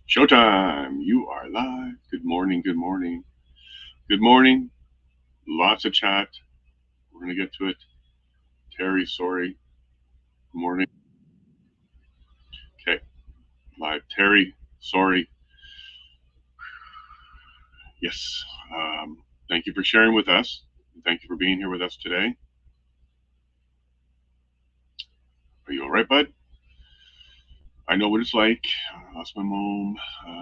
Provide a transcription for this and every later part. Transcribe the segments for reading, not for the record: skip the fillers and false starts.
Showtime! You are live. Good morning, good morning, good morning. Lots of chat. We're going to get to it. Terry, sorry. Good morning. Okay, live. Terry, sorry. Yes. Thank you for sharing with us. Thank you for being here with us today. Are you all right, bud? I know what it's like. I lost my mom.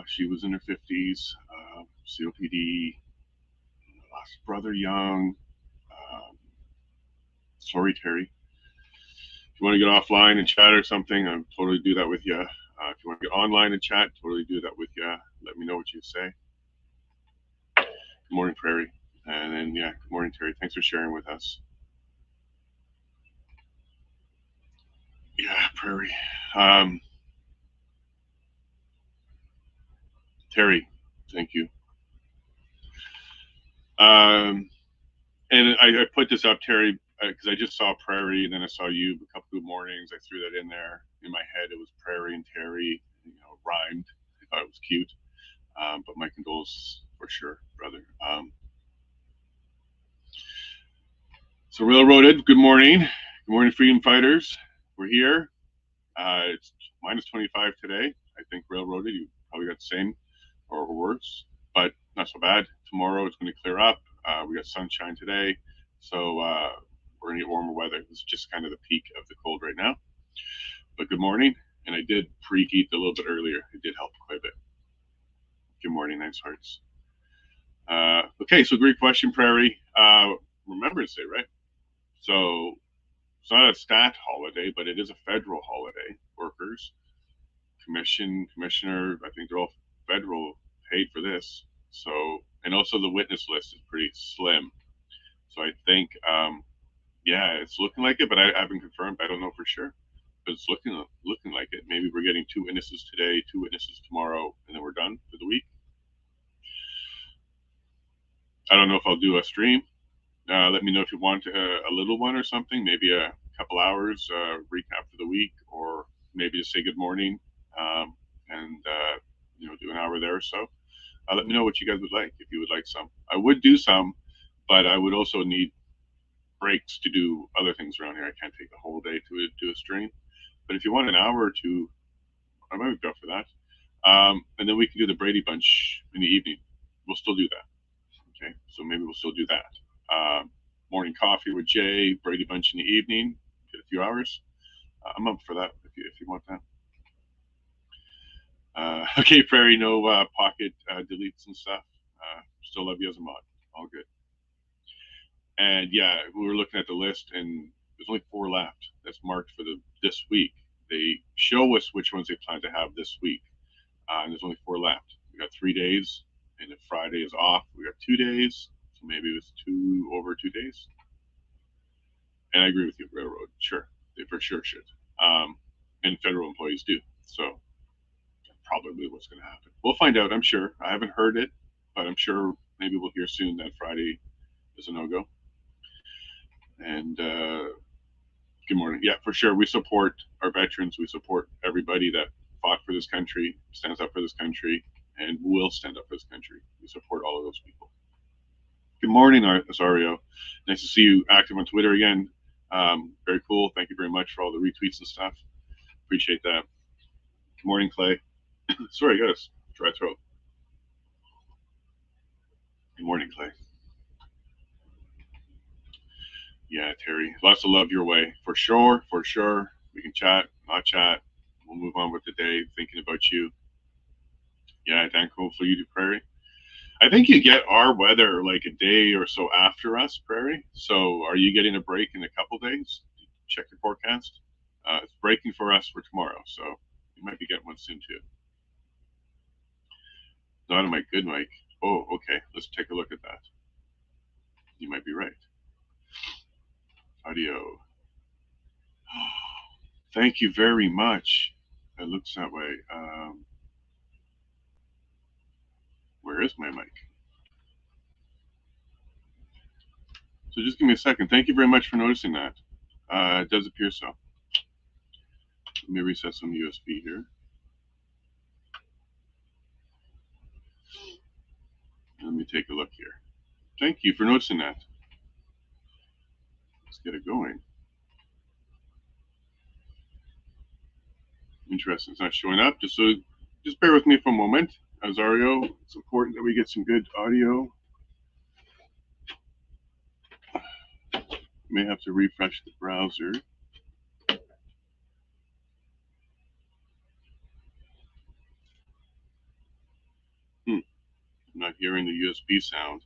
She was in her 50s. COPD. Lost brother young. Sorry, Terry. If you want to get offline and chat or something, I'll totally do that with you. If you want to get online and chat, totally do that with you. Let me know what you say. Good morning, Prairie. And then, yeah, good morning, Terry. Thanks for sharing with us. Yeah, Prairie. Terry, thank you. And I put this up, Terry, because I just saw Prairie, and then I saw you a couple of mornings. I threw that in there. In my head, it was Prairie and Terry, rhymed. I thought it was cute. But my condolences for sure, brother. So Railroaded, good morning. Good morning, freedom fighters. We're here. It's minus 25 today. I think Railroaded, you probably got the same or worse, but not so bad. Tomorrow it's going to clear up. We got sunshine today, so we're going to get warmer weather. This is just kind of the peak of the cold right now. But good morning, and I did preheat a little bit earlier. It did help quite a bit. Good morning, nice hearts. Okay, so great question, Prairie. Remembrance Day, right? So it's not a stat holiday, but it is a federal holiday. Workers, commissioner, I think they're all federal paid for this. So, and also the witness list is pretty slim. So I think, yeah, it's looking like it, but I haven't confirmed. I don't know for sure, but it's looking like it. Maybe we're getting 2 witnesses today, 2 witnesses tomorrow, and then we're done for the week. I don't know if I'll do a stream. Let me know if you want a little one or something, maybe a couple hours recap for the week, or maybe just say good morning and do an hour there or so. Let me know what you guys would like, if you would like some. I would do some, but I would also need breaks to do other things around here. I can't take the whole day to do a stream. But if you want an hour or two, I might go for that. And then we can do the Brady Bunch in the evening. We'll still do that. Okay, so maybe we'll still do that. Morning coffee with Jay, Brady Bunch in the evening, get a few hours. I'm up for that if you want that. Okay, Prairie, no pocket deletes and stuff. Still love you as a mod. All good. And yeah, we were looking at the list, and there's only 4 left that's marked for this week. They show us which ones they plan to have this week, and there's only 4 left. We got 3 days, and if Friday is off, we got 2 days. So maybe it was over 2 days. And I agree with you, Railroad. Sure, they for sure should. And federal employees do. So probably what's going to happen. We'll find out, I'm sure. I haven't heard it, but I'm sure maybe we'll hear soon that Friday is a no-go. And good morning. Yeah, for sure. We support our veterans. We support everybody that fought for this country, stands up for this country, and will stand up for this country. We support all of those people. Good morning, Azario. Nice to see you active on Twitter again. Very cool. Thank you very much for all the retweets and stuff. Appreciate that. Good morning, Clay. Sorry, I got a dry throat. Good morning, Clay. Yeah, Terry. Lots of love your way. For sure, for sure. We can chat, not chat. We'll move on with the day, thinking about you. Yeah, Dan, hopefully you do, Prairie. I think you get our weather like a day or so after us, Prairie. So are you getting a break in a couple days? Check your forecast. It's breaking for us for tomorrow, so you might be getting one soon too. Not on my good mic. Oh, okay. Let's take a look at that. You might be right. Audio. Thank you very much. It looks that way. Where is my mic? So just give me a second. Thank you very much for noticing that. It does appear so. Let me reset some USB here. me take a look here. Thank you for noticing that. Let's get it going. Interesting. It's not showing up. Just bear with me for a moment, Azario. It's important that we get some good audio. May have to refresh the browser. I'm not hearing the USB sound.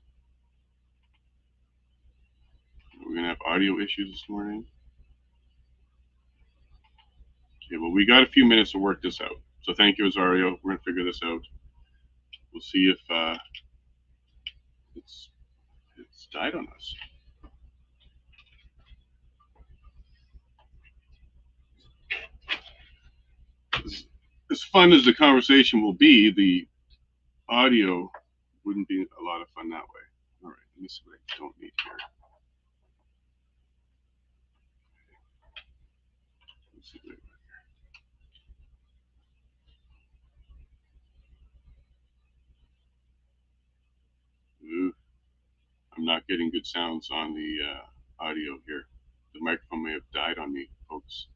We're gonna have audio issues this morning. Okay, well, we got a few minutes to work this out. So thank you, Azario. We're gonna figure this out. We'll see if it's died on us. As fun as the conversation will be, the audio wouldn't be a lot of fun that way. All right, let me see what I don't need here. Let's see what I got here. Ooh, I'm not getting good sounds on the audio here. The microphone may have died on me, folks.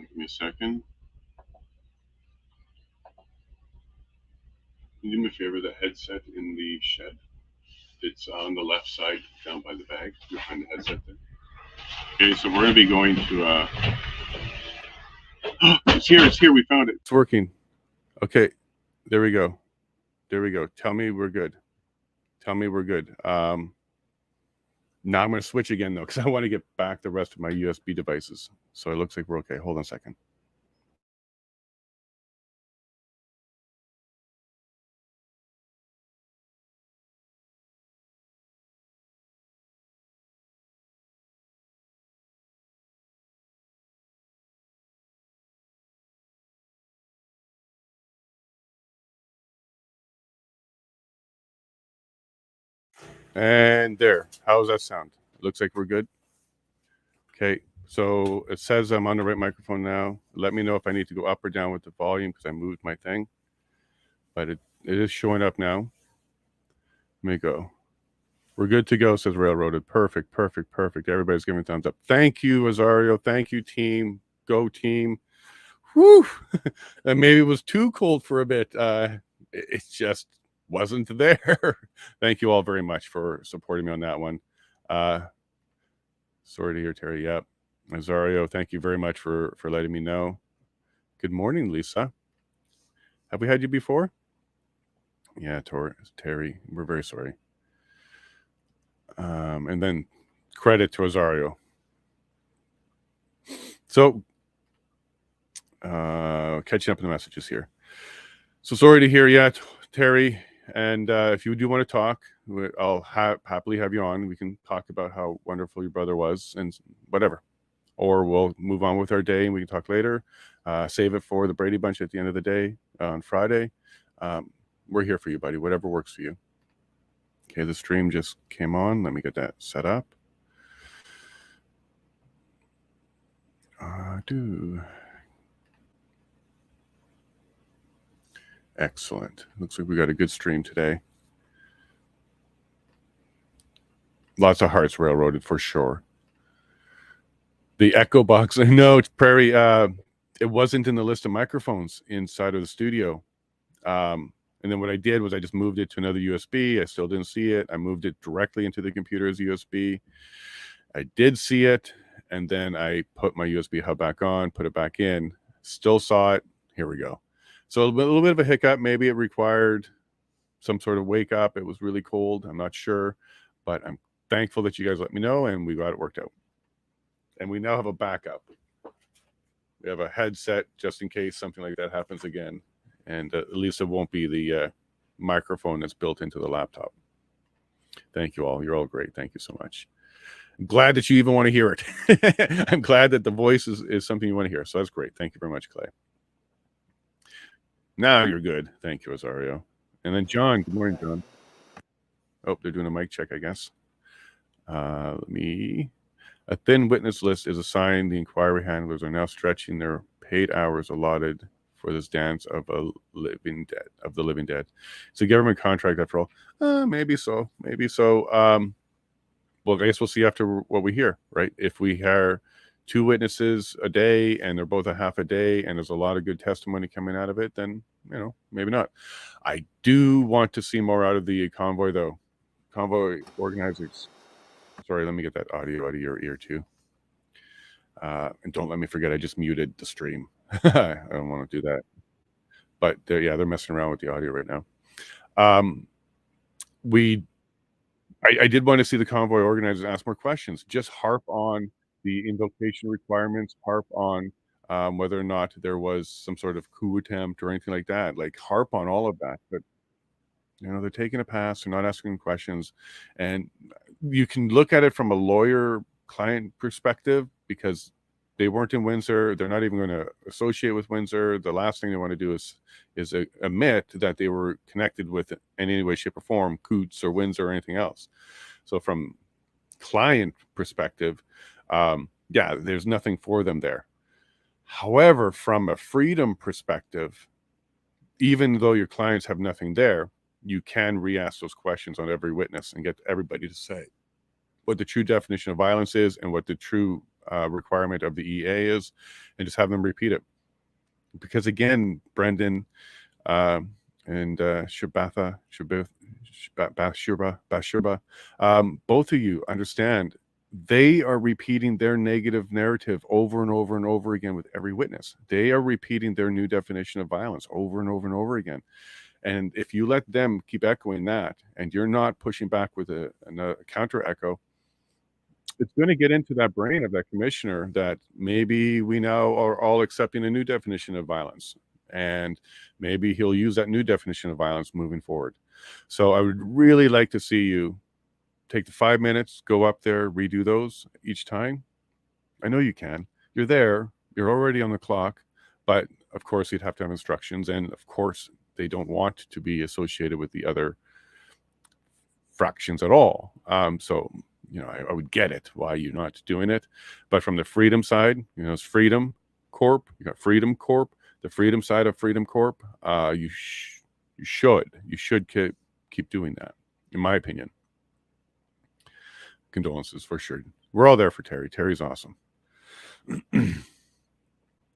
Give me a second. Can you do me a favor? The headset in the shed. It's on the left side, down by the bag. You'll find the headset there. Okay, so we're going to be going to. It's here. It's here. We found it. It's working. Okay, there we go. There we go. Tell me we're good. Tell me we're good. Now I'm going to switch again though, because I want to get back the rest of my USB devices. So it looks like we're okay. Hold on a second. And there. How does that sound? Looks like we're good. Okay. So it says I'm on the right microphone now. Let me know if I need to go up or down with the volume because I moved my thing. But it is showing up now. Let me go. We're good to go, says Railroaded. Perfect, perfect, perfect. Everybody's giving thumbs up. Thank you, Azario. Thank you, team. Go team. Whew. And maybe it was too cold for a bit. It just wasn't there. Thank you all very much for supporting me on that one. Sorry to hear, Terry. Yep. Azario, thank you very much for letting me know. Good morning, Lisa. Have we had you before? Yeah, Terry, we're very sorry. And then credit to Azario. So, catching up in the messages here. So sorry to hear, yeah, Terry. And if you do want to talk, I'll happily have you on. We can talk about how wonderful your brother was and whatever. Or we'll move on with our day and we can talk later. Save it for the Brady Bunch at the end of the day on Friday. We're here for you, buddy. Whatever works for you. Okay, the stream just came on. Let me get that set up. Excellent. Looks like we got a good stream today. Lots of hearts railroaded for sure. The echo box. No, it's Prairie. It wasn't in the list of microphones inside of the studio. And then what I did was I just moved it to another USB. I still didn't see it. I moved it directly into the computer as USB. I did see it. And then I put my USB hub back on, put it back in, still saw it. Here we go. So a little bit of a hiccup. Maybe it required some sort of wake up. It was really cold. I'm not sure, but I'm thankful that you guys let me know and we got it worked out. And we now have a backup. We have a headset just in case something like that happens again. And at least it won't be the microphone that's built into the laptop. Thank you all. You're all great. Thank you so much. I'm glad that you even want to hear it. I'm glad that the voice is something you want to hear. So that's great. Thank you very much, Clay. Now you're good. Thank you, Azario. And then John. Good morning, John. Oh, they're doing a mic check, I guess. A thin witness list is a sign the inquiry handlers are now stretching their paid hours allotted for this dance of the living dead. It's a government contract after all. Maybe so. Well, I guess we'll see after what we hear, right? If we hear 2 witnesses a day and they're both a half a day and there's a lot of good testimony coming out of it, then, maybe not. I do want to see more out of the convoy, though. Convoy organizers. Sorry, let me get that audio out of your ear, too. And don't let me forget, I just muted the stream. I don't want to do that. But they're messing around with the audio right now. I did want to see the convoy organizers ask more questions. Just harp on the invocation requirements, harp on whether or not there was some sort of coup attempt or anything like that. Like, harp on all of that. But, they're taking a pass. They're not asking questions. And you can look at it from a lawyer-client perspective because they weren't in Windsor. They're not even going to associate with Windsor. The last thing they want to do is admit that they were connected with in any way, shape, or form, Coutts or Windsor or anything else. So from client perspective, there's nothing for them there. However, from a freedom perspective, even though your clients have nothing there, you can re-ask those questions on every witness and get everybody to say what the true definition of violence is and what the true requirement of the EA is, and just have them repeat it. Because again, Brendan and Shurba, both of you understand they are repeating their negative narrative over and over and over again with every witness. They are repeating their new definition of violence over and over and over again. And if you let them keep echoing that, and you're not pushing back with a counter echo, it's going to get into that brain of that commissioner that maybe we now are all accepting a new definition of violence. And maybe he'll use that new definition of violence moving forward. So I would really like to see you take the 5 minutes, go up there, redo those each time. I know you can. You're there. You're already on the clock. But, of course, you'd have to have instructions. And, of course, they don't want to be associated with the other fractions at all. So, I would get it why you're not doing it. But from the freedom side, it's Freedom Corp. You got Freedom Corp. The freedom side of Freedom Corp. You should keep doing that, in my opinion. Condolences for sure. We're all there for Terry. Terry's awesome.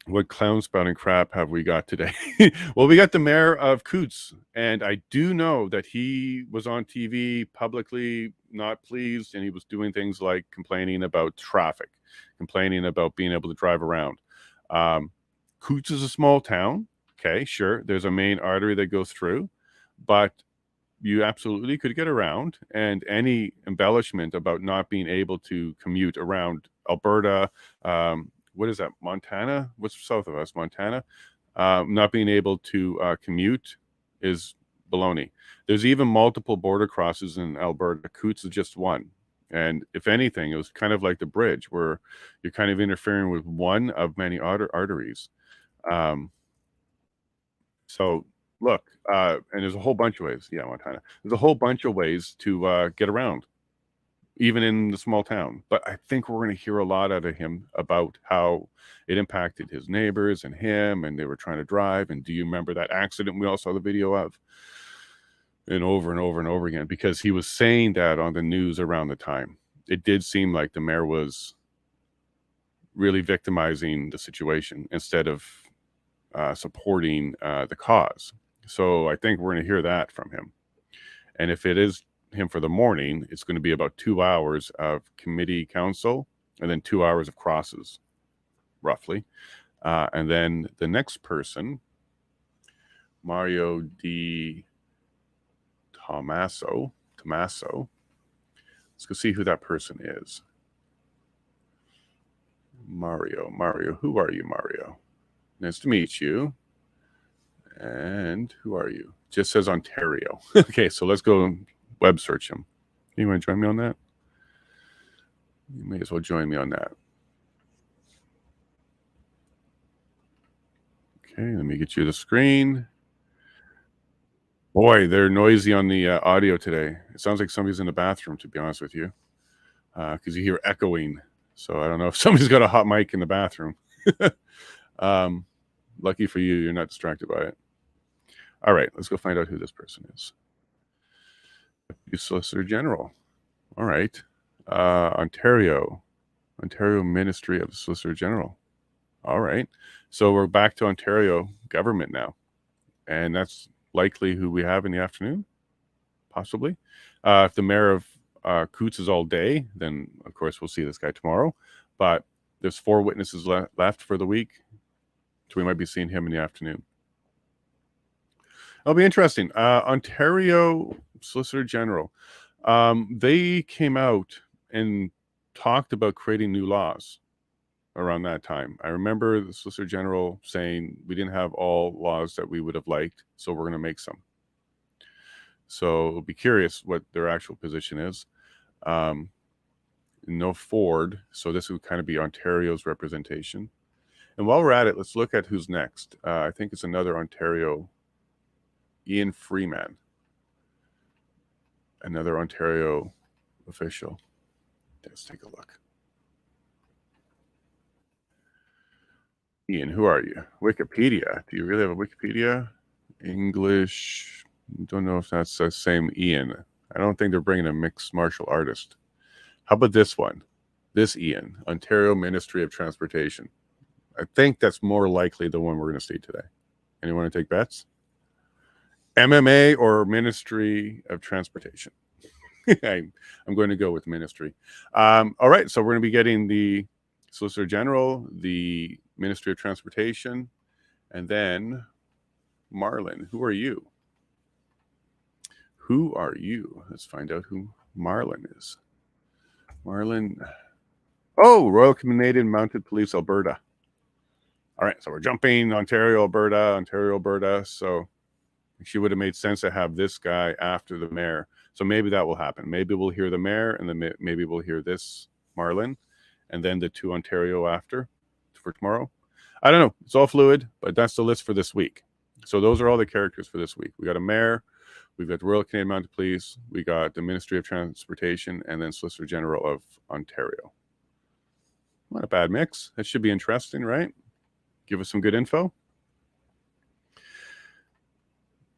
What clown spouting crap have we got today? Well, we got the mayor of Coutts, and I do know that he was on TV publicly not pleased, and he was doing things like complaining about traffic, complaining about being able to drive around. Coutts is a small town. Okay, sure. There's a main artery that goes through, but you absolutely could get around, and any embellishment about not being able to commute around Alberta, what is that, Montana? What's south of us? Montana? Not being able to commute is baloney. There's even multiple border crosses in Alberta. Coutts is just one. And if anything, it was kind of like the bridge where you're kind of interfering with one of many arteries. So look, and there's a whole bunch of ways. Yeah, Montana. There's a whole bunch of ways to get around, even in the small town. But I think we're going to hear a lot out of him about how it impacted his neighbors and him, and they were trying to drive. And do you remember that accident we all saw the video of? And over and over and over again, because he was saying that on the news around the time. It did seem like the mayor was really victimizing the situation instead of supporting the cause. So I think we're going to hear that from him. And if it is him for the morning, it's going to be about 2 hours of committee council and then 2 hours of crosses, roughly. And then the next person, Mario Di Tommaso. Let's go see who that person is. Mario, who are you, Mario? Nice to meet you. And who are you? Just says Ontario. Okay, so let's go web search him. You want to join me on that? You may as well join me on that. Okay, let me get you the screen. Boy, they're noisy on the audio today. It sounds like somebody's in the bathroom, to be honest with you, because you hear echoing. So I don't know if somebody's got a hot mic in the bathroom. Lucky for you, you're not distracted by it. All right, let's go find out who this person is. Solicitor General. All right. Ontario Ministry of the Solicitor General. All right. So we're back to Ontario government now. And that's likely who we have in the afternoon, possibly. If the mayor of Coutts is all day, then of course we'll see this guy tomorrow. But there's 4 witnesses left for the week. So we might be seeing him in the afternoon. It'll be interesting. Ontario Solicitor General. They came out and talked about creating new laws around that time. I remember the Solicitor General saying we didn't have all laws that we would have liked, so we're going to make some. So I'll be curious what their actual position is. No Ford, so this would kind of be Ontario's representation. And while we're at it, let's look at who's next. I think it's another Ontario, Ian Freeman, another Ontario official. Let's take a look. Ian, who are you? Wikipedia. Do you really have a Wikipedia? English. Don't know if that's the same Ian. I don't think they're bringing a mixed martial artist. How about this one? This Ian, Ontario Ministry of Transportation. I think that's more likely the one we're going to see today. Anyone want to take bets? MMA or Ministry of Transportation? I'm going to go with Ministry. All right, so we're going to be getting the Solicitor General, the Ministry of Transportation, and then Marlon. Who are you? Who are you? Let's find out who Marlon is. Marlon. Oh, Royal Canadian Mounted Police, Alberta. All right, so we're jumping Ontario, Alberta. So she would have made sense to have this guy after the mayor. So maybe that will happen. Maybe we'll hear the mayor, and then maybe we'll hear this Marlon, and then the 2 Ontario after for tomorrow. I don't know. It's all fluid, but that's the list for this week. So those are all the characters for this week. We got a mayor, we've got the Royal Canadian Mounted Police, we got the Ministry of Transportation, and then Solicitor General of Ontario. Not a bad mix. That should be interesting, right? Give us some good info.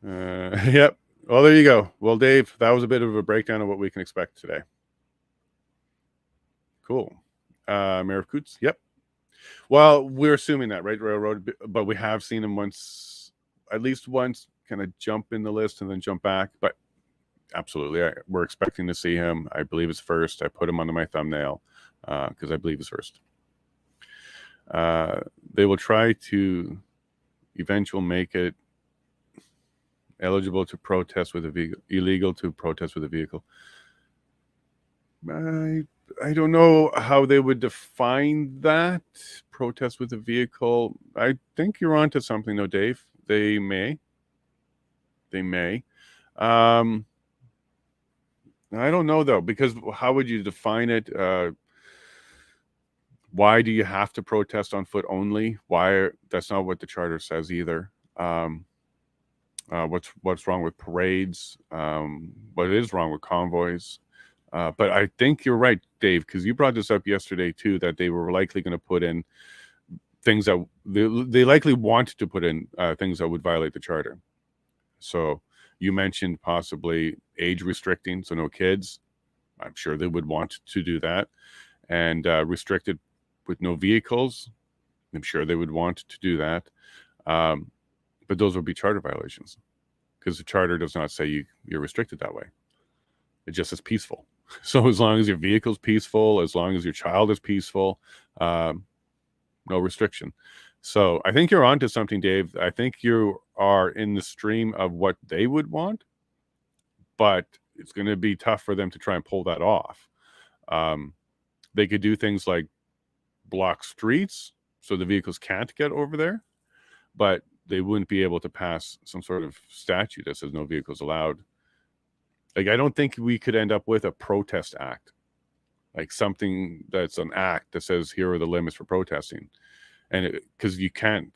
Yep. Well, there you go. Well, Dave, that was a bit of a breakdown of what we can expect today. Cool. Mayor of Coutts. Yep. Well, we're assuming that, right? Railroad, but we have seen him once, at least once, kind of jump in the list and then jump back. But absolutely, we're expecting to see him. I believe it's first. I put him onto my thumbnail because I believe it's first. They will try to eventually make it eligible to protest with a vehicle, illegal to protest with a vehicle. I don't know how they would define that, protest with a vehicle. I think you're onto something though, Dave. They may. I don't know though, because how would you define it? Why do you have to protest on foot only? Why? That's not what the charter says either. What's wrong with parades? What is wrong with convoys? But I think you're right, Dave, because you brought this up yesterday too, that they were likely going to put in things that they likely wanted to put in things that would violate the charter. So you mentioned possibly age restricting, so no kids. I'm sure they would want to do that. And restricted with no vehicles. I'm sure they would want to do that. But those would be charter violations because the charter does not say you're restricted that way. It just says peaceful. So as long as your vehicle's peaceful, as long as your child is peaceful, no restriction. So I think you're onto something, Dave. I think you are in the stream of what they would want, but it's going to be tough for them to try and pull that off. They could do things like block streets so the vehicles can't get over there, but they wouldn't be able to pass some sort of statute that says no vehicles allowed. Like, I don't think we could end up with a protest act, like something that's an act that says here are the limits for protesting, and because you can't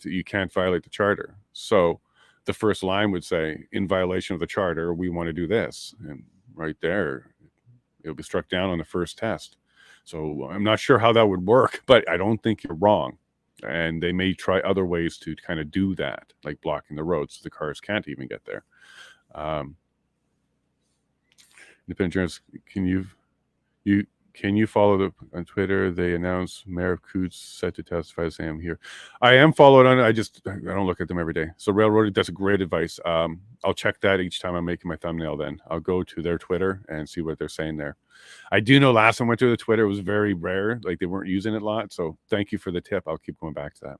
violate the charter. So the first line would say, in violation of the charter, we want to do this, and right there, it'll be struck down on the first test. So I'm not sure how that would work, but I don't think you're wrong. And they may try other ways to kind of do that, like blocking the roads so the cars can't even get there. Independent journalists, can you follow on Twitter? They announced Mayor of Coutts set to testify. Say I'm here. I am followed on it. I don't look at them every day. So Railroad, that's a great advice. I'll check that each time I'm making my thumbnail. Then I'll go to their Twitter and see what they're saying there. I do know last time I went to the Twitter, it was very rare. Like they weren't using it a lot. So thank you for the tip. I'll keep going back to that.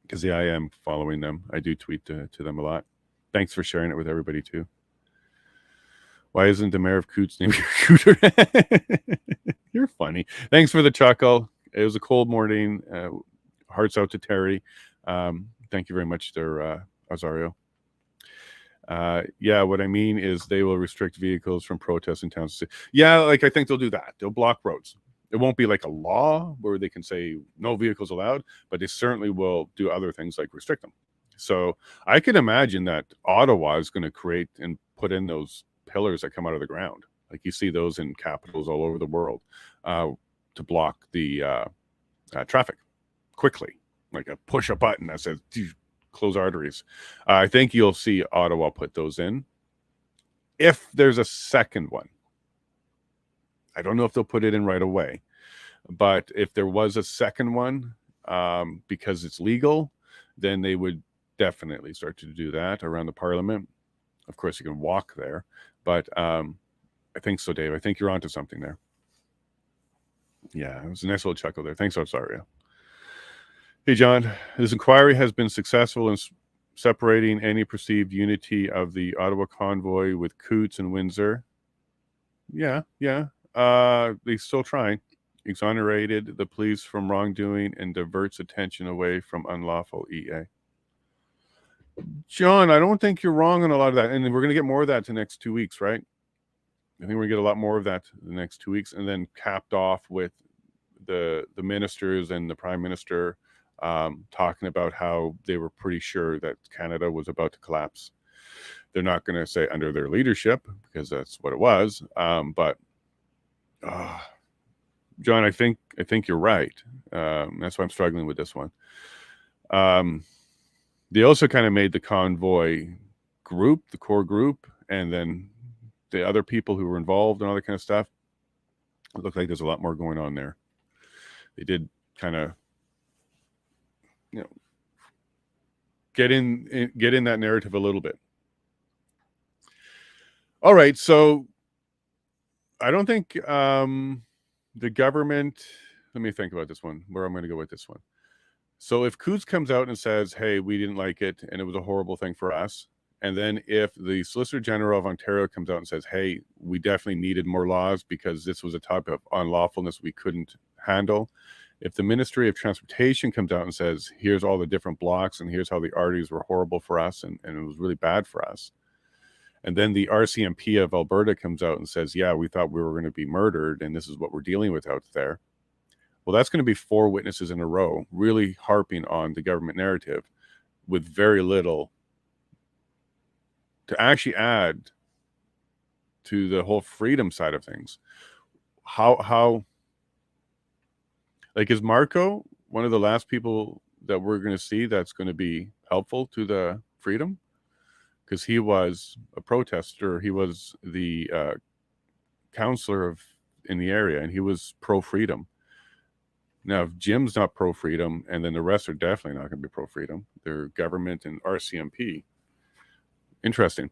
Because yeah, I am following them. I do tweet to them a lot. Thanks for sharing it with everybody too. Why isn't the mayor of Coutts named Cooter? You're funny. Thanks for the chuckle. It was a cold morning. Hearts out to Terry. Thank you very much there, Azario. Yeah, what I mean is they will restrict vehicles from protests in towns. Yeah, like I think they'll do that. They'll block roads. It won't be like a law where they can say no vehicles allowed, but they certainly will do other things like restrict them. So I can imagine that Ottawa is going to create and put in those pillars that come out of the ground. Like you see those in capitals all over the world to block the traffic quickly, like a push a button that says close arteries. I think you'll see Ottawa put those in. If there's a second one, I don't know if they'll put it in right away, but if there was a second one, because it's legal, then they would definitely start to do that around the Parliament. Of course, you can walk there, but I think so, Dave. I think you're onto something there. Yeah, it was a nice little chuckle there. Thanks, Osario. Hey, John, this inquiry has been successful in separating any perceived unity of the Ottawa convoy with Coutts and Windsor. Yeah. They're still trying. Exonerated the police from wrongdoing and diverts attention away from unlawful EA. John, I don't think you're wrong on a lot of that. And we're going to get more of that the next 2 weeks, right? I think we're going to get a lot more of that the next 2 weeks. And then capped off with the ministers and the Prime Minister talking about how they were pretty sure that Canada was about to collapse. They're not going to say under their leadership, because that's what it was. But John, I think you're right. That's why I'm struggling with this one. They also kind of made the convoy group, the core group, and then the other people who were involved and all that kind of stuff. It looked like there's a lot more going on there. They did kind of, get in that narrative a little bit. All right, so I don't think the government. Let me think about this one. Where I'm going to go with this one. So if Coutts comes out and says, hey, we didn't like it and it was a horrible thing for us, and then if the Solicitor General of Ontario comes out and says, hey, we definitely needed more laws because this was a type of unlawfulness we couldn't handle, if the Ministry of Transportation comes out and says, here's all the different blocks and here's how the arteries were horrible for us and it was really bad for us, and then the RCMP of Alberta comes out and says, yeah, we thought we were going to be murdered and this is what we're dealing with out there. Well, that's going to be 4 witnesses in a row, really harping on the government narrative with very little to actually add to the whole freedom side of things. How like, is Marco one of the last people that we're going to see that's going to be helpful to the freedom? Because he was a protester. He was the counselor in the area, and he was pro-freedom. Now, if Jim's not pro-freedom, and then the rest are definitely not going to be pro-freedom. They're government and RCMP. Interesting.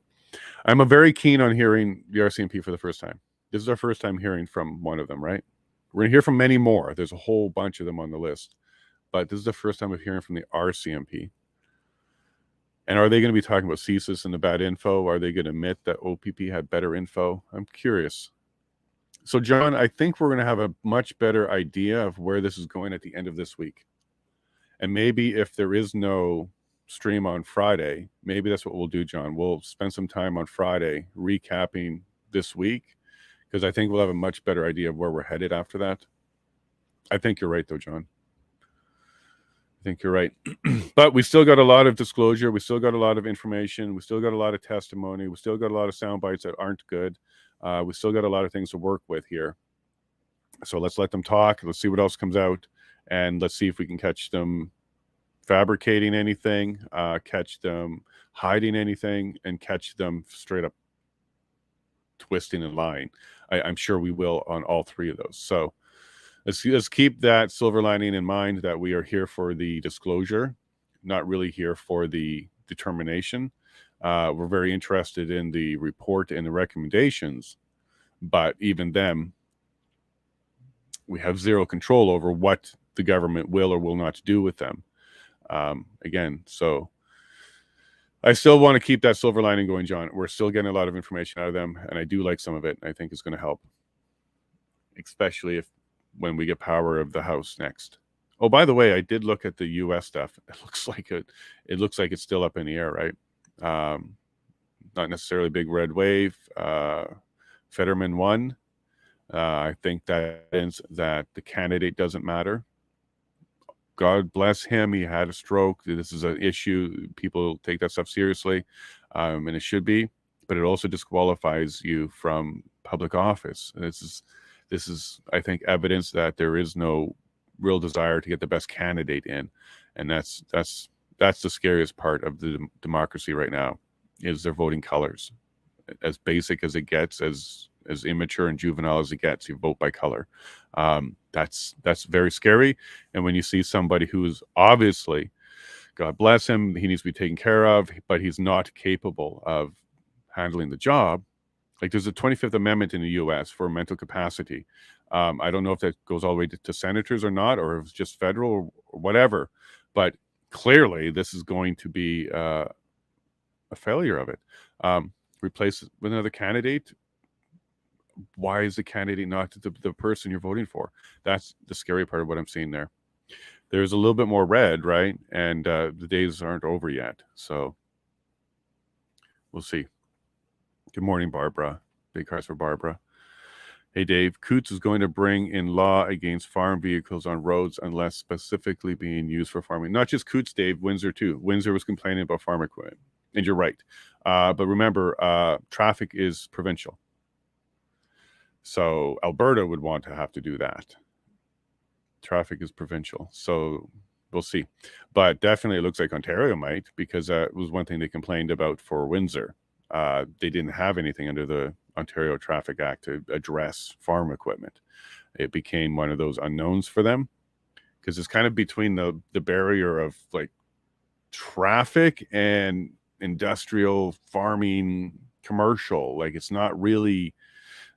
I'm very keen on hearing the RCMP for the first time. This is our first time hearing from one of them, right? We're going to hear from many more. There's a whole bunch of them on the list. But this is the first time of hearing from the RCMP. And are they going to be talking about CSIS and the bad info? Are they going to admit that OPP had better info? I'm curious. So, John, I think we're going to have a much better idea of where this is going at the end of this week. And maybe if there is no stream on Friday, maybe that's what we'll do, John. We'll spend some time on Friday recapping this week, because I think we'll have a much better idea of where we're headed after that. I think you're right, though, John. I think you're right. But we still got a lot of disclosure. We still got a lot of information. We still got a lot of testimony. We still got a lot of sound bites that aren't good. We still got a lot of things to work with here. So let's let them talk. Let's see what else comes out. and let's see if we can catch them fabricating anything, catch them hiding anything, and catch them straight up twisting and lying. I'm sure we will on all three of those. So let's keep that silver lining in mind, that we are here for the disclosure, not really here for the determination. We're very interested in the report and the recommendations, but even them, we have zero control over what the government will or will not do with them. Again, so I still want to keep that silver lining going, John. We're still getting a lot of information out of them, and I do like some of it. I think it's going to help, especially when we get power of the House next. Oh, by the way, I did look at the U.S. stuff. It looks like it's still up in the air, right? Not necessarily big red wave. Fetterman won. I think that means that the candidate doesn't matter. God bless him. He had a stroke. This is an issue. People take that stuff seriously, and it should be. But it also disqualifies you from public office. This is, I think, evidence that there is no real desire to get the best candidate in, and that's the scariest part of the democracy right now, is their voting colors. As basic as it gets, as immature and juvenile as it gets, you vote by color. That's very scary. And when you see somebody who's obviously, God bless him, he needs to be taken care of, but he's not capable of handling the job. Like, there's a 25th Amendment in the U.S. for mental capacity. I don't know if that goes all the way to senators or not, or if it's just federal or whatever. But clearly, this is going to be a failure of it. Replace it with another candidate. Why is the candidate not the person you're voting for? That's the scary part of what I'm seeing there. There's a little bit more red, right? And the days aren't over yet. So we'll see. Good morning, Barbara. Big cards for Barbara. Hey, Dave. Coutts is going to bring in law against farm vehicles on roads unless specifically being used for farming. Not just Coutts, Dave. Windsor, too. Windsor was complaining about farm equipment. And you're right. But remember, traffic is provincial. So Alberta would want to have to do that. Traffic is provincial. So we'll see. But definitely it looks like Ontario might, because that was one thing they complained about for Windsor. They didn't have anything under the Ontario Traffic Act to address farm equipment. It became one of those unknowns for them, because it's kind of between the barrier of like traffic and industrial farming commercial. Like, it's not really,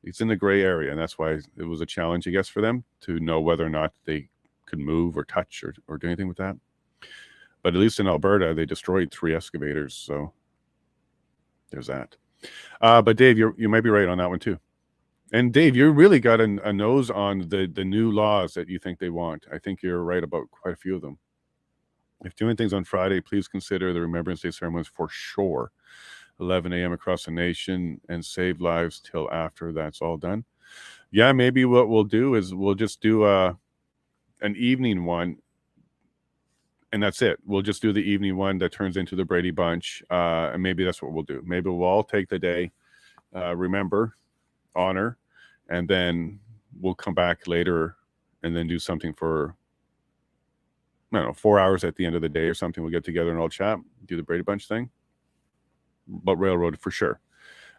it's in the gray area, and that's why it was a challenge, I guess, for them to know whether or not they could move or touch or do anything with that. But at least in Alberta, they destroyed 3 excavators, so there's that. But Dave, you might be right on that one too. And Dave, you really got a nose on the new laws that you think they want. I think you're right about quite a few of them. If doing things on Friday, please consider the Remembrance Day ceremonies for sure. 11 a.m. across the nation, and save lives till after that's all done. Yeah, maybe what we'll do is we'll just do an evening one, and that's it. We'll just do the evening one that turns into the Brady Bunch, and maybe that's what we'll do. Maybe we'll all take the day, remember, honor, and then we'll come back later and then do something for, I don't know, 4 hours at the end of the day or something. We'll get together and all chat, do the Brady Bunch thing. But railroad for sure.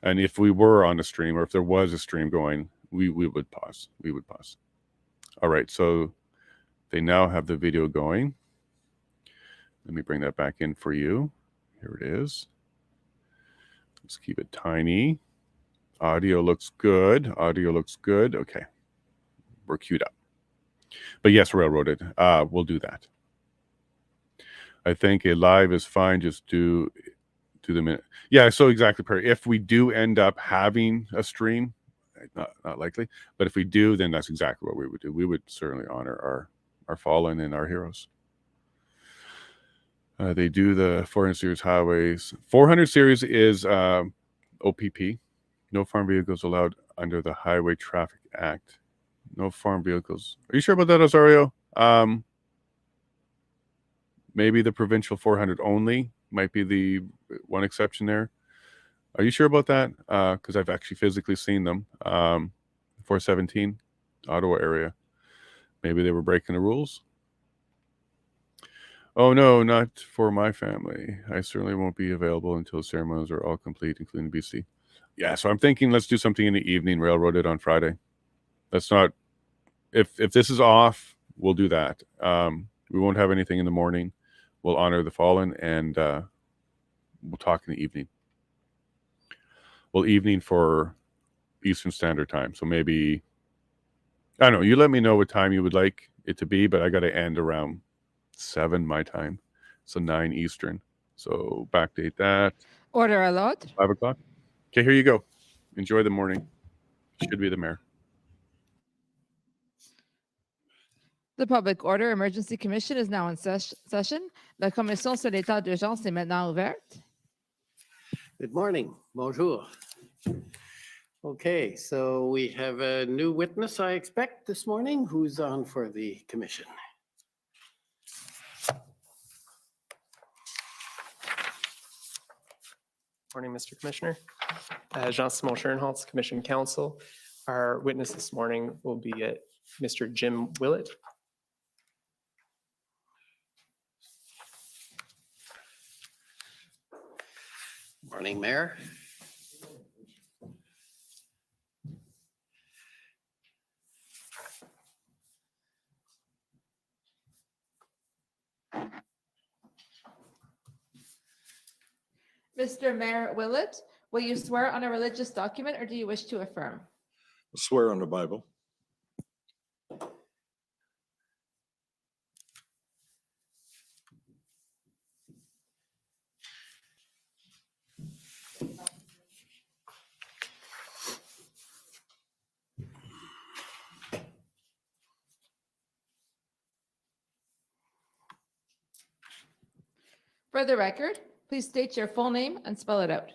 And if we were on a stream, or if there was a stream going, we would pause. We would pause. All right, so they now have the video going. Let me bring that back in for you. Here it is. Let's keep it tiny. Audio looks good. Audio looks good. Okay, we're queued up. But yes, railroaded. We'll do that. I think a live is fine. Just do the minute. Yeah, so exactly, Perry. If we do end up having a stream, not likely, but if we do, then that's exactly what we would do. We would certainly honor our fallen and our heroes. They do the 400 series highways. 400 series is OPP. No farm vehicles allowed under the Highway Traffic Act. No farm vehicles. Are you sure about that, Osorio? Maybe the provincial 400 only might be the one exception there. Are you sure about that? Because I've actually physically seen them. 417, Ottawa area. Maybe they were breaking the rules. Oh, no, not for my family. I certainly won't be available until ceremonies are all complete, including BC. Yeah, so I'm thinking let's do something in the evening, railroad it on Friday. That's not, if this is off, we'll do that. We won't have anything in the morning. We'll honor the fallen, and we'll talk in the evening. Well, evening for Eastern Standard Time. So maybe, I don't know, you let me know what time you would like it to be, but I got to end around 7 my time. So 9 Eastern. So backdate that. Order allowed. 5 o'clock. Okay, here you go. Enjoy the morning. Should be the mayor. The Public Order Emergency Commission is now in session. La commission sur l'état d'urgence est maintenant ouverte. Good morning. Bonjour. Okay, so we have a new witness, I expect, this morning. Who's on for the commission? Morning, Mr. Commissioner. Jean-Simon Schoenholz, Commission Counsel. Our witness this morning will be Mr. Jim Willett. Morning, Mayor. Mr. Mayor Willett, will you swear on a religious document or do you wish to affirm? I swear on the Bible. For the record, please state your full name and spell it out.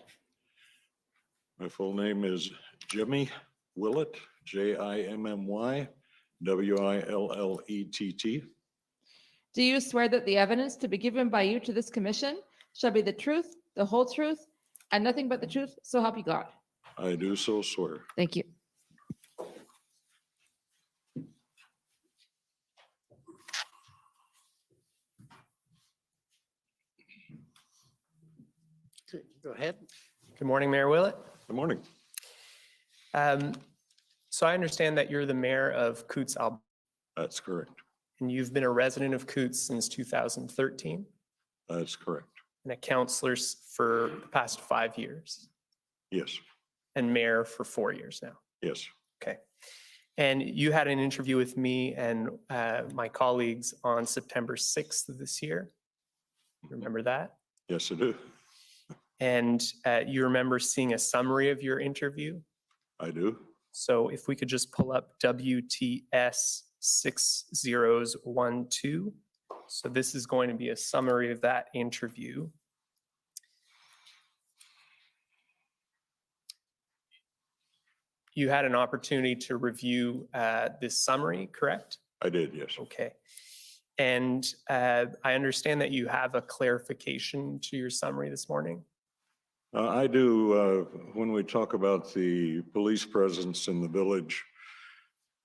My full name is Jimmy Willett, Jimmy Willett. Do you swear that the evidence to be given by you to this commission shall be the truth, the whole truth, and nothing but the truth, so help you God? I do so swear. Thank you. Go ahead. Good morning, Mayor Willett. Good morning. So I understand that you're the mayor of Coutts, Alberta, That's correct. and you've been a resident of Coutts since 2013 That's correct. and a councillor for the past 5 years Yes. and mayor for 4 years now. Yes. Okay. And you had an interview with me and my colleagues on September 6th of this year. Remember that? Yes, I do. And you remember seeing a summary of your interview? I do. So if we could just pull up WTS 6012. So this is going to be a summary of that interview. You had an opportunity to review this summary, correct? I did, yes. Okay. And I understand that you have a clarification to your summary this morning. I do. When we talk about the police presence in the village,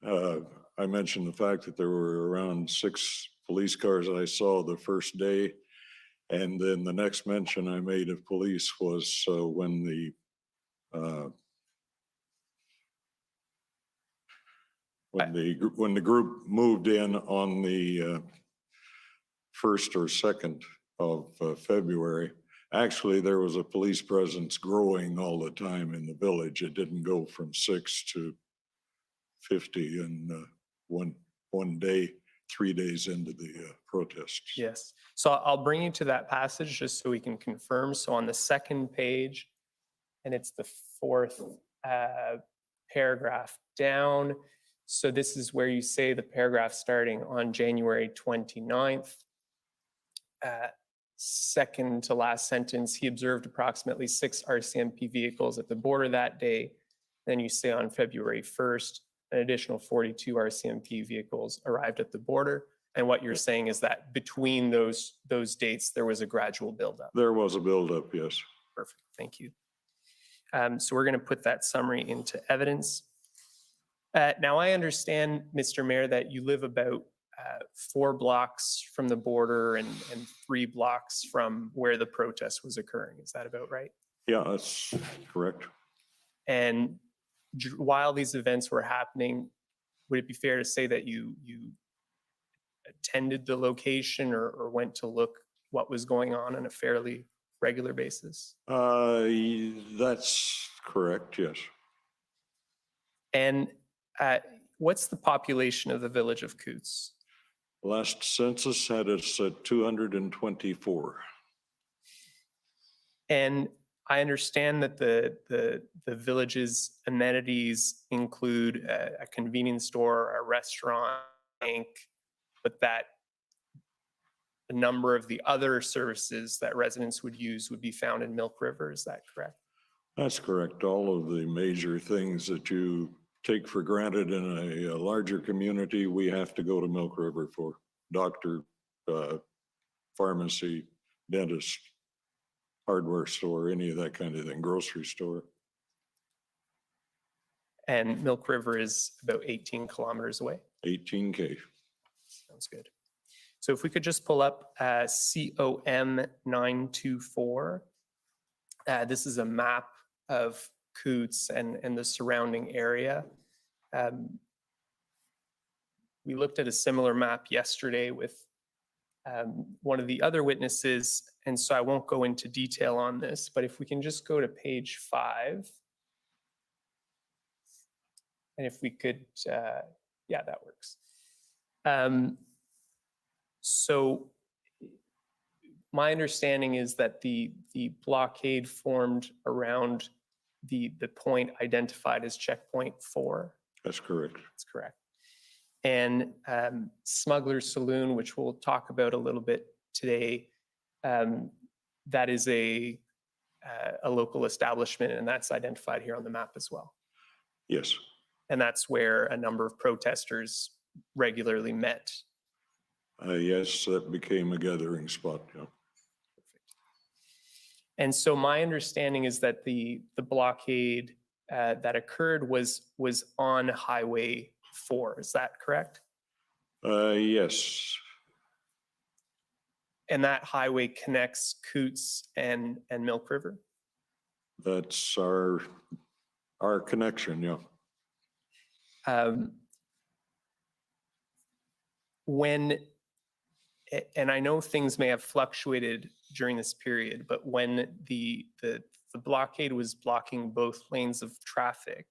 I mentioned the fact that there were around 6 police cars I saw the first day. And then the next mention I made of police was when the group moved in on the 1st or 2nd of February. Actually, there was a police presence growing all the time in the village. It didn't go from 6 to 50 in one day, 3 days into the protests. Yes. So I'll bring you to that passage just so we can confirm. So on the second page, and it's the 4th paragraph down. So this is where you say the paragraph starting on January 29th. Second to last sentence, he observed approximately 6 RCMP vehicles at the border that day. Then you say on February 1st, an additional 42 RCMP vehicles arrived at the border. And what you're saying is that between those dates, there was a gradual buildup. There was a buildup, yes. Perfect, thank you. So we're gonna put that summary into evidence. Now I understand, Mr. Mayor, that you live about 4 blocks from the border and 3 blocks from where the protest was occurring. Is that about right? Yeah, that's correct. And while these events were happening, would it be fair to say that you attended the location or went to look what was going on a fairly regular basis? That's correct, yes. And what's the population of the village of Coutts? Last census had us at 224. And I understand that the village's amenities include a convenience store, a restaurant, bank, but that a number of the other services that residents would use would be found in Milk River. Is that correct? That's correct. All of the major things that you take for granted in a larger community, we have to go to Milk River for: doctor, pharmacy, dentist, hardware store, any of that kind of thing, grocery store. And Milk River is about 18 kilometers away. 18K. Sounds good. So if we could just pull up COM 924. This is a map of Coutts and the surrounding area. We looked at a similar map yesterday with one of the other witnesses, and so I won't go into detail on this, but if we can just go to page 5. And if we could, yeah, that works. So my understanding is that the blockade formed around the point identified as checkpoint 4. That's correct. That's correct. And Smuggler's Saloon, which we'll talk about a little bit today, that is a local establishment, and that's identified here on the map as well. Yes. And that's where a number of protesters regularly met. Yes, that became a gathering spot. Yeah. And so my understanding is that the blockade that occurred was on Highway 4. Is that correct? Yes. And that highway connects Coutts and Milk River? That's our connection, yeah. And I know things may have fluctuated during this period, but when the blockade was blocking both lanes of traffic,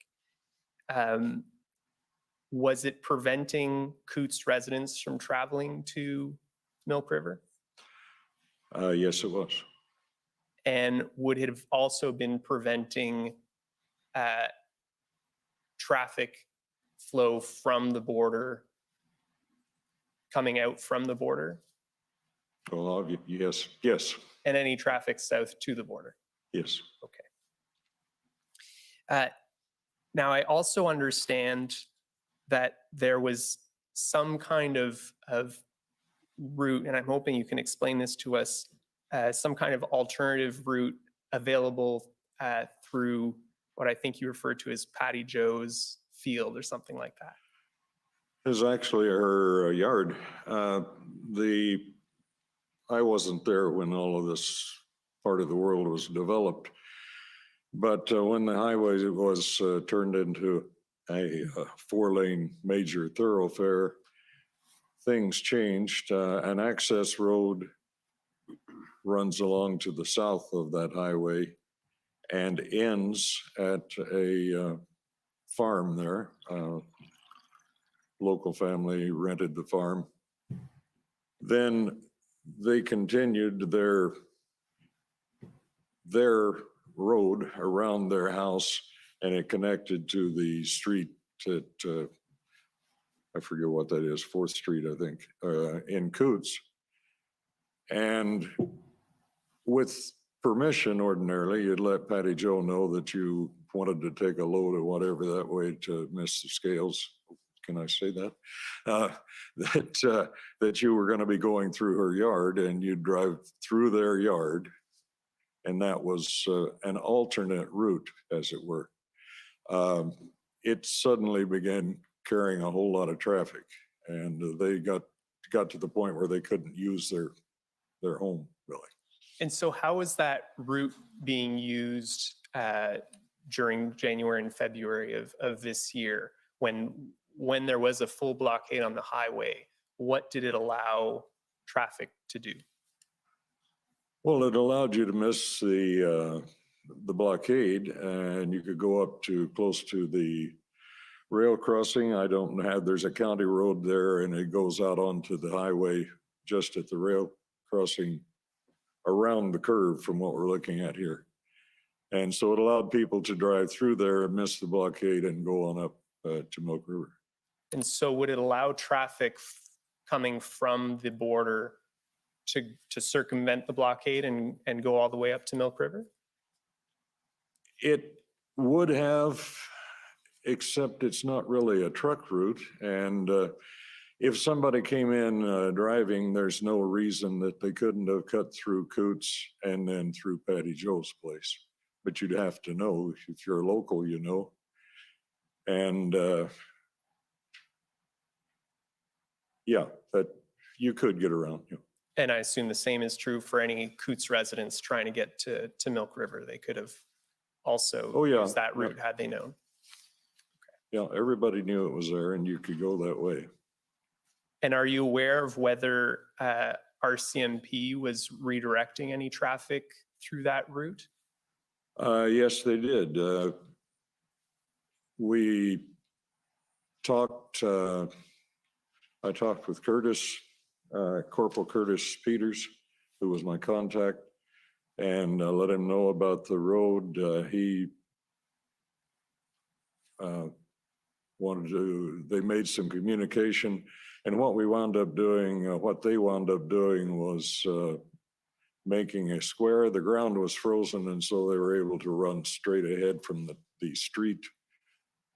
was it preventing Coutts residents from traveling to Milk River? Yes, it was. And would it have also been preventing traffic flow from the border, coming out from the border? Well, yes, yes, And any traffic south to the border? yes. Okay. Now, I also understand that there was some kind of route, and I'm hoping you can explain this to us, some kind of alternative route available through what I think you referred to as Patty Jo's field or something like that. It was actually her yard. I wasn't there when all of this part of the world was developed, but when the highway was turned into a 4-lane major thoroughfare, things changed. An access road runs along to the south of that highway and ends at a farm there. Local family rented the farm. Then they continued their road around their house, and it connected to the street at, I forget what that is, 4th Street, I think, in Coutts. And with permission, ordinarily, you'd let Patty Jo know that you wanted to take a load or whatever that way to miss the scales. Can I say that? That you were going to be going through her yard, and you'd drive through their yard, and that was an alternate route, as it were. It suddenly began carrying a whole lot of traffic, and they got got to the point where they couldn't use their home, really. And so how is that route being used during January and February of this year when there was a full blockade on the highway? What did it allow traffic to do? Well, it allowed you to miss the blockade, and you could go up to close to the rail crossing. I don't know, there's a county road there, and it goes out onto the highway just at the rail crossing around the curve from what we're looking at here. And so it allowed people to drive through there and miss the blockade and go on up to Milk River. And so would it allow traffic coming from the border to circumvent the blockade and go all the way up to Milk River? It would have, except it's not really a truck route. And if somebody came in driving, there's no reason that they couldn't have cut through Coutts and then through Patty Joe's place. But you'd have to know, if you're local, you know. And yeah, but you could get around. Yeah. And I assume the same is true for any Coutts residents trying to get to Milk River. They could have also used that route had they known. Yeah, everybody knew it was there and you could go that way. And are you aware of whether RCMP was redirecting any traffic through that route? Yes, they did. We talked, I talked with Curtis, Corporal Curtis Peters, who was my contact, and let him know about the road. He wanted to, they made some communication, and what we wound up doing, what they wound up doing was making a square. The ground was frozen, and so they were able to run straight ahead from the street,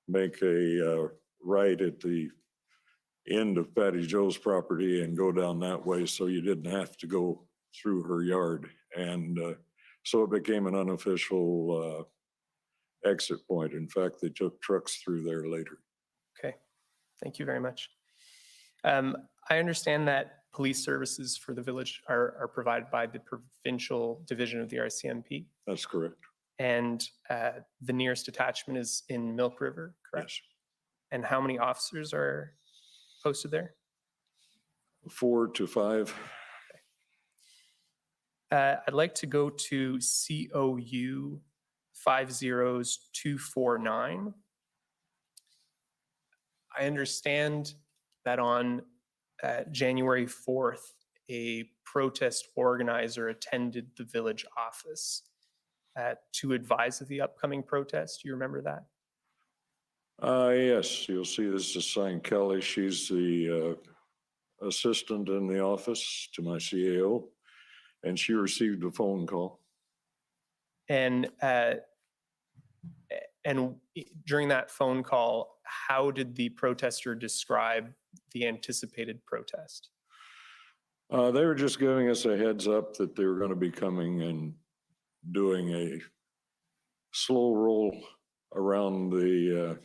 make a right at the end of Patty Joe's property and go down that way, so you didn't have to go through her yard. And so it became an unofficial exit point. In fact, they took trucks through there later. Okay, thank you very much. I understand that police services for the village are provided by the provincial division of the RCMP. That's correct. And the nearest detachment is in Milk River, correct? Yes. And how many officers are posted there? 4 to 5. I'd like to go to COU 50249. I understand that on January 4th, a protest organizer attended the village office to advise of the upcoming protest. Do you remember that? Yes, you'll see this is signed Kelly. She's the assistant in the office to my CAO, and she received a phone call. And during that phone call, how did the protester describe the anticipated protest? They were just giving us a heads up that they were going to be coming and doing a slow roll around the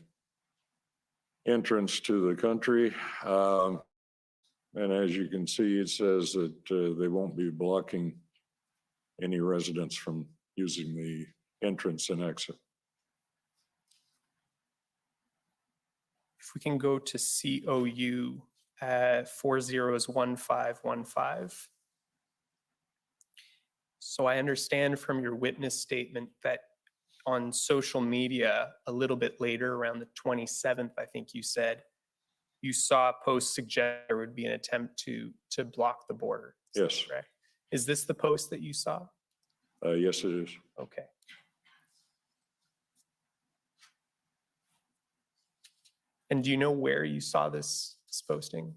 entrance to the country. And as you can see, it says that they won't be blocking any residents from using the entrance and exit. If we can go to COU 401515. So I understand from your witness statement that on social media a little bit later, around the 27th, I think you said, you saw a post suggest there would be an attempt to block the border. Yes. Correct? Is this the post that you saw? Yes, it is. Okay. And do you know where you saw this posting?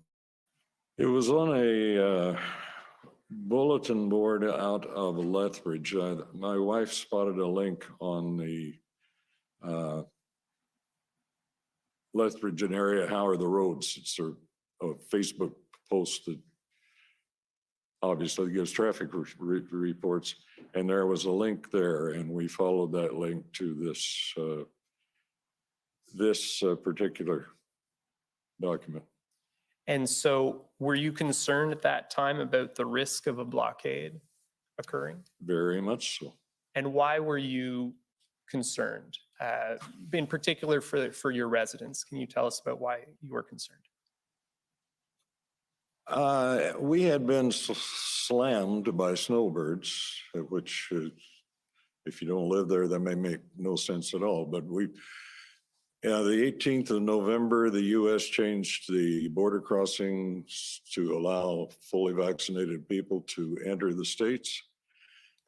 It was on a bulletin board out of Lethbridge. My wife spotted a link on the Lethbridge and area, how are the roads? It's a Facebook post that obviously gives traffic reports, and there was a link there, and we followed that link to this particular document. And so were you concerned at that time about the risk of a blockade occurring? Very much so. And why were you concerned? In particular for your residents, can you tell us about why you were concerned? We had been slammed by snowbirds, which if you don't live there, that may make no sense at all. But the 18th of November, the U.S. changed the border crossings to allow fully vaccinated people to enter the states.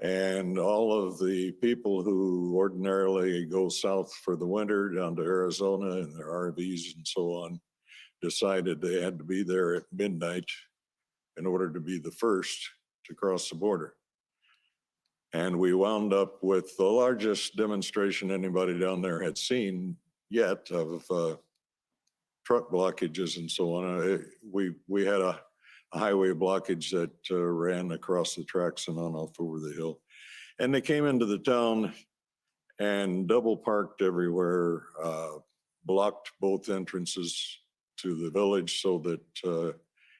And all of the people who ordinarily go south for the winter down to Arizona in their RVs and so on decided they had to be there at midnight in order to be the first to cross the border. And we wound up with the largest demonstration anybody down there had seen yet of truck blockages and so on. We had a highway blockage that ran across the tracks and on off over the hill. And they came into the town and double parked everywhere, blocked both entrances to the village so that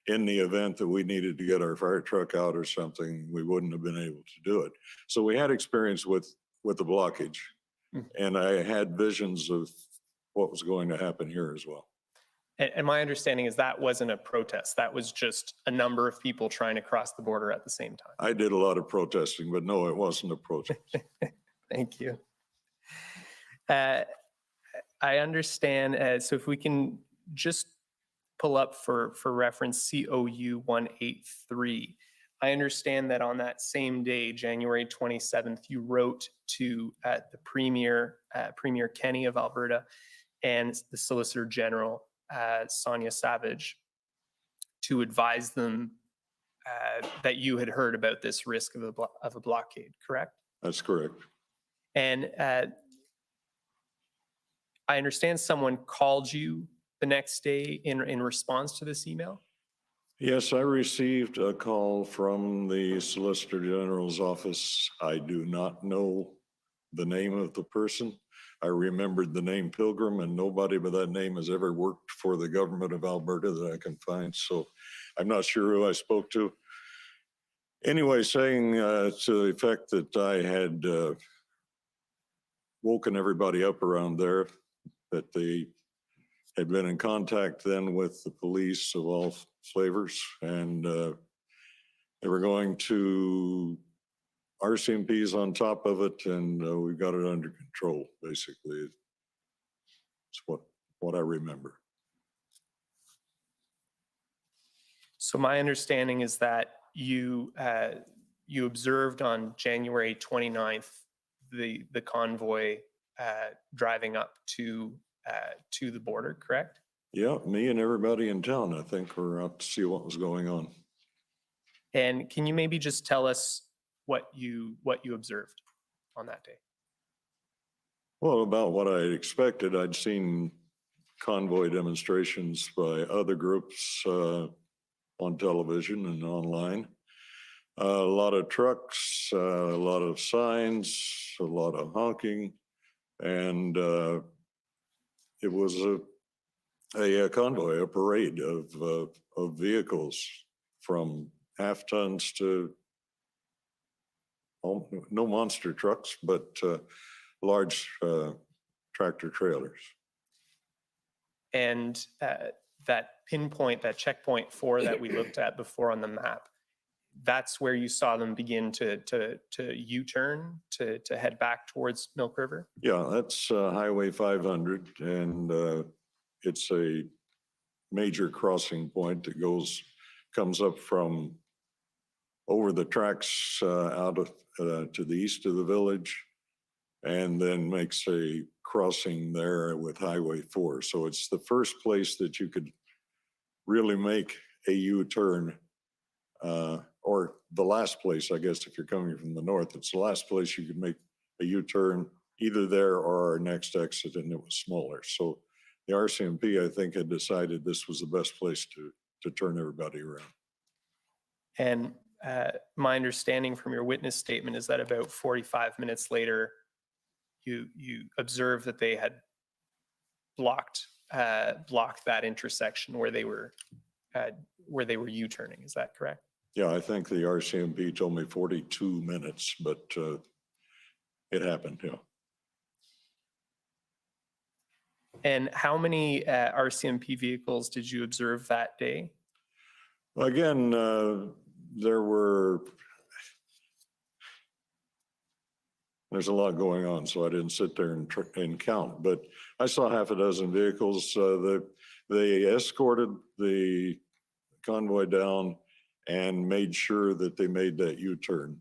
in the event that we needed to get our fire truck out or something, we wouldn't have been able to do it. So we had experience with the blockage. And I had visions of what was going to happen here as well. And my understanding is that wasn't a protest. That was just a number of people trying to cross the border at the same time. I did a lot of protesting, but no, it wasn't a protest. Thank you. I understand. So if we can just pull up for reference COU 183. I understand that on that same day, January 27th, you wrote to the Premier Kenney of Alberta and the Solicitor General, Sonia Savage, to advise them that you had heard about this risk of a blockade, correct? That's correct. And I understand someone called you the next day in response to this email? Yes, I received a call from the Solicitor General's office. I do not know the name of the person. I remembered the name Pilgrim, and nobody by that name has ever worked for the government of Alberta that I can find. So I'm not sure who I spoke to. Anyway, saying to the effect that I had woken everybody up around there, that they had been in contact then with the police of all flavors, and they were going to RCMPs on top of it, and we got it under control, basically. It's what I remember. So my understanding is that you observed on January 29th the convoy driving up to the border, correct? Yeah, me and everybody in town, I think, were out to see what was going on. And can you maybe just tell us what you observed on that day? Well, about what I expected. I'd seen convoy demonstrations by other groups on television and online. A lot of trucks, a lot of signs, a lot of honking, and it was a convoy, a parade of vehicles from half tons to no monster trucks, but large tractor trailers. And that pinpoint, that checkpoint 4 that we looked at before on the map, that's where you saw them begin to U-turn, to head back towards Milk River? Yeah, that's Highway 500, and it's a major crossing point that comes up from over the tracks out to the east of the village, and then makes a crossing there with Highway 4. So it's the first place that you could really make a U-turn, or the last place, I guess, if you're coming from the north. It's the last place you could make a U-turn, either there or our next exit, and it was smaller. So the RCMP, I think, had decided this was the best place to turn everybody around. And my understanding from your witness statement is that about 45 minutes later, you observed that they had blocked that intersection where they were where they were U-turning. Is that correct? Yeah, I think the RCMP told me 42 minutes, but it happened, yeah. And how many RCMP vehicles did you observe that day? Again, there were, there's a lot going on, so I didn't sit there and count, but I saw half a dozen vehicles. They escorted the convoy down and made sure that they made that U-turn.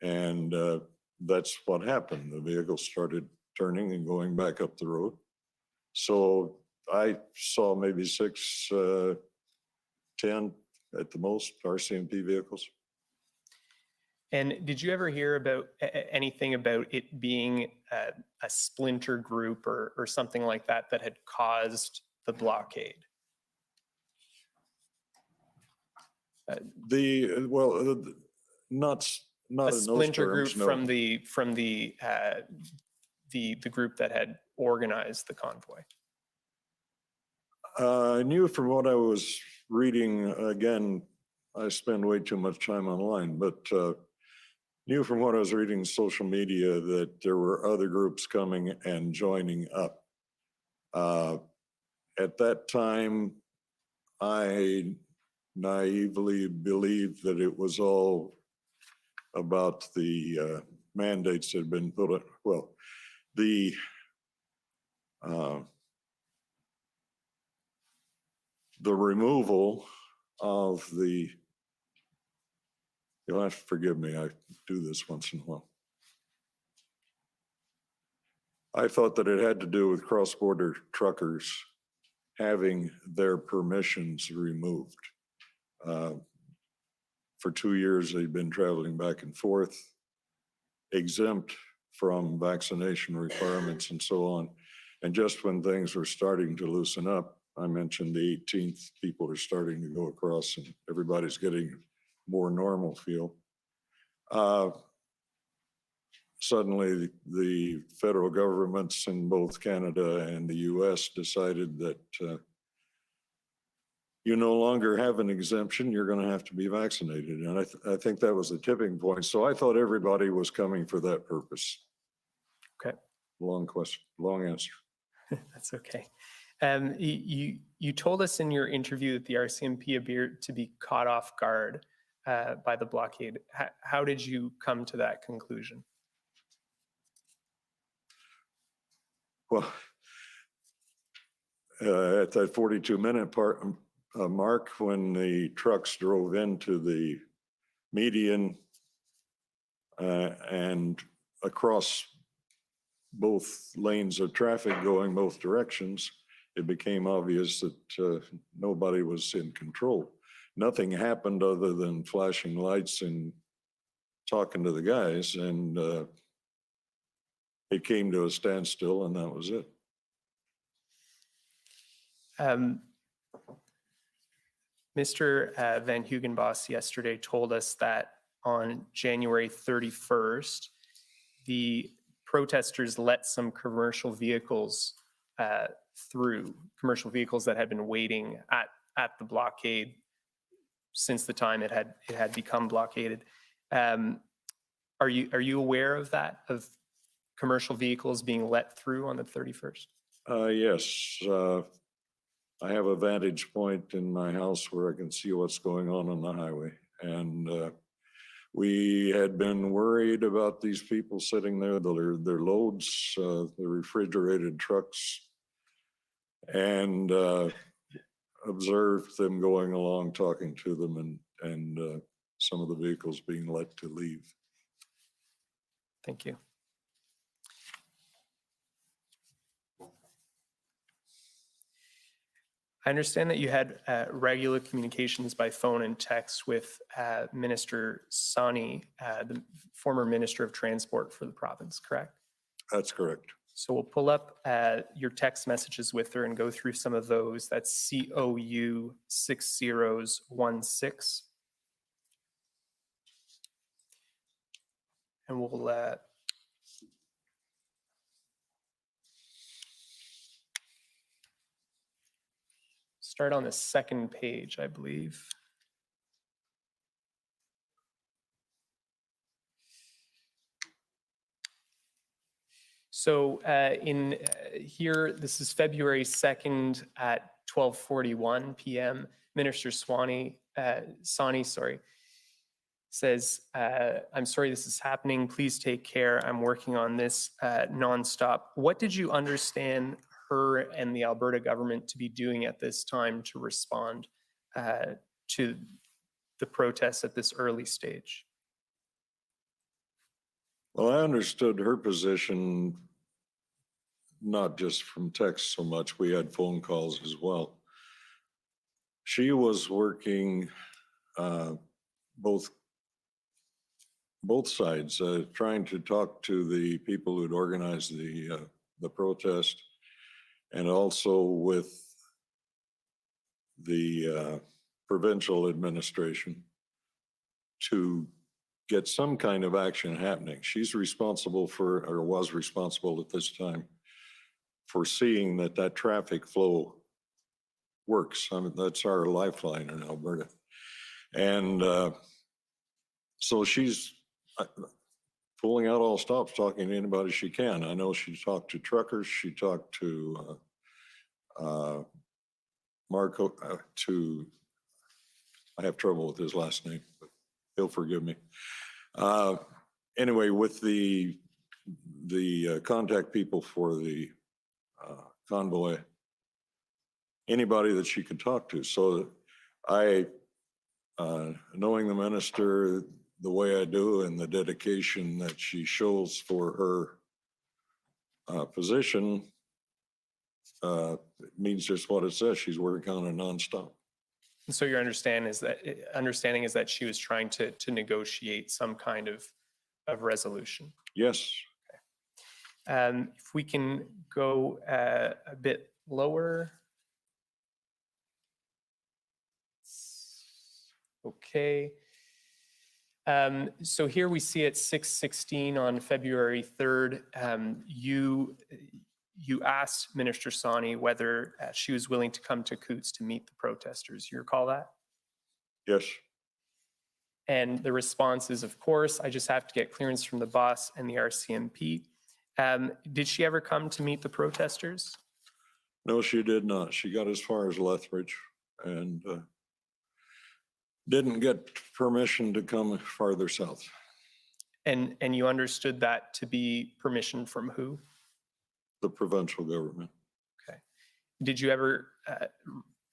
And that's what happened. The vehicles started turning and going back up the road. So I saw maybe 6, 10 at the most RCMP vehicles. And did you ever hear about anything about it being a splinter group or something like that that had caused the blockade? Not A in those splinter terms, group no. from the group that had organized the convoy. I knew from what I was reading, again, I spend way too much time online, but knew from what I was reading social media that there were other groups coming and joining up. At that time, I naively believed that it was all about the mandates that had been put on, well, the removal of the, you'll have to forgive me, I do this once in a while. I thought that it had to do with cross-border truckers having their permissions removed. For 2 years, they've been traveling back and forth, exempt from vaccination requirements and so on. And just when things were starting to loosen up, I mentioned the 18th, people are starting to go across and everybody's getting more normal feel. Suddenly, the federal governments in both Canada and the US decided that you no longer have an exemption, you're going to have to be vaccinated. And I think that was the tipping point. So I thought everybody was coming for that purpose. Okay. Long question, long answer. That's okay. You told us in your interview that the RCMP appeared to be caught off guard by the blockade. How did you come to that conclusion? Well, at that 42-minute mark, when the trucks drove into the median and across both lanes of traffic going both directions, it became obvious that nobody was in control. Nothing happened other than flashing lights and talking to the guys, and it came to a standstill, and that was it. Mr. Van Hugenbos yesterday told us that on January 31st, the protesters let some commercial vehicles through, commercial vehicles that had been waiting at the blockade since the time it had become blockaded. Are you aware of that, of commercial vehicles being let through on the 31st? Yes. I have a vantage point in my house where I can see what's going on the highway. And we had been worried about these people sitting there, their loads, the refrigerated trucks, and observed them going along, talking to them, and some of the vehicles being let to leave. Thank you. I understand that you had regular communications by phone and text with Minister Sani, the former Minister of Transport for the province, correct? That's correct. So we'll pull up your text messages with her and go through some of those. That's COU 6016. And we'll Start on the second page, I believe. So here, this is February 2nd at 12:41 p.m. Minister Sani, says, I'm sorry this is happening. Please take care. I'm working on this nonstop. What did you understand her and the Alberta government to be doing at this time to respond to the protests at this early stage? Well, I understood her position, not just from text so much. We had phone calls as well. She was working both sides, trying to talk to the people who'd organized the protest, and also with the provincial administration to get some kind of action happening. She's responsible for, or was responsible at this time, for seeing that that traffic flow works. I mean, that's our lifeline in Alberta. And so she's pulling out all stops, talking to anybody she can. I know she talked to truckers, she talked to Marco, I have trouble with his last name, but he'll forgive me. Anyway, with the contact people for the convoy, anybody that she could talk to. So I, knowing the minister the way I do and the dedication that she shows for her position, it means just what it says. She's working on it nonstop. And so your understanding is that she was trying to negotiate some kind of resolution. Yes. If we can go a bit lower. Okay. So here we see at 6:16 on February 3rd, you asked Minister Sani whether she was willing to come to Coutts to meet the protesters. You recall that? Yes. And the response is, of course, I just have to get clearance from the boss and the RCMP. Did she ever come to meet the protesters? No, she did not. She got as far as Lethbridge and didn't get permission to come farther south. And you understood that to be permission from who? The provincial government. Okay. Did you ever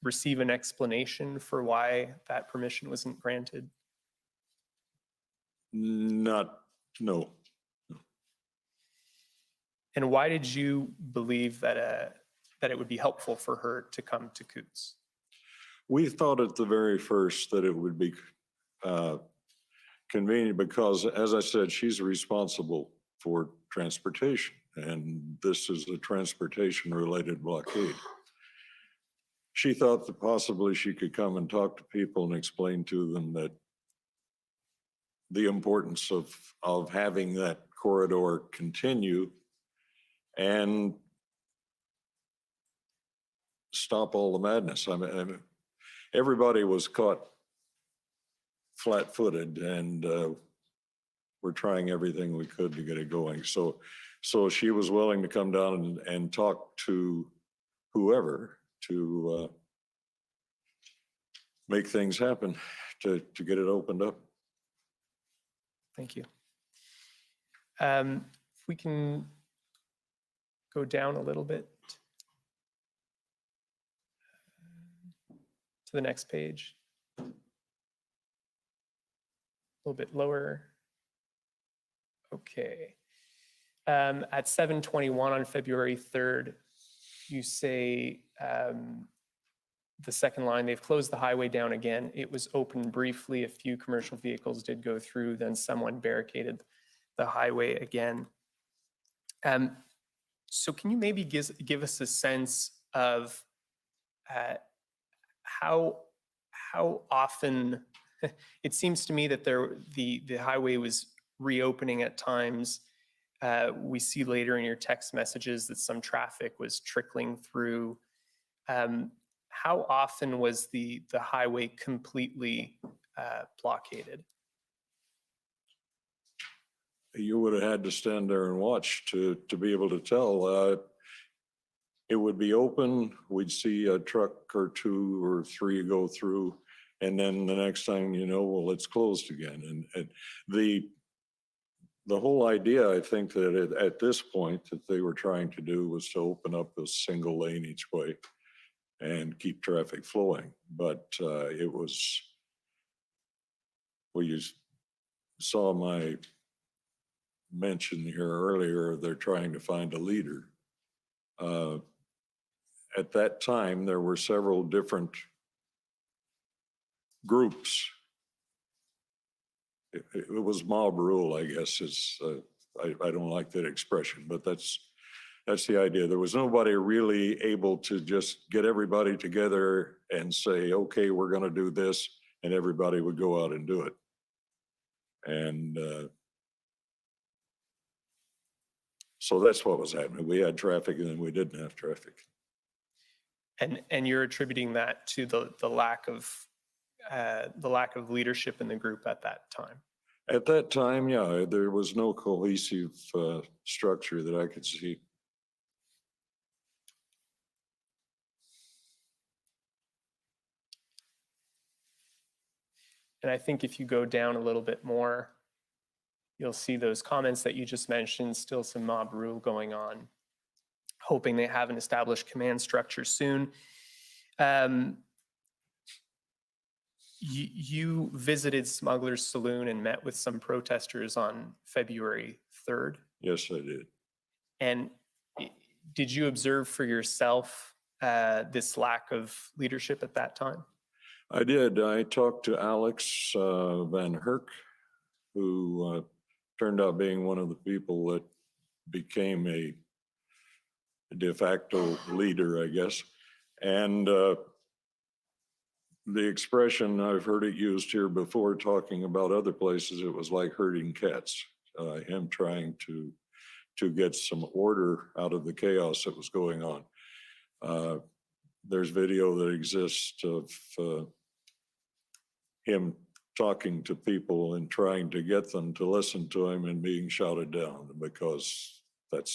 receive an explanation for why that permission wasn't granted? No. And why did you believe that it would be helpful for her to come to Coutts? We thought at the very first that it would be convenient because, as I said, she's responsible for transportation, and this is a transportation-related blockade. She thought that possibly she could come and talk to people and explain to them that the importance of having that corridor continue and stop all the madness. I mean, everybody was caught flat-footed, and we're trying everything we could to get it going. So she was willing to come down and talk to whoever to make things happen, to get it opened up. Thank you. If we can go down a little bit to the next page. A little bit lower. Okay. At 7:21 on February 3rd, you say the second line, they've closed the highway down again. It was open briefly. A few commercial vehicles did go through, then someone barricaded the highway again. So can you maybe give us a sense of how often, it seems to me that the highway was reopening at times. We see later in your text messages that some traffic was trickling through. how often was the highway completely blockaded? You would have had to stand there and watch to be able to tell. It would be open, we'd see a truck or two or three go through, and then the next thing you know, well, it's closed again. And the whole idea, I think that at this point that they were trying to do was to open up a single lane each way and keep traffic flowing. But it was, well, you saw my mention here earlier, they're trying to find a leader. At that time, there were several different groups. It was mob rule, I guess. I don't like that expression, but that's the idea. There was nobody really able to just get everybody together and say, okay, we're going to do this, and everybody would go out and do it. And so that's what was happening. We had traffic, and then we didn't have traffic. And you're attributing that to the lack of leadership in the group at that time. At that time, yeah, there was no cohesive structure that I could see. And I think if you go down a little bit more, you'll see those comments that you just mentioned, still some mob rule going on, hoping they have an established command structure soon. You visited Smuggler's Saloon and met with some protesters on February 3rd. Yes, I did. And did you observe for yourself this lack of leadership at that time? I did. I talked to Alex Van Herk, who turned out being one of the people that became a de facto leader, I guess. And the expression, I've heard it used here before, talking about other places, it was like herding cats. Him trying to get some order out of the chaos that was going on. There's video that exists of him talking to people and trying to get them to listen to him and being shouted down, because that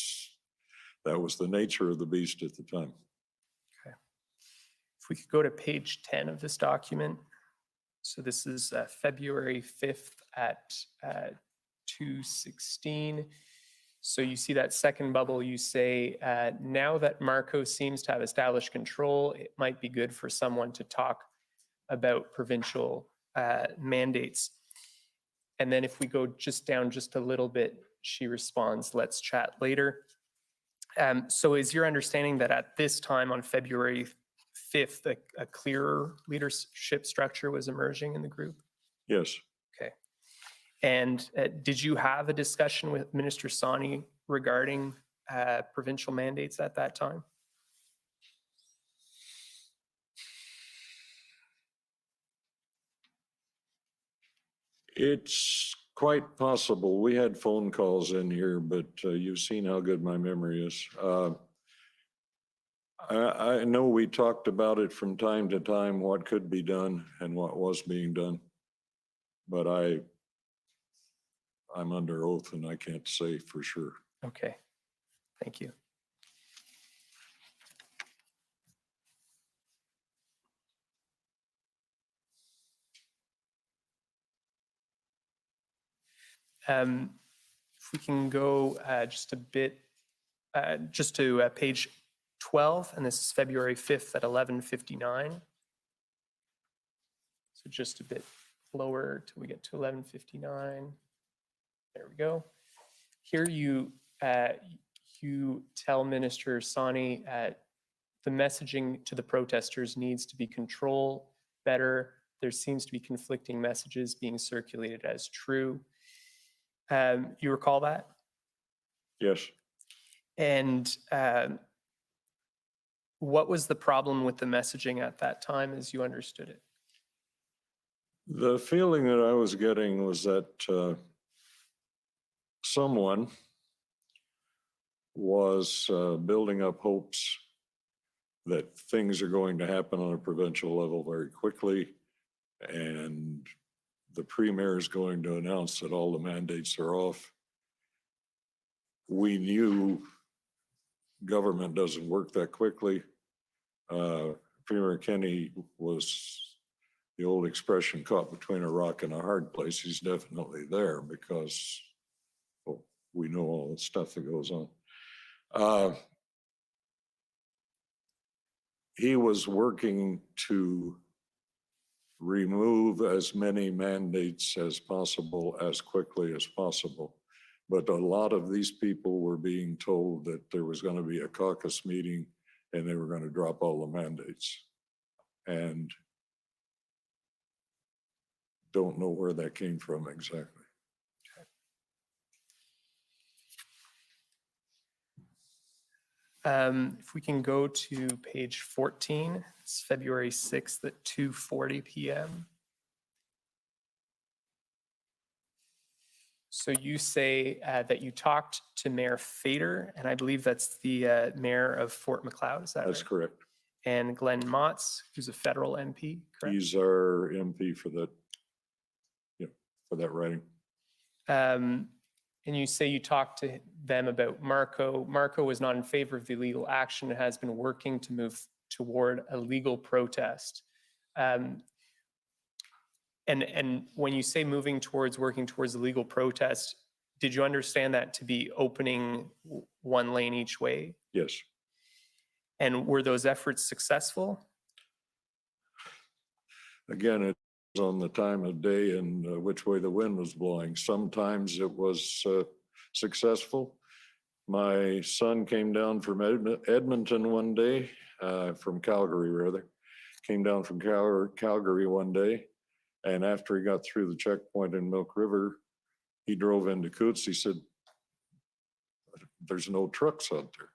was the nature of the beast at the time. Okay. If we could go to page 10 of this document. So this is February 5th at 2:16. So you see that second bubble, you say, now that Marco seems to have established control, it might be good for someone to talk about provincial mandates. And then if we go just down just a little bit, she responds, let's chat later. So is your understanding that at this time on February 5th, a clearer leadership structure was emerging in the group? Yes. Okay. And did you have a discussion with Minister Sawney regarding provincial mandates at that time? It's quite possible. We had phone calls in here, but you've seen how good my memory is. I know we talked about it from time to time, what could be done and what was being done. But I'm under oath and I can't say for sure. Okay, thank you. If we can go just a bit, just to page 12, and this is February 5th at 11:59. So just a bit lower till we get to 11:59. There we go. Here you tell Minister Sawney the messaging to the protesters needs to be controlled better. There seems to be conflicting messages being circulated as true. You recall that? Yes. And what was the problem with the messaging at that time as you understood it? The feeling that I was getting was that someone was building up hopes that things are going to happen on a provincial level very quickly. And the premier is going to announce that all the mandates are off. We knew government doesn't work that quickly. Premier Kenney was, the old expression, caught between a rock and a hard place. He's definitely there because, well, we know all the stuff that goes on. He was working to remove as many mandates as possible, as quickly as possible. But a lot of these people were being told that there was going to be a caucus meeting and they were going to drop all the mandates. And don't know where that came from exactly. If we can go to page 14, it's February 6th at 2:40 p.m. So you say that you talked to Mayor Fader, and I believe that's the mayor of Fort McLeod, is that That's right? correct. And Glenn Motz, who's a federal MP, correct? He's our MP for that, yeah, for that writing. And you say you talked to them about Marco. Marco was not in favor of the illegal action and has been working to move toward a legal protest. And when you say working towards a legal protest, did you understand that to be opening one lane each way? Yes. And were those efforts successful? Again, it's on the time of day and which way the wind was blowing. Sometimes it was successful. My son came down from Edmonton one day, from Calgary rather, came down from Calgary one day. And after he got through the checkpoint in Milk River, he drove into Coutts. He said, there's no trucks out there.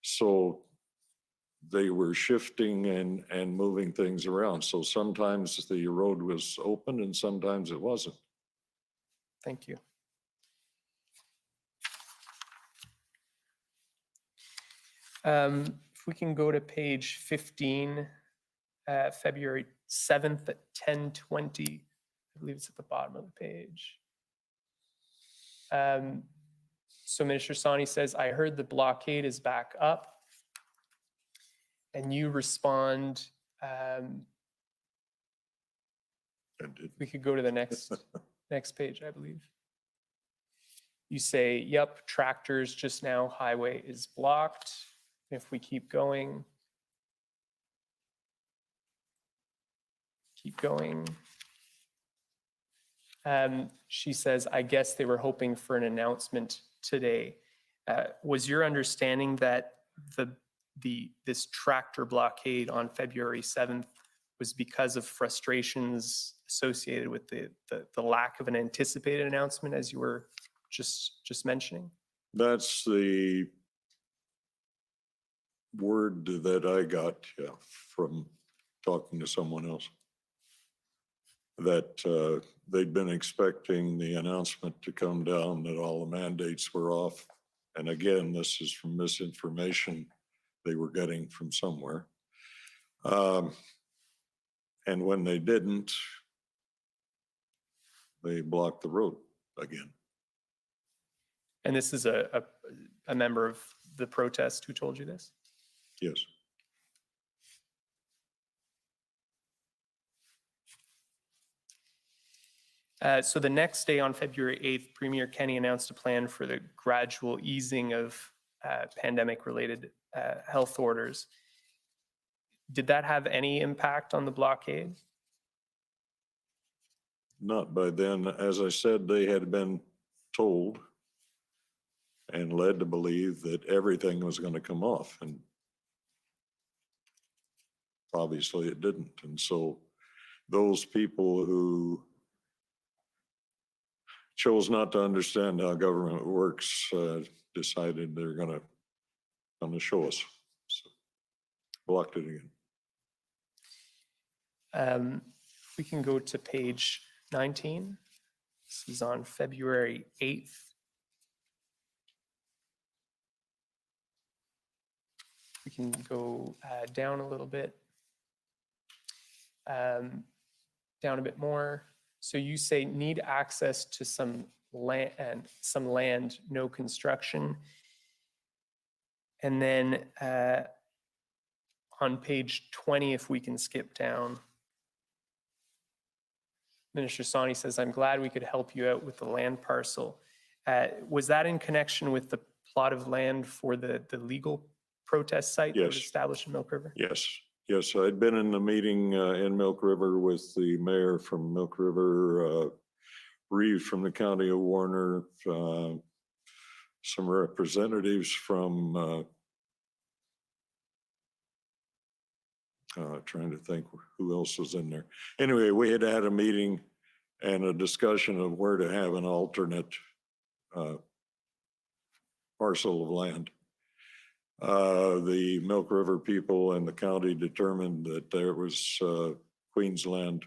So they were shifting and moving things around. So sometimes the road was open and sometimes it wasn't. Thank you. If we can go to page 15, February 7th at 10:20. I believe it's at the bottom of the page. So Minister Sani says, I heard the blockade is back up. And you respond, we could go to the next page, I believe. You say, yep, tractors just now, highway is blocked. If we keep going. She says, I guess they were hoping for an announcement today. Was your understanding that this tractor blockade on February 7th was because of frustrations associated with the lack of an anticipated announcement, as you were just mentioning? That's the word that I got, yeah, from talking to someone else, that they'd been expecting the announcement to come down that all the mandates were off. And again, this is from misinformation they were getting from somewhere. And when they didn't, they blocked the road again. And this is a member of the protest who told you this? Yes. So the next day on February 8th, Premier Kenney announced a plan for the gradual easing of pandemic-related health orders. Did that have any impact on the blockade? Not by then. As I said, they had been told and led to believe that everything was going to come off, and obviously it didn't. And so those people who chose not to understand how government works decided they're going to show us. So blocked it again. We can go to page 19. This is on February 8th. We can go down a little bit. Down a bit more. So you say need access to some land, no construction. And then on page 20, if we can skip down, Minister Sani says, I'm glad we could help you out with the land parcel. Was that in connection with the plot of land for the legal protest site that was Yes. established in Milk River? Yes, yes, I'd been in the meeting in Milk River with the mayor from Milk River, Reeve from the county of Warner, some representatives from, trying to think who else was in there. Anyway, we had had a meeting and a discussion of where to have an alternate parcel of land. The Milk River people and the county determined that there was Queensland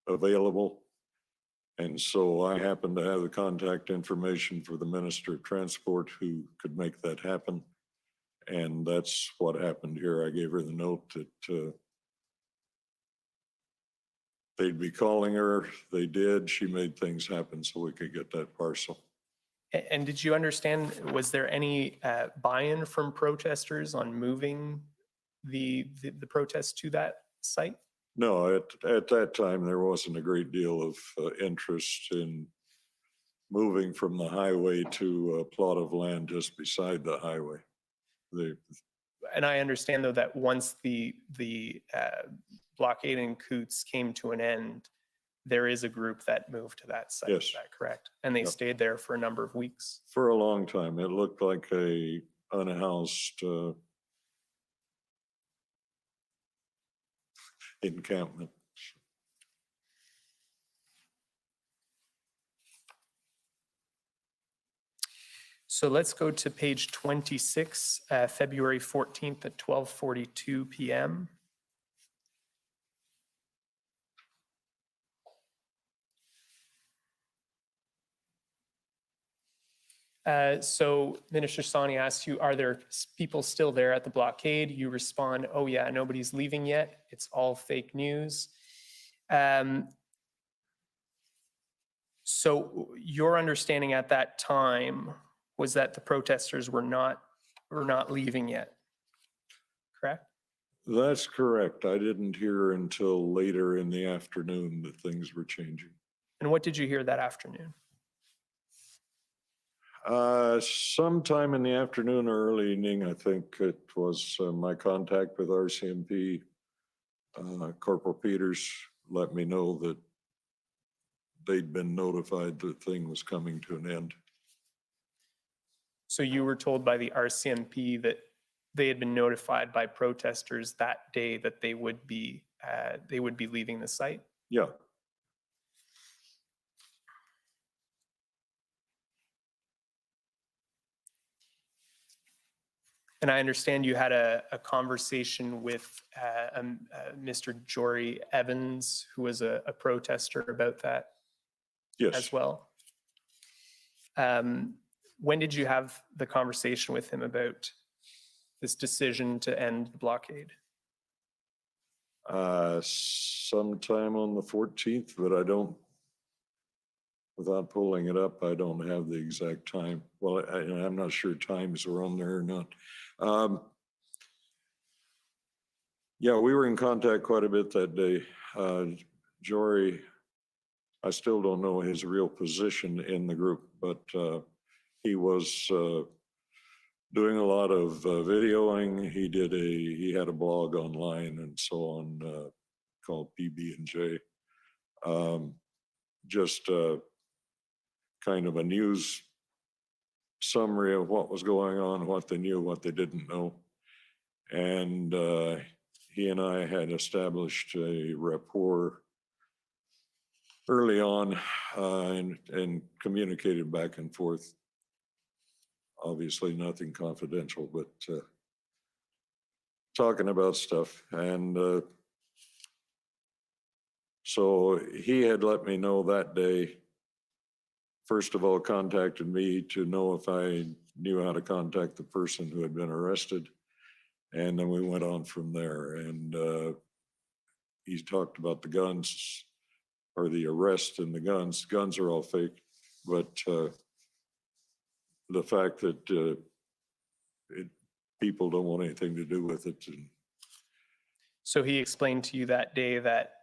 available. And so I happened to have the contact information for the Minister of Transport who could make that happen. And that's what happened here. I gave her the note that they'd be calling her. They did. She made things happen so we could get that parcel. And did you understand, was there any buy-in from protesters on moving the protest to that site? No, at that time, there wasn't a great deal of interest in moving from the highway to a plot of land just beside the highway. And I understand, though, that once the blockade in Coutts came to an end, there is a group that moved to that site. Yes. Is that correct? And they Yep. stayed there for a number of weeks. For a long time, it looked like a unhoused encampment. So let's go to page 26, February 14th at 12:42 p.m. So Minister Sani asks you, are there people still there at the blockade? You respond, oh yeah, nobody's leaving yet. It's all fake news. So your understanding at that time was that the protesters were not leaving yet, correct? That's correct. I didn't hear until later in the afternoon that things were changing. And what did you hear that afternoon? Sometime in the afternoon or early evening, I think it was my contact with RCMP, Corporal Peters let me know that they'd been notified that the thing was coming to an end. So you were told by the RCMP that they had been notified by protesters that day that they would be leaving the site? Yeah. And I understand you had a conversation with Mr. Jory Evans, who was a protester, about that Yes. as well. When did you have the conversation with him about this decision to end the blockade? Sometime on the 14th, but I don't, without pulling it up, I don't have the exact time. Well, I'm not sure times were on there or not. Yeah, we were in contact quite a bit that day. Jory, I still don't know his real position in the group, but he was doing a lot of videoing. He had a blog online and so on called PB&J. Just kind of a news summary of what was going on, what they knew, what they didn't know. And he and I had established a rapport early on and communicated back and forth. Obviously nothing confidential, but talking about stuff. And so he had let me know that day, first of all, contacted me to know if I knew how to contact the person who had been arrested. And then we went on from there. And he talked about the guns, or the arrest and the guns. Guns are all fake, but the fact that people don't want anything to do with it. And So he explained to you that day that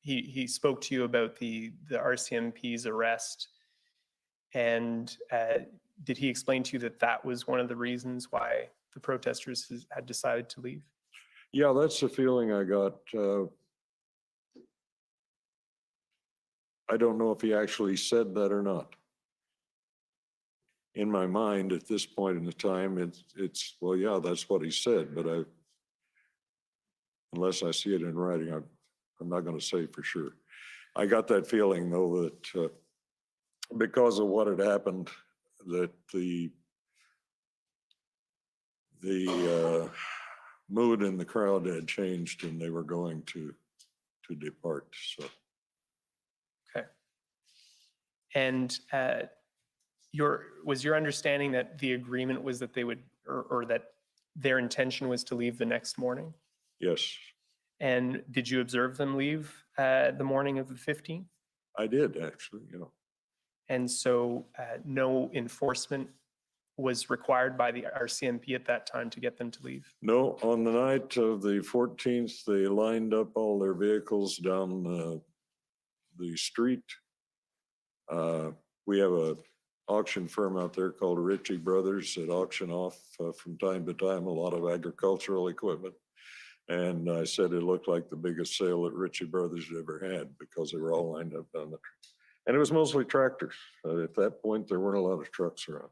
he spoke to you about the RCMP's arrest, and did he explain to you that that was one of the reasons why the protesters had decided to leave? yeah, that's the feeling I got. I don't know if he actually said that or not. In my mind, at this point in the time, it's well, yeah, that's what he said, but unless I see it in writing, I'm not going to say for sure. I got that feeling, though, that because of what had happened, that the mood in the crowd had changed and they were going to depart. So. Okay. And was your understanding that the agreement was that they would, or that their intention was to leave the next morning? Yes. And did you observe them leave the morning of the 15th? I did, actually, you know. And so no enforcement was required by the RCMP at that time to get them to leave? No, on the night of the 14th, they lined up all their vehicles down the street. We have a auction firm out there called Ritchie Brothers that auction off from time to time a lot of agricultural equipment. And I said it looked like the biggest sale that Ritchie Brothers ever had because they were all lined up down the street. And it was mostly tractors. At that point, there weren't a lot of trucks around.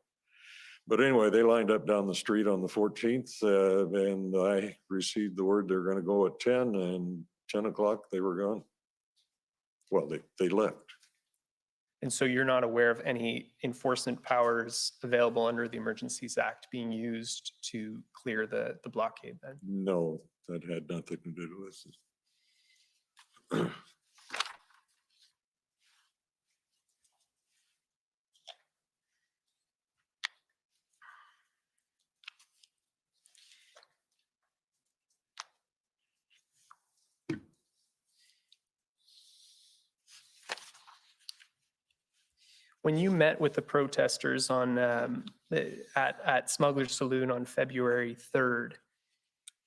But anyway, they lined up down the street on the 14th, and I received the word they're going to go at 10, and 10 o'clock they were gone. Well, they left. And so you're not aware of any enforcement powers available under the Emergencies Act being used to clear the blockade then? No, that had nothing to do with it. When you met with the protesters on at Smuggler's Saloon on February 3rd,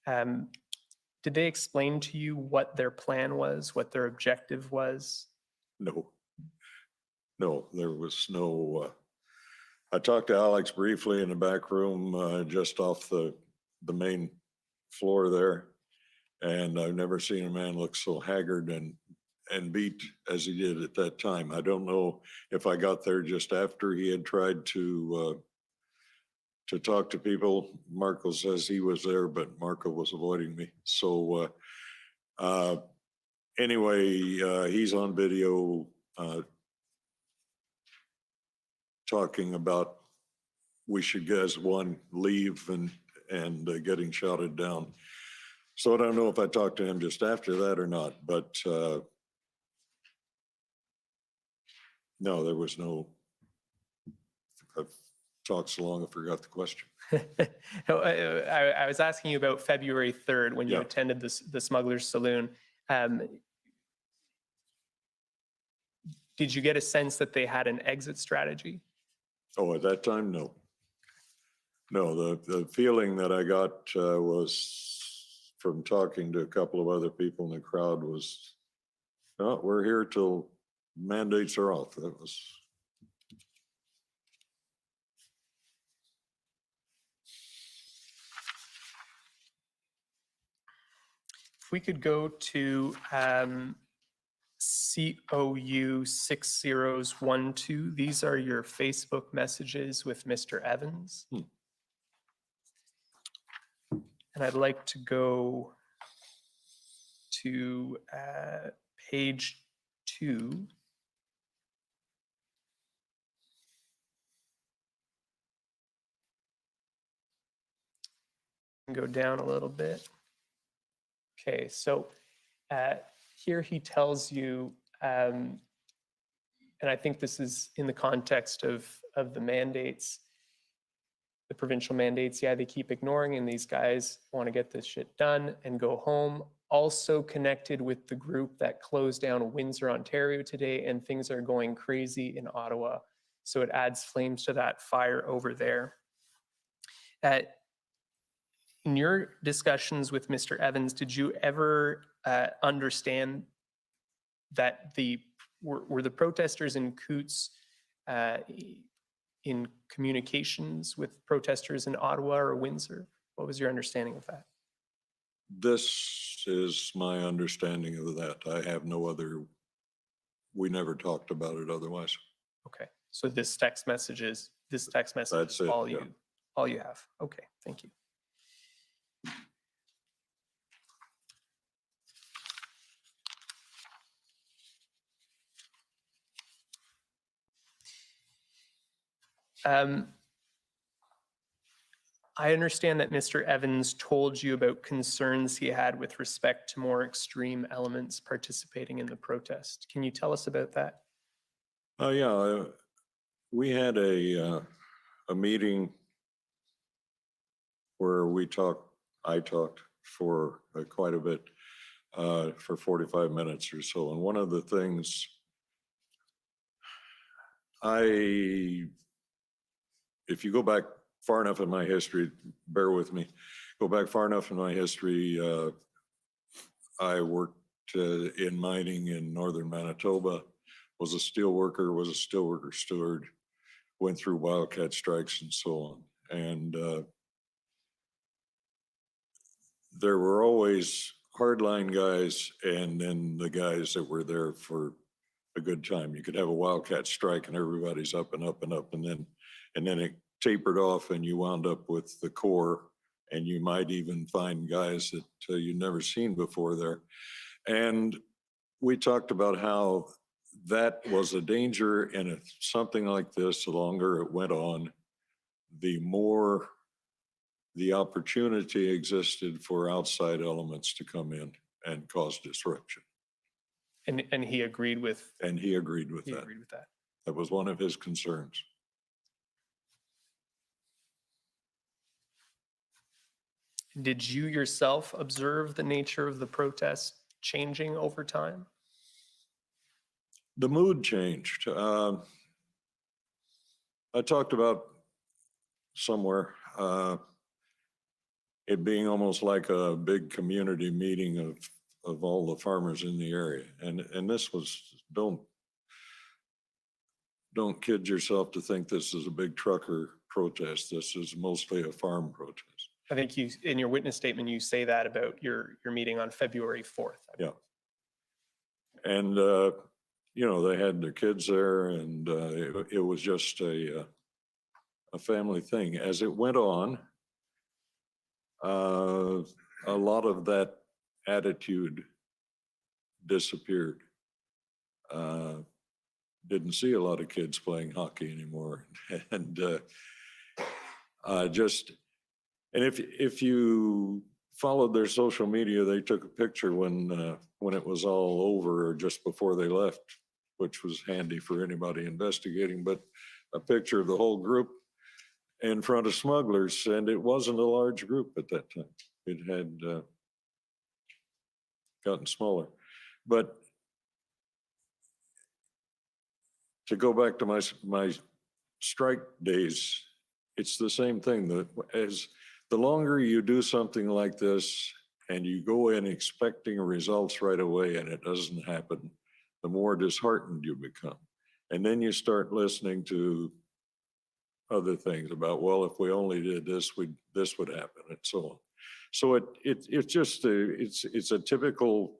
did they explain to you what their plan was, what their objective was? No, there was no, I talked to Alex briefly in the back room, just off the main floor there. And I've never seen a man look so haggard and beat as he did at that time. I don't know if I got there just after he had tried to talk to people. Marco says he was there, but Marco was avoiding me. So anyway, he's on video talking about we should, as one, leave and getting shouted down. So I don't know if I talked to him just after that or not, but no, there was no, I've talked so long, I forgot the question. I was asking you about February 3rd when you Yeah. attended the Smuggler's Saloon. Did you get a sense that they had an exit strategy? Oh, at that time, no. No, the feeling that I got was from talking to a couple of other people in the crowd was, no, we're here till mandates are off. That was. If we could go to COU 6012, these are your Facebook messages with Mr. Evans. And I'd like to go to page 2. And go down a little bit. Okay, so here he tells you, and I think this is in the context of the mandates, the provincial mandates, yeah, they keep ignoring, and these guys want to get this shit done and go home. Also connected with the group that closed down Windsor, Ontario today, and things are going crazy in Ottawa. So it adds flames to that fire over there. In your discussions with Mr. Evans, did you ever understand that were the protesters in Coutts in communications with protesters in Ottawa or Windsor? What was your understanding of that? This is my understanding of that. I have no other, we never talked about it otherwise. Okay, so this text message is That's it, all yeah. you have. Okay, thank you. I understand that Mr. Evans told you about concerns he had with respect to more extreme elements participating in the protest. Can you tell us about that? Yeah, we had a meeting where I talked for quite a bit, for 45 minutes or so. And one of the things if you go back far enough in my history, bear with me, go back far enough in my history, I worked in mining in northern Manitoba, was a steel worker steward, went through wildcat strikes and so on. And there were always hardline guys and then the guys that were there for a good time. You could have a wildcat strike and everybody's up and up and up, and then it tapered off and you wound up with the core, and you might even find guys that you'd never seen before there. And we talked about how that was a danger, and if something like this, the longer it went on, the more the opportunity existed for outside elements to come in and cause disruption. And he agreed with. And he agreed with that. That was one of his concerns. Did you yourself observe the nature of the protest changing over time? The mood changed. I talked about somewhere it being almost like a big community meeting of all the farmers in the area. And this was, don't kid yourself to think this is a big trucker protest. This is mostly a farm protest. I think you, in your witness statement, you say that about your meeting on February 4th. Yeah. And, you know, they had their kids there, and it was just a family thing. As it went on, a lot of that attitude disappeared. Didn't see a lot of kids playing hockey anymore. And and if you followed their social media, they took a picture when it was all over or just before they left, which was handy for anybody investigating, but a picture of the whole group in front of smugglers, and it wasn't a large group at that time. It had gotten smaller. But to go back to my strike days, it's the same thing. That as the longer you do something like this and you go in expecting results right away and it doesn't happen, the more disheartened you become. And then you start listening to other things about, well, if we only did this, this would happen, and so on. So it's just it's a typical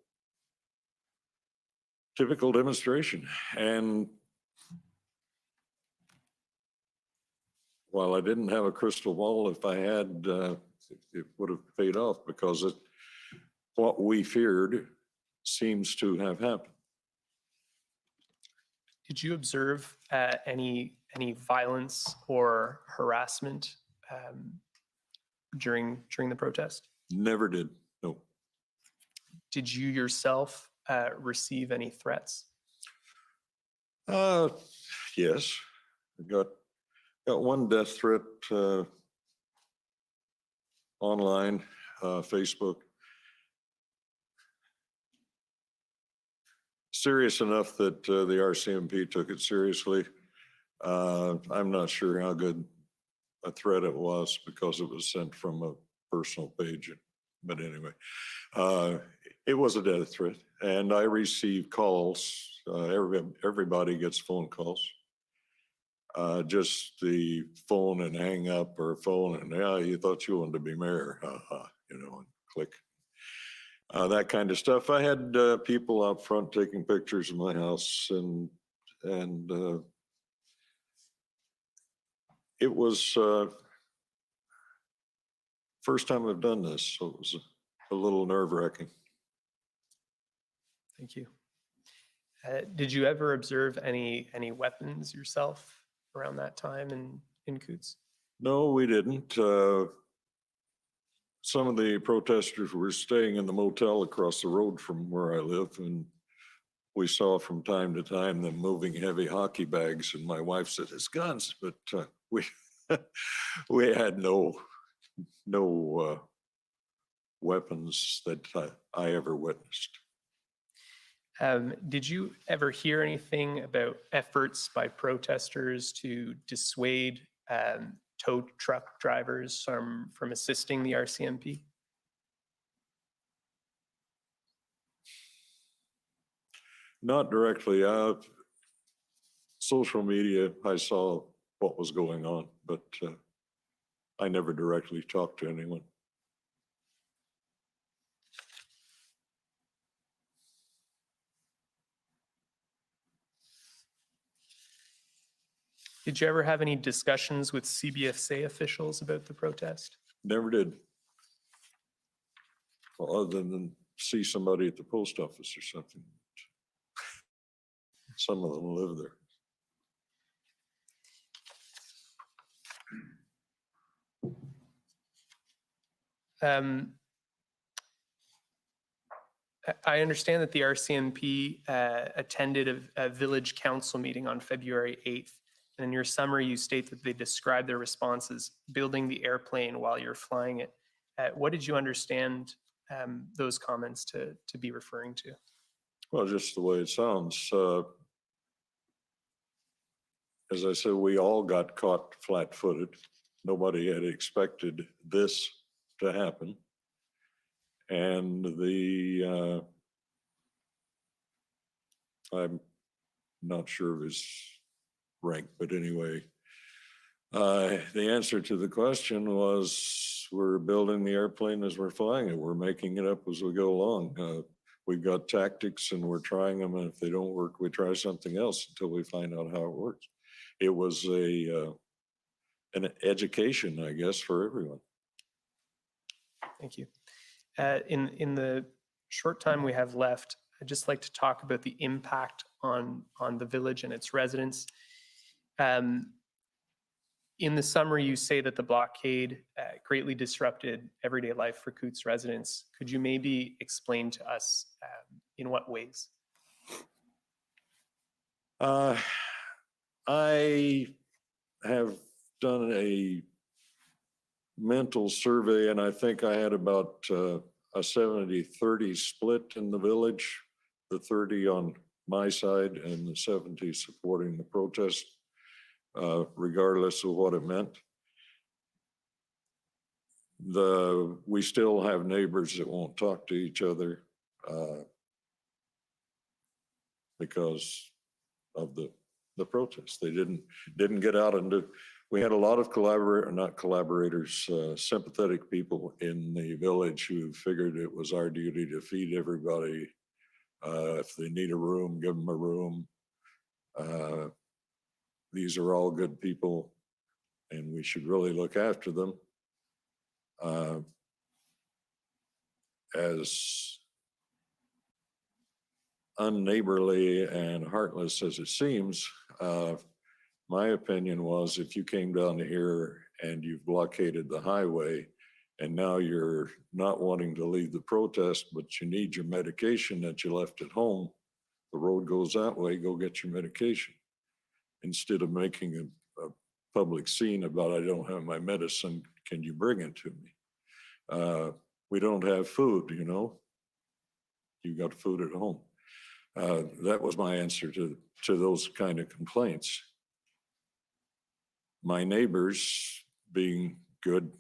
demonstration. And while I didn't have a crystal ball, if I had, it would have paid off, because what we feared seems to have happened. Did you observe any violence or harassment during the protest? Never did, no. Did you yourself receive any threats? Yes, I got one death threat online, Facebook. Serious enough that the RCMP took it seriously. I'm not sure how good a threat it was because it was sent from a personal page. But anyway, it was a death threat, and I received calls. Everybody gets phone calls. Just the phone and hang up, or phone and, yeah, you thought you wanted to be mayor, you know, and click. That kind of stuff. I had people out front taking pictures of my house, and it was first time I've done this, so it was a little nerve-wracking. Thank you. Did you ever observe any weapons yourself around that time in Coutts? No, we didn't. Some of the protesters were staying in the motel across the road from where I live, and we saw from time to time them moving heavy hockey bags, and my wife said, "It's guns," but we we had no weapons that I ever witnessed. Did you ever hear anything about efforts by protesters to dissuade tow truck drivers from assisting the RCMP? Not directly. Social media, I saw what was going on, but I never directly talked to anyone. Did you ever have any discussions with CBFC officials about the protest? Never did. Well, other than see somebody at the post office or something. Some of them live there. I understand that the RCMP attended a village council meeting on February 8th. And in your summary, you state that they described their responses, building the airplane while you're flying it. What did you understand those comments to be referring to? Well, just the way it sounds. As I said, we all got caught flat-footed. Nobody had expected this to happen. And I'm not sure of his rank, but anyway, the answer to the question was, we're building the airplane as we're flying it. We're making it up as we go along. We've got tactics and we're trying them, and if they don't work, we try something else until we find out how it works. It was an education, I guess, for everyone. Thank you. In the short time we have left, I'd just like to talk about the impact on the village and its residents. In the summary, you say that the blockade greatly disrupted everyday life for Coutts residents. Could you maybe explain to us in what ways? I have done a mental survey, and I think I had about a 70-30 split in the village, the 30 on my side and the 70 supporting the protest, regardless of what it meant. We still have neighbors that won't talk to each other because of the protests. They didn't get out and do. We had a lot of sympathetic people in the village who figured it was our duty to feed everybody. If they need a room, give them a room. These are all good people, and we should really look after them. As unneighborly and heartless as it seems, my opinion was, if you came down here and you've blockaded the highway and now you're not wanting to leave the protest, but you need your medication that you left at home, the road goes that way, go get your medication. Instead of making a public scene about, I don't have my medicine, can you bring it to me? We don't have food, you know. You got food at home. That was my answer to those kind of complaints. My neighbors, being good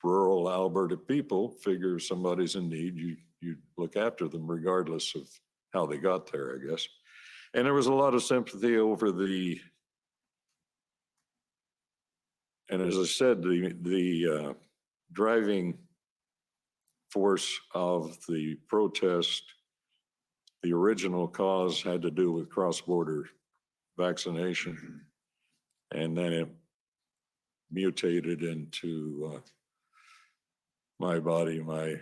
rural Alberta people, figure if somebody's in need, you look after them regardless of how they got there, I guess. And there was a lot of sympathy over the, and as I said, the driving force of the protest, the original cause had to do with cross-border vaccination. And then it mutated into my body, my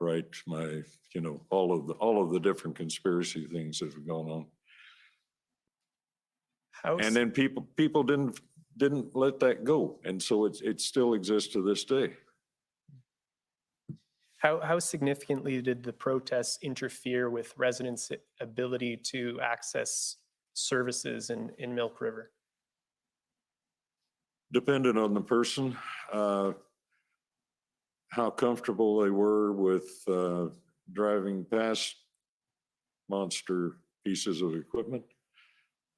right, my, you know, all of the different conspiracy things that have gone on. And then people didn't let that go, and so it still exists to this day. How significantly did the protests interfere with residents' ability to access services in Milk River? Depended on the person, how comfortable they were with driving past monster pieces of equipment.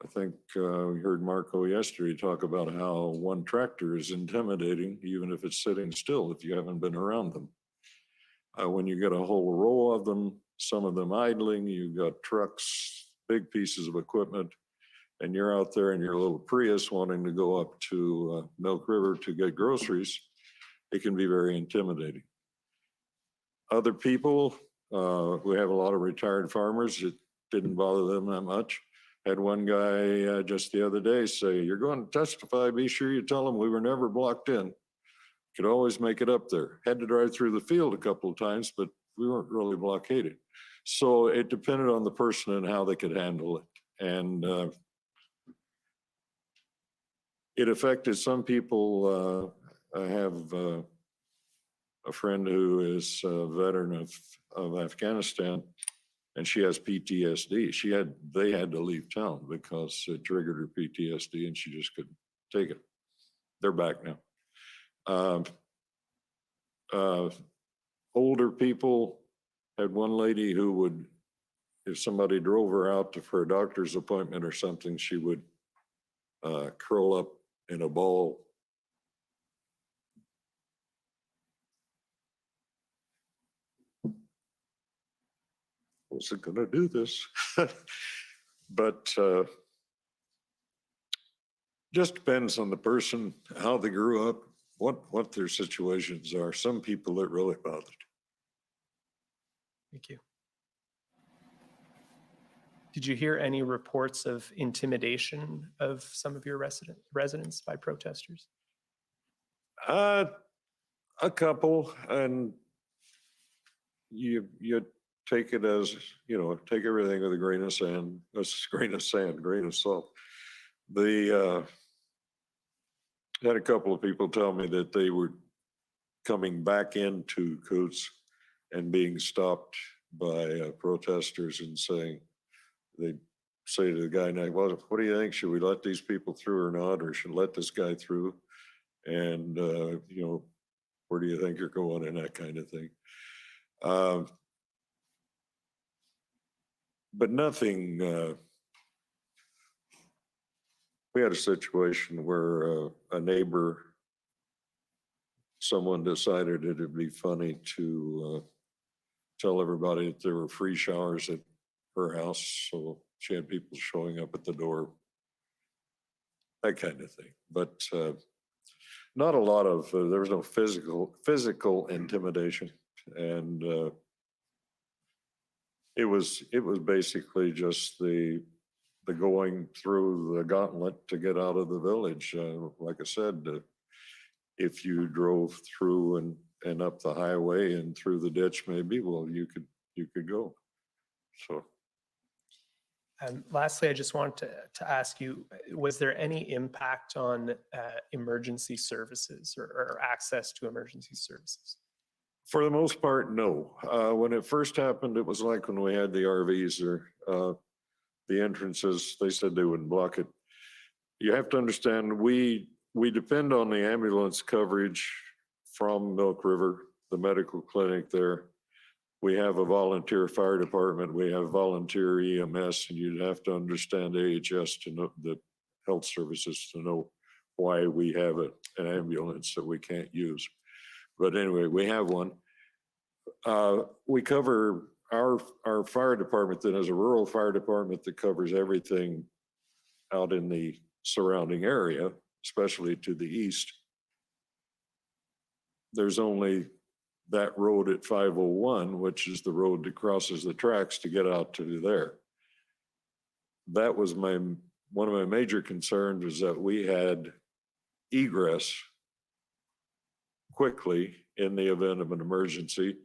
I think we heard Marco yesterday talk about how one tractor is intimidating, even if it's sitting still, if you haven't been around them. When you get a whole row of them, some of them idling, you've got trucks, big pieces of equipment, and you're out there in your little Prius wanting to go up to Milk River to get groceries, it can be very intimidating. Other people, we have a lot of retired farmers, it didn't bother them that much. Had one guy just the other day say, "You're going to testify, be sure you tell them we were never blocked in. Could always make it up there. Had to drive through the field a couple of times, but we weren't really blockaded." So it depended on the person and how they could handle it. And it affected some people. I have a friend who is a veteran of Afghanistan, and she has PTSD. They had to leave town because it triggered her PTSD and she just couldn't take it. They're back now. Older people, had one lady who would, if somebody drove her out for a doctor's appointment or something, she would curl up in a ball. Wasn't gonna do this, but just depends on the person, how they grew up, what their situations are. Some people it really bothered. Thank you. Did you hear any reports of intimidation of some of your residents by protesters? A couple, and you take it as, you know, take everything with a grain of sand, grain of salt. Had a couple of people tell me that they were coming back into Coutts and being stopped by protesters and saying, they'd say to the guy, "Well, what do you think? Should we let these people through or not? Or should let this guy through? And, you know, where do you think you're going?" And that kind of thing. But nothing, we had a situation where a neighbor, someone decided it'd be funny to tell everybody that there were free showers at her house. So she had people showing up at the door, that kind of thing. But not a lot of, there was no physical intimidation. And it was basically just the going through the gauntlet to get out of the village. Like I said, if you drove through and up the highway and through the ditch, maybe, well, you could go. So. Lastly, I just wanted to ask you, was there any impact on emergency services or access to emergency services? For the most part, no. When it first happened, it was like when we had the RVs or the entrances, they said they wouldn't block it. You have to understand, we depend on the ambulance coverage from Milk River the medical clinic there. We have a volunteer fire department, we have volunteer EMS, and you'd have to understand AHS to know the health services to know why we have an ambulance that we can't use. But anyway, we have one. We cover our fire department that is a rural fire department that covers everything out in the surrounding area, especially to the east. There's only that road at 501, which is the road that crosses the tracks to get out to there. That was one of my major concerns, was that we had egress quickly in the event of an emergency,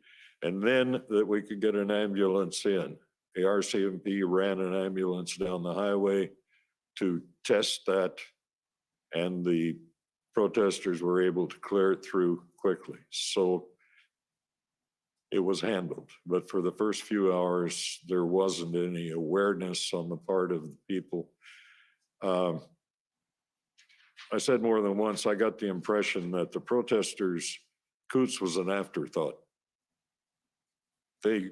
and then that we could get an ambulance in. The RCMP ran an ambulance down the highway to test that, and the protesters were able to clear it through quickly. So it was handled, but for the first few hours, there wasn't any awareness on the part of the people. I said more than once, I got the impression that the protesters, Coutts was an afterthought. They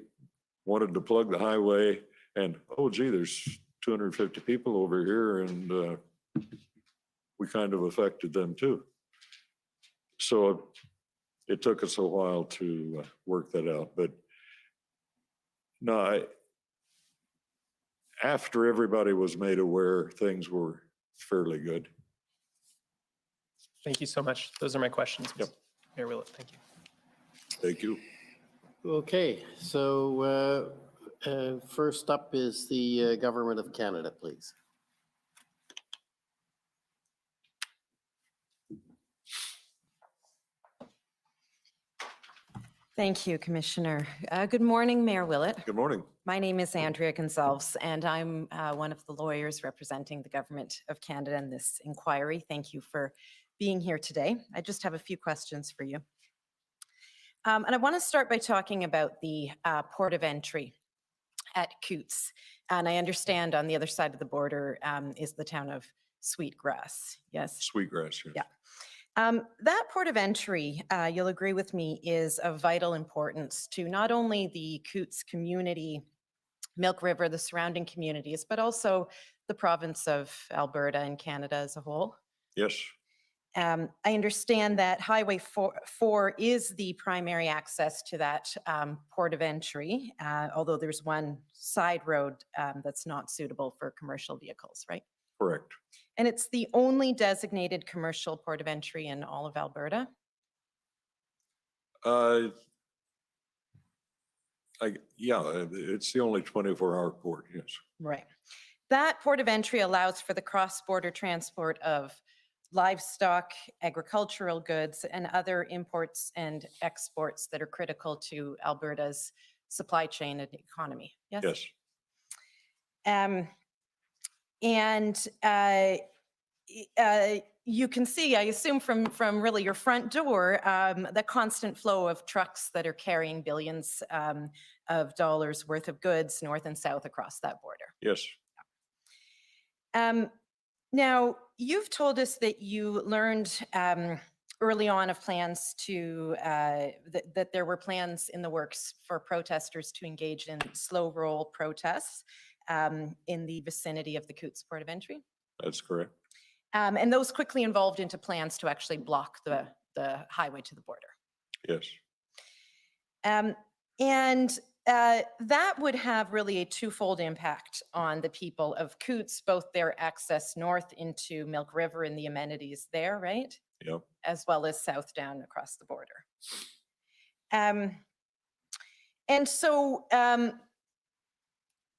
wanted to plug the highway and, oh gee, there's 250 people over here, and we kind of affected them too. So it took us a while to work that out, but no, after everybody was made aware, things were fairly good. Thank you so much. Those are my questions. Yep. Mayor Willett, thank you. Thank you. Okay, so first up is the Government of Canada, please. Thank you, Commissioner. Good morning, Mayor Willett. Good morning. My name is Andrea Gonzalez, and I'm one of the lawyers representing the Government of Canada in this inquiry. Thank you for being here today. I just have a few questions for you. And I want to start by talking about the port of entry at Coutts. And I understand on the other side of the border is the town of Sweetgrass. Yes? Sweetgrass. Yes. Yeah. That port of entry, you'll agree with me, is of vital importance to not only the Coutts community, Milk River, the surrounding communities, but also the province of Alberta and Canada as a whole. Yes. I understand that Highway 4 is the primary access to that port of entry, although there's one side road that's not suitable for commercial vehicles, right? Correct. And it's the only designated commercial port of entry in all of Alberta? Yeah, it's the only 24-hour port, yes. Right. That port of entry allows for the cross-border transport of livestock, agricultural goods, and other imports and exports that are critical to Alberta's supply chain and economy. Yes? Yes. You can see, I assume from really your front door, the constant flow of trucks that are carrying billions of dollars worth of goods north and south across that border. Yes. Now, you've told us that you learned early on of plans to, that there were plans in the works for protesters to engage in slow roll protests in the vicinity of the Coutts port of entry. That's correct. And those quickly evolved into plans to actually block the highway to the border. Yes. That would have really a twofold impact on the people of Coutts, both their access north into Milk River and the amenities there, right? Yep. As well as south down across the border. So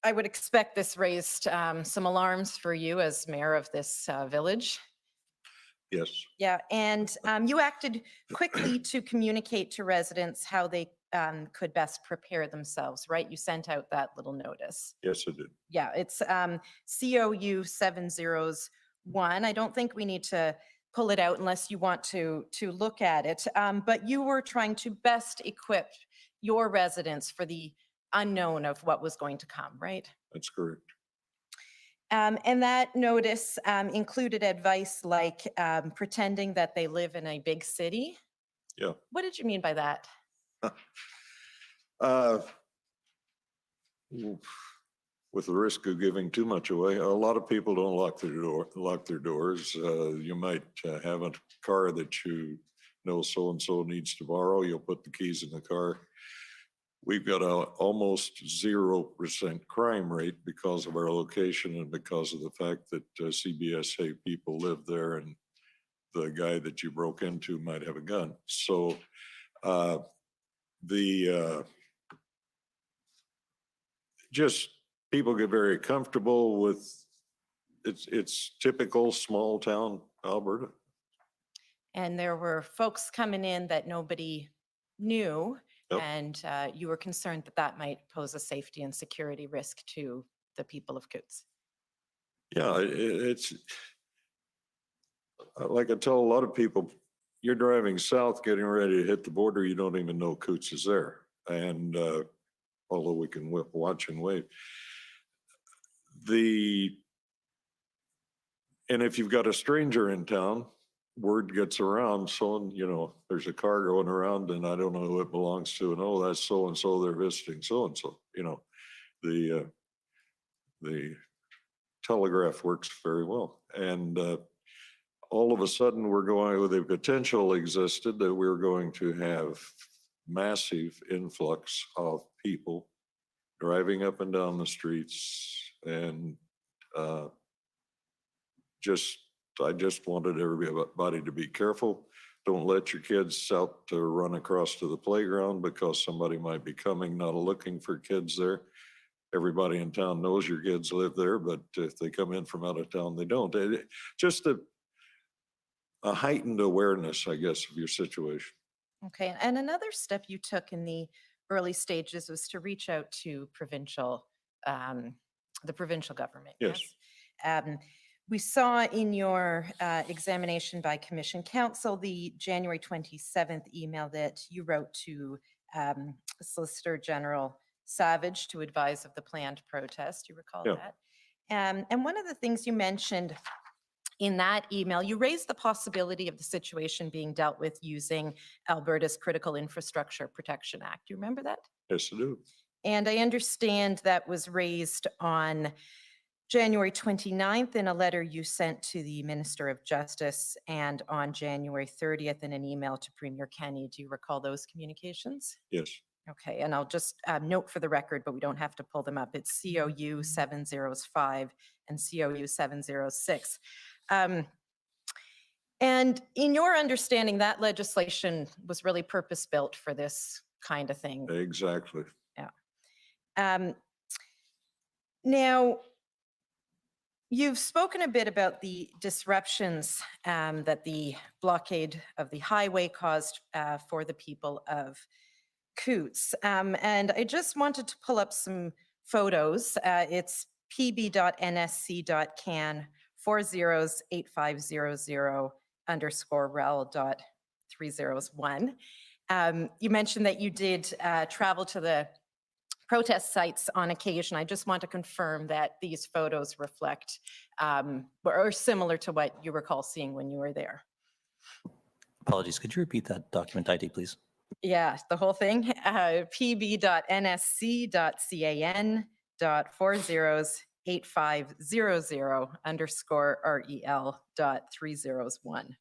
I would expect this raised some alarms for you as mayor of this village. Yes. Yeah, and you acted quickly to communicate to residents how they could best prepare themselves, right? You sent out that little notice. Yes, I did. Yeah, it's COU 701. I don't think we need to pull it out unless you want to look at it. But you were trying to best equip your residents for the unknown of what was going to come, right? That's correct. And that notice included advice like pretending that they live in a big city. Yeah. What did you mean by that? Uh, With the risk of giving too much away, a lot of people don't lock their doors. You might have a car that you know so-and-so needs to borrow. You'll put the keys in the car. We've got a almost 0% crime rate because of our location and because of the fact that CBSA people live there and the guy that you broke into might have a gun. So just people get very comfortable with it's typical small town Alberta. And there were folks coming in that nobody knew. Yep. And you were concerned that that might pose a safety and security risk to the people of Coutts. Yeah, it's like I tell a lot of people, you're driving south, getting ready to hit the border, you don't even know Coutts is there. And although we can watch and wave. And if you've got a stranger in town, word gets around, so, you know, there's a car going around and I don't know who it belongs to, and oh, that's so-and-so, they're visiting so-and-so, you know, the telegraph works very well. And all of a sudden we're going with the potential existed that we're going to have massive influx of people driving up and down the streets, and I just wanted everybody to be careful. Don't let your kids out to run across to the playground because somebody might be coming, not looking for kids there. Everybody in town knows your kids live there, but if they come in from out of town, they don't. Just a heightened awareness, I guess, of your situation. Okay, and another step you took in the early stages was to reach out to the provincial government. Yes. We saw in your examination by Commission Counsel the January 27th email that you wrote to Solicitor General Savage to advise of the planned protest. You recall Yeah. that? And one of the things you mentioned in that email, you raised the possibility of the situation being dealt with using Alberta's Critical Infrastructure Protection Act. Do you remember that? Yes, I do. And I understand that was raised on January 29th in a letter you sent to the Minister of Justice, and on January 30th in an email to Premier Kenney. Do you recall those communications? Yes. Okay, and I'll just note for the record, but we don't have to pull them up. It's COU 705 and COU 706. And in your understanding, that legislation was really purpose-built for this kind of thing. Exactly. Yeah. Now, you've spoken a bit about the disruptions that the blockade of the highway caused for the people of Coutts. And I just wanted to pull up some photos. It's pb.nsc.can 408500_rel.301. You mentioned that you did travel to the protest sites on occasion. I just want to confirm that these photos reflect or similar to what you recall seeing when you were there. Apologies, could you repeat that document ID, please? Yeah, the whole thing. pb.nsc.can.408500_rel.301.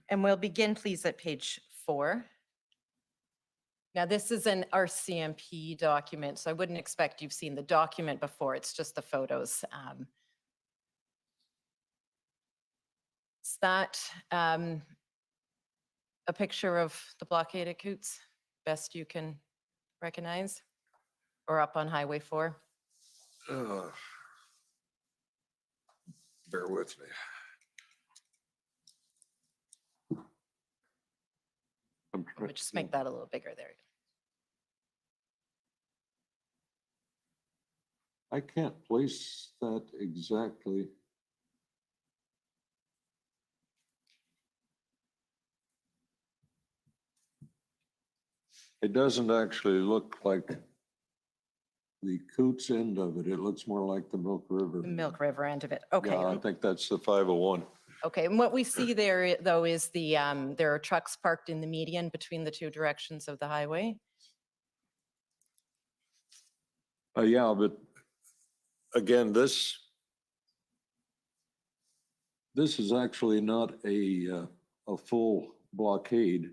And we'll begin, please, at page 4. Now, this is an RCMP document, so I wouldn't expect you've seen the document before. It's just the photos. Is that a picture of the blockade at Coutts, best you can recognize? Or up on Highway 4? Bear with me. Let me just make that a little bigger there. I can't place that exactly. It doesn't actually look like the Coutts end of it. It looks more like the Milk River. The Milk River end of it. Okay. Yeah, I think that's the 501. Okay, and what we see there, though, is there are trucks parked in the median between the two directions of the highway. Yeah, but again, this is actually not a full blockade.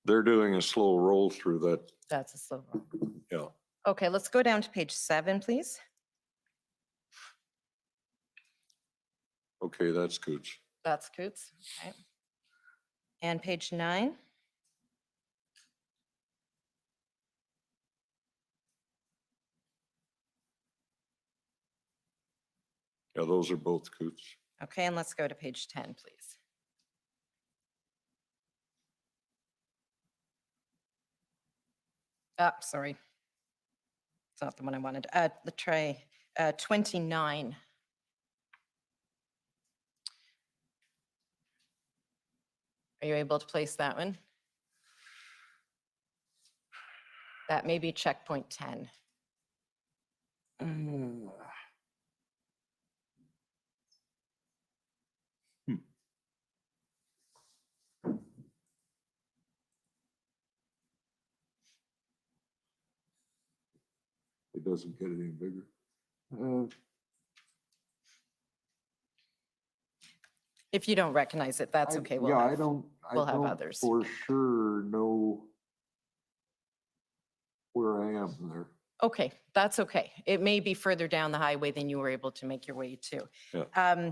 They're doing a slow roll through that. That's a slow roll. Yeah. Okay, let's go down to page 7, please. Okay, that's Coutts. That's Coutts. Okay. And page 9. Yeah, those are both Coutts. Okay, and let's go to page 10, please. Sorry. It's not the one I wanted. The tray, 29. Are you able to place that one? That may be checkpoint 10. It doesn't get any bigger. If you don't recognize it, that's okay. Yeah, I don't we'll have others. for sure know where I am there. Okay, that's okay. It may be further down the highway than you were able to make your way to. Yeah.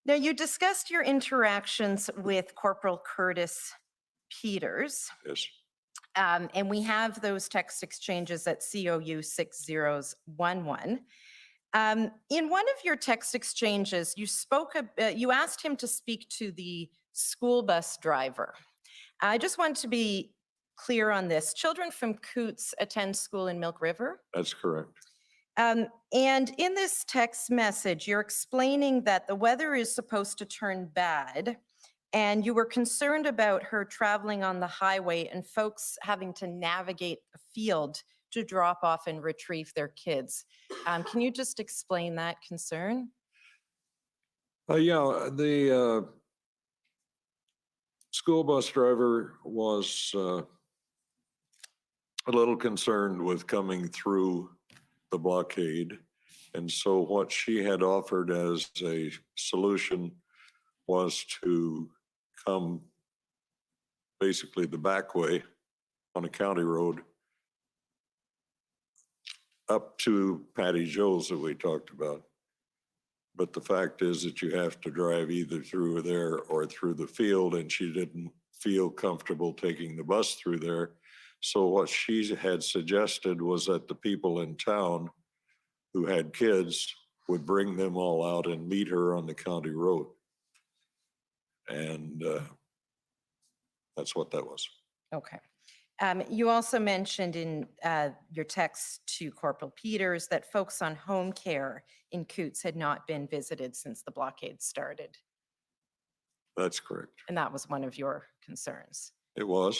Now, you discussed your interactions with Corporal Curtis Peters. Yes. And we have those text exchanges at COU 6011. In one of your text exchanges, you asked him to speak to the school bus driver. I just want to be clear on this. Children from Coutts attend school in Milk River. That's correct. And in this text message, you're explaining that the weather is supposed to turn bad, and you were concerned about her traveling on the highway and folks having to navigate the field to drop off and retrieve their kids. Can you just explain that concern? Yeah, the school bus driver was a little concerned with coming through the blockade. And so what she had offered as a solution was to come basically the back way on a county road up to Patty Joe's that we talked about. But the fact is that you have to drive either through there or through the field, and she didn't feel comfortable taking the bus through there. So what she had suggested was that the people in town who had kids would bring them all out and meet her on the county road. And that's what that was. Okay. You also mentioned in your text to Corporal Peters that folks on home care in Coutts had not been visited since the blockade started. That's correct. And that was one of your concerns. It was.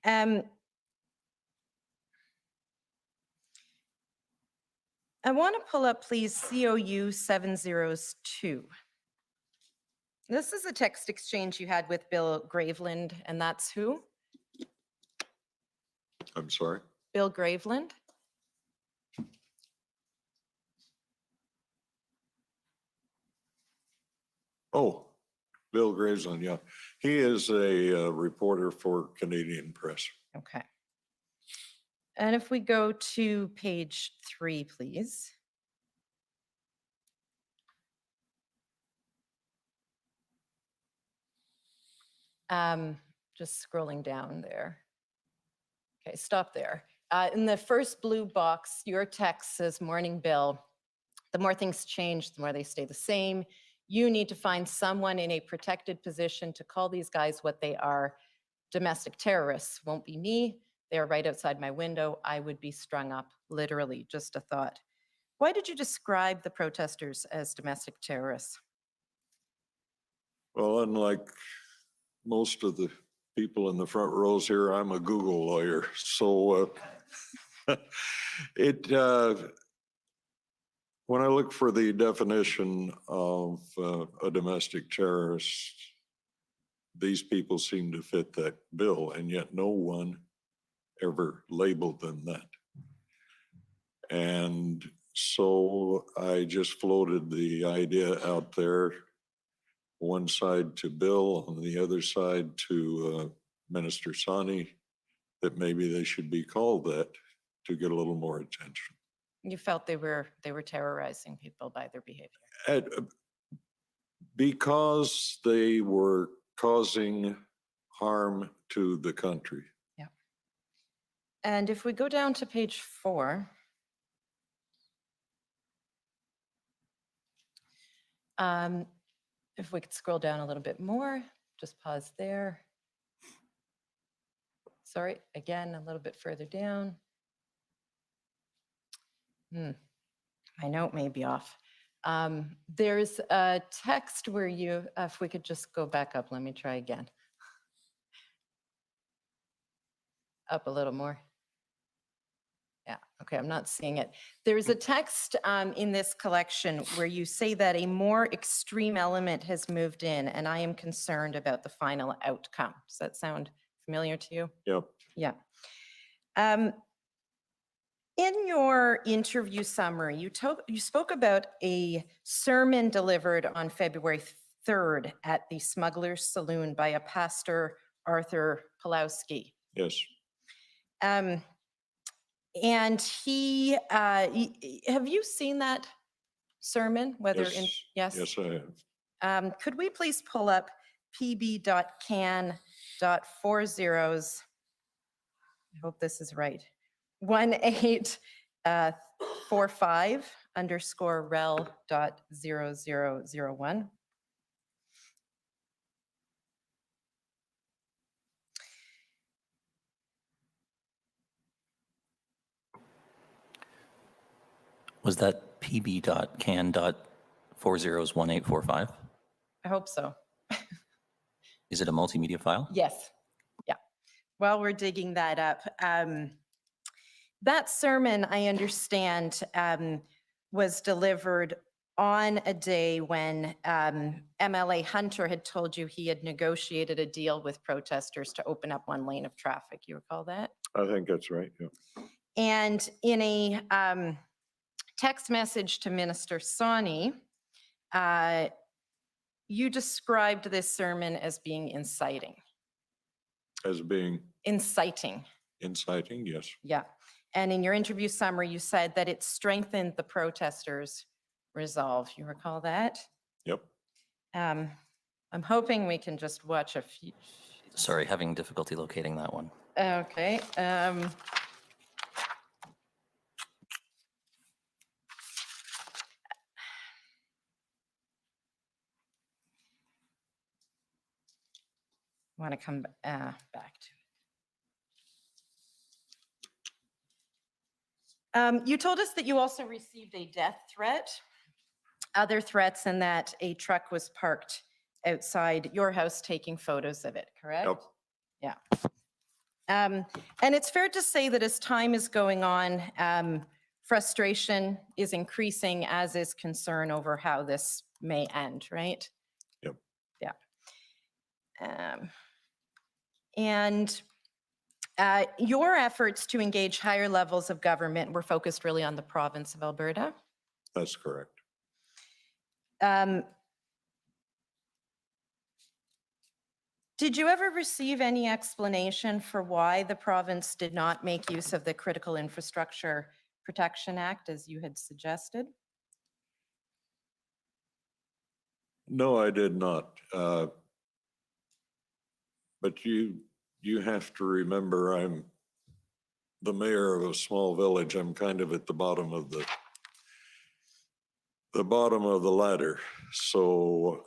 I want to pull up, please, COU 702. This is a text exchange you had with Bill Graveland, and that's who? I'm sorry? Bill Graveland? Oh, Bill Graveland, yeah. He is a reporter for Canadian Press. Okay. And if we go to page 3, please. Just scrolling down there. Okay, stop there. In the first blue box, your text says, "Morning, Bill. The more things change, the more they stay the same. You need to find someone in a protected position to call these guys what they are. Domestic terrorists. Won't be me. They're right outside my window. I would be strung up." Literally, just a thought. Why did you describe the protesters as domestic terrorists? Well, unlike most of the people in the front rows here, I'm a Google lawyer. So When I look for the definition of a domestic terrorist, these people seem to fit that bill, and yet no one ever labeled them that. And so I just floated the idea out there, one side to Bill, on the other side to Minister Sani, that maybe they should be called that to get a little more attention. You felt they were terrorizing people by their behavior. Because they were causing harm to the country. Yeah. And if we go down to page 4, if we could scroll down a little bit more, just pause there. Sorry, again, a little bit further down. My note may be off. There's a text where you, if we could just go back up, let me try again. Up a little more. Yeah, okay, I'm not seeing it. There's a text in this collection where you say that a more extreme element has moved in, and I am concerned about the final outcome. Does that sound familiar to you? Yep. Yeah. In your interview summary, you spoke about a sermon delivered on February 3rd at the Smuggler's Saloon by a pastor, Arthur Pulowski. Yes. And he, have you seen that sermon? Whether Yes. in, yes? Yes, I have. Could we please pull up pb.can.40s, I hope this is right, 1845_rel.0001. Was that pb.can.40s1845? I hope so. Is it a multimedia file? Yes. Yeah. While we're digging that up, that sermon, I understand, was delivered on a day when MLA Hunter had told you he had negotiated a deal with protesters to open up one lane of traffic. You recall that? I think that's right. Yeah. And in a text message to Minister Sani, you described this sermon as being inciting. As being Inciting. inciting, yes. Yeah. And in your interview summary, you said that it strengthened the protesters' resolve. You recall that? Yep. I'm hoping we can just watch a few. Sorry, having difficulty locating that one. Okay. I want to come back to it. You told us that you also received a death threat, other threats, and that a truck was parked outside your house taking photos of it, correct? Yep. Yeah. And it's fair to say that as time is going on, frustration is increasing, as is concern over how this may end, right? Yep. Yeah. And your efforts to engage higher levels of government were focused really on the province of Alberta. That's correct. Did you ever receive any explanation for why the province did not make use of the Critical Infrastructure Protection Act as you had suggested? No, I did not. But you have to remember, I'm the mayor of a small village. I'm kind of at the bottom of the ladder. So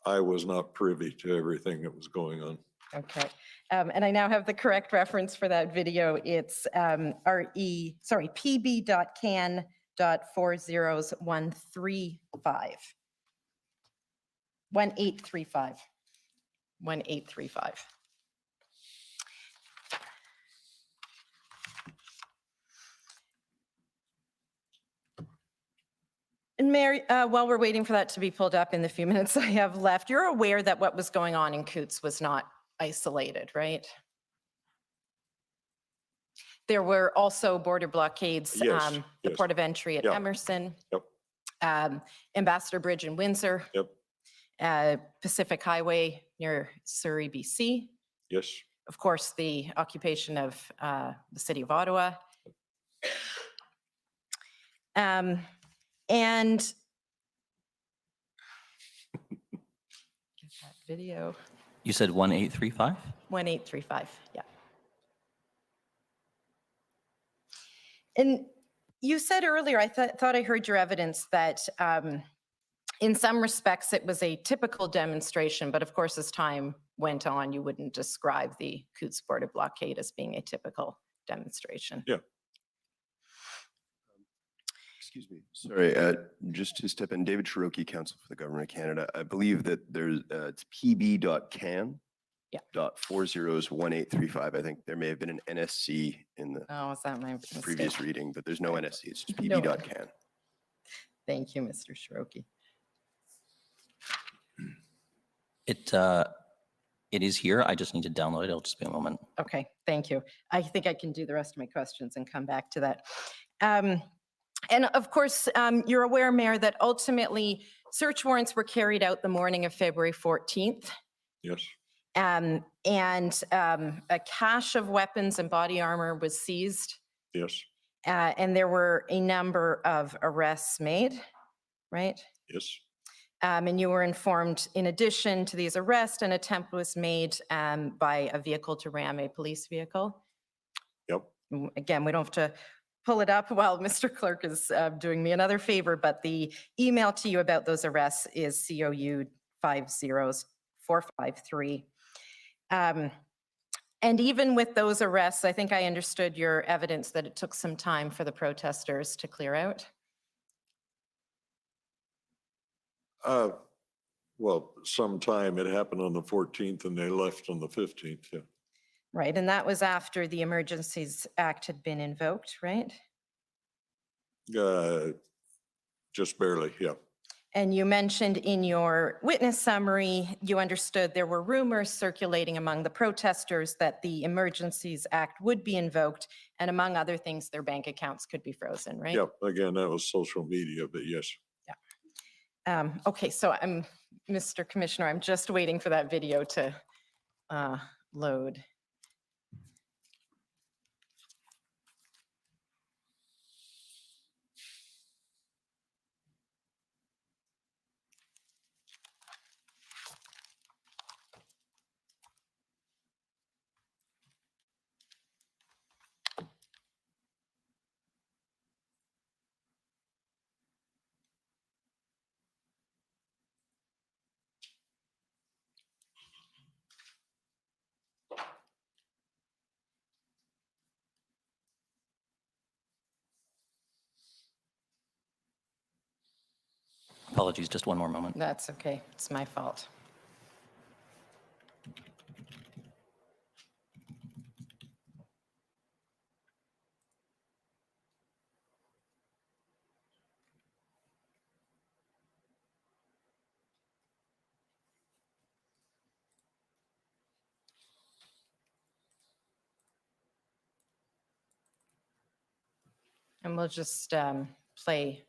I was not privy to everything that was going on. Okay. And I now have the correct reference for that video. It's pb.can.40s135. 1835. 1835. And Mary, while we're waiting for that to be pulled up in the few minutes I have left, you're aware that what was going on in Coutts was not isolated, right? There were also border blockades, Yes, the yes. port of entry at Yeah. Emerson, Yep. Ambassador Bridge in Windsor, Yep. Pacific Highway near Surrey, BC. Yes. Of course, the occupation of the city of Ottawa. And get that video, You said 1835? 1835, yeah. And you said earlier, I thought I heard your evidence that in some respects it was a typical demonstration, but of course, as time went on, you wouldn't describe the Coutts border blockade as being a typical demonstration. Yeah. Excuse me, sorry, just to step in, David Cherokee, Counsel for the Government of Canada. I believe that there's, it's pb.can. Yeah. .401835. I think there may have been an NSC in the Oh, is that my mistake? previous reading, but there's no NSC. It's just No. pb.can. Thank you, Mr. Cherokee. It is here. I just need to download it. It'll just be a moment. Okay, thank you. I think I can do the rest of my questions and come back to that. And of course, you're aware, Mayor, that ultimately search warrants were carried out the morning of February 14th. Yes. And a cache of weapons and body armor was seized. Yes. And there were a number of arrests made, right? Yes. And you were informed, in addition to these arrests, an attempt was made by a vehicle to ram a police vehicle. Yep. Again, we don't have to pull it up while Mr. Clerk is doing me another favor, but the email to you about those arrests is COU 50453. And even with those arrests, I think I understood your evidence that it took some time for the protesters to clear out. Well, sometime it happened on the 14th and they left on the 15th. Yeah. Right, and that was after the Emergencies Act had been invoked, right? Just barely. Yeah. And you mentioned in your witness summary, you understood there were rumors circulating among the protesters that the Emergencies Act would be invoked, and among other things, their bank accounts could be frozen, right? Yep. Again, that was social media, but yes. Okay, so Mr. Commissioner, I'm just waiting for that video to load. Apologies, just one more moment. That's okay, it's my fault. And we'll just play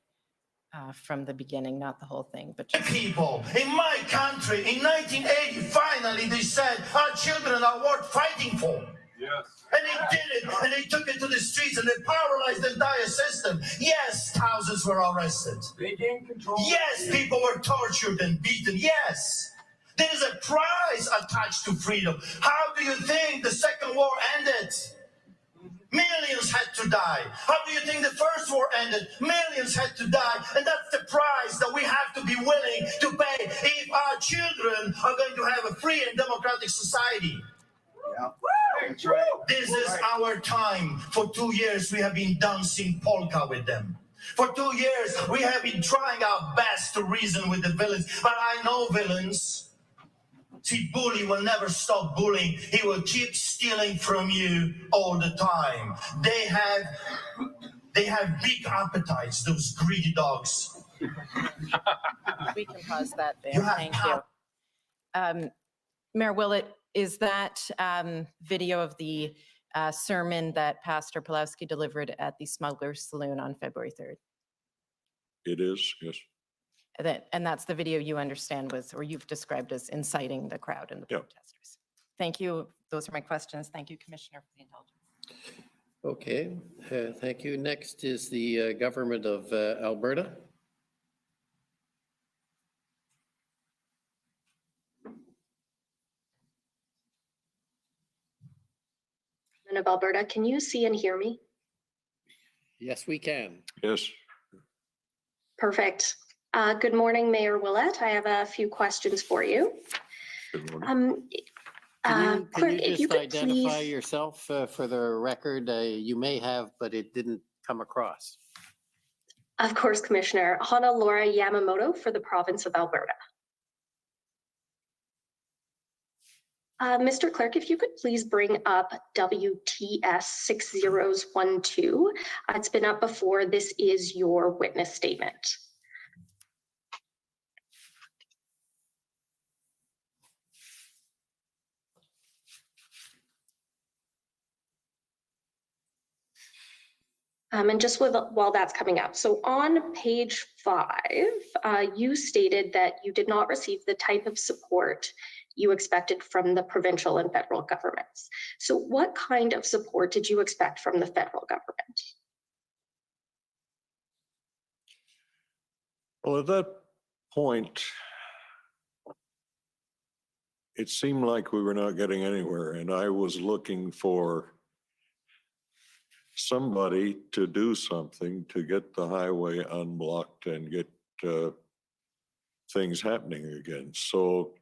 from the beginning, not the whole thing, but just... People in my country in 1980, finally they said our children are worth fighting for. Yes. And they did it, and they took it to the streets, and they paralyzed the entire system. Yes, thousands were arrested. They didn't control. Yes, people were tortured and beaten. Yes. There is a price attached to freedom. How do you think the Second War ended? Millions had to die. How do you think the First War ended? Millions had to die. And that's the price that we have to be willing to pay if our children are going to have a free and democratic society. Yeah. That's right. This is our time. For 2 years, we have been dancing polka with them. For 2 years, we have been trying our best to reason with the villains. But I know villains. See, bully will never stop bullying. He will keep stealing from you all the time. They have big appetites, those greedy dogs. We can pause that there. You have Thank you. Mayor Willett, is that video of the sermon that Pastor Pulowski delivered at the Smuggler's Saloon on February 3rd? It is, yes. And that's the video you understand was, or you've described as inciting the crowd and the Yep. protesters. Thank you. Those are my questions. Thank you, Commissioner, for the indulgence. Okay, thank you. Next is the government of Alberta. Of Alberta, can you see and hear me? Yes, we can. Yes. Perfect. Good morning, Mayor Willett. I have a few questions for you. Good morning. Can Clerk, you if you just could identify please, yourself for the record? You may have, but it didn't come across. of course, Commissioner, Hana Laura Yamamoto for the province of Alberta. Mr. Clerk, if you could please bring up WTS 6012. It's been up before. This is your witness statement. And just while that's coming up, so on page 5, you stated that you did not receive the type of support you expected from the provincial and federal governments. So what kind of support did you expect from the federal government? Well, at that point, it seemed like we were not getting anywhere, and I was looking for somebody to do something to get the highway unblocked and get things happening again. So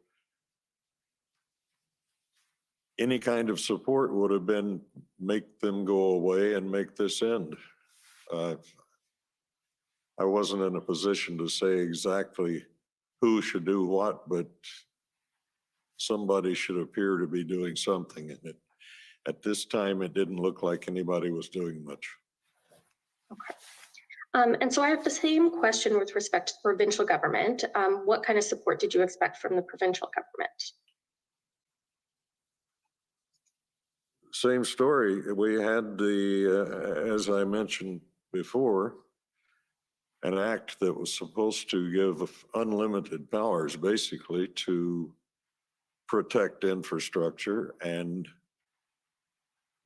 any kind of support would have been make them go away and make this end. I wasn't in a position to say exactly who should do what, but somebody should appear to be doing something in it. At this time, it didn't look like anybody was doing much. Okay. And so I have the same question with respect to the provincial government. What kind of support did you expect from the provincial government? Same story. We had the, as I mentioned before, an act that was supposed to give unlimited powers basically to protect infrastructure and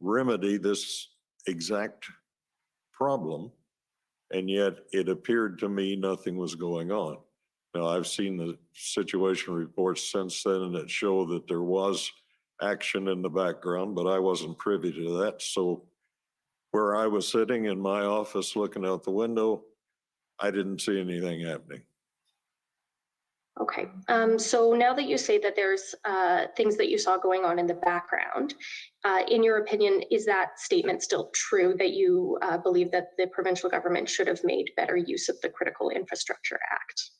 remedy this exact problem. And yet it appeared to me nothing was going on. Now, I've seen the situation reports since then that show that there was action in the background, but I wasn't privy to that. So where I was sitting in my office looking out the window, I didn't see anything happening. Okay, so now that you say that there's things that you saw going on in the background, in your opinion, is that statement still true that you believe that the provincial government should have made better use of the Critical Infrastructure Act?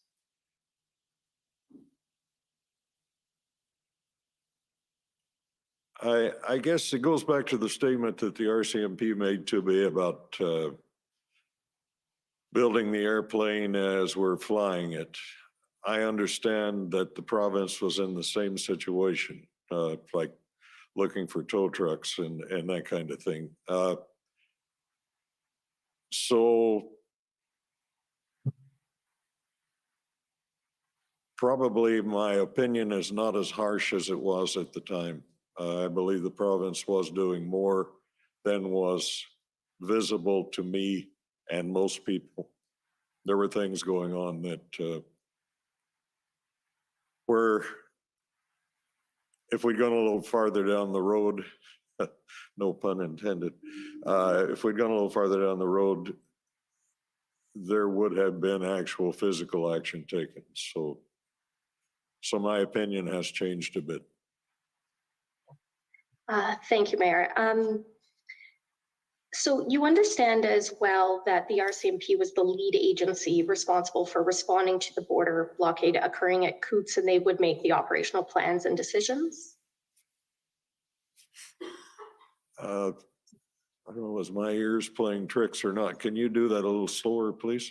I guess it goes back to the statement that the RCMP made to me about building the airplane as we're flying it. I understand that the province was in the same situation, like looking for tow trucks and that kind of thing. So probably my opinion is not as harsh as it was at the time. I believe the province was doing more than was visible to me and most people. There were things going on that were, if we'd gone a little farther down the road, no pun intended, if we'd gone a little farther down the road, there would have been actual physical action taken. So my opinion has changed a bit. Thank you, Mayor. So you understand as well that the RCMP was the lead agency responsible for responding to the border blockade occurring at Coutts, and they would make the operational plans and decisions? I don't know, was my ears playing tricks or not? Can you do that a little slower, please?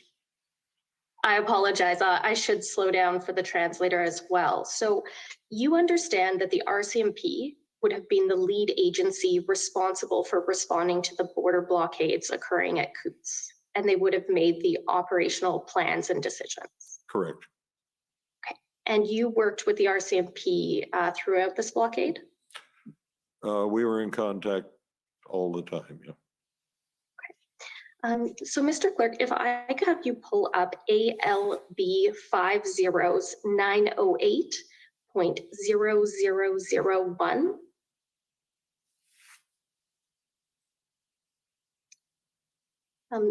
I apologize. I should slow down for the translator as well. So you understand that the RCMP would have been the lead agency responsible for responding to the border blockades occurring at Coutts, and they would have made the operational plans and decisions. Correct. Okay. And you worked with the RCMP throughout this blockade? We were in contact all the time, yeah. So Mr. Clerk, if I could have you pull up ALB 50908.0001.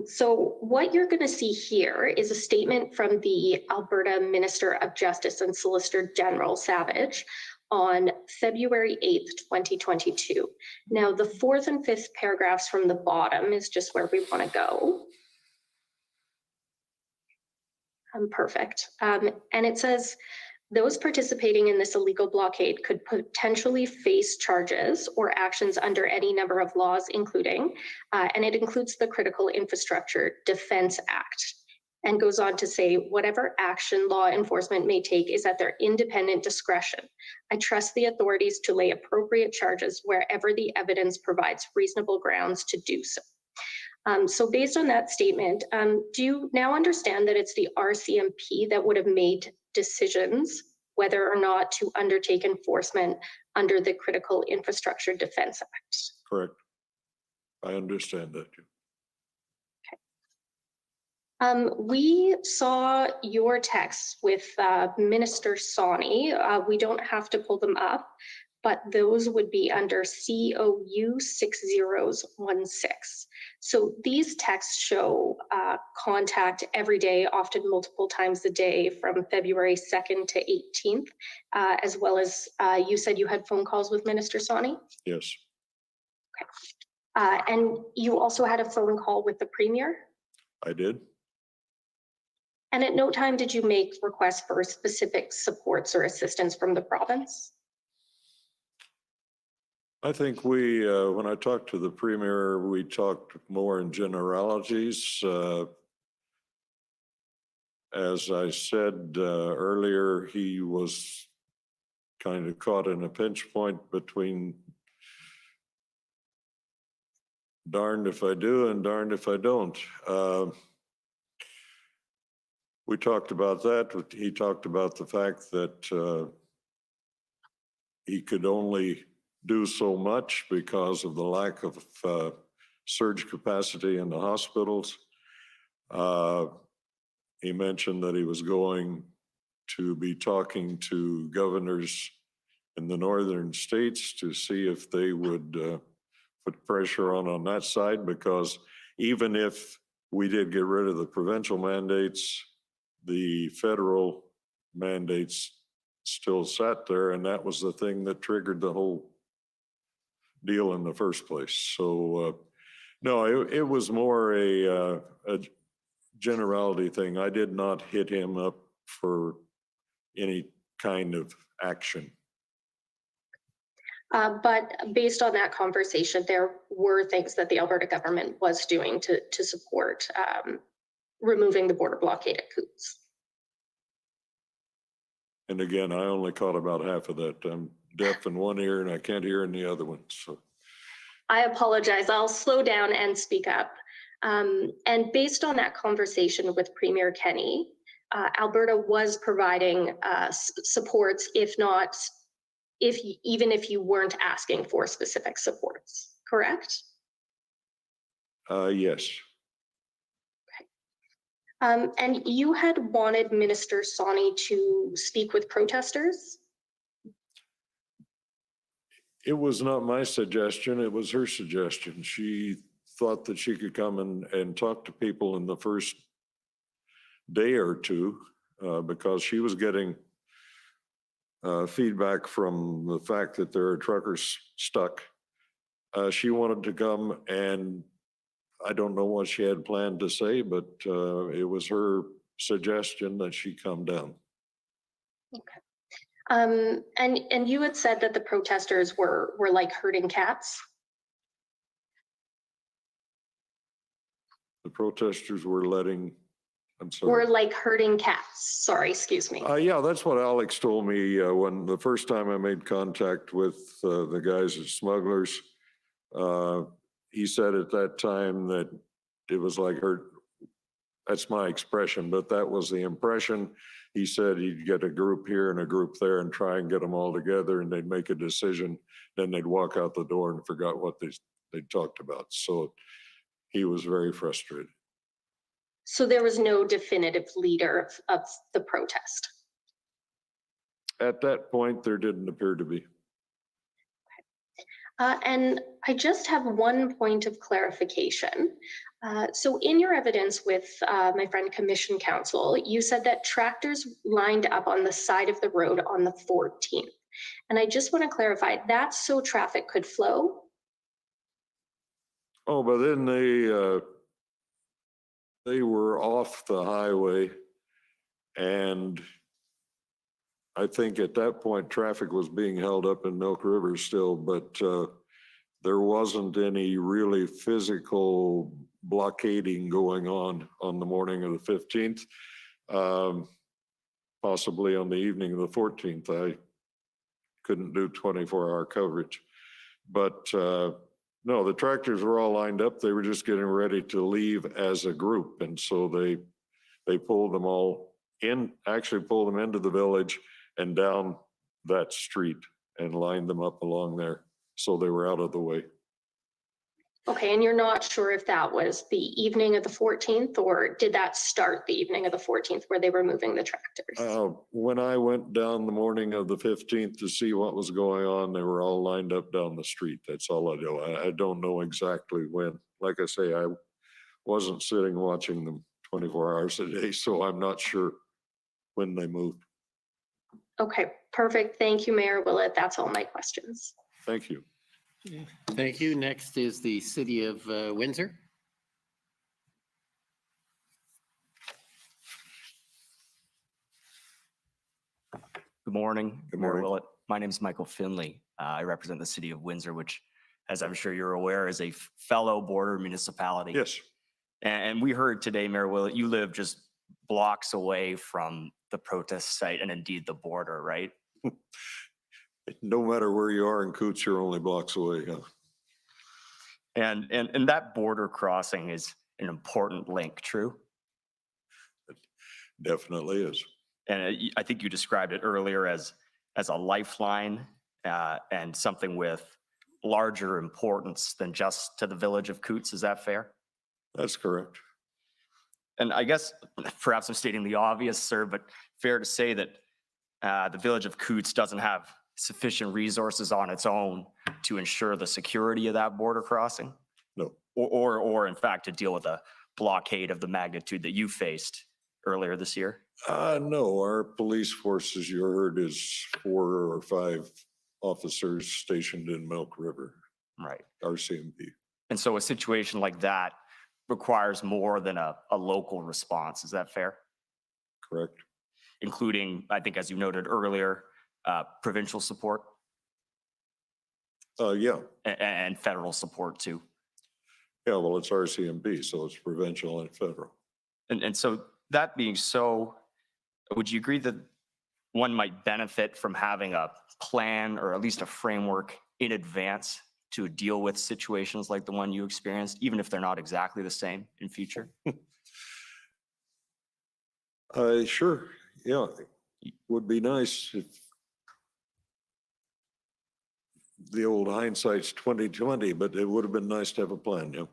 So what you're going to see here is a statement from the Alberta Minister of Justice and Solicitor General Savage on February 8th, 2022. Now, the 4th and 5th paragraphs from the bottom is just where we want to go. Perfect. And it says, those participating in this illegal blockade could potentially face charges or actions under any number of laws, including, and it includes the Critical Infrastructure Defense Act, and goes on to say, whatever action law enforcement may take is at their independent discretion. I trust the authorities to lay appropriate charges wherever the evidence provides reasonable grounds to do so. So based on that statement, do you now understand that it's the RCMP that would have made decisions whether or not to undertake enforcement under the Critical Infrastructure Defense Act? Correct. I understand that. We saw your texts with Minister Sawney. We don't have to pull them up, but those would be under COU 6016. So these texts show contact every day, often multiple times a day from February 2nd to 18th, as well as you said you had phone calls with Minister Sawney? Yes. Okay. And you also had a phone call with the Premier? I did. And at no time did you make requests for specific supports or assistance from the province? I think we, when I talked to the Premier, we talked more in generalities. As I said earlier, he was kind of caught in a pinch point between darned if I do and darned if I don't. We talked about that. He talked about the fact that he could only do so much because of the lack of surge capacity in the hospitals. He mentioned that he was going to be talking to governors in the northern states to see if they would put pressure on that side, because even if we did get rid of the provincial mandates, the federal mandates still sat there, and that was the thing that triggered the whole deal in the first place. So no, it was more a generality thing. I did not hit him up for any kind of action. But based on that conversation, there were things that the Alberta government was doing to support removing the border blockade at Coutts. And again, I only caught about half of that. I'm deaf in one ear and I can't hear in the other one. So I apologize. I'll slow down and speak up. And based on that conversation with Premier Kenney, Alberta was providing supports, even if you weren't asking for specific supports, correct? Yes. And you had wanted Minister Sawney to speak with protesters? It was not my suggestion, it was her suggestion. She thought that she could come and talk to people in the first day or two because she was getting feedback from the fact that there are truckers stuck. She wanted to come, and I don't know what she had planned to say, but it was her suggestion that she come down. Okay. And you had said that the protesters were like herding cats? The protesters were letting I'm sorry. Or like herding cats? Sorry, excuse me. Yeah, that's what Alex told me when the first time I made contact with the guys at Smugglers. He said at that time that it was like that's my expression, but that was the impression. He said he'd get a group here and a group there and try and get them all together, and they'd make a decision. Then they'd walk out the door and forgot what they talked about. So he was very frustrated. So there was no definitive leader of the protest. At that point, there didn't appear to be. And I just have one point of clarification. So in your evidence with my friend Commission Counsel, you said that tractors lined up on the side of the road on the 14th. And I just want to clarify, that's so traffic could flow? Oh, but then they were off the highway, and I think at that point traffic was being held up in Milk River still, but there wasn't any really physical blockading going on the morning of the 15th. Possibly on the evening of the 14th. I couldn't do 24-hour coverage, but no, the tractors were all lined up. They were just getting ready to leave as a group. And so they pulled them all in, actually pulled them into the village and down that street and lined them up along there. So they were out of the way. Okay, and you're not sure if that was the evening of the 14th, or did that start the evening of the 14th where they were moving the tractors? When I went down the morning of the 15th to see what was going on, they were all lined up down the street. That's all I know. I don't know exactly when. Like I say, I wasn't sitting watching them 24 hours a day, so I'm not sure when they moved. Okay, perfect. Thank you, Mayor Willett. That's all my questions. Thank you. Thank you. Next is the City of Windsor. Good morning, Good Mayor morning. Willett. My name is Michael Finley. I represent the City of Windsor, which, as I'm sure you're aware, is a fellow border municipality. Yes. And we heard today, Mayor Willett, you live just blocks away from the protest site and indeed the border, right? No matter where you are in Coutts, you're only blocks away. Yeah. And that border crossing is an important link, true? It definitely is. And I think you described it earlier as a lifeline and something with larger importance than just to the village of Coutts. Is that fair? That's correct. And I guess perhaps I'm stating the obvious, sir, but fair to say that the village of Coutts doesn't have sufficient resources on its own to ensure the security of that border crossing? No. Or in fact, to deal with a blockade of the magnitude that you faced earlier this year? No, our police force, as you heard, is 4 or 5 officers stationed in Milk River. Right. RCMP. And so a situation like that requires more than a local response. Is that fair? Correct. Including, I think, as you noted earlier, provincial support? Yeah. And federal support too? Yeah, well, it's RCMP, so it's provincial and federal. And so that being so, would you agree that one might benefit from having a plan or at least a framework in advance to deal with situations like the one you experienced, even if they're not exactly the same in future? Sure. Yeah, would be nice if the old hindsight's 2020, but it would have been nice to have a plan. Yeah.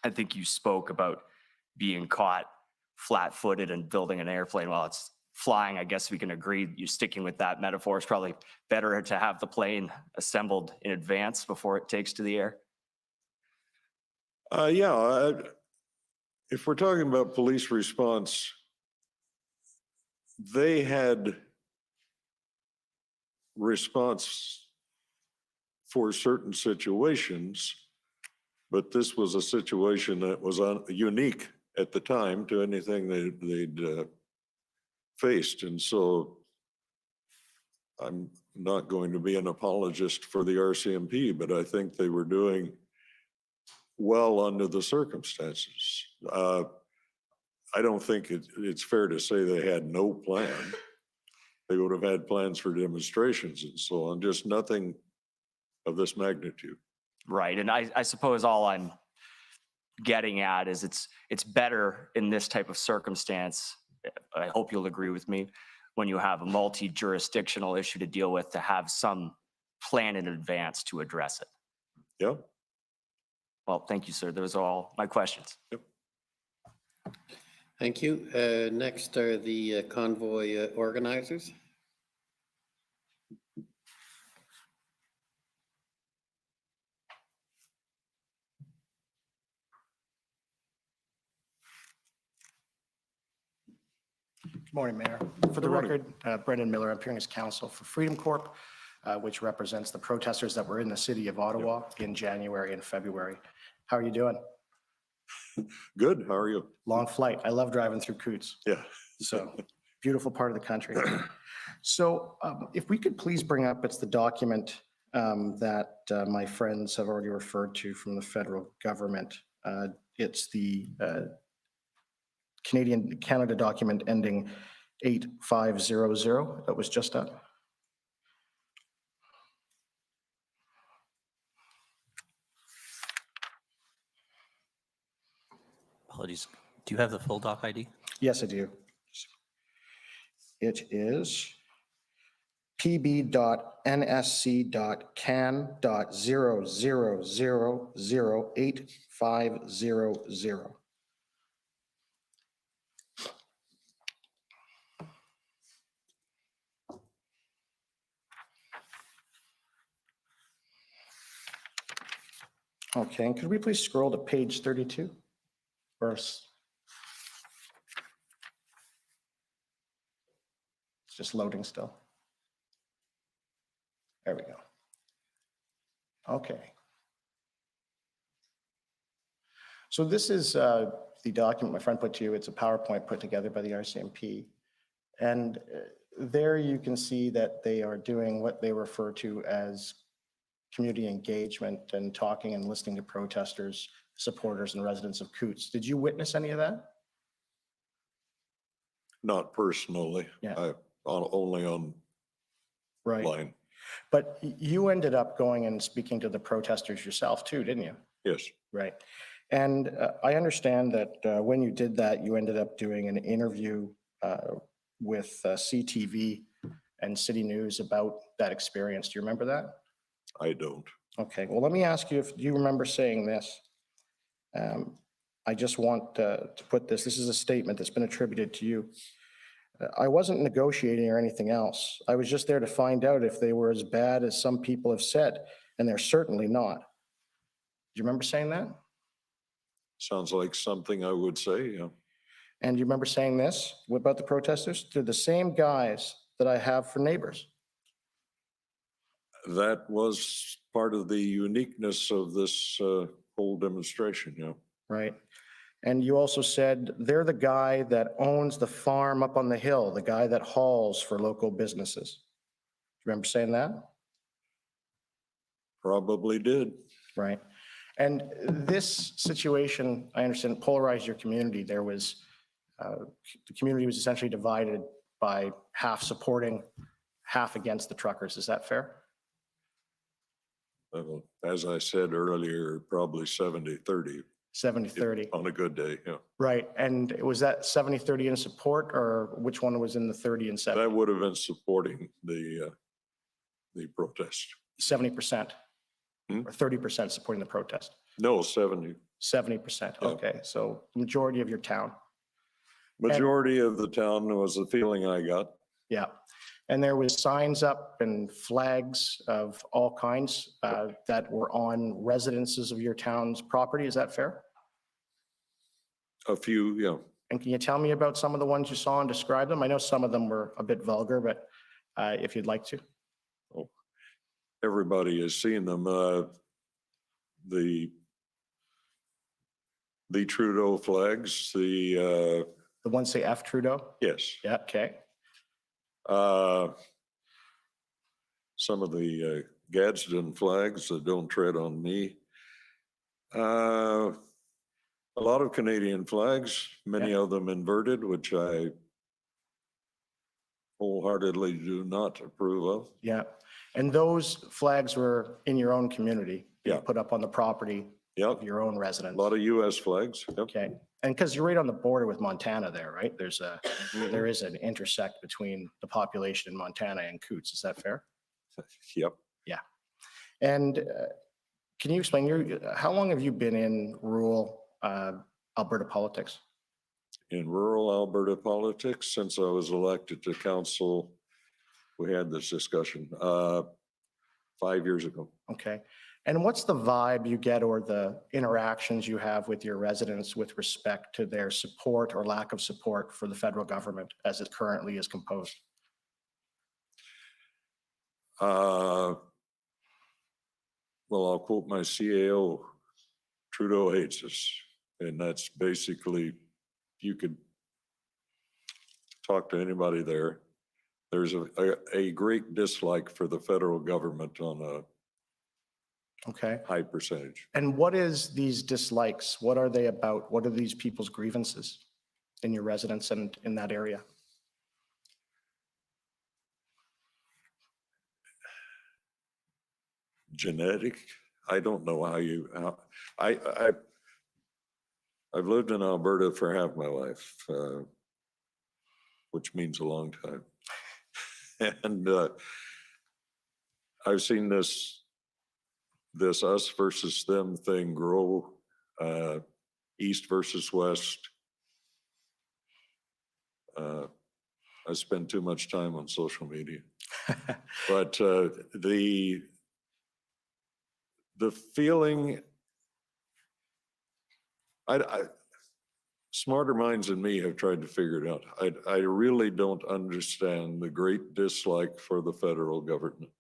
I think you spoke about being caught flat-footed and building an airplane while it's flying. I guess we can agree you're sticking with that metaphor. It's probably better to have the plane assembled in advance before it takes to the air. Yeah, if we're talking about police response, they had response for certain situations, but this was a situation that was unique at the time to anything they'd faced. And so I'm not going to be an apologist for the RCMP, but I think they were doing well under the circumstances. I don't think it's fair to say they had no plan. They would have had plans for demonstrations and so on, just nothing of this magnitude. Right. And I suppose all I'm getting at is it's better in this type of circumstance. I hope you'll agree with me, when you have a multi-jurisdictional issue to deal with, to have some plan in advance to address it. Yeah. Well, thank you, sir. Those are all my questions. Yep. Thank you. Next are the convoy organizers. Good morning, Mayor. For the record, Brendan Miller, appearing as counsel for Freedom Corp, which represents the protesters that were in the city of Ottawa in January and February. How are you doing? Good. How are you? Long flight. I love driving through Coutts. Yeah. So beautiful part of the country. So if we could please bring up, it's the document that my friends have already referred to from the federal government. It's the Canada document ending 8500 that was just up. Apologies. Do you have the full doc ID? Yes, I do. It is pb.nsc.can.0000850. Okay, and could we please scroll to page 32? It's just loading still. There we go. Okay. So this is the document my friend put to you. It's a PowerPoint put together by the RCMP. And there you can see that they are doing what they refer to as community engagement and talking and listening to protesters, supporters, and residents of Coutts. Did you witness any of that? Not personally. Yeah. Only on Right. line. But you ended up going and speaking to the protesters yourself too, didn't you? Yes. Right. And I understand that when you did that, you ended up doing an interview with CTV and City News about that experience. Do you remember that? I don't. Okay. Well, let me ask you if you remember saying this. I just want to put this. This is a statement that's been attributed to you. I wasn't negotiating or anything else. I was just there to find out if they were as bad as some people have said, and they're certainly not. Do you remember saying that? Sounds like something I would say, yeah. And you remember saying this about the protesters? They're the same guys that I have for neighbors. That was part of the uniqueness of this whole demonstration, yeah. Right. And you also said they're the guy that owns the farm up on the hill, the guy that hauls for local businesses. Do you remember saying that? Probably did. Right. And this situation, I understand, polarized your community. There was, the community was essentially divided by half supporting, half against the truckers. Is that fair? As I said earlier, probably 70-30. 70-30. On a good day, yeah. Right. And was that 70-30 in support, or which one was in the 30 and 70? That would have been supporting the protest. 70%. Or 30% supporting the protest? No, 70. 70%. Yeah. Okay. So majority of your town. Majority of the town was the feeling I got. Yeah. And there was signs up and flags of all kinds that were on residences of your town's property. Is that fair? A few, yeah. And can you tell me about some of the ones you saw and describe them? I know some of them were a bit vulgar, but if you'd like to. Oh, everybody has seen them. The Trudeau flags, the ones say F Trudeau? Yes. Yeah, okay. Some of the Gadsden flags that don't tread on me. A lot of Canadian flags, many Yeah. of them inverted, which I wholeheartedly do not approve of. Yeah. And those flags were in your own community? You Yeah. put up on the property of Yep, your own a residents? lot of US flags. Yep. Okay. And because you're right on the border with Montana there, right? There Mhm. is an intersect between the population in Montana and Coutts. Is that fair? Yep. Yeah. And can you explain how long have you been in rural Alberta politics? In rural Alberta politics, since I was elected to council, we had this discussion 5 years ago. Okay. And what's the vibe you get or the interactions you have with your residents with respect to their support or lack of support for the federal government as it currently is composed? Well, I'll quote my CAO, Trudeau hates us. And that's basically, you could talk to anybody there. There's a great dislike for the federal government on a Okay. high percentage. And what is these dislikes? What are they about? What are these people's grievances in your residence and in that area? Genetic, I don't know I've lived in Alberta for half my life, which means a long time. And I've seen this us versus them thing grow, east versus west. I spend too much time on social media. But the feeling, smarter minds than me have tried to figure it out. I really don't understand the great dislike for the federal government.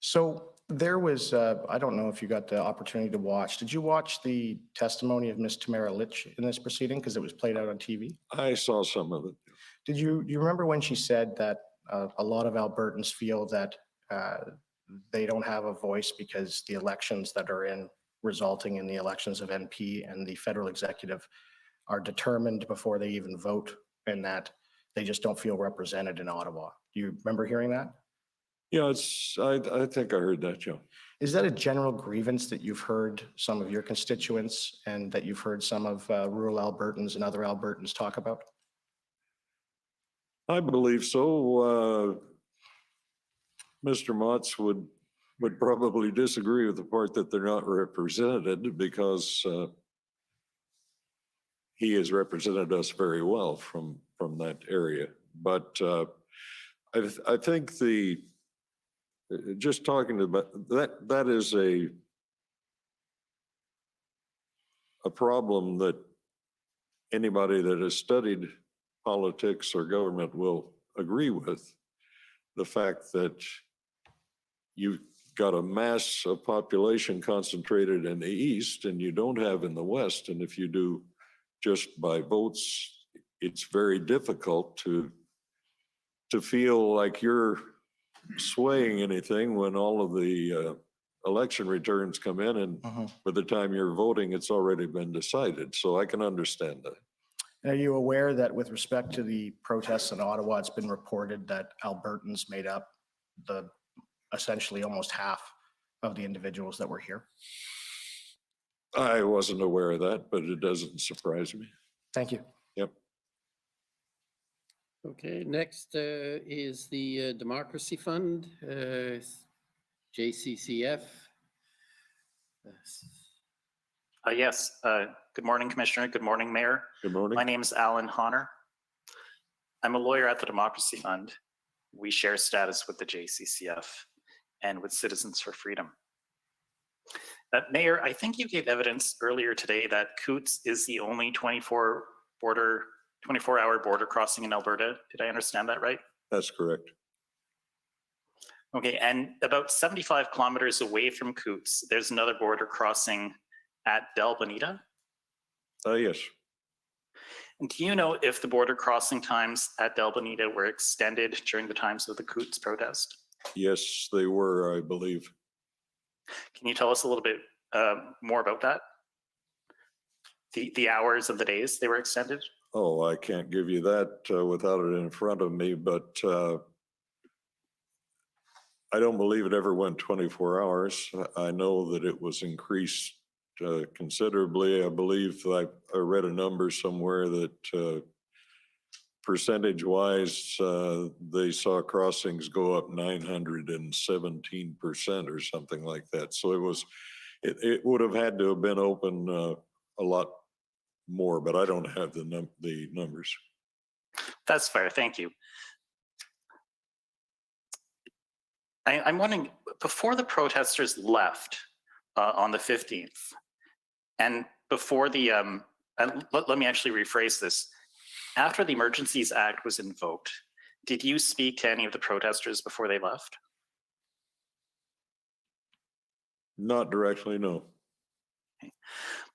So there was, I don't know if you got the opportunity to watch. Did you watch the testimony of Ms. Tamara Litch in this proceeding? Because it was played out on TV. I saw some of it. Did you remember when she said that a lot of Albertans feel that they don't have a voice because the elections that are resulting in the elections of NP and the federal executive are determined before they even vote, and that they just don't feel represented in Ottawa? Do you remember hearing that? Yeah, I think I heard that, Joe. Is that a general grievance that you've heard some of your constituents and that you've heard some of rural Albertans and other Albertans talk about? I believe so. Mr. Motts would probably disagree with the part that they're not represented, because he has represented us very well from that area. But I think just talking about that is a problem that anybody that has studied politics or government will agree with. The fact that you've got a mass of population concentrated in the east and you don't have in the west. And if you do just by votes, it's very difficult to feel like you're swaying anything when all of the election returns come in, and by the time you're voting, it's already been decided. So I can understand that. Are you aware that with respect to the protests in Ottawa, it's been reported that Albertans made up essentially almost half of the individuals that were here? I wasn't aware of that, but it doesn't surprise me. Thank you. Yep. Okay, next is the Democracy Fund, JCCF. Yes. Good morning, Commissioner. Good morning, Mayor. Good morning. My name is Alan Honor. I'm a lawyer at the Democracy Fund. We share status with the JCCF and with Citizens for Freedom. Mayor, I think you gave evidence earlier today that Coutts is the only 24-hour border crossing in Alberta. Did I understand that right? That's correct. Okay, and about 75 kilometers away from Coutts, there's another border crossing at Del Bonita? Yes. And do you know if the border crossing times at Del Bonita were extended during the times of the Coutts protest? Yes, they were, I believe. Can you tell us a little bit more about that? the hours of the days they were extended? Oh, I can't give you that without it in front of me, but I don't believe it ever went 24 hours. I know that it was increased considerably. I believe I read a number somewhere that percentage-wise, they saw crossings go up 917% or something like that. So it would have had to have been open a lot more, but I don't have the numbers. That's fair. Thank you. I'm wondering, before the protesters left on the 15th, and before the, let me actually rephrase this. After the Emergencies Act was invoked, did you speak to any of the protesters before they left? Not directly, no. Okay.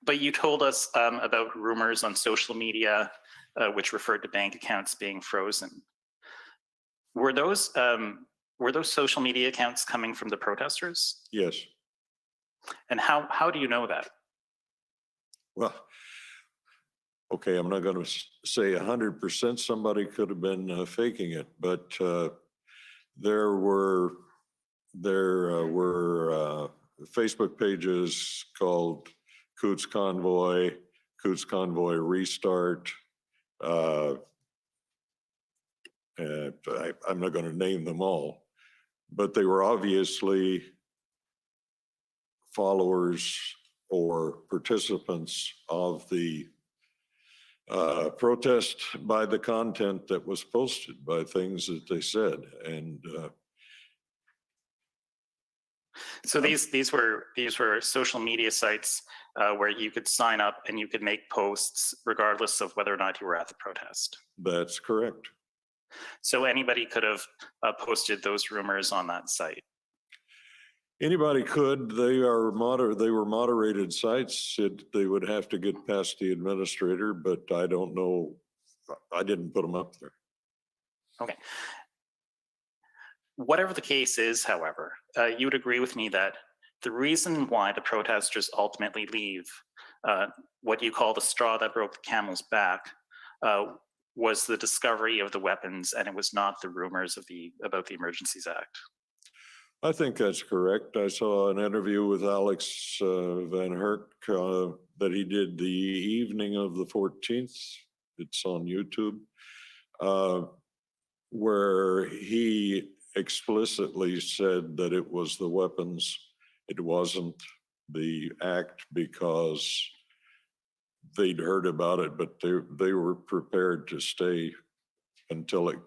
But you told us about rumors on social media, which referred to bank accounts being frozen. Were those social media accounts coming from the protesters? Yes. And how do you know that? Well, okay, I'm not going to say 100%. Somebody could have been faking it, but there were Facebook pages called Coutts Convoy, Coutts Convoy Restart. And I'm not going to name them all, but they were obviously followers or participants of the protest by the content that was posted, by things that they said. And so these were social media sites where you could sign up and you could make posts regardless of whether or not you were at the protest. That's correct. So anybody could have posted those rumors on that site. Anybody could. They were moderated sites. They would have to get past the administrator, but I don't know. I didn't put them up there. Okay. Whatever the case is, however, you would agree with me that the reason why the protesters ultimately leave, what you call the straw that broke the camel's back, was the discovery of the weapons, and it was not the rumors about the Emergencies Act. I think that's correct. I saw an interview with Alex Van Herk that he did the evening of the 14th. It's on YouTube, where he explicitly said that it was the weapons. It wasn't the act, because they'd heard about it, but they were prepared to stay until it,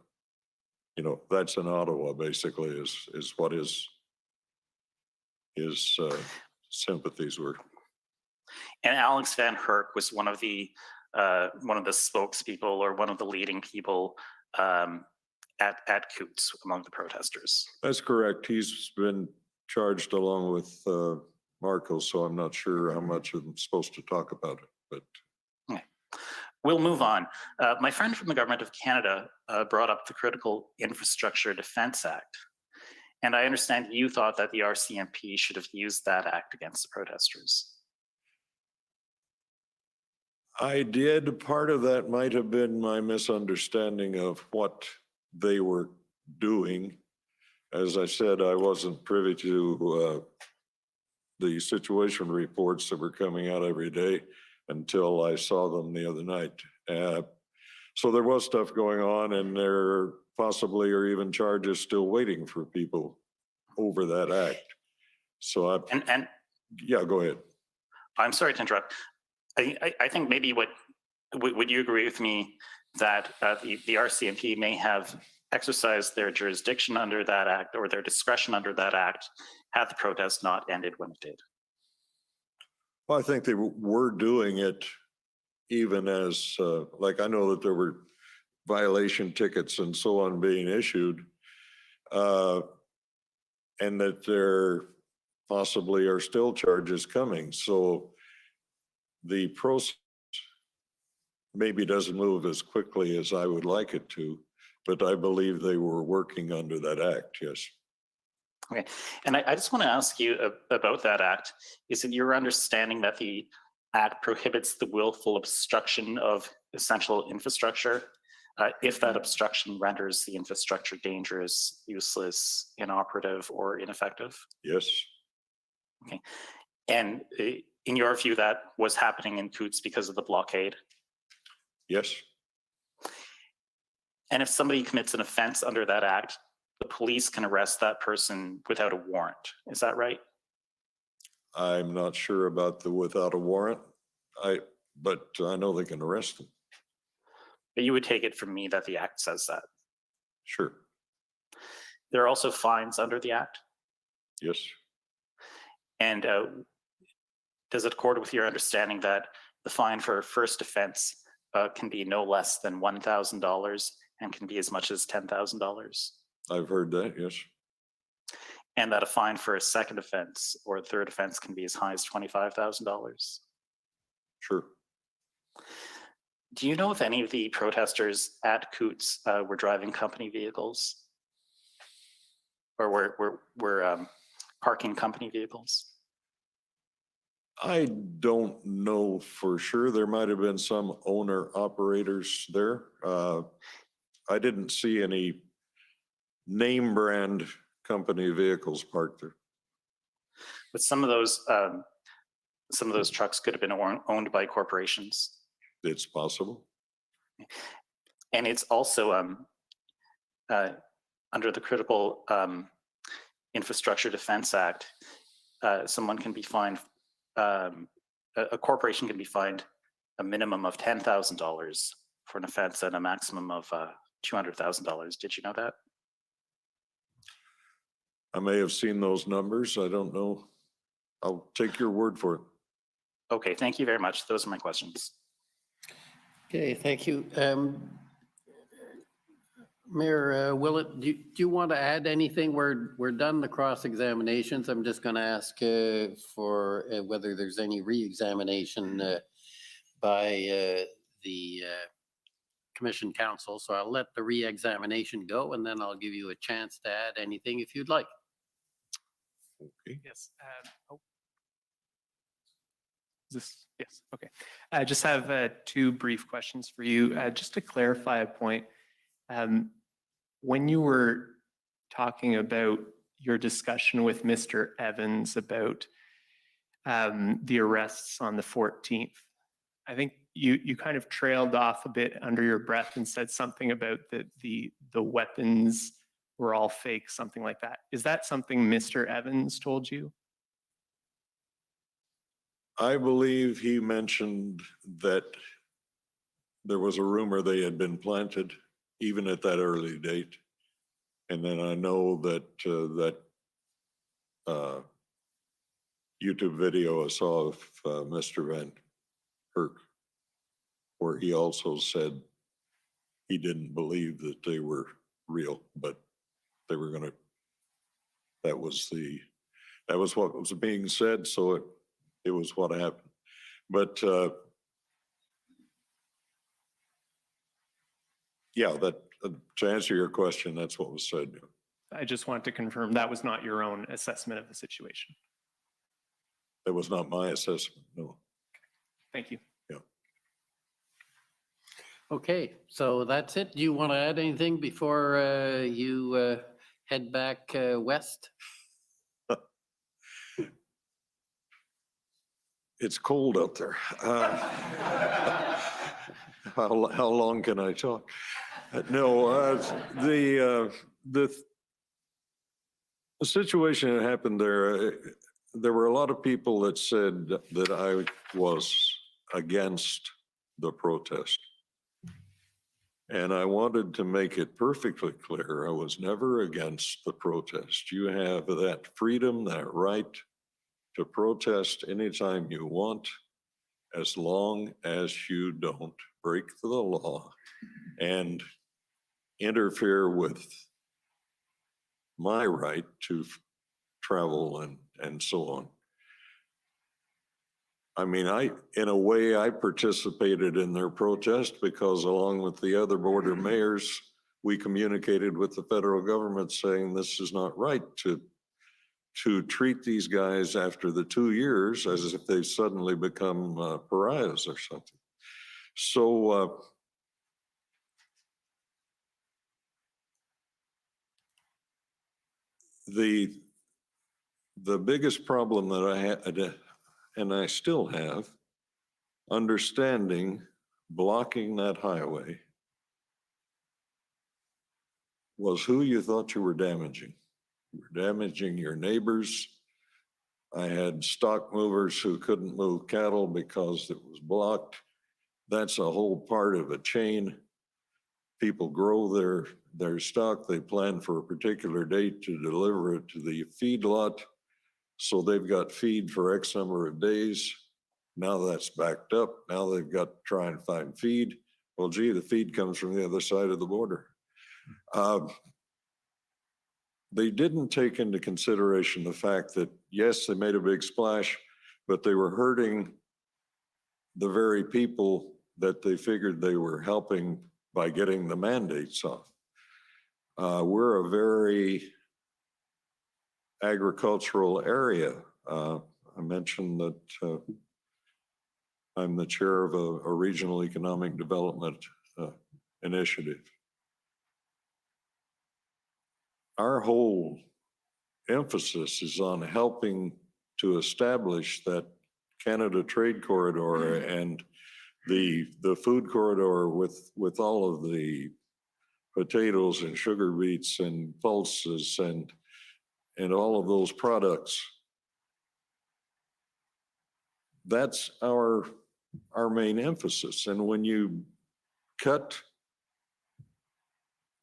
that's in Ottawa, basically, is what his sympathies were. And Alex Van Herk was one of the spokespeople, or one of the leading people at Coutts among the protesters. That's correct. He's been charged along with Marco, so I'm not sure how much I'm supposed to talk about it, but. Okay. We'll move on. My friend from the Government of Canada brought up the Critical Infrastructure Defence Act. And I understand you thought that the RCMP should have used that act against the protesters. I did. Part of that might have been my misunderstanding of what they were doing. As I said, I wasn't privy to the situation reports that were coming out every day until I saw them the other night. So there was stuff going on, and there possibly are even charges still waiting for people over that act. So yeah, go ahead. I'm sorry to interrupt. I think maybe would you agree with me that the RCMP may have exercised their jurisdiction under that act, or their discretion under that act, had the protest not ended when it did? Well, I think they were doing it even as, like, I know that there were violation tickets and so on being issued, and that there possibly are still charges coming. So the process maybe doesn't move as quickly as I would like it to, but I believe they were working under that act, yes. Okay, and I just want to ask you about that act. Is it your understanding that the Act prohibits the willful obstruction of essential infrastructure if that obstruction renders the infrastructure dangerous, useless, inoperative, or ineffective? Yes. Okay. And in your view, that was happening in Coutts because of the blockade? Yes. And if somebody commits an offense under that act, the police can arrest that person without a warrant. Is that right? I'm not sure about the without a warrant. But I know they can arrest them. But you would take it from me that the act says that. Sure. There are also fines under the act. Yes. And does it accord with your understanding that the fine for a first offense can be no less than $1,000 and can be as much as $10,000? I've heard that, yes. And that a fine for a second offense or a third offense can be as high as $25,000? Sure. Do you know if any of the protesters at Coutts were driving company vehicles or were parking company vehicles? I don't know for sure. There might have been some owner operators there. I didn't see any name brand company vehicles parked there. But some of those trucks could have been owned by corporations. It's possible. And it's also under the Critical Infrastructure Defense Act, someone can be fined, a corporation can be fined a minimum of $10,000 for an offense and a maximum of $200,000. Did you know that? I may have seen those numbers. I don't know. I'll take your word for it. Okay, thank you very much. Those are my questions. Okay, thank you. Mayor Willett, do you want to add anything? We're done the cross-examinations. I'm just going to ask for whether there's any re-examination by the Commission Council. So I'll let the re-examination go and then I'll give you a chance to add anything if you'd like. Okay. Yes. Yes. Okay. I just have two brief questions for you. Just to clarify a point, when you were talking about your discussion with Mr. Evans about the arrests on the 14th, I think you kind of trailed off a bit under your breath and said something about the weapons were all fake, something like that. Is that something Mr. Evans told you? I believe he mentioned that there was a rumor they had been planted even at that early date. And then I know that YouTube video I saw of Mr. Van Herk, where he also said he didn't believe that they were real, but they were gonna, that was what was being said, so it was what happened. But yeah, that to answer your question, that's what was said. I just want to confirm that was not your own assessment of the situation. That was not my assessment, no. Thank you. Yeah. Okay, so that's it. Do you want to add anything before you head back west? It's cold out there. How long can I talk? No, the situation that happened there were a lot of people that said that I was against the protest. And I wanted to make it perfectly clear, I was never against the protest. You have that freedom, that right to protest anytime you want, as long as you don't break the law and interfere with my right to travel and so on. I mean, in a way, I participated in their protest because along with the other border mayors, we communicated with the federal government saying this is not right to to treat these guys after the 2 years as if they've suddenly become pariahs or something. So the biggest problem that I had, and I still have, understanding blocking that highway was who you thought you were damaging. You were damaging your neighbors. I had stock movers who couldn't move cattle because it was blocked. That's a whole part of a chain. People grow their stock. They plan for a particular date to deliver it to the feedlot. So they've got feed for X number of days. Now that's backed up. Now they've got to try and find feed. Well, gee, the feed comes from the other side of the border. They didn't take into consideration the fact that, yes, they made a big splash, but they were hurting the very people that they figured they were helping by getting the mandates off. We're a very agricultural area. I mentioned that I'm the chair of a regional economic development initiative. Our whole emphasis is on helping to establish that Canada Trade Corridor and the food corridor with all of the potatoes and sugar beets and pulses and all of those products. That's our main emphasis. And when you cut,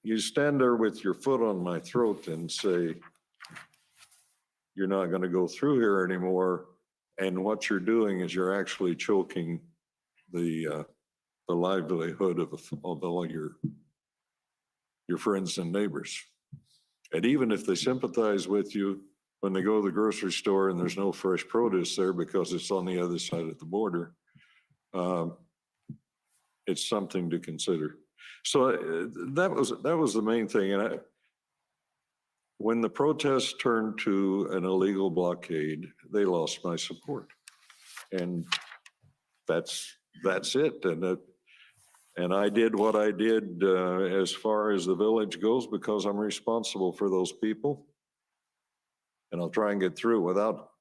you stand there with your foot on my throat and say, you're not going to go through here anymore. And what you're doing is you're actually choking the livelihood of all your friends and neighbors. And even if they sympathize with you, when they go to the grocery store and there's no fresh produce there because it's on the other side of the border, it's something to consider. So that was the main thing. And when the protests turned to an illegal blockade, they lost my support. And that's it. And I did what I did as far as the village goes because I'm responsible for those people. And I'll try and get through without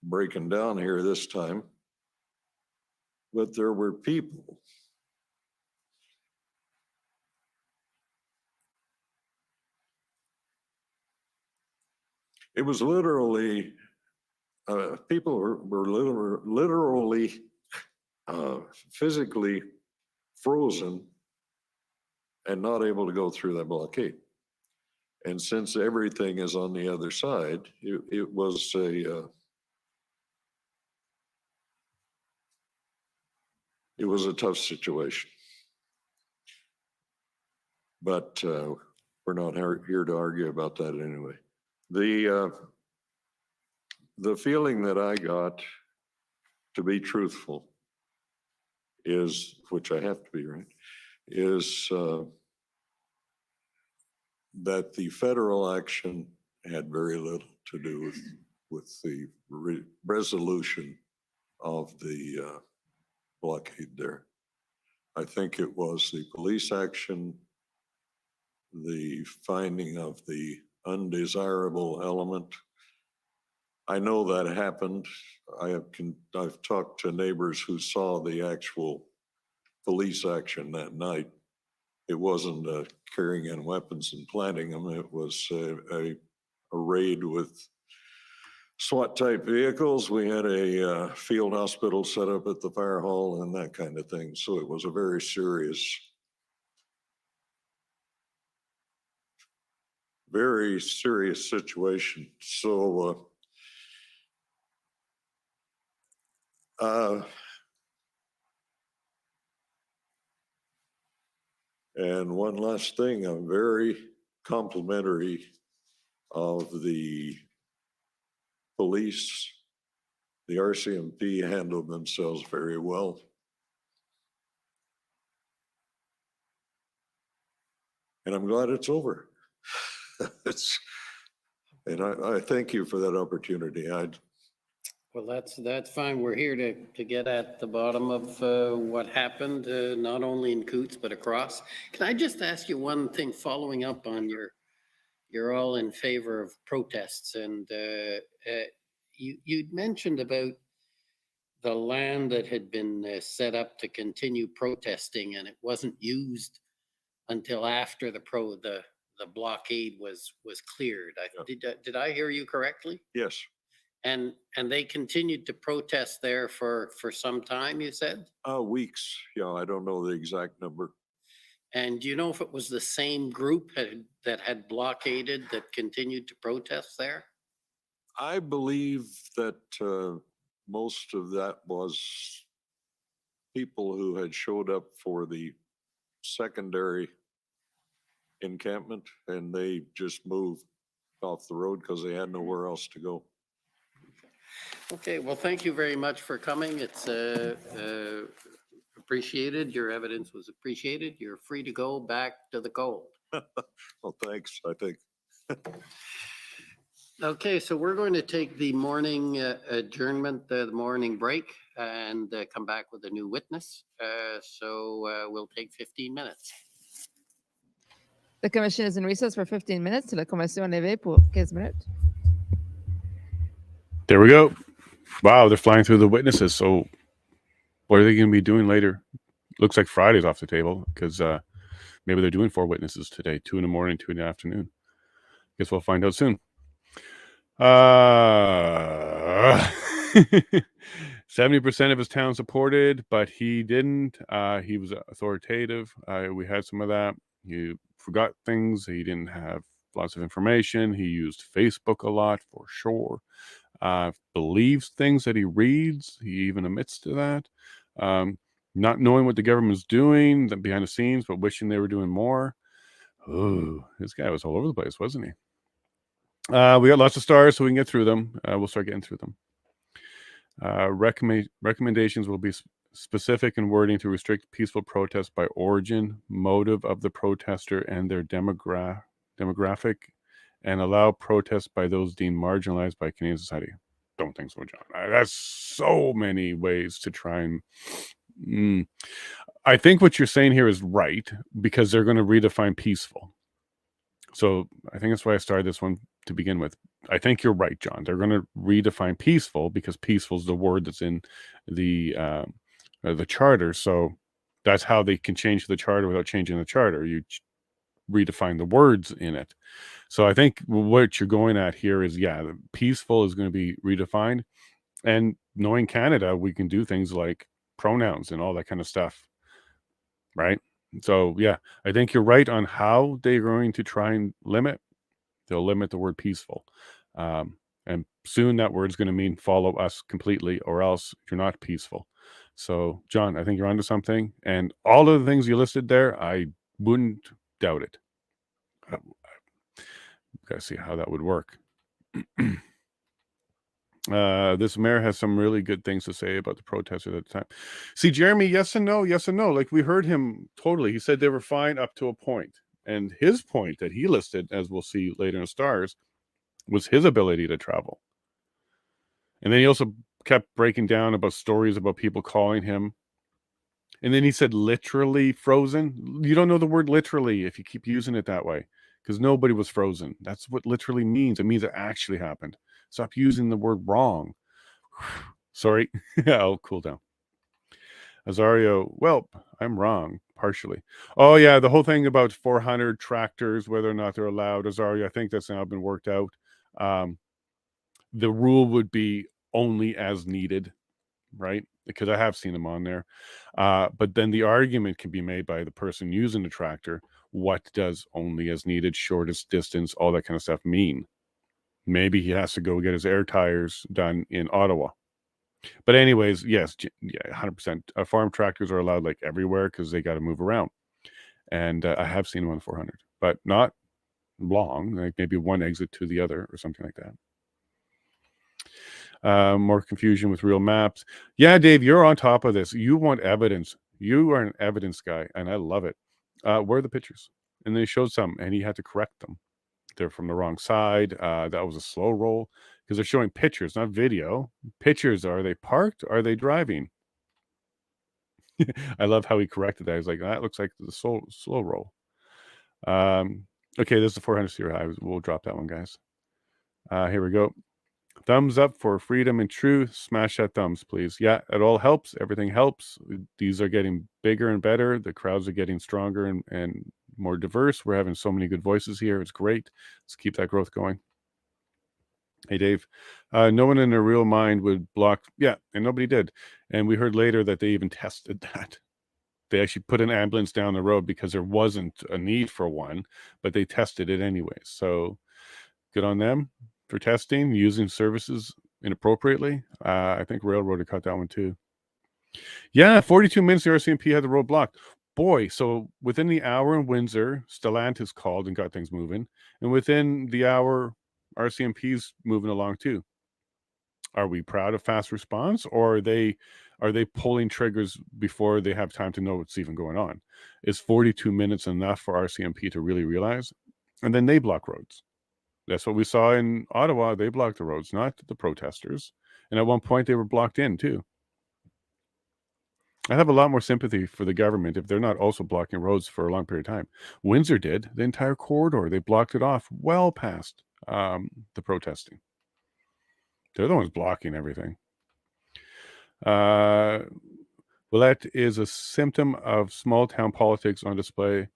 breaking down here this time. But there were people it was literally, people were literally physically frozen and not able to go through that blockade. And since everything is on the other side, it was a tough situation. But we're not here to argue about that anyway. The feeling that I got, to be truthful, is, which I have to be, right, is that the federal action had very little to do with the resolution of the blockade there. I think it was the police action, the finding of the undesirable element. I know that happened. I've talked to neighbors who saw the actual police action that night. It wasn't carrying in weapons and planting them. It was a raid with SWAT type vehicles. We had a field hospital set up at the fire hall and that kind of thing. So it was a very serious situation. So and one last thing, I'm very complimentary of the police. The RCMP handled themselves very well. And I'm glad it's over. And I thank you for that opportunity. Well, that's fine. We're here to get at the bottom of what happened, not only in Coutts, but across. Can I just ask you one thing following up on you're all in favor of protests, and you'd mentioned about the land that had been set up to continue protesting, and it wasn't used until after the blockade was cleared. Did I hear you correctly? Yes. And they continued to protest there for some time, you said? Weeks. Yeah, I don't know the exact number. And do you know if it was the same group that had blockaded that continued to protest there? I believe that most of that was people who had showed up for the secondary encampment, and they just moved off the road because they had nowhere else to go. Okay, well, thank you very much for coming. It's appreciated. Your evidence was appreciated. You're free to go back to the cold. Well, thanks, I think. Okay, so we're going to take the morning adjournment, the morning break, and come back with a new witness. So we'll take 15 minutes. The commission is in recess for 15 minutes. La commission est levée pour 15 minutes. There we go. Wow, they're flying through the witnesses. So what are they going to be doing later? Looks like Friday's off the table because maybe they're doing 4 witnesses today, 2 in the morning, 2 in the afternoon. Guess we'll find out soon. 70% of his town supported, but he didn't. He was authoritative. We had some of that. He forgot things. He didn't have lots of information. He used Facebook a lot for sure. Believes things that he reads. He even admits to that. Not knowing what the government's doing behind the scenes, but wishing they were doing more. Ooh, this guy was all over the place, wasn't he? We got lots of stars, so we can get through them. We'll start getting through them. Recommendations will be specific in wording to restrict peaceful protest by origin, motive of the protester, and their demographic, and allow protests by those deemed marginalized by Canadian society. Don't think so, John. That's so many ways to try and... I think what you're saying here is right, because they're going to redefine peaceful. So I think that's why I started this one to begin with. I think you're right, John. They're going to redefine peaceful because peaceful is the word that's in the charter. So that's how they can change the charter without changing the charter. You redefine the words in it. So I think what you're going at here is, yeah, peaceful is going to be redefined. And knowing Canada, we can do things like pronouns and all that kind of stuff, right? So, yeah, I think you're right on how they're going to try and limit. They'll limit the word peaceful. And soon that word's going to mean follow us completely, or else you're not peaceful. So, John, I think you're onto something. And all of the things you listed there, I wouldn't doubt it. Got to see how that would work. This mayor has some really good things to say about the protesters at the time. See, Jeremy, yes and no, yes and no. Like, we heard him totally. He said they were fine up to a point. And his point that he listed, as we'll see later in Stars, was his ability to travel. And then he also kept breaking down about stories about people calling him. And then he said literally frozen. You don't know the word literally if you keep using it that way, because nobody was frozen. That's what literally means. It means it actually happened. Stop using the word wrong. Sorry. I'll cool down. Azario, well, I'm wrong, partially. Oh, yeah, the whole thing about 400 tractors, whether or not they're allowed, Azario, I think that's now been worked out. The rule would be only as needed, right? Because I have seen them on there. But then the argument can be made by the person using the tractor. What does only as needed, shortest distance, all that kind of stuff mean? Maybe he has to go get his air tires done in Ottawa. But anyways, yes, yeah, 100%. Farm tractors are allowed like everywhere because they got to move around. And I have seen them on 400, but not long, like maybe one exit to the other or something like that. More confusion with real maps. Yeah, Dave, you're on top of this. You want evidence. You are an evidence guy, and I love it. Where are the pictures? And they showed some, and he had to correct them. they're from the wrong side. That was a slow roll because they're showing pictures, not video. Pictures, are they parked? Are they driving? I love how he corrected that. He's like, that looks like the slow roll. Okay, this is the 400 series. We'll drop that one, guys. Here we go. Thumbs up for freedom and truth. Smash that thumbs, please. Yeah, it all helps. Everything helps. These are getting bigger and better. The crowds are getting stronger and more diverse. We're having so many good voices here. It's great. Let's keep that growth going. Hey, Dave. No one in their real mind would block. Yeah, and nobody did. And we heard later that they even tested that. They actually put an ambulance down the road because there wasn't a need for one, but they tested it anyway. So good on them for testing, using services inappropriately. I think Railroad had caught that one too. Yeah, 42 minutes the RCMP had the road blocked. Boy, so within the hour in Windsor, Stellantis called and got things moving. And within the hour, RCMP's moving along too. Are we proud of fast response, or are they pulling triggers before they have time to know what's even going on? Is 42 minutes enough for RCMP to really realize? And then they block roads. That's what we saw in Ottawa. They blocked the roads, not the protesters. And at one point, they were blocked in too. I have a lot more sympathy for the government if they're not also blocking roads for a long period of time. Windsor did the entire corridor. They blocked it off well past the protesting. They're the ones blocking everything. Willett is a symptom of small town politics on display.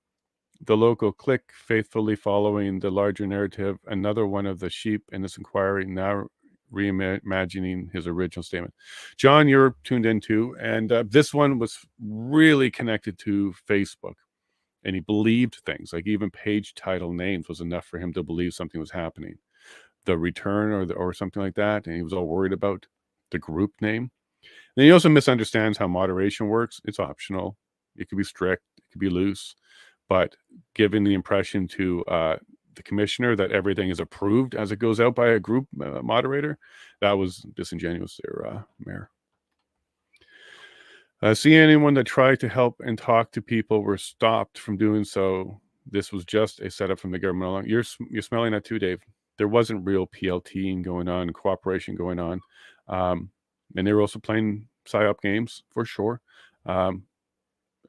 The local clique faithfully following the larger narrative. Another one of the sheep in this inquiry, now reimagining his original statement. John, you're tuned into, and this one was really connected to Facebook. And he believed things, like even page title names was enough for him to believe something was happening. The return or something like that, and he was all worried about the group name. Then he also misunderstands how moderation works. It's optional. It could be strict, it could be loose, but giving the impression to the commissioner that everything is approved as it goes out by a group moderator, that was disingenuous there, Mayor. See anyone that tried to help and talk to people were stopped from doing so. This was just a setup from the government. You're smelling that too, Dave. There wasn't real PLTing going on, cooperation going on. And they were also playing PSYOP games for sure. And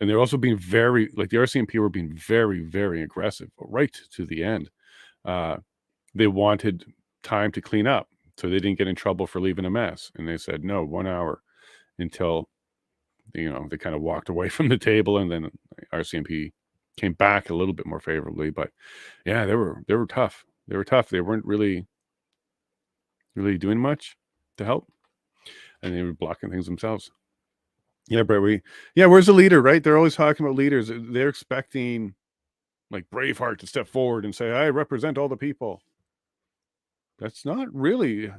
they're also being very, like the RCMP were being very, very aggressive right to the end. They wanted time to clean up so they didn't get in trouble for leaving a mess. And they said, no, 1 hour until, they kind of walked away from the table, and then RCMP came back a little bit more favorably. But yeah, they were tough. They were tough. They weren't really doing much to help, and they were blocking things themselves. Yeah, Brett, where's the leader, right? They're always talking about leaders. They're expecting like Braveheart to step forward and say, I represent all the people. That's not really,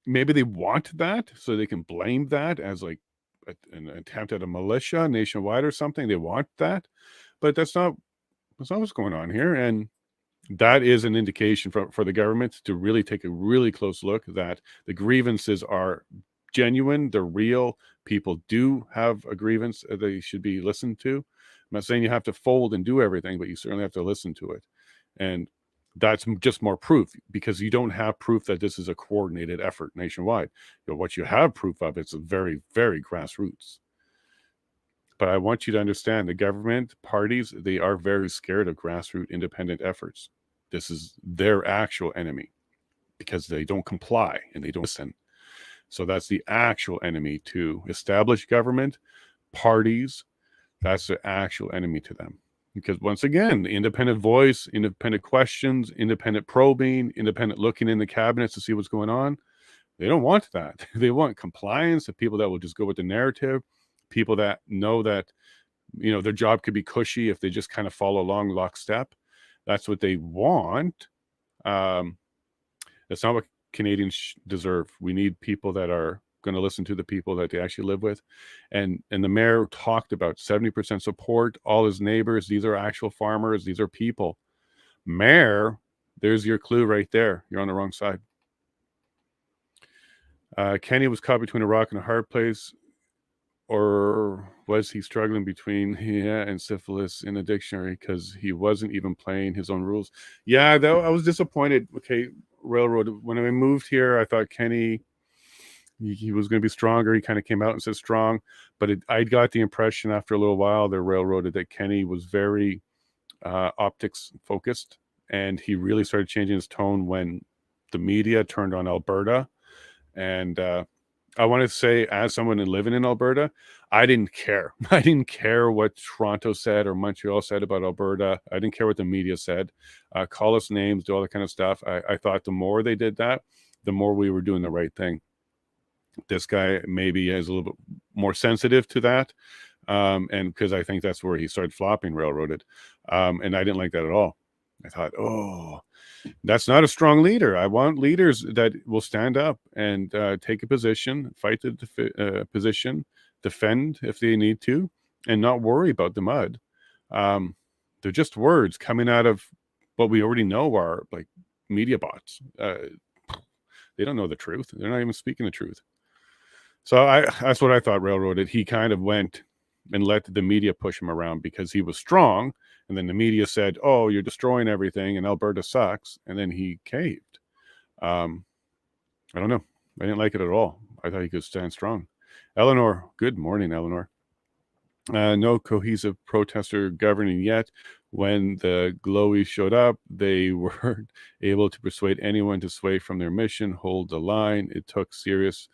maybe they want that so they can blame that as like an attempt at a militia nationwide or something. They want that, but that's not what's going on here. And that is an indication for the government to really take a really close look that the grievances are genuine, they're real. People do have a grievance they should be listened to. I'm not saying you have to fold and do everything, but you certainly have to listen to it. And that's just more proof, because you don't have proof that this is a coordinated effort nationwide. What you have proof of, it's a very, very grassroots. But I want you to understand the government parties, they are very scared of grassroots independent efforts. This is their actual enemy because they don't comply and they don't listen. So that's the actual enemy to established government, parties. That's the actual enemy to them. Because once again, the independent voice, independent questions, independent probing, independent looking in the cabinets to see what's going on, they don't want that. They want compliance, the people that will just go with the narrative, people that know that, their job could be cushy if they just kind of follow along lockstep. That's what they want. That's not what Canadians deserve. We need people that are going to listen to the people that they actually live with. And the mayor talked about 70% support, all his neighbors. These are actual farmers. These are people. Mayor, there's your clue right there. You're on the wrong side. Kenny was caught between a rock and a hard place, or Was he struggling between and syphilis in a dictionary because he wasn't even playing his own rules? Yeah, though I was disappointed. Okay, Railroad. When I moved here, I thought Kenny he was going to be stronger. He kind of came out and said strong, but I got the impression after a little while the Railroaded that Kenny was very optics focused, and he really started changing his tone when the media turned on Alberta. And I want to say, as someone living in Alberta, I didn't care. I didn't care what Toronto said or Montreal said about Alberta. I didn't care what the media said. Call us names, do all that kind of stuff. I thought the more they did that, the more we were doing the right thing. This guy maybe is a little bit more sensitive to that. And because I think that's where he started flopping, Railroaded. And I didn't like that at all. I thought, oh, that's not a strong leader. I want leaders that will stand up and take a position, fight the position, defend if they need to, and not worry about the mud. They're just words coming out of what we already know are like media bots. They don't know the truth. They're not even speaking the truth. So that's what I thought Railroaded. He kind of went and let the media push him around because he was strong. And then the media said, oh, you're destroying everything and Alberta sucks. And then he caved. I don't know. I didn't like it at all. I thought he could stand strong. Eleanor, good morning, Eleanor. No cohesive protester governing yet. When the glowies showed up, they weren't able to persuade anyone to sway from their mission, hold the line. It took serious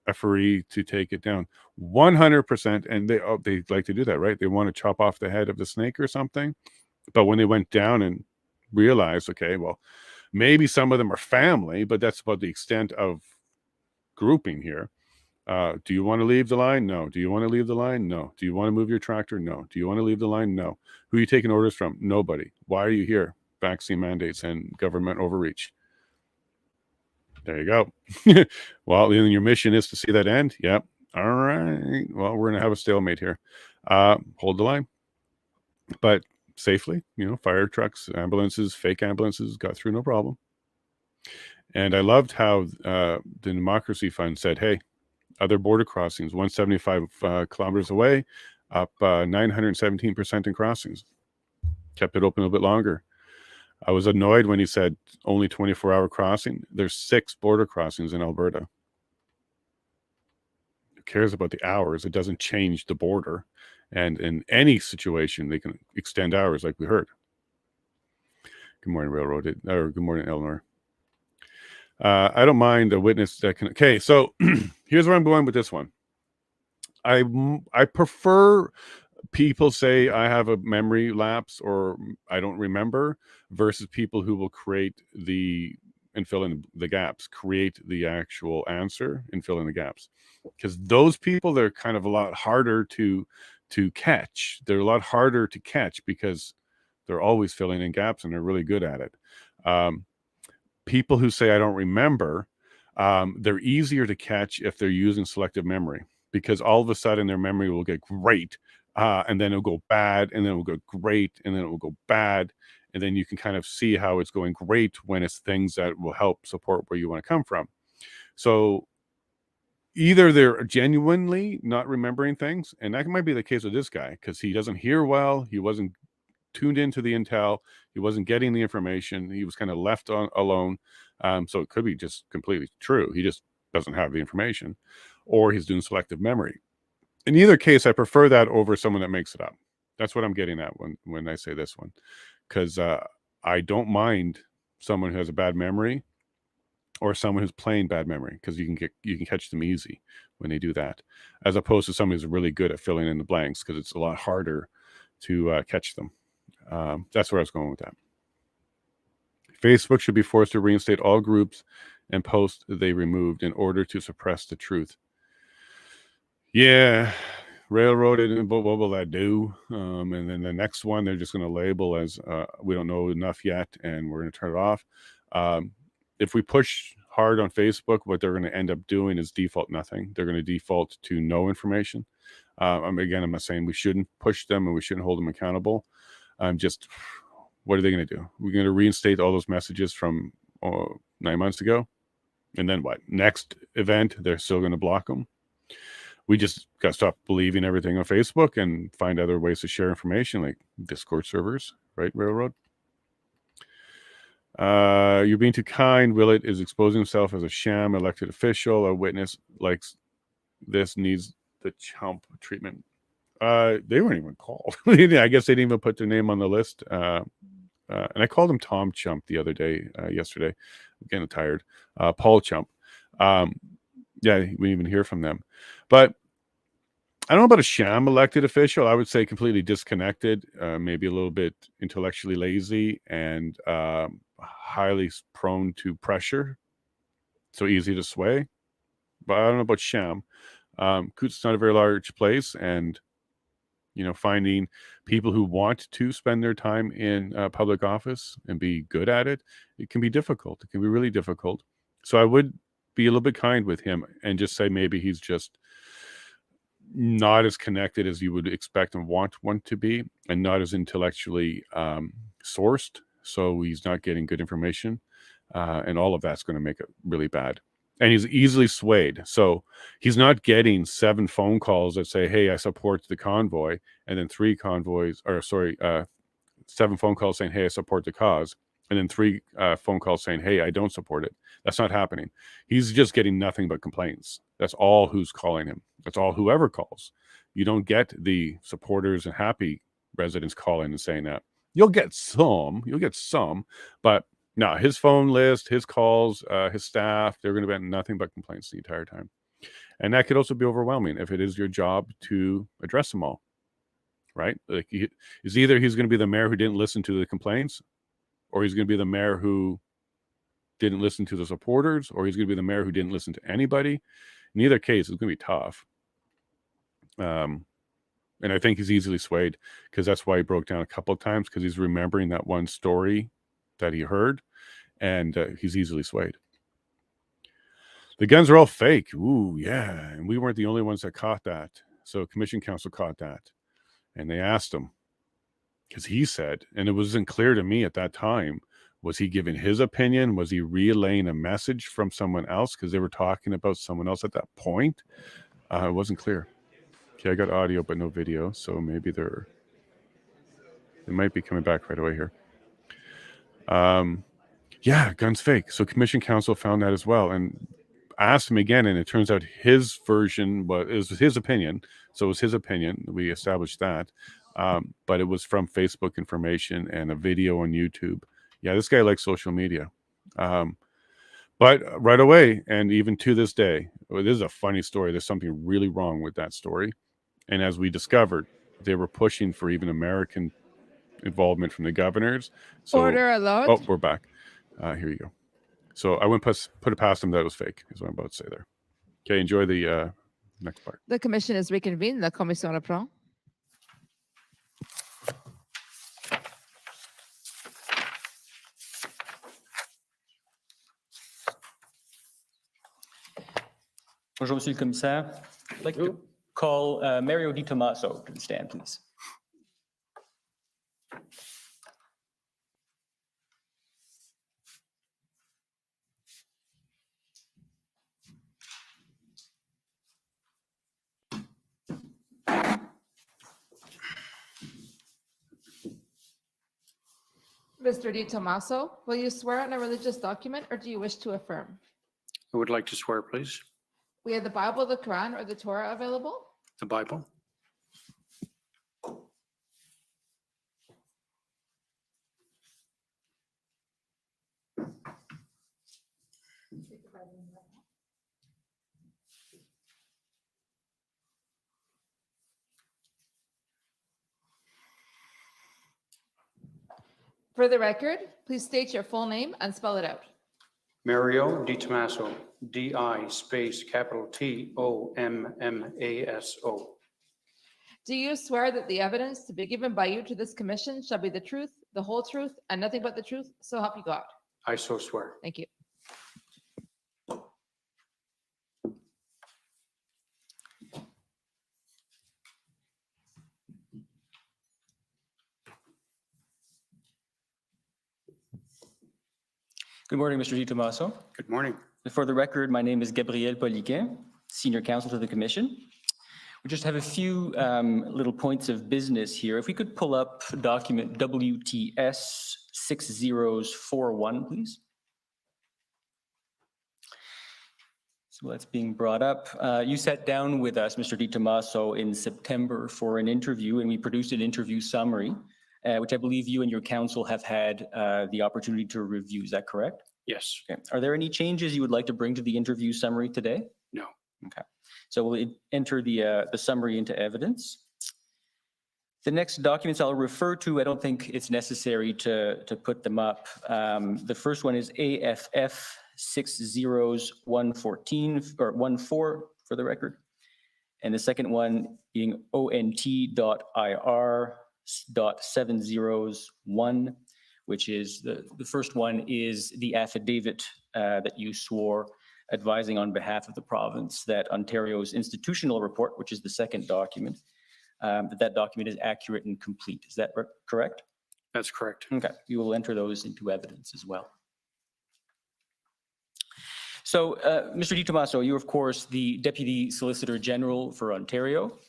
effery to take it down. 100%. And they like to do that, right? They want to chop off the head of the snake or something. But when they went down and realized, okay, well, maybe some of them are family, but that's about the extent of grouping here. Do you want to leave the line? No. Do you want to leave the line? No. Do you want to move your tractor? No. Do you want to leave the line? No. Who are you taking orders from? Nobody. Why are you here? Vaccine mandates and government overreach. There you go. Well, then your mission is to see that end. Yep. All right. Well, we're going to have a stalemate here. Hold the line. But safely, fire trucks, ambulances, fake ambulances got through no problem. And I loved how the Democracy Fund said, hey, other border crossings, 175 kilometers away, up 917% in crossings. Kept it open a little bit longer. I was annoyed when he said only 24-hour crossing. There's 6 border crossings in Alberta. Who cares about the hours? It doesn't change the border. And in any situation, they can extend hours like we heard. Good morning, Railroad. Or good morning, Eleanor. I don't mind a witness that can... Okay, so here's where I'm going with this one. I prefer people say I have a memory lapse or I don't remember versus people who will create and fill in the gaps, create the actual answer and fill in the gaps. Because those people, they're kind of a lot harder to catch. They're a lot harder to catch because they're always filling in gaps and they're really good at it. People who say I don't remember, they're easier to catch if they're using selective memory because all of a sudden their memory will get great and then it'll go bad and then it'll go great and then it will go bad. And then you can kind of see how it's going great when it's things that will help support where you want to come from. So either they're genuinely not remembering things, and that might be the case with this guy because he doesn't hear well, he wasn't tuned into the intel, he wasn't getting the information, he was kind of left alone. So it could be just completely true. He just doesn't have the information, or he's doing selective memory. In either case, I prefer that over someone that makes it up. That's what I'm getting at when I say this one, because I don't mind someone who has a bad memory or someone who's playing bad memory because you can catch them easy when they do that, as opposed to someone who's really good at filling in the blanks because it's a lot harder to catch them. That's where I was going with that. Facebook should be forced to reinstate all groups and posts they removed in order to suppress the truth. Yeah, railroaded, and what will that do? And then the next one, they're just going to label as we don't know enough yet, and we're going to turn it off. If we push hard on Facebook, what they're going to end up doing is default nothing. They're going to default to no information. I'm not saying we shouldn't push them and we shouldn't hold them accountable. Just what are they going to do? We're going to reinstate all those messages from 9 months ago, and then what? Next event, they're still going to block them. we just got to stop believing everything on Facebook and find other ways to share information, like Discord servers, right, Railroad? You're being too kind. Willett is exposing himself as a sham elected official. A witness like this needs the chump treatment. They weren't even called. I guess they didn't even put their name on the list. And I called him Tom Chump the other day, yesterday. I'm getting tired. Paul Chump. Yeah, we didn't even hear from them. But I don't know about a sham elected official. I would say completely disconnected, maybe a little bit intellectually lazy, and highly prone to pressure. So easy to sway. But I don't know about sham. Coutts is not a very large place, and finding people who want to spend their time in public office and be good at it, it can be difficult. It can be really difficult. So I would be a little bit kind with him and just say maybe he's just not as connected as you would expect and want one to be, and not as intellectually sourced. So he's not getting good information, and all of that's going to make it really bad. And he's easily swayed. So he's not getting 7 phone calls that say, hey, I support the convoy, and then 7 phone calls saying, hey, I support the cause, and then 3 phone calls saying, hey, I don't support it. That's not happening. He's just getting nothing but complaints. That's all who's calling him. That's all whoever calls. You don't get the supporters and happy residents calling and saying that. You'll get some, but no, his phone list, his calls, his staff, they're going to be nothing but complaints the entire time. And that could also be overwhelming if it is your job to address them all, right? Like either he's going to be the mayor who didn't listen to the complaints, or he's going to be the mayor who didn't listen to the supporters, or he's going to be the mayor who didn't listen to anybody. In either case, it's going to be tough. And I think he's easily swayed, because that's why he broke down a couple of times, because he's remembering that one story that he heard, and he's easily swayed. The guns are all fake. Ooh, yeah. And we weren't the only ones that caught that. So Commission Council caught that. And they asked him, because he said, and it wasn't clear to me at that time, was he giving his opinion? Was he relaying a message from someone else? Because they were talking about someone else at that point. It wasn't clear. Okay, I got audio, but no video. So maybe they might be coming back right away here. Yeah, gun's fake. So Commission Council found that as well, and asked him again, and it turns out his version was his opinion. So it was his opinion. We established that. But it was from Facebook information and a video on YouTube. Yeah, this guy likes social media. But right away, and even to this day, this is a funny story. There's something really wrong with that story. And as we discovered, they were pushing for even American involvement from the governors. So, Order allowed. Oh, we're back. Here you go. So I wouldn't put it past them that it was fake, is what I'm about to say there. Okay, enjoy the next part. The commission is reconvened. La commission reprend. Bonjour, Monsieur le Commissaire. I'd like to call Mario Di Tommaso to the stand, please. Mr. Di Tommaso, will you swear on a religious document, or do you wish to affirm? I would like to swear, please. We have the Bible, the Quran, or the Torah available? The Bible. For the record, please state your full name and spell it out. Mario Di Tommaso, D-I space capital T-O-M-M-A-S-O. Do you swear that the evidence to be given by you to this commission shall be the truth, the whole truth, and nothing but the truth, so help you God? I so swear. Thank you. Good morning, Mr. Di Tommaso. Good morning. For the record, my name is Gabriel Poliquin, Senior Counsel to the Commission. We just have a few little points of business here. If we could pull up document WTS 6041, please. So that's being brought up. You sat down with us, Mr. Di Tommaso, in September for an interview, and we produced an interview summary, which I believe you and your counsel have had the opportunity to review. Is that correct? Yes. Okay. Are there any changes you would like to bring to the interview summary today? No. Okay. So we'll enter the summary into evidence. The next documents I'll refer to, I don't think it's necessary to put them up. The first one is AFF 60114 or 14 for the record. And the second one being ONT.IR.701, which is the first one is the affidavit that you swore advising on behalf of the province that Ontario's institutional report, which is the second document, that document is accurate and complete. Is that correct? That's correct. Okay, you will enter those into evidence as well. So, Mr. Di Tommaso, you're of course the Deputy Solicitor General for Ontario.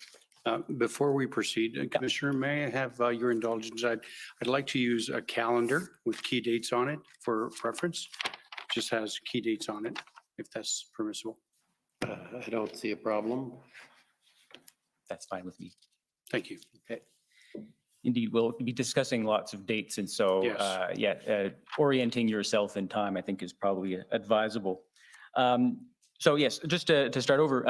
Before we proceed, Commissioner, may I have your indulgence? I'd like to use a calendar with key dates on it for reference. Just has key dates on it, if that's permissible. I don't see a problem. That's fine with me. Thank you. Okay. Indeed, we'll be discussing lots of dates, and so Yes. orienting yourself in time, I think, is probably advisable. So yes, just to start over,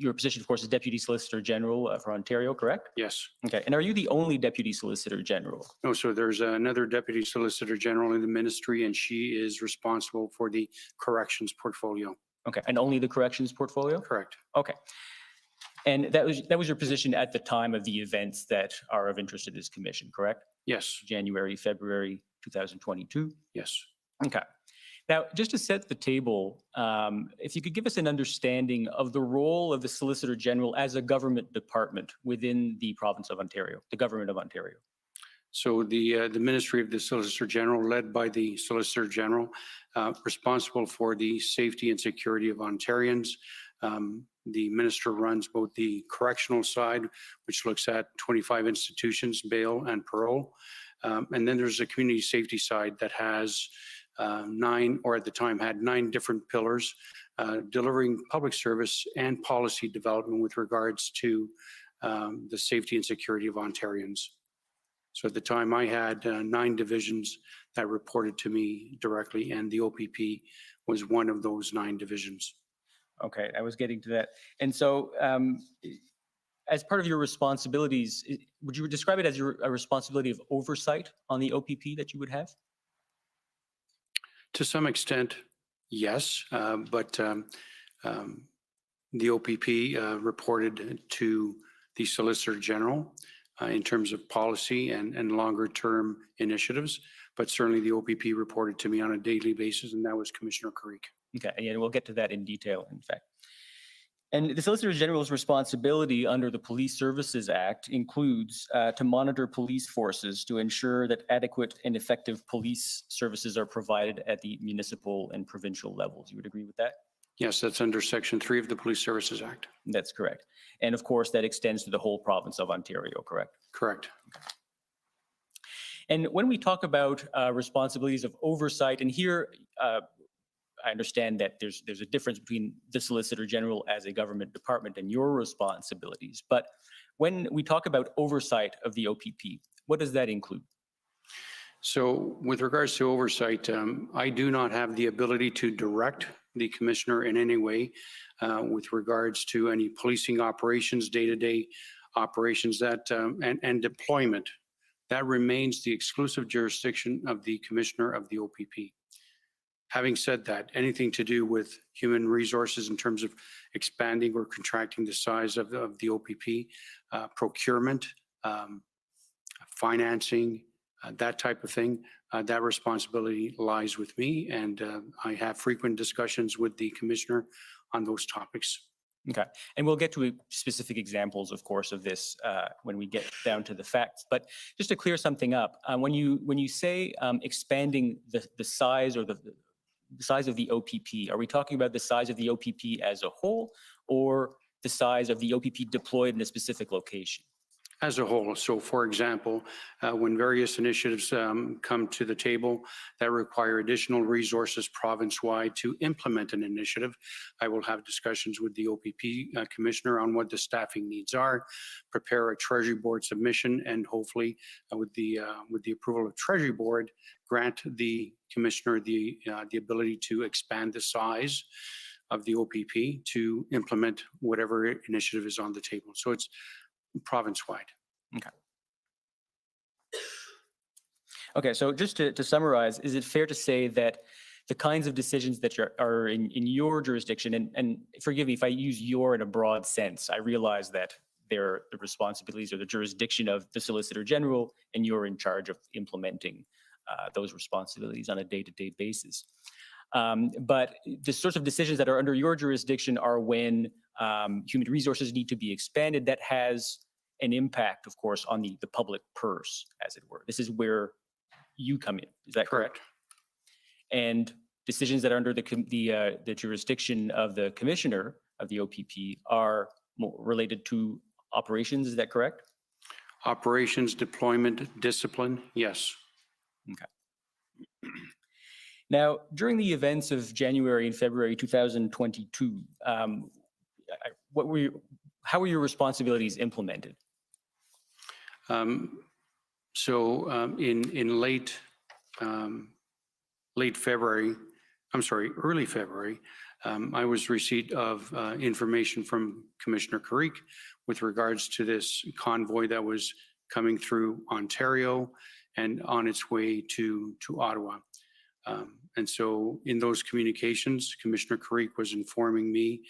your position, of course, is Deputy Solicitor General for Ontario, correct? Yes. Okay, and are you the only Deputy Solicitor General? No, so there's another Deputy Solicitor General in the ministry, and she is responsible for the corrections portfolio. Okay, and only the corrections portfolio? Correct. Okay. And that was your position at the time of the events that are of interest to this commission, correct? Yes. January, February 2022? Yes. Okay. Now, just to set the table, if you could give us an understanding of the role of the Solicitor General as a government department within the province of Ontario, the government of Ontario. So the Ministry of the Solicitor General, led by the Solicitor General, responsible for the safety and security of Ontarians. The minister runs both the correctional side, which looks at 25 institutions, bail and parole. And then there's a community safety side that has 9, or at the time had 9 different pillars, delivering public service and policy development with regards to the safety and security of Ontarians. So at the time I had 9 divisions that reported to me directly, and the OPP was one of those 9 divisions. Okay, I was getting to that. And so as part of your responsibilities, would you describe it as a responsibility of oversight on the OPP that you would have? To some extent, yes, but the OPP reported to the Solicitor General in terms of policy and longer term initiatives, but certainly the OPP reported to me on a daily basis, and that was Commissioner Carrick. Okay, and we'll get to that in detail, in fact. And the Solicitor General's responsibility under the Police Services Act includes to monitor police forces to ensure that adequate and effective police services are provided at the municipal and provincial levels. You would agree with that? Yes, that's under Section 3 of the Police Services Act. That's correct. And of course, that extends to the whole province of Ontario, correct? Correct. Okay. And when we talk about responsibilities of oversight, and here I understand that there's a difference between the Solicitor General as a government department and your responsibilities. But when we talk about oversight of the OPP, what does that include? So with regards to oversight, I do not have the ability to direct the commissioner in any way with regards to any policing operations, day-to-day operations that and deployment. That remains the exclusive jurisdiction of the commissioner of the OPP. Having said that, anything to do with human resources in terms of expanding or contracting the size of the OPP, procurement, financing, that type of thing, that responsibility lies with me, and I have frequent discussions with the commissioner on those topics. Okay, and we'll get to specific examples, of course, of this when we get down to the facts. But just to clear something up, when you say expanding the size or the size of the OPP, are we talking about the size of the OPP as a whole, or the size of the OPP deployed in a specific location? As a whole. So for example, when various initiatives come to the table that require additional resources province-wide to implement an initiative, I will have discussions with the OPP commissioner on what the staffing needs are, prepare a Treasury Board submission, and hopefully with the approval of Treasury Board, grant the commissioner the ability to expand the size of the OPP to implement whatever initiative is on the table. So it's province-wide. Okay. Okay, so just to summarize, is it fair to say that the kinds of decisions that are in your jurisdiction, and forgive me if I use your in a broad sense, I realize that they're the responsibilities or the jurisdiction of the Solicitor General, and you're in charge of implementing those responsibilities on a day-to-day basis. But the sorts of decisions that are under your jurisdiction are when human resources need to be expanded. That has an impact, of course, on the public purse, as it were. This is where you come in. Is that correct? And decisions that are under the jurisdiction of the commissioner of the OPP are more related to operations. Is that correct? Operations, deployment, discipline, yes. Okay. Now, during the events of January and February 2022, how were your responsibilities implemented? In early February, I was receipt of information from Commissioner Carrick with regards to this convoy that was coming through Ontario and on its way to Ottawa. And so in those communications, Commissioner Carrick was informing me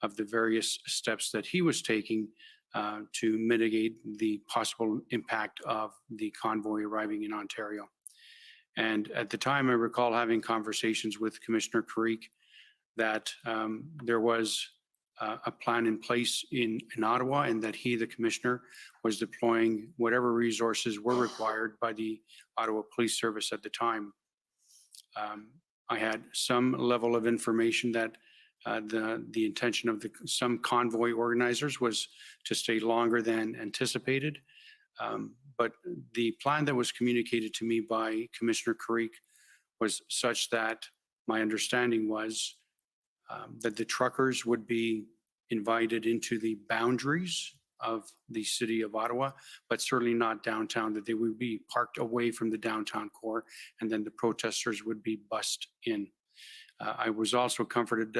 of the various steps that he was taking to mitigate the possible impact of the convoy arriving in Ontario. And at the time, I recall having conversations with Commissioner Carrick that there was a plan in place in Ottawa, and that he, the commissioner, was deploying whatever resources were required by the Ottawa Police Service at the time. I had some level of information that the intention of some convoy organizers was to stay longer than anticipated. But the plan that was communicated to me by Commissioner Carrick was such that my understanding was that the truckers would be invited into the boundaries of the city of Ottawa, but certainly not downtown, that they would be parked away from the downtown core, and then the protesters would be bussed in. I was also comforted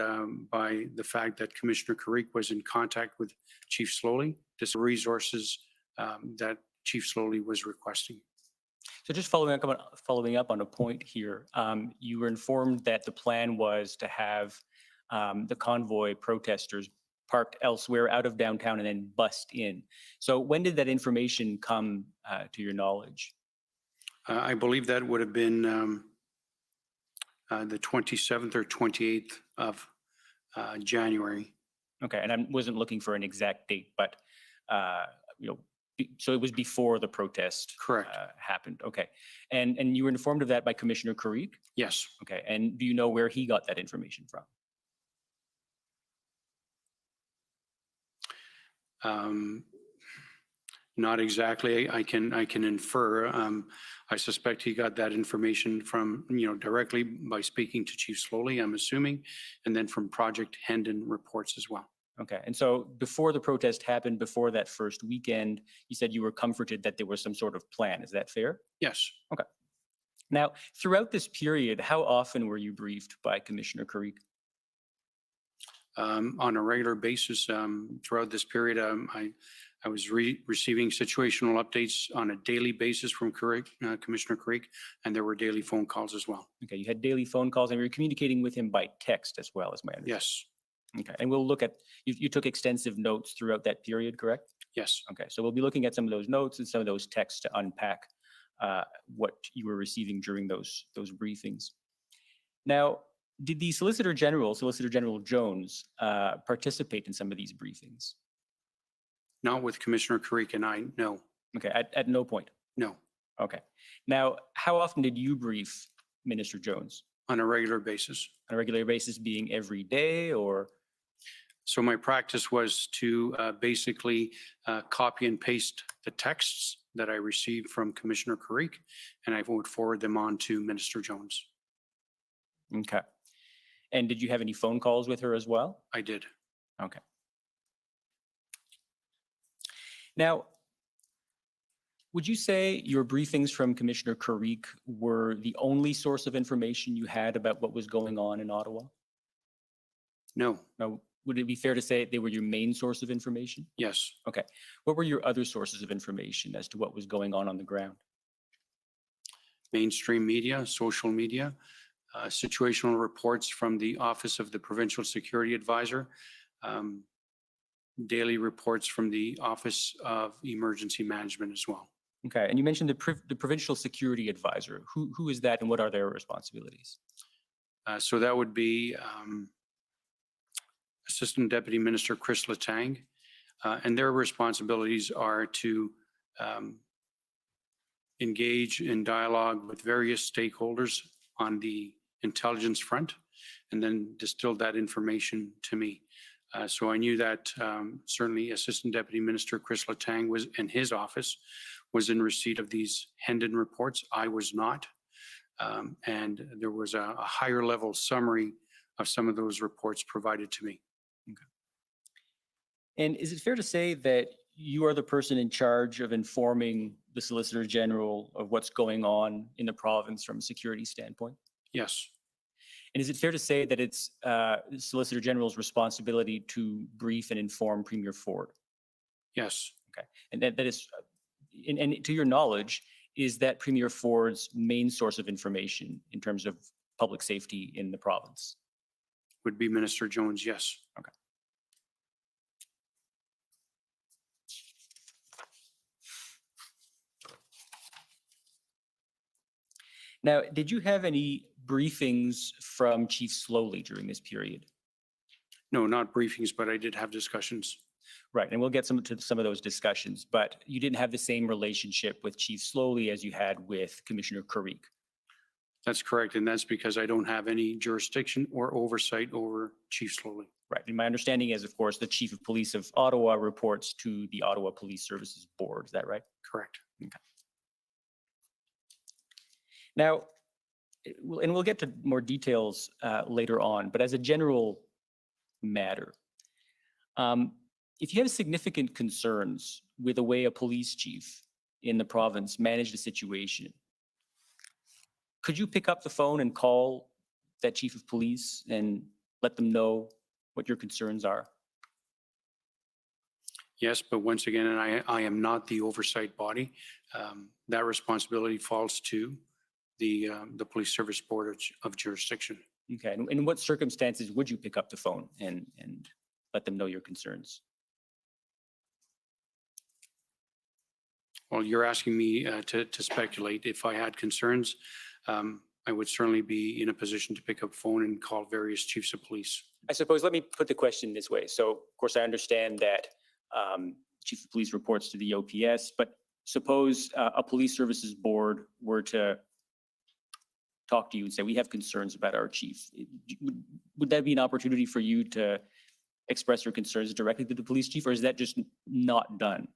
by the fact that Commissioner Carrick was in contact with Chief Slowly, just resources that Chief Slowly was requesting. So just following up on a point here, you were informed that the plan was to have the convoy protesters parked elsewhere out of downtown and then bussed in. So when did that information come to your knowledge? I believe that would have been the 27th or 28th of January. Okay, and I wasn't looking for an exact date, but so it was before the protest happened. Okay, and you were informed of that by Commissioner Carrick? Yes. Okay, and do you know where he got that information from? Not exactly. I can infer. I suspect he got that information from, directly by speaking to Chief Slowly, I'm assuming, and then from Project Hendon reports as well. Okay, and so before the protest happened, before that first weekend, you said you were comforted that there was some sort of plan. Is that fair? Yes. Okay. Now, throughout this period, how often were you briefed by Commissioner Carrick? On a regular basis throughout this period. I was receiving situational updates on a daily basis from Commissioner Carrick, and there were daily phone calls as well. Okay, you had daily phone calls, and you were communicating with him by text as well, as my understanding. Yes. Okay, and we'll look at, you took extensive notes throughout that period, correct? Yes. Okay, so we'll be looking at some of those notes and some of those texts to unpack what you were receiving during those briefings. Now, did the Solicitor General Jones, participate in some of these briefings? Not with Commissioner Carrick and I, no. Okay, at no point? No. Okay. Now, how often did you brief Minister Jones? On a regular basis. On a regular basis being every day, or? So my practice was to basically copy and paste the texts that I received from Commissioner Carrick, and I would forward them on to Minister Jones. Okay. And did you have any phone calls with her as well? I did. Okay. Now, would you say your briefings from Commissioner Carrick were the only source of information you had about what was going on in Ottawa? No. Now, would it be fair to say they were your main source of information? Yes. Okay. What were your other sources of information as to what was going on the ground? Mainstream media, social media, situational reports from the Office of the Provincial Security Advisor, daily reports from the Office of Emergency Management as well. Okay. And you mentioned the Provincial Security Advisor. Who is that and what are their responsibilities? So that would be Assistant Deputy Minister Chris Letang, and their responsibilities are to engage in dialogue with various stakeholders on the intelligence front and then distill that information to me. So I knew that certainly Assistant Deputy Minister Chris Letang was in his office was in receipt of these Hendon reports. I was not. And there was a higher level summary of some of those reports provided to me. Okay. And is it fair to say that you are the person in charge of informing the Solicitor General of what's going on in the province from a security standpoint? Yes. And is it fair to say that it's the Solicitor General's responsibility to brief and inform Premier Ford? Yes. Okay. And that is, and to your knowledge, is that Premier Ford's main source of information in terms of public safety in the province? Would be Minister Jones, yes. Okay. Now, did you have any briefings from Chief Slowly during this period? No, not briefings, but I did have discussions. Right, and we'll get to some of those discussions, but you didn't have the same relationship with Chief Slowly as you had with Commissioner Carrick. That's correct, and that's because I don't have any jurisdiction or oversight over Chief Slowly. Right, and my understanding is, of course, the Chief of Police of Ottawa reports to the Ottawa Police Services Board. Is that right? Correct. Okay. Now, and we'll get to more details later on, but as a general matter, if you have significant concerns with the way a police chief in the province managed a situation, could you pick up the phone and call that chief of police and let them know what your concerns are? Yes, but once again, and I am not the oversight body. That responsibility falls to the Police Service Board of Jurisdiction. Okay, and in what circumstances would you pick up the phone and let them know your concerns? Well, you're asking me to speculate. If I had concerns, I would certainly be in a position to pick up phone and call various chiefs of police. I suppose, let me put the question this way. So, of course, I understand that chief of police reports to the OPS, but suppose a police services board were to talk to you and say, we have concerns about our chief. Would that be an opportunity for you to express your concerns directly to the police chief, or is that just not done?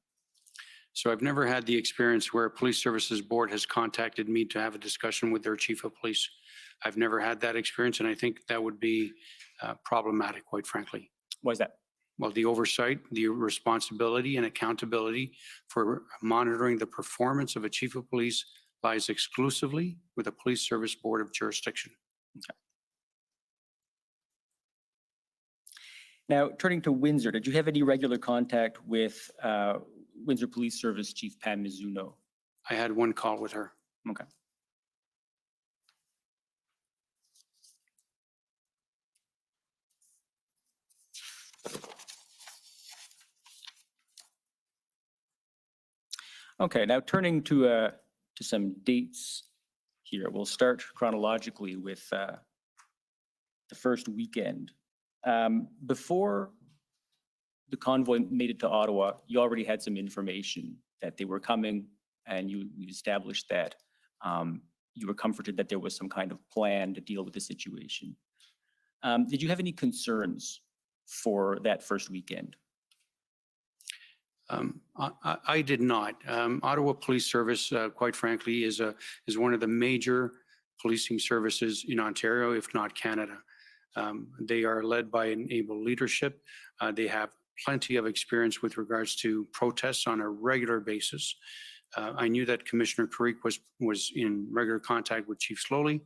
So I've never had the experience where a police services board has contacted me to have a discussion with their chief of police. I've never had that experience, and I think that would be problematic, quite frankly. Why is that? Well, the oversight, the responsibility and accountability for monitoring the performance of a chief of police lies exclusively with the Police Service Board of Jurisdiction. Okay. Now, turning to Windsor, did you have any regular contact with Windsor Police Service Chief Pam Mizuno? I had one call with her. Okay. Okay, now turning to some dates here. We'll start chronologically with the first weekend. Before the convoy made it to Ottawa, you already had some information that they were coming, and you established that you were comforted that there was some kind of plan to deal with the situation. Did you have any concerns for that first weekend? I did not. Ottawa Police Service, quite frankly, is one of the major policing services in Ontario, if not Canada. They are led by an able leadership. They have plenty of experience with regards to protests on a regular basis. I knew that Commissioner Carrick was in regular contact with Chief Slowly,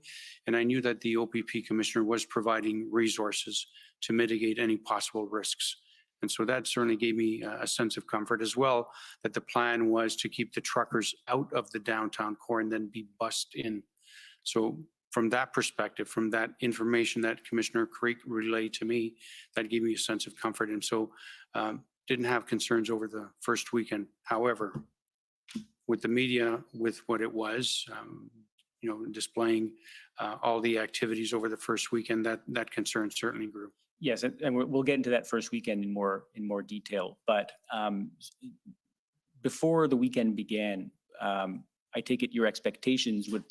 and I knew that the OPP Commissioner was providing resources to mitigate any possible risks. And so that certainly gave me a sense of comfort as well, that the plan was to keep the truckers out of the downtown core and then be bussed in. So from that perspective, from that information that Commissioner Carrick relayed to me, that gave me a sense of comfort. And so didn't have concerns over the first weekend. However, with the media, with what it was, displaying all the activities over the first weekend, that concern certainly grew. Yes, and we'll get into that first weekend in more detail. But before the weekend began, I take it your expectations would,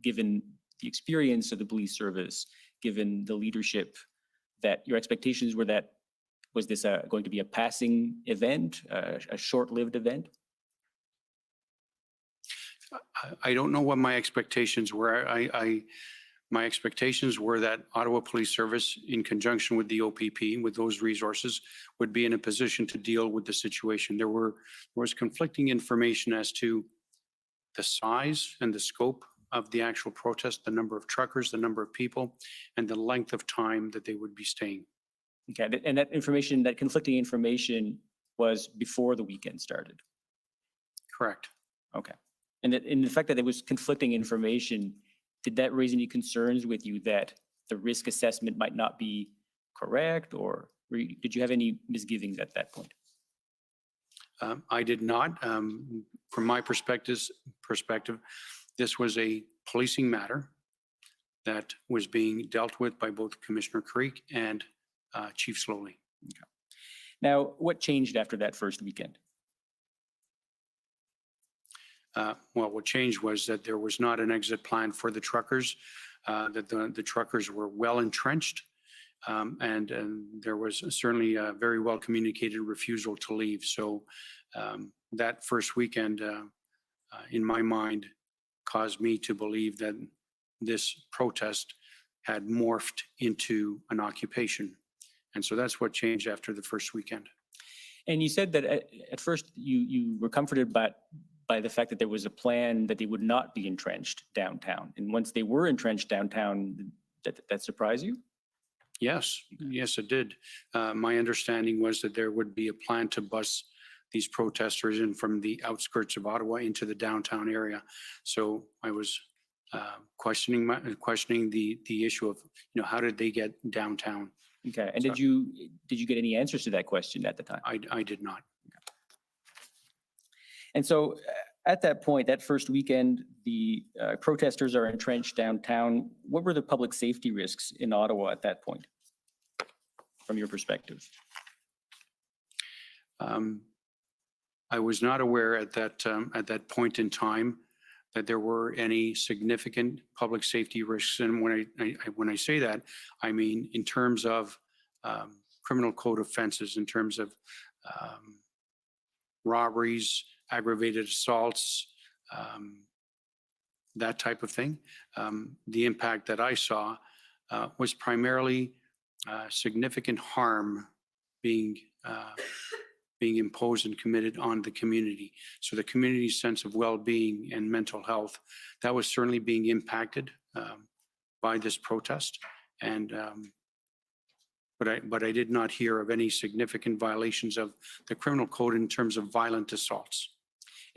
given the experience of the police service, given the leadership, that your expectations were that was this going to be a passing event, a short-lived event? I don't know what my expectations were. My expectations were that Ottawa Police Service, in conjunction with the OPP, with those resources, would be in a position to deal with the situation. There was conflicting information as to the size and the scope of the actual protest, the number of truckers, the number of people, and the length of time that they would be staying. Okay, and that information, that conflicting information was before the weekend started? Correct. Okay. And in the fact that there was conflicting information, did that raise any concerns with you that the risk assessment might not be correct, or did you have any misgivings at that point? I did not. From my perspective, this was a policing matter that was being dealt with by both Commissioner Carrick and Chief Slowly. Okay. Now, what changed after that first weekend? Well, what changed was that there was not an exit plan for the truckers, that the truckers were well entrenched, and there was certainly a very well communicated refusal to leave. So that first weekend, in my mind, caused me to believe that this protest had morphed into an occupation. And so that's what changed after the first weekend. And you said that at first you were comforted by the fact that there was a plan that they would not be entrenched downtown. And once they were entrenched downtown, that surprised you? Yes, yes, it did. My understanding was that there would be a plan to bus these protesters in from the outskirts of Ottawa into the downtown area. So I was questioning the issue of, how did they get downtown? Okay, and So, did you get any answers to that question at the time? I did not. And so at that point, that first weekend, the protesters are entrenched downtown. What were the public safety risks in Ottawa at that point, from your perspective? I was not aware at that point in time that there were any significant public safety risks. And when I say that, I mean in terms of criminal code offenses, in terms of robberies, aggravated assaults, that type of thing. The impact that I saw was primarily significant harm being imposed and committed on the community. So the community's sense of well-being and mental health, that was certainly being impacted by this protest. And but I did not hear of any significant violations of the criminal code in terms of violent assaults.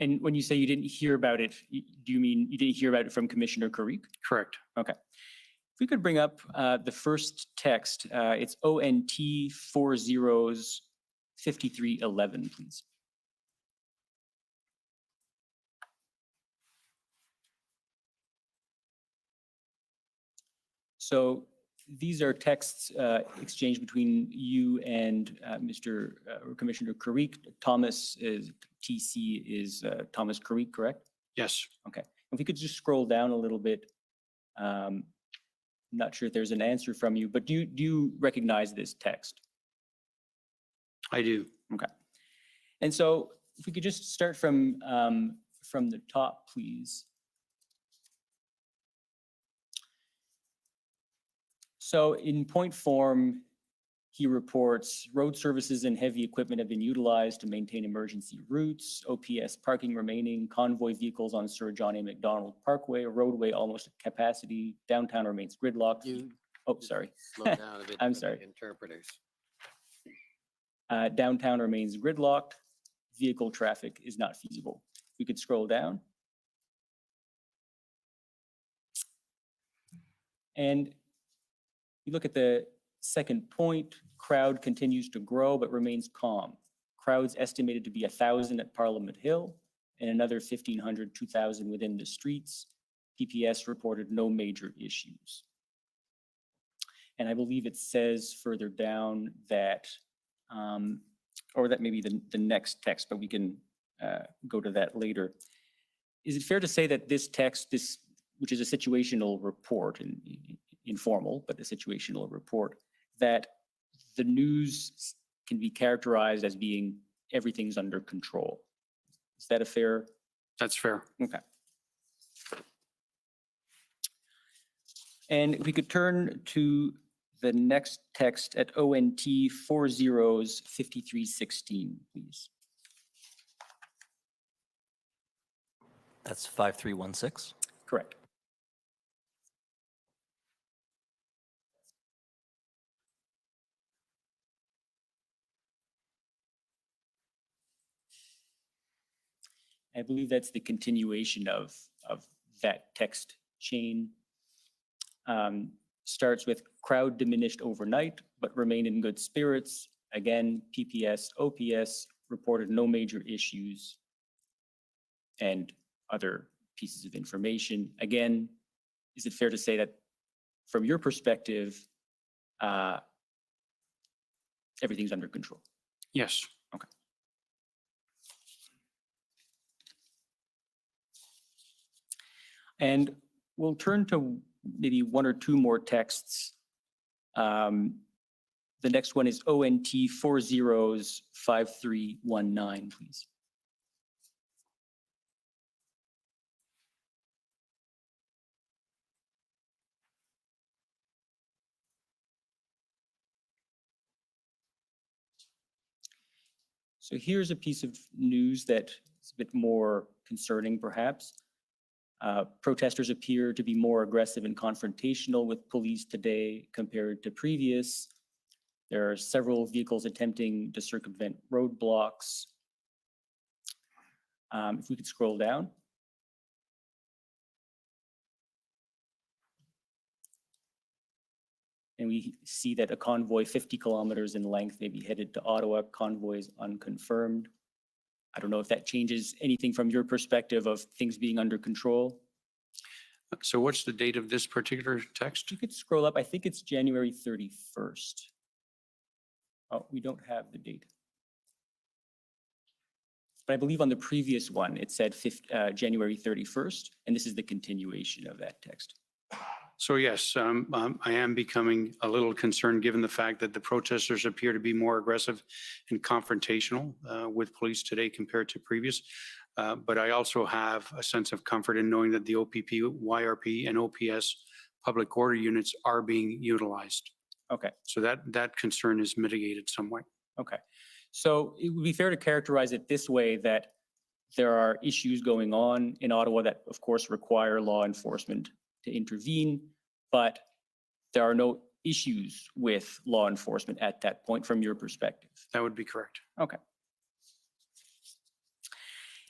And when you say you didn't hear about it, do you mean you didn't hear about it from Commissioner Carrick? Correct. Okay. If we could bring up the first text, it's ONT 405311, please. So these are texts exchanged between you and Commissioner Carrick. Thomas is TC is Thomas Carrick, correct? Yes. Okay. If we could just scroll down a little bit. Not sure if there's an answer from you, but do you recognize this text? I do. Okay. And so if we could just start from the top, please. So in point form, he reports road services and heavy equipment have been utilized to maintain emergency routes, OPS parking remaining, convoy vehicles on Sir John A. Macdonald Parkway, a roadway almost at capacity, downtown remains gridlocked. Oh, sorry. Slow down a bit. I'm for the sorry. Interpreters. Downtown remains gridlocked. Vehicle traffic is not feasible. We could scroll down. And you look at the second point, crowd continues to grow but remains calm. Crowds estimated to be 1,000 at Parliament Hill and another 1,500, 2,000 within the streets. PPS reported no major issues. And I believe it says further down that, or that may be the next text, but we can go to that later. Is it fair to say that this text, which is a situational report, informal, but a situational report, that the news can be characterized as being everything's under control? Is that a fair? That's fair. Okay. And if we could turn to the next text at ONT 405316, please. That's 5316? Correct. I believe that's the continuation of that text chain. Starts with crowd diminished overnight, but remained in good spirits. Again, PPS, OPS reported no major issues and other pieces of information. Again, is it fair to say that from your perspective, everything's under control? Yes. Okay. And we'll turn to maybe one or two more texts. The next one is ONT 405319, please. So here's a piece of news that is a bit more concerning, perhaps. Protesters appear to be more aggressive and confrontational with police today compared to previous. There are several vehicles attempting to circumvent roadblocks. If we could scroll down. And we see that a convoy 50 kilometers in length may be headed to Ottawa. Convoys unconfirmed. I don't know if that changes anything from your perspective of things being under control. So what's the date of this particular text? You could scroll up. I think it's January 31st. Oh, we don't have the date. But I believe on the previous one, it said January 31st, and this is the continuation of that text. So yes, I am becoming a little concerned given the fact that the protesters appear to be more aggressive and confrontational with police today compared to previous. But I also have a sense of comfort in knowing that the OPP, YRP, and OPS public order units are being utilized. Okay. So that concern is mitigated somewhat. Okay. So it would be fair to characterize it this way, that there are issues going on in Ottawa that, of course, require law enforcement to intervene, but there are no issues with law enforcement at that point from your perspective. That would be correct. Okay.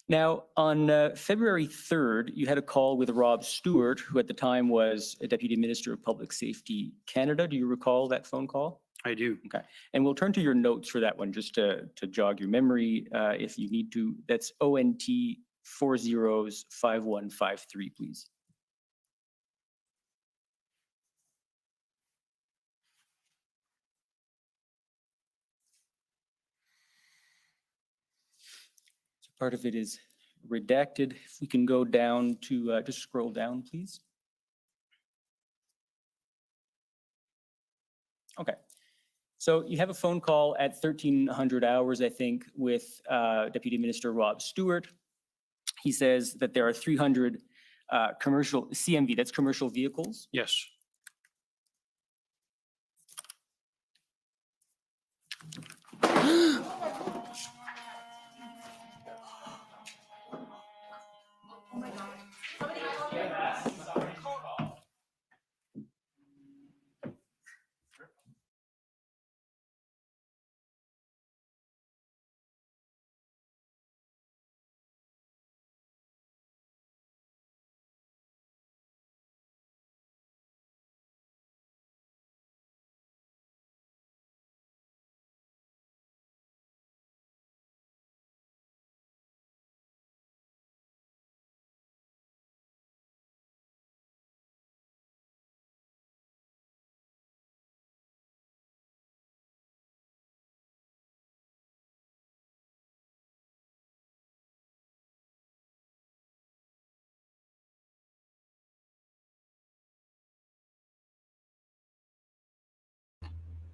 Now, on February 3rd, you had a call with Rob Stewart, who at the time was a Deputy Minister of Public Safety Canada. Do you recall that phone call? I do. Okay. And we'll turn to your notes for that one just to jog your memory if you need to. That's ONT 405153, please. Part of it is redacted. If we can go down to, just scroll down, please. Okay. So you have a phone call at 1300 hours, I think, with Deputy Minister Rob Stewart. He says that there are 300 commercial CMV, that's commercial vehicles. Yes.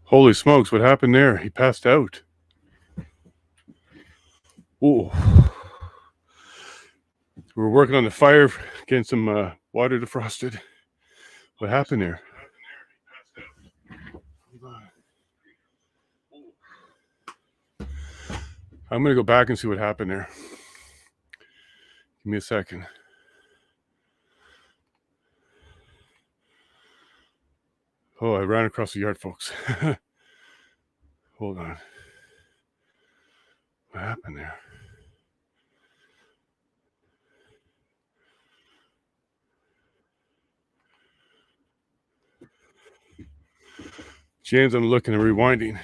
Holy smokes, what happened there? He passed out. Ooh. We were working on the fire, getting some water defrosted. What happened there? I'm going to go back and see what happened there. Give me a second. Oh, I ran across the yard, folks. Hold on. What happened there? James, I'm looking and rewinding.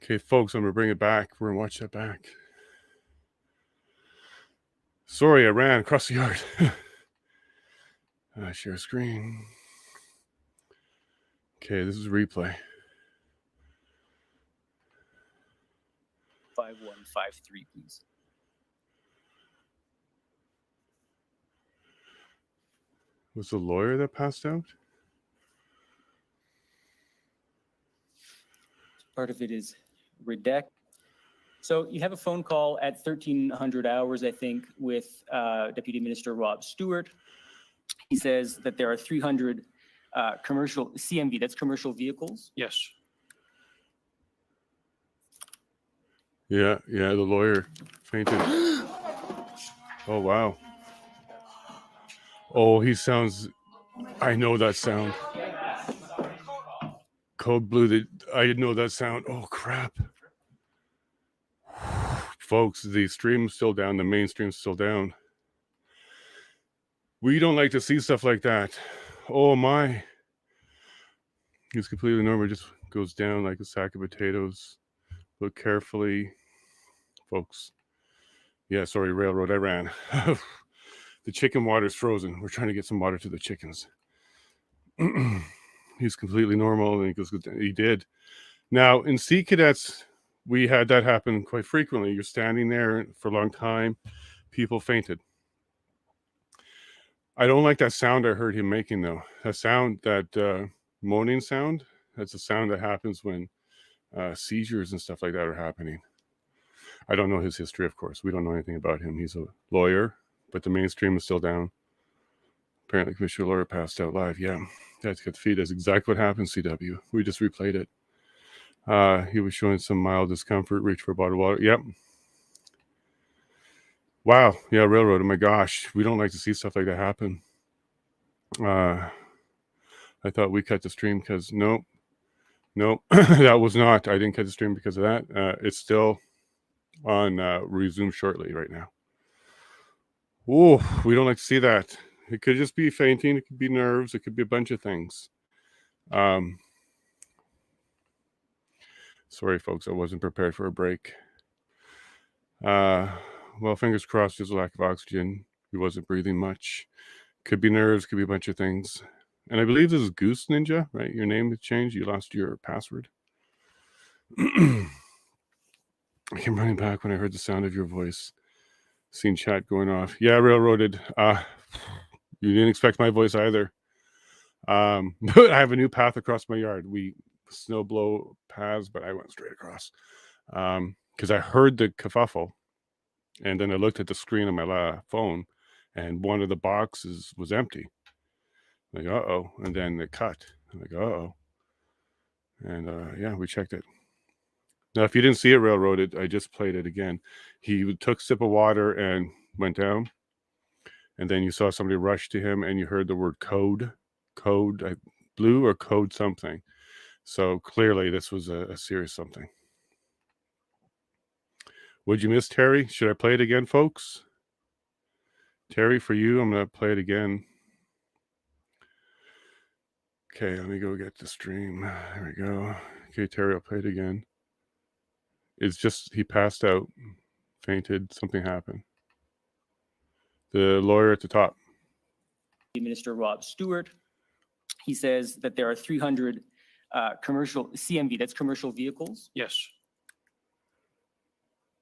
Okay, folks, I'm going to bring it back. We're going to watch that back. Sorry, I ran across the yard. Share screen. Okay, this is replay. 5153, please. Was the lawyer that passed out? Part of it is redacted. So you have a phone call at 1300 hours, I think, with Deputy Minister Rob Stewart. He says that there are 300 commercial CMV, that's commercial vehicles. Yes. Yeah, the lawyer fainted. Oh, wow. Oh, he sounds... I know that sound. Code Blue, I didn't know that sound. Oh, crap. Folks, the stream's still down. The main stream's still down. We don't like to see stuff like that. Oh, my. It's completely normal. It just goes down like a sack of potatoes. Look carefully. Folks. Yeah, sorry, railroad, I ran. The chicken water's frozen. We're trying to get some water to the chickens. He's completely normal, and he did. Now, in Sea Cadets, we had that happen quite frequently. You're standing there for a long time. People fainted. I don't like that sound I heard him making, though. That sound, that moaning sound, that's a sound that happens when seizures and stuff like that are happening. I don't know his history, of course. We don't know anything about him. He's a lawyer, but the mainstream is still down. Apparently, Commissioner Lawyer passed out live. Yeah, that's good feed. That's exactly what happened, CW. We just replayed it. He was showing some mild discomfort, reach for a bottle of water. Yep. Wow. Yeah, railroad. Oh my gosh. We don't like to see stuff like that happen. I thought we cut the stream because nope, that was not. I didn't cut the stream because of that. It's still on resume shortly right now. Oh, we don't like to see that. It could just be fainting. It could be nerves. It could be a bunch of things. Sorry, folks. I wasn't prepared for a break. Well, fingers crossed there's a lack of oxygen. He wasn't breathing much. Could be nerves. Could be a bunch of things. And I believe this is Goose Ninja, right? Your name has changed. You lost your password. I came running back when I heard the sound of your voice. Seen chat going off. Yeah, railroaded. You didn't expect my voice either. But I have a new path across my yard. We snow blow paths, but I went straight across because I heard the kerfuffle, and then I looked at the screen on my phone, and one of the boxes was empty. Like, uh-oh. And then it cut. I'm like, uh-oh. And yeah, we checked it. Now, if you didn't see it railroaded, I just played it again. He took a sip of water and went down. And then you saw somebody rush to him, and you heard the word code, blue or code something. So clearly this was a serious something. Would you miss Terry? Should I play it again, folks? Terry, for you, I'm going to play it again. Okay, let me go get the stream. There we go. Okay, Terry, I'll play it again. It's just, he passed out, fainted, something happened. The lawyer at the top. Minister Rob Stewart. He says that there are 300 commercial CMV, that's commercial vehicles. Yes.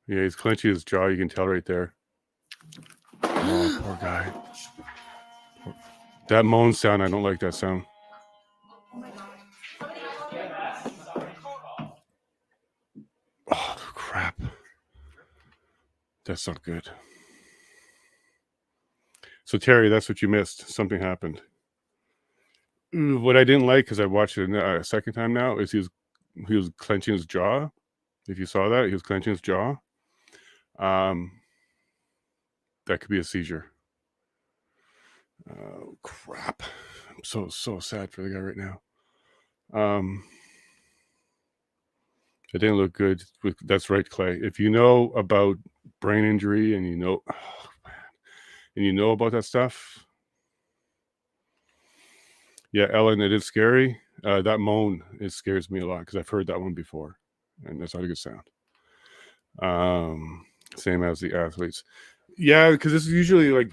Yeah, he's clenching his jaw. You can tell right there. Oh, poor guy. That moan sound, I don't like that sound. Oh, crap. That's not good. So, Terry, that's what you missed. Something happened. What I didn't like, because I watched it a second time now, is he was clenching his jaw. If you saw that, he was clenching his jaw. That could be a seizure. Oh, crap. I'm so sad for the guy right now. It didn't look good. That's right, Clay. If you know about brain injury and you know, oh, man, and you know about that stuff, yeah, Ellen, it is scary. That moan, it scares me a lot because I've heard that one before, and that's not a good sound. Same as the athletes. Yeah, because this is usually like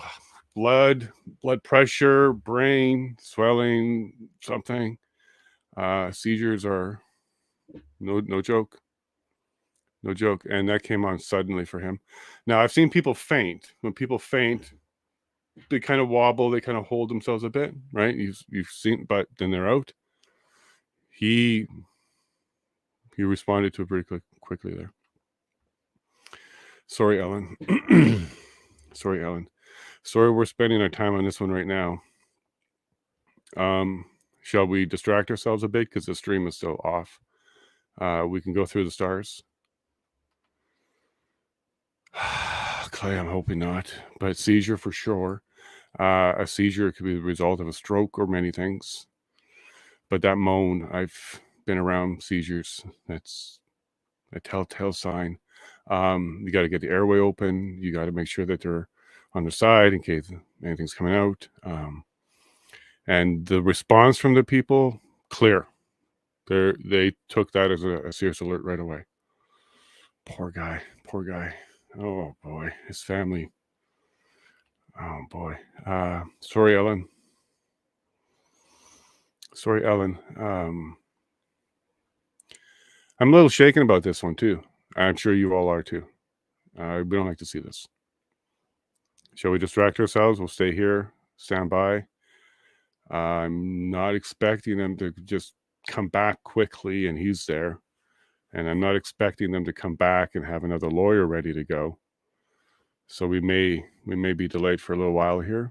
blood pressure, brain swelling, something. Seizures are no joke. No joke. And that came on suddenly for him. Now, I've seen people faint. When people faint, they kind of wobble, they kind of hold themselves a bit, right? You've seen, but then they're out. He responded to it pretty quickly there. Sorry, Ellen. Sorry, Ellen. Sorry, we're spending our time on this one right now. Shall we distract ourselves a bit because the stream is still off? We can go through the stars. Clay, I'm hoping not, but seizure for sure. A seizure could be the result of a stroke or many things. But that moan, I've been around seizures. That's a telltale sign. You got to get the airway open. You got to make sure that they're on the side in case anything's coming out. And the response from the people, clear. They took that as a serious alert right away. Poor guy. Oh boy, his family. Oh boy. Sorry, Ellen. I'm a little shaken about this one too. I'm sure you all are too. We don't like to see this. Shall we distract ourselves? We'll stay here, stand by. I'm not expecting them to just come back quickly and he's there. And I'm not expecting them to come back and have another lawyer ready to go. So we may be delayed for a little while here.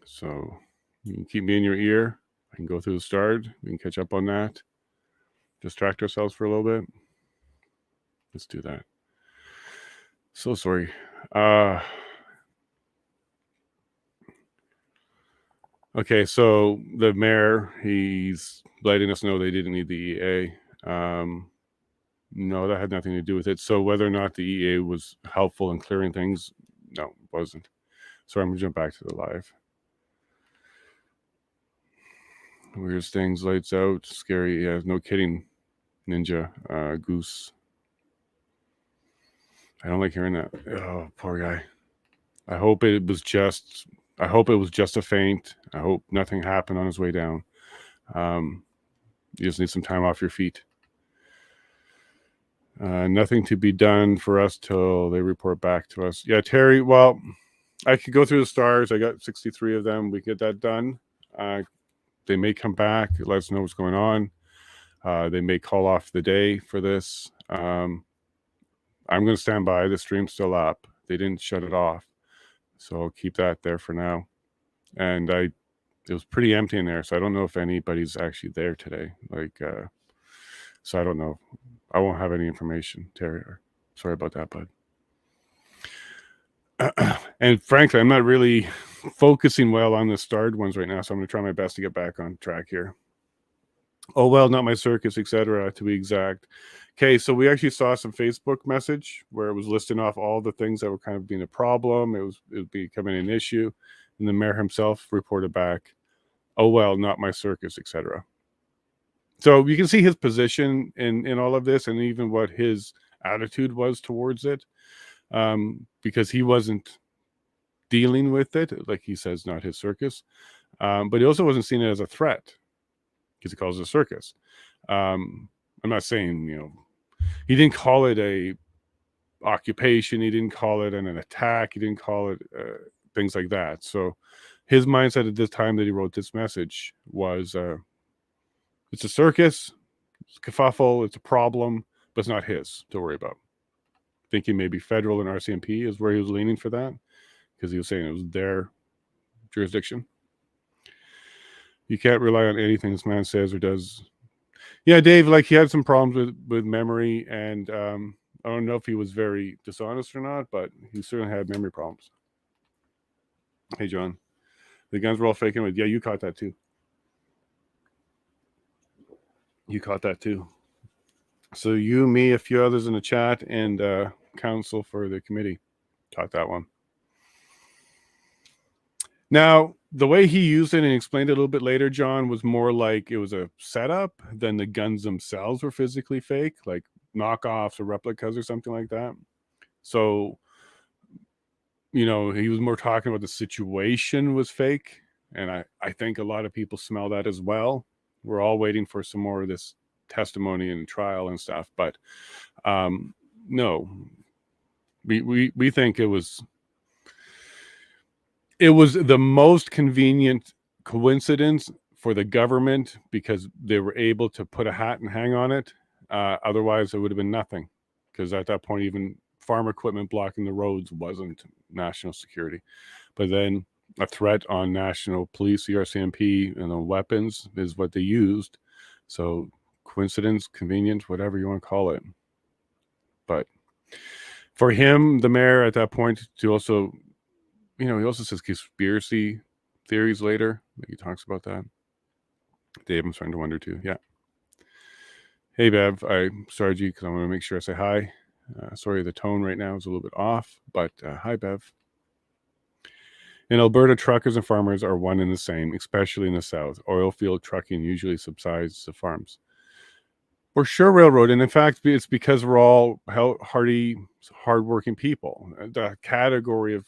So you can keep me in your ear. I can go through the start. We can catch up on that. Distract ourselves for a little bit. Let's do that. So sorry. Okay, so the mayor, he's letting us know they didn't need the EA. No, that had nothing to do with it. So whether or not the EA was helpful in clearing things, no, it wasn't. So I'm going to jump back to the live. Weird things, lights out, scary. Yeah, no kidding, Ninja, Goose. I don't like hearing that. Oh, poor guy. I hope it was just a feint. I hope nothing happened on his way down. You just need some time off your feet. Nothing to be done for us till they report back to us. Yeah, Terry, well, I could go through the stars. I got 63 of them. We get that done. They may come back, let us know what's going on. They may call off the day for this. I'm going to stand by. The stream's still up. They didn't shut it off. So I'll keep that there for now. And it was pretty empty in there, so I don't know if anybody's actually there today. So I don't know. I won't have any information, Terry. Sorry about that, bud. And frankly, I'm not really focusing well on the starred ones right now, so I'm going to try my best to get back on track here. Oh, well, not my circus, etc., to be exact. Okay, so we actually saw some Facebook message where it was listing off all the things that were kind of being a problem. It was becoming an issue. And the mayor himself reported back, oh, well, not my circus, etc. So you can see his position in all of this and even what his attitude was towards it, because he wasn't dealing with it. Like he says, not his circus. But he also wasn't seeing it as a threat because he calls it a circus. I'm not saying, he didn't call it a occupation. He didn't call it an attack. He didn't call it things like that. So his mindset at this time that he wrote this message was, it's a circus, it's a kerfuffle, it's a problem, but it's not his to worry about. Thinking maybe federal and RCMP is where he was leaning for that, because he was saying it was their jurisdiction. You can't rely on anything this man says or does. Yeah, Dave, like he had some problems with memory, and I don't know if he was very dishonest or not, but he certainly had memory problems. Hey, John. The guns were all faking with. Yeah, you caught that too. You caught that too. So you, me, a few others in the chat, and counsel for the committee caught that one. Now, the way he used it and explained it a little bit later, John, was more like it was a setup than the guns themselves were physically fake, like knockoffs or replicas or something like that. So, he was more talking about the situation was fake. And I think a lot of people smell that as well. We're all waiting for some more of this testimony and trial and stuff. But no, we think it was the most convenient coincidence for the government because they were able to put a hat and hang on it. Otherwise, it would have been nothing, because at that point, even farm equipment blocking the roads wasn't national security. But then a threat on national police, the RCMP, and the weapons is what they used. So coincidence, convenient, whatever you want to call it. But for him, the mayor at that point, to also, he also says conspiracy theories later. He talks about that. Dave, I'm starting to wonder too. Yeah. Hey, Bev. I'm sorry, G, because I want to make sure I say hi. Sorry, the tone right now is a little bit off, but hi, Bev. In Alberta, truckers and farmers are one and the same, especially in the south. Oil field trucking usually subsides the farms. We're sure railroad, and in fact, it's because we're all hardy, hardworking people. The category of,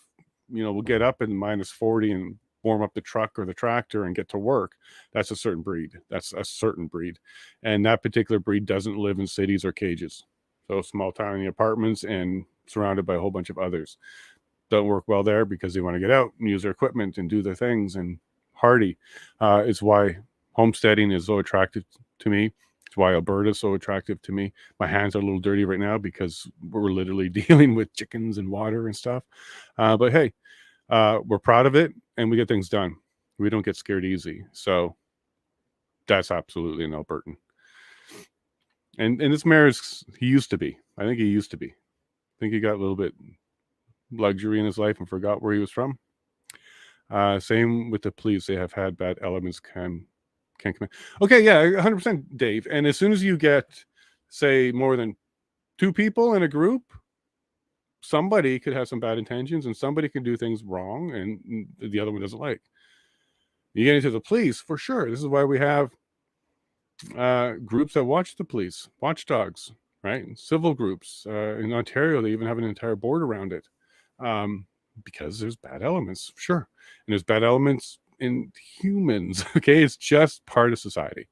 we'll get up in -40 and warm up the truck or the tractor and get to work. That's a certain breed. That's a certain breed. And that particular breed doesn't live in cities or cages. So small tiny apartments and surrounded by a whole bunch of others. Don't work well there because they want to get out and use their equipment and do their things. And hardy is why homesteading is so attractive to me. It's why Alberta is so attractive to me. My hands are a little dirty right now because we're literally dealing with chickens and water and stuff. But hey, we're proud of it and we get things done. We don't get scared easy. So that's absolutely an Albertan. And this mayor he used to be. I think he used to be. I think he got a little bit luxury in his life and forgot where he was from. Same with the police. They have had bad elements can come in. Okay, yeah, 100%, Dave. And as soon as you get, say, more than 2 people in a group, somebody could have some bad intentions and somebody can do things wrong and the other one doesn't like. You get into the police, for sure. This is why we have groups that watch the police, watchdogs, right? Civil groups. In Ontario, they even have an entire board around it. Because there's bad elements, sure. And there's bad elements in humans, okay? It's just part of society.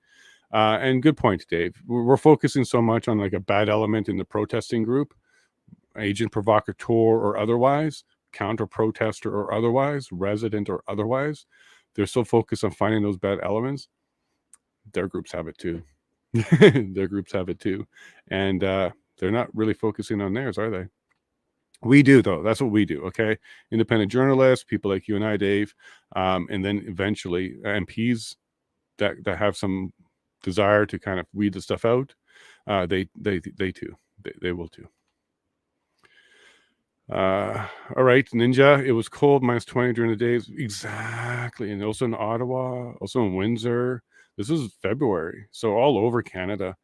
And good point, Dave. We're focusing so much on like a bad element in the protesting group, agent provocateur or otherwise, counter protester or otherwise, resident or otherwise, they're so focused on finding those bad elements. Their groups have it too. Their groups have it too. And they're not really focusing on theirs, are they? We do, though. That's what we do, okay? Independent journalists, people like you and I, Dave, and then eventually MPs that have some desire to kind of weed the stuff out, they too. They will too. All right, Ninja, it was cold, -20 during the days. Exactly. And also in Ottawa, also in Windsor. This is February. So all over Canada,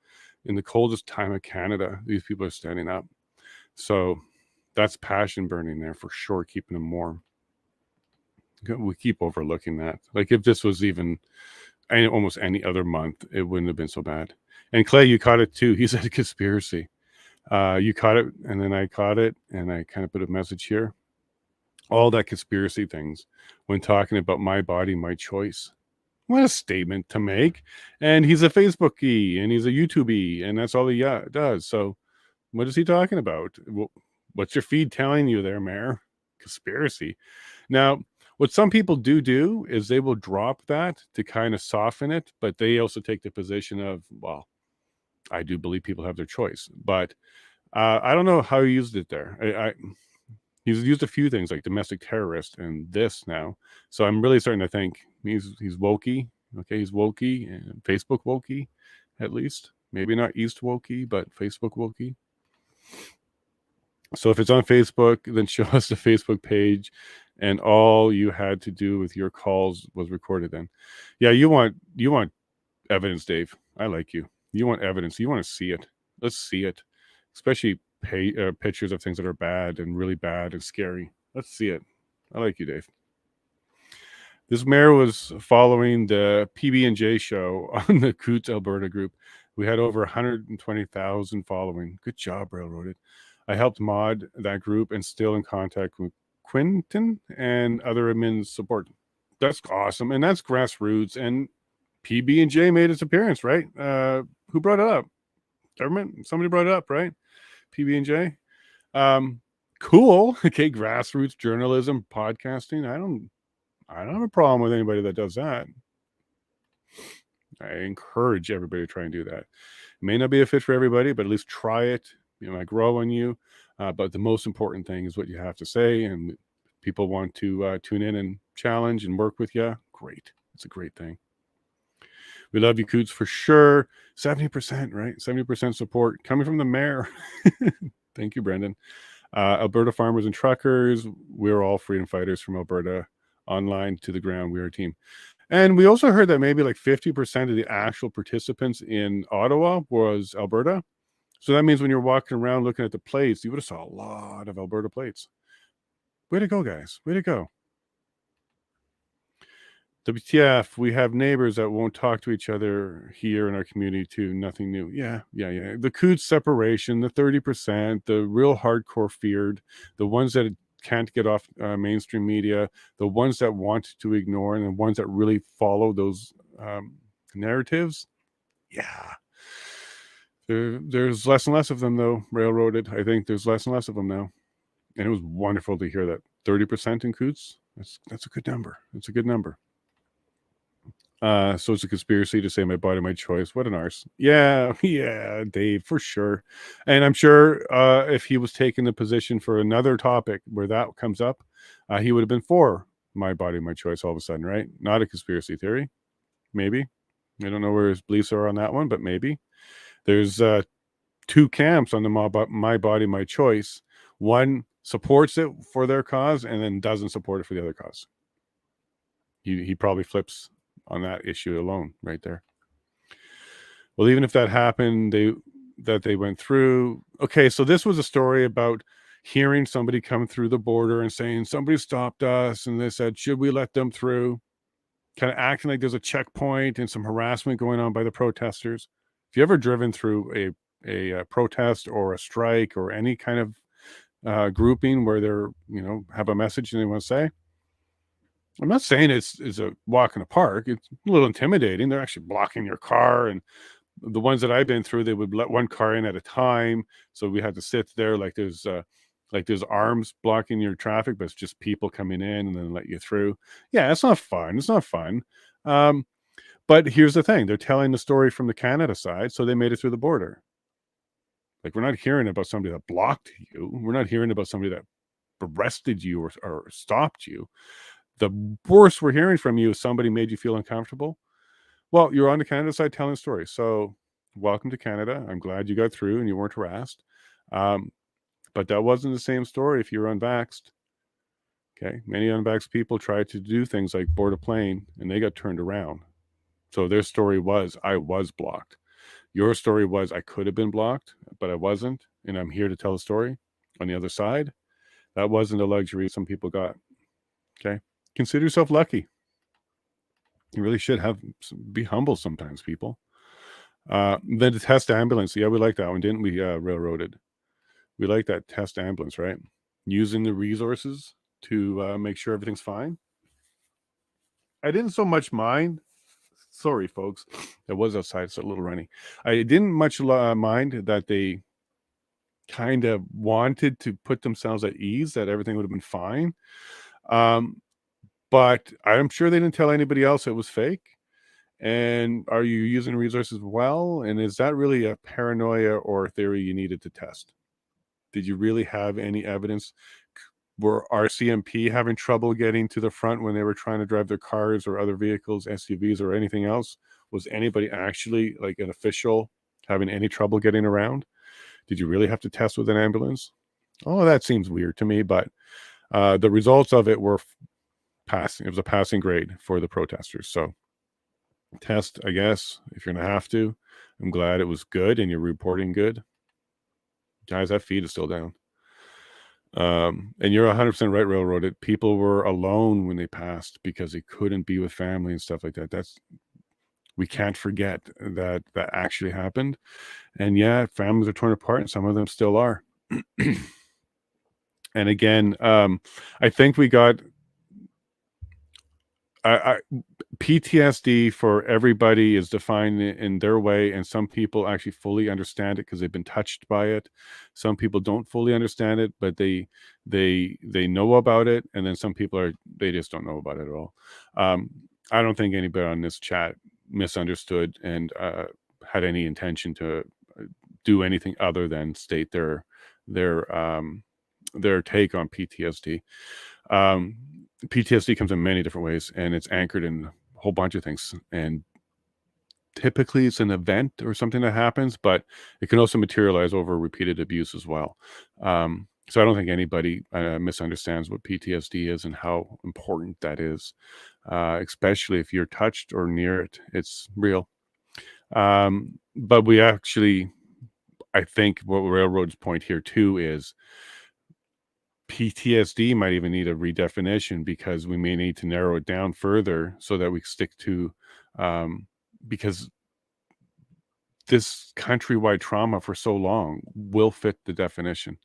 in the coldest time of Canada, these people are standing up. So that's passion burning there for sure, keeping them warm. We keep overlooking that. Like if this was even almost any other month, it wouldn't have been so bad. And Clay, you caught it too. He said conspiracy. You caught it, and then I caught it, and I kind of put a message here. All that conspiracy things when talking about my body, my choice. What a statement to make. And he's a Facebookie, and he's a YouTubey, and that's all he does. So what is he talking about? What's your feed telling you there, Mayor? Conspiracy. Now, what some people do is they will drop that to kind of soften it, but they also take the position of, well, I do believe people have their choice, but I don't know how he used it there. He's used a few things like domestic terrorist and this now. So I'm really starting to think he's wokey. Okay, he's wokey and Facebook wokey, at least. Maybe not East wokey, but Facebook wokey. So if it's on Facebook, then show us the Facebook page, and all you had to do with your calls was recorded then. Yeah, you want evidence, Dave. I like you. You want evidence. You want to see it. Let's see it. Especially pictures of things that are bad and really bad and scary. Let's see it. I like you, Dave. This mayor was following the PB&J show on the Coutts Alberta group. We had over 120,000 following. Good job, Railroaded. I helped mod that group and still in contact with Quinton and other admin support. That's awesome. And that's grassroots. And PB&J made its appearance, right? Who brought it up? Government? Somebody brought it up, right? PB&J. Cool. Okay, grassroots journalism, podcasting. I don't have a problem with anybody that does that. I encourage everybody to try and do that. It may not be a fit for everybody, but at least try it. You might grow on you. But the most important thing is what you have to say, and people want to tune in and challenge and work with you. Great. It's a great thing. We love you, Coutts, for sure. 70%, right? 70% support coming from the mayor. Thank you, Brendan. Alberta farmers and truckers. We're all freedom fighters from Alberta. Online to the ground. We are a team. And we also heard that maybe like 50% of the actual participants in Ottawa was Alberta. So that means when you're walking around looking at the plates, you would have saw a lot of Alberta plates. Way to go, guys. Way to go. WTF, we have neighbors that won't talk to each other here in our community too. Nothing new. Yeah. The Coutts separation, the 30%, the real hardcore feared, the ones that can't get off mainstream media, the ones that want to ignore, and the ones that really follow those narratives. Yeah. There's less and less of them, though, Railroaded. I think there's less and less of them now. And it was wonderful to hear that 30% in Coutts. That's a good number. That's a good number. So it's a conspiracy to say my body, my choice. What an arse. Yeah, Dave, for sure. And I'm sure if he was taking the position for another topic where that comes up, he would have been for my body, my choice all of a sudden, right? Not a conspiracy theory. Maybe. I don't know where his beliefs are on that one, but maybe. There's two camps on the my body, my choice. One supports it for their cause and then doesn't support it for the other cause. He probably flips on that issue alone right there. Well, even if that happened, they went through. Okay, so this was a story about hearing somebody come through the border and saying somebody stopped us and they said, should we let them through? Kind of acting like there's a checkpoint and some harassment going on by the protesters. If you ever driven through a protest or a strike or any kind of grouping where they're, have a message and they want to say, I'm not saying it's a walk in the park. It's a little intimidating. They're actually blocking your car. And the ones that I've been through, they would let one car in at a time. So we had to sit there like there's Like there's arms blocking your traffic, but it's just people coming in and then let you through. Yeah, it's not fun. It's not fun. But here's the thing. They're telling the story from the Canada side, so they made it through the border. Like we're not hearing about somebody that blocked you. We're not hearing about somebody that arrested you or stopped you. The worst we're hearing from you is somebody made you feel uncomfortable. Well, you're on the Canada side telling stories. So welcome to Canada. I'm glad you got through and you weren't harassed. But that wasn't the same story if you're unvaxxed. Okay. Many unvaxxed people tried to do things like board a plane and they got turned around. So their story was, I was blocked. Your story was, I could have been blocked, but I wasn't. And I'm here to tell the story on the other side. That wasn't a luxury some people got. Okay. Consider yourself lucky. You really should be humble sometimes, people. Then the test ambulance. Yeah, we like that one, didn't we? Railroaded. We like that test ambulance, right? Using the resources to make sure everything's fine. I didn't so much mind. Sorry, folks. It was outside. It's a little runny. I didn't much mind that they kind of wanted to put themselves at ease, that everything would have been fine. But I'm sure they didn't tell anybody else it was fake. And are you using resources well? And is that really a paranoia or theory you needed to test? Did you really have any evidence? Were RCMP having trouble getting to the front when they were trying to drive their cars or other vehicles, SUVs or anything else? Was anybody actually, like an official, having any trouble getting around? Did you really have to test with an ambulance? Oh, that seems weird to me, but the results of it were passing. It was a passing grade for the protesters. So test, I guess, if you're going to have to. I'm glad it was good and you're reporting good. Guys, that feed is still down. And you're 100% right, Railroaded. People were alone when they passed because they couldn't be with family and stuff like that. We can't forget that actually happened. And yeah, families are torn apart and some of them still are. And again, I think we got PTSD for everybody is defined in their way, and some people actually fully understand it because they've been touched by it. Some people don't fully understand it, but they know about it, and then some people they just don't know about it at all. I don't think anybody on this chat misunderstood and had any intention to do anything other than state their take on PTSD. PTSD comes in many different ways, and it's anchored in a whole bunch of things. And typically it's an event or something that happens, but it can also materialize over repeated abuse as well. So I don't think anybody misunderstands what PTSD is and how important that is, especially if you're touched or near it. It's real. But we actually, I think what Railroad's point here too is PTSD might even need a redefinition, because we may need to narrow it down further so that we stick to, because this countrywide trauma for so long will fit the definition,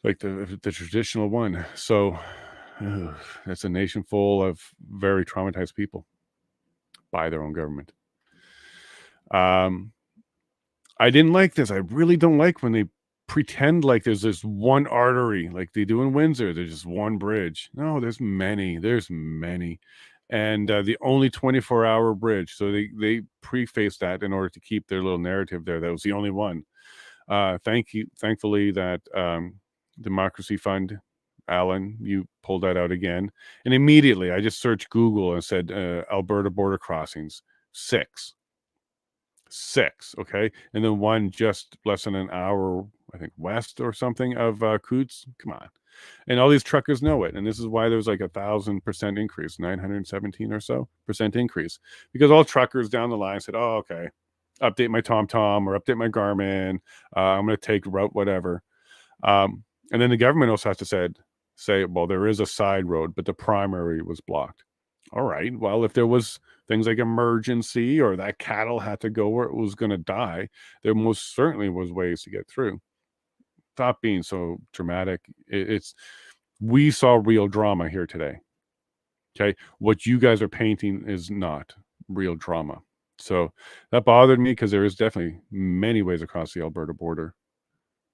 like the traditional one. So it's a nation full of very traumatized people by their own government. I didn't like this. I really don't like when they pretend like there's this one artery like they do in Windsor. There's just one bridge. No, there's many. And the only 24-hour bridge. So they preface that in order to keep their little narrative there. That was the only one. Thankfully that Democracy Fund, Alan, you pulled that out again. And immediately I just searched Google and said Alberta border crossings, 6. Okay. And then one just less than an hour, I think, west or something of Coutts. Come on. And all these truckers know it. And this is why there's like 1,000% increase, 917 or so % increase, because all truckers down the line said, oh, okay, update my TomTom or update my Garmin. I'm going to take route, whatever. And then the government also has to say, well, there is a side road, but the primary was blocked. All right. Well, if there was things like emergency or that cattle had to go where it was going to die, there most certainly was ways to get through. Stop being so dramatic. We saw real drama here today. Okay. What you guys are painting is not real drama. So that bothered me, because there is definitely many ways across the Alberta border.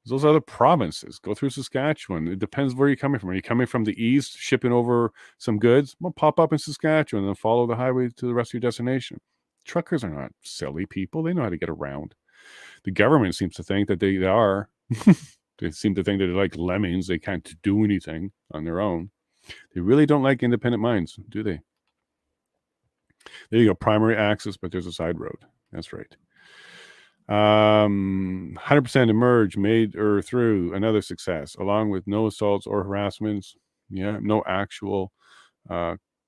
Those other provinces. Go through Saskatchewan. It depends where you're coming from. Are you coming from the east, shipping over some goods? Well, pop up in Saskatchewan and then follow the highway to the rest of your destination. Truckers are not silly people. They know how to get around. The government seems to think that they are. They seem to think that they're like lemmings. They can't do anything on their own. They really don't like independent minds, do they? There you go. Primary access, but there's a side road. That's right. 100% emerge, made or through, another success, along with no assaults or harassments. Yeah, no actual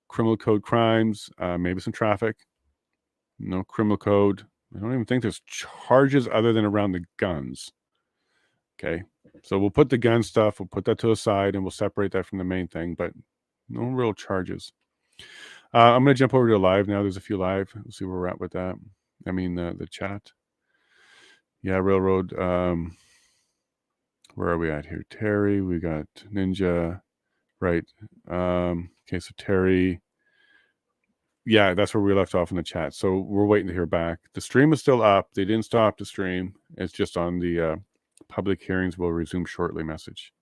criminal code crimes, maybe some traffic. No criminal code. I don't even think there's charges other than around the guns. Okay, so we'll put the gun stuff, we'll put that to the side, and we'll separate that from the main thing, but no real charges. I'm going to jump over to live now. There's a few live. We'll see where we're at with that. I mean, the chat. Yeah, Railroad. Where are we at here? Terry, we got Ninja. Right. Okay, so Terry. Yeah, that's where we left off in the chat. So we're waiting to hear back. The stream is still up. They didn't stop the stream. It's just on the public hearings will resume shortly message.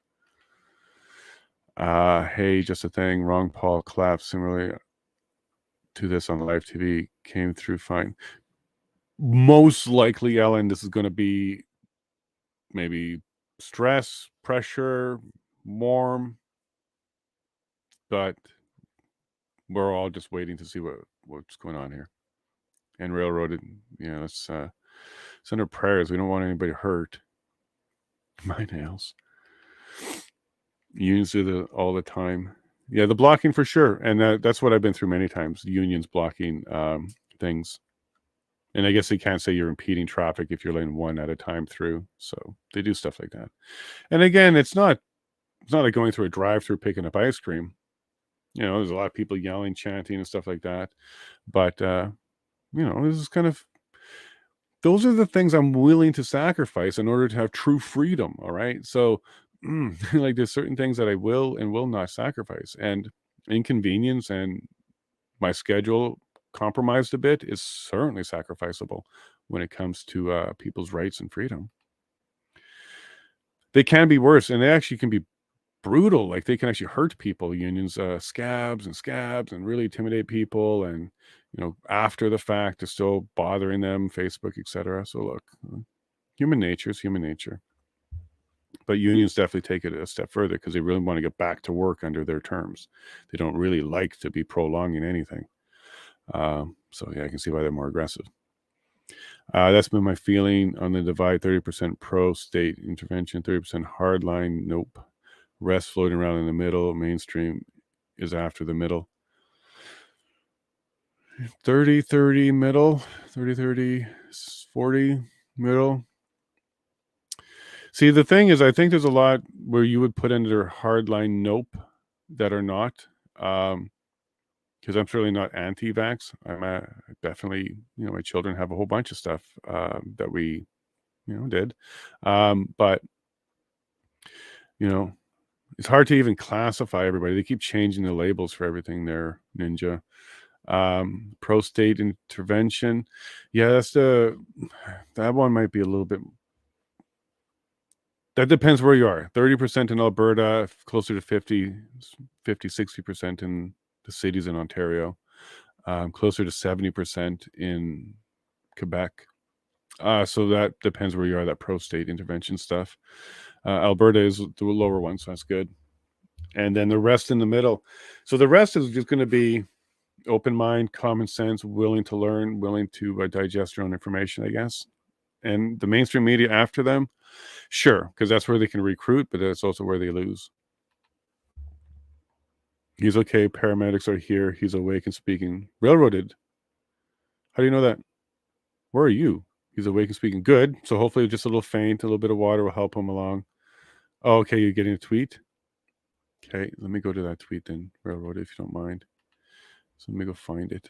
Hey, just a thing. Wrong Paul collapsed similarly to this on live TV. Came through fine. Most likely, Ellen, this is going to be maybe stress, pressure, warm, but we're all just waiting to see what's going on here. And Railroaded, let's send our prayers. We don't want anybody hurt. My nails. Unions do all the time. Yeah, the blocking for sure. And that's what I've been through many times. Unions blocking things. And I guess they can't say you're impeding traffic if you're letting one at a time through. So they do stuff like that. And again, it's not like going through a drive-through picking up ice cream. There's a lot of people yelling, chanting, and stuff like that. But this is kind of, those are the things I'm willing to sacrifice in order to have true freedom. All right. So like there's certain things that I will and will not sacrifice, and inconvenience and my schedule compromised a bit is certainly sacrificable when it comes to people's rights and freedom. They can be worse, and they actually can be brutal. Like they can actually hurt people. Unions, scabs and really intimidate people, and after the fact is still bothering them, Facebook, etc. So look, human nature is human nature. But unions definitely take it a step further because they really want to get back to work under their terms. They don't really like to be prolonging anything. So yeah, I can see why they're more aggressive. That's been my feeling on the divide. 30% pro-state intervention, 30% hardline. Nope. Rest floating around in the middle. Mainstream is after the middle. 30-30 middle. 30-30 40 middle. See, the thing is, I think there's a lot where you would put under hardline nope that are not. Because I'm certainly not anti-vax. I'm definitely, my children have a whole bunch of stuff that we, did. But, it's hard to even classify everybody. They keep changing the labels for everything there, Ninja. Pro-state intervention. Yeah, that one might be a little bit. That depends where you are. 30% in Alberta, closer to 50, 60% in the cities in Ontario, closer to 70% in Quebec. So that depends where you are, that pro-state intervention stuff. Alberta is the lower one, so that's good. And then the rest in the middle. So the rest is just going to be open mind, common sense, willing to learn, willing to digest your own information, I guess. And the mainstream media after them, sure, because that's where they can recruit, but that's also where they lose. He's okay. Paramedics are here. He's awake and speaking. Railroaded. How do you know that? Where are you? He's awake and speaking. Good. So hopefully just a little faint, a little bit of water will help him along. Oh, okay. You're getting a tweet? Okay. Let me go to that tweet then, Railroaded, if you don't mind. So let me go find it.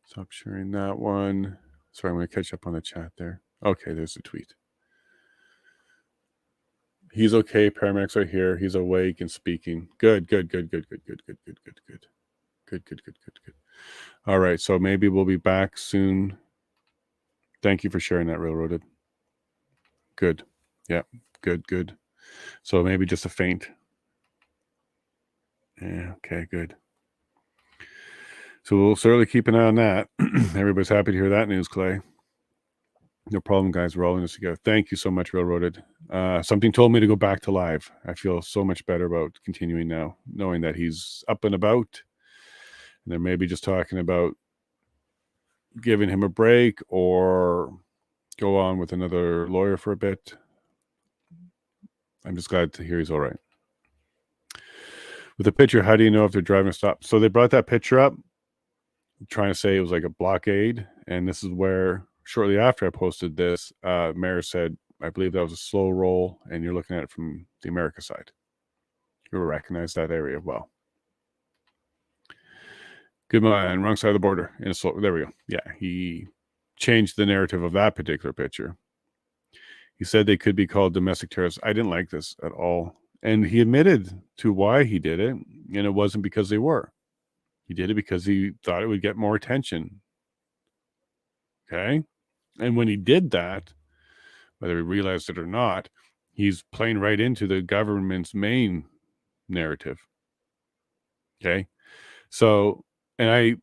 Stop sharing that one. Sorry, I'm going to catch up on the chat there. Okay, there's the tweet. He's okay. Paramedics are here. He's awake and speaking. Good. All right, so maybe we'll be back soon. Thank you for sharing that, Railroaded. Good. Yeah. Good. So maybe just a feint. Yeah. Okay. Good. So we'll certainly keep an eye on that. Everybody's happy to hear that news, Clay. No problem, guys. We're all in this together. Thank you so much, Railroaded. Something told me to go back to live. I feel so much better about continuing now, knowing that he's up and about. And they're maybe just talking about giving him a break or go on with another lawyer for a bit. I'm just glad to hear he's all right. With the picture, how do you know if they're driving a stop? So they brought that picture up, trying to say it was like a blockade. And this is where, shortly after I posted this, Mayor said, I believe that was a slow roll, and you're looking at it from the America side. You will recognize that area well. Good man, wrong side of the border. In a slow, there we go. Yeah, he changed the narrative of that particular picture. He said they could be called domestic terrorists. I didn't like this at all. And he admitted to why he did it, and it wasn't because they were. He did it because he thought it would get more attention. Okay? And when he did that, whether he realized it or not, he's playing right into the government's main narrative. Okay? So, and I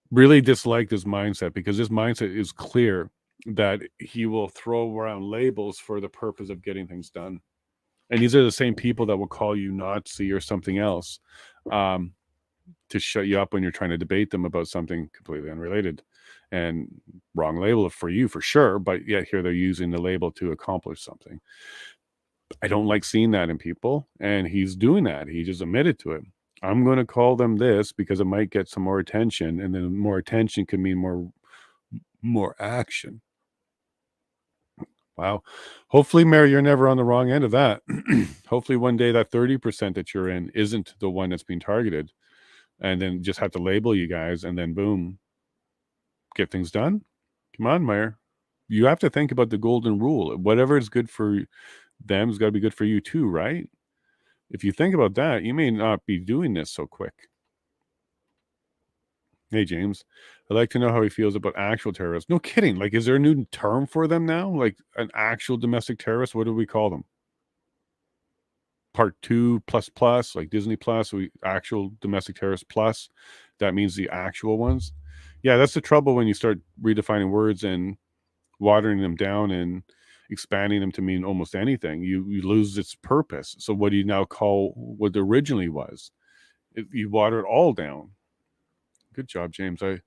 really dislike this mindset, because this mindset is clear that he will throw around labels for the purpose of getting things done. And these are the same people that will call you Nazi or something else to shut you up when you're trying to debate them about something completely unrelated. And wrong label for you for sure, but yet here they're using the label to accomplish something. I don't like seeing that in people, and he's doing that. He just admitted to it. I'm going to call them this because it might get some more attention, and then more attention can mean more action. Wow. Hopefully, Mayor, you're never on the wrong end of that. Hopefully one day that 30% that you're in isn't the one that's being targeted, and then just have to label you guys, and then boom, get things done. Come on, Mayor. You have to think about the golden rule. Whatever is good for them has got to be good for you too, right? If you think about that, you may not be doing this so quick. Hey, James, I'd like to know how he feels about actual terrorists. No kidding. Like, is there a new term for them now? Like an actual domestic terrorist? What do we call them? Part 2 plus, like Disney Plus, actual domestic terrorist plus. That means the actual ones. Yeah, that's the trouble when you start redefining words and watering them down and expanding them to mean almost anything. You lose its purpose. So what do you now call what it originally was? You water it all down. Good job, James. I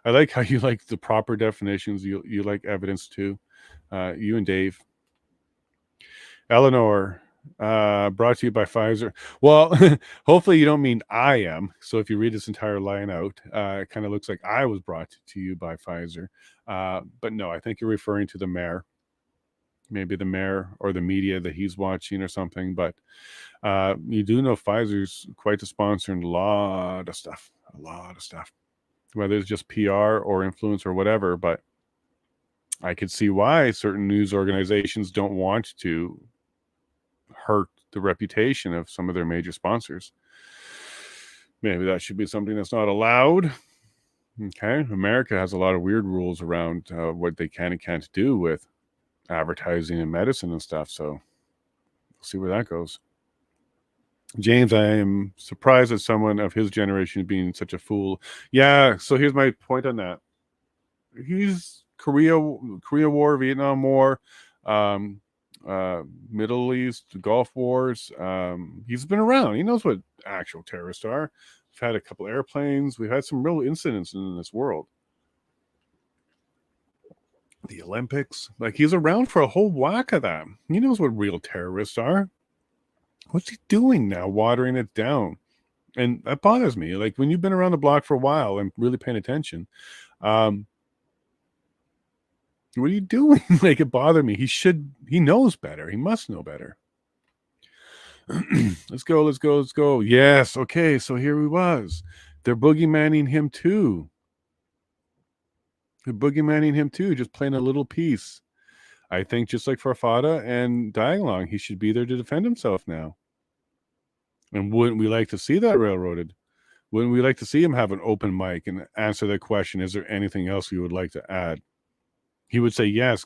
like how you like the proper definitions. You like evidence too. You and Dave. Eleanor, brought to you by Pfizer. Well, hopefully you don't mean I am. So if you read this entire line out, it kind of looks like I was brought to you by Pfizer. But no, I think you're referring to the mayor. Maybe the mayor or the media that he's watching or something. But you do know Pfizer's quite the sponsor in a lot of stuff. Whether it's just PR or influence or whatever. But I could see why certain news organizations don't want to hurt the reputation of some of their major sponsors. Maybe that should be something that's not allowed. Okay. America has a lot of weird rules around what they can and can't do with advertising and medicine and stuff. So we'll see where that goes. James, I am surprised at someone of his generation being such a fool. Yeah, so here's my point on that. He's Korea War, Vietnam War, Middle East, Gulf Wars. He's been around. He knows what actual terrorists are. We've had a couple airplanes. We've had some real incidents in this world. The Olympics. Like, he's around for a whole whack of them. He knows what real terrorists are. What's he doing now, watering it down? And that bothers me. Like, when you've been around the block for a while and really paying attention, what are you doing? Like, it bothered me. He knows better. He must know better. Let's go. Yes. Okay. So here he was. They're boogeymanning him too. Just playing a little piece. I think just like Farfada and Dialong, he should be there to defend himself now. And wouldn't we like to see that railroaded? Wouldn't we like to see him have an open mic and answer that question? Is there anything else you would like to add? He would say, yes,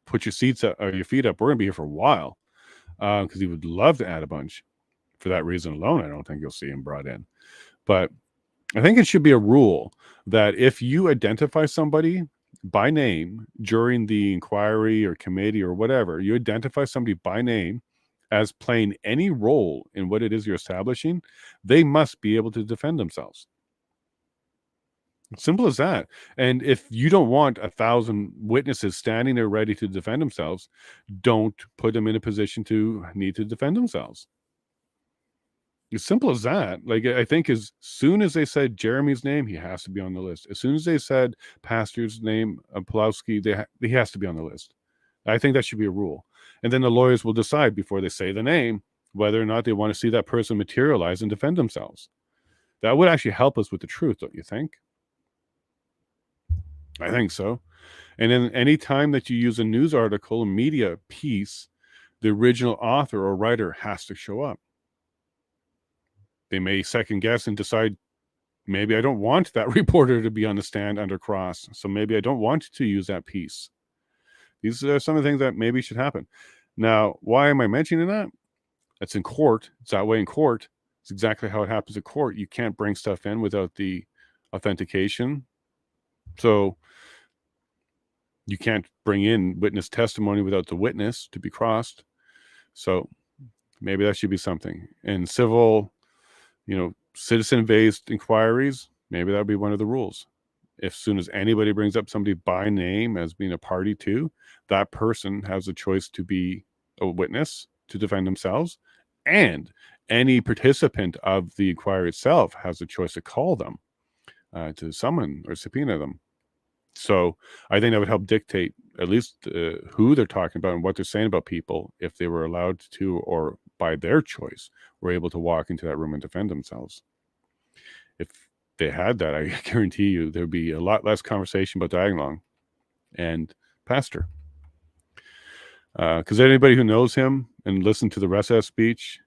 put your feet up. We're going to be here for a while because he would love to add a bunch. For that reason alone, I don't think you'll see him brought in. But I think it should be a rule that if you identify somebody by name during the inquiry or committee or whatever, you identify somebody by name as playing any role in what it is you're establishing, they must be able to defend themselves. Simple as that. And if you don't want 1,000 witnesses standing there ready to defend themselves, don't put them in a position to need to defend themselves. As simple as that. Like, I think as soon as they said Jeremy's name, he has to be on the list. As soon as they said Pastor's name, Pulowski, he has to be on the list. I think that should be a rule. And then the lawyers will decide before they say the name whether or not they want to see that person materialize and defend themselves. That would actually help us with the truth, don't you think? I think so. And then any time that you use a news article, a media piece, the original author or writer has to show up. They may second guess and decide, maybe I don't want that reporter to be on the stand under cross, so maybe I don't want to use that piece. These are some of the things that maybe should happen. Now, why am I mentioning that? That's in court. It's that way in court. It's exactly how it happens in court. You can't bring stuff in without the authentication. So you can't bring in witness testimony without the witness to be crossed. So maybe that should be something. In civil, citizen-based inquiries, maybe that would be one of the rules. As soon as anybody brings up somebody by name as being a party to, that person has a choice to be a witness to defend themselves, and any participant of the inquiry itself has a choice to call them, to summon or subpoena them. So I think that would help dictate at least who they're talking about and what they're saying about people if they were allowed to, or by their choice, were able to walk into that room and defend themselves. If they had that, I guarantee you there'd be a lot less conversation about Dagenlong and Pastor. Because anybody who knows him and listened to the rest of that speech,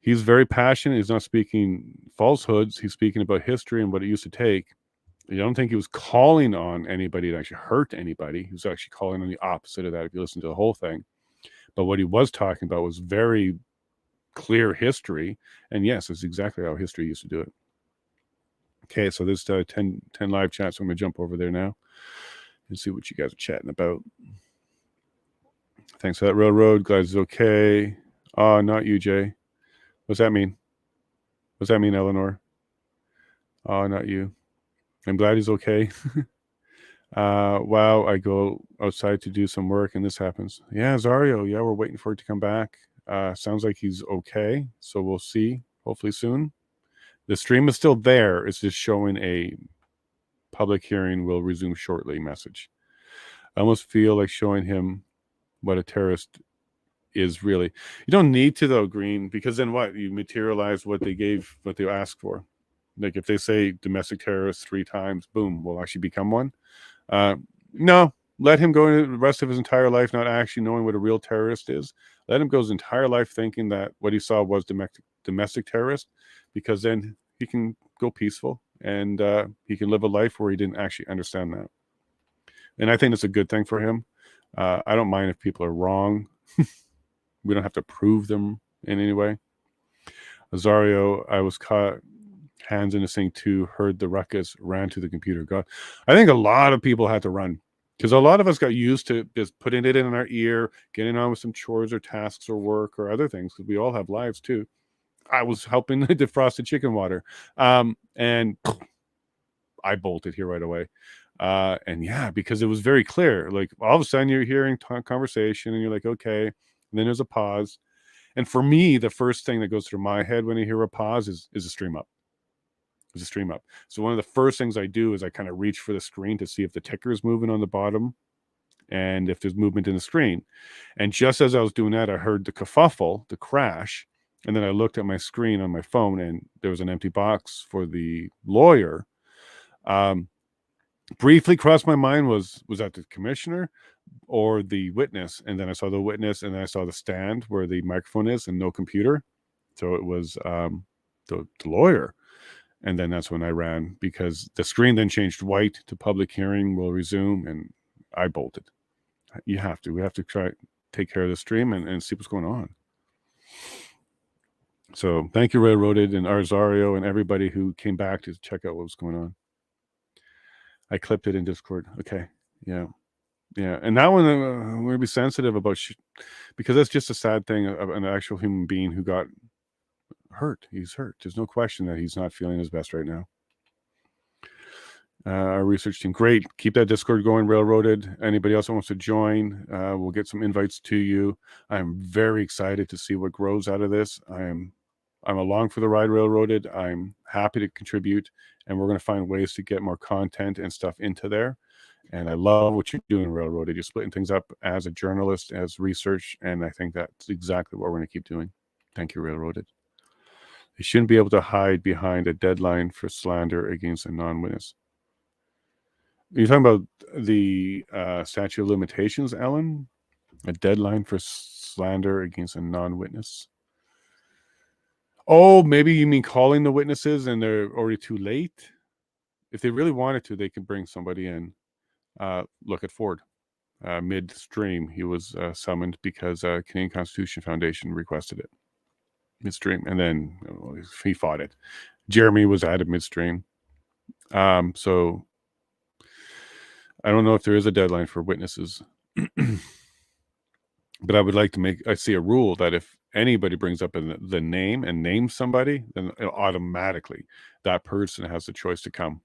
he's very passionate. He's not speaking falsehoods. He's speaking about history and what it used to take. I don't think he was calling on anybody to actually hurt anybody. He was actually calling on the opposite of that if you listen to the whole thing. But what he was talking about was very clear history. And yes, it's exactly how history used to do it. Okay, so there's 10 live chats. So I'm going to jump over there now and see what you guys are chatting about. Thanks for that, Railroad. Glad it's okay. Oh, not you, Jay. What's that mean? What's that mean, Eleanor? Oh, not you. I'm glad he's okay. Wow, I go outside to do some work and this happens. Yeah, Zario. Yeah, we're waiting for it to come back. Sounds like he's okay. So we'll see. Hopefully soon. The stream is still there. It's just showing a public hearing will resume shortly message. I almost feel like showing him what a terrorist is really. You don't need to though, Green, because then what? You materialize what they gave, what they asked for. Like if they say domestic terrorist 3 times, boom, we'll actually become one. No, let him go into the rest of his entire life not actually knowing what a real terrorist is. Let him go his entire life thinking that what he saw was domestic terrorist, because then he can go peaceful and he can live a life where he didn't actually understand that. And I think it's a good thing for him. I don't mind if people are wrong. We don't have to prove them in any way. Azario, I was caught hands in the sink too, heard the ruckus, ran to the computer. God, I think a lot of people had to run because a lot of us got used to just putting it in our ear, getting on with some chores or tasks or work or other things, because we all have lives too. I was helping defrost the chicken water, and I bolted here right away. And yeah, because it was very clear. Like all of a sudden you're hearing conversation and you're like, okay, and then there's a pause. And for me, the first thing that goes through my head when I hear a pause is a stream up. Is a stream up. So one of the first things I do is I kind of reach for the screen to see if the ticker is moving on the bottom and if there's movement in the screen. And just as I was doing that, I heard the kerfuffle, the crash. And then I looked at my screen on my phone and there was an empty box for the lawyer. Briefly crossed my mind was that the commissioner or the witness? And then I saw the witness and then I saw the stand where the microphone is and no computer. So it was the lawyer. And then that's when I ran, because the screen then changed white to public hearing will resume, and I bolted. You have to. We have to try take care of the stream and see what's going on. So thank you, Railroaded and Arzario and everybody who came back to check out what was going on. I clipped it in Discord. Okay. Yeah. Yeah. And that one, we're going to be sensitive about because that's just a sad thing of an actual human being who got hurt. He's hurt. There's no question that he's not feeling his best right now. Our research team, great. Keep that Discord going, Railroaded. Anybody else that wants to join, we'll get some invites to you. I'm very excited to see what grows out of this. I'm along for the ride, Railroaded. I'm happy to contribute, and we're going to find ways to get more content and stuff into there. And I love what you're doing, Railroaded. You're splitting things up as a journalist, as research, and I think that's exactly what we're going to keep doing. Thank you, Railroaded. They shouldn't be able to hide behind a deadline for slander against a non-witness. You're talking about the statute of limitations, Ellen? A deadline for slander against a non-witness? Oh, maybe you mean calling the witnesses and they're already too late? If they really wanted to, they could bring somebody in. Look at Ford. Midstream, he was summoned because Canadian Constitution Foundation requested it. Midstream. And then he fought it. Jeremy was added midstream. So I don't know if there is a deadline for witnesses. But I would like to I see a rule that if anybody brings up the name and names somebody, then automatically that person has the choice to come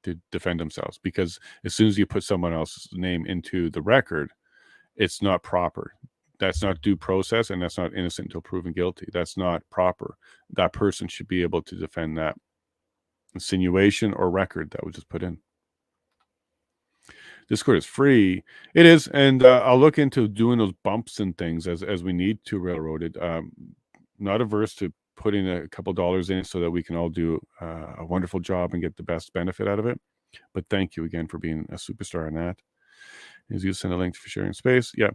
to defend themselves. Because as soon as you put someone else's name into the record, it's not proper. That's not due process, and that's not innocent until proven guilty. That's not proper. That person should be able to defend that insinuation or record that was just put in. Discord is free. It is, and I'll look into doing those bumps and things as we need to, Railroaded. Not averse to putting a couple dollars in so that we can all do a wonderful job and get the best benefit out of it. But thank you again for being a superstar in that. Is you send a link for sharing space? Yeah.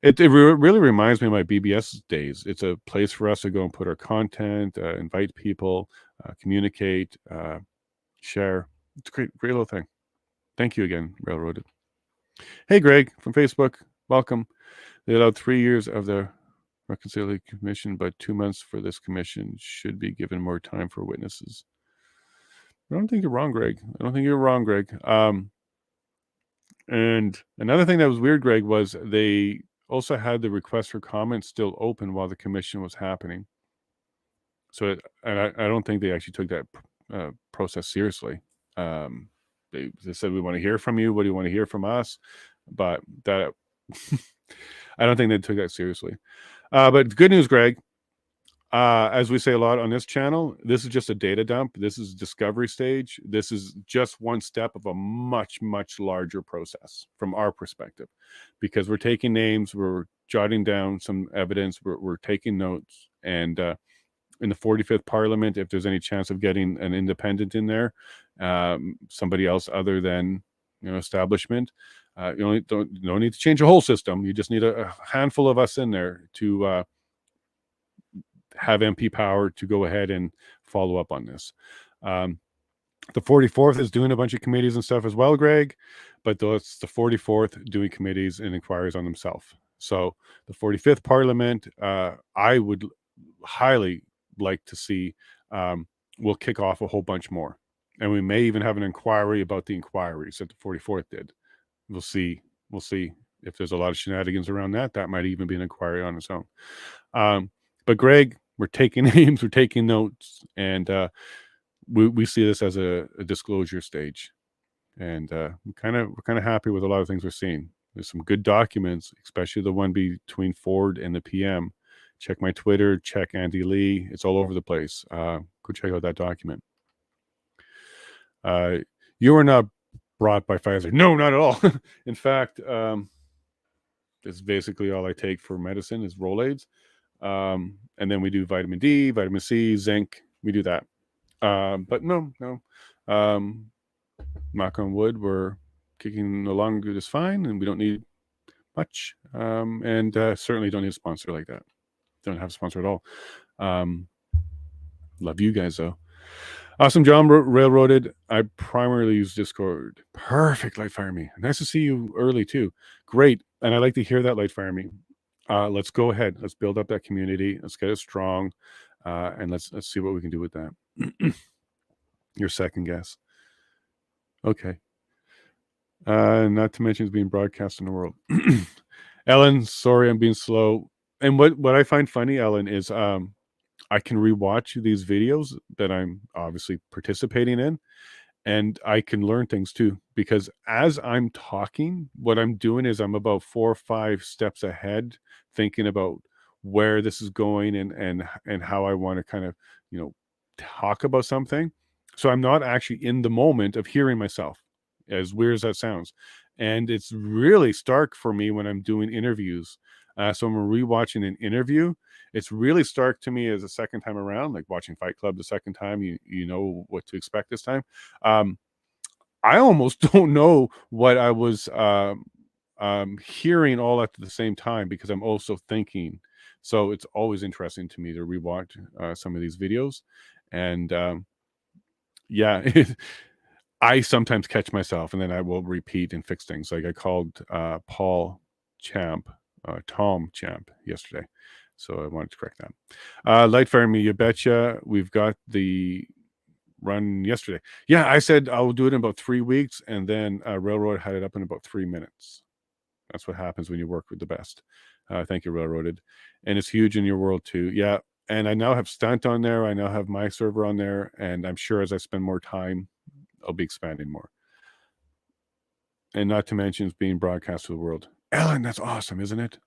It really reminds me of my BBS days. It's a place for us to go and put our content, invite people, communicate, share. It's a great little thing. Thank you again, Railroaded. Hey, Greg from Facebook. Welcome. They allowed 3 years of the Reconciliation Commission, but 2 months for this commission. Should be given more time for witnesses. I don't think you're wrong, Greg. And another thing that was weird, Greg, was they also had the request for comments still open while the commission was happening. So I don't think they actually took that process seriously. They said, we want to hear from you. What do you want to hear from us? But that I don't think they took that seriously. But good news, Greg. As we say a lot on this channel, this is just a data dump. This is discovery stage. This is just one step of a much, much larger process from our perspective, because we're taking names, we're jotting down some evidence, we're taking notes, and in the 45th Parliament, if there's any chance of getting an independent in there, somebody else other than establishment, you don't need to change the whole system. You just need a handful of us in there to have MP power to go ahead and follow up on this. The 44th is doing a bunch of committees and stuff as well, Greg, but it's the 44th doing committees and inquiries on themselves. So the 45th Parliament, I would highly like to see, we'll kick off a whole bunch more. And we may even have an inquiry about the inquiries that the 44th did. We'll see if there's a lot of shenanigans around that. That might even be an inquiry on its own. But Greg, we're taking names, we're taking notes, and we see this as a disclosure stage. And we're kind of happy with a lot of things we're seeing. There's some good documents, especially the one between Ford and the PM. Check my Twitter, check Andy Lee. It's all over the place. Go check out that document. You are not brought by Pfizer. No, not at all. In fact, it's basically all I take for medicine is Rolaids. And then we do vitamin D, vitamin C, zinc. We do that. But no. Knock on wood, we're kicking along just fine, and we don't need much. And certainly don't need a sponsor like that. Don't have a sponsor at all. Love you guys though. Awesome, John Railroaded. I primarily use Discord. Perfect, Light Fire Me. Nice to see you early too. Great, and I like to hear that, Light Fire Me. Let's go ahead. Let's build up that community. Let's get it strong, and let's see what we can do with that. Your second guess. Okay. Not to mention it's being broadcast in the world. Ellen, sorry, I'm being slow. And what I find funny, Ellen, is I can rewatch these videos that I'm obviously participating in, and I can learn things too. Because as I'm talking, what I'm doing is I'm about 4 or 5 steps ahead, thinking about where this is going and how I want to kind of, talk about something. So I'm not actually in the moment of hearing myself, as weird as that sounds. And it's really stark for me when I'm doing interviews. So I'm rewatching an interview. It's really stark to me as a second time around, like watching Fight Club the second time. You know what to expect this time. I almost don't know what I was hearing all at the same time because I'm also thinking. So it's always interesting to me to rewatch some of these videos. And yeah, I sometimes catch myself and then I will repeat and fix things. Like I called Paul Tom Champ yesterday. So I wanted to correct that. Light Fire Me, you betcha. We've got the run yesterday. Yeah, I said I'll do it in about 3 weeks, and then Railroad had it up in about 3 minutes. That's what happens when you work with the best. Thank you, Railroaded. And it's huge in your world too. Yeah. And I now have Stunt on there. I now have my server on there. And I'm sure as I spend more time, I'll be expanding more. And not to mention it's being broadcast to the world. Ellen, that's awesome, isn't it?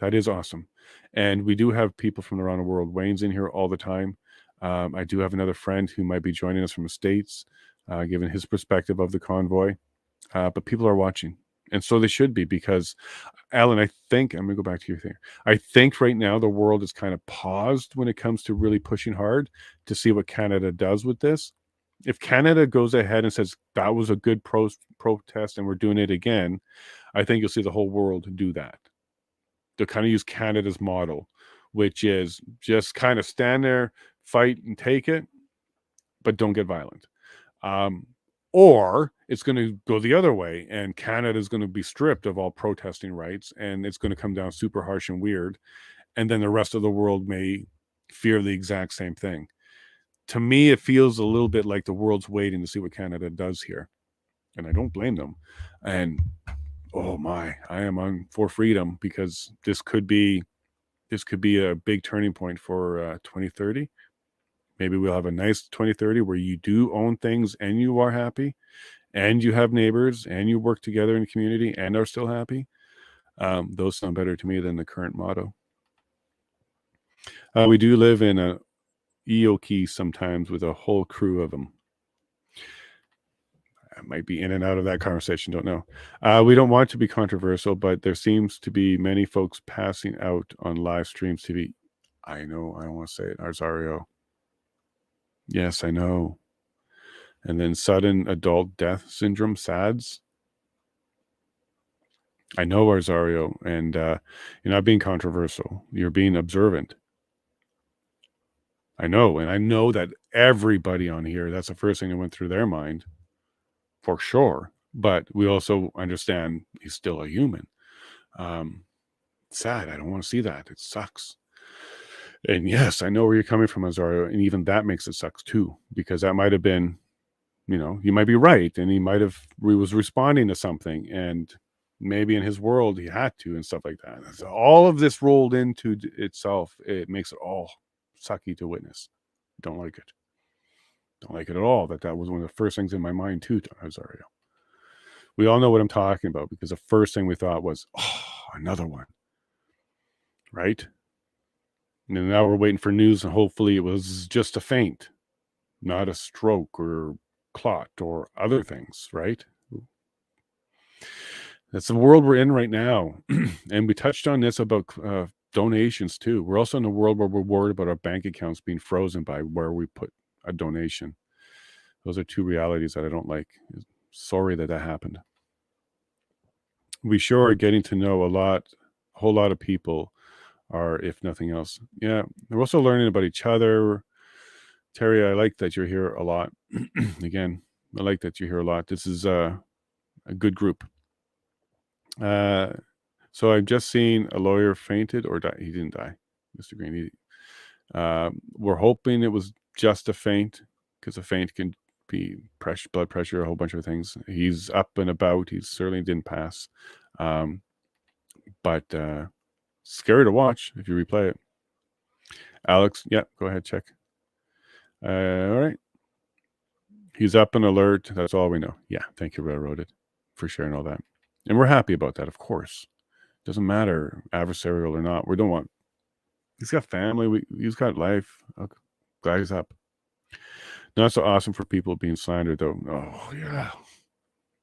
That is awesome. And we do have people from around the world. Wayne's in here all the time. I do have another friend who might be joining us from the States, giving his perspective of the convoy. But people are watching. And so they should be, because, Alan, I think, I'm going to go back to your thing. I think right now the world is kind of paused when it comes to really pushing hard to see what Canada does with this. If Canada goes ahead and says that was a good protest and we're doing it again, I think you'll see the whole world do that. They'll kind of use Canada's model, which is just kind of stand there, fight and take it, but don't get violent. Or it's going to go the other way, and Canada is going to be stripped of all protesting rights, and it's going to come down super harsh and weird. And then the rest of the world may fear the exact same thing. To me, it feels a little bit like the world's waiting to see what Canada does here. And I don't blame them. And oh my, I am on for freedom, because this could be a big turning point for 2030. Maybe we'll have a nice 2030 where you do own things and you are happy and you have neighbors and you work together in a community and are still happy. Those sound better to me than the current motto. We do live in a EOK sometimes with a whole crew of them. I might be in and out of that conversation, don't know. We don't want to be controversial, but there seems to be many folks passing out on live streams TV. I know, I don't want to say it, Arzario. Yes, I know. And then sudden adult death syndrome, SADS. I know, Arzario, and you're not being controversial. You're being observant. I know, and I know that everybody on here, that's the first thing that went through their mind, for sure. But we also understand he's still a human. Sad. I don't want to see that. It sucks. And yes, I know where you're coming from, Azario, and even that makes it sucks too, because that might have been, you might be right, and he was responding to something, and maybe in his world he had to, and stuff like that. So all of this rolled into itself, it makes it all sucky to witness. Don't like it. Don't like it at all. That was one of the first things in my mind too, Azario. We all know what I'm talking about, because the first thing we thought was, oh, another one, right? And now we're waiting for news, and hopefully it was just a faint, not a stroke or clot or other things, right? That's the world we're in right now. And we touched on this about donations too. We're also in a world where we're worried about our bank accounts being frozen by where we put a donation. Those are two realities that I don't like. Sorry that happened. We sure are getting to know a whole lot of people, are, if nothing else. Yeah, we're also learning about each other. Terry, I like that you're here a lot. Again, I like that you're here a lot. This is a good group. So I've just seen a lawyer fainted or die. He didn't die, Mr. Green. We're hoping it was just a faint, because a faint can be pressure, blood pressure, a whole bunch of things. He's up and about. He certainly didn't pass. But scary to watch if you replay it. Alex, yeah, go ahead, check. All right. He's up and alert. That's all we know. Yeah, thank you, Railroaded, for sharing all that. And we're happy about that, of course. Doesn't matter, adversarial or not. We don't want. He's got family. He's got life. Glad he's up. Not so awesome for people being slandered, though. Oh, yeah.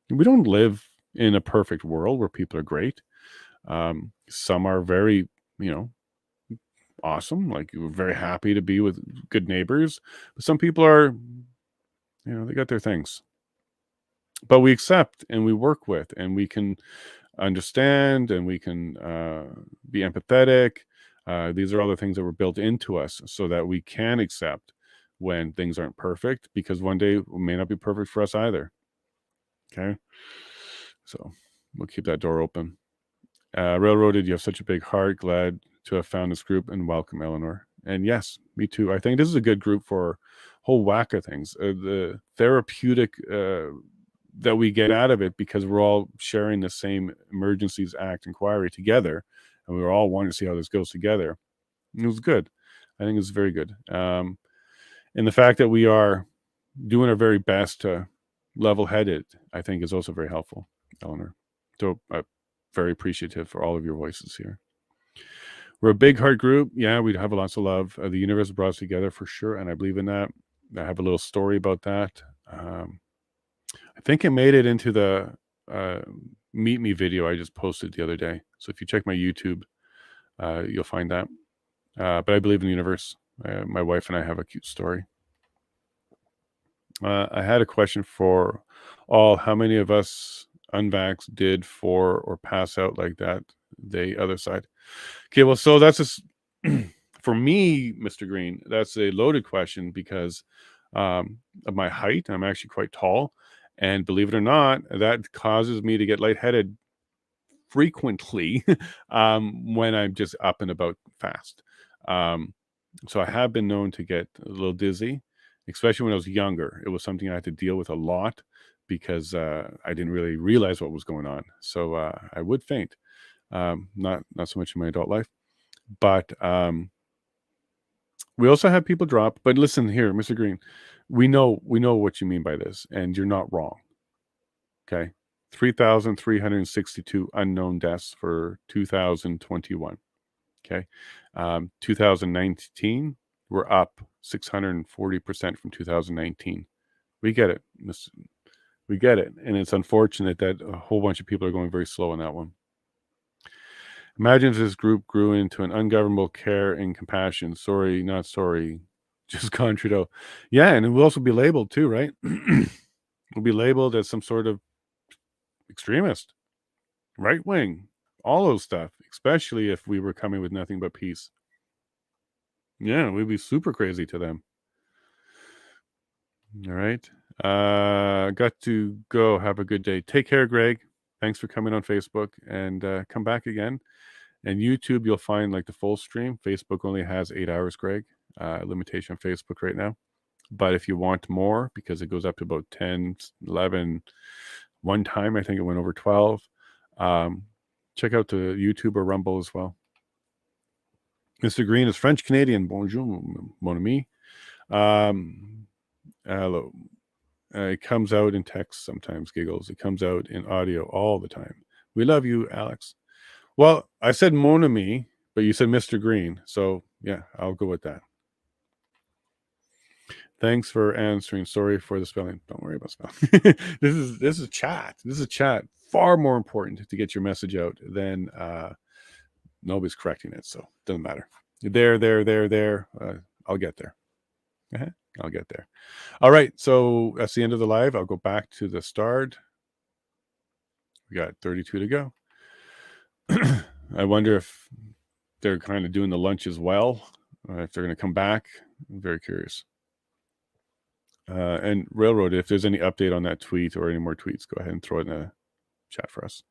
We don't live in a perfect world where people are great. Some are very, awesome. Like, we're very happy to be with good neighbors. But some people are, they got their things. But we accept and we work with, and we can understand, and we can be empathetic. These are all the things that were built into us so that we can accept when things aren't perfect, because one day it may not be perfect for us either. Okay. So we'll keep that door open. Railroaded, you have such a big heart. Glad to have found this group, and welcome, Eleanor. And yes, me too. I think this is a good group for a whole whack of things. The therapeutic that we get out of it, because we're all sharing the same Emergencies Act inquiry together, and we were all wanting to see how this goes together. It was good. I think it's very good. And the fact that we are doing our very best to level-headed, I think, is also very helpful, Eleanor. So I'm very appreciative for all of your voices here. We're a big heart group. Yeah, we have lots of love. The universe brought us together for sure, and I believe in that. I have a little story about that. I think it made it into the Meet Me video I just posted the other day. So if you check my YouTube, you'll find that. But I believe in the universe. My wife and I have a cute story. I had a question for all. How many of us unvax did for or pass out like that the other side? Okay, well, so that's just for me, Mr. Green, that's a loaded question because of my height. I'm actually quite tall. And believe it or not, that causes me to get lightheaded frequently when I'm just up and about fast. So I have been known to get a little dizzy, especially when I was younger. It was something I had to deal with a lot because I didn't really realize what was going on. So I would faint, not so much in my adult life. But we also have people drop. But listen here, Mr. Green, we know what you mean by this, and you're not wrong. Okay, 3,362 unknown deaths for 2021. Okay, 2019 we're up 640% from 2019. We get it, we get it, and it's unfortunate that a whole bunch of people are going very slow on that one. Imagine if this group grew into an ungovernable care and compassion. Sorry, not sorry. Just gone Trudeau. Yeah, and it will also be labeled too, right? We'll be labeled as some sort of extremist, right wing, all those stuff, especially if we were coming with nothing but peace. Yeah, we'd be super crazy to them. All right. Got to go. Have a good day. Take care, Greg. Thanks for coming on Facebook, and come back again. And YouTube, you'll find like the full stream. Facebook only has 8 hours, Greg. Limitation on Facebook right now. But if you want more, because it goes up to about 10, 11, one time, I think it went over 12. Check out the YouTube or Rumble as well. Mr. Green is French Canadian. Bonjour, mon ami. Hello. It comes out in text sometimes, giggles. It comes out in audio all the time. We love you, Alex. Well, I said mon ami, but you said Mr. Green. So, yeah, I'll go with that. Thanks for answering. Sorry for the spelling. Don't worry about spelling. This is chat. This is chat. Far more important to get your message out than nobody's correcting it. So it doesn't matter. There. I'll get there. I'll get there. All right. So that's the end of the live. I'll go back to the start. We got 32 to go. I wonder if they're kind of doing the lunch as well, if they're going to come back. I'm very curious. And Railroad, if there's any update on that tweet or any more tweets, go ahead and throw it in the chat for us.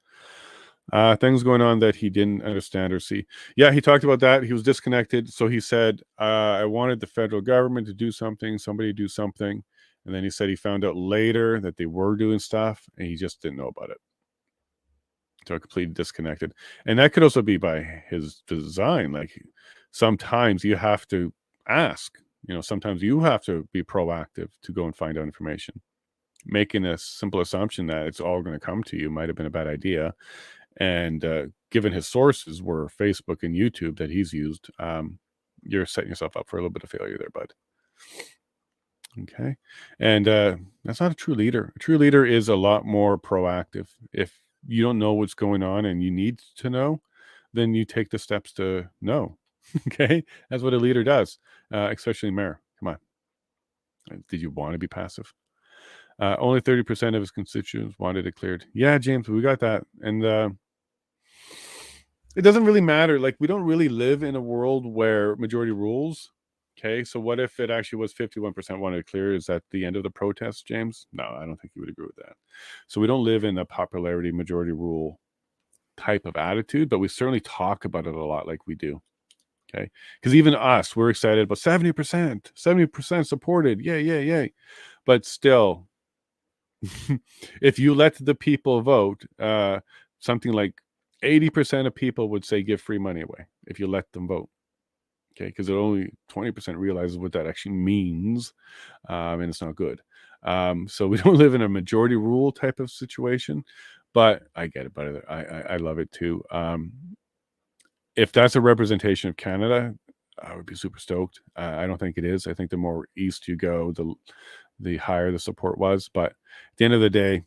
Things going on that he didn't understand or see. Yeah, he talked about that. He was disconnected. So he said, I wanted the federal government to do something, somebody do something. And then he said he found out later that they were doing stuff and he just didn't know about it. So completely disconnected. And that could also be by his design. Like sometimes you have to ask, sometimes you have to be proactive to go and find out information. Making a simple assumption that it's all going to come to you might have been a bad idea. And given his sources were Facebook and YouTube that he's used, you're setting yourself up for a little bit of failure there, bud. Okay. And that's not a true leader. A true leader is a lot more proactive. If you don't know what's going on and you need to know, then you take the steps to know. Okay. That's what a leader does, especially mayor. Come on. Did you want to be passive? Only 30% of his constituents wanted it cleared. Yeah, James, we got that. And it doesn't really matter. Like, we don't really live in a world where majority rules. Okay, so what if it actually was 51% wanted it clear? Is that the end of the protest, James? No, I don't think you would agree with that. So we don't live in a popularity majority rule type of attitude, but we certainly talk about it a lot like we do. Okay, because even us, we're excited about 70% supported. Yay. But still, if you let the people vote, something like 80% of people would say give free money away if you let them vote. Okay, because only 20% realizes what that actually means, and it's not good. So we don't live in a majority rule type of situation, but I get it, but I love it too. If that's a representation of Canada, I would be super stoked. I don't think it is. I think the more east you go, the higher the support was. But at the end of the day,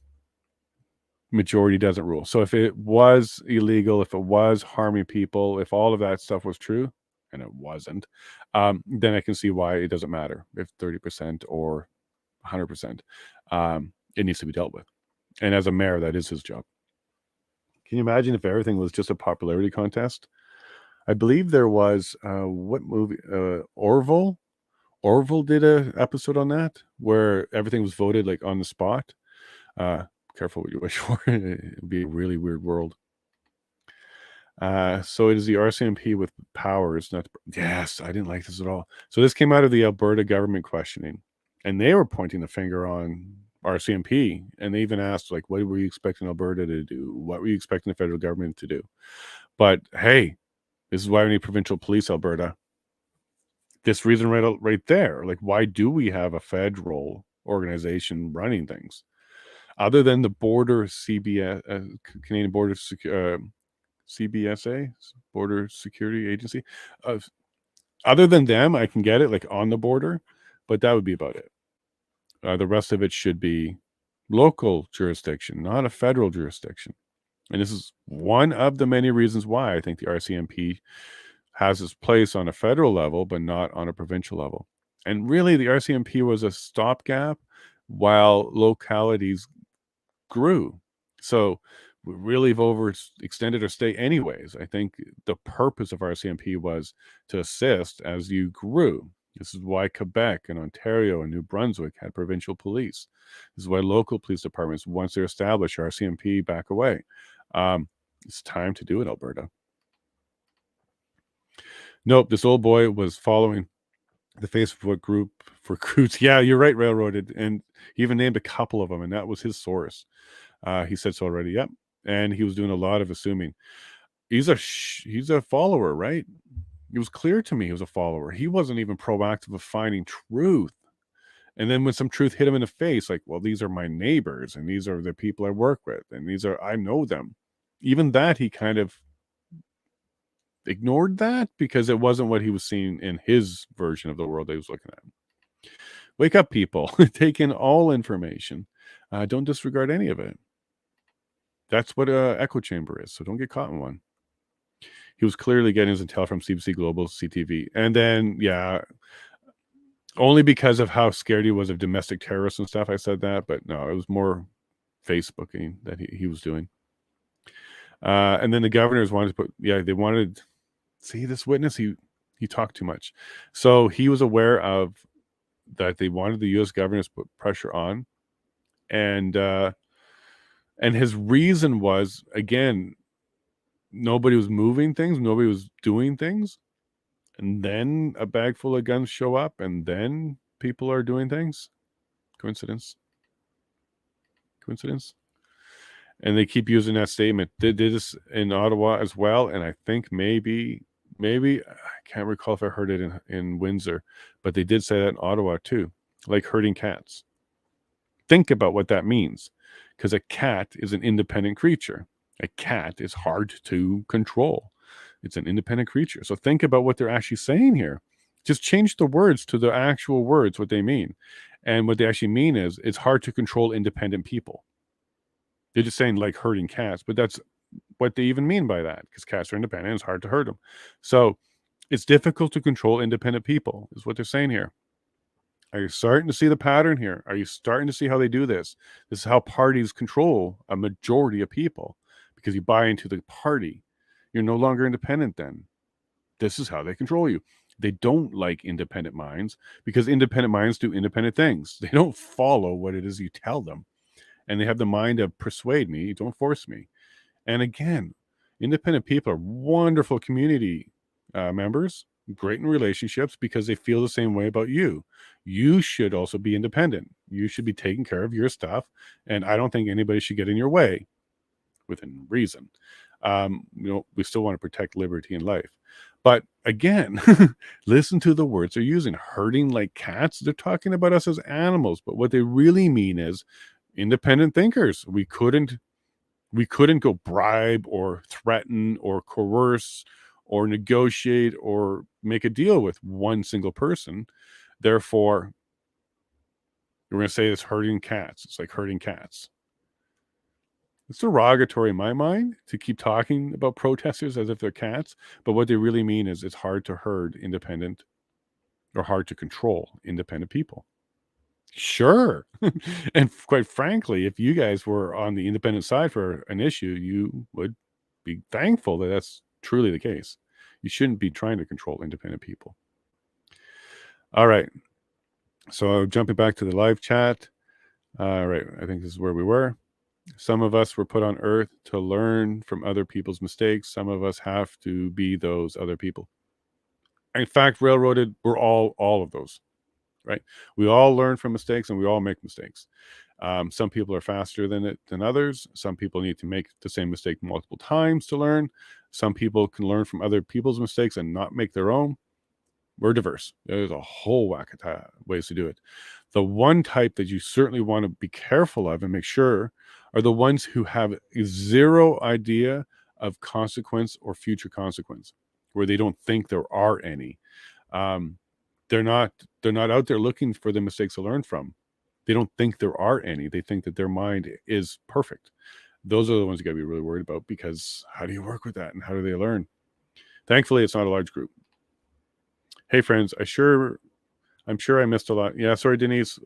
majority doesn't rule. So if it was illegal, if it was harming people, if all of that stuff was true, and it wasn't, then I can see why it doesn't matter if 30% or 100%. It needs to be dealt with. And as a mayor, that is his job. Can you imagine if everything was just a popularity contest? I believe there was, what movie? Orville? Orville did an episode on that where everything was voted like on the spot. Careful what you wish for. It'd be a really weird world. So it is the RCMP with powers. Yes, I didn't like this at all. So this came out of the Alberta government questioning, and they were pointing the finger on RCMP, and they even asked, like, what were you expecting Alberta to do? What were you expecting the federal government to do? But hey, this is why we need provincial police, Alberta. This reason right there. Like, why do we have a federal organization running things? Other than the border Canadian Border CBSA, Border Security Agency. Other than them, I can get it, like on the border, but that would be about it. The rest of it should be local jurisdiction, not a federal jurisdiction. And this is one of the many reasons why I think the RCMP has its place on a federal level, but not on a provincial level. And really, the RCMP was a stopgap while localities grew. So we really have overextended our state anyways. I think the purpose of RCMP was to assist as you grew. This is why Quebec and Ontario and New Brunswick had provincial police. This is why local police departments, once they're established, RCMP back away. It's time to do it, Alberta. Nope, this old boy was following the Facebook group for Coutts. Yeah, you're right, Railroaded. And he even named a couple of them, and that was his source. He said so already. Yep. And he was doing a lot of assuming. He's a follower, right? It was clear to me he was a follower. He wasn't even proactive of finding truth. And then when some truth hit him in the face, like, well, these are my neighbors and these are the people I work with and I know them. Even that, he kind of ignored that because it wasn't what he was seeing in his version of the world that he was looking at. Wake up, people. Take in all information. Don't disregard any of it. That's what an echo chamber is. So don't get caught in one. He was clearly getting his intel from CBC Global, CTV. And then, yeah, only because of how scared he was of domestic terrorists and stuff, I said that. But no, it was more Facebooking that he was doing. And then the governors wanted to they wanted, see this witness, he talked too much. So he was aware of that they wanted the U.S. government to put pressure on, and his reason was, again, nobody was moving things, nobody was doing things, and then a bag full of guns show up, and then people are doing things. Coincidence? And they keep using that statement. They did this in Ottawa as well, and I think maybe I can't recall if I heard it in Windsor, but they did say that in Ottawa too, like herding cats. Think about what that means, because a cat is an independent creature. A cat is hard to control. It's an independent creature. So think about what they're actually saying here. Just change the words to the actual words, what they mean. And what they actually mean is it's hard to control independent people. They're just saying like herding cats, but that's what they even mean by that, because cats are independent. It's hard to herd them. So it's difficult to control independent people, is what they're saying here. Are you starting to see the pattern here? Are you starting to see how they do this? This is how parties control a majority of people, because you buy into the party. You're no longer independent then. This is how they control you. They don't like independent minds, because independent minds do independent things. They don't follow what it is you tell them. And they have the mind of persuade me, don't force me. And again, independent people are wonderful community members, great in relationships, because they feel the same way about you. You should also be independent. You should be taking care of your stuff. And I don't think anybody should get in your way within reason. We still want to protect liberty and life. But again, listen to the words they're using. Herding like cats. They're talking about us as animals. But what they really mean is independent thinkers. We couldn't go bribe or threaten or coerce or negotiate or make a deal with one single person. Therefore, we're going to say it's herding cats. It's like herding cats. It's derogatory in my mind to keep talking about protesters as if they're cats, but what they really mean is it's hard to herd independent or hard to control independent people. Sure. And quite frankly, if you guys were on the independent side for an issue, you would be thankful that that's truly the case. You shouldn't be trying to control independent people. All right. So jumping back to the live chat. All right. I think this is where we were. Some of us were put on earth to learn from other people's mistakes. Some of us have to be those other people. In fact, railroaded, we're all of those. Right? We all learn from mistakes, and we all make mistakes. Some people are faster than others. Some people need to make the same mistake multiple times to learn. Some people can learn from other people's mistakes and not make their own. We're diverse. There's a whole whack of ways to do it. The one type that you certainly want to be careful of and make sure are the ones who have zero idea of consequence or future consequence, where they don't think there are any. They're not out there looking for the mistakes to learn from. They don't think there are any. They think that their mind is perfect. Those are the ones you got to be really worried about, because how do you work with that and how do they learn? Thankfully, it's not a large group. Hey, friends, I'm sure I missed a lot. Yeah, sorry, Denise.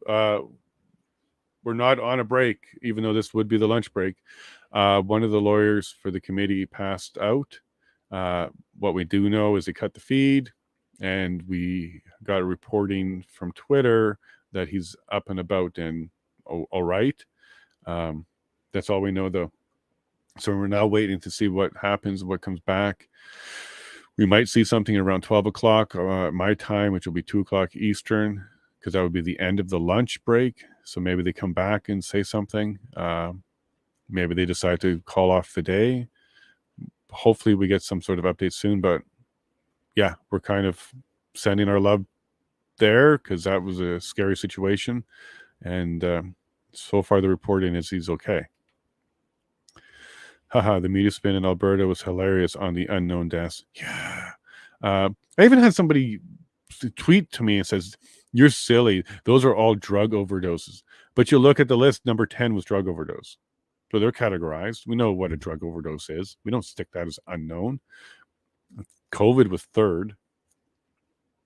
We're not on a break, even though this would be the lunch break. One of the lawyers for the committee passed out. What we do know is they cut the feed, and we got a reporting from Twitter that he's up and about and all right. That's all we know, though. So we're now waiting to see what happens, what comes back. We might see something around 12 o'clock my time, which will be 2 o'clock Eastern, because that would be the end of the lunch break. So maybe they come back and say something. Maybe they decide to call off the day. Hopefully we get some sort of update soon, but yeah, we're kind of sending our love there, because that was a scary situation. And so far the reporting is he's okay. Haha, the media spin in Alberta was hilarious on the unknown deaths. Yeah. I even had somebody tweet to me and says, "You're silly. Those are all drug overdoses." But you look at the list, number 10 was drug overdose. So they're categorized. We know what a drug overdose is. We don't stick that as unknown. COVID was third.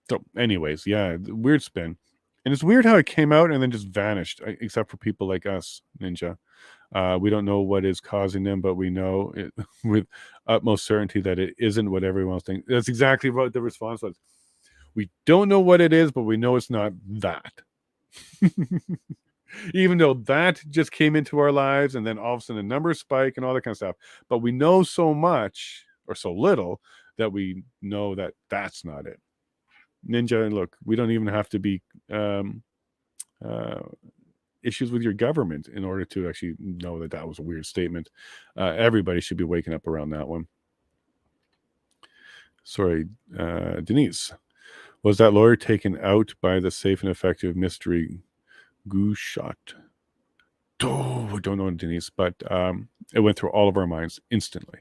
So anyways, yeah, weird spin. And it's weird how it came out and then just vanished, except for people like us, Ninja. We don't know what is causing them, but we know it with utmost certainty that it isn't what everyone thinks. That's exactly what the response was. We don't know what it is, but we know it's not that. Even though that just came into our lives and then all of a sudden the numbers spike and all that kind of stuff. But we know so much or so little that we know that that's not it. Ninja, look, we don't even have to be issues with your government in order to actually know that that was a weird statement. Everybody should be waking up around that one. Sorry, Denise. Was that lawyer taken out by the safe and effective mystery goo shot? Oh, I don't know, Denise, but it went through all of our minds instantly.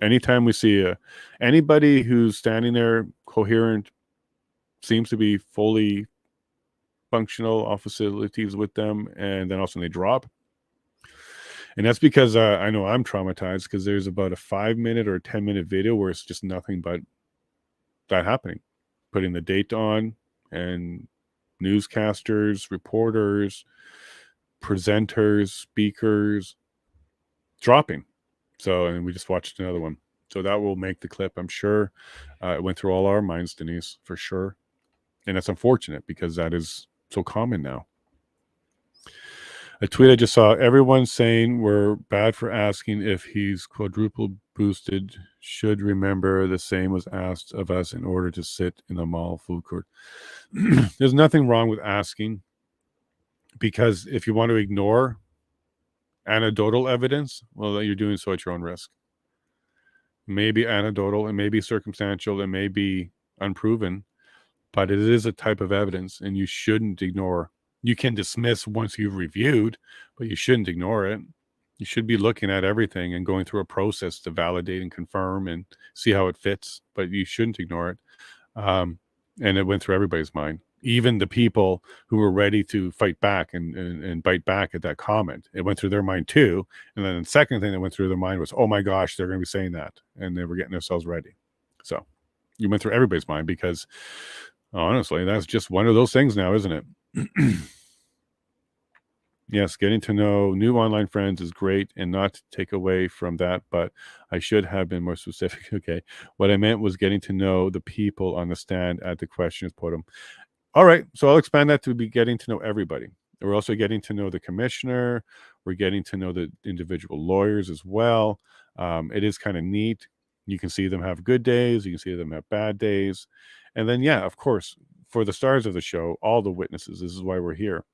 Anytime we see anybody who's standing there coherent, seems to be fully functional, all facilities with them, and then also they drop. And that's because I know I'm traumatized because there's about a 5-minute or a 10-minute video where it's just nothing but that happening. Putting the date on and newscasters, reporters, presenters, speakers dropping. So, and we just watched another one. So that will make the clip, I'm sure. It went through all our minds, Denise, for sure. And that's unfortunate because that is so common now. A tweet I just saw, everyone saying we're bad for asking if he's quadruple boosted should remember the same was asked of us in order to sit in a mall food court. There's nothing wrong with asking, because if you want to ignore anecdotal evidence, well, you're doing so at your own risk. Maybe anecdotal, it may be circumstantial, it may be unproven, but it is a type of evidence and you shouldn't ignore. You can dismiss once you've reviewed, but you shouldn't ignore it. You should be looking at everything and going through a process to validate and confirm and see how it fits, but you shouldn't ignore it. And it went through everybody's mind, even the people who were ready to fight back and bite back at that comment. It went through their mind too. And then the second thing that went through their mind was, oh my gosh, they're going to be saying that. And they were getting themselves ready. So you went through everybody's mind because honestly, that's just one of those things now, isn't it? Yes, getting to know new online friends is great and not to take away from that, but I should have been more specific. Okay. What I meant was getting to know the people on the stand at the questions podium. All right. So I'll expand that to be getting to know everybody. We're also getting to know the commissioner. We're getting to know the individual lawyers as well. It is kind of neat. You can see them have good days. You can see them have bad days. And then, yeah, of course, for the stars of the show, all the witnesses, this is why we're here.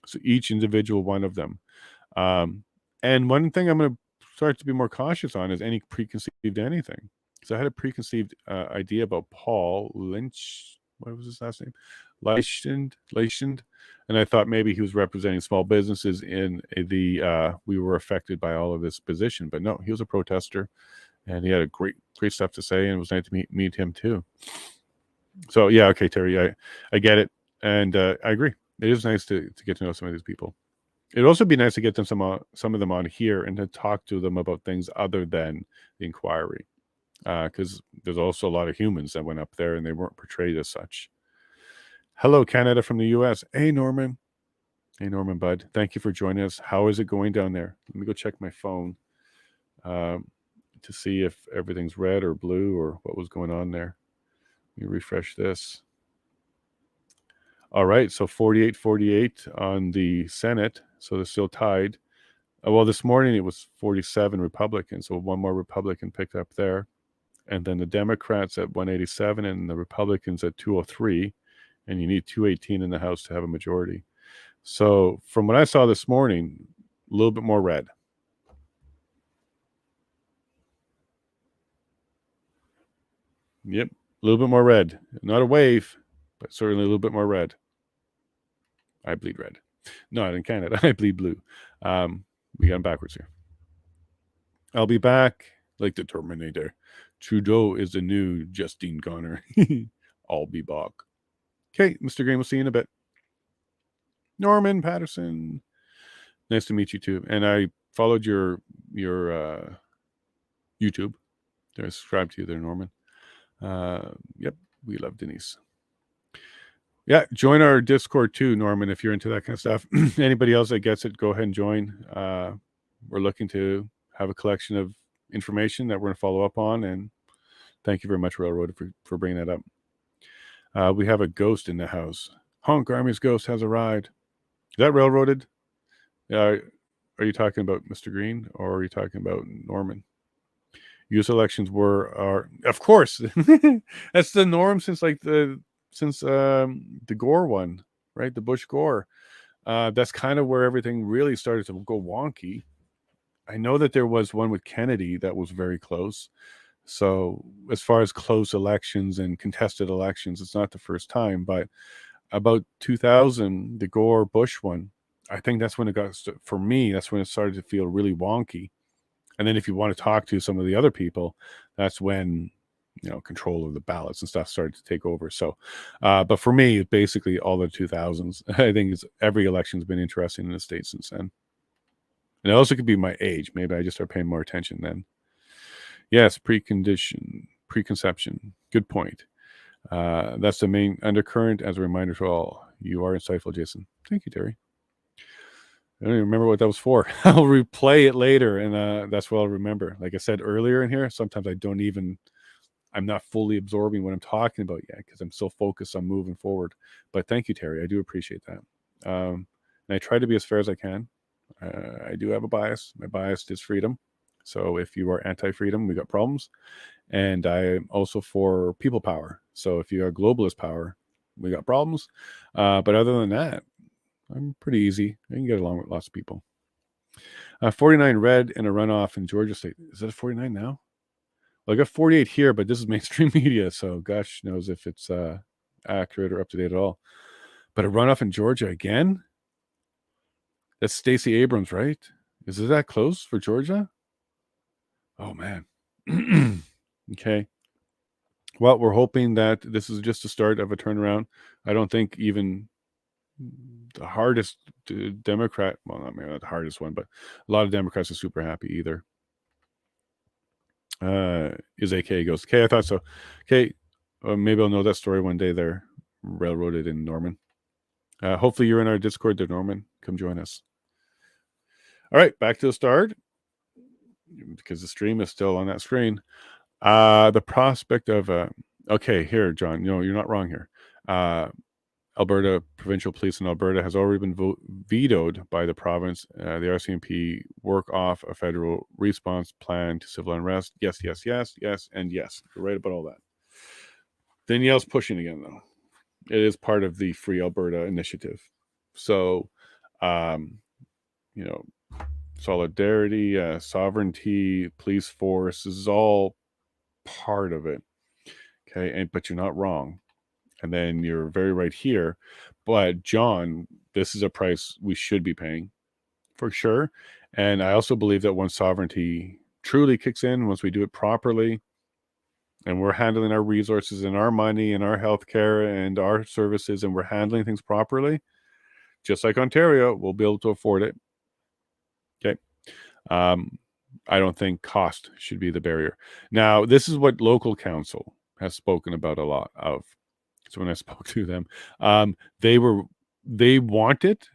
So each individual one of them. And one thing I'm going to start to be more cautious on is any preconceived anything. So I had a preconceived idea about Paul Lynch. What was his last name? Leichend. And I thought maybe he was representing small businesses in the, we were affected by all of this position. But no, he was a protester and he had a great stuff to say. And it was nice to meet him too. So yeah, okay, Terry, I get it. And I agree. It is nice to get to know some of these people. It'd also be nice to get them some of them on here and to talk to them about things other than the inquiry. Because there's also a lot of humans that went up there and they weren't portrayed as such. Hello, Canada from the US. Hey, Norman. Hey, Norman, bud. Thank you for joining us. How is it going down there? Let me go check my phone to see if everything's red or blue or what was going on there. Let me refresh this. All right, so 48-48 on the Senate, so they're still tied. Well, this morning it was 47 Republicans, so one more Republican picked up there. And then the Democrats at 187 and the Republicans at 203, and you need 218 in the House to have a majority. So from what I saw this morning, a little bit more red. Yep, a little bit more red. Not a wave, but certainly a little bit more red. I bleed red. Not in Canada. I bleed blue. We got them backwards here. I'll be back like the Terminator. Trudeau is the new Justine Connor. I'll be back. Okay, Mr. Green, we'll see you in a bit. Norman Patterson. Nice to meet you too. And I followed your YouTube. I subscribed to you there, Norman. Yep, we love Denise. Yeah, join our Discord too, Norman, if you're into that kind of stuff. Anybody else that gets it, go ahead and join. We're looking to have a collection of information that we're going to follow up on. And thank you very much, Railroad, for bringing that up. We have a ghost in the house. Honk Army's ghost has arrived. Is that railroaded? Are you talking about Mr. Green or are you talking about Norman? U.S. elections are of course that's the norm since the Gore one, right? The Bush Gore. That's kind of where everything really started to go wonky. I know that there was one with Kennedy that was very close. So as far as close elections and contested elections, it's not the first time, but about 2000, the Gore Bush one, I think that's when it got, for me, that's when it started to feel really wonky. And then if you want to talk to some of the other people, that's when, control of the ballots and stuff started to take over. So, but for me, basically all the 2000s, I think every election's been interesting in the state since then. And it also could be my age. Maybe I just start paying more attention then. Yes, preconception. Good point. That's the main undercurrent. As a reminder to all, you are insightful, Jason. Thank you, Terry. I don't even remember what that was for. I'll replay it later, and that's what I'll remember. Like I said earlier in here, sometimes I'm not fully absorbing what I'm talking about yet because I'm so focused on moving forward. But thank you, Terry. I do appreciate that. And I try to be as fair as I can. I do have a bias. My bias is freedom. So if you are anti-freedom, we got problems. And I'm also for people power. So if you are globalist power, we got problems. But other than that, I'm pretty easy. I can get along with lots of people. 49 red in a runoff in Georgia State. Is that a 49 now? Well, I got 48 here, but this is mainstream media. So gosh knows if it's accurate or up to date at all. But a runoff in Georgia again? That's Stacey Abrams, right? Is it that close for Georgia? Oh, man. Okay. Well, we're hoping that this is just the start of a turnaround. I don't think even the hardest Democrat, well, maybe not the hardest one, but a lot of Democrats are super happy either. Is AK goes, okay, I thought so. Okay, maybe I'll know that story one day there. Railroaded in Norman. Hopefully you're in our Discord there, Norman. Come join us. All right, back to the start. Because the stream is still on that screen. The prospect of okay, here, John, no, you're not wrong here. Alberta provincial police in Alberta has already been vetoed by the province. The RCMP work off a federal response plan to civil unrest. Yes, yes, yes, yes, and yes. You're right about all that. Danielle's pushing again, though. It is part of the Free Alberta initiative. So, solidarity, sovereignty, police force, this is all part of it. Okay, but you're not wrong. And then you're very right here. But John, this is a price we should be paying for sure. And I also believe that once sovereignty truly kicks in, once we do it properly, and we're handling our resources and our money and our healthcare and our services, and we're handling things properly, just like Ontario, we'll be able to afford it. Okay. I don't think cost should be the barrier. Now, this is what local council has spoken about a lot of. So when I spoke to them, they want it.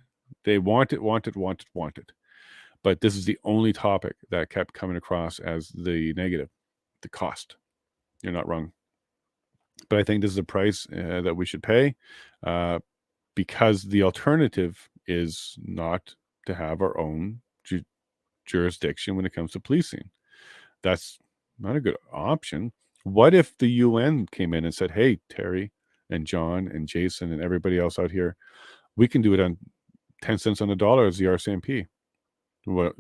They want it. But this is the only topic that kept coming across as the negative, the cost. You're not wrong. But I think this is a price that we should pay because the alternative is not to have our own jurisdiction when it comes to policing. That's not a good option. What if the UN came in and said, hey, Terry and John and Jason and everybody else out here, we can do it on 10 cents on the dollar as the RCMP. What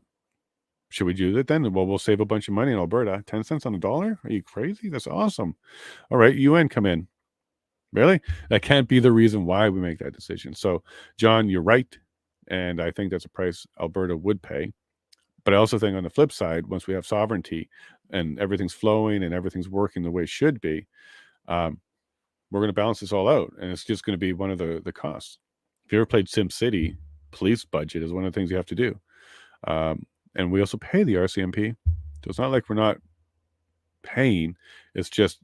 should we do that then? Well, we'll save a bunch of money in Alberta. 10 cents on the dollar? Are you crazy? That's awesome. All right, UN come in. Really? That can't be the reason why we make that decision. So, John, you're right. And I think that's a price Alberta would pay. But I also think on the flip side, once we have sovereignty and everything's flowing and everything's working the way it should be, we're going to balance this all out. And it's just going to be one of the costs. If you ever played SimCity, police budget is one of the things you have to do. And we also pay the RCMP. So it's not like we're not paying. It's just,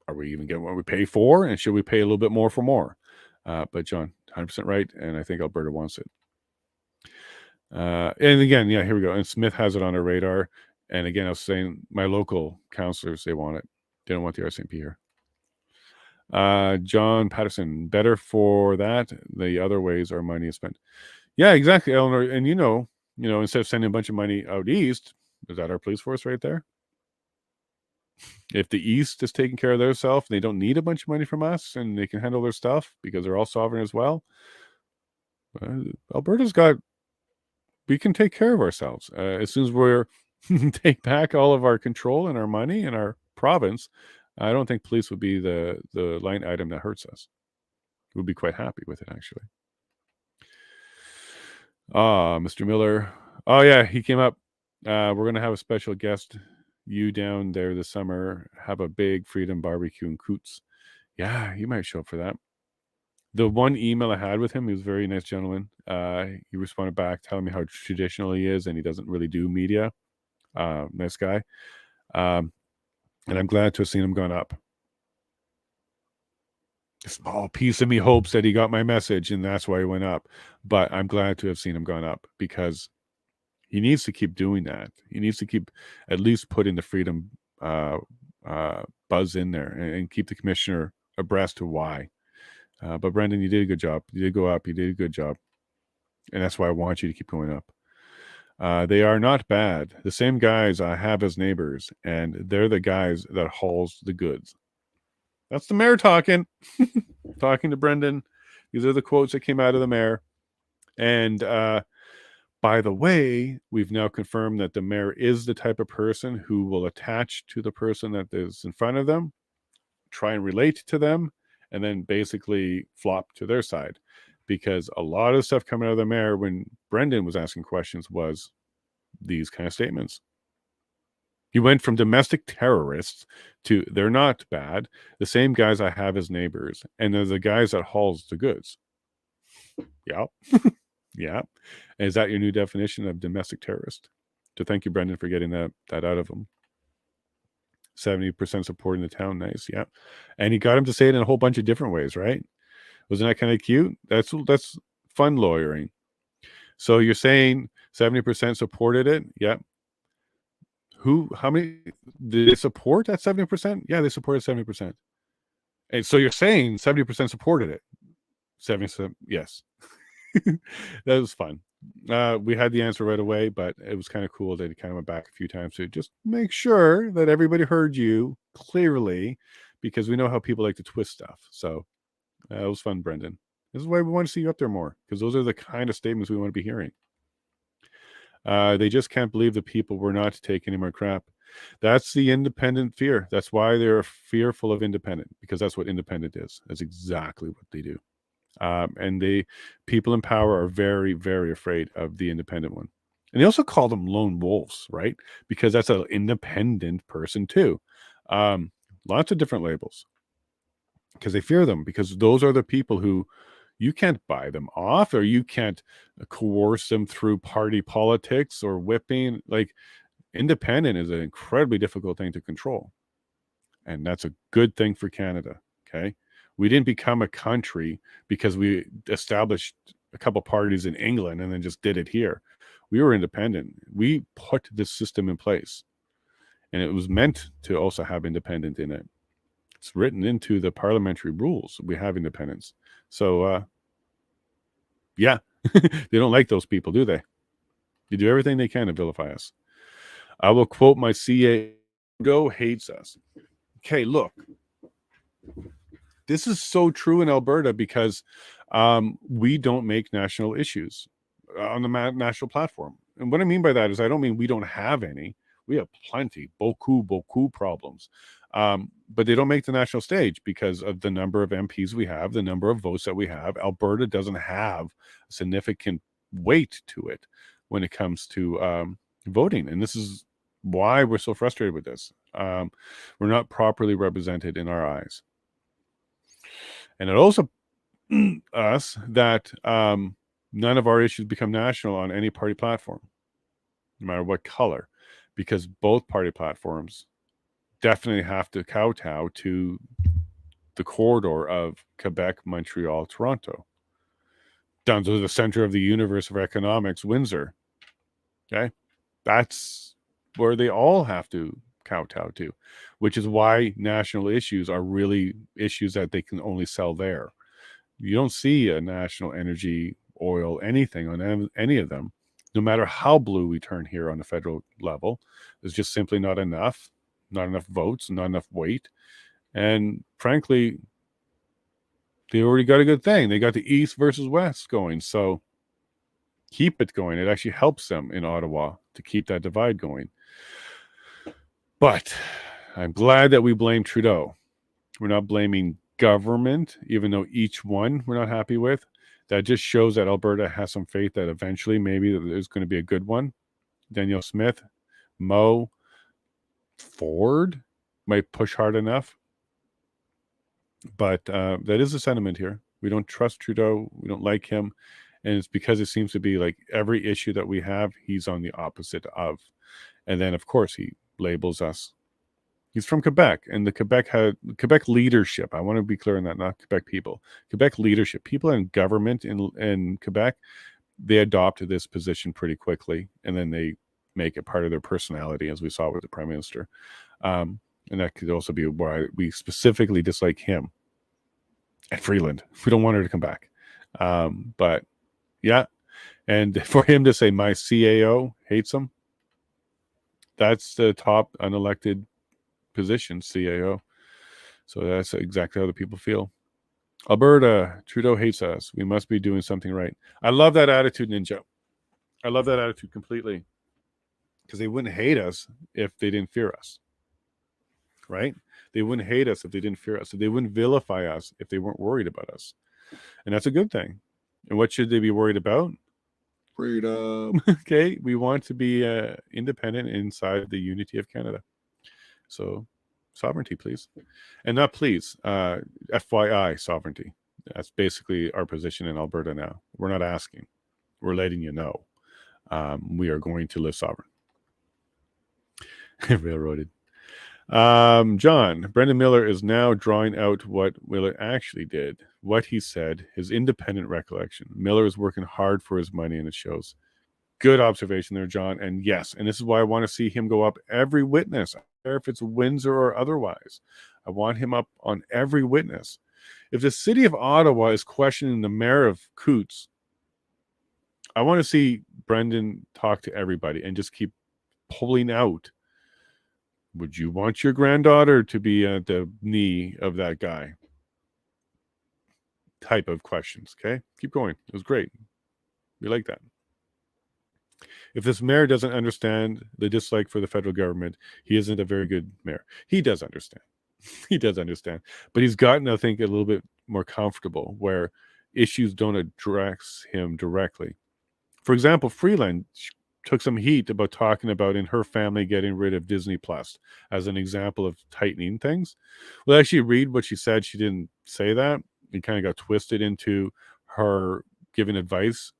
are we even getting what we pay for? And should we pay a little bit more for more? But John, 100% right. And I think Alberta wants it. And again, yeah, here we go. And Smith has it on her radar. And again, I was saying my local councillors, they want it. They don't want the RCMP here. John Patterson, better for that. The other ways our money is spent. Yeah, exactly, Eleanor. And instead of sending a bunch of money out east, is that our police force right there? If the East is taking care of their self, they don't need a bunch of money from us, and they can handle their stuff because they're all sovereign as well. Alberta's got. We can take care of ourselves as soon as we're take back all of our control and our money and our province. I don't think police would be the line item that hurts us. We'd be quite happy with it, actually. Mr. Miller. Oh yeah, he came up. We're gonna have a special guest. You down there this summer, have a big Freedom barbecue in Coutts. Yeah, he might show up for that. The one email I had with him, he was a very nice gentleman. He responded back telling me how traditional he is and he doesn't really do media. Nice guy. And I'm glad to have seen him gone up. A small piece of me hopes that he got my message and that's why he went up. But I'm glad to have seen him gone up because he needs to keep doing that. He needs to keep at least putting the Freedom buzz in there and keep the commissioner abreast to why. But Brendan, you did a good job. You did go up. You did a good job. And that's why I want you to keep going up. They are not bad. The same guys I have as neighbors, and they're the guys that hauls the goods. That's the mayor talking. Talking to Brendan. These are the quotes that came out of the mayor. And by the way, we've now confirmed that the mayor is the type of person who will attach to the person that is in front of them, try and relate to them, and then basically flop to their side. Because a lot of stuff coming out of the mayor when Brendan was asking questions was these kind of statements. He went from domestic terrorists to they're not bad, the same guys I have as neighbors, and they're the guys that hauls the goods. Yeah. Yeah. And is that your new definition of domestic terrorist? So thank you, Brendan, for getting that out of him. 70% support in the town. Nice. Yeah. And he got him to say it in a whole bunch of different ways, right? Wasn't that kind of cute? That's fun lawyering. So you're saying 70% supported it? Yeah. How many did they support at 70%? Yeah, they supported 70%. And so you're saying 70% supported it. 70%, yes. That was fun. We had the answer right away, but it was kind of cool that he kind of went back a few times to just make sure that everybody heard you clearly, because we know how people like to twist stuff. So it was fun, Brendan. This is why we want to see you up there more, because those are the kind of statements we want to be hearing. They just can't believe the people were not taking any more crap. That's the independent fear. That's why they're fearful of independent, because that's what independent is. That's exactly what they do. And people in power are very, very afraid of the independent one. And they also call them lone wolves, right? Because that's an independent person too. Lots of different labels. Because they fear them, because those are the people who you can't buy them off, or you can't coerce them through party politics or whipping. Like, independent is an incredibly difficult thing to control. And that's a good thing for Canada. Okay. We didn't become a country because we established a couple parties in England and then just did it here. We were independent. We put this system in place, and it was meant to also have independent in it. It's written into the parliamentary rules. We have independence. So, yeah, they don't like those people, do they? They do everything they can to vilify us. I will quote my CA, "Go hates us." Okay, look. This is so true in Alberta because we don't make national issues on the national platform. And what I mean by that is I don't mean we don't have any. We have plenty, beaucoup problems. But they don't make the national stage because of the number of MPs we have, the number of votes that we have. Alberta doesn't have a significant weight to it when it comes to voting. And this is why we're so frustrated with this. We're not properly represented in our eyes. And it also us that none of our issues become national on any party platform, no matter what color, because both party platforms definitely have to kowtow to the corridor of Quebec, Montreal, Toronto, down to the center of the universe of economics, Windsor. Okay, that's where they all have to kowtow to, which is why national issues are really issues that they can only sell there. You don't see a national energy, oil, anything on any of them, no matter how blue we turn here on the federal level. There's just simply not enough votes, not enough weight. And frankly, they already got a good thing. They got the East versus West going. So keep it going. It actually helps them in Ottawa to keep that divide going. But I'm glad that we blame Trudeau. We're not blaming government, even though each one we're not happy with. That just shows that Alberta has some faith that eventually maybe there's going to be a good one. Danielle Smith, Moe, Ford might push hard enough. But that is the sentiment here. We don't trust Trudeau. We don't like him. And it's because it seems to be like every issue that we have, he's on the opposite of. And then, of course, he labels us. He's from Quebec, and the Quebec leadership. I want to be clear on that, not Quebec people. Quebec leadership, people in government in Quebec, they adopt this position pretty quickly, and then they make it part of their personality, as we saw with the Prime Minister. And that could also be why we specifically dislike him and Freeland. We don't want her to come back. But yeah, and for him to say my CAO hates him, that's the top unelected position, CAO. So that's exactly how the people feel. Alberta, Trudeau hates us. We must be doing something right. I love that attitude, Ninja. I love that attitude completely. Because they wouldn't hate us if they didn't fear us. Right? They wouldn't hate us if they didn't fear us. They wouldn't vilify us if they weren't worried about us. And that's a good thing. And what should they be worried about? Freedom. Okay. We want to be independent inside the unity of Canada. So sovereignty, please. And not please, FYI sovereignty. That's basically our position in Alberta now. We're not asking. We're letting you know. We are going to live sovereign. Railroaded. John, Brendan Miller is now drawing out what Willett actually did, what he said, his independent recollection. Miller is working hard for his money, and it shows. Good observation there, John. And yes, and this is why I want to see him go up every witness. I don't care if it's Windsor or otherwise. I want him up on every witness. If the city of Ottawa is questioning the mayor of Coutts, I want to see Brendan talk to everybody and just keep pulling out. Would you want your granddaughter to be at the knee of that guy? Type of questions, okay? Keep going. It was great. We like that. If this mayor doesn't understand the dislike for the federal government, he isn't a very good mayor. He does understand. He does understand. But he's gotten, I think, a little bit more comfortable where issues don't address him directly. For example, Freeland took some heat about talking about in her family getting rid of Disney Plus as an example of tightening things. Well, actually read what she said. She didn't say that. It kind of got twisted into her giving advice.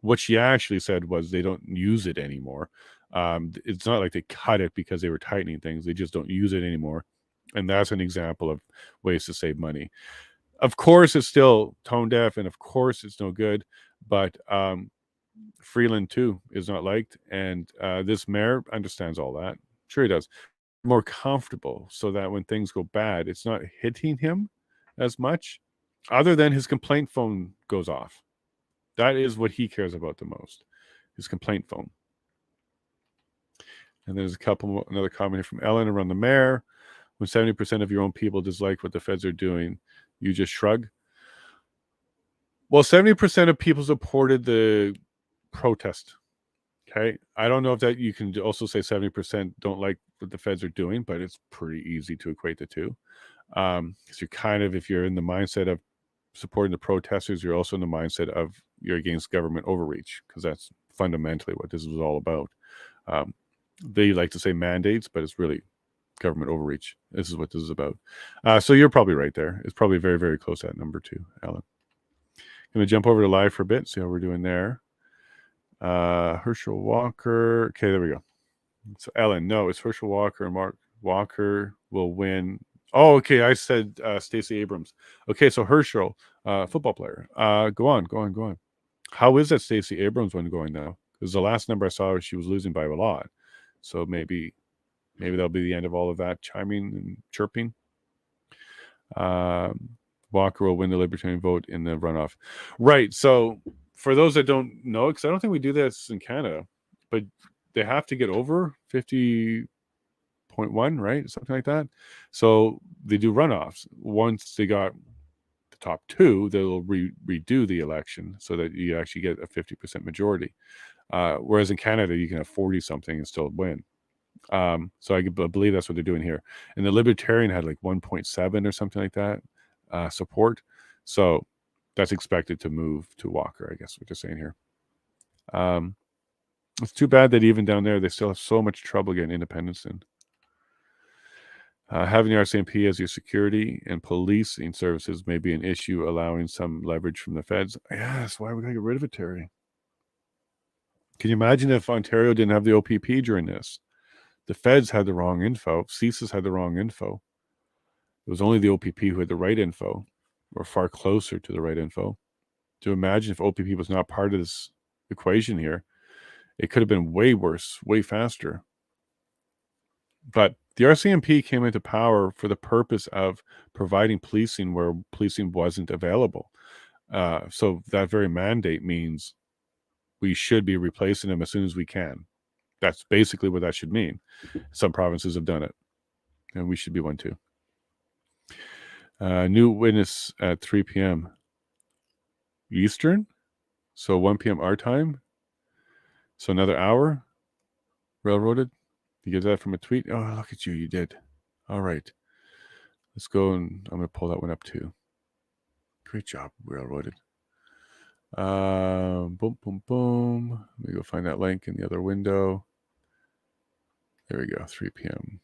What she actually said was they don't use it anymore. It's not like they cut it because they were tightening things. They just don't use it anymore. And that's an example of ways to save money. Of course, it's still tone deaf, and of course, it's no good. But Freeland, too, is not liked. And this mayor understands all that. Sure he does. More comfortable so that when things go bad, it's not hitting him as much, other than his complaint phone goes off. That is what he cares about the most, his complaint phone. And there's another comment here from Ellen around the mayor. When 70% of your own people dislike what the feds are doing, you just shrug. Well, 70% of people supported the protest. Okay. I don't know if that you can also say 70% don't like what the feds are doing, but it's pretty easy to equate the two. Because you're kind of, if you're in the mindset of supporting the protesters, you're also in the mindset of you're against government overreach, because that's fundamentally what this was all about. They like to say mandates, but it's really government overreach. This is what this is about. So you're probably right there. It's probably very, very close to that number too, Alan. Going to jump over to live for a bit, see how we're doing there. Herschel Walker. Okay, there we go. So Ellen, no, it's Herschel Walker and Mark Walker will win. Oh, okay. I said Stacey Abrams. Okay, so Herschel, football player. Go on. How is that Stacey Abrams one going now? Because the last number I saw, she was losing by a lot. So maybe Maybe that'll be the end of all of that chiming and chirping. Walker will win the Libertarian vote in the runoff. Right. So for those that don't know, because I don't think we do this in Canada, but they have to get over 50.1, right? Something like that. So they do runoffs. Once they got the top two, they'll redo the election so that you actually get a 50% majority. Whereas in Canada, you can have 40 something and still win. So I believe that's what they're doing here. And the Libertarian had like 1.7 or something like that support. So that's expected to move to Walker, I guess what they're saying here. It's too bad that even down there, they still have so much trouble getting independence in. Having the RCMP as your security and policing services may be an issue, allowing some leverage from the feds. Yeah, that's why we got to get rid of it, Terry. Can you imagine if Ontario didn't have the OPP during this? The feds had the wrong info. CSIS had the wrong info. It was only the OPP who had the right info, or far closer to the right info. To imagine if OPP was not part of this equation here, it could have been way worse, way faster. But the RCMP came into power for the purpose of providing policing where policing wasn't available. So that very mandate means we should be replacing them as soon as we can. That's basically what that should mean. Some provinces have done it, and we should be one too. New witness at 3 p.m. Eastern, so 1 p.m. our time. So another hour railroaded. You get that from a tweet? Oh, look at you. You did. All right. Let's go, and I'm going to pull that one up too. Great job, railroaded. Boom, boom, boom. Let me go find that link in the other window. There we go, 3 p.m.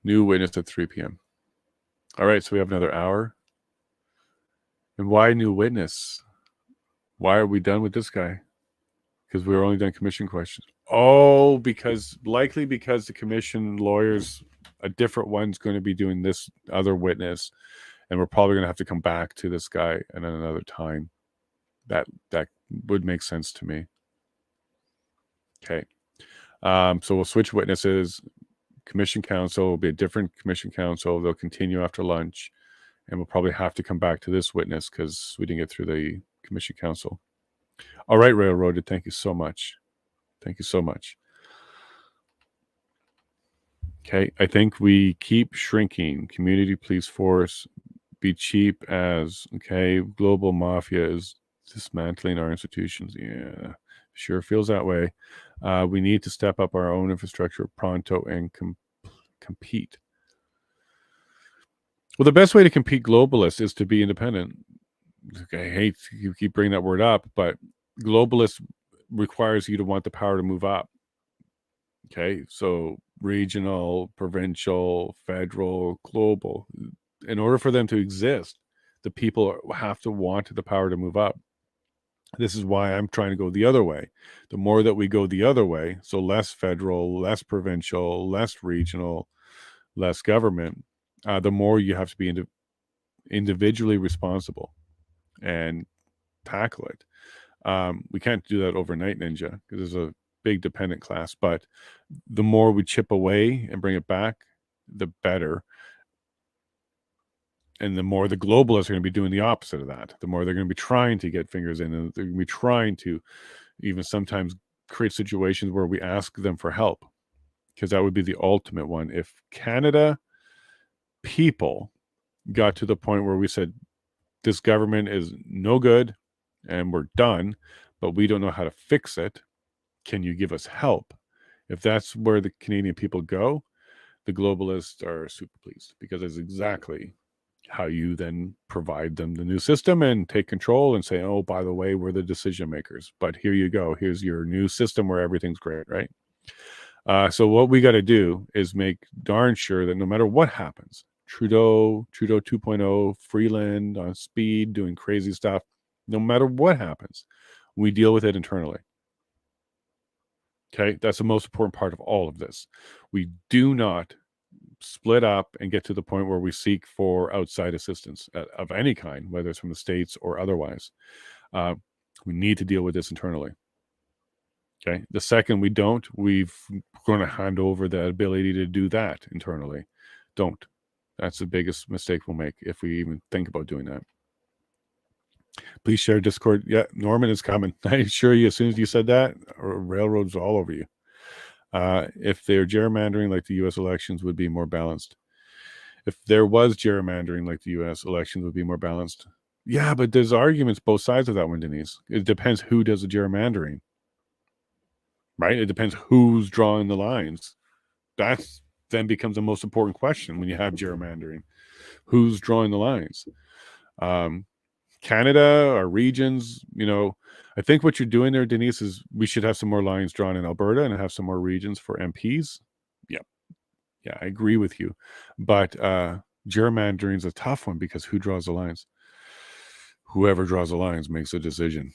New witness at 3 p.m. All right, so we have another hour. And why new witness? Why are we done with this guy? Because we were only done commission questions. Oh, likely because the commission lawyers, a different one's going to be doing this other witness, and we're probably going to have to come back to this guy at another time. That would make sense to me. Okay. So we'll switch witnesses. Commission counsel will be a different commission counsel. They'll continue after lunch, and we'll probably have to come back to this witness because we didn't get through the commission counsel. All right, railroaded. Thank you so much. Thank you so much. Okay, I think we keep shrinking. Community police force, be cheap as, okay, global mafia is dismantling our institutions. Yeah, sure feels that way. We need to step up our own infrastructure pronto and compete. Well, the best way to compete globalist is to be independent. I hate you keep bringing that word up, but globalist requires you to want the power to move up. Okay, so regional, provincial, federal, global. In order for them to exist, the people have to want the power to move up. This is why I'm trying to go the other way. The more that we go the other way, so less federal, less provincial, less regional, less government, the more you have to be individually responsible and tackle it. We can't do that overnight, Ninja, because there's a big dependent class. But the more we chip away and bring it back, the better. And the more the globalists are going to be doing the opposite of that, the more they're going to be trying to get fingers in, and they're going to be trying to even sometimes create situations where we ask them for help, because that would be the ultimate one. If Canada people got to the point where we said, this government is no good and we're done, but we don't know how to fix it, can you give us help? If that's where the Canadian people go, the globalists are super pleased, because it's exactly how you then provide them the new system and take control and say, oh, by the way, we're the decision makers, but here you go. Here's your new system where everything's great, right? So what we got to do is make darn sure that no matter what happens, Trudeau 2.0, Freeland on speed, doing crazy stuff, no matter what happens, we deal with it internally. Okay, that's the most important part of all of this. We do not split up and get to the point where we seek for outside assistance of any kind, whether it's from the States or otherwise. We need to deal with this internally. Okay. The second we don't, we're going to hand over the ability to do that internally. Don't. That's the biggest mistake we'll make if we even think about doing that. Please share Discord. Yeah, Norman is coming. I assure you, as soon as you said that, railroads all over you. If they're gerrymandering like the U.S. elections would be more balanced. If there was gerrymandering like the U.S. elections would be more balanced. Yeah, but there's arguments both sides of that one, Denise. It depends who does the gerrymandering. Right? It depends who's drawing the lines. That then becomes the most important question when you have gerrymandering. Who's drawing the lines? Canada, our regions, I think what you're doing there, Denise, is we should have some more lines drawn in Alberta and have some more regions for MPs. Yeah. Yeah, I agree with you. But gerrymandering is a tough one because who draws the lines? Whoever draws the lines makes a decision.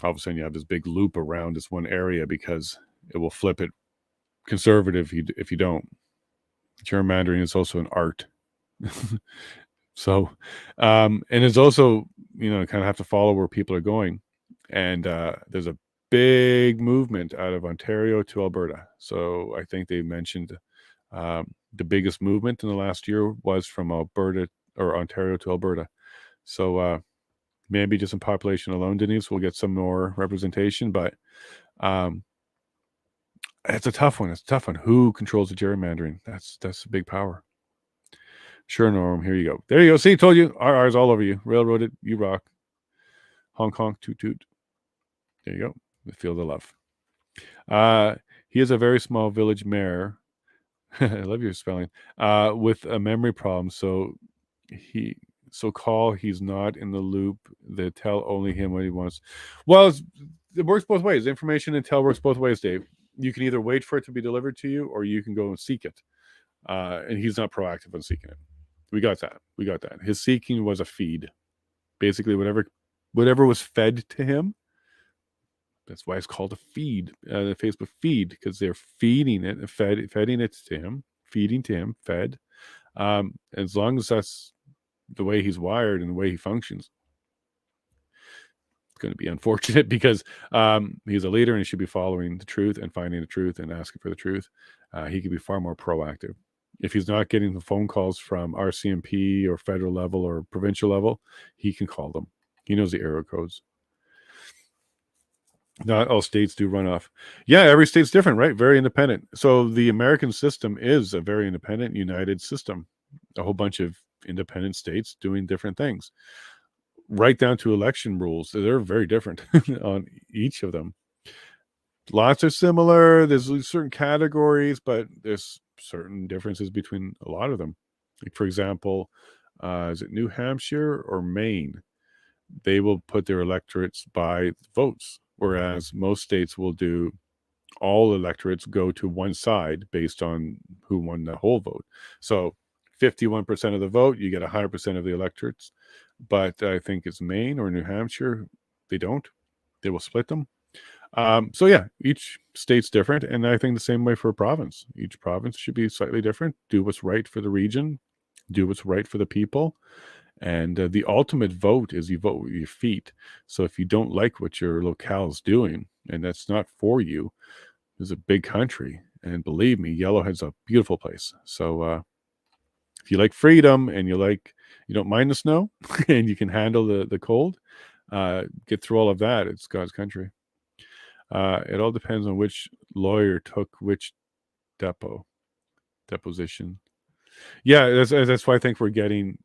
All of a sudden you have this big loop around this one area because it will flip it conservative if you don't. Gerrymandering is also an art. So, and it's also, kind of have to follow where people are going. And there's a big movement out of Ontario to Alberta. So I think they mentioned the biggest movement in the last year was from Alberta or Ontario to Alberta. So maybe just in population alone, Denise, we'll get some more representation, but it's a tough one. It's a tough one. Who controls the gerrymandering? That's a big power. Sure, Norm. Here you go. There you go. See, told you. RR's all over you. Railroaded. You rock. Honk, honk, toot, toot. There you go. The field of love. He is a very small village mayor. I love your spelling. With a memory problem. So he's not in the loop. They tell only him what he wants. Well, it works both ways. Information and tell works both ways, Dave. You can either wait for it to be delivered to you or you can go and seek it. And he's not proactive on seeking it. We got that. His seeking was a feed. Basically, whatever was fed to him. That's why it's called a feed, the Facebook feed, because they're feeding it, feeding it to him, feeding to him, fed. As long as that's the way he's wired and the way he functions, it's going to be unfortunate because he's a leader and he should be following the truth and finding the truth and asking for the truth. He could be far more proactive. If he's not getting the phone calls from RCMP or federal level or provincial level, he can call them. He knows the area codes. Not all states do runoff. Yeah, every state's different, right? Very independent. So the American system is a very independent, united system. A whole bunch of independent states doing different things. Right down to election rules. They're very different on each of them. Lots are similar. There's certain categories, but there's certain differences between a lot of them. Like, for example, is it New Hampshire or Maine? They will put their electorates by votes, whereas most states will do all electorates go to one side based on who won the whole vote. So 51% of the vote, you get 100% of the electorates. But I think it's Maine or New Hampshire, they don't. They will split them. So yeah, each state's different, and I think the same way for a province. Each province should be slightly different. Do what's right for the region, do what's right for the people, and the ultimate vote is you vote with your feet. So if you don't like what your locale is doing, and that's not for you, it's a big country, and believe me, Yellowhead's a beautiful place. So if you like freedom and you don't mind the snow, and you can handle the cold, get through all of that. It's God's country. It all depends on which lawyer took which deposition. Yeah, that's why I think we're getting.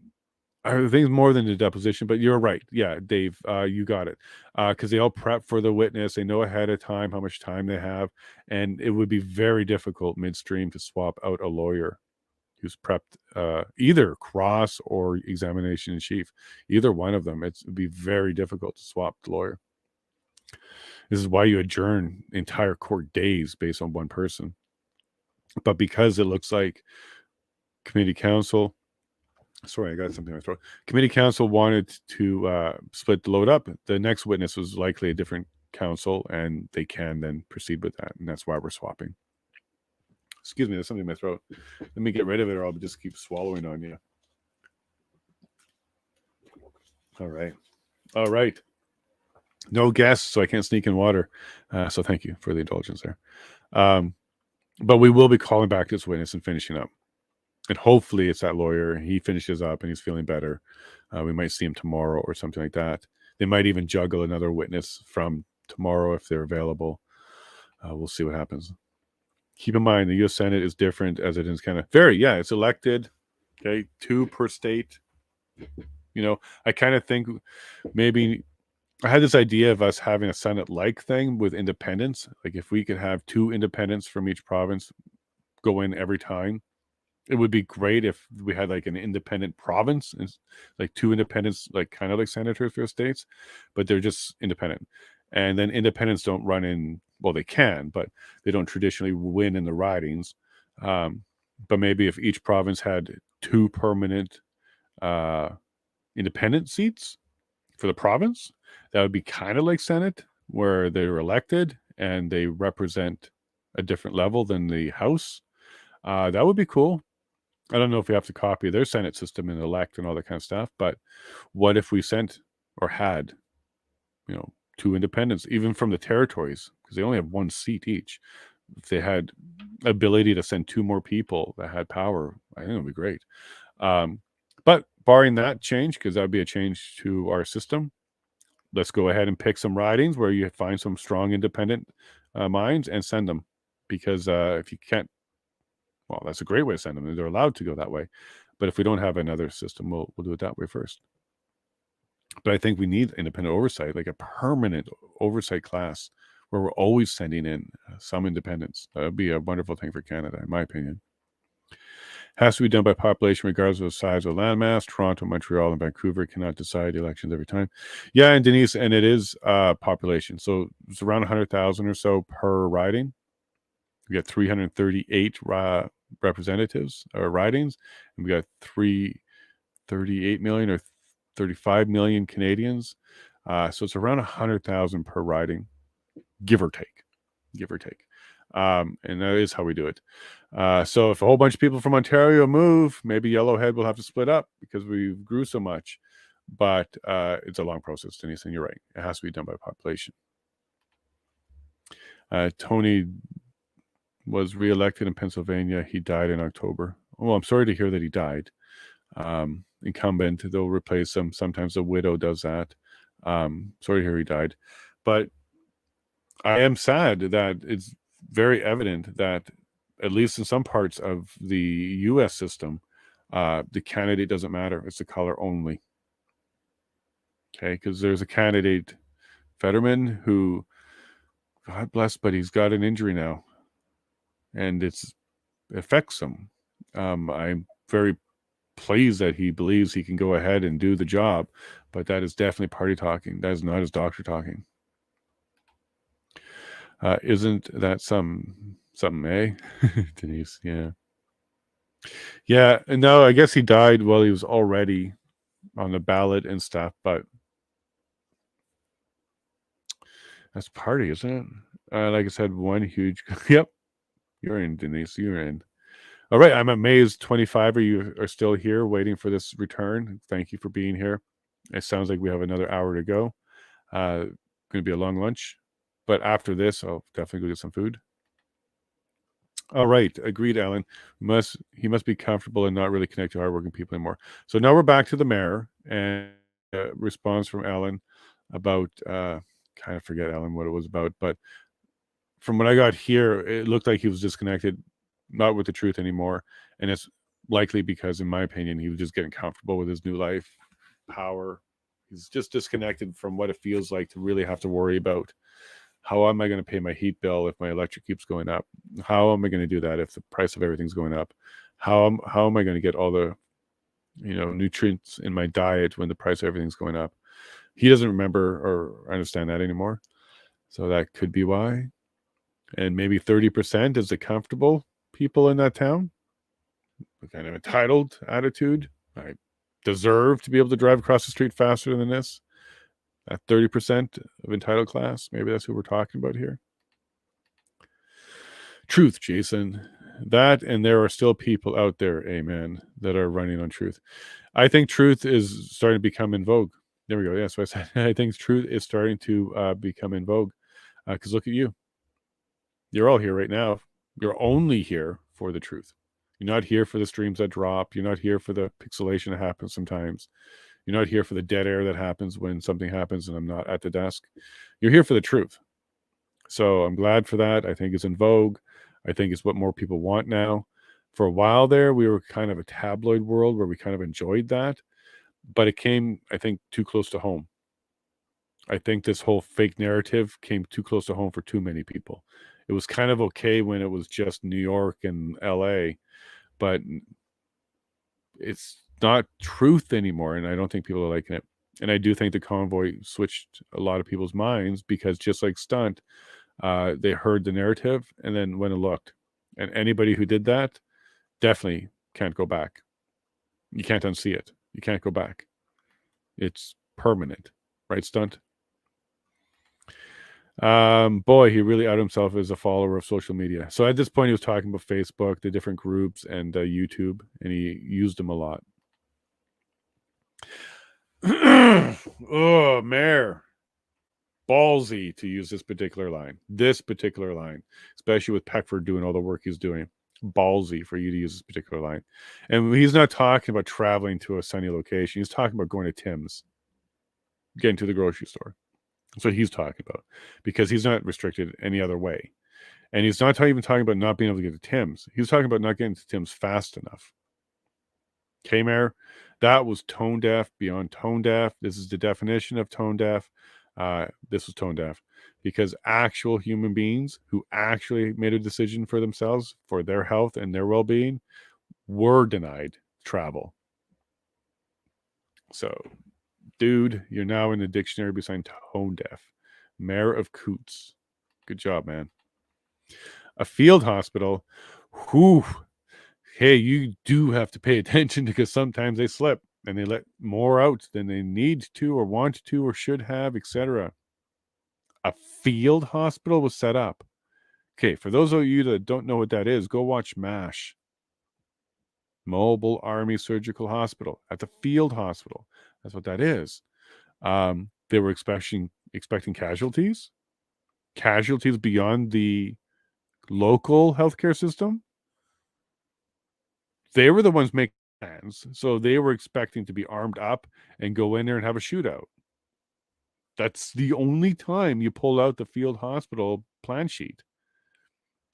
I think more than the deposition, but you're right. Yeah, Dave, you got it. Because they all prep for the witness. They know ahead of time how much time they have, and it would be very difficult midstream to swap out a lawyer who's prepped either cross or examination in chief. Either one of them, it would be very difficult to swap the lawyer. This is why you adjourn entire court days based on one person. But because it looks like committee counsel, sorry, I got something in my throat. Committee counsel wanted to split the load up. The next witness was likely a different counsel, and they can then proceed with that. And that's why we're swapping. Excuse me, there's something in my throat. Let me get rid of it, or I'll just keep swallowing on you. All right. No guests, so I can't sneak in water. So thank you for the indulgence there. But we will be calling back this witness and finishing up. And hopefully it's that lawyer. He finishes up and he's feeling better. We might see him tomorrow or something like that. They might even juggle another witness from tomorrow if they're available. We'll see what happens. Keep in mind, the U.S. Senate is different as it is kind of it's elected. Okay, 2 per state. You know, I kind of think maybe I had this idea of us having a Senate-like thing with independents. Like if we could have 2 independents from each province go in every time, it would be great if we had like an independent province, like 2 independents, like kind of like senators for states, but they're just independent. And then independents don't run in, well, they can, but they don't traditionally win in the ridings. But maybe if each province had 2 permanent independent seats for the province, that would be kind of like Senate, where they're elected and they represent a different level than the House. That would be cool. I don't know if we have to copy their Senate system and elect and all that kind of stuff, but what if we sent or had, 2 independents, even from the territories, because they only have 1 seat each. If they had ability to send 2 more people that had power, I think it would be great. But barring that change, because that would be a change to our system, let's go ahead and pick some ridings where you find some strong independent minds and send them. Because if you can't, well, that's a great way to send them. They're allowed to go that way. But if we don't have another system, we'll do it that way first. But I think we need independent oversight, like a permanent oversight class where we're always sending in some independents. That would be a wonderful thing for Canada, in my opinion. Has to be done by population regardless of the size of landmass. Toronto, Montreal, and Vancouver cannot decide elections every time. Yeah, and Denise, and it is population. So it's around 100,000 or so per riding. We got 338 representatives or ridings, and we got 38 million or 35 million Canadians. So it's around 100,000 per riding, give or take. And that is how we do it. So if a whole bunch of people from Ontario move, maybe Yellowhead will have to split up because we grew so much. But it's a long process, Denise, and you're right. It has to be done by population. Tony was reelected in Pennsylvania. He died in October. Well, I'm sorry to hear that he died. Incumbent, they'll replace him. Sometimes a widow does that. Sorry to hear he died. But I am sad that it's very evident that, at least in some parts of the U.S. system, the candidate doesn't matter. It's the color only. Okay, because there's a candidate, Fetterman, who, God bless, but he's got an injury now. And it affects him. I'm very pleased that he believes he can go ahead and do the job, but that is definitely party talking. That is not his doctor talking. Isn't that something, eh? Denise, yeah. Yeah, and no, I guess he died while he was already on the ballot and stuff, but that's party, isn't it? Like I said, one huge, yep. You're in, Denise. You're in. All right. I'm amazed 25 of you are still here waiting for this return. Thank you for being here. It sounds like we have another hour to go. Going to be a long lunch. But after this, I'll definitely go get some food. All right. Agreed, Alan. He must be comfortable and not really connect to hardworking people anymore. So now we're back to the mayor and response from Alan about, kind of forget, Alan, what it was about. But from what I got here, it looked like he was disconnected, not with the truth anymore. And it's likely because, in my opinion, he was just getting comfortable with his new life, power. He's just disconnected from what it feels like to really have to worry about how am I going to pay my heat bill if my electric keeps going up? How am I going to do that if the price of everything's going up? How am I going to get all the nutrients in my diet when the price of everything's going up? He doesn't remember or understand that anymore. So that could be why. And maybe 30% is the comfortable people in that town. A kind of entitled attitude. I deserve to be able to drive across the street faster than this. That 30% of entitled class. Maybe that's who we're talking about here. Truth, Jason. That, and there are still people out there, amen, that are running on truth. I think truth is starting to become in vogue. There we go. Yeah, so I said I think truth is starting to become in vogue. Because look at you. You're all here right now. You're only here for the truth. You're not here for the streams that drop. You're not here for the pixelation that happens sometimes. You're not here for the dead air that happens when something happens and I'm not at the desk. You're here for the truth. So I'm glad for that. I think it's in vogue. I think it's what more people want now. For a while there, we were kind of a tabloid world where we kind of enjoyed that. But it came, I think, too close to home. I think this whole fake narrative came too close to home for too many people. It was kind of okay when it was just New York and LA, but it's not truth anymore. And I don't think people are liking it. And I do think the convoy switched a lot of people's minds because just like Stunt, they heard the narrative and then went and looked. And anybody who did that definitely can't go back. You can't unsee it. You can't go back. It's permanent. Right, Stunt? Boy, he really outed himself as a follower of social media. So at this point, he was talking about Facebook, the different groups, and YouTube, and he used them a lot. Oh, Mayor. Ballsy to use this particular line, especially with Peckford doing all the work he's doing. Ballsy for you to use this particular line. And he's not talking about traveling to a sunny location. He's talking about going to Tim's, getting to the grocery store. That's what he's talking about, because he's not restricted any other way. And he's not even talking about not being able to get to Tim's. He's talking about not getting to Tim's fast enough. Okay, Mayor, that was tone deaf beyond tone deaf. This is the definition of tone deaf. This was tone deaf because actual human beings who actually made a decision for themselves, for their health and their well-being, were denied travel. So, dude, you're now in the dictionary beside tone deaf. Mayor of Coutts. Good job, man. A field hospital. Whew. Hey, you do have to pay attention because sometimes they slip and they let more out than they need to or want to or should have, etc. A field hospital was set up. Okay, for those of you that don't know what that is, go watch MASH. Mobile Army Surgical Hospital at the field hospital. That's what that is. They were expecting casualties beyond the local healthcare system. They were the ones making plans, so they were expecting to be armed up and go in there and have a shootout. That's the only time you pull out the field hospital plan sheet.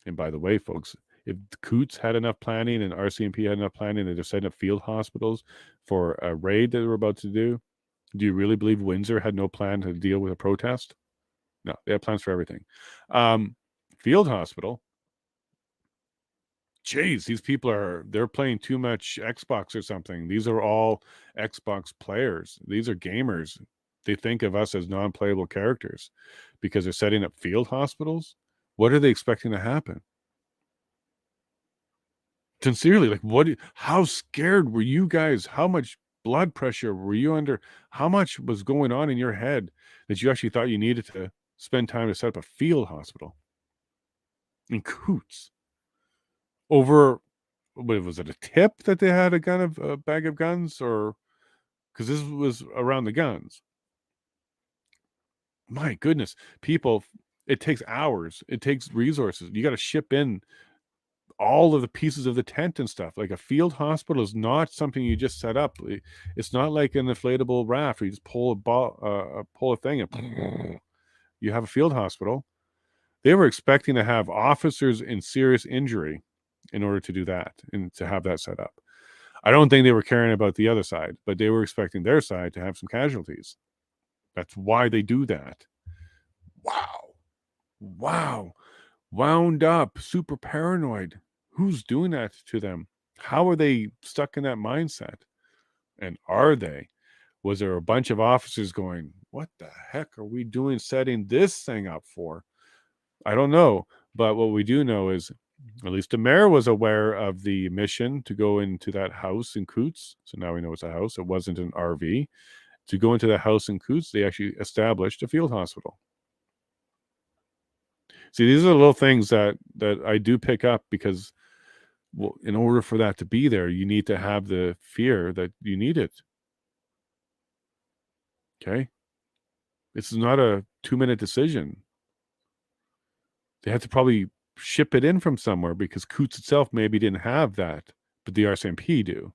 And by the way, folks, if Coutts had enough planning and RCMP had enough planning and they're setting up field hospitals for a raid that they're about to do you really believe Windsor had no plan to deal with a protest? No, they have plans for everything. Field hospital. Jeez, these people they're playing too much Xbox or something. These are all Xbox players. These are gamers. They think of us as non-playable characters because they're setting up field hospitals. What are they expecting to happen? Sincerely, like how scared were you guys? How much blood pressure were you under? How much was going on in your head that you actually thought you needed to spend time to set up a field hospital in Coutts? Over, what was it, a tip that they had a bag of guns, or because this was around the guns? My goodness, people, it takes hours. It takes resources. You got to ship in all of the pieces of the tent and stuff. Like a field hospital is not something you just set up. It's not like an inflatable raft where you just pull a thing and you have a field hospital. They were expecting to have officers in serious injury in order to do that and to have that set up. I don't think they were caring about the other side, but they were expecting their side to have some casualties. That's why they do that. Wow. Wound up, super paranoid. Who's doing that to them? How are they stuck in that mindset? And are they? Was there a bunch of officers going, what the heck are we doing setting this thing up for? I don't know. But what we do know is at least the mayor was aware of the mission to go into that house in Coutts. So now we know it's a house. It wasn't an RV. To go into the house in Coutts, they actually established a field hospital. See, these are the little things that I do pick up because, well, in order for that to be there, you need to have the fear that you need it. Okay. This is not a 2-minute decision. They had to probably ship it in from somewhere because Coutts itself maybe didn't have that, but the RCMP do.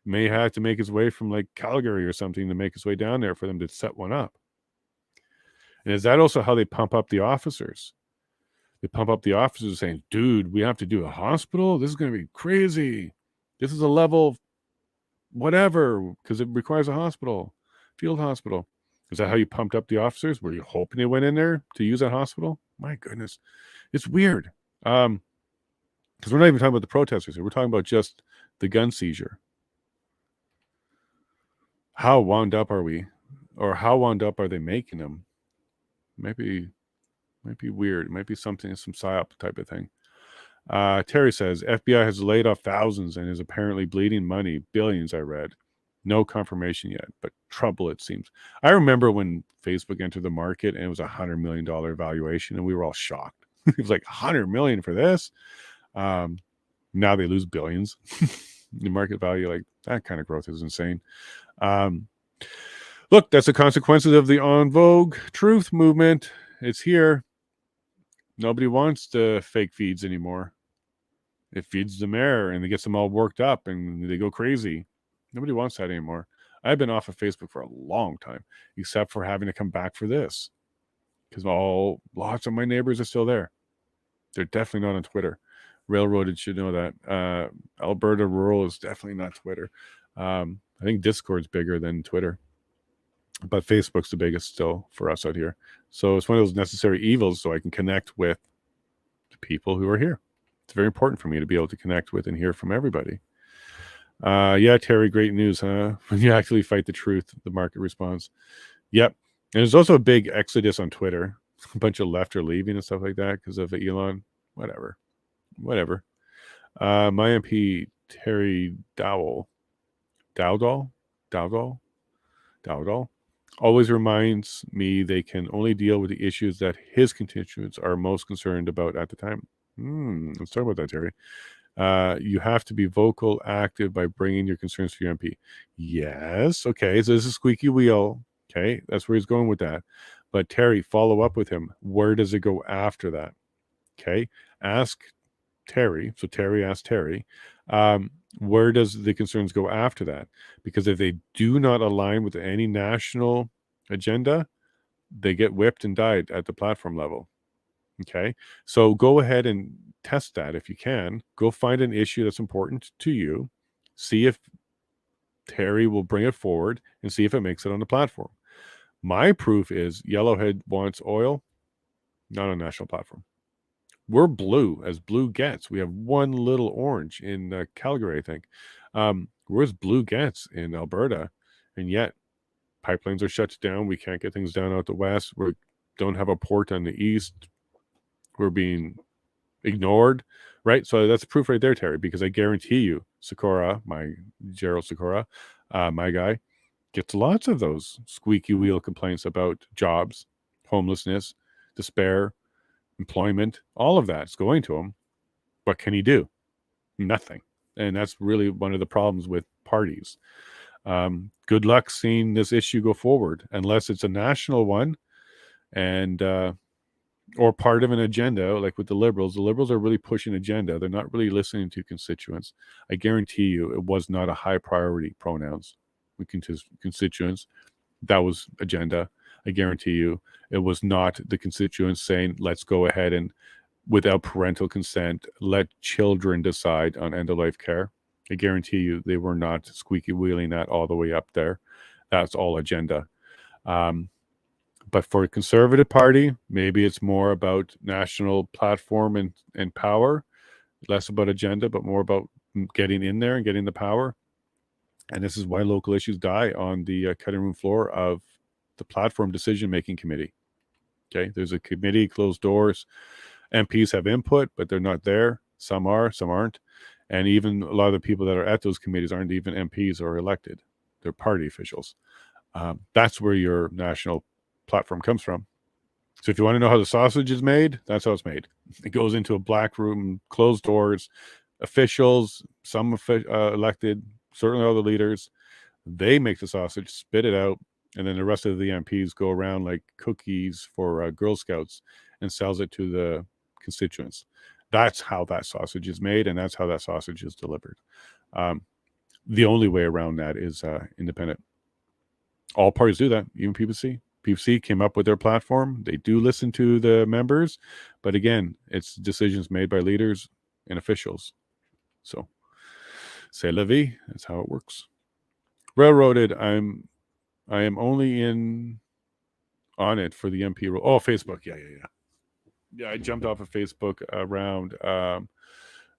May have to make his way from like Calgary or something to make his way down there for them to set one up. And is that also how they pump up the officers? They pump up the officers saying, dude, we have to do a hospital? This is going to be crazy. This is a level whatever, because it requires a hospital, field hospital. Is that how you pumped up the officers? Were you hoping they went in there to use that hospital? My goodness. It's weird. Because we're not even talking about the protesters here. We're talking about just the gun seizure. How wound up are we? Or how wound up are they making them? Might be weird. It might be something, some psyop type of thing. Terry says, FBI has laid off thousands and is apparently bleeding money. Billions, I read. No confirmation yet, but trouble it seems. I remember when Facebook entered the market and it was $100 million valuation and we were all shocked. It was like $100 million for this. Now they lose billions. The market value, like that kind of growth is insane. Look, that's the consequences of the En Vogue truth movement. It's here. Nobody wants the fake feeds anymore. It feeds them air and it gets them all worked up and they go crazy. Nobody wants that anymore. I've been off of Facebook for a long time, except for having to come back for this. Because lots of my neighbors are still there. They're definitely not on Twitter. Railroaded should know that. Alberta rural is definitely not Twitter. I think Discord's bigger than Twitter. But Facebook's the biggest still for us out here. So it's one of those necessary evils so I can connect with the people who are here. It's very important for me to be able to connect with and hear from everybody. Yeah, Terry, great news, huh? When you actually fight the truth, the market responds. Yep. And there's also a big exodus on Twitter. A bunch of left are leaving and stuff like that because of Elon. Whatever. My MP, Terry Dowdall, always reminds me they can only deal with the issues that his constituents are most concerned about at the time. Let's talk about that, Terry. You have to be vocal, active by bringing your concerns to your MP. Yes. Okay. So this is squeaky wheel. Okay. That's where he's going with that. But Terry, follow up with him. Where does it go after that? Okay. Ask Terry. So Terry asked Terry, where does the concerns go after that? Because if they do not align with any national agenda, they get whipped and died at the platform level. Okay. So go ahead and test that if you can. Go find an issue that's important to you. See if Terry will bring it forward and see if it makes it on the platform. My proof is Yellowhead wants oil, not on a national platform. We're blue as blue gets. We have one little orange in Calgary, I think. We're as blue gets in Alberta, and yet pipelines are shut down. We can't get things down out the west. We don't have a port on the east. We're being ignored, right? So that's proof right there, Terry, because I guarantee you, Gerald Sikora, my guy, gets lots of those squeaky wheel complaints about jobs, homelessness, despair, employment, all of that's going to him. What can he do? Nothing. And that's really one of the problems with parties. Good luck seeing this issue go forward, unless it's a national one and or part of an agenda, like with the Liberals. The Liberals are really pushing agenda. They're not really listening to constituents. I guarantee you it was not a high priority pronouns with constituents. That was agenda. I guarantee you it was not the constituents saying, let's go ahead and, without parental consent, let children decide on end-of-life care. I guarantee you they were not squeaky wheeling that all the way up there. That's all agenda. But for a Conservative Party, maybe it's more about national platform and power, less about agenda, but more about getting in there and getting the power. And this is why local issues die on the cutting room floor of the platform decision-making committee. Okay, there's a committee, closed doors. MPs have input, but they're not there. Some are, some aren't. And even a lot of the people that are at those committees aren't even MPs or elected. They're party officials. That's where your national platform comes from. So if you want to know how the sausage is made, that's how it's made. It goes into a black room, closed doors, officials, some elected, certainly all the leaders. They make the sausage, spit it out, And then the rest of the MPs go around like cookies for Girl Scouts and sells it to the constituents. That's how that sausage is made, and that's how that sausage is delivered. The only way around that is independent. All parties do that, even PPC. PPC came up with their platform. They do listen to the members, but again, it's decisions made by leaders and officials. So, c'est la vie. That's how it works. Railroaded, I am only on it for the MP role. Oh, Facebook. Yeah, I jumped off of Facebook around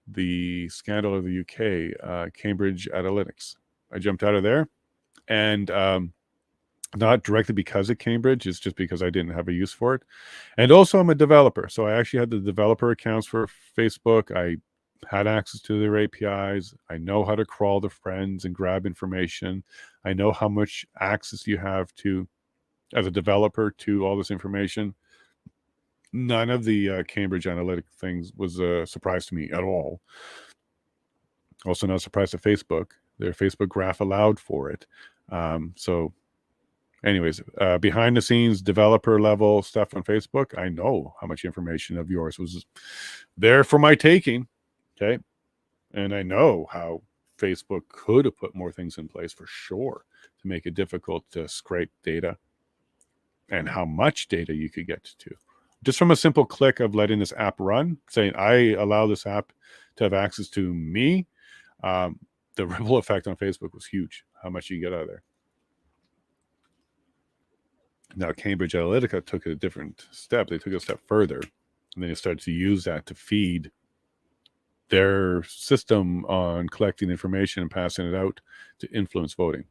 the scandal of the UK, Cambridge Analytics. I jumped out of there, and not directly because of Cambridge. It's just because I didn't have a use for it. And also, I'm a developer, so I actually had the developer accounts for Facebook. I had access to their APIs. I know how to crawl the friends and grab information. I know how much access you have to, as a developer, to all this information. None of the Cambridge Analytic things was a surprise to me at all. Also not a surprise to Facebook. Their Facebook graph allowed for it. So anyways, behind the scenes, developer level stuff on Facebook, I know how much information of yours was there for my taking. Okay. And I know how Facebook could have put more things in place for sure to make it difficult to scrape data and how much data you could get to. Just from a simple click of letting this app run, saying, I allow this app to have access to me, the ripple effect on Facebook was huge, how much you get out of there. Now, Cambridge Analytica took a different step. They took a step further, and they started to use that to feed their system on collecting information and passing it out to influence voting.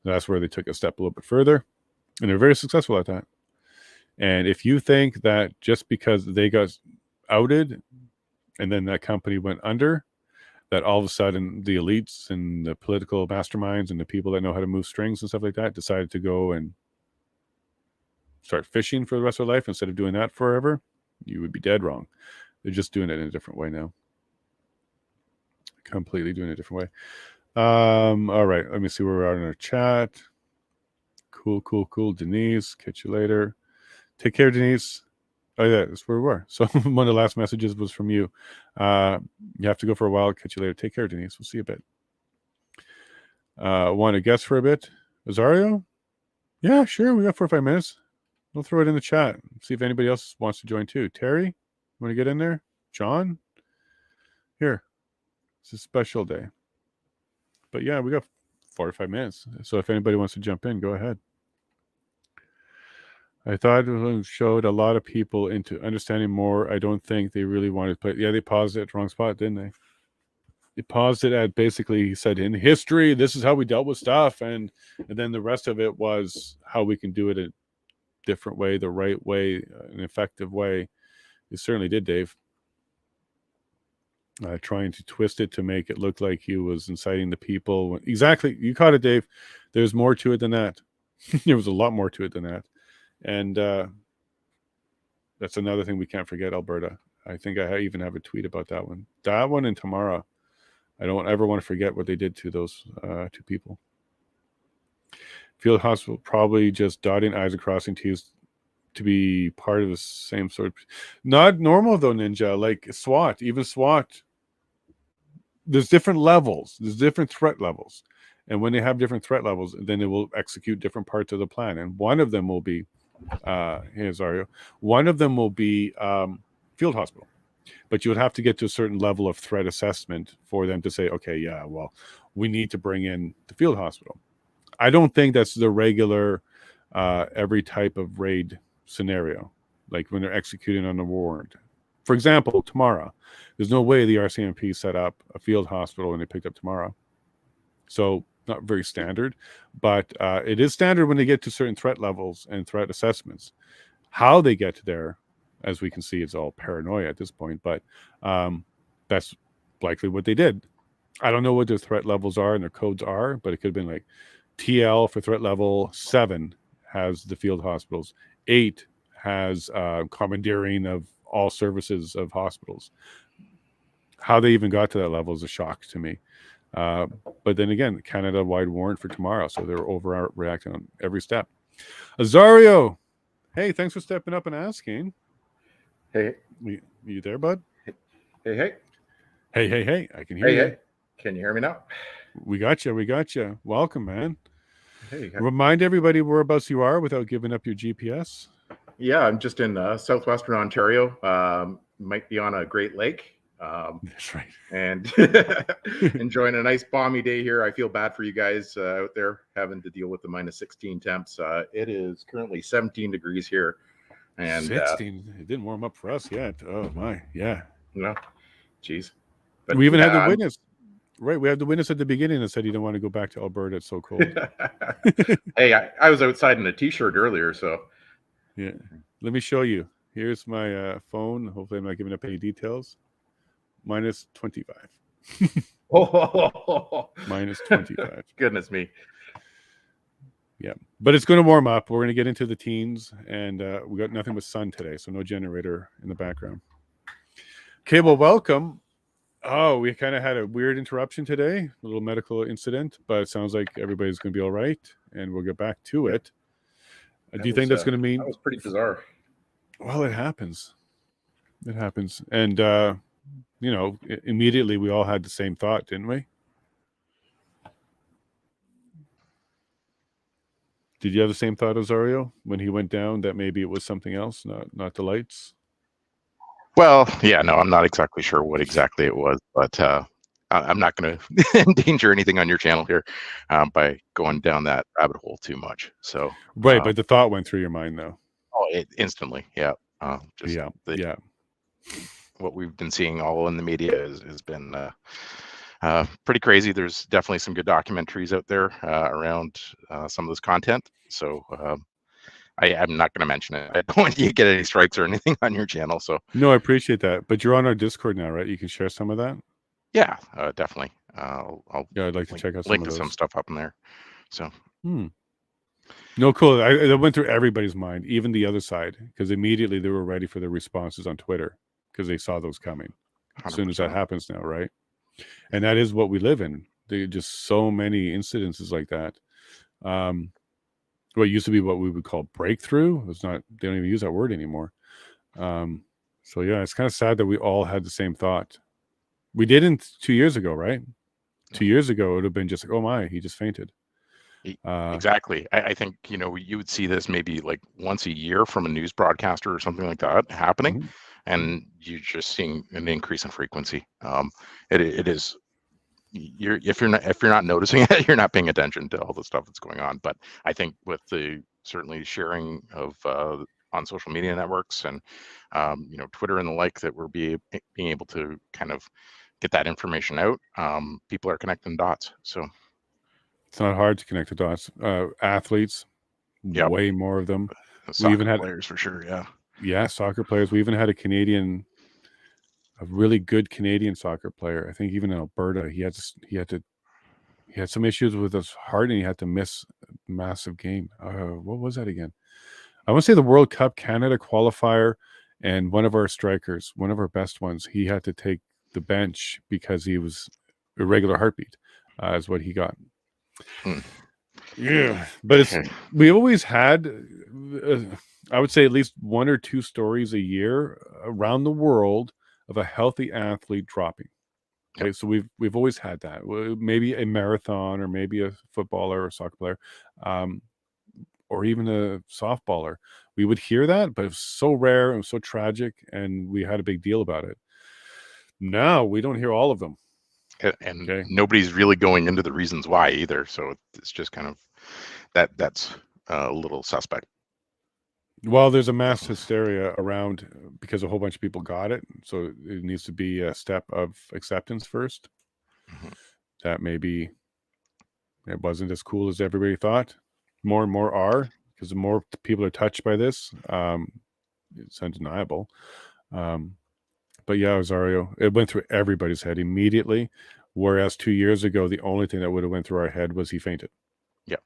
That's where they took a step a little bit further, and they're very successful at that. And if you think that just because they got outed and then that company went under, that all of a sudden the elites and the political masterminds and the people that know how to move strings and stuff like that decided to go and start fishing for the rest of their life instead of doing that forever, you would be dead wrong. They're just doing it in a different way now. Completely doing it a different way. All right, let me see where we are in our chat. Cool. Denise, catch you later. Take care, Denise. Oh, yeah, that's where we were. So one of the last messages was from you. You have to go for a while. Catch you later. Take care, Denise. We'll see you a bit. Want to guess for a bit? Azario? Yeah, sure. We got 4 or 5 minutes. We'll throw it in the chat. See if anybody else wants to join too. Terry, want to get in there? John? Here. It's a special day. But yeah, we got 4 or 5 minutes. So if anybody wants to jump in, go ahead. I thought it showed a lot of people into understanding more. I don't think they really wanted to play. Yeah, they paused it at the wrong spot, didn't they? They paused it at basically, he said, in history, this is how we dealt with stuff. And then the rest of it was how we can do it a different way, the right way, an effective way. You certainly did, Dave. Trying to twist it to make it look like he was inciting the people. Exactly. You caught it, Dave. There's more to it than that. There was a lot more to it than that. And that's another thing we can't forget, Alberta. I think I even have a tweet about that one. That one and Tamara. I don't ever want to forget what they did to those 2 people. Field hospital, probably just dotting I's and crossing T's to be part of the same sort of... Not normal, though, Ninja. Like SWAT, even SWAT. There's different levels. There's different threat levels. And when they have different threat levels, then they will execute different parts of the plan. And one of them will be... here's Ario. One of them will be field hospital. But you would have to get to a certain level of threat assessment for them to say, okay, yeah, well, we need to bring in the field hospital. I don't think that's the regular every type of raid scenario, like when they're executing on a warrant. For example, Tamara. There's no way the RCMP set up a field hospital when they picked up Tamara. So not very standard, but it is standard when they get to certain threat levels and threat assessments. How they get there, as we can see, it's all paranoia at this point, but that's likely what they did. I don't know what their threat levels are and their codes are, but it could have been like TL for threat level 7 has the field hospitals. 8 has commandeering of all services of hospitals. How they even got to that level is a shock to me. But then again, Canada-wide warrant for tomorrow, so they're overreacting on every step. Azario, hey, thanks for stepping up and asking. Hey, you there, bud? hey, hey. Hey, I can hear Hey, you. hey. Can you hear me now? We got you. Welcome, man. Hey. Remind everybody whereabouts you are without giving up your GPS. Yeah, I'm just in southwestern Ontario. Might be on a Great Lake. That's right. And enjoying a nice balmy day here. I feel bad for you guys out there having to deal with the -16 temps. It is currently 17 degrees here. And 16. It didn't warm up for us yet. Oh my, yeah. No, geez. But We even had the witness. Right, we had the witness at the beginning that said he didn't want to go back to Alberta. It's so cold. Hey, I was outside in a t-shirt earlier, so. Yeah. Let me show you. Here's my phone. Hopefully I'm not giving up any details. -25. Oh, -25. Goodness me. Yeah, but it's going to warm up. We're going to get into the teens, and we got nothing but sun today, so no generator in the background. Okay, well, welcome. Oh, we kind of had a weird interruption today, a little medical incident, but it sounds like everybody's going to be all right, and we'll get back to it. Do you think that's going to mean... That was pretty bizarre. Well, it happens. It happens. And, you know, immediately we all had the same thought, didn't we? Did you have the same thought, Azario, when he went down, that maybe it was something else, not the lights? Well, yeah, no, I'm not exactly sure what exactly it was, but I'm not going to endanger anything on your channel here by going down that rabbit hole too much. So right, but the thought went through your mind, though. Oh, instantly, yeah. Yeah. What we've been seeing all in the media has been pretty crazy. There's definitely some good documentaries out there around some of this content. So I'm not going to mention it. I don't want you to get any strikes or anything on your channel. So no, I appreciate that. But you're on our Discord now, right? You can share some of that. Yeah, definitely. Yeah, I'd like to check out some stuff up in there. So. No, cool. I went through everybody's mind, even the other side, because immediately they were ready for their responses on Twitter because they saw those coming. As soon as that happens now, right? And that is what we live in. There are just so many incidences like that. What used to be what we would call breakthrough. It's not. They don't even use that word anymore. So yeah, it's kind of sad that we all had the same thought. We didn't 2 years ago, right? 2 years ago, it would have been just like, oh my, he just fainted. Exactly. I think, you know, you would see this maybe like once a year from a news broadcaster or something like that happening. And you're just seeing an increase in frequency. It is, if you're not noticing it, you're not paying attention to all the stuff that's going on. But I think with the certainly sharing of on social media networks and you know, Twitter and the like, that we're being able to kind of get that information out, people are connecting dots. So it's not hard to connect the dots. Athletes, way more of them. We even had players for sure. Yeah, soccer players. We even had a really good Canadian soccer player. I think even in Alberta, he had some issues with his heart and he had to miss a massive game. What was that again? I want to say the World Cup Canada qualifier, and one of our strikers, one of our best ones, he had to take the bench because he was irregular heartbeat, is what he got. Yeah, but we always had, I would say, at least 1 or 2 stories a year around the world of a healthy athlete dropping. Okay, so we've always had that. Maybe a marathon, or maybe a footballer or soccer player, or even a softballer. We would hear that, but it was so rare and so tragic, and we had a big deal about it. Now we don't hear all of them. And nobody's really going into the reasons why either. So it's just kind of that's a little suspect. Well, there's a mass hysteria around because a whole bunch of people got it. So it needs to be a step of acceptance first. That maybe it wasn't as cool as everybody thought. More and more are, because the more people are touched by this, it's undeniable. But yeah, Azario, it went through everybody's head immediately, whereas 2 years ago, the only thing that would have went through our head was he fainted. Yeah.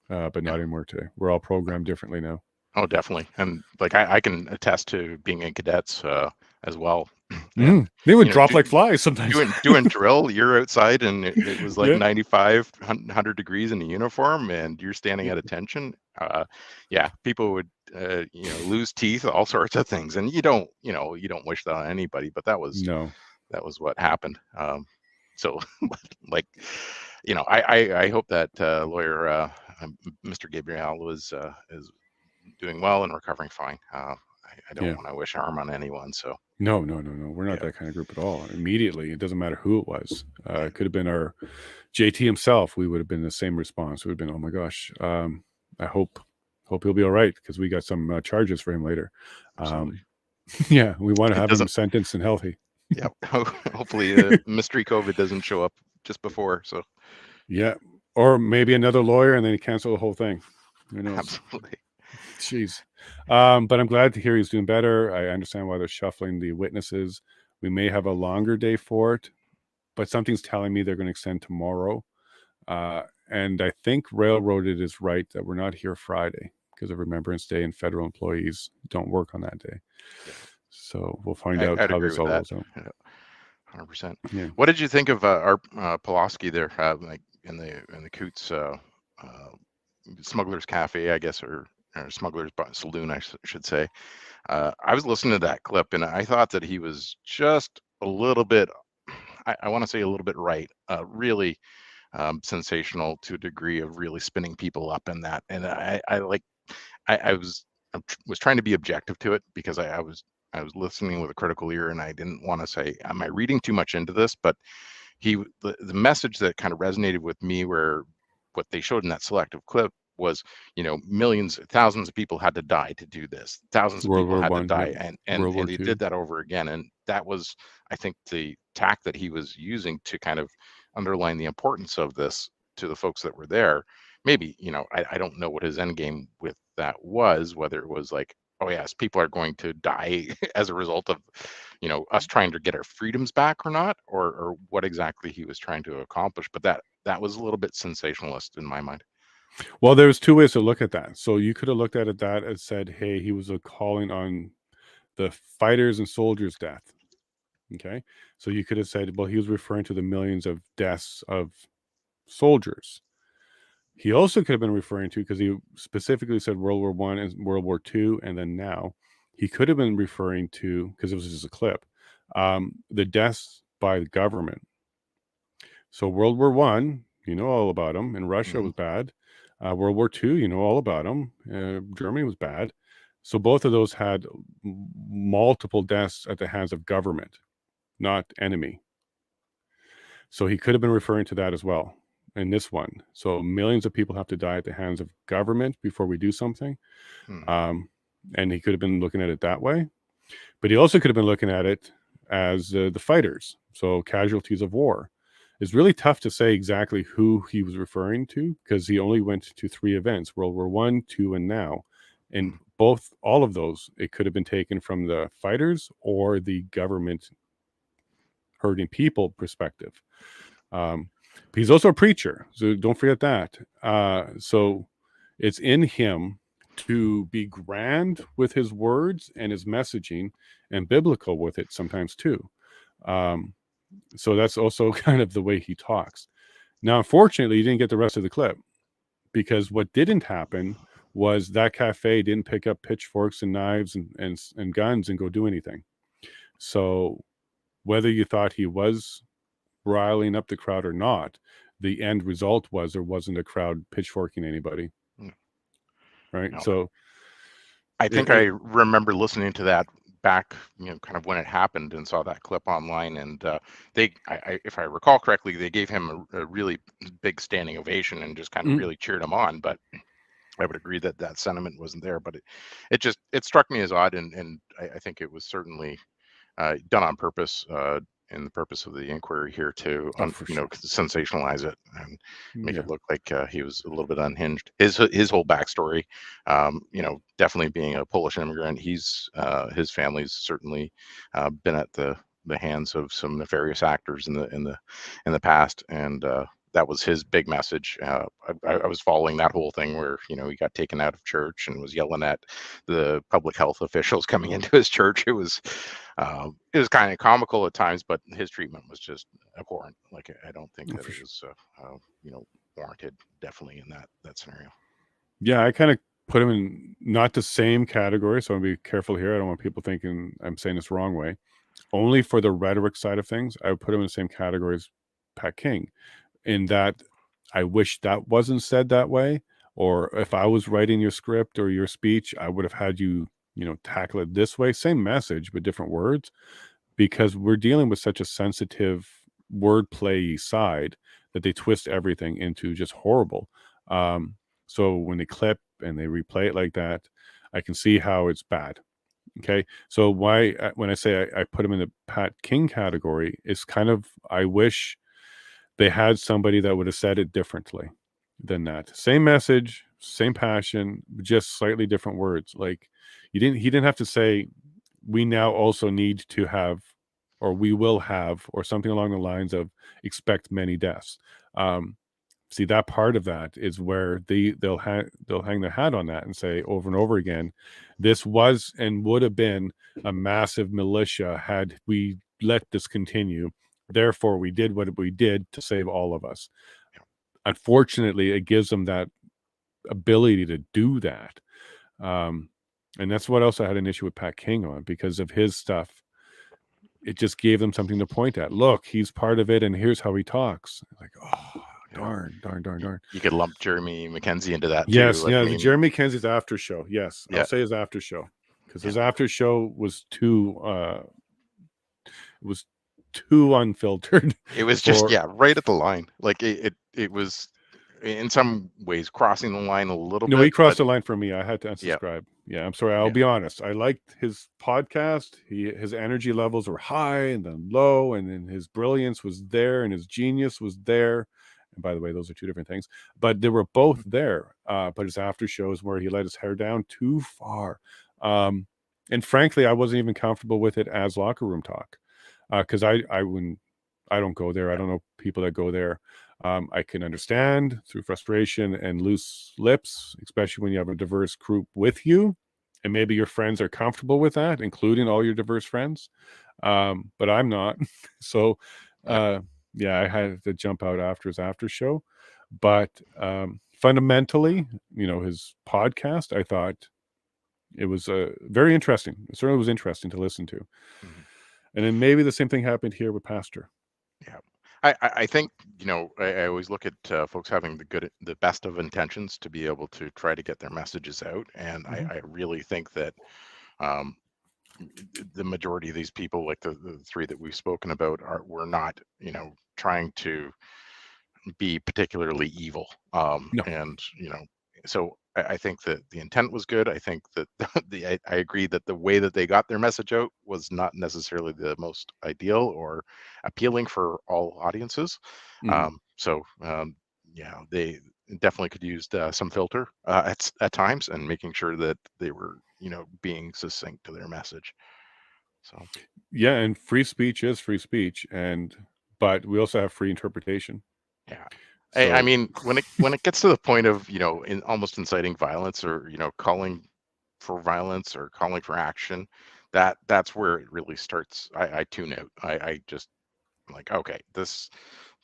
But not anymore today. We're all programmed differently now. Oh, definitely. And like I can attest to being in cadets as well. They would you know, drop like flies sometimes. doing drill, you're outside and it was like Yeah. 95, 100 degrees in a uniform and you're standing at attention. Yeah, people would, lose teeth, all sorts of things. And you don't wish that on anybody, but that was what happened. So like, I hope that lawyer, Mr. Gabriel is doing well and recovering fine. I don't want to wish harm on anyone. So No. We're not that kind of group at all. Immediately, it doesn't matter who it was. It could have been our JT himself. We would have been the same response. We would have been, oh my gosh, I hope he'll be all right because we got some charges for him later. Yeah, we want to have him sentenced and healthy. Yeah, hopefully mystery COVID doesn't show up just before. So yeah, or maybe another lawyer and then cancel the whole thing. Who knows? Absolutely. Jeez. But I'm glad to hear he's doing better. I understand why they're shuffling the witnesses. We may have a longer day for it, but something's telling me they're going to extend tomorrow. And I think Railroaded is right that we're not here Friday because of Remembrance Day and federal employees don't work on that day. So we'll find out how this all goes out. 100%. Yeah. What did you think of our Pulaski there, like in the Coutts Smugglers Cafe, I guess, or Smugglers Saloon, I should say. I was listening to that clip and I thought that he was just a little bit, I want to say a little bit right, really sensational to a degree of really spinning people up in that. And I was trying to be objective to it because I was listening with a critical ear and I didn't want to say, am I reading too much into this? But the message that kind of resonated with me where what they showed in that selective clip was, millions, thousands of people had to die to do this. Thousands of people had to die, and they did that over again. And that was, I think, the tack that he was using to kind of underline the importance of this to the folks that were there. Maybe, I don't know what his end game with that was, whether it was like, oh yes, people are going to die as a result of, us trying to get our freedoms back or not, or what exactly he was trying to accomplish. But that was a little bit sensationalist in my mind. Well, there's two ways to look at that. So you could have looked at it that and said, hey, he was calling on the fighters and soldiers' death. Okay. So you could have said, well, he was referring to the millions of deaths of soldiers. He also could have been referring to, because he specifically said World War I and World War II, and then now, he could have been referring to, because it was just a clip, the deaths by the government. So World War I, all about them, and Russia was bad. World War II, all about them. Germany was bad. So both of those had multiple deaths at the hands of government, not enemy. So he could have been referring to that as well in this one. So millions of people have to die at the hands of government before we do something. And he could have been looking at it that way. But he also could have been looking at it as the fighters, so casualties of war. It's really tough to say exactly who he was referring to because he only went to 3 events, World War I, II, and now. And all of those, it could have been taken from the fighters or the government hurting people perspective. But he's also a preacher, so don't forget that. So it's in him to be grand with his words and his messaging and biblical with it sometimes too. So that's also kind of the way he talks. Now, unfortunately, you didn't get the rest of the clip because what didn't happen was that cafe didn't pick up pitchforks and knives and guns and go do anything. So whether you thought he was riling up the crowd or not, the end result was there wasn't a crowd pitchforking anybody. Right. No. So I think I remember listening to that back, kind of when it happened and saw that clip online. And if I recall correctly, they gave him a really big standing ovation and just kind of really cheered him on. But I would agree that sentiment wasn't there. But it struck me as odd. And I think it was certainly done on purpose in the purpose of the inquiry here to, sensationalize it and make it look like he was a little bit unhinged. His whole backstory, definitely being a Polish immigrant, his family's certainly been at the hands of some nefarious actors in the past, and that was his big message. I was following that whole thing where, he got taken out of church and was yelling at the public health officials coming into his church. It was It was kind of comical at times, but his treatment was just abhorrent. Like I don't think that it was warranted, definitely in that scenario. Yeah, I kind of put him in not the same category, so I'll be careful here. I don't want people thinking I'm saying this the wrong way. Only for the rhetoric side of things, I would put him in the same category as Pat King, in that I wish that wasn't said that way. Or if I was writing your script or your speech, I would have had you, tackle it this way. Same message, but different words, because we're dealing with such a sensitive wordplay side that they twist everything into just horrible. So when they clip and they replay it like that, I can see how it's bad. Okay. So why, when I say I put him in the Pat King category, it's kind of, I wish they had somebody that would have said it differently than that. Same message, same passion, just slightly different words. Like he didn't have to say, we now also need to have, or we will have, or something along the lines of expect many deaths. See, that part of that is where they'll hang their hat on that and say over and over again, this was and would have been a massive militia had we let this continue. Therefore, we did what we did to save all of us. Unfortunately, it gives them that ability to do that. And that's what else I had an issue with Pat King on, because of his stuff. It just gave them something to point at. Look, he's part of it, and here's how he talks. Like, oh, darn. You could lump Jeremy Mackenzie into that yes, too. yeah, the Jeremy Mackenzie's after show. Yes, Yeah. I'll say his after show, because his after show was too unfiltered. It was just right at the line. Like it was in some ways crossing the line a little bit. No, he crossed but the line for me. I had to unsubscribe. Yeah, I'm sorry. I'll be honest. I liked his podcast. His energy levels were high and then low, and then his brilliance was there and his genius was there. And by the way, those are two different things, but they were both there. But his after shows where he let his hair down too far. And frankly, I wasn't even comfortable with it as locker room talk, because I don't go there. I don't know people that go there. I can understand through frustration and loose lips, especially when you have a diverse group with you, and maybe your friends are comfortable with that, including all your diverse friends. But I'm not. So, I had to jump out after his after show. But fundamentally, his podcast, I thought it was very interesting. It certainly was interesting to listen to. Mm-hmm. And then maybe the same thing happened here with Pastor. Yeah. I think, I always look at folks having the best of intentions to be able to try to get their messages out. And I really think that the majority of these people, like the three that we've spoken about, were not, trying to be particularly evil. No. And, so I think that the intent was good. I think that I agree that the way that they got their message out was not necessarily the most ideal or appealing for all audiences. They definitely could use some filter at times, and making sure that they were, being succinct to their message. So yeah, and free speech is free speech, but we also have free interpretation. Yeah. I mean, when it gets to the point of, almost inciting violence, or, calling for violence or calling for action, that's where it really starts. I tune out. I just, I'm like, okay, this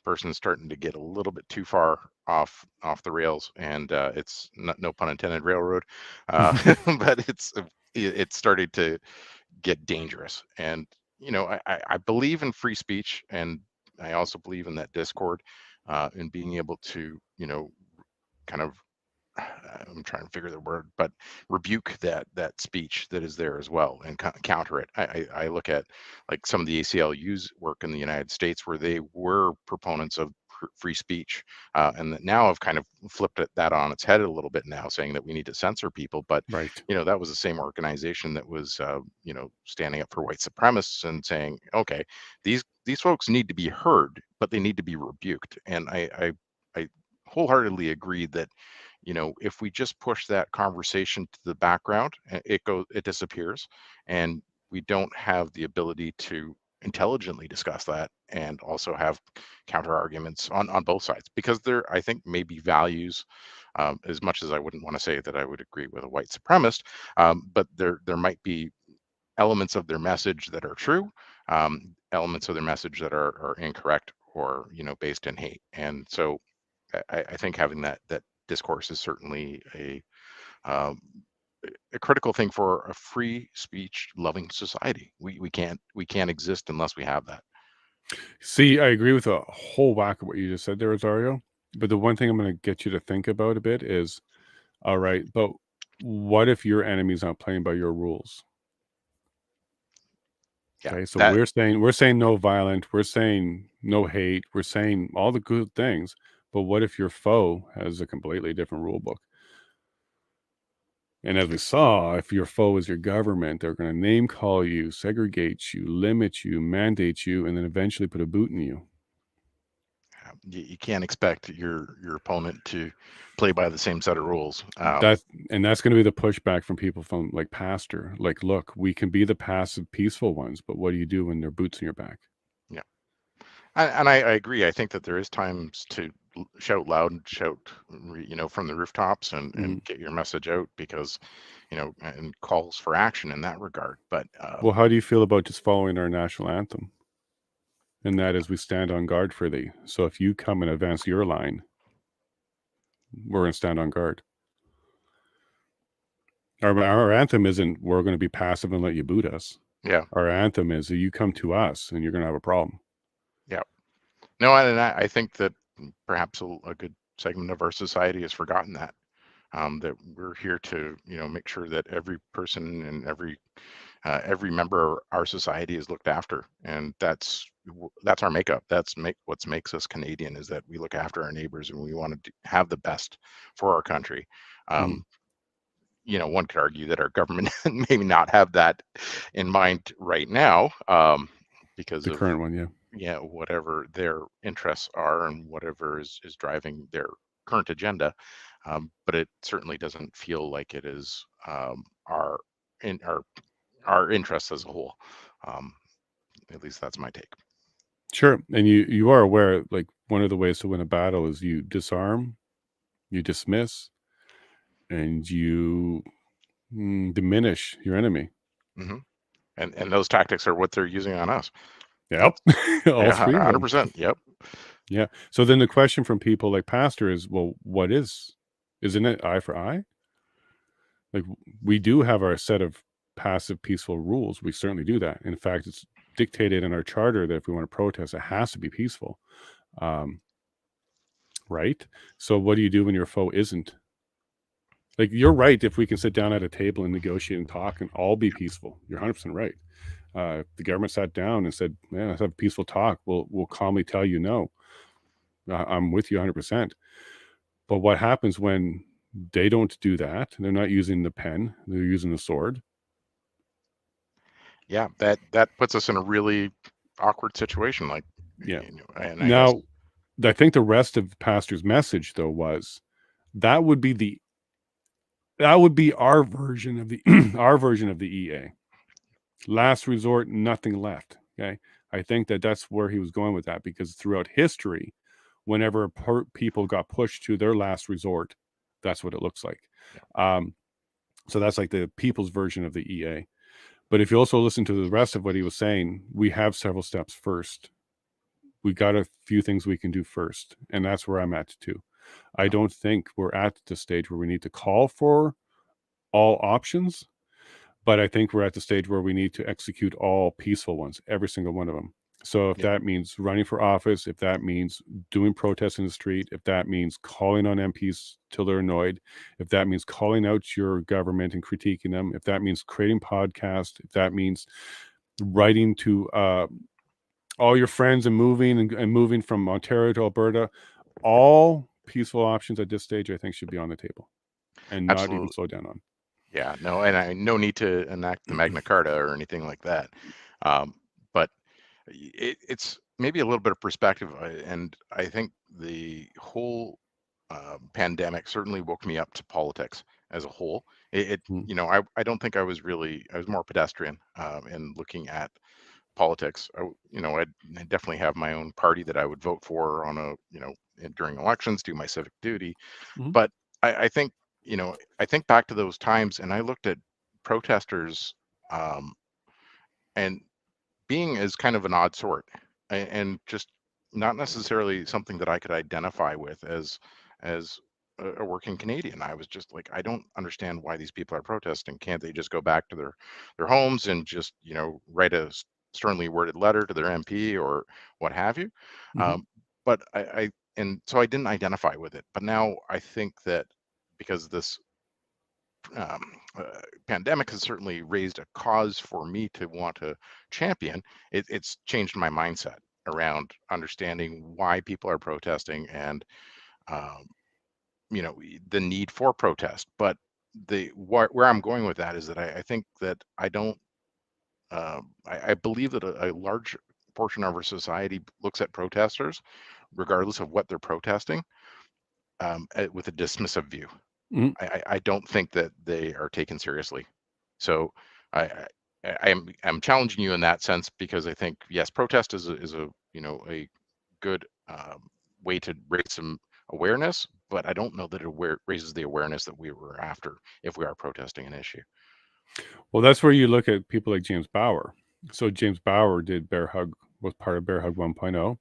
person's starting to get a little bit too far off the rails, and it's not, no pun intended, railroad, but it's started to get dangerous. And I believe in free speech, and I also believe in that discord, in being able to, kind of, I'm trying to figure the word, but rebuke that speech that is there as well, and counter it. I look at like some of the ACLU's work in the United States, where they were proponents of free speech, and that now have kind of flipped that on its head a little bit now, saying that we need to censor people. But right, that was the same organization that was standing up for white supremacists and saying, okay, these folks need to be heard, but they need to be rebuked. And I wholeheartedly agree that if we just push that conversation to the background, it disappears, and we don't have the ability to intelligently discuss that and also have counter arguments on both sides, because there, I think, may be values, as much as I wouldn't want to say that I would agree with a white supremacist, but there might be elements of their message that are true, elements of their message that are incorrect or based in hate. And so I think having that discourse is certainly um, a critical thing for a free speech loving society. We can't exist unless we have that. See, I agree with a whole whack of what you just said there, Rosario. But the one thing I'm going to get you to think about a bit is, all right, but what if your enemy's not playing by your rules? Yeah, okay, so we're saying no violent, we're saying no hate, we're saying all the good things. But what if your foe has a completely different rule book? And as we saw, if your foe is your government, they're going to name call you, segregate you, limit you, mandate you, and then eventually put a boot in you. You can't expect your opponent to play by the same set of rules. That's going to be the pushback from people from like Pastor. Like, look, we can be the passive, peaceful ones, but what do you do when their boots in your back? Yeah, and I agree. I think that there is times to shout loud and shout, from the rooftops and get your message out, because, and calls for action in that regard. But well, how do you feel about just following our national anthem? And that is, we stand on guard for thee. So if you come and advance your line, we're going to stand on guard. Our anthem isn't, we're going to be passive and let you boot us. Yeah. Our anthem is that you come to us and you're going to have a problem. Yeah. No, and I think that perhaps a good segment of our society has forgotten that, that we're here to, make sure that every person and every member of our society is looked after. And that's our makeup. What makes us Canadian, is that we look after our neighbors and we want to have the best for our country. One could argue that our government maybe not have that in mind right now, because the current one, whatever their interests are and whatever is driving their current agenda. But it certainly doesn't feel like it is our interests as a whole. At least that's my take. Sure. And you are aware, like, one of the ways to win a battle is you disarm, you dismiss, and you diminish your enemy. Mm-hmm. And those tactics are what they're using on us. Yep. All three of them. 100%. Yep. Yeah. So then the question from people like Pastor is, well, isn't it eye for eye? Like, we do have our set of passive, peaceful rules. We certainly do that. In fact, it's dictated in our charter that if we want to protest, it has to be peaceful. Right? So what do you do when your foe isn't? Like, you're right. If we can sit down at a table and negotiate and talk and all be peaceful, you're 100% right. If the government sat down and said, man, let's have a peaceful talk, we'll calmly tell you no. I'm with you 100%. But what happens when they don't do that? They're not using the pen, they're using the sword. Yeah, that puts us in a really awkward situation. Like, yeah. And now, I think the rest of Pastor's message, though, was that would be our version of the EA. Last resort, nothing left. Okay, I think that's where he was going with that, because throughout history, whenever people got pushed to their last resort, that's what it looks like. So that's like the people's version of the EA. But if you also listen to the rest of what he was saying, we have several steps first. We got a few things we can do first, and that's where I'm at too. I don't think we're at the stage where we need to call for all options, but I think we're at the stage where we need to execute all peaceful ones, every single one of them. So if that means running for office, if that means doing protests in the street, if that means calling on MPs till they're annoyed, if that means calling out your government and critiquing them, if that means creating podcasts, if that means writing to all your friends and moving from Ontario to Alberta, all peaceful options at this stage, I think, should be on the table and not even slow down on. Yeah, no, and no need to enact the Magna Carta or anything like that. But it's maybe a little bit of perspective. And I think the whole pandemic certainly woke me up to politics as a whole. I don't think I was more pedestrian in looking at politics. I definitely have my own party that I would vote for on during elections, do my civic duty. But I think, I think back to those times, and I looked at protesters and being is kind of an odd sort, and just not necessarily something that I could identify with as a working Canadian. I was just like, I don't understand why these people are protesting. Can't they just go back to their homes and just, you know, write a sternly worded letter to their MP or what have you? But and so I didn't identify with it. But now I think that because this pandemic has certainly raised a cause for me to want to champion, it's changed my mindset around understanding why people are protesting and you know, the need for protest. But where I'm going with that is that I think that I don't I believe that a large portion of our society looks at protesters, regardless of what they're protesting, with a dismissive view. I don't think that they are taken seriously. So I'm challenging you in that sense because I think, yes, protest is a you know, a good way to raise some awareness, but I don't know that it raises the awareness that we were after if we are protesting an issue. Well, that's where you look at people like James Bauer. So James Bauer did Bear Hug, was part of Bear Hug 1.0.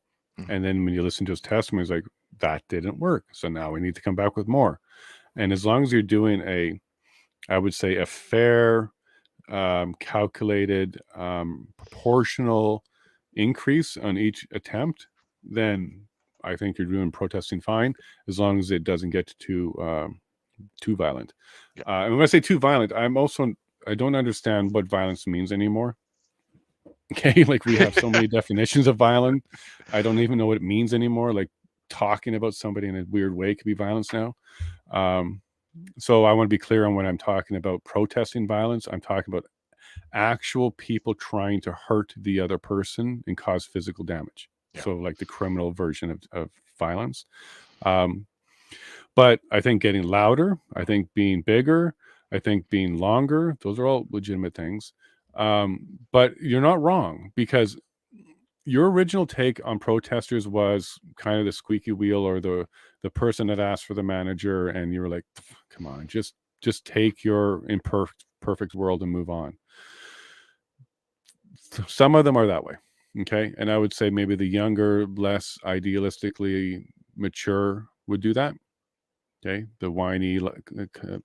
And then when you listen to his testimony, he's like, that didn't work. So now we need to come back with more. And as long as you're doing I would say a fair, calculated, proportional increase on each attempt, then I think you're doing protesting fine, as long as it doesn't get too violent. And when I say too violent, I don't understand what violence means anymore. Okay, like we have so many definitions of violent. I don't even know what it means anymore. Like talking about somebody in a weird way could be violence now. So I want to be clear on when I'm talking about protesting violence. I'm talking about actual people trying to hurt the other person and cause physical damage. So like the criminal version of violence. But I think getting louder, I think being bigger, I think being longer, those are all legitimate things. But you're not wrong, because your original take on protesters was kind of the squeaky wheel, or the person that asked for the manager, and you were like, come on, just take your imperfect world and move on. Some of them are that way. Okay. And I would say maybe the younger, less idealistically mature would do that. Okay. The whiny,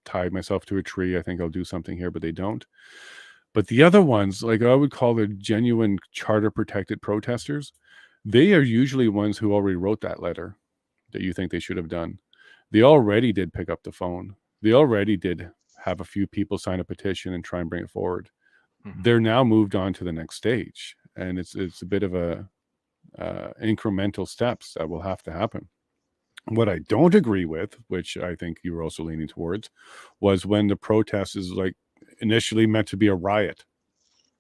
tied myself to a tree, I think I'll do something here, but they don't. But the other ones, like I would call the genuine charter protected protesters, they are usually ones who already wrote that letter that you think they should have done. They already did pick up the phone. They already did have a few people sign a petition and try and bring it forward. They're now moved on to the next stage. And it's a bit of a incremental steps that will have to happen. What I don't agree with, which I think you were also leaning towards, was when the protest is like initially meant to be a riot,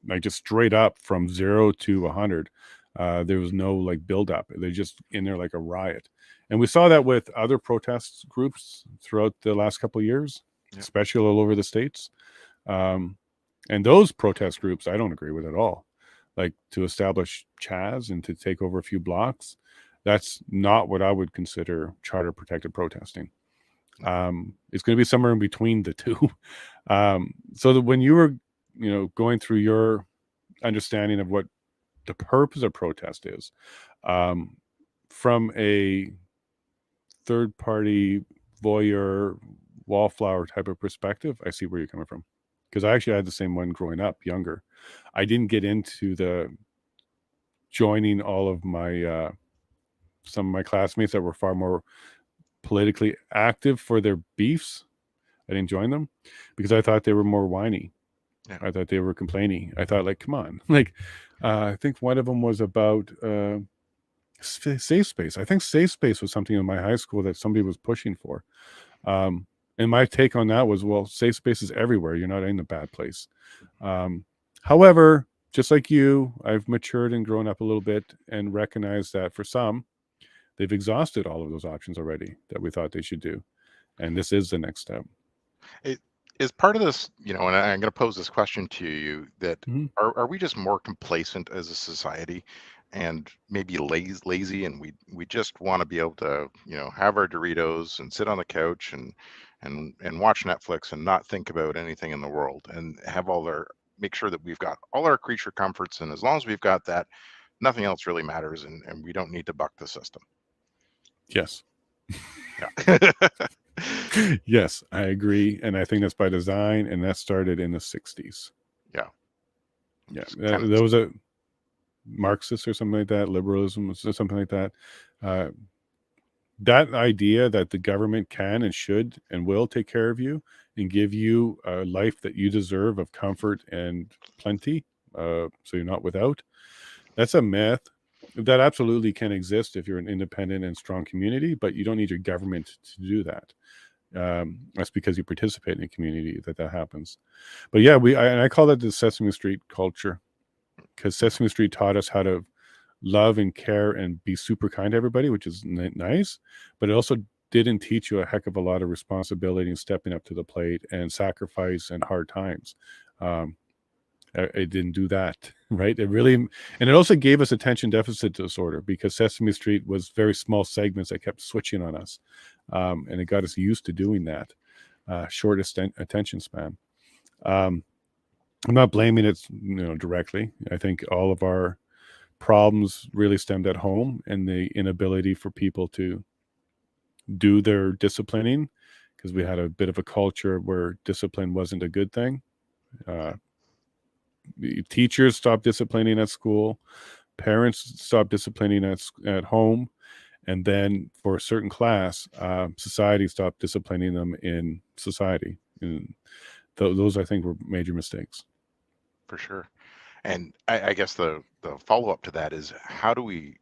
like just straight up from 0 to 100. There was no like build up. They're just in there like a riot. And we saw that with other protest groups throughout the last couple of years, especially all over the States. And those protest groups, I don't agree with at all. Like to establish Chaz and to take over a few blocks, that's not what I would consider charter protected protesting. It's going to be somewhere in between the two. So that when you were, going through your understanding of what the purpose of protest is, from a third party voyeur wallflower type of perspective, I see where you're coming from. Because I actually had the same one growing up, younger. I didn't get into the joining all of my some of my classmates that were far more politically active for their beefs. I didn't join them because I thought they were more whiny. I thought they were complaining. I thought, like, come on. Like, I think one of them was about safe space. I think safe space was something in my high school that somebody was pushing for. And my take on that was, well, safe space is everywhere. You're not in a bad place. However, just like you, I've matured and grown up a little bit and recognized that for some, they've exhausted all of those options already that we thought they should do. And this is the next step. It is part of this, and I'm going to pose this question to you, that are we just more complacent as a society and maybe lazy, and we just want to be able to, have our Doritos and sit on the couch and watch Netflix and not think about anything in the world and have all our make sure that we've got all our creature comforts, and as long as we've got that, nothing else really matters, and we don't need to buck the system. Yes. Yeah. Yes, I agree. And I think that's by design. And that started in the 60s. Yeah. Yeah. There was a Marxist or something like that, liberalism or something like that. That idea that the government can and should and will take care of you and give you a life that you deserve of comfort and plenty, so you're not without, that's a myth. That absolutely can exist if you're an independent and strong community, but you don't need your government to do that. That's because you participate in a community that happens. But yeah, I call that the Sesame Street culture, because Sesame Street taught us how to love and care and be super kind to everybody, which is nice, but it also didn't teach you a heck of a lot of responsibility and stepping up to the plate and sacrifice and hard times. It didn't do that, right? It really, and it also gave us attention deficit disorder, because Sesame Street was very small segments that kept switching on us, and it got us used to doing that. Shortest attention span. I'm not blaming it, directly. I think all of our problems really stemmed at home, and the inability for people to do their disciplining, because we had a bit of a culture where discipline wasn't a good thing. Teachers stopped disciplining at school, parents stopped disciplining at home, and then for a certain class, society stopped disciplining them in society. And those, I think, were major mistakes. For sure. And I guess the follow-up to that is, how do we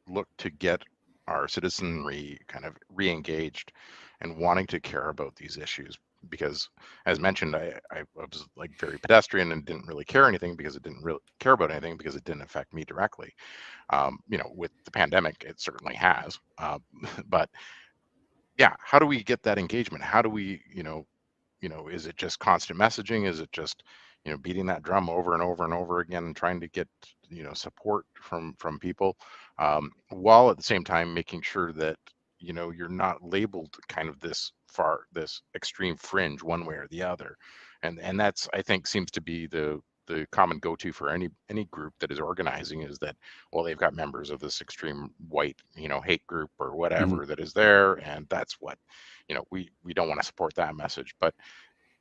look to get our citizenry kind of re-engaged and wanting to care about these issues? Because as mentioned, I was like very pedestrian and didn't really care anything because it didn't really care about anything because it didn't affect me directly. With the pandemic, it certainly has. But yeah, how do we get that engagement? How do we, is it just constant messaging? Is it just, beating that drum over and over and over again and trying to get, support from people, while at the same time making sure that, you're not labeled kind of this extreme fringe one way or the other. And that's, I think, seems to be the common go-to for any group that is organizing, is that, well, they've got members of this extreme white, hate group or whatever that is there. And that's what, we don't want to support that message. But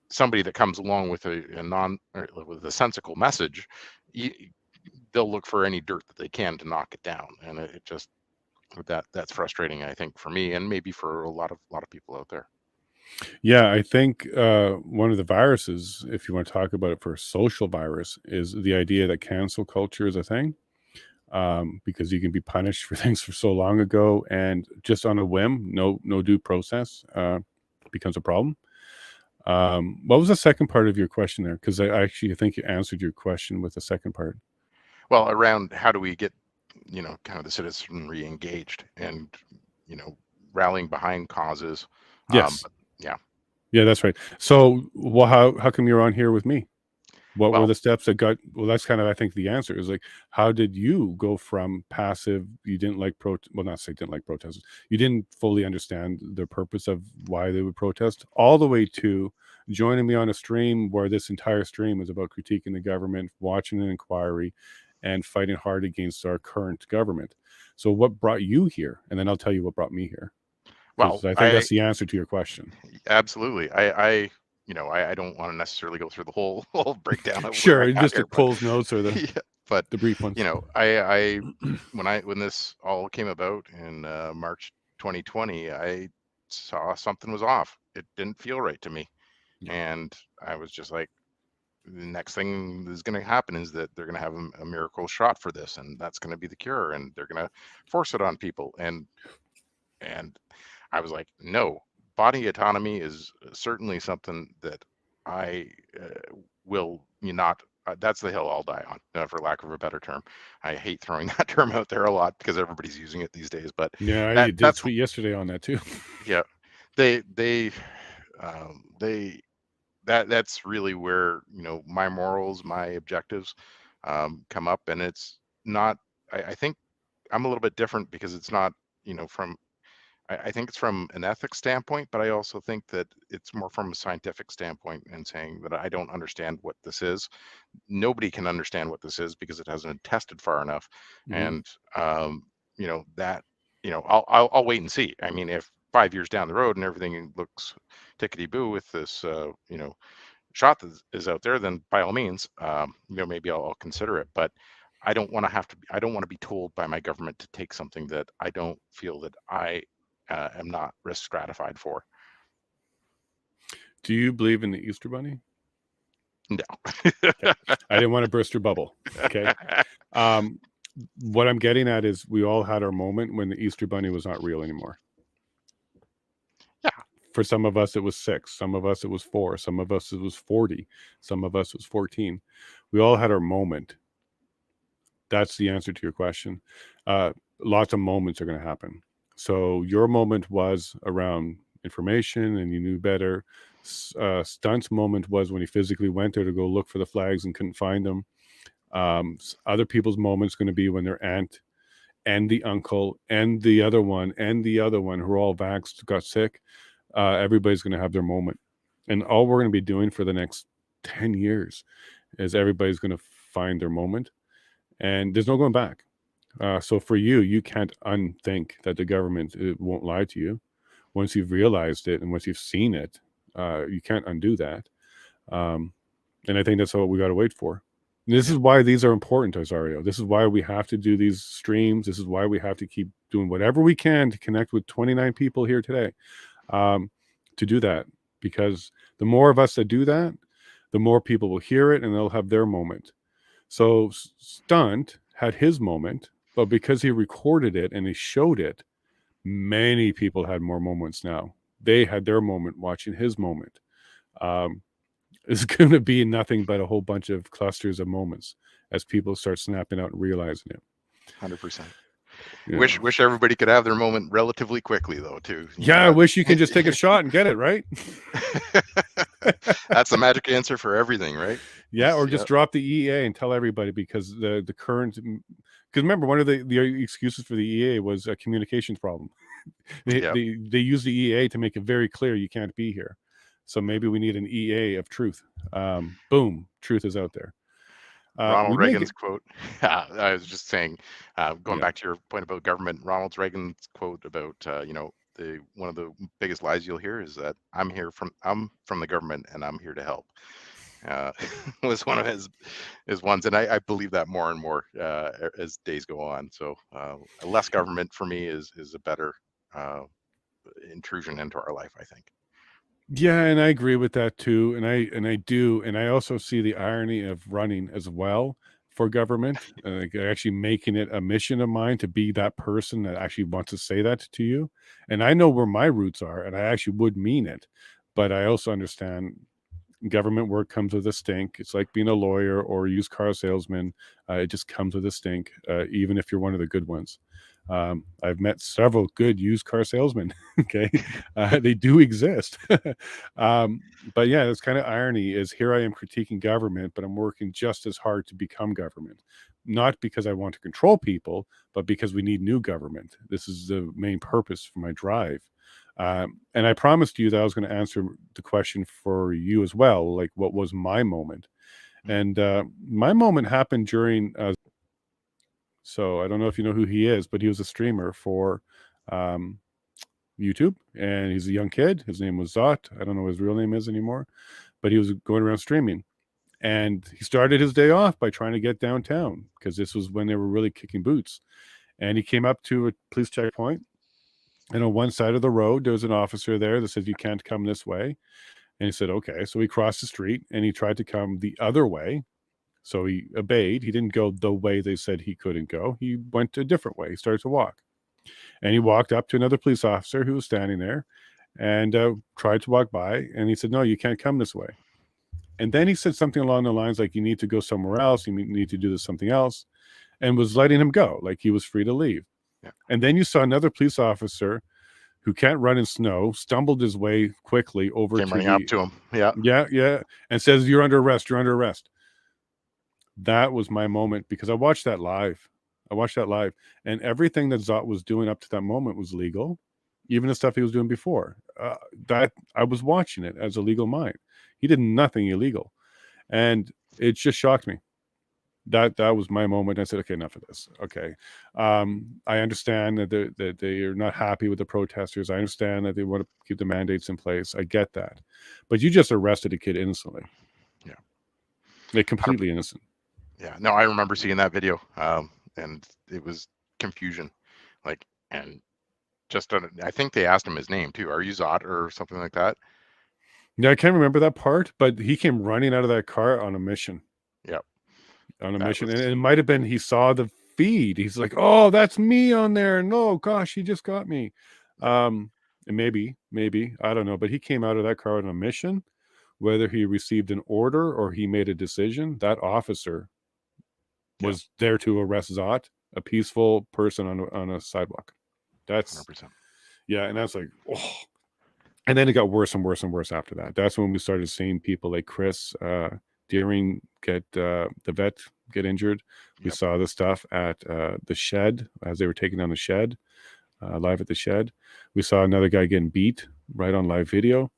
somebody that comes along with with a sensical message, they'll look for any dirt that they can to knock it down. And it just, that's frustrating, I think, for me, and maybe for a lot of people out there. Yeah, I think one of the viruses, if you want to talk about it for a social virus, is the idea that cancel culture is a thing, because you can be punished for things for so long ago, and just on a whim, no due process, becomes a problem. What was the second part of your question there? Because I think you answered your question with the second part. Well, around how do we get, kind of the citizenry engaged and, rallying behind causes. Yes. Yeah. Yeah, that's right. So, how come you're on here with me? What were the steps that got? Well, that's kind of, I think, the answer is like, how did you go from passive? You didn't like not say didn't like protesters. You didn't fully understand the purpose of why they would protest, all the way to joining me on a stream where this entire stream is about critiquing the government, watching an inquiry, and fighting hard against our current government. So, what brought you here? And then I'll tell you what brought me here. Well, I think that's the answer to your question. Absolutely. I don't want to necessarily go through the whole breakdown of Sure, just the Cole's notes or the yeah, but the brief ones. I when this all came about in March 2020, I saw something was off. It didn't feel right to me, and I was just like, the next thing that's going to happen is that they're going to have a miracle shot for this, and that's going to be the cure, and they're going to force it on people, and I was like, no. Body autonomy is certainly something that I will not. That's the hill I'll die on, for lack of a better term. I hate throwing that term out there a lot because everybody's using it these days. But yeah, I did tweet yesterday on that too. Yeah, that's really where my morals, my objectives come up, and it's not. I think I'm a little bit different because it's not from. I think it's from an ethics standpoint, but I also think that it's more from a scientific standpoint and saying that I don't understand what this is. Nobody can understand what this is because it hasn't been tested far enough. Mhm. And you know, that, you know, I'll wait and see. I mean, if 5 years down the road and everything looks tickety-boo with this, you know, shot that is out there, then by all means, you know, maybe I'll consider it. But I don't want to have to. I don't want to be told by my government to take something that I don't feel that I am not risk stratified for. Do you believe in the Easter Bunny? No. Okay. I didn't want to burst your bubble. Okay. What I'm getting at is we all had our moment when the Easter Bunny was not real anymore. Yeah. For some of us, it was 6. Some of us, it was 4. Some of us, it was 40. Some of us, it was 14. We all had our moment. That's the answer to your question. Lots of moments are going to happen. So your moment was around information and you knew better. Stunt's moment was when he physically went there to go look for the flags and couldn't find them. Other people's moments going to be when their aunt and the uncle and the other one who are all vaxxed got sick. Everybody's going to have their moment. And all we're going to be doing for the next 10 years is everybody's going to find their moment. And there's no going back. So for you, you can't unthink that the government won't lie to you. Once you've realized it and once you've seen it, you can't undo that. And I think that's what we got to wait for. And this is why these are important, Osario. This is why we have to do these streams. This is why we have to keep doing whatever we can to connect with 29 people here today to do that. Because the more of us that do that, the more people will hear it and they'll have their moment. So Stunt had his moment, but because he recorded it and he showed it, many people had more moments now. They had their moment watching his moment. It's going to be nothing but a whole bunch of clusters of moments as people start snapping out and realizing it. 100%. Yeah. Wish everybody could have their moment relatively quickly, though, too. Yeah, I wish you could just take a shot and get it, right? That's the magic answer for everything, right? Yeah, or just drop the EA and tell everybody, because the current, because remember, one of the excuses for the EA was a communications problem. They use the EA to make it very clear you can't be here. So maybe we need an EA of truth. Boom, truth is out there. Ronald Reagan's quote. I was just saying, going back to your point about government, Ronald Reagan's quote about you know, one of the biggest lies you'll hear is that I'm from the government and I'm here to help. Was one of his ones, and I believe that more and more as days go on. So less government for me is a better intrusion into our life, I think. Yeah, and I agree with that too. And I do, and I also see the irony of running as well for government, like actually making it a mission of mine to be that person that actually wants to say that to you. And I know where my roots are, and I actually would mean it, but I also understand government work comes with a stink. It's like being a lawyer or a used car salesman. It just comes with a stink, even if you're one of the good ones. I've met several good used car salesmen. Okay. They do exist. But yeah, that's kind of irony is here I am critiquing government, but I'm working just as hard to become government, not because I want to control people, but because we need new government. This is the main purpose for my drive. And I promised you that I was going to answer the question for you as well. Like, what was my moment? And my moment happened during so I don't know if you know who he is, but he was a streamer for YouTube, and he's a young kid. His name was Zot. I don't know what his real name is anymore, but he was going around streaming. And he started his day off by trying to get downtown because this was when they were really kicking boots. And he came up to a police checkpoint, and on one side of the road, there was an officer there that said, "You can't come this way." And he said, "Okay." So he crossed the street and he tried to come the other way. So he obeyed. He didn't go the way they said he couldn't go. He went a different way. He started to walk. And he walked up to another police officer who was standing there and tried to walk by. And he said, "No, you can't come this way." And then he said something along the lines like, "You need to go somewhere else. You need to do this something else," and was letting him go. Like he was free to leave. Yeah. And then you saw another police officer who can't run in snow, stumbled his way quickly over Came running up to him. Yeah. Yeah. And says, "You're under arrest. You're under arrest." That was my moment because I watched that live. And everything that Zot was doing up to that moment was legal. even the stuff he was doing before. That I was watching it as a legal mind. He did nothing illegal, and it just shocked me. That was my moment. I said, okay, enough of this. Okay, I understand that they are not happy with the protesters. I understand that they want to keep the mandates in place. I get that, but you just arrested a kid innocently. Yeah, like completely innocent. Yeah, no, I remember seeing that video, and it was confusion, like, and just I think they asked him his name too. Are you Zot or something like that? Yeah, I can't remember that part, but he came running out of that car on a mission. Yep. On a mission. And it might have been he saw the feed. He's like, oh, that's me on there. No, gosh, he just got me. And maybe, I don't know. But he came out of that car on a mission. Whether he received an order or he made a decision, that officer was there to arrest Zot, a peaceful person on a sidewalk. That's 100%. Yeah, and that's like, oh. And then it got worse and worse and worse after that. That's when we started seeing people like Chris Deering get the vet get injured. We saw the stuff at the shed as they were taking down the shed, live at the shed. We saw another guy getting beat right on live video.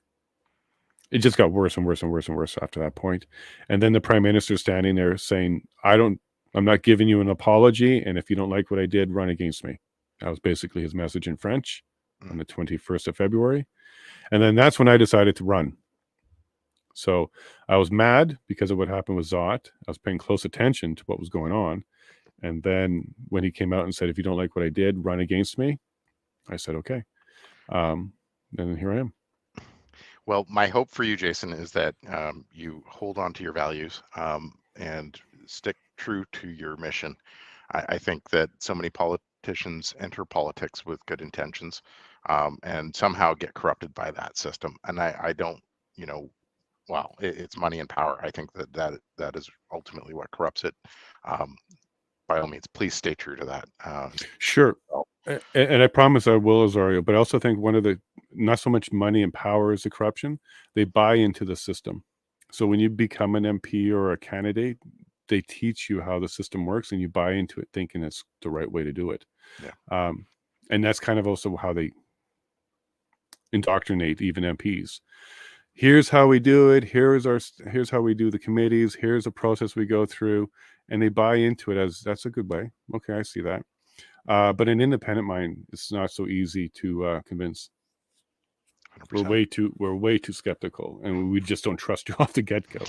It just got worse and worse and worse and worse after that point. And then the Prime Minister standing there saying, I'm not giving you an apology, and if you don't like what I did, run against me. That was basically his message in French on the 21st of February. And then that's when I decided to run. So I was mad because of what happened with Zot. I was paying close attention to what was going on. And then when he came out and said, if you don't like what I did, run against me, I said, okay. And here I am. Well, my hope for you, Jason, is that you hold on to your values and stick true to your mission. I think that so many politicians enter politics with good intentions and somehow get corrupted by that system. And I don't, well, it's money and power. I think that is ultimately what corrupts it. By all means, please stay true to that. Sure. And I promise I will, Azario, but I also think one of the, not so much money and power is the corruption. They buy into the system. So when you become an MP or a candidate, they teach you how the system works and you buy into it thinking it's the right way to do it. Yeah. And that's kind of also how they indoctrinate even MPs. Here's how we do it. Here's how we do the committees. Here's the process we go through. And they buy into it as that's a good way. Okay, I see that. But an independent mind, it's not so easy to convince. 100%. We're way too skeptical, and we just don't trust you off the get-go.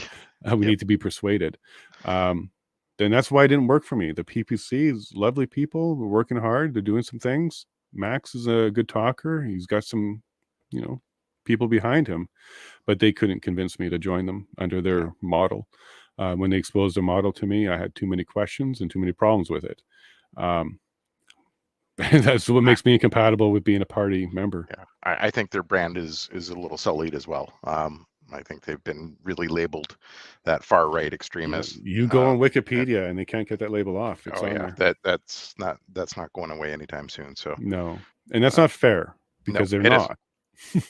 We need to be persuaded. Then that's why it didn't work for me. The PPC is lovely people. We're working hard. They're doing some things. Max is a good talker. He's got some, people behind him, but they couldn't convince me to join them under their model. When they exposed their model to me, I had too many questions and too many problems with it. That's what makes me incompatible with being a party member. Yeah, I think their brand is a little sullied as well. I think they've been really labeled that far right extremist. You go on Wikipedia and they can't get that label off. It's on there. That's not going away anytime soon. So no, and that's not fair because they're not.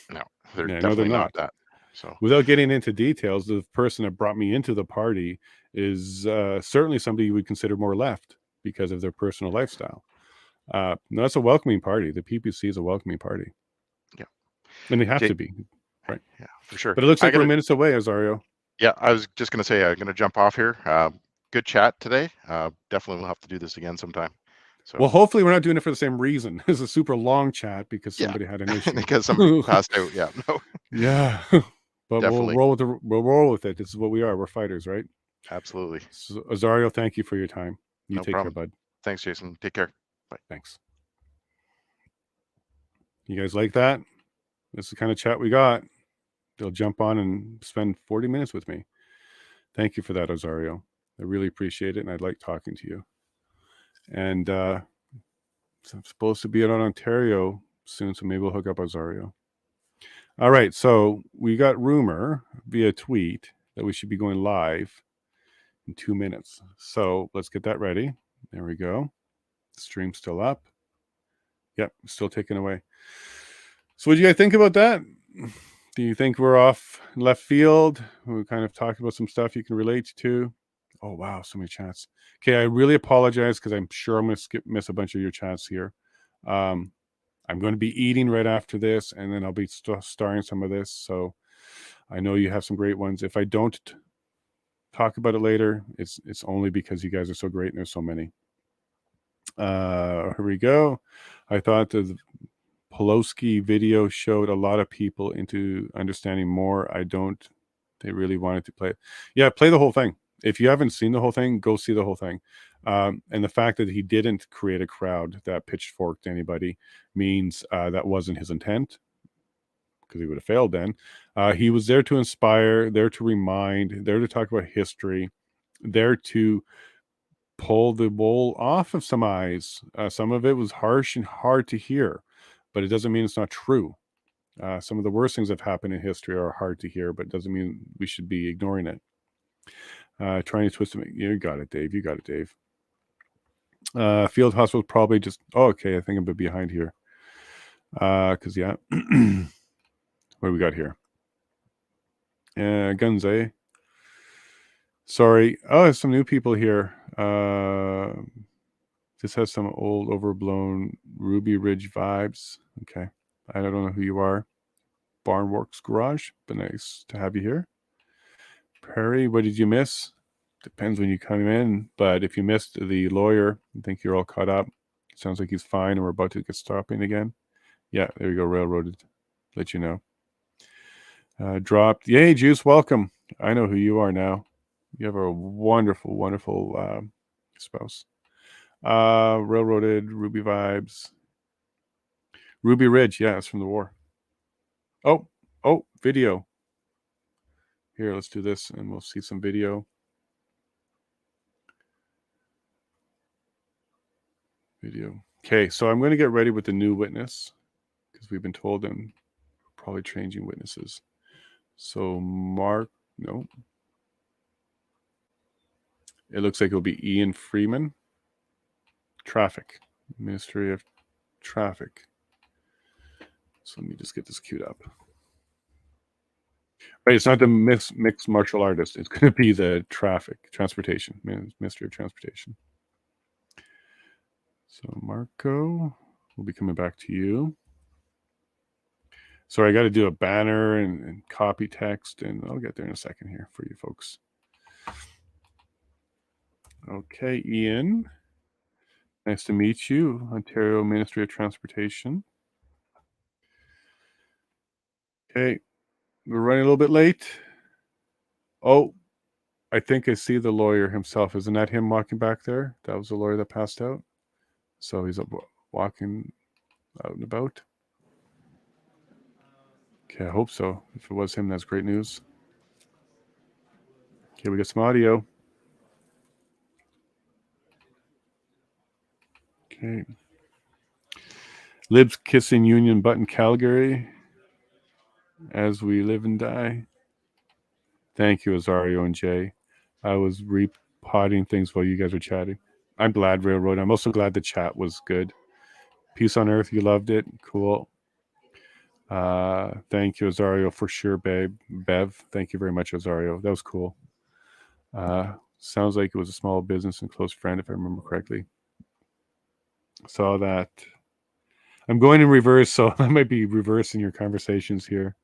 No, they're Yeah, definitely they're not that. So without getting into details, the person that brought me into the party is certainly somebody you would consider more left because of their personal lifestyle. No, that's a welcoming party. The PPC is a welcoming party. Yeah. And they have to be. Right. Yeah, for sure. But it looks like we're minutes away, Azario. Yeah, I was just going to say, I'm going to jump off here. Good chat today. Definitely we'll have to do this again sometime. So, well, hopefully we're not doing it for the same reason. It's a super long chat because somebody had an issue. Because somebody passed out. Yeah. No. Yeah. But Definitely. we'll roll with it. This is what we are. We're fighters, right? Absolutely. So, Azario, thank you for your time. You No take problem. care, bud. Thanks, Jason. Take care. Bye. Thanks. You guys like that? This is the kind of chat we got. They'll jump on and spend 40 minutes with me. Thank you for that, Azario. I really appreciate it, and I'd like talking to you. And so I'm supposed to be out in Ontario soon, so maybe we'll hook up Azario. All right, so we got rumor via tweet that we should be going live in 2 minutes. So let's get that ready. There we go. The stream's still up. Yep, still taken away. So what do you guys think about that? Do you think we're off left field? We kind of talked about some stuff you can relate to. Oh, wow, so many chats. Okay, I really apologize because I'm sure I'm going to miss a bunch of your chats here. I'm going to be eating right after this, and then I'll be starring some of this. So I know you have some great ones. If I don't talk about it later, it's only because you guys are so great and there's so many. Here we go. I thought the POEC video showed a lot of people into understanding more. They really wanted to play it. Yeah, play the whole thing. If you haven't seen the whole thing, go see the whole thing. And the fact that he didn't create a crowd that pitchforked anybody means that wasn't his intent, because he would have failed then. He was there to inspire, there to remind, there to talk about history, there to pull the wool off of some eyes. Some of it was harsh and hard to hear, but it doesn't mean it's not true. Some of the worst things that have happened in history are hard to hear, but it doesn't mean we should be ignoring it. Trying to twist it. You got it, Dave. You got it, Dave. Field hospital probably just. Oh, okay. I think I'm a bit behind here. Because yeah. What do we got here? Guns, eh? Sorry. Oh, there's some new people here. This has some old overblown Ruby Ridge vibes. Okay. I don't know who you are. Barnworks Garage. But nice to have you here. Perry, what did you miss? Depends when you come in. But if you missed the lawyer, I think you're all caught up. Sounds like he's fine and we're about to get stopping again. Yeah, there you go. Railroaded. Let you know. Dropped. Yay, Juice, welcome. I know who you are now. You have a wonderful, wonderful spouse. Railroaded, Ruby Vibes. Ruby Ridge, yeah, it's from the war. Oh, video. Here, let's do this and we'll see some video. Okay, so I'm going to get ready with the new witness because we've been told them probably changing witnesses. So Mark, no. It looks like it'll be Ian Freeman. Traffic, Ministry of Traffic. So let me just get this queued up. Right, it's not the mixed martial artist. It's going to be the transportation, Ministry of Transportation. So Marco, we'll be coming back to you. Sorry, I got to do a banner and copy text, and I'll get there in a second here for you folks. Okay, Ian. Nice to meet you, Ontario Ministry of Transportation. Okay, we're running a little bit late. Oh, I think I see the lawyer himself. Isn't that him walking back there? That was the lawyer that passed out. So he's walking out and about. Okay, I hope so. If it was him, that's great news. Okay, we got some audio. Okay. Libs kissing Union Button Calgary as we live and die. Thank you, Azario and Jay. I was repotting things while you guys were chatting. I'm glad, Railroad. I'm also glad the chat was good. Peace on Earth, you loved it. Cool. Thank you, Azario, for sure, babe. Bev, thank you very much, Azario. That was cool. Sounds like it was a small business and close friend, if I remember correctly. Saw that. I'm going in reverse, so I might be reversing your conversations here.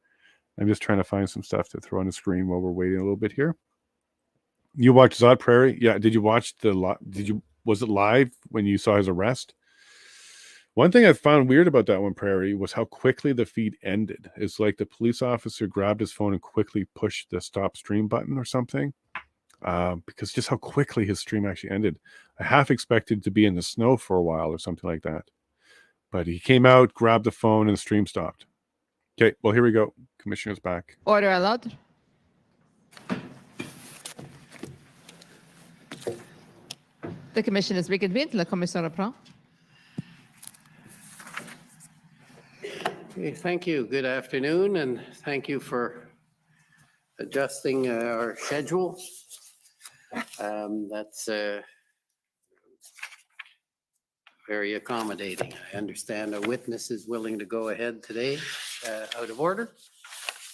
I'm just trying to find some stuff to throw on the screen while we're waiting a little bit here. You watched Zod Prairie? Yeah. Did you watch was it live when you saw his arrest? One thing I found weird about that one, Prairie, was how quickly the feed ended. It's like the police officer grabbed his phone and quickly pushed the stop stream button or something. Because just how quickly his stream actually ended. I half expected to be in the snow for a while or something like that. But he came out, grabbed the phone, and the stream stopped. Okay, well, here we go. Commissioner's back. Order allowed. The commission is reconvened. La commission reprend. Okay, thank you. Good afternoon, and thank you for adjusting our schedule. That's very accommodating. I understand a witness is willing to go ahead today out of order.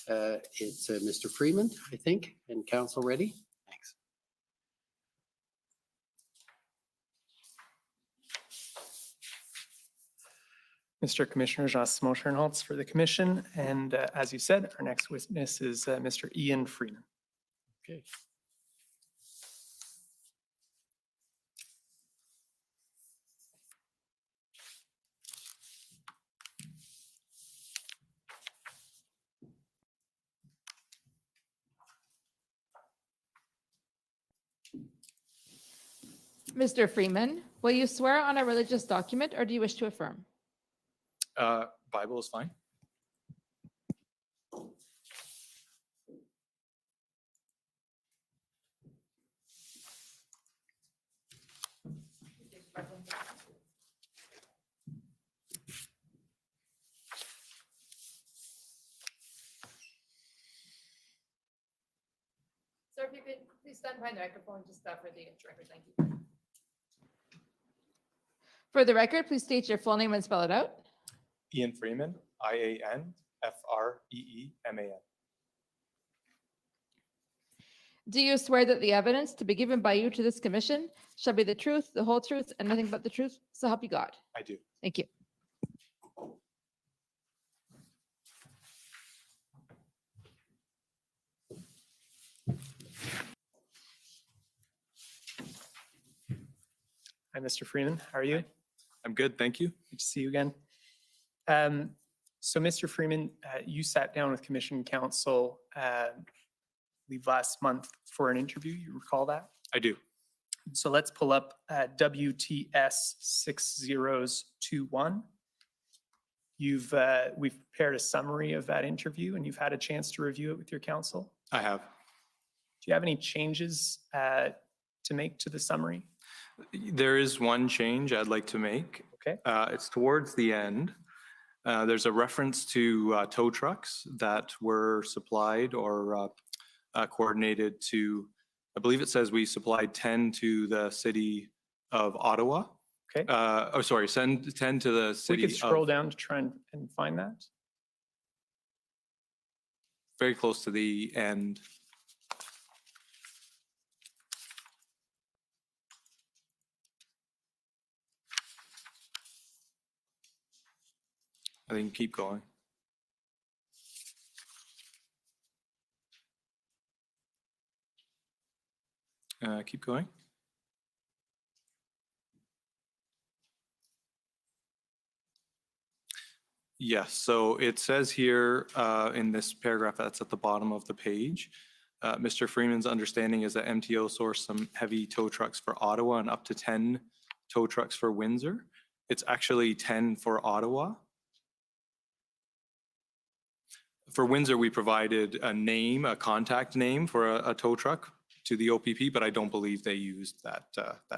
It's Mr. Freeman, I think, and council ready. Thanks. Mr. Commissioner Jean-Simon Schernholz for the commission. And as you said, our next witness is Mr. Ian Freeman. Okay. Mr. Freeman, will you swear on a religious document or do you wish to affirm? Bible is fine. Sir, if you could please stand behind the microphone just for the record. Thank you. For the record, please state your full name and spell it out. Ian Freeman, IANFREEMAN. Do you swear that the evidence to be given by you to this commission shall be the truth, the whole truth, and nothing but the truth? So help you God. I do. Thank you. Hi, Mr. Freeman. How are you? I'm good, thank you. Good to see you again. So, Mr. Freeman, you sat down with Commission Counsel, I believe last month for an interview. You recall that? I do. So let's pull up WTS 6021. We've prepared a summary of that interview and you've had a chance to review it with your counsel. I have. Do you have any changes to make to the summary? There is one change I'd like to make. Okay. It's towards the end. There's a reference to tow trucks that were supplied or coordinated to, I believe it says we supplied 10 to the city of Ottawa. Okay. Oh, sorry, send 10 to the We city could scroll of, down to try and find that. very close to the end. I think keep going. Keep going. Yes, so it says here in this paragraph that's at the bottom of the page, Mr. Freeman's understanding is that MTO sourced some heavy tow trucks for Ottawa and up to 10 tow trucks for Windsor. It's actually 10 for Ottawa. For Windsor, we provided a name, a contact name for a tow truck to the OPP, but I don't believe they used that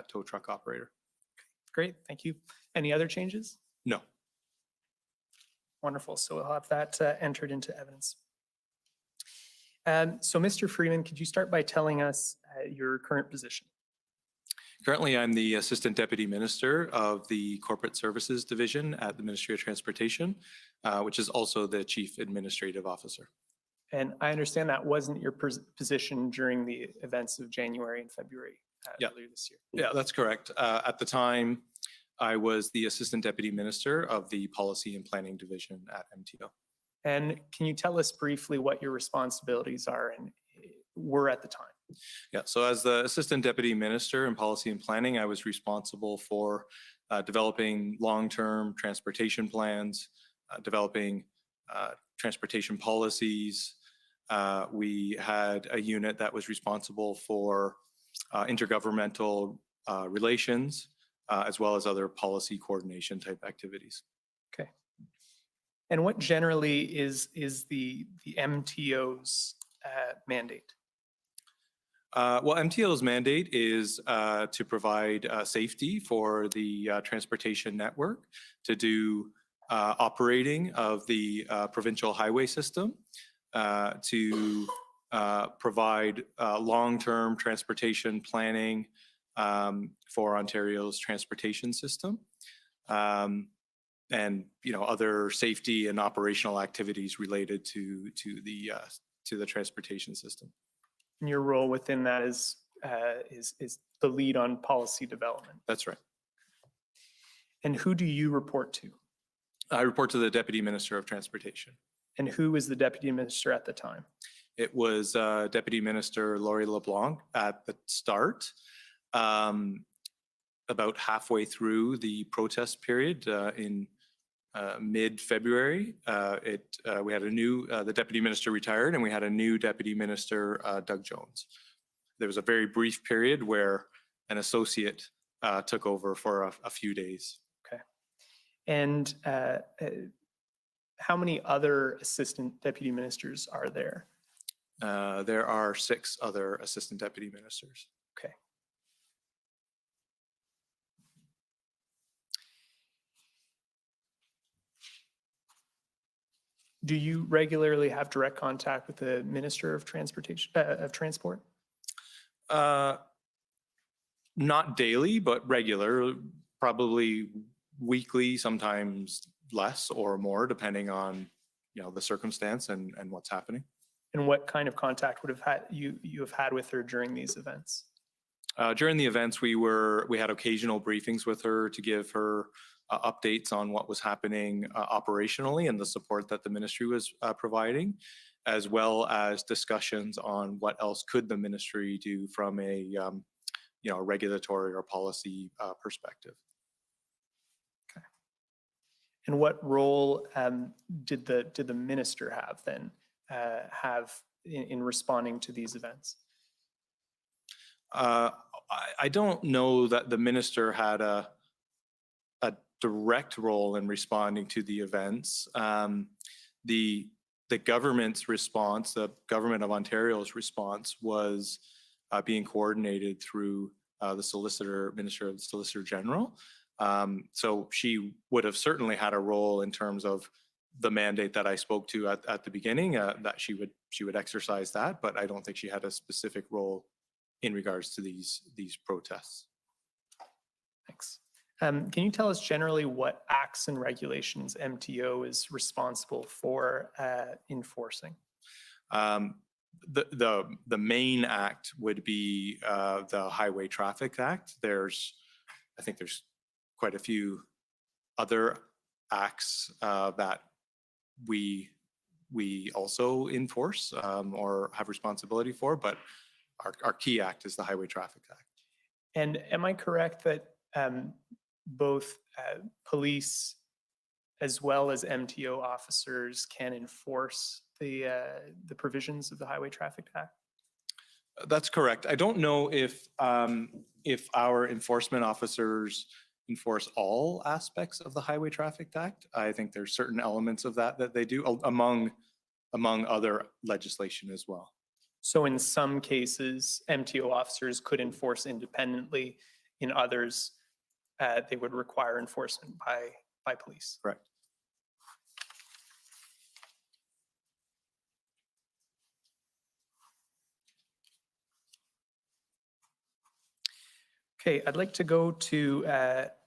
tow truck operator. Great, thank you. Any other changes? No. Wonderful, so we'll have that entered into evidence. So Mr. Freeman, could you start by telling us your current position? Currently, I'm the Assistant Deputy Minister of the Corporate Services Division at the Ministry of Transportation, which is also the Chief Administrative Officer. And I understand that wasn't your position during the events of January and February earlier this year. Yeah, that's correct. At the time, I was the Assistant Deputy Minister of the Policy and Planning Division at MTO. And can you tell us briefly what your responsibilities are and were at the time? Yeah, so as the Assistant Deputy Minister in Policy and Planning, I was responsible for developing long-term transportation plans, developing transportation policies. We had a unit that was responsible for intergovernmental relations, as well as other policy coordination type activities. Okay. And what generally is the MTO's mandate? Well, MTO's mandate is to provide safety for the transportation network, to do operating of the provincial highway system, to provide long-term transportation planning for Ontario's transportation system, and other safety and operational activities related to the transportation system. And your role within that is the lead on policy development. That's right. And who do you report to? I report to the Deputy Minister of Transportation. And who was the Deputy Minister at the time? It was Deputy Minister Laurie LeBlanc at the start. About halfway through the protest period in mid-February, we had a new, the Deputy Minister retired and we had a new Deputy Minister, Doug Jones. There was a very brief period where an associate took over for a few days. Okay. And how many other Assistant Deputy Ministers are there? There are 6 other Assistant Deputy Ministers. Okay. Do you regularly have direct contact with the Minister of Transportation, of Transport? Not daily, but regular, probably weekly, sometimes less or more, depending on, you know, the circumstance and what's happening. And what kind of contact would have had you have had with her during these events? During the events, we had occasional briefings with her to give her updates on what was happening operationally and the support that the ministry was providing, as well as discussions on what else could the ministry do from a you know, regulatory or policy perspective. Okay. And what role did the minister have then in responding to these events? I don't know that the minister had a direct role in responding to the events. The government's response, the government of Ontario's response, was being coordinated through the Minister of the Solicitor General. So she would have certainly had a role in terms of the mandate that I spoke to at the beginning, that she would exercise that, but I don't think she had a specific role in regards to these protests. Thanks. Can you tell us generally what acts and regulations MTO is responsible for enforcing? The main act would be the Highway Traffic Act. I think there's quite a few other acts that we also enforce or have responsibility for, but our key act is the Highway Traffic Act. And am I correct that both police as well as MTO officers can enforce the provisions of the Highway Traffic Act? That's correct. I don't know if our enforcement officers enforce all aspects of the Highway Traffic Act. I think there's certain elements of that they do, among other legislation as well. So in some cases, MTO officers could enforce independently. In others, they would require enforcement by police. Correct. Okay, I'd like to go to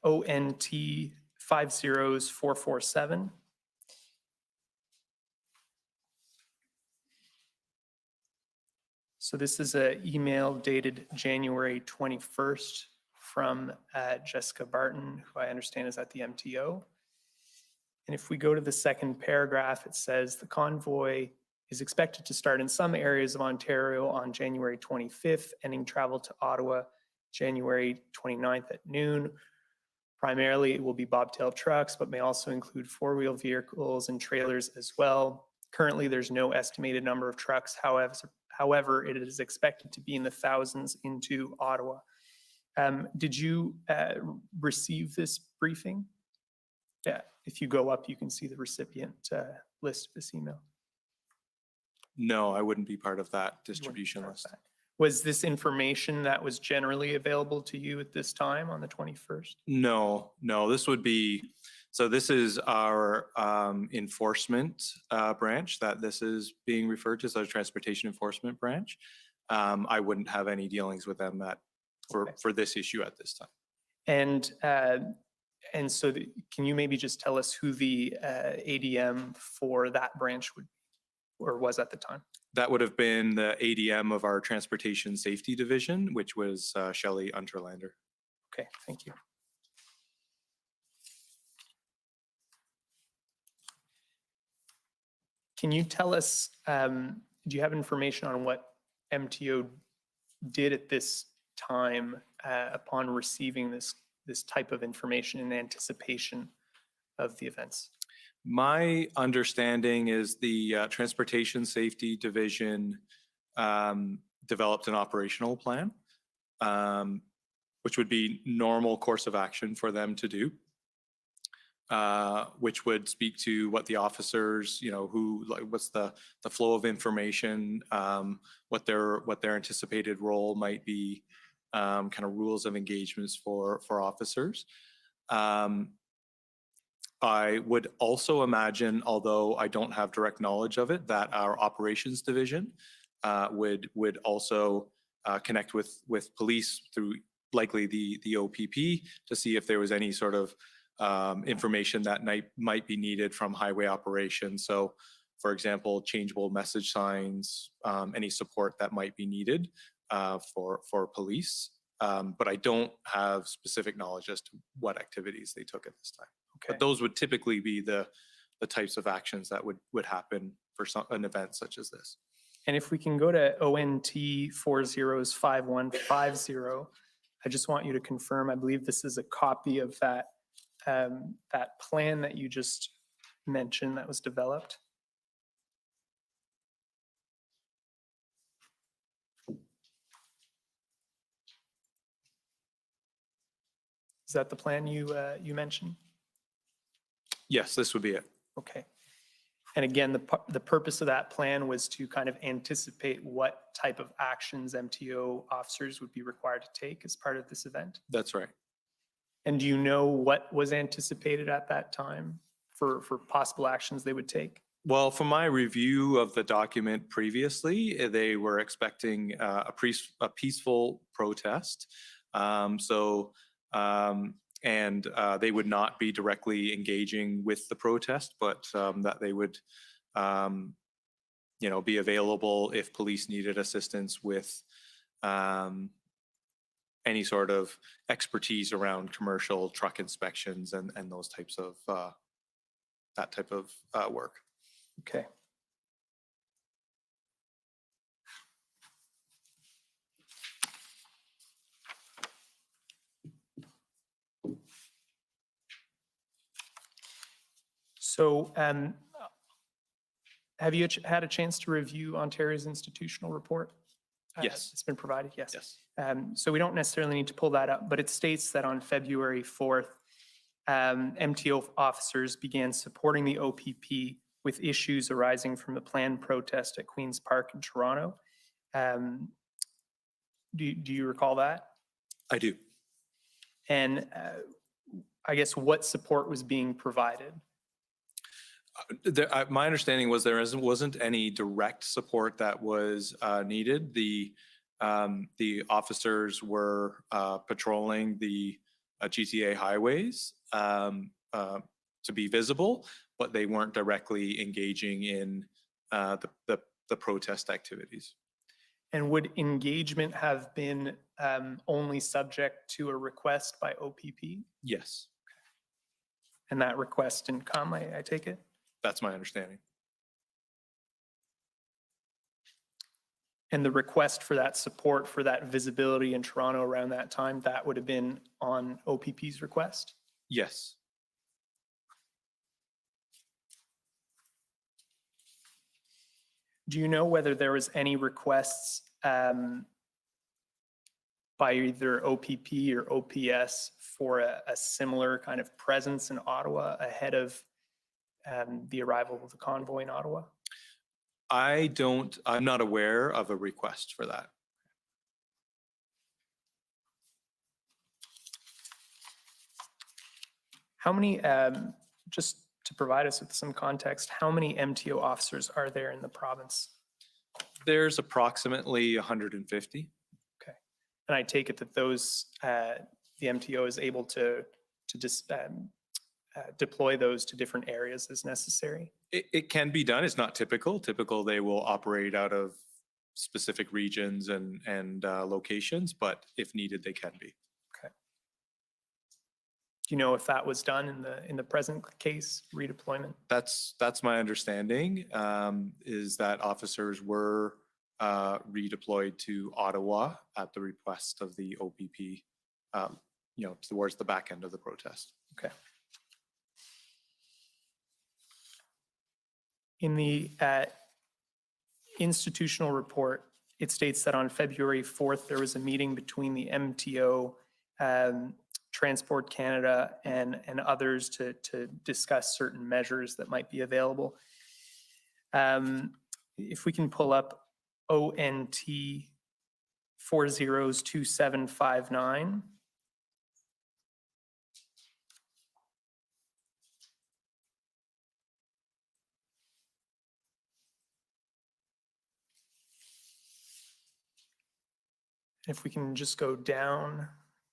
ONT 50447. So this is an email dated January 21st from Jessica Barton, who I understand is at the MTO. And if we go to the second paragraph, it says the convoy is expected to start in some areas of Ontario on January 25th, ending travel to Ottawa January 29th at noon. Primarily, it will be bobtail trucks, but may also include four-wheel vehicles and trailers as well. Currently, there's no estimated number of trucks. However, it is expected to be in the thousands into Ottawa. Did you receive this briefing? Yeah, if you go up, you can see the recipient list of this email. No, I wouldn't be part of that distribution list. Was this information that was generally available to you at this time on the 21st? No, this would be, so this is our enforcement branch that this is being referred to as our transportation enforcement branch. I wouldn't have any dealings with them for this issue at this time. And so can you maybe just tell us who the ADM for that branch would or was at the time? That would have been the ADM of our Transportation Safety Division, which was Shelley Unterlander. Okay, thank you. Can you tell us, do you have information on what MTO did at this time upon receiving this type of information in anticipation of the events? My understanding is the Transportation Safety Division developed an operational plan, which would be normal course of action for them to do, which would speak to what the officers, what's the flow of information, what their anticipated role might be, kind of rules of engagements for officers. I would also imagine, although I don't have direct knowledge of it, that our operations division would also connect with police through likely the OPP to see if there was any sort of information that might be needed from highway operations. So, for example, changeable message signs, any support that might be needed for police. But I don't have specific knowledge as to what activities they took at this time. Okay. But those would typically be the types of actions that would happen for an event such as this. And if we can go to ONT 405150, I just want you to confirm, I believe this is a copy of that plan that you just mentioned that was developed. Is that the plan you mentioned? Yes, this would be it. Okay. And again, the purpose of that plan was to kind of anticipate what type of actions MTO officers would be required to take as part of this event? That's right. And do you know what was anticipated at that time for possible actions they would take? Well, from my review of the document previously, they were expecting a peaceful protest. And they would not be directly engaging with the protest, but that they would, be available if police needed assistance with any sort of expertise around commercial truck inspections and those types of that type of work. Okay. So have you had a chance to review Ontario's institutional report? Yes. It's been provided, yes. Yes. So we don't necessarily need to pull that up, but it states that on February 4th, MTO officers began supporting the OPP with issues arising from the planned protest at Queen's Park in Toronto. Do you recall that? I do. And I guess what support was being provided? My understanding was there wasn't any direct support that was needed. The officers were patrolling the GTA highways to be visible, but they weren't directly engaging in the protest activities. And would engagement have been only subject to a request by OPP? Yes. And that request didn't come, I take it? That's my understanding. And the request for that support, for that visibility in Toronto around that time, that would have been on OPP's request? Yes. Do you know whether there was any requests by either OPP or OPS for a similar kind of presence in Ottawa ahead of the arrival of the convoy in Ottawa? I'm not aware of a request for that. How many, just to provide us with some context, how many MTO officers are there in the province? There's approximately 150. Okay. And I take it that those, the MTO is able to just deploy those to different areas as necessary? It can be done. It's not typical. Typical, they will operate out of specific regions and locations, but if needed, they can be. Okay. Do you know if that was done in the present case, redeployment? That's my understanding, is that officers were redeployed to Ottawa at the request of the OPP, towards the back end of the protest. Okay. In the institutional report, it states that on February 4th, there was a meeting between the MTO, Transport Canada, and others to discuss certain measures that might be available. If we can pull up ONT 402759. If we can just go down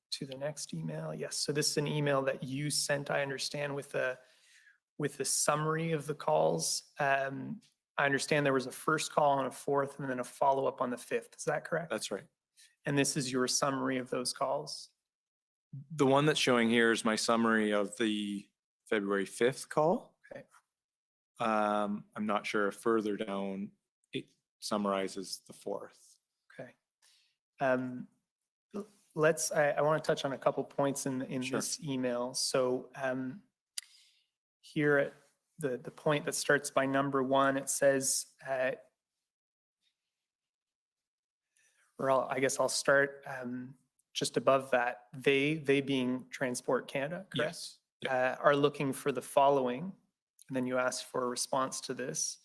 to the next email. Yes, so this is an email that you sent, I understand, with the summary of the calls. I understand there was a first call on a 4th and then a follow-up on the 5th. Is that correct? That's right. And this is your summary of those calls? The one that's showing here is my summary of the February 5th call. Okay. I'm not sure if further down it summarizes the 4th. Okay. I want to touch on a couple points in Sure. this email. So here at the point that starts by number 1, it says, I guess I'll start just above that. They being Transport Canada, correct? Yes. Are looking for the following, and then you ask for a response to this.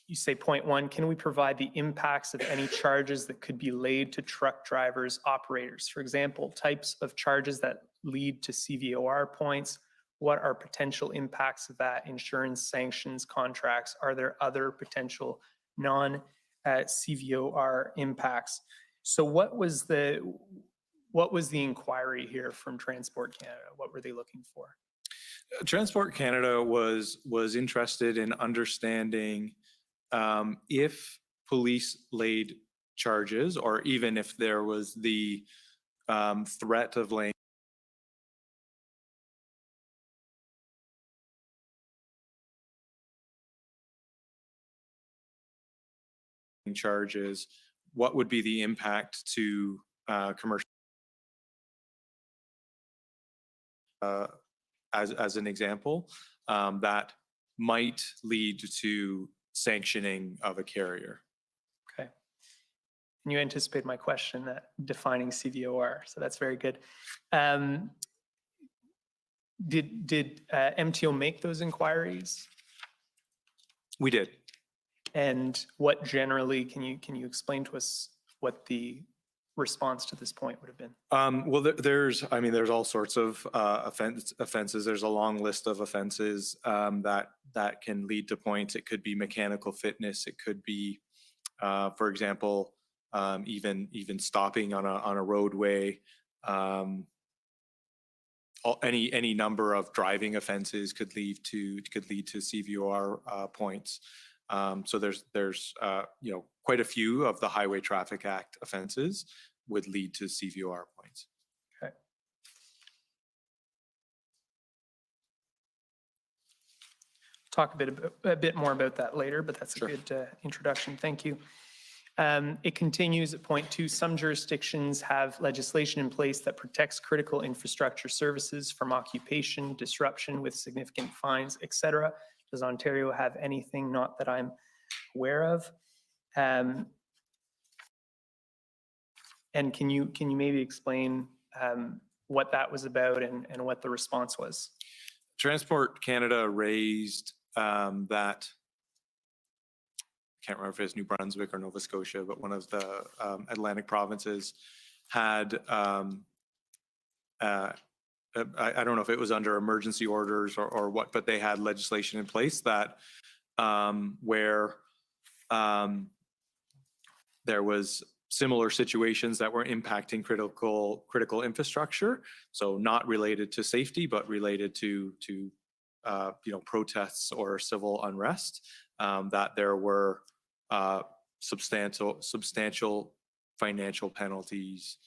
You say point 1, can we provide the impacts of any charges that could be laid to truck drivers, operators? For example, types of charges that lead to CVOR points. What are potential impacts of that? Insurance, sanctions, contracts? Are there other potential non-CVOR impacts? So what was the inquiry here from Transport Canada? What were they looking for? Transport Canada was interested in understanding if police laid charges, or even if there was the threat of laying charges, what would be the impact to commercial? As an example, that might lead to sanctioning of a carrier. Okay. And you anticipate my question, defining CVOR, so that's very good. Did MTO make those inquiries? We did. And what generally, can you explain to us what the response to this point would have been? Well, there's all sorts of offenses. There's a long list of offenses that can lead to points. It could be mechanical fitness. It could be, for example, even stopping on a roadway. Any number of driving offenses could lead to CVOR points. So there's quite a few of the Highway Traffic Act offenses would lead to CVOR points. Okay. Talk a bit more about that later, but that's Sure. a good introduction. Thank you. It continues at point 2. Some jurisdictions have legislation in place that protects critical infrastructure services from occupation, disruption with significant fines, etc. Does Ontario have anything? Not that I'm aware of. And can you maybe explain what that was about and what the response was? Transport Canada raised that, I can't remember if it's New Brunswick or Nova Scotia, but one of the Atlantic provinces had, I don't know if it was under emergency orders or what, but they had legislation in place that where there was similar situations that were impacting critical infrastructure. So not related to safety, but related to protests or civil unrest, that there were substantial financial penalties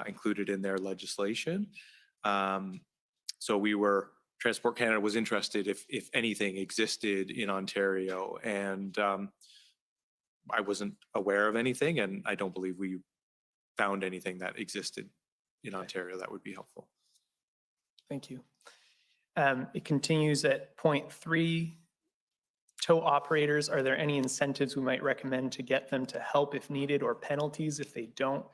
included in their legislation. So Transport Canada was interested if anything existed in Ontario, and I wasn't aware of anything, and I don't believe we found anything that existed in Ontario that would be helpful. Thank you. It continues at point 3. Tow operators, are there any incentives we might recommend to get them to help if needed, or penalties if they don't?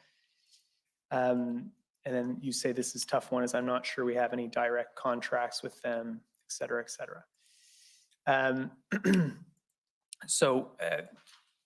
And then you say this is a tough one, as I'm not sure we have any direct contracts with them, et cetera, et cetera. So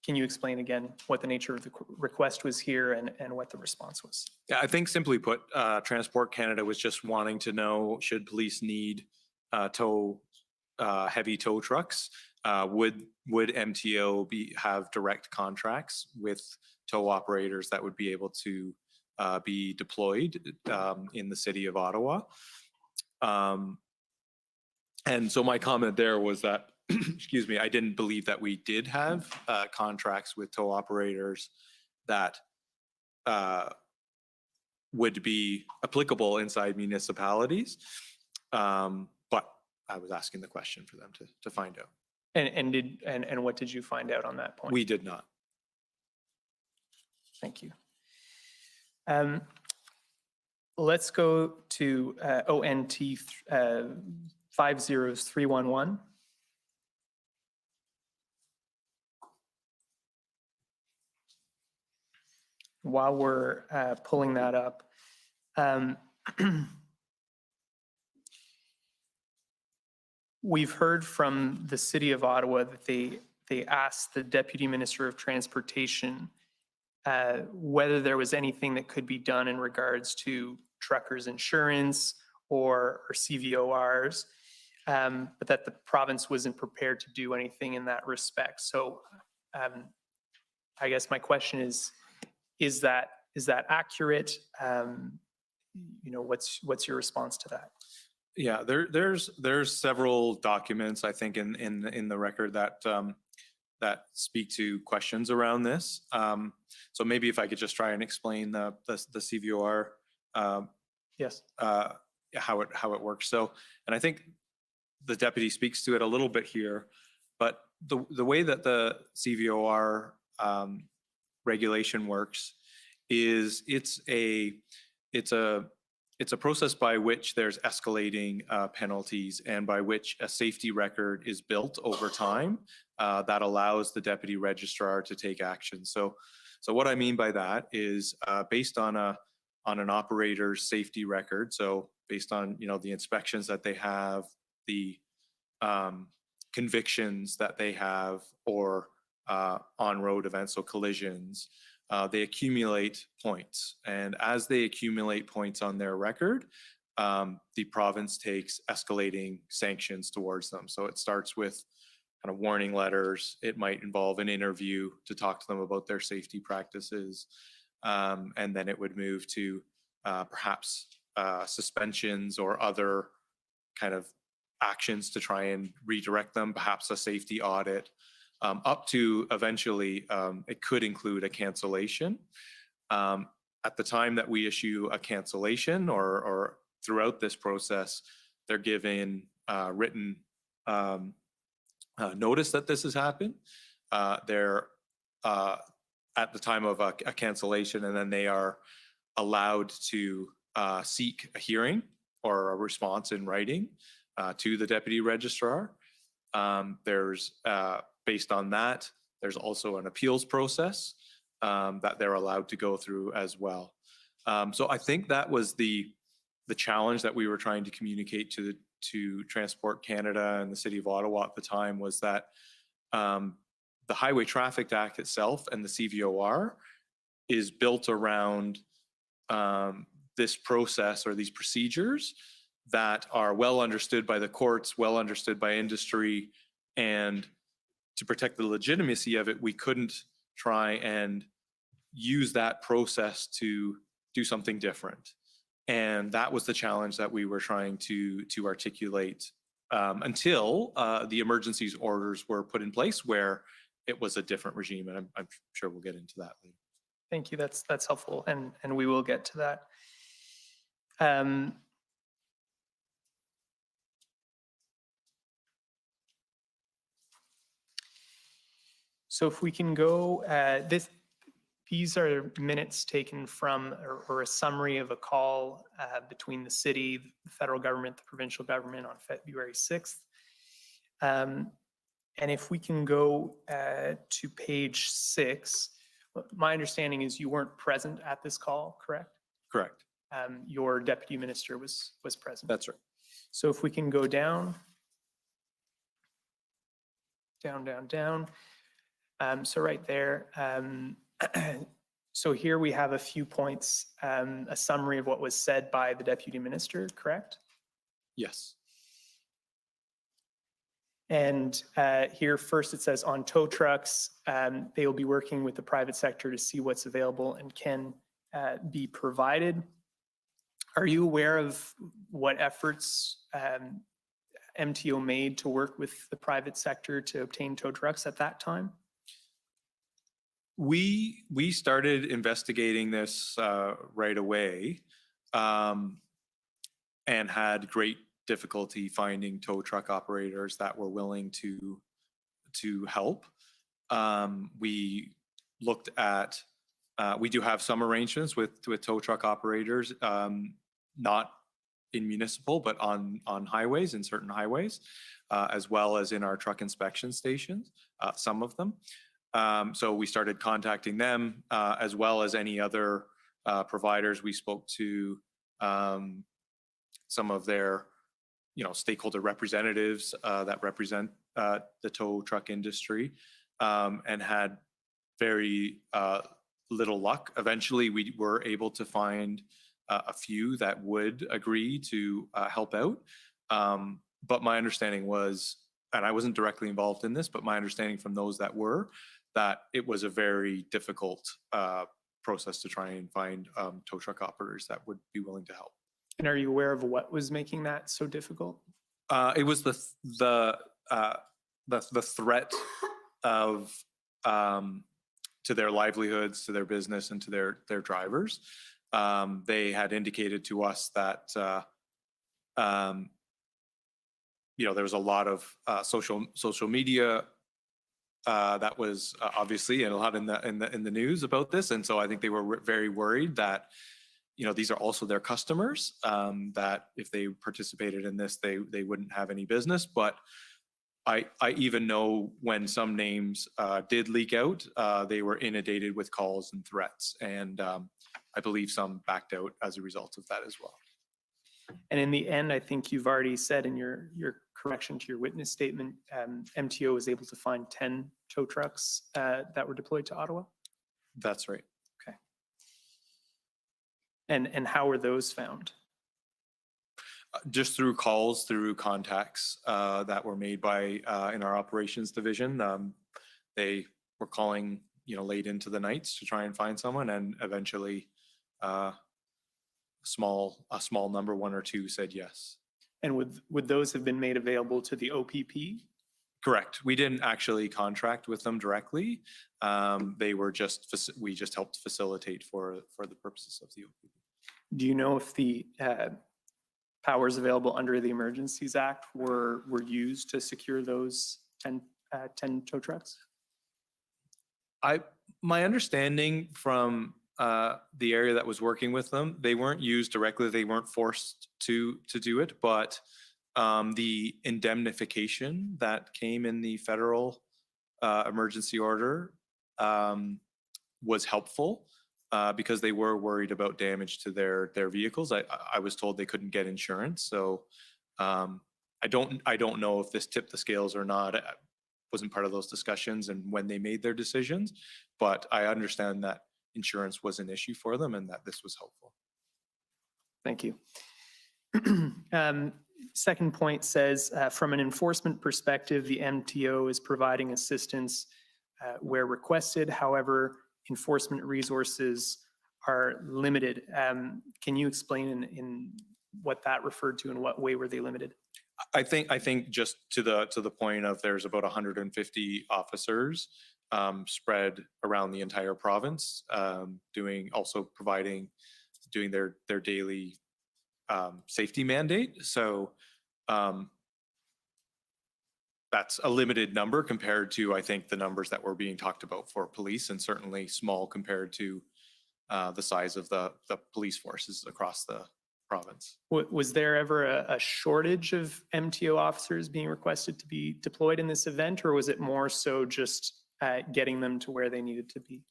can you explain again what the nature of the request was here and what the response was? Yeah, I think simply put, Transport Canada was just wanting to know, should police need heavy tow trucks, would MTO have direct contracts with tow operators that would be able to be deployed in the city of Ottawa? And so my comment there was that, excuse me, I didn't believe that we did have contracts with tow operators that would be applicable inside municipalities. But I was asking the question for them to find out. And what did you find out on that point? We did not. Thank you. Let's go to ONT 50311. While we're pulling that up, we've heard from the City of Ottawa that they asked the Deputy Minister of Transportation whether there was anything that could be done in regards to truckers' insurance or CVORs, but that the province wasn't prepared to do anything in that respect. So I guess my question is that accurate? What's your response to that? Yeah, there's several documents, I think, in the record that speak to questions around this. So maybe if I could just try and explain the CVOR, yes, how it works. So, and I think the deputy speaks to it a little bit here, but the way that the CVOR regulation works is it's a process by which there's escalating penalties and by which a safety record is built over time that allows the deputy registrar to take action. So what I mean by that is based on an operator's safety record. So based on the inspections that they have, the convictions that they have, or on-road events, so collisions, they accumulate points. And as they accumulate points on their record, the province takes escalating sanctions towards them. So it starts with kind of warning letters. It might involve an interview to talk to them about their safety practices. And then it would move to perhaps suspensions or other kind of actions to try and redirect them, perhaps a safety audit, up to eventually it could include a cancellation. At the time that we issue a cancellation or throughout this process, they're given written notice that this has happened. They're at the time of a cancellation, and then they are allowed to seek a hearing or a response in writing to the deputy registrar. There's based on that, there's also an appeals process that they're allowed to go through as well. So I think that was the challenge that we were trying to communicate to Transport Canada and the City of Ottawa at the time, was that the Highway Traffic Act itself and the CVOR is built around this process or these procedures that are well understood by the courts, well understood by industry, and to protect the legitimacy of it, we couldn't try and use that process to do something different. And that was the challenge that we were trying to articulate until the emergencies orders were put in place, where it was a different regime. And I'm sure we'll get into that later. Thank you. That's helpful, and we will get to that. So if we can go, these are minutes taken from, or a summary of a call between the city, the federal government, the provincial government on February 6th. And if we can go to page 6, my understanding is you weren't present at this call, correct? Correct. Your deputy minister was present. That's right. So if we can go down, down. So right there. So here we have a few points, a summary of what was said by the deputy minister, correct? Yes. And here first it says on tow trucks, they will be working with the private sector to see what's available and can be provided. Are you aware of what efforts MTO made to work with the private sector to obtain tow trucks at that time? We started investigating this right away and had great difficulty finding tow truck operators that were willing to help. We looked at, we do have some arrangements with tow truck operators, not in municipal, but on highways, in certain highways, as well as in our truck inspection stations, some of them. So we started contacting them, as well as any other providers. We spoke to some of their, stakeholder representatives that represent the tow truck industry, and had very little luck. Eventually, we were able to find a few that would agree to help out. But my understanding was, and I wasn't directly involved in this, but my understanding from those that were, that it was a very difficult process to try and find tow truck operators that would be willing to help. And are you aware of what was making that so difficult? It was the threat of to their livelihoods, to their business, and to their drivers. They had indicated to us that there was a lot of social media that was obviously, and a lot in the news about this, and so I think they were very worried that these are also their customers, that if they participated in this, they wouldn't have any business. But I even know when some names did leak out, they were inundated with calls and threats, and I believe some backed out as a result of that as well. And in the end, I think you've already said in your correction to your witness statement, MTO was able to find 10 tow trucks that were deployed to Ottawa? That's right. Okay. And how were those found? Just through calls, through contacts that were made by in our operations division. They were calling, late into the nights to try and find someone, and eventually a small number, 1 or 2, said yes. And would those have been made available to the OPP? Correct. We didn't actually contract with them directly. They were we just helped facilitate for the purposes of the OPP. Do you know if the powers available under the Emergencies Act were used to secure those 10 tow trucks? My understanding from the area that was working with them, they weren't used directly. They weren't forced to do it, but the indemnification that came in the federal emergency order was helpful because they were worried about damage to their vehicles. I was told they couldn't get insurance, so I don't know if this tipped the scales or not. I wasn't part of those discussions and when they made their decisions, but I understand that insurance was an issue for them and that this was helpful. Thank you. Second point says, from an enforcement perspective, the MTO is providing assistance where requested. However, enforcement resources are limited. Can you explain in what that referred to and what way were they limited? I think just to the point of there's about 150 officers spread around the entire province, doing their daily safety mandate. So that's a limited number compared to, I think, the numbers that were being talked about for police, and certainly small compared to the size of the police forces across the province. Was there ever a shortage of MTO officers being requested to be deployed in this event, or was it more so just getting them to where they needed to be?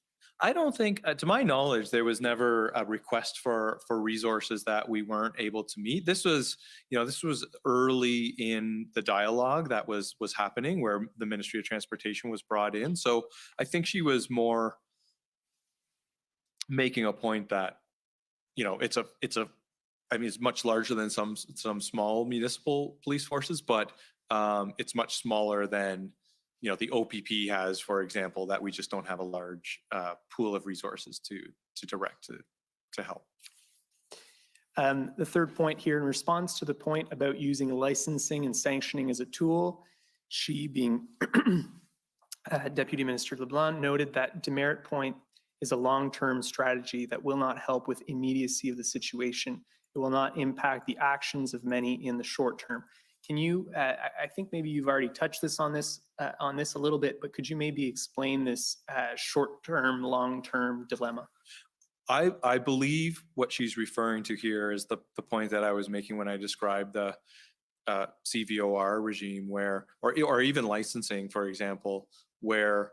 I don't think, to my knowledge, there was never a request for resources that we weren't able to meet. This was, this was early in the dialogue that was happening, where the Ministry of Transportation was brought in. So I think she was more making a point that, it's much larger than some small municipal police forces, but it's much smaller than the OPP has, for example, that we just don't have a large pool of resources to direct to help. The third point here, in response to the point about using licensing and sanctioning as a tool, she, being Deputy Minister LeBlanc, noted that demerit point is a long-term strategy that will not help with immediacy of the situation. It will not impact the actions of many in the short term. Can you, I think maybe you've already touched this on this a little bit, but could you maybe explain this short-term, long-term dilemma? I believe what she's referring to here is the point that I was making when I described the CVOR regime, where, or even licensing, for example, where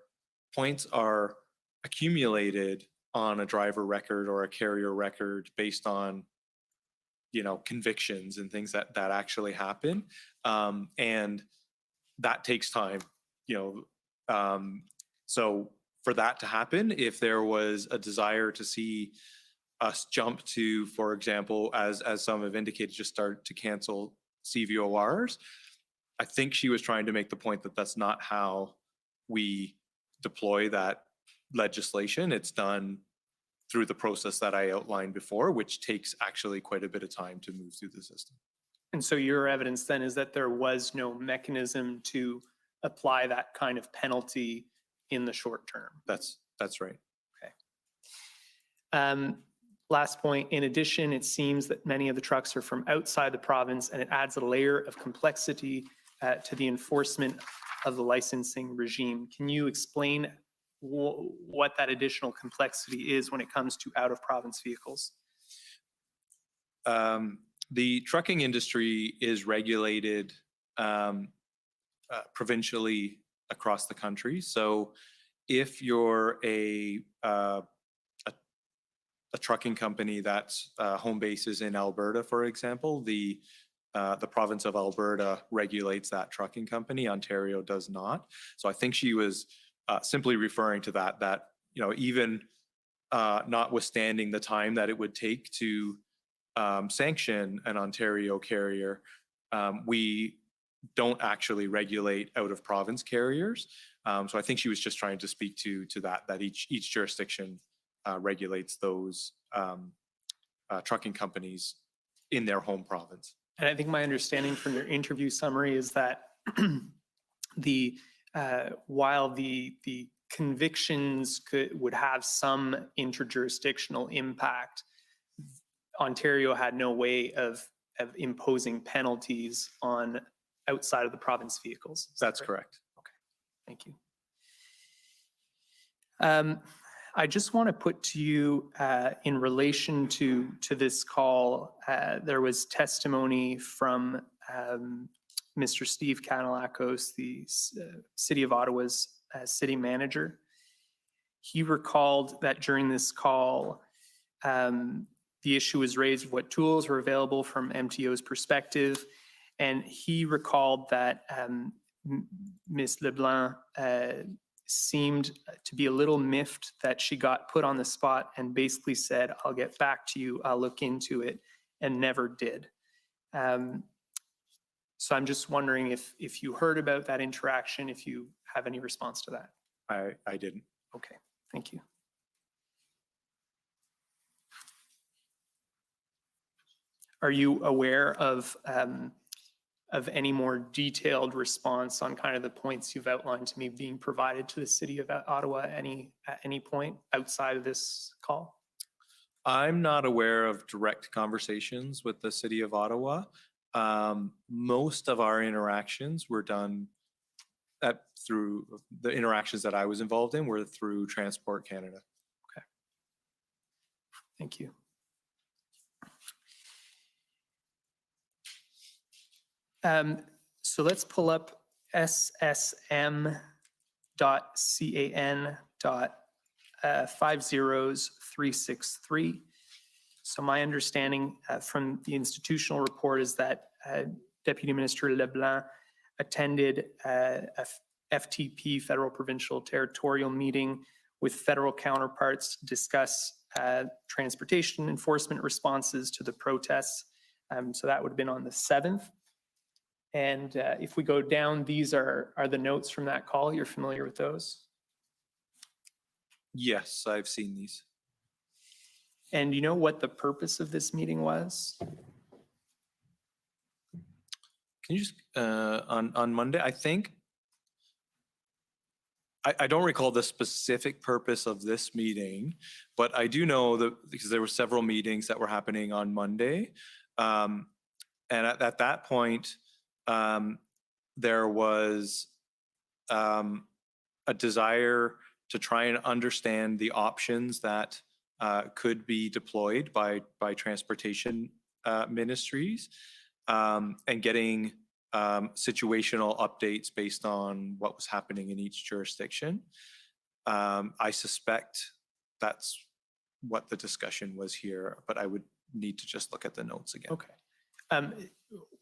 points are accumulated on a driver record or a carrier record based on convictions and things that actually happen, and that takes time. So for that to happen, if there was a desire to see us jump to, for example, as some have indicated, just start to cancel CVORs, I think she was trying to make the point that that's not how we deploy that legislation. It's done through the process that I outlined before, which takes actually quite a bit of time to move through the system. And so your evidence then is that there was no mechanism to apply that kind of penalty in the short term. That's right. Okay. Last point, in addition, it seems that many of the trucks are from outside the province, and it adds a layer of complexity to the enforcement of the licensing regime. Can you explain what that additional complexity is when it comes to out-of-province vehicles? The trucking industry is regulated provincially across the country. So if you're a trucking company that's home base is in Alberta, for example, the province of Alberta regulates that trucking company. Ontario does not. So I think she was simply referring to that even notwithstanding the time that it would take to sanction an Ontario carrier, we don't actually regulate out-of-province carriers. So I think she was just trying to speak to that each jurisdiction regulates those trucking companies in their home province. And I think my understanding from your interview summary is that while the convictions would have some interjurisdictional impact, Ontario had no way of imposing penalties on outside of the province vehicles. That's correct. Okay, thank you. I just want to put to you in relation to this call, there was testimony from Mr. Steve Kanalakos, the City of Ottawa's city manager. He recalled that during this call, the issue was raised of what tools were available from MTO's perspective, and he recalled that Ms. LeBlanc seemed to be a little miffed that she got put on the spot and basically said, "I'll get back to you, I'll look into it," and never did. So I'm just wondering if you heard about that interaction, if you have any response to that. I didn't. Okay, thank you. Are you aware of any more detailed response on kind of the points you've outlined to me being provided to the City of Ottawa at any point outside of this call? I'm not aware of direct conversations with the City of Ottawa. Most of our interactions were done through the interactions that I was involved in were through Transport Canada. Thank you. So let's pull up ssm.can.50363. So my understanding from the institutional report is that Deputy Minister LeBlanc attended a FTP, Federal Provincial Territorial meeting with federal counterparts to discuss transportation enforcement responses to the protests. So that would have been on the 7th. And if we go down, these are the notes from that call. You're familiar with those? Yes, I've seen these. And you know what the purpose of this meeting was? Can you just, on Monday, I think, I don't recall the specific purpose of this meeting, but I do know that because there were several meetings that were happening on Monday. And at that point, there was a desire to try and understand the options that could be deployed by transportation ministries, and getting situational updates based on what was happening in each jurisdiction. I suspect that's what the discussion was here, but I would need to just look at the notes again. Okay.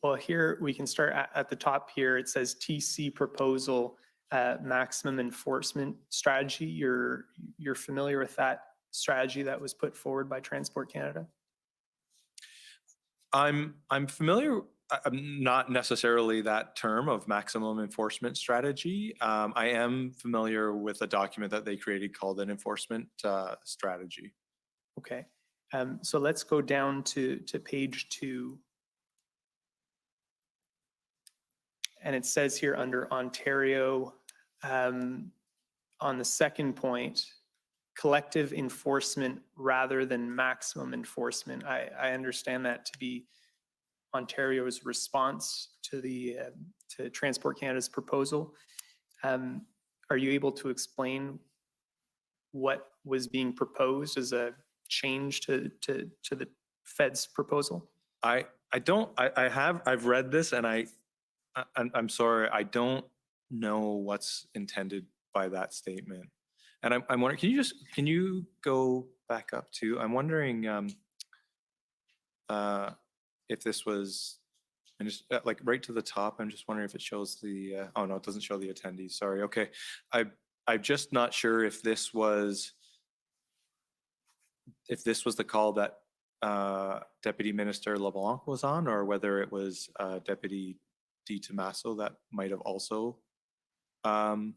Well, here we can start at the top here. It says TC proposal, maximum enforcement strategy. You're familiar with that strategy that was put forward by Transport Canada? I'm familiar. I'm not necessarily that term of maximum enforcement strategy. I am familiar with a document that they created called an enforcement strategy. Okay. So let's go down to page 2. And it says here under Ontario, on the second point, collective enforcement rather than maximum enforcement. I understand that to be Ontario's response to the to Transport Canada's proposal. Are you able to explain what was being proposed as a change to the Fed's proposal? I've read this, and I'm sorry, I don't know what's intended by that statement. And I'm wondering, can you go back up to, I'm wondering if this was, and just like right to the top, I'm just wondering if it shows the, oh no, it doesn't show the attendees, sorry. Okay, I'm just not sure if this was the call that Deputy Minister LeBlanc was on, or whether it was Deputy D. Tommaso that might have also been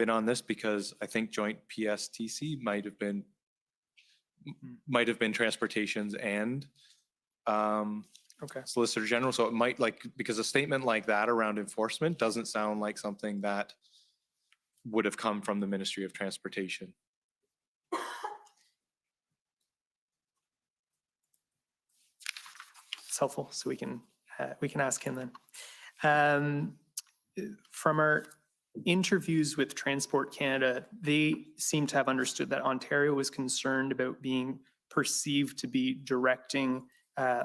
on this, because I think joint PSTC might have been transportations and Solicitor General. So it might, like, because a statement like that around enforcement doesn't sound like something that would have come from the Ministry of Transportation. It's helpful, so we can ask him then. From our interviews with Transport Canada, they seem to have understood that Ontario was concerned about being perceived to be directing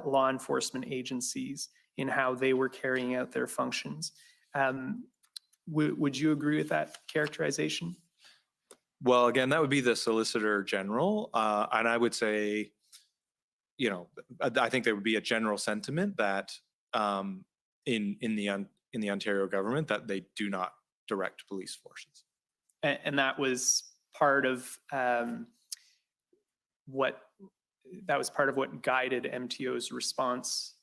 law enforcement agencies in how they were carrying out their functions. Would you agree with that characterization? Well, again, that would be the Solicitor General, and I would say, you know, I think there would be a general sentiment that in the Ontario government that they do not direct police forces. And that was part of what guided MTO's response.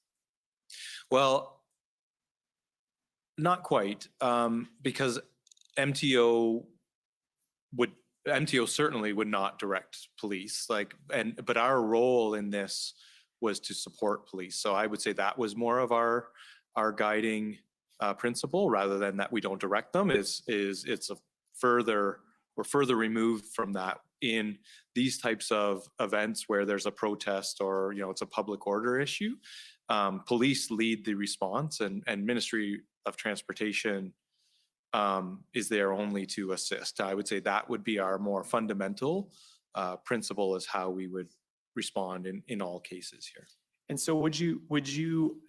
Well, not quite, because MTO certainly would not direct police, but our role in this was to support police. So I would say that was more of our guiding principle, rather than that we don't direct them. We're further removed from that in these types of events where there's a protest or, you know, it's a public order issue. Police lead the response, and Ministry of Transportation is there only to assist. I would say that would be our more fundamental principle is how we would respond in all cases here. And so would you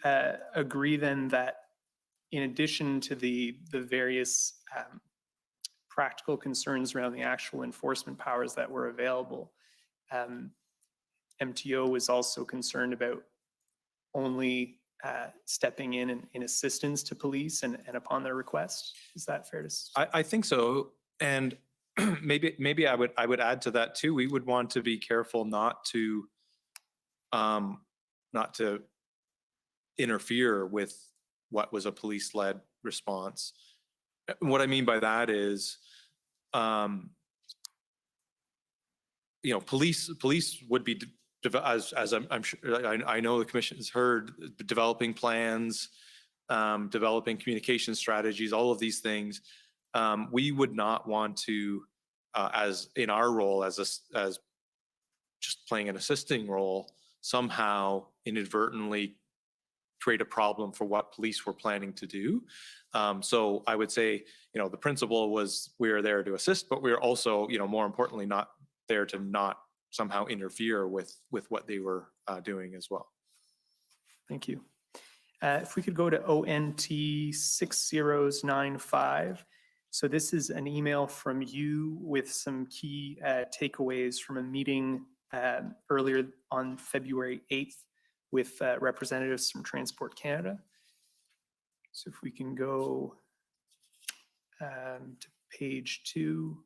agree then that in addition to the various practical concerns around the actual enforcement powers that were available, MTO was also concerned about only stepping in assistance to police and upon their request? Is that fair to say? I think so. And maybe I would add to that too. We would want to be careful not to interfere with what was a police-led response. What I mean by that is, police would be, as I'm sure, I know the commission has heard, developing plans, developing communication strategies, all of these things. We would not want to, as in our role as just playing an assisting role, somehow inadvertently create a problem for what police were planning to do. So I would say, the principle was we are there to assist, but we're also, more importantly, not there to not somehow interfere with what they were doing as well. Thank you. If we could go to ONT 6095. So this is an email from you with some key takeaways from a meeting earlier on February 8th with representatives from Transport Canada. So if we can go to page 2.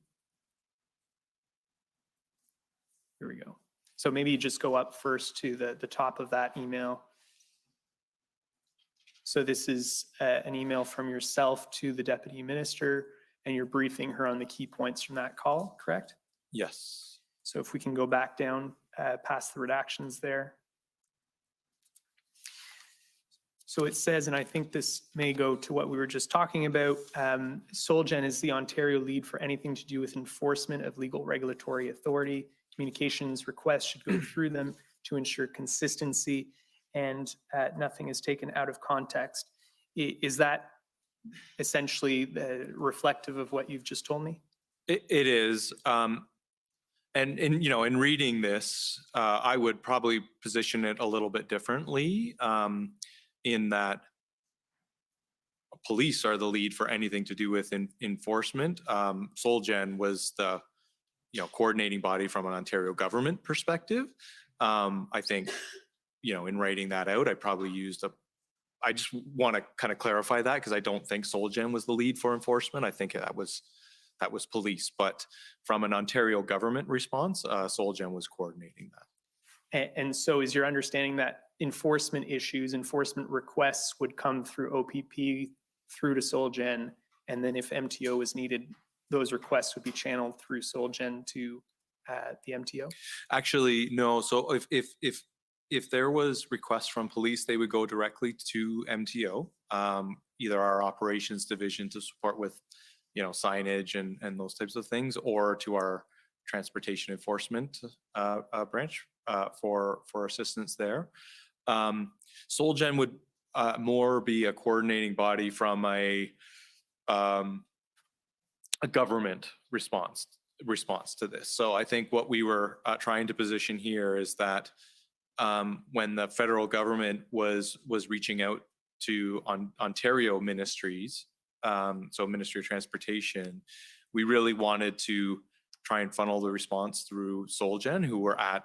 Here we go. So maybe just go up first to the top of that email. So this is an email from yourself to the Deputy Minister, and you're briefing her on the key points from that call, correct? Yes. So if we can go back down past the redactions there. So it says, and I think this may go to what we were just talking about, SolGen is the Ontario lead for anything to do with enforcement of legal regulatory authority. Communications requests should go through them to ensure consistency, and nothing is taken out of context. Is that essentially reflective of what you've just told me? It is. And in reading this, I would probably position it a little bit differently, in that police are the lead for anything to do with enforcement. SolGen was the coordinating body from an Ontario government perspective. I think, in writing that out, I probably used I just want to kind of clarify that, because I don't think SolGen was the lead for enforcement. I think that was police, but from an Ontario government response, SolGen was coordinating that. And so is your understanding that enforcement issues, enforcement requests would come through OPP through to SolGen, and then if MTO is needed, those requests would be channeled through SolGen to the MTO? Actually, no. So if there was requests from police, they would go directly to MTO, either our operations division to support with, signage and those types of things, or to our transportation enforcement branch for assistance there. SolGen would more be a coordinating body from a government response to this. So I think what we were trying to position here is that when the federal government was reaching out to Ontario ministries, so Ministry of Transportation, we really wanted to try and funnel the response through SolGen, who were at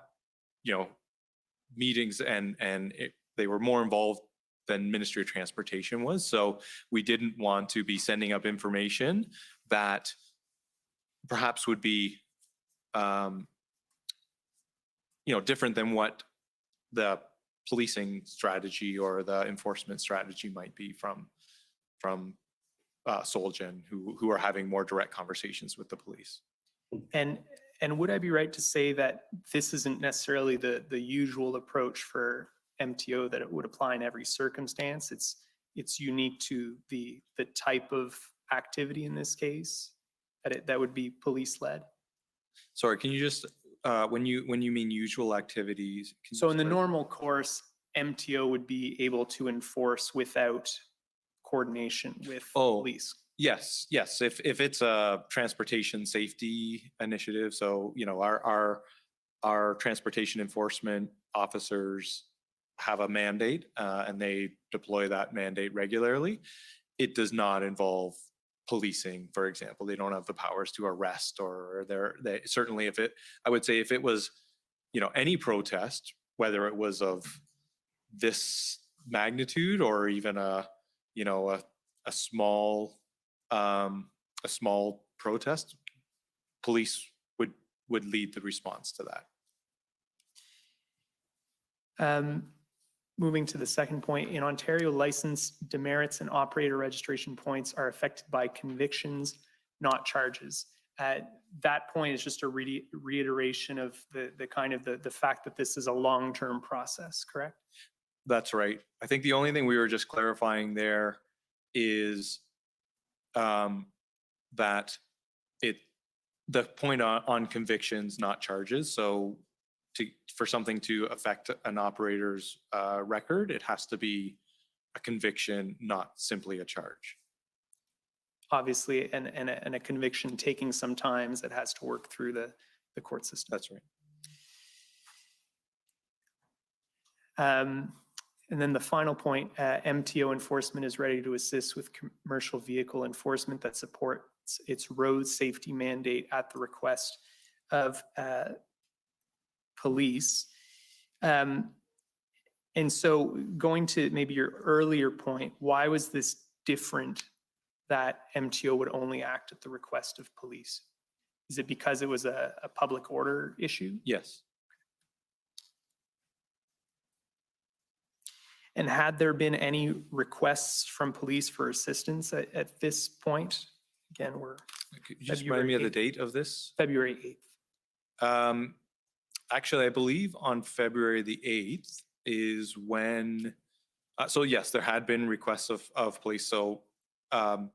meetings and they were more involved than Ministry of Transportation was. So we didn't want to be sending up information that perhaps would be different than what the policing strategy or the enforcement strategy might be from SolGen, who are having more direct conversations with the police. And would I be right to say that this isn't necessarily the usual approach for MTO, that it would apply in every circumstance? It's unique to the type of activity in this case, that would be police-led? Sorry, can you just, when you mean usual activities? So in the normal course, MTO would be able to enforce without coordination with police. Yes, yes. If it's a transportation safety initiative, so our transportation enforcement officers have a mandate and they deploy that mandate regularly. It does not involve policing, for example. They don't have the powers to arrest, or they certainly I would say if it was, any protest, whether it was of this magnitude or even a small protest, police would lead the response to that. Moving to the second point, in Ontario, license demerits and operator registration points are affected by convictions, not charges. That point is just a reiteration of the fact that this is a long-term process, correct? That's right. I think the only thing we were just clarifying there is that the point on convictions, not charges. So for something to affect an operator's record, it has to be a conviction, not simply a charge. Obviously, and a conviction taking some time, that has to work through the court system. That's right. And then the final point, MTO enforcement is ready to assist with commercial vehicle enforcement that supports its road safety mandate at the request of police. And so going to maybe your earlier point, why was this different that MTO would only act at the request of police? Is it because it was a public order issue? Yes. And had there been any requests from police for assistance at this point? Again, Could you just remind me of the date of this? February 8th. Actually, I believe on February the 8th is when, so yes, there had been requests of police. So the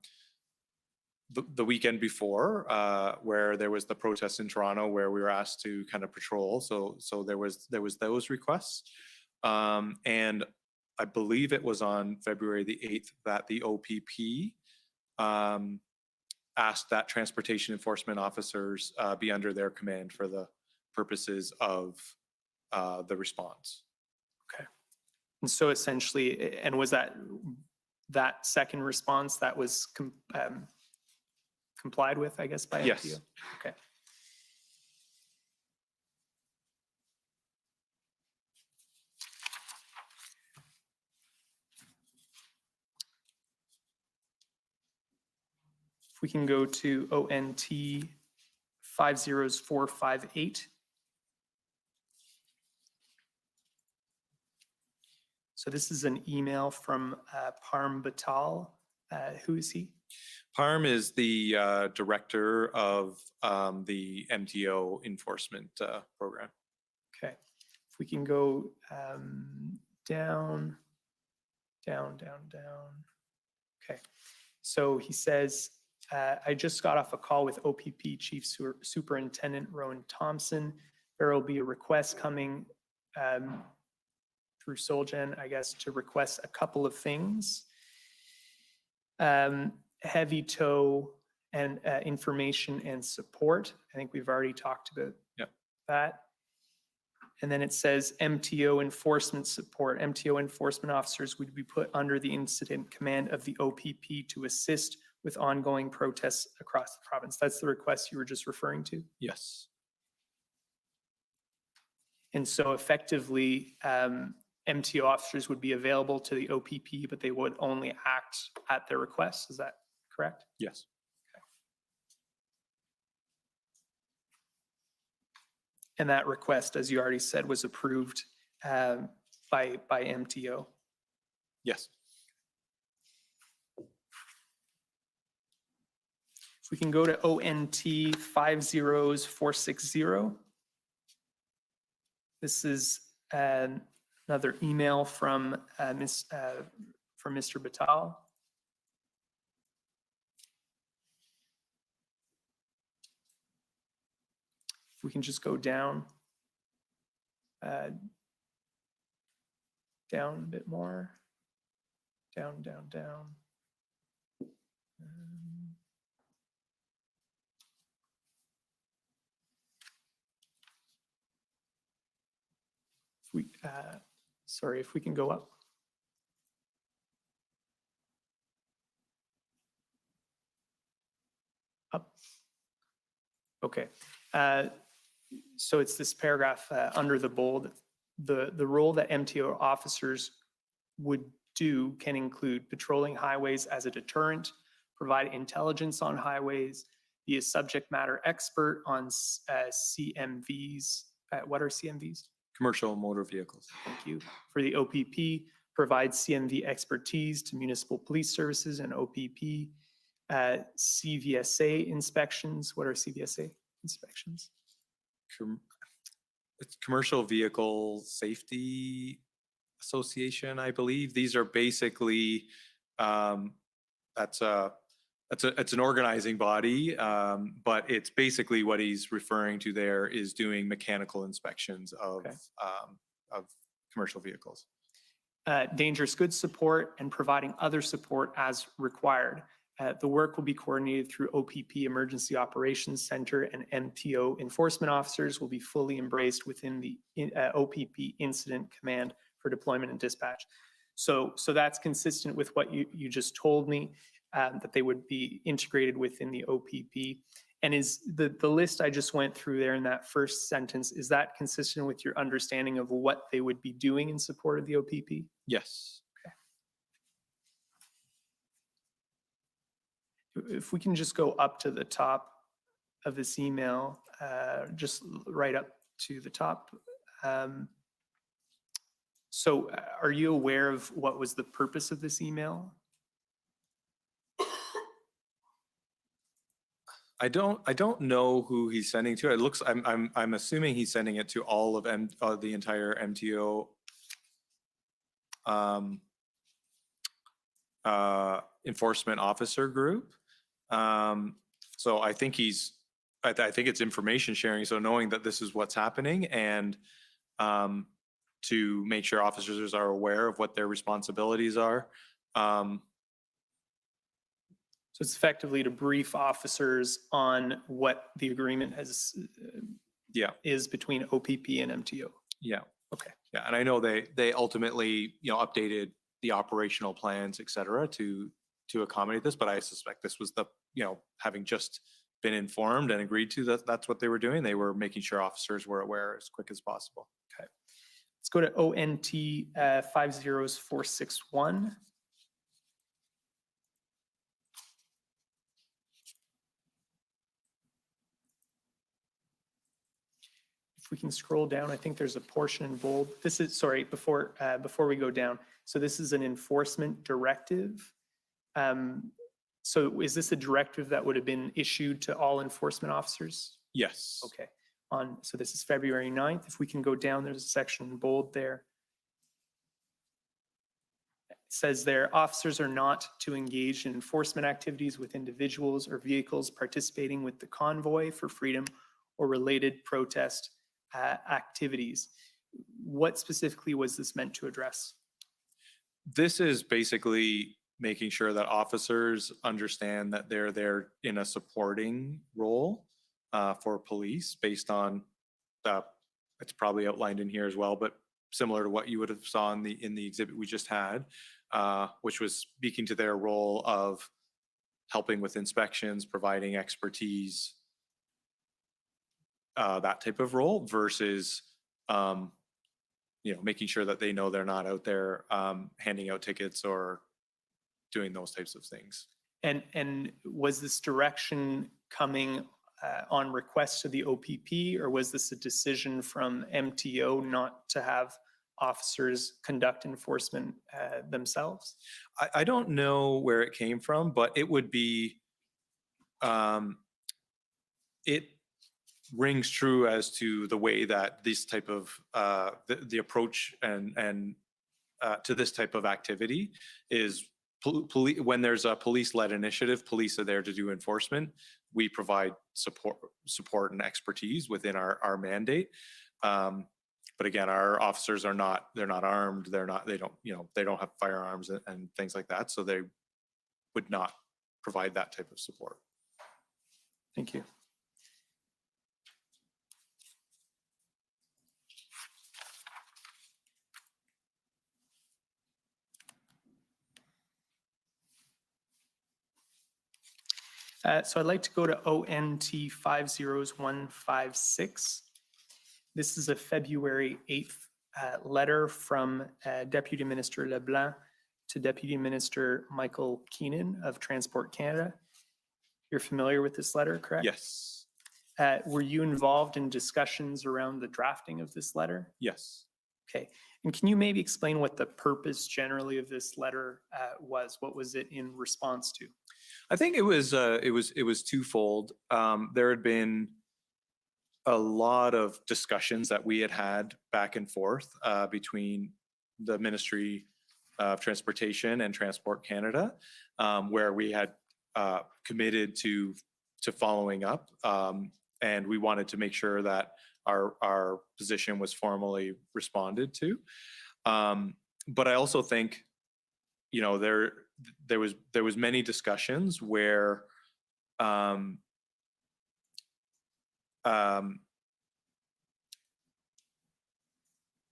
weekend before, where there was the protest in Toronto, where we were asked to kind of patrol. So there was those requests. And I believe it was on February the 8th that the OPP asked that transportation enforcement officers be under their command for the purposes of the response. Okay. And so essentially, and was that second response that was complied with, I guess, by MTO? Yes. Okay. If we can go to ONT 500458. So this is an email from Parm Batal. Who is he? Parm is the director of the MTO enforcement program. Okay. If we can go down. Okay. So he says, I just got off a call with OPP Chief Superintendent Rowan Thompson. There will be a request coming through Solgen, I guess, to request a couple of things. Heavy tow and information and support. I think we've already talked about that. And then it says MTO enforcement support. MTO enforcement officers would be put under the incident command of the OPP to assist with ongoing protests across the province. That's the request you were just referring to? Yes. And so effectively, MTO officers would be available to the OPP, but they would only act at their request. Is that correct? Yes. Okay. And that request, as you already said, was approved by MTO? Yes. If we can go to ONT 50460. This is another email from Mr. Batal. If we can just go down a bit more, down. Sorry, if we can go up. Up. Okay. So it's this paragraph under the bold. The role that MTO officers would do can include patrolling highways as a deterrent, provide intelligence on highways, be a subject matter expert on CMVs. What are CMVs? Commercial motor vehicles. Thank you. For the OPP, provide CMV expertise to municipal police services and OPP. CVSA inspections. What are CVSA inspections? It's Commercial Vehicle Safety Association, I believe. These are basically, it's an organizing body, but it's basically what he's referring to there is doing mechanical inspections of commercial vehicles. Dangerous goods support and providing other support as required. The work will be coordinated through OPP Emergency Operations Center, and MTO enforcement officers will be fully embraced within the OPP Incident Command for deployment and dispatch. So that's consistent with what you just told me, that they would be integrated within the OPP. And is the list I just went through there in that first sentence, is that consistent with your understanding of what they would be doing in support of the OPP? Yes. If we can just go up to the top of this email, just right up to the top. So are you aware of what was the purpose of this email? I don't know who he's sending to. It looks, I'm assuming he's sending it to all of the entire MTO enforcement officer group. So I think I think it's information sharing. So knowing that this is what's happening, and to make sure officers are aware of what their responsibilities are. So it's effectively to brief officers on what the agreement is between OPP and MTO. Yeah. Okay. Yeah, and I know they ultimately updated the operational plans, et cetera, to accommodate this, but I suspect this was having just been informed and agreed to that's what they were doing. They were making sure officers were aware as quick as possible. Okay. Let's go to ONT 50461. If we can scroll down, I think there's a portion in bold. This is, sorry, before we go down. So this is an enforcement directive. So is this a directive that would have been issued to all enforcement officers? Yes. Okay. So this is February 9th. If we can go down, there's a section in bold there. It says there, officers are not to engage in enforcement activities with individuals or vehicles participating with the Convoy for Freedom or related protest activities. What specifically was this meant to address? This is basically making sure that officers understand that they're there in a supporting role for police based on it's probably outlined in here as well, but similar to what you would have saw in the exhibit we just had, which was speaking to their role of helping with inspections, providing expertise, that type of role versus making sure that they know they're not out there handing out tickets or doing those types of things. And was this direction coming on request to the OPP, or was this a decision from MTO not to have officers conduct enforcement themselves? I don't know where it came from, but it would be, it rings true as to the way that this type of, the approach and to this type of activity is when there's a police-led initiative, police are there to do enforcement. We provide support and expertise within our mandate. But again, our officers they're not armed. They don't have firearms and things like that. So they would not provide that type of support. Thank you. So I'd like to go to ONT 500156. This is a February 8th letter from Deputy Minister LeBlanc to Deputy Minister Michael Keenan of Transport Canada. You're familiar with this letter, correct? Yes. Were you involved in discussions around the drafting of this letter? Yes. Okay. And can you maybe explain what the purpose generally of this letter was? What was it in response to? I think it was twofold. There had been a lot of discussions that we had had back and forth between the Ministry of Transportation and Transport Canada, where we had committed to following up, and we wanted to make sure that our position was formally responded to. But I also think, you know, there was many discussions where the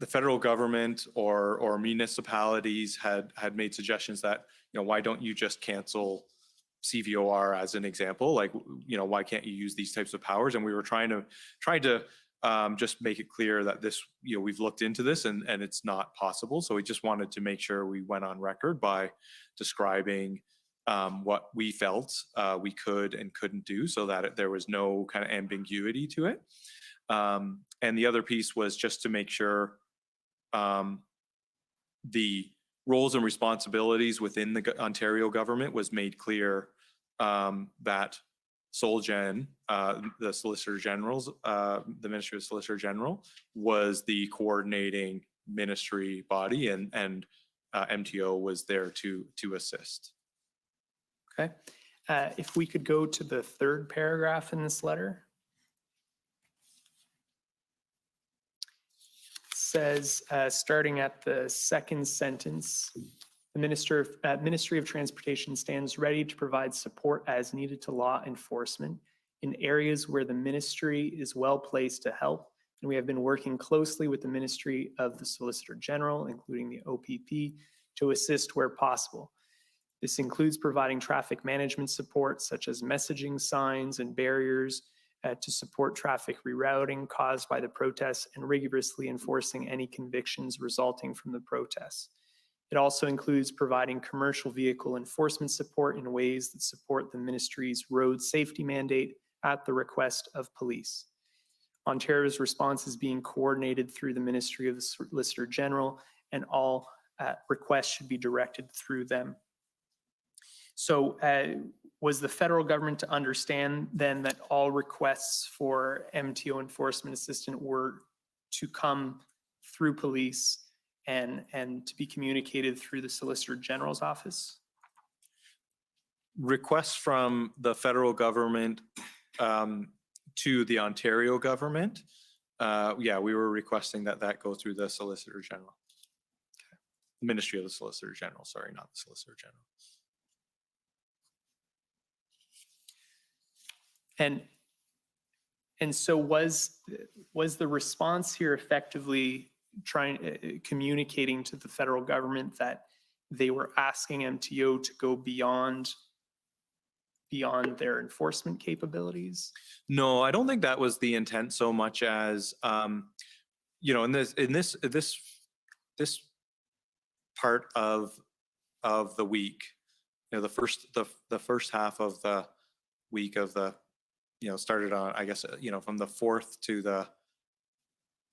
federal government or municipalities had made suggestions that, you know, why don't you just cancel CVOR as an example? Like, you know, why can't you use these types of powers? And we were trying to just make it clear that this, you know, we've looked into this and it's not possible. So we just wanted to make sure we went on record by describing what we felt we could and couldn't do, so that there was no kind of ambiguity to it. And the other piece was just to make sure the roles and responsibilities within the Ontario government was made clear, that SolGen, the Solicitor General's, the Ministry of Solicitor General, was the coordinating ministry body, and MTO was there to assist. Okay. If we could go to the third paragraph in this letter. It says, starting at the second sentence, the Ministry of Transportation stands ready to provide support as needed to law enforcement in areas where the ministry is well placed to help. And we have been working closely with the Ministry of the Solicitor General, including the OPP, to assist where possible. This includes providing traffic management support, such as messaging signs and barriers to support traffic rerouting caused by the protests, and rigorously enforcing any convictions resulting from the protests. It also includes providing commercial vehicle enforcement support in ways that support the ministry's road safety mandate at the request of police. Ontario's response is being coordinated through the Ministry of the Solicitor General, and all requests should be directed through them. So was the federal government to understand then that all requests for MTO enforcement assistance were to come through police and to be communicated through the Solicitor General's office? Requests from the federal government to the Ontario government, yeah, we were requesting that go through the Solicitor General. Okay. Ministry of the Solicitor General, sorry, not the Solicitor General. And so was the response here effectively communicating to the federal government that they were asking MTO to go beyond their enforcement capabilities? No, I don't think that was the intent so much as, you know, in this part of the week, you know, the first half of the week of the, you know, started on, I guess, you know, from the 4th to the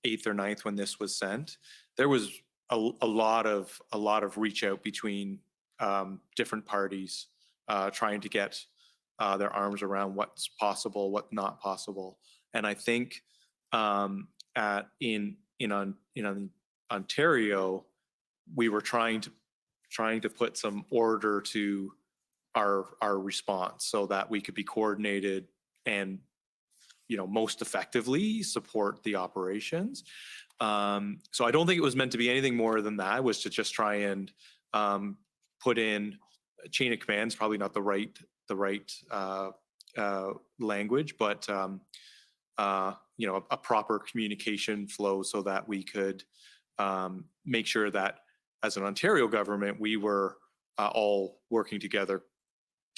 8th or 9th when this was sent, there was a lot of reach out between different parties trying to get their arms around what's possible, what's not possible. And I think in Ontario, we were trying to put some order to our response so that we could be coordinated and, you know, most effectively support the operations. So I don't think it was meant to be anything more than that. It was to just try and put in a chain of commands, probably not the right language, but you know, a proper communication flow so that we could make sure that as an Ontario government, we were all working together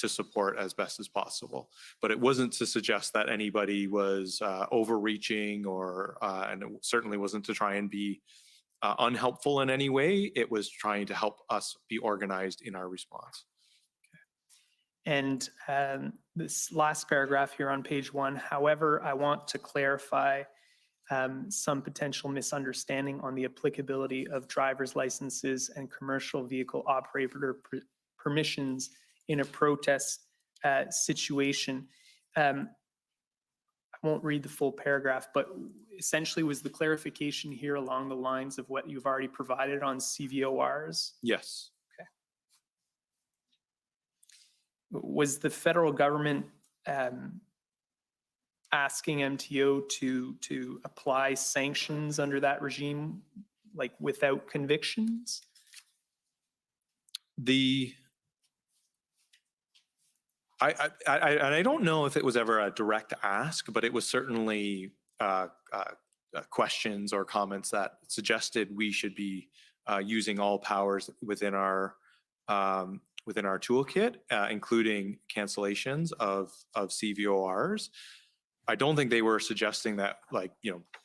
to support as best as possible. But it wasn't to suggest that anybody was overreaching or, and it certainly wasn't to try and be unhelpful in any way. It was trying to help us be organized in our response. And this last paragraph here on page 1, however, I want to clarify some potential misunderstanding on the applicability of driver's licenses and commercial vehicle operator permissions in a protest situation. I won't read the full paragraph, but essentially was the clarification here along the lines of what you've already provided on CVORs? Yes. Okay. Was the federal government asking MTO to apply sanctions under that regime, like without convictions? I don't know if it was ever a direct ask, but it was certainly questions or comments that suggested we should be using all powers within our toolkit, including cancellations of CVORs. I don't think they were suggesting that,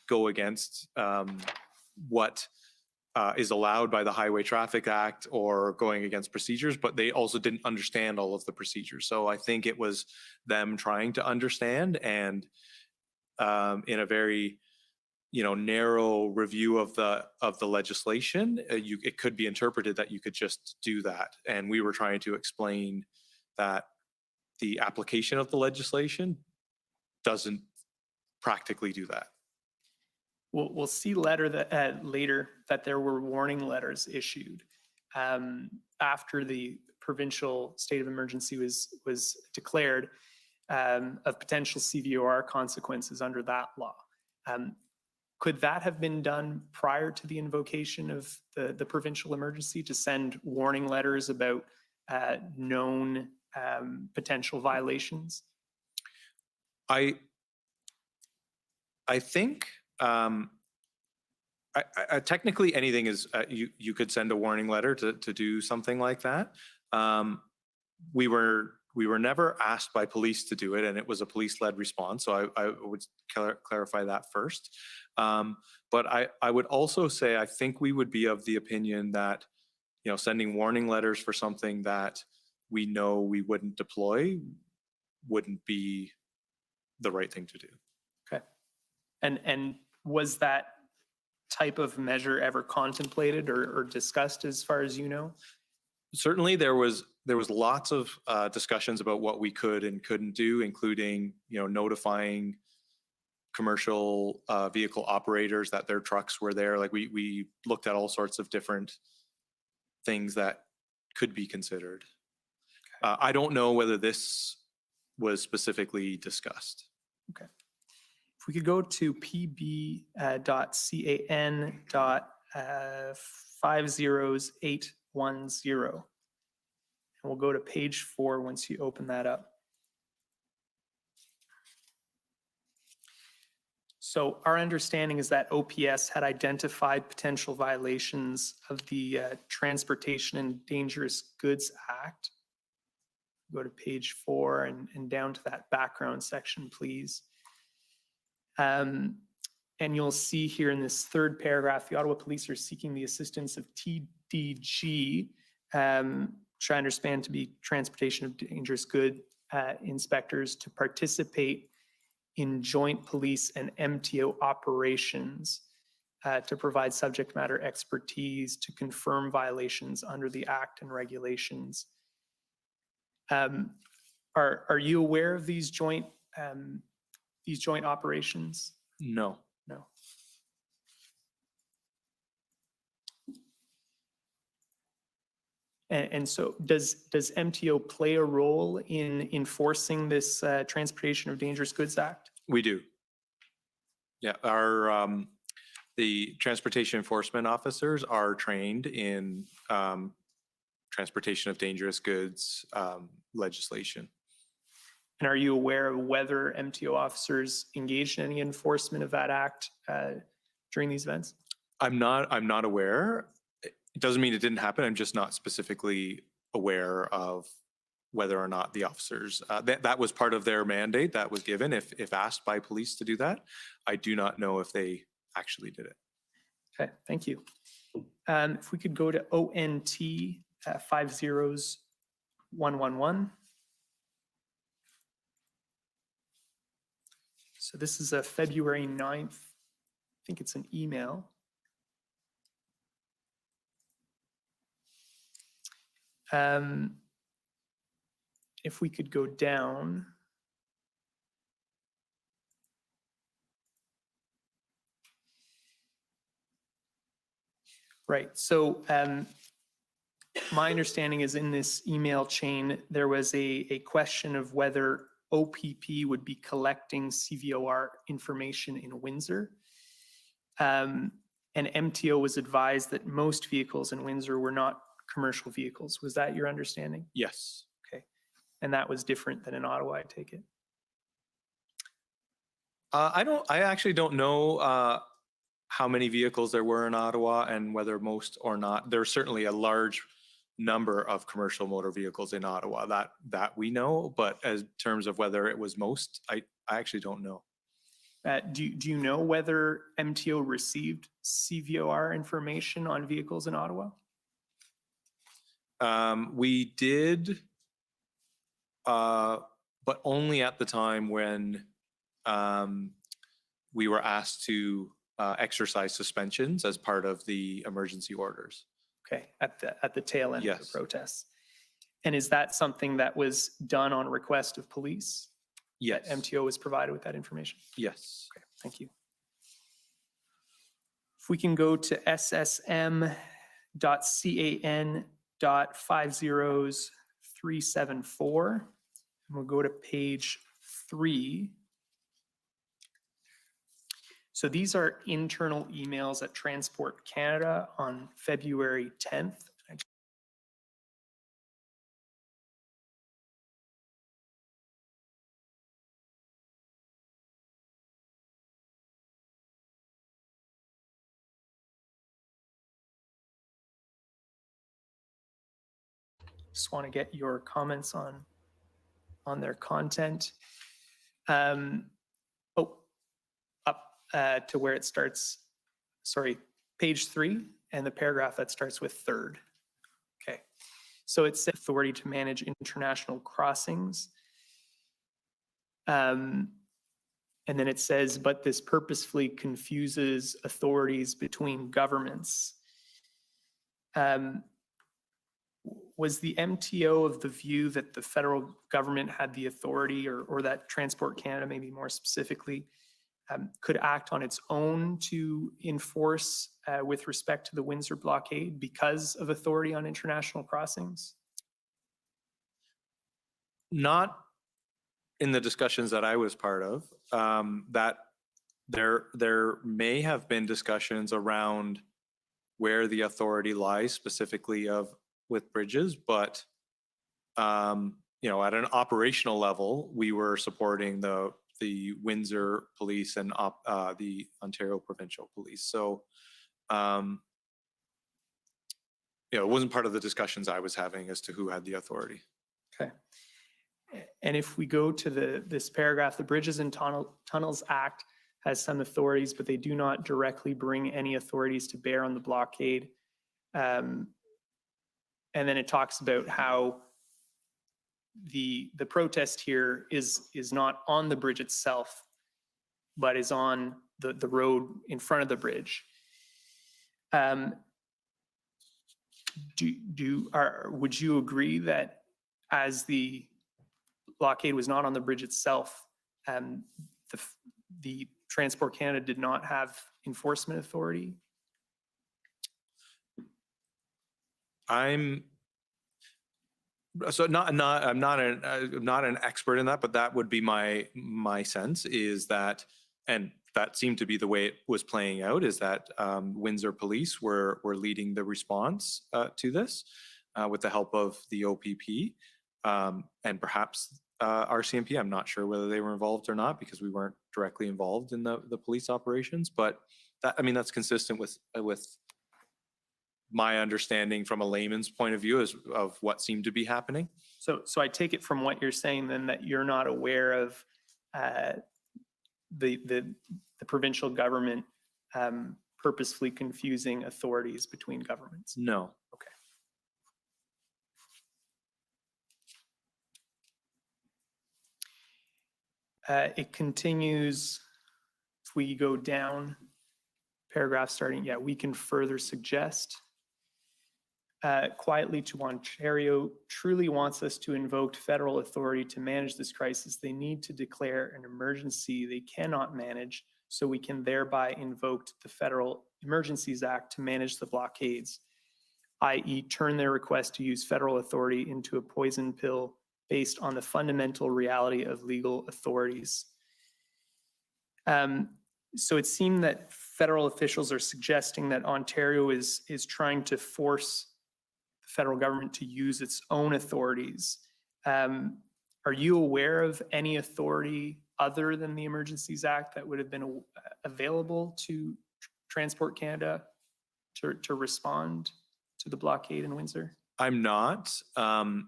go against what is allowed by the Highway Traffic Act or going against procedures, but they also didn't understand all of the procedures. So I think it was them trying to understand, and in a very narrow review of the legislation, it could be interpreted that you could just do that. And we were trying to explain that the application of the legislation doesn't practically do that. We'll see later that there were warning letters issued after the provincial state of emergency was declared of potential CVOR consequences under that law. Could that have been done prior to the invocation of the provincial emergency, to send warning letters about known potential violations? I think technically anything is, you could send a warning letter to do something like that. We were never asked by police to do it, and it was a police-led response. So I would clarify that first. But I would also say I think we would be of the opinion that sending warning letters for something that we know we wouldn't deploy wouldn't be the right thing to do. Okay. And was that type of measure ever contemplated or discussed as far as you know? Certainly there was lots of discussions about what we could and couldn't do, including notifying commercial vehicle operators that their trucks were there. Like we looked at all sorts of different things that could be considered. I don't know whether this was specifically discussed. Okay. If we could go to pb.can.50810, and we'll go to page 4 once you open that up. So our understanding is that OPS had identified potential violations of the Transportation and Dangerous Goods Act. Go to page 4 and down to that background section, please. And you'll see here in this third paragraph, the Ottawa Police are seeking the assistance of TDG, which I understand to be Transportation of Dangerous Goods inspectors, to participate in joint police and MTO operations to provide subject matter expertise to confirm violations under the Act and regulations. Are you aware of these joint operations? No. No. And so does MTO play a role in enforcing this Transportation of Dangerous Goods Act? We do. Yeah, the transportation enforcement officers are trained in transportation of dangerous goods legislation. And are you aware of whether MTO officers engaged in any enforcement of that act during these events? I'm not aware. It doesn't mean it didn't happen. I'm just not specifically aware of whether or not the officers, that was part of their mandate that was given if asked by police to do that. I do not know if they actually did it. Okay, thank you. If we could go to ONT 50111. So this is a February 9th. I think it's an email. If we could go down. Right, so my understanding is in this email chain, there was a question of whether OPP would be collecting CVOR information in Windsor. And MTO was advised that most vehicles in Windsor were not commercial vehicles. Was that your understanding? Yes. Okay. And that was different than in Ottawa, I take it? I actually don't know how many vehicles there were in Ottawa and whether most or not. There's certainly a large number of commercial motor vehicles in Ottawa that we know, but as terms of whether it was most, I actually don't know. Do you know whether MTO received CVOR information on vehicles in Ottawa? We did, but only at the time when we were asked to exercise suspensions as part of the emergency orders. Okay, at the tail end of Yes. the protests. And is that something that was done on request of police? Yes. That MTO was provided with that information? Yes. Okay, thank you. If we can go to ssm.can.50374, and we'll go to page 3. So these are internal emails at Transport Canada on February 10th. Just want to get your comments on their content. Up to where it starts, sorry, page 3 and the paragraph that starts with third. Okay, so it's authority to manage international crossings. And then it says, but this purposefully confuses authorities between governments. Was the MTO of the view that the federal government had the authority, or that Transport Canada, maybe more specifically, could act on its own to enforce with respect to the Windsor blockade because of authority on international crossings? Not in the discussions that I was part of. That there may have been discussions around where the authority lies specifically with bridges, but at an operational level, we were supporting the Windsor Police and the Ontario Provincial Police. So, it wasn't part of the discussions I was having as to who had the authority. Okay. And if we go to this paragraph, the Bridges and Tunnels Act has some authorities, but they do not directly bring any authorities to bear on the blockade. And then it talks about how the protest here is not on the bridge itself, but is on the road in front of the bridge. Would you agree that as the blockade was not on the bridge itself, the Transport Canada did not have enforcement authority? I'm not an expert in that, but that would be my sense, is that, and that seemed to be the way it was playing out, is that Windsor Police were leading the response to this with the help of the OPP and perhaps RCMP. I'm not sure whether they were involved or not because we weren't directly involved in the police operations, but that's consistent with my understanding from a layman's point of view is of what seemed to be happening. So I take it from what you're saying then that you're not aware of the provincial government purposefully confusing authorities between governments? No. Okay. It continues, if we go down, paragraph starting, yeah, we can further suggest. Quietly to Ontario truly wants us to invoke federal authority to manage this crisis. They need to declare an emergency they cannot manage, so we can thereby invoke the Federal Emergencies Act to manage the blockades, i.e. turn their request to use federal authority into a poison pill based on the fundamental reality of legal authorities. So it seemed that federal officials are suggesting that Ontario is trying to force the federal government to use its own authorities. Are you aware of any authority other than the Emergencies Act that would have been available to Transport Canada to respond to the blockade in Windsor? I'm not. Like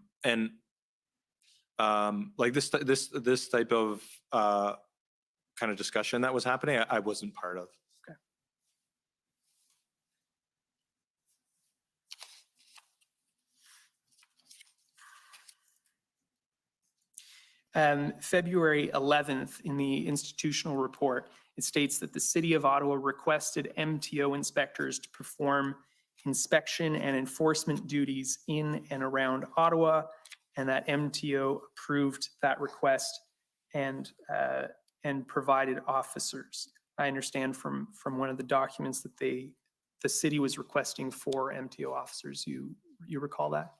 this type of kind of discussion that was happening, I wasn't part of. February 11th, in the institutional report, it states that the City of Ottawa requested MTO inspectors to perform inspection and enforcement duties in and around Ottawa, and that MTO approved that request and provided officers. I understand from one of the documents that the city was requesting 4 MTO officers. You recall that?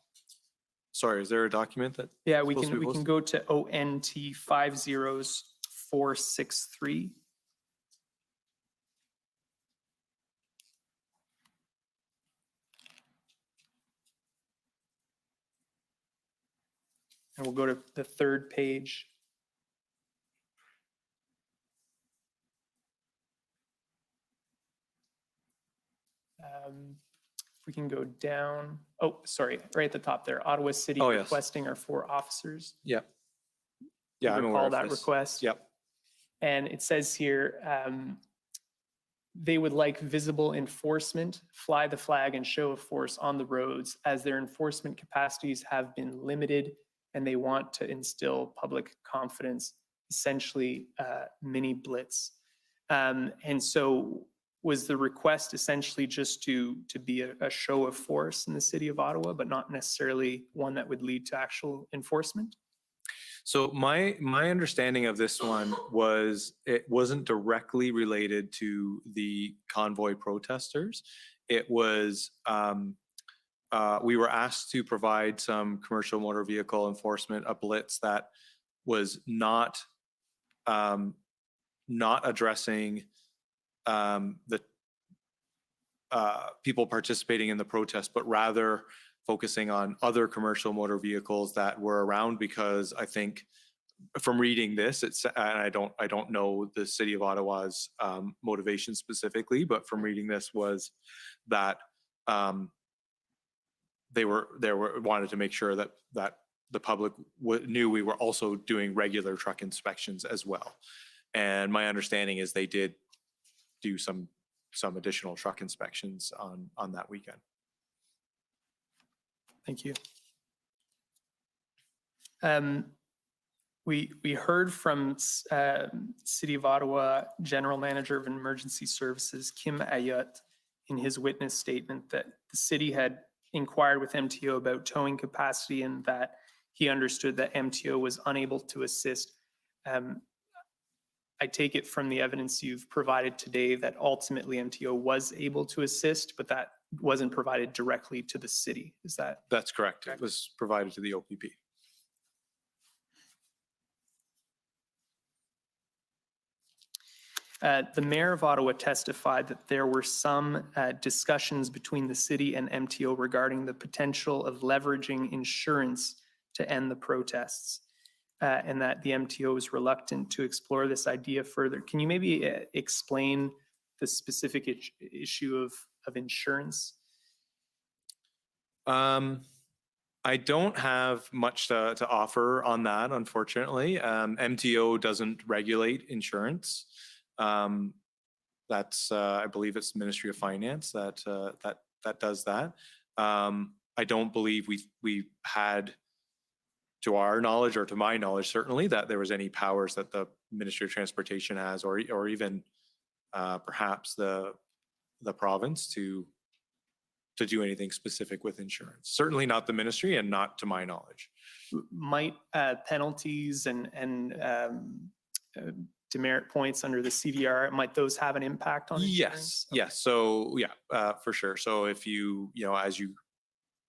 Sorry, is there a document that? Yeah, we can go to ONT 50463. And we'll go to the 3rd page. If we can go down, oh, sorry, right at the top there, Ottawa City requesting our 4 officers. Yep. Yeah, I'm aware recall of that this. request. Yep. And it says here, they would like visible enforcement, fly the flag and show of force on the roads, as their enforcement capacities have been limited and they want to instill public confidence, essentially mini blitz. And so was the request essentially just to be a show of force in the City of Ottawa, but not necessarily one that would lead to actual enforcement? So my understanding of this one was it wasn't directly related to the convoy protesters. It was, we were asked to provide some commercial motor vehicle enforcement, a blitz that was not addressing the people participating in the protest, but rather focusing on other commercial motor vehicles that were around, because I think from reading this, and I don't know the City of Ottawa's motivation specifically, but from reading this was that they wanted to make sure that the public knew we were also doing regular truck inspections as well. And my understanding is they did do some additional truck inspections on that weekend. Thank you. We heard from City of Ottawa General Manager of Emergency Services, Kim Ayotte, in his witness statement that the city had inquired with MTO about towing capacity and that he understood that MTO was unable to assist. I take it from the evidence you've provided today that ultimately MTO was able to assist, but that wasn't provided directly to the city. Is that? That's correct. It was provided to the OPP. The Mayor of Ottawa testified that there were some discussions between the city and MTO regarding the potential of leveraging insurance to end the protests, and that the MTO is reluctant to explore this idea further. Can you maybe explain the specific issue of insurance? I don't have much to offer on that, unfortunately. MTO doesn't regulate insurance. That's I believe it's the Ministry of Finance that does that. I don't believe we had, to our knowledge or to my knowledge, certainly, that there was any powers that the Ministry of Transportation has, or even perhaps the province to do anything specific with insurance. Certainly not the ministry, and not to my knowledge. Might penalties and demerit points under the CVR, might those have an impact on insurance? Yes. So yeah, for sure. So if you as you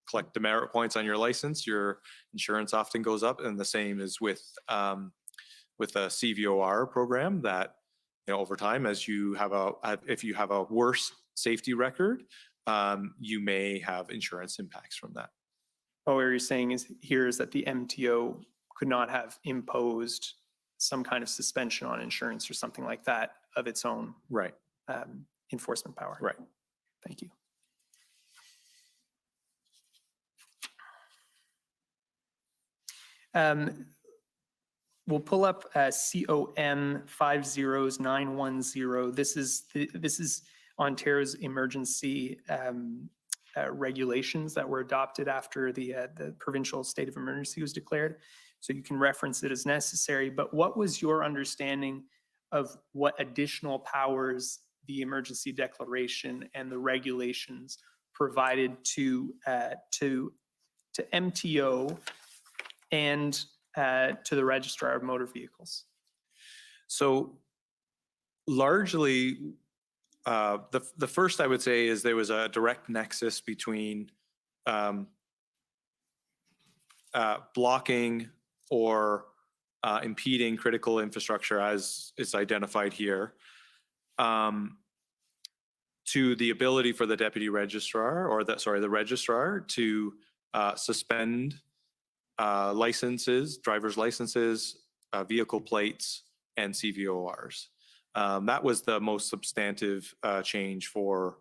collect demerit points on your license, your insurance often goes up, and the same is with a CVOR program that, over time, as you have if you have a worse safety record, you may have insurance impacts from that. What you're saying is that the MTO could not have imposed some kind of suspension on insurance or something like that of its own right enforcement power. Right. Thank you. We'll pull up COM 50910. This is Ontario's emergency regulations that were adopted after the provincial state of emergency was declared. So you can reference it as necessary. But what was your understanding of what additional powers the emergency declaration and the regulations provided to MTO and to the registrar of motor vehicles? So largely, the first I would say is there was a direct nexus between blocking or impeding critical infrastructure, as is identified here, to the ability for the deputy registrar, or the registrar, to suspend licenses, driver's licenses, vehicle plates, and CVORs. That was the most substantive change for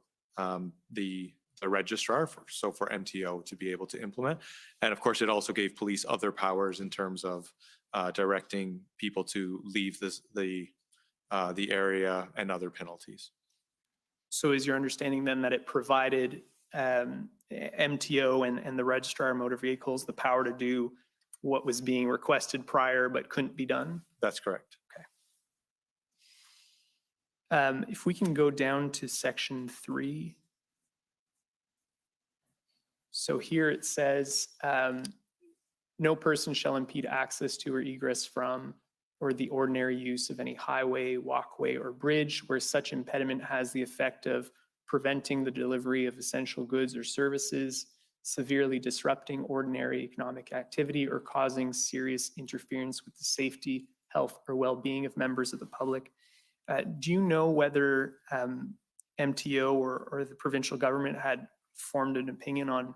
the registrar, for MTO to be able to implement. And of course, it also gave police other powers in terms of directing people to leave the area, and other penalties. So is your understanding then that it provided MTO and the registrar of motor vehicles the power to do what was being requested prior but couldn't be done? That's correct. Okay. If we can go down to section 3. So here it says, no person shall impede access to or egress from or the ordinary use of any highway, walkway, or bridge where such impediment has the effect of preventing the delivery of essential goods or services, severely disrupting ordinary economic activity, or causing serious interference with the safety, health, or well-being of members of the public. Do you know whether MTO or the provincial government had formed an opinion on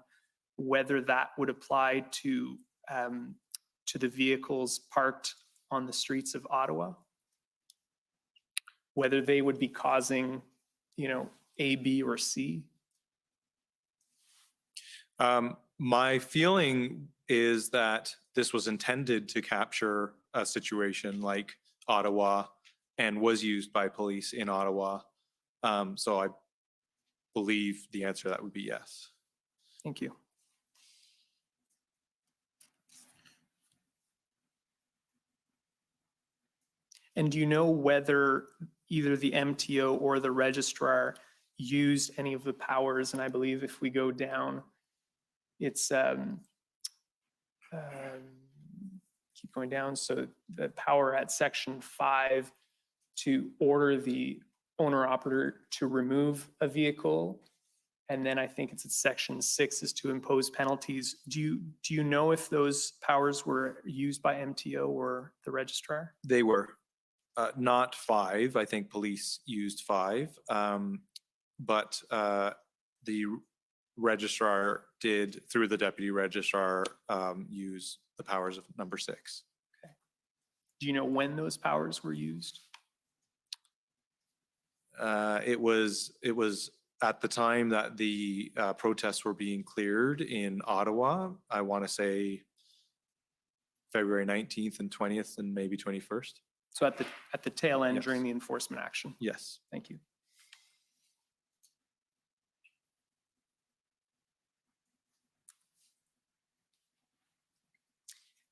whether that would apply to the vehicles parked on the streets of Ottawa? Whether they would be causing, A, B, or C? My feeling is that this was intended to capture a situation like Ottawa and was used by police in Ottawa. So I believe the answer to that would be yes. Thank you. And do you know whether either the MTO or the registrar used any of the powers? And I believe if we go down, it's keep going down. So the power at section 5 to order the owner operator to remove a vehicle. And then I think it's at section 6 is to impose penalties. Do you know if those powers were used by MTO or the registrar? They were. Not 5. I think police used 5. But the registrar did, through the deputy registrar, use the powers of number 6. Okay. Do you know when those powers were used? It was at the time that the protests were being cleared in Ottawa, I want to say February 19th and 20th and maybe 21st. So at the tail end Yes. during the enforcement action. Yes. Thank you.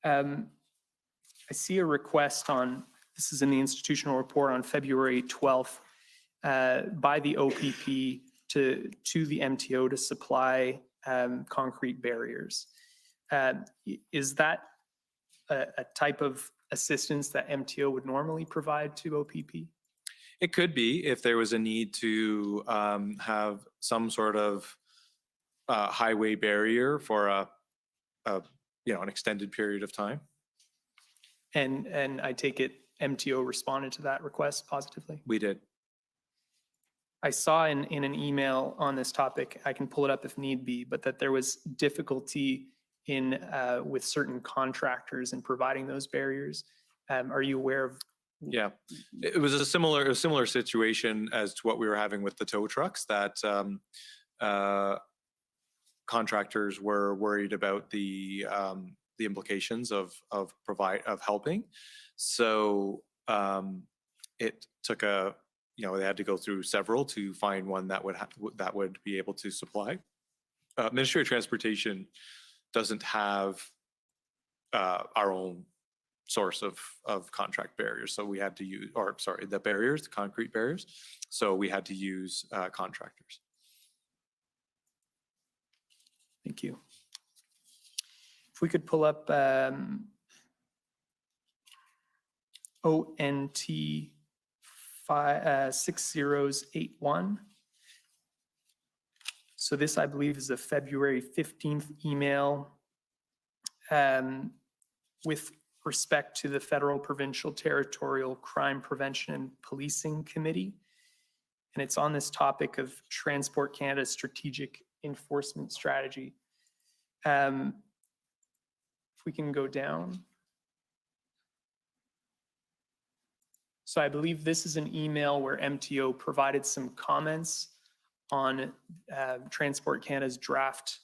I see a request on, this is in the institutional report on February 12th, by the OPP to the MTO to supply concrete barriers. Is that a type of assistance that MTO would normally provide to OPP? It could be if there was a need to have some sort of highway barrier for an extended period of time. And I take it MTO responded to that request positively? We did. I saw in an email on this topic, I can pull it up if need be, but that there was difficulty in with certain contractors in providing those barriers. Are you aware of? Yeah, it was a similar situation as to what we were having with the tow trucks, that contractors were worried about the implications of helping. So it took they had to go through several to find one that would be able to supply. Ministry of Transportation doesn't have our own source of contract barriers, so we had to use, the concrete barriers. So we had to use contractors. Thank you. If we could pull up ONT 6081. So this, I believe, is a February 15th email with respect to the Federal, Provincial, Territorial Crime Prevention and Policing Committee. And it's on this topic of Transport Canada's strategic enforcement strategy. If we can go down. So I believe this is an email where MTO provided some comments on Transport Canada's draft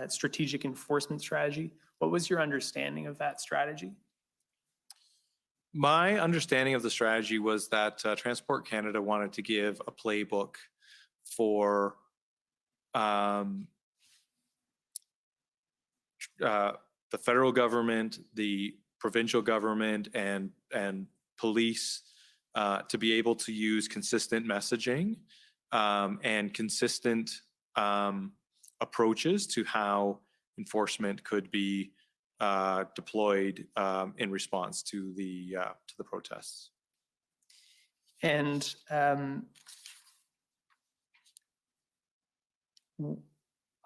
strategic enforcement strategy. What was your understanding of that strategy? My understanding of the strategy was that Transport Canada wanted to give a playbook for the federal government, the provincial government, and police to be able to use consistent messaging and consistent approaches to how enforcement could be deployed in response to the protests. And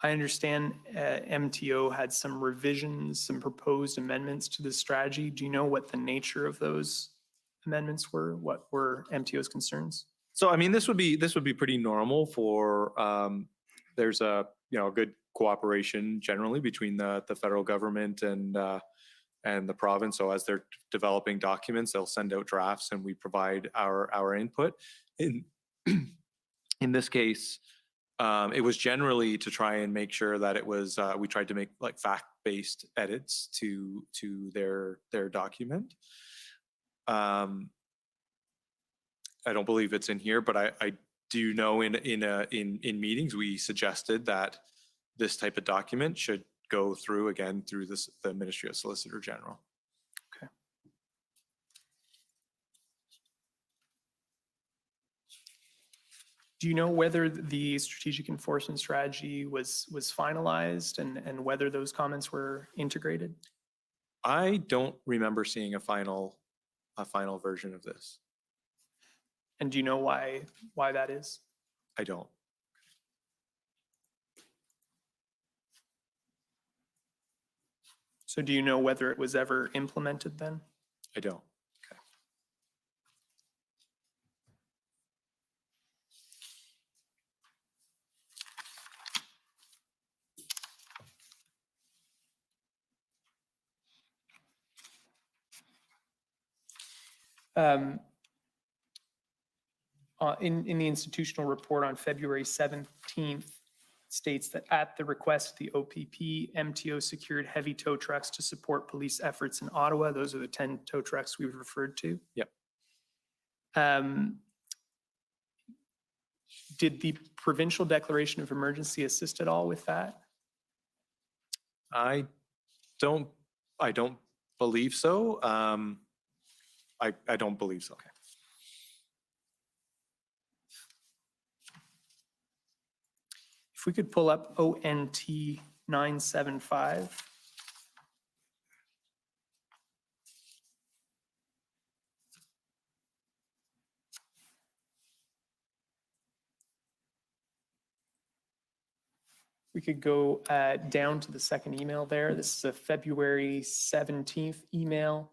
I understand MTO had some revisions, some proposed amendments to the strategy. Do you know what the nature of those amendments were? What were MTO's concerns? So, I mean, this would be pretty normal for there's a good cooperation generally between the federal government and the province. So as they're developing documents, they'll send out drafts and we provide our input. In this case, it was generally to try and make sure that it was we tried to make like fact-based edits to their document. I don't believe it's in here, but I do know in meetings we suggested that this type of document should go through the Ministry of Solicitor General. Okay. Do you know whether the strategic enforcement strategy was finalized and whether those comments were integrated? I don't remember seeing a final version of this. And do you know why that is? I don't. So do you know whether it was ever implemented then? I don't. in the institutional report on February 17th, states that at the request of the OPP, MTO secured heavy tow trucks to support police efforts in Ottawa. Those are the 10 tow trucks we've referred to. Yep. Did the provincial declaration of emergency assist at all with that? I don't believe so. I don't believe so. Okay. If we could pull up ONT 975. We could go down to the second email there. This is a February 17th email.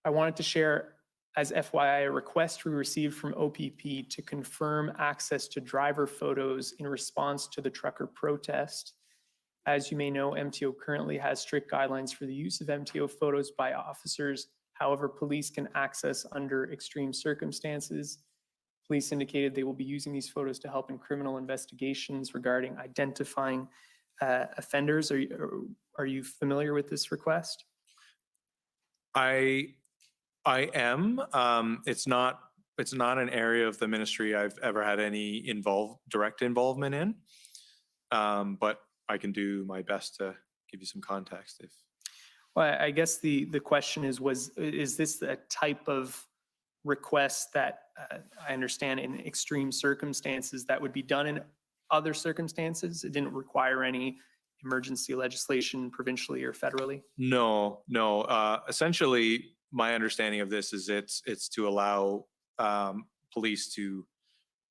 I wanted to share as FYI a request we received from OPP to confirm access to driver photos in response to the trucker protest. As you may know, MTO currently has strict guidelines for the use of MTO photos by officers. However, police can access under extreme circumstances. Police indicated they will be using these photos to help in criminal investigations regarding identifying offenders. Are you familiar with this request? I am. It's not an area of the ministry I've ever had any direct involvement in, but I can do my best to give you some context. Well, I guess the question is this a type of request that I understand in extreme circumstances that would be done in other circumstances? It didn't require any emergency legislation provincially or federally? No. Essentially, my understanding of this is it's to allow police to,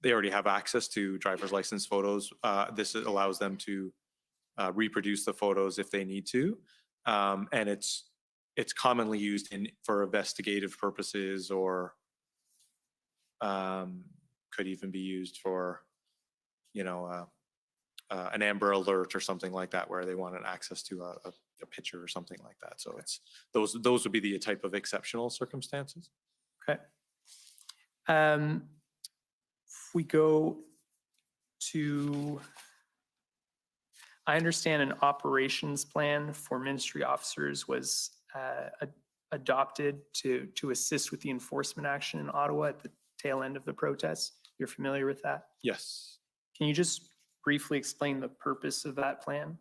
they already have access to driver's license photos. This allows them to reproduce the photos if they need to. And it's commonly used for investigative purposes, or could even be used for, an Amber Alert or something like that, where they want an access to a picture or something like that. So it's those would be the type of exceptional circumstances. Okay. If we go to, I understand an operations plan for ministry officers was adopted to assist with the enforcement action in Ottawa at the tail end of the protests. You're familiar with that? Yes. Can you just briefly explain the purpose of that plan?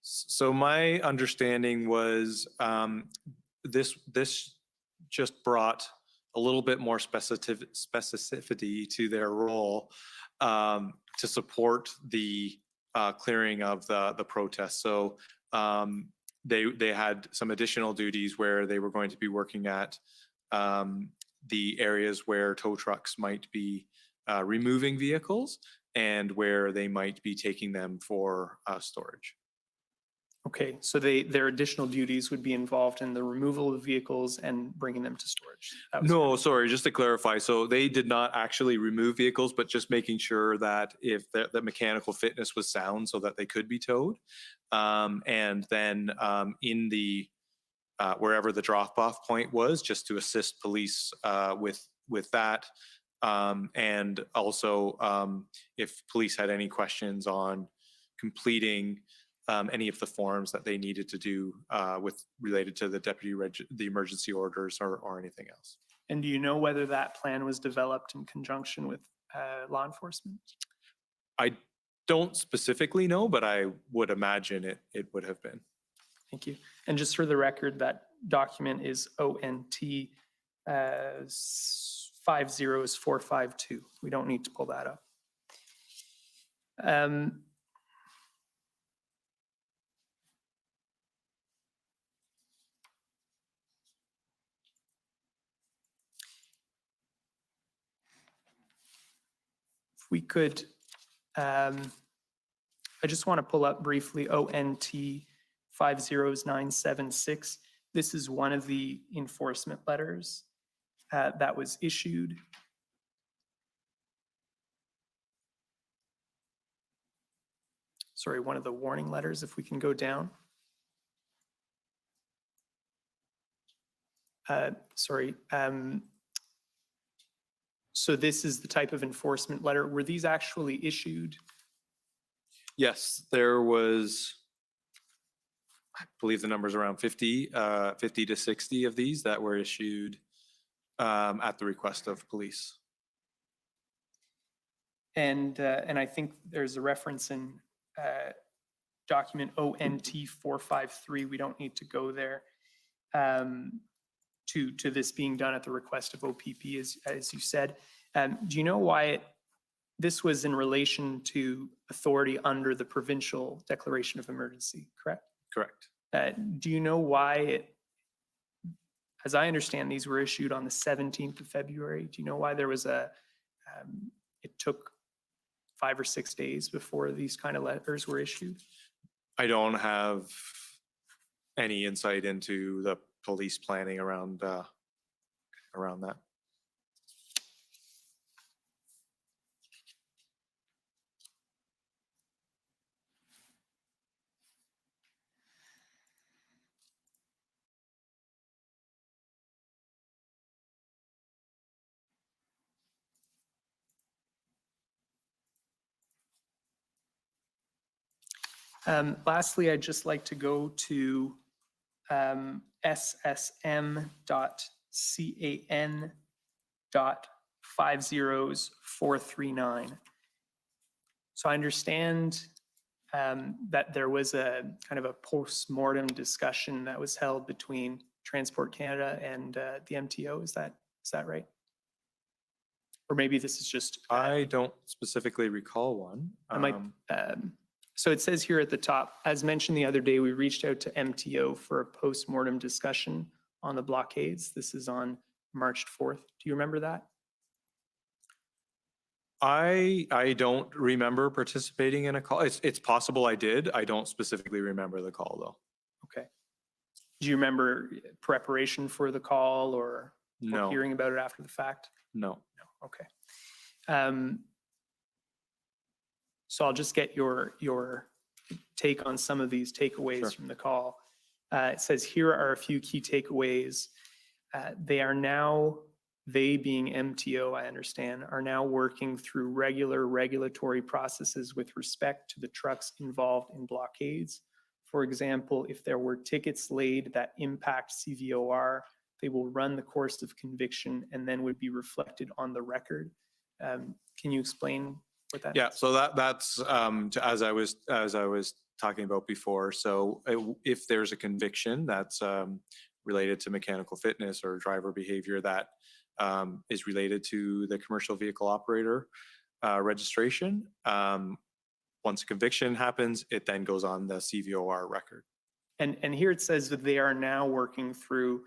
So my understanding was this just brought a little bit more specificity to their role to support the clearing of the protests. So they had some additional duties where they were going to be working at the areas where tow trucks might be removing vehicles and where they might be taking them for storage. Okay, so their additional duties would be involved in the removal of vehicles and bringing them to storage. No, sorry, just to clarify. So they did not actually remove vehicles, but just making sure that if the mechanical fitness was sound so that they could be towed. And then in the wherever the drop-off point was, just to assist police with that. And also if police had any questions on completing any of the forms that they needed to do related to the emergency orders or anything else. And do you know whether that plan was developed in conjunction with law enforcement? I don't specifically know, but I would imagine it would have been. Thank you. And just for the record, that document is ONT 50452. We don't need to pull that up. If we could, I just want to pull up briefly ONT 50976. This is one of the enforcement letters that was issued. Sorry, one of the warning letters, if we can go down. So this is the type of enforcement letter. Were these actually issued? Yes, there was, I believe the number's around 50 to 60 of these that were issued at the request of police. And I think there's a reference in document ONT 453. We don't need to go there to this being done at the request of OPP, as you said. Do you know why this was in relation to authority under the provincial declaration of emergency, correct? Correct. Do you know why as I understand, these were issued on the 17th of February. Do you know why there was it took 5 or 6 days before these kind of letters were issued? I don't have any insight into the police planning around that. Lastly, I'd just like to go to ssm.can.50.439. So I understand that there was a kind of a post-mortem discussion that was held between Transport Canada and the MTO. Is that right? Or maybe this is just. I don't specifically recall one. So it says here at the top, as mentioned the other day, we reached out to MTO for a post-mortem discussion on the blockades. This is on March 4th. Do you remember that? I don't remember participating in a call. It's possible I did. I don't specifically remember the call though. Okay. Do you remember preparation for the call or No. hearing about it after the fact? No. No. Okay. So I'll just get your take on some of these takeaways from the call. It says, here are a few key takeaways. They being MTO, I understand, are now working through regular regulatory processes with respect to the trucks involved in blockades. For example, if there were tickets laid that impact CVOR, they will run the course of conviction and then would be reflected on the record. Can you explain what that Yeah, is? so that's as I was talking about before. So if there's a conviction that's related to mechanical fitness or driver behavior that is related to the commercial vehicle operator registration, once a conviction happens, it then goes on the CVOR record. And here it says that they are now working through.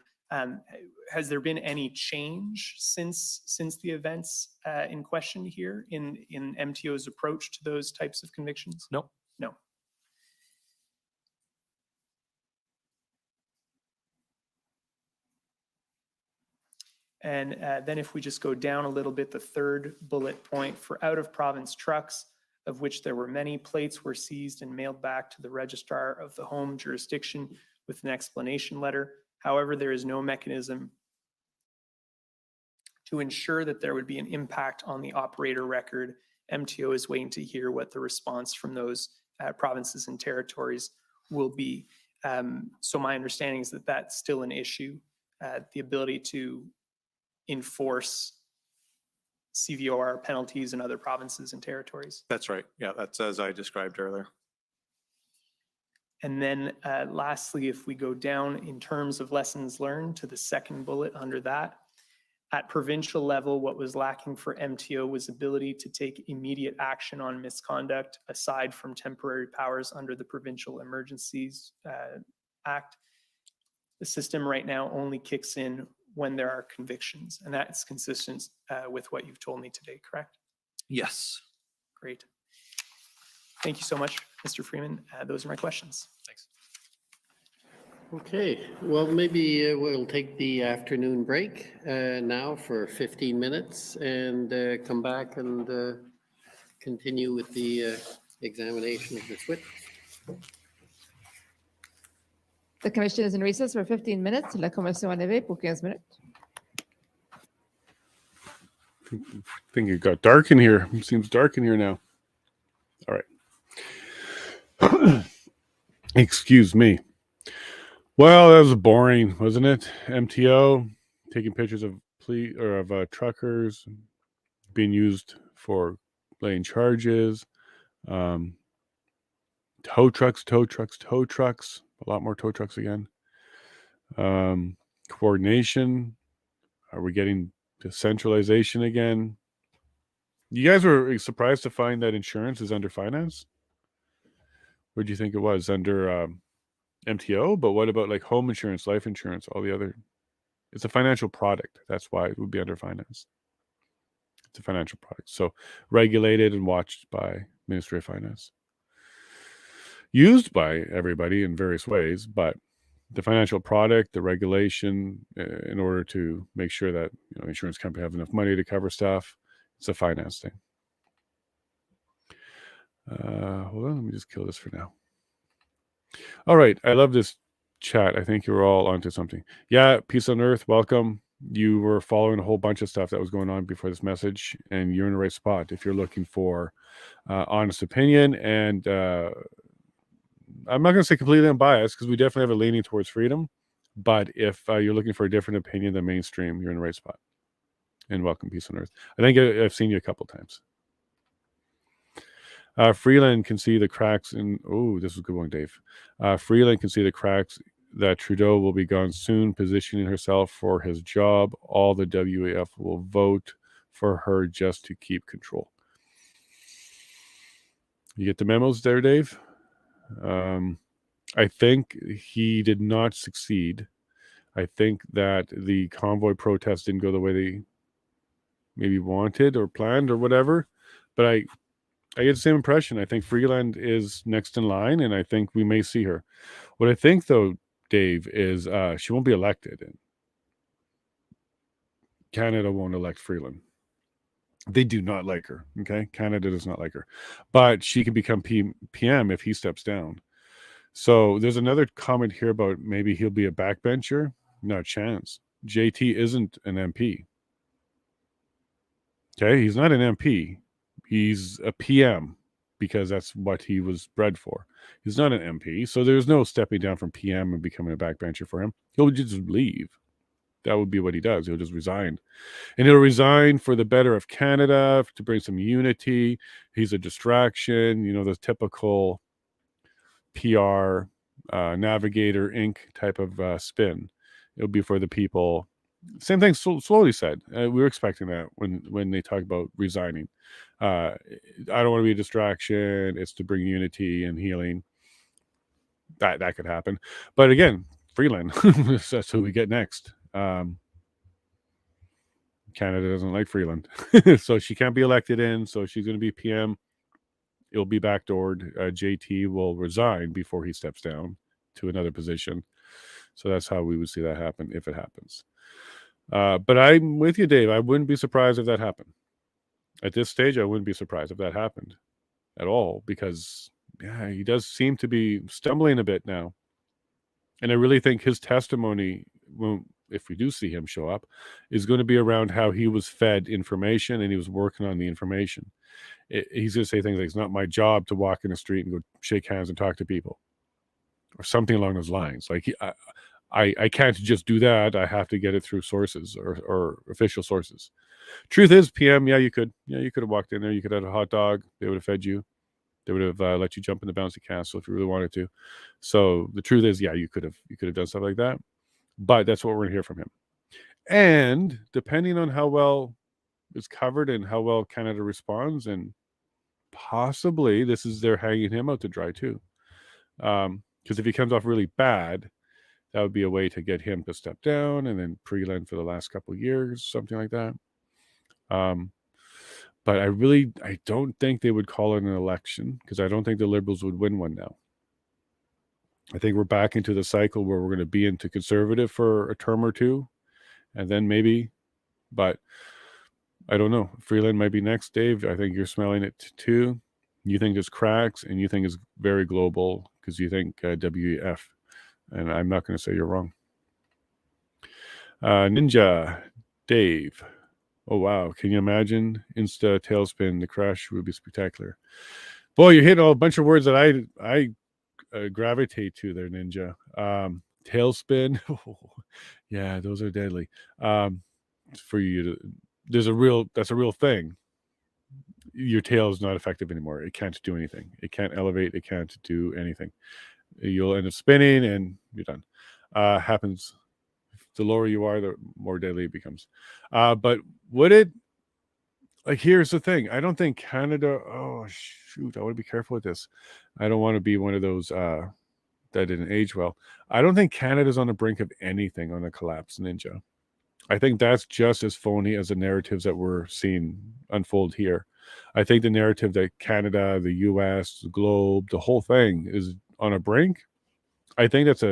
Has there been any change since the events in question here in MTO's approach to those types of convictions? No. No. And then if we just go down a little bit, the third bullet point, for out-of-province trucks, of which there were many, plates were seized and mailed back to the registrar of the home jurisdiction with an explanation letter. However, there is no mechanism to ensure that there would be an impact on the operator record. MTO is waiting to hear what the response from those provinces and territories will be. So my understanding is that that's still an issue, the ability to enforce CVOR penalties in other provinces and territories. That's right. Yeah, that's as I described earlier. And then lastly, if we go down in terms of lessons learned to the second bullet under that, at provincial level, what was lacking for MTO was ability to take immediate action on misconduct aside from temporary powers under the Provincial Emergencies Act. The system right now only kicks in when there are convictions, and that's consistent with what you've told me today, correct? Yes. Great. Thank you so much, Mr. Freeman. Those are my questions. Thanks. Okay, well, maybe we'll take the afternoon break now for 15 minutes and come back and continue with the examination of this witness. The commission is in recess for 15 minutes. La commission en éveil pour 15 minutes. think it got dark in here. It seems dark in here now. All right. Excuse me. Well, that was boring, wasn't it? MTO taking pictures of truckers being used for laying charges. Tow trucks. A lot more tow trucks again. Coordination. Are we getting decentralization again? You guys were surprised to find that insurance is under finance? What do you think it was? Under MTO? But what about like home insurance, life insurance, all the other? It's a financial product. That's why it would be under finance. It's a financial product. So regulated and watched by Ministry of Finance. Used by everybody in various ways, but the financial product, the regulation, in order to make sure that insurance companies have enough money to cover stuff, it's a finance thing. Hold on, let me just kill this for now. All right, I love this chat. I think you're all onto something. Yeah, Peace on Earth, welcome. You were following a whole bunch of stuff that was going on before this message, and you're in the right spot if you're looking for honest opinion. And I'm not going to say completely unbiased, because we definitely have a leaning towards freedom. But if you're looking for a different opinion than mainstream, you're in the right spot. And welcome, Peace on Earth. I think I've seen you a couple times. Freeland can see the cracks in... Oh, this is a good one, Dave. Freeland can see the cracks that Trudeau will be gone soon, positioning herself for his job. All the WAF will vote for her just to keep control. You get the memos there, Dave? I think he did not succeed. I think that the convoy protest didn't go the way they maybe wanted or planned or whatever. But I get the same impression. I think Freeland is next in line, and I think we may see her. What I think, though, Dave, is she won't be elected. And Canada won't elect Freeland. They do not like her, okay? Canada does not like her. But she can become PM if he steps down. So there's another comment here about maybe he'll be a backbencher. No chance. JT isn't an MP. Okay, he's not an MP. He's a PM because that's what he was bred for. He's not an MP, so there's no stepping down from PM and becoming a backbencher for him. He'll just leave. That would be what he does. He'll just resign. And he'll resign for the better of Canada, to bring some unity. He's a distraction, the typical PR, Navigator Inc. type of spin. It'll be for the people. Same thing slowly said. We were expecting that when they talk about resigning. I don't want to be a distraction. It's to bring unity and healing. That could happen. But again, Freeland, that's who we get next. Canada doesn't like Freeland. So she can't be elected in. So she's going to be PM. It'll be backdoored. JT will resign before he steps down to another position. So that's how we would see that happen if it happens. But I'm with you, Dave. I wouldn't be surprised if that happened. At this stage, I wouldn't be surprised if that happened at all, because he does seem to be stumbling a bit now. And I really think his testimony, if we do see him show up, is going to be around how he was fed information and he was working on the information. He's going to say things like, it's not my job to walk in the street and go shake hands and talk to people, or something along those lines. Like, I can't just do that. I have to get it through sources or official sources. Truth is, PM, you could have walked in there. You could have had a hot dog. They would have fed you. They would have let you jump in the bouncy castle if you really wanted to. So the truth is, you could have done stuff like that. But that's what we're going to hear from him. And depending on how well it's covered and how well Canada responds, and possibly they're hanging him out to dry too. Because if he comes off really bad, that would be a way to get him to step down, and then Freeland for the last couple of years, something like that. But I don't think they would call it an election, because I don't think the Liberals would win one now. I think we're back into the cycle where we're going to be into Conservative for a term or two, and then maybe, but I don't know. Freeland might be next, Dave. I think you're smelling it too. You think there's cracks, and you think it's very global because you think WEF, and I'm not going to say you're wrong. Ninja, Dave, Oh, wow. Can you imagine? Insta tailspin, the crash would be spectacular. Boy, you hit a bunch of words that I gravitate to there, Ninja. Tailspin. Yeah, those are deadly. For you to, that's a real thing. Your tail is not effective anymore. It can't do anything. It can't elevate. It can't do anything. You'll end up spinning and you're done. Happens. The lower you are, the more deadly it becomes. But would it, like, here's the thing. I don't think Canada, oh shoot, I want to be careful with this. I don't want to be one of those that didn't age well. I don't think Canada's on the brink of anything on a collapse, Ninja. I think that's just as phony as the narratives that we're seeing unfold here. I think the narrative that Canada, the US, the globe, the whole thing is on a brink. I think that's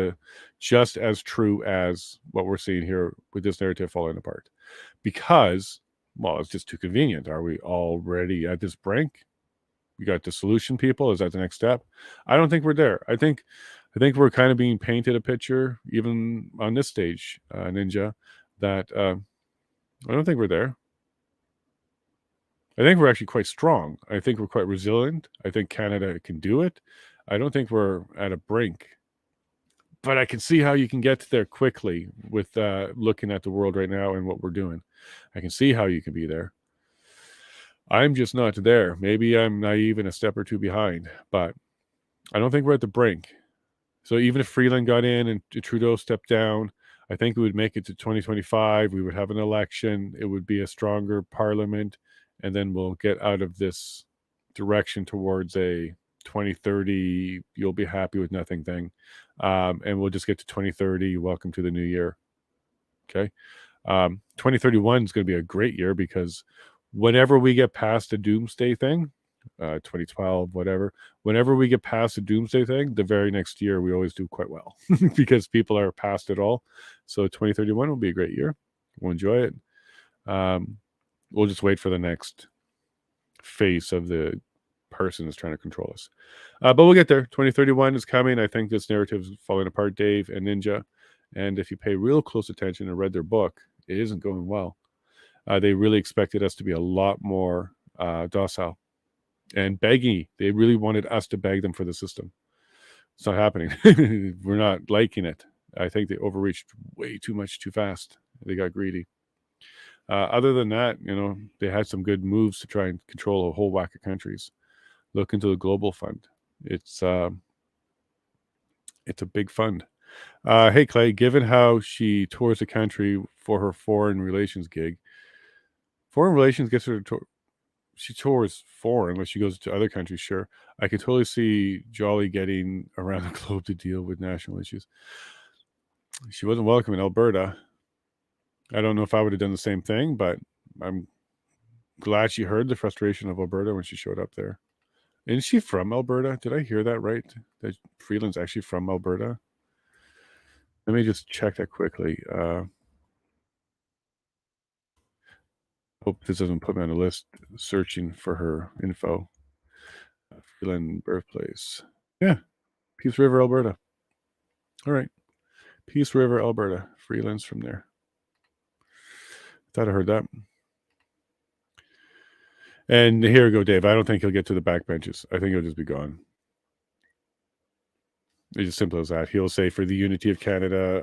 just as true as what we're seeing here with this narrative falling apart. Because, well, it's just too convenient. Are we already at this brink? We got the solution, people. Is that the next step? I don't think we're there. I think we're kind of being painted a picture, even on this stage, Ninja, that I don't think we're there. I think we're actually quite strong. I think we're quite resilient. I think Canada can do it. I don't think we're at a brink. But I can see how you can get there quickly with looking at the world right now and what we're doing. I can see how you can be there. I'm just not there. Maybe I'm naive and a step or two behind, but I don't think we're at the brink. So even if Freeland got in and Trudeau stepped down, I think we would make it to 2025. We would have an election. It would be a stronger parliament. And then we'll get out of this direction towards a 2030, you'll be happy with nothing thing. And we'll just get to 2030. Welcome to the new year. Okay. 2031 is going to be a great year because whenever we get past the doomsday thing, 2012, whatever, whenever we get past the doomsday thing, the very next year, we always do quite well because people are past it all. So 2031 will be a great year. We'll enjoy it. We'll just wait for the next face of the person that's trying to control us. But we'll get there. 2031 is coming. I think this narrative is falling apart, Dave and Ninja. And if you pay real close attention and read their book, it isn't going well. They really expected us to be a lot more docile and beggy. They really wanted us to beg them for the system. It's not happening. We're not liking it. I think they overreached way too much too fast. They got greedy. Other than that, they had some good moves to try and control a whole whack of countries. Look into the Global Fund. It's a big fund. Hey, Clay, given how she tours the country for her foreign relations gig, foreign relations gets her to she tours foreign, but she goes to other countries, sure. I could totally see Jolly getting around the globe to deal with national issues. She wasn't welcome in Alberta. I don't know if I would have done the same thing, but I'm glad she heard the frustration of Alberta when she showed up there. Isn't she from Alberta? Did I hear that right? That Freeland's actually from Alberta? Let me just check that quickly. Hope this doesn't put me on the list searching for her info. Freeland birthplace. Yeah. Peace River, Alberta. All right. Peace River, Alberta. Freeland's from there. Thought I heard that. And here we go, Dave. I don't think he'll get to the backbenches. I think he'll just be gone. It's as simple as that. He'll say, for the unity of Canada,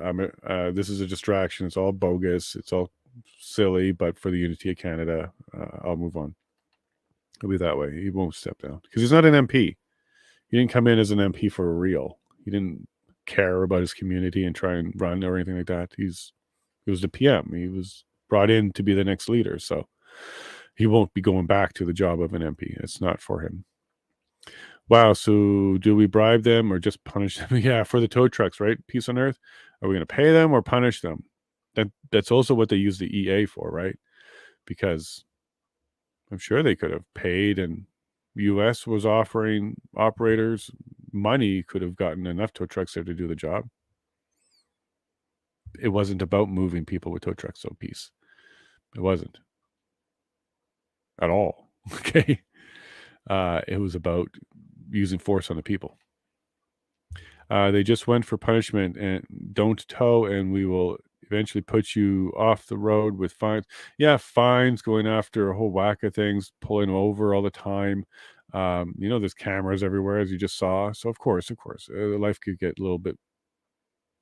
this is a distraction. It's all bogus. It's all silly. But for the unity of Canada, I'll move on. It'll be that way. He won't step down because he's not an MP. He didn't come in as an MP for real. He didn't care about his community and try and run or anything like that. He was the PM. He was brought in to be the next leader. So he won't be going back to the job of an MP. It's not for him. Wow. So do we bribe them or just punish them? Yeah, for the tow trucks, right? Peace on Earth. Are we going to pay them or punish them? That's also what they use the EA for, right? Because I'm sure they could have paid, and US was offering operators money, could have gotten enough tow trucks there to do the job. It wasn't about moving people with tow trucks, so peace. It wasn't at all. Okay. It was about using force on the people. They just went for punishment and don't tow, and we will eventually put you off the road with fines. Yeah, fines, going after a whole whack of things, pulling over all the time. There's cameras everywhere, as you just saw. So of course, life could get a little bit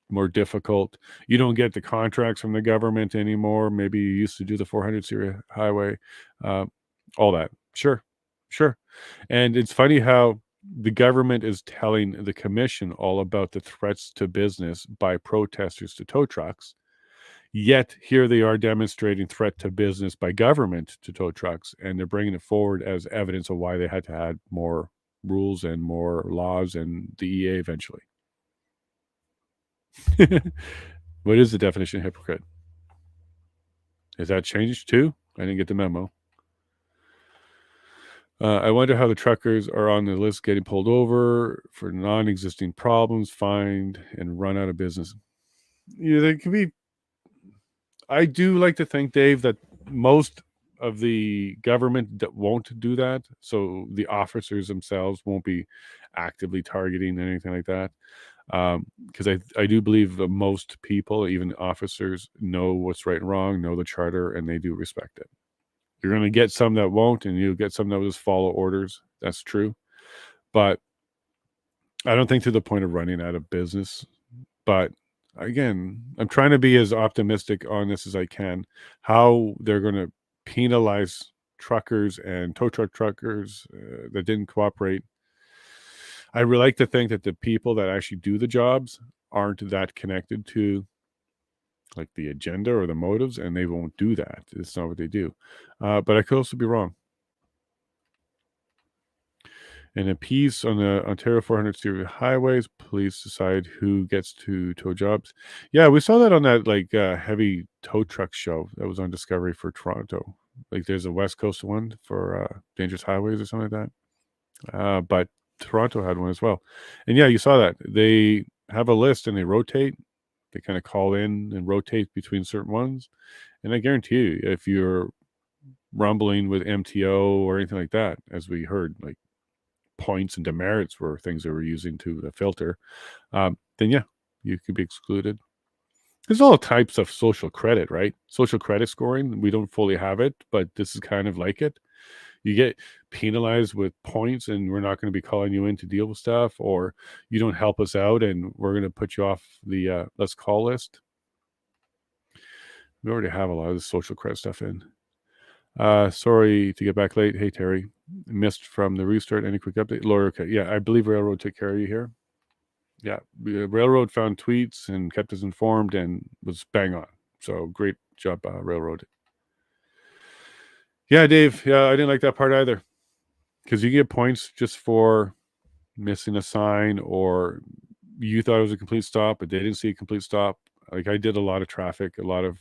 more difficult. You don't get the contracts from the government anymore. Maybe you used to do the 400 series highway, all that. Sure. And it's funny how the government is telling the commission all about the threats to business by protesters to tow trucks. Yet here they are demonstrating threat to business by government to tow trucks, and they're bringing it forward as evidence of why they had to add more rules and more laws and the EA eventually. What is the definition of hypocrite? Has that changed too? I didn't get the memo. I wonder how the truckers are on the list getting pulled over for non-existing problems, fined, and run out of business. Yeah, they can be. I do like to think, Dave, that most of the government won't do that. So the officers themselves won't be actively targeting anything like that. Because I do believe that most people, even officers, know what's right and wrong, know the charter, and they do respect it. You're going to get some that won't, and you'll get some that will just follow orders. That's true. But I don't think to the point of running out of business. But again, I'm trying to be as optimistic on this as I can. How they're going to penalize truckers and tow truck truckers that didn't cooperate. I really like to think that the people that actually do the jobs aren't that connected to like the agenda or the motives, and they won't do that. It's not what they do. But I could also be wrong. In a piece on the Ontario 400 series highways, police decide who gets to tow jobs. Yeah, we saw that on that heavy tow truck show that was on Discovery for Toronto. Like there's a West Coast one for dangerous highways or something like that. But Toronto had one as well. And yeah, you saw that. They have a list and they rotate. They kind of call in and rotate between certain ones. And I guarantee you, if you're rumbling with MTO or anything like that, as we heard, like points and demerits were things they were using to filter, then yeah, you could be excluded. There's all types of social credit, right? Social credit scoring. We don't fully have it, but this is kind of like it. You get penalized with points, and we're not going to be calling you in to deal with stuff, or you don't help us out, and we're going to put you off the let's call list. We already have a lot of the social credit stuff in. Sorry to get back late. Hey, Terry. Missed from the restart. Any quick update? Lawyer, okay. Yeah, I believe Railroad took care of you here. Yeah, the Railroad found tweets and kept us informed and was bang on. So great job, Railroad. Yeah, Dave. Yeah, I didn't like that part either. Because you get points just for missing a sign, or you thought it was a complete stop, but they didn't see a complete stop. Like I did a lot of traffic, a lot of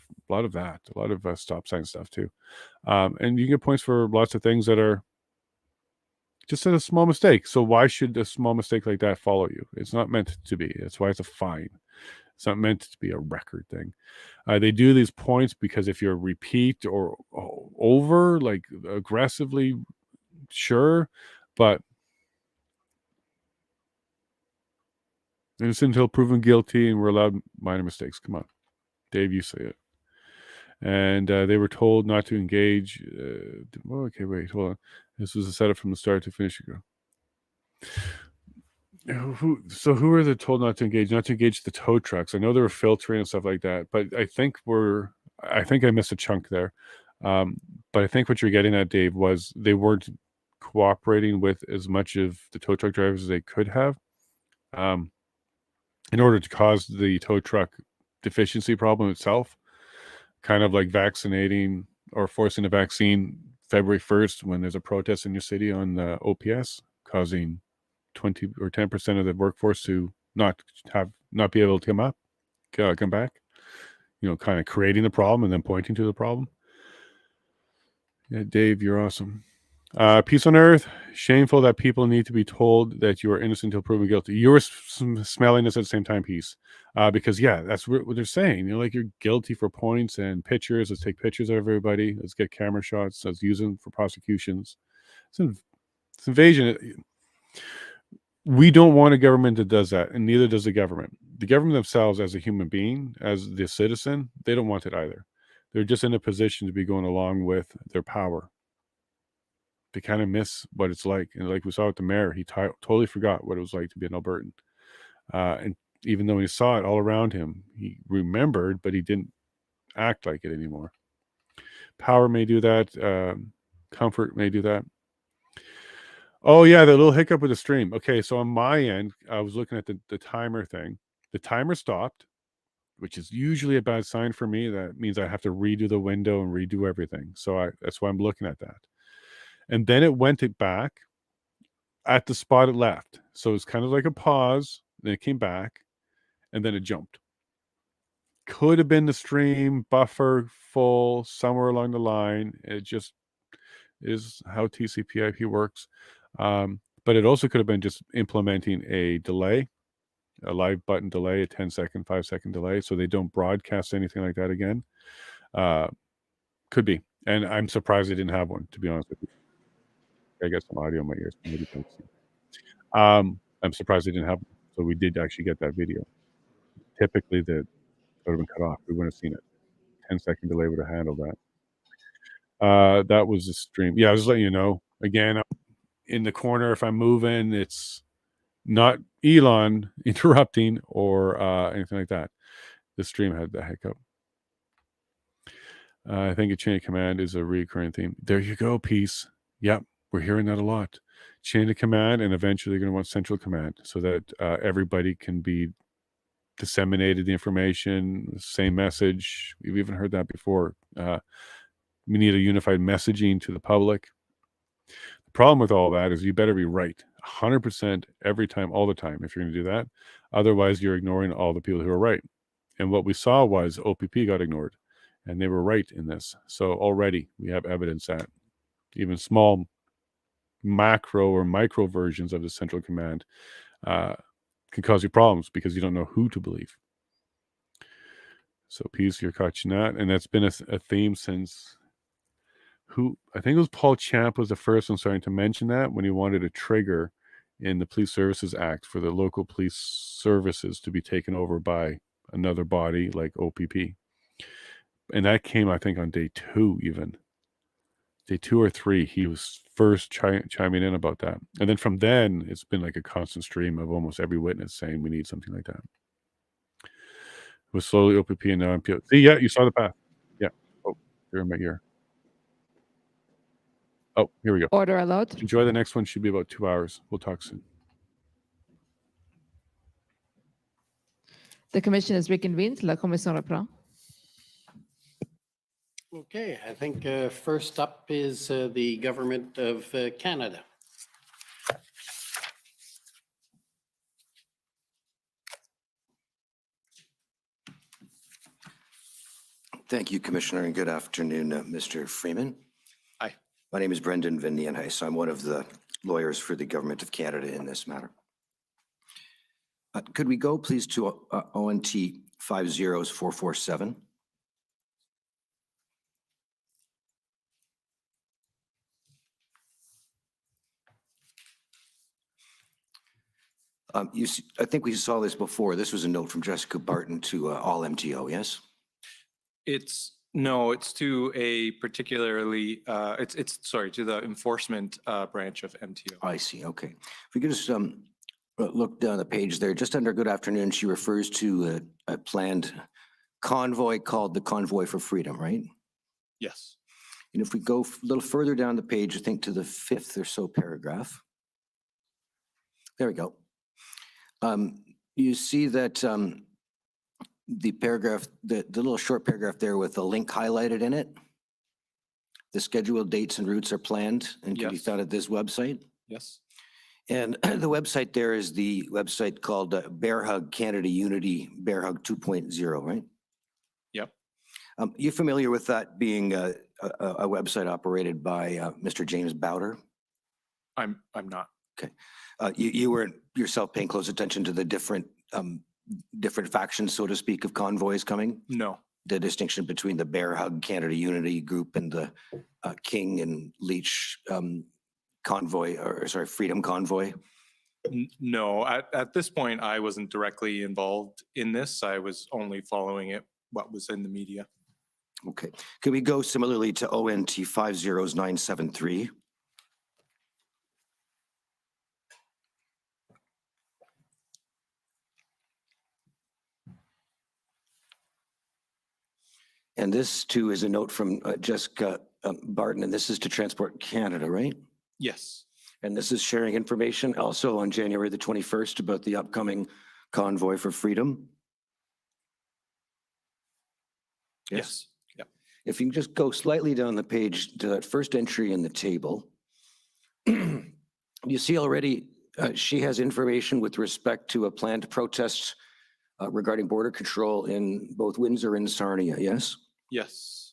stop sign stuff too. And you get points for lots of things that are just a small mistake. So why should a small mistake like that follow you? It's not meant to be. That's why it's a fine. It's not meant to be a record thing. They do these points because if you're repeat or over, like aggressively, sure, but innocent until proven guilty, and we're allowed minor mistakes. Come on, Dave, you say it. And they were told not to engage. Okay, wait, hold on. This was a setup from the start to finish. Who are they told not to engage? Not to engage the tow trucks. I know they were filtering and stuff like that, but I think I missed a chunk there. But I think what you're getting at, Dave, was they weren't cooperating with as much of the tow truck drivers as they could have, in order to cause the tow truck deficiency problem itself. Kind of like vaccinating or forcing a vaccine February 1st when there's a protest in your city on the OPS, causing 20 or 10% of the workforce to not be able to come back. Kind of creating the problem and then pointing to the problem. Yeah, Dave, you're awesome. Peace on earth. Shameful that people need to be told that you are innocent until proven guilty. You were smelling this at the same time, Peace. Because yeah, that's what they're saying. Like you're guilty for points and pictures. Let's take pictures of everybody. Let's get camera shots. Let's use them for prosecutions. It's invasion. We don't want a government that does that, and neither does the government. the government themselves, as a human being, as the citizen, they don't want it either. They're just in a position to be going along with their power. They kind of miss what it's like. And like we saw with the mayor, he totally forgot what it was like to be an Albertan. And even though he saw it all around him, he remembered, but he didn't act like it anymore. Power may do that. Comfort may do that. Oh, yeah, the little hiccup with the stream. Okay, so on my end, I was looking at the timer thing. The timer stopped, which is usually a bad sign for me. That means I have to redo the window and redo everything. So that's why I'm looking at that. And then it went back at the spot it left. So it's kind of like a pause. Then it came back, and then it jumped. Could have been the stream buffer full somewhere along the line. It just is how TCP/IP works. But it also could have been just implementing a delay, a live button delay, a 10-second, 5-second delay, so they don't broadcast anything like that again. Could be. And I'm surprised they didn't have one, to be honest with you. I got some audio in my ears. Maybe don't see. I'm surprised they didn't have one. So we did actually get that video. Typically, that would have been cut off. We wouldn't have seen it. 10-second delay would have handled that. That was the stream. Yeah, I was letting you know. Again, in the corner, if I'm moving, it's not Elon interrupting or anything like that. The stream had the hiccup. I think a chain of command is a recurring theme. There you go, peace. Yep, we're hearing that a lot. Chain of command, and eventually you're going to want central command so that everybody can be disseminated the information, same message. We've even heard that before. We need a unified messaging to the public. The problem with all that is you better be right 100% every time, all the time, if you're going to do that. Otherwise, you're ignoring all the people who are right. And what we saw was OPP got ignored, and they were right in this. So already we have evidence that even small macro or micro versions of the central command can cause you problems because you don't know who to believe. So peace, you're catching that. And that's been a theme since I think it was Paul Champ was the first one starting to mention that when he wanted a trigger in the Police Services Act for the local police services to be taken over by another body like OPP. And that came, I think, on day 2 even. Day 2 or 3, he was first chiming in about that. And then from then, it's been like a constant stream of almost every witness saying we need something like that. It was slowly OPP and now MPO. See, yeah, you saw the path. Yeah. Oh, you're in my ear. Oh, here we go. Order allowed. Enjoy the next one. Should be about 2 hours. We'll talk soon. The commission is reconvened. La commission reprend. Okay, I think first up is the Government of Canada. Thank you, Commissioner, and good afternoon, Mr. Freeman. Hi. My name is Brendan Van Nienhuis. I'm one of the lawyers for the Government of Canada in this matter. Could we go, please, to ONT 50447? You see, I think we saw this before. This was a note from Jessica Barton to all MTO, yes? No, it's to a particularly, it's sorry, to the enforcement branch of MTO. I see, okay. If we could just look down the page there, just under good afternoon, she refers to a planned convoy called the Convoy for Freedom, right? Yes. And if we go a little further down the page, I think to the 5th or so paragraph. There we go. You see that the paragraph, the little short paragraph there with the link highlighted in it, the scheduled dates and routes are planned and can be found at this website. Yes. And the website there is the website called Bear Hug Canada Unity Bear Hug 2.0, right? Yep. You familiar with that being a website operated by Mr. James Bowder? I'm not. Okay. You weren't yourself paying close attention to the different factions, so to speak, of convoys coming? No. The distinction between the Bear Hug Canada Unity group and the King and Leach convoy, or sorry, Freedom Convoy? No, at this point, I wasn't directly involved in this. I was only following what was in the media. Okay. Can we go similarly to ONT 50973? And this too is a note from Jessica Barton, and this is to Transport Canada, right? Yes. And this is sharing information also on January the 21st about the upcoming Convoy for Freedom. Yes. Yeah. If you can just go slightly down the page to that first entry in the table, you see already she has information with respect to a planned protest regarding border control in both Windsor and Sarnia, yes? Yes.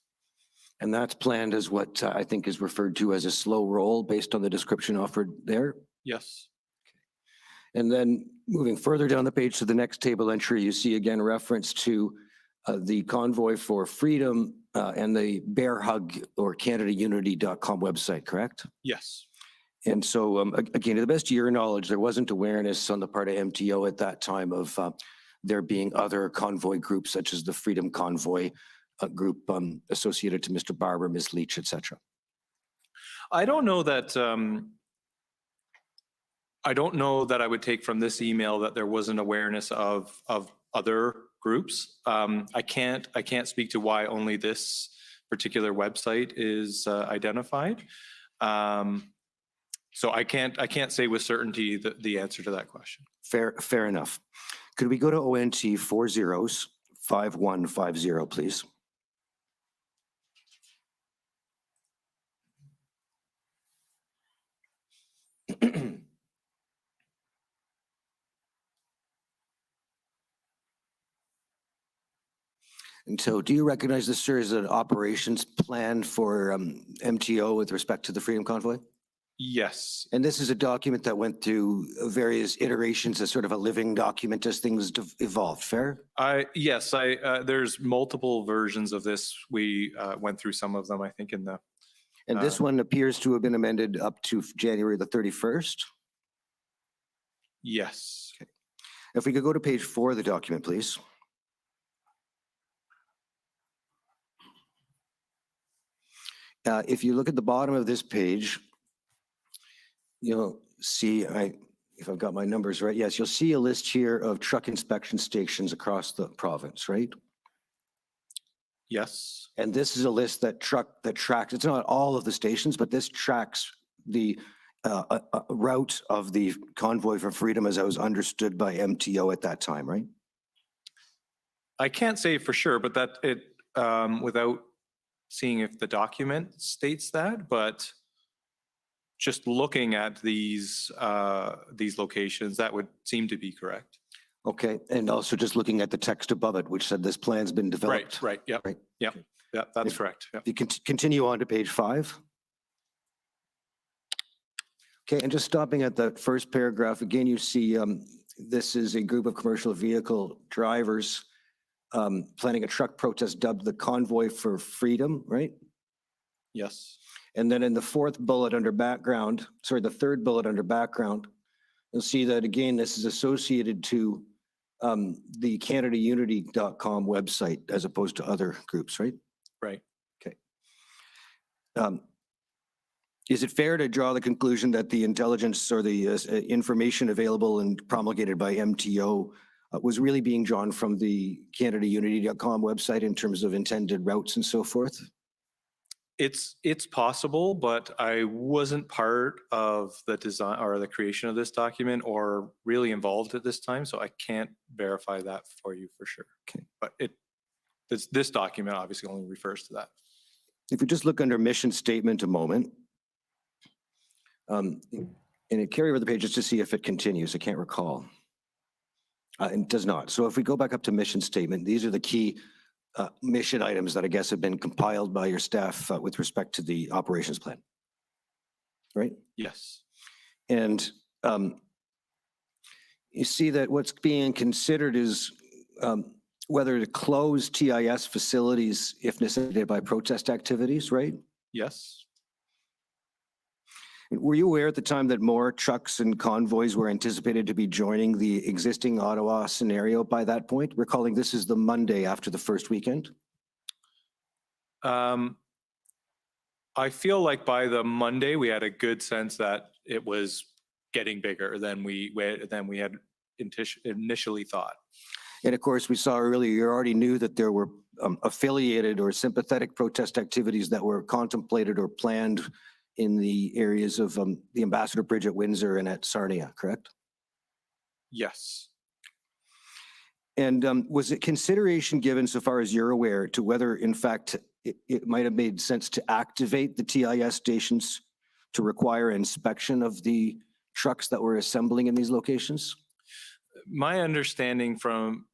And that's planned as what I think is referred to as a slow roll based on the description offered there. Yes. And then moving further down the page to the next table entry, you see again reference to the Convoy for Freedom and the Bear Hug or CanadaUnity.com website, correct? Yes. And so again, to the best of your knowledge, there wasn't awareness on the part of MTO at that time of there being other convoy groups such as the Freedom Convoy group associated to Mr. Barber, Ms. Leach, etc. I don't know that I would take from this email that there was an awareness of other groups. I can't speak to why only this particular website is identified. So I can't say with certainty the answer to that question. Fair enough. Could we go to ONT 405150, please? And so do you recognize this, sir, as an operations plan for MTO with respect to the Freedom Convoy? Yes. And this is a document that went through various iterations as sort of a living document as things evolved, fair? Yes, there's multiple versions of this. We went through some of them, I think, in the... And this one appears to have been amended up to January the 31st? Yes. Okay. If we could go to page 4 of the document, please. If you look at the bottom of this page, you'll see, if I've got my numbers right, yes, you'll see a list here of truck inspection stations across the province, right? Yes. And this is a list that tracks, it's not all of the stations, but this tracks the route of the Convoy for Freedom as I was understood by MTO at that time, right? I can't say for sure, but that it, without seeing if the document states that, but just looking at these locations, that would seem to be correct. Okay, and also just looking at the text above it, which said this plan's been developed. Right, yep, Right. yep, yeah, that's correct. Yep. You can continue on to page 5. Okay, and just stopping at the first paragraph, again, you see this is a group of commercial vehicle drivers planning a truck protest dubbed the Convoy for Freedom, right? Yes. And then in the fourth bullet under background, sorry, the third bullet under background, you'll see that again, this is associated to the CanadaUnity.com website as opposed to other groups, right? Right. Okay. Is it fair to draw the conclusion that the intelligence or the information available and promulgated by MTO was really being drawn from the CanadaUnity.com website in terms of intended routes and so forth? It's possible, but I wasn't part of the design or the creation of this document or really involved at this time, so I can't verify that for you for sure. Okay. But this document obviously only refers to that. If we just look under mission statement a moment, and it carry over the page just to see if it continues. I can't recall. It does not. So if we go back up to mission statement, these are the key mission items that I guess have been compiled by your staff with respect to the operations plan, right? Yes. And you see that what's being considered is whether to close TIS facilities if necessitated by protest activities, right? Yes. Were you aware at the time that more trucks and convoys were anticipated to be joining the existing Ottawa scenario by that point? Recalling this is the Monday after the first weekend? I feel like by the Monday, we had a good sense that it was getting bigger than we had initially thought. And of course, we saw earlier, you already knew that there were affiliated or sympathetic protest activities that were contemplated or planned in the areas of the Ambassador Bridge at Windsor and at Sarnia, correct? Yes. And was it consideration given, so far as you're aware, to whether in fact it might have made sense to activate the TIS stations to require inspection of the trucks that were assembling in these locations? My understanding from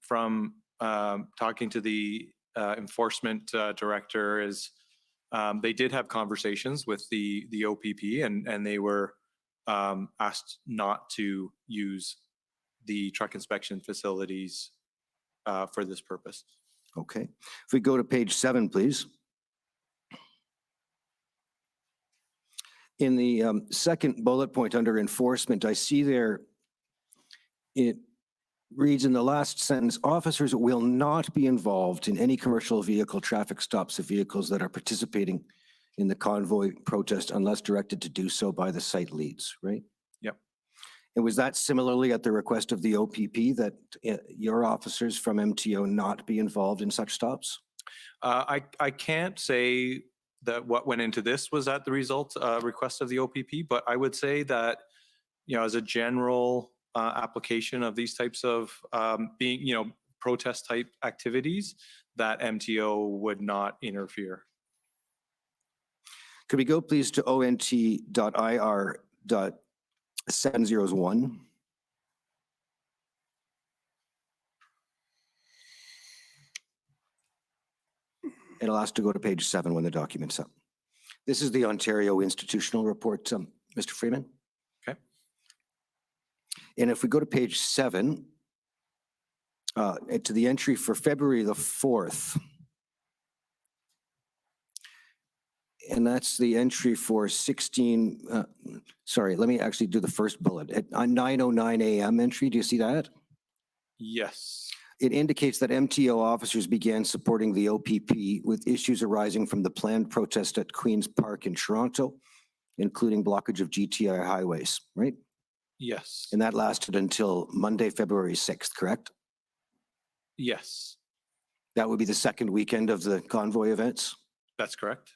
talking to the enforcement director is they did have conversations with the OPP and they were asked not to use the truck inspection facilities for this purpose. Okay. If we go to page 7, please. In the second bullet point under enforcement, I see there, it reads in the last sentence, officers will not be involved in any commercial vehicle traffic stops of vehicles that are participating in the convoy protest unless directed to do so by the site leads, right? Yep. And was that similarly at the request of the OPP that your officers from MTO not be involved in such stops? I can't say that what went into this was at the request of the OPP, but I would say that, as a general application of these types of protest type activities, that MTO would not interfere. Could we go please to ONT.IR.701? It'll ask to go to page 7 when the document's up. This is the Ontario Institutional Report, Mr. Freeman. Okay. And if we go to page 7, to the entry for February the 4th, and that's the entry for 16, sorry, let me actually do the first bullet. At 9:09 a.m. entry, do you see that? Yes. It indicates that MTO officers began supporting the OPP with issues arising from the planned protest at Queen's Park in Toronto, including blockage of GTI highways, right? Yes. And that lasted until Monday, February 6th, correct? Yes. That would be the second weekend of the convoy events? That's correct.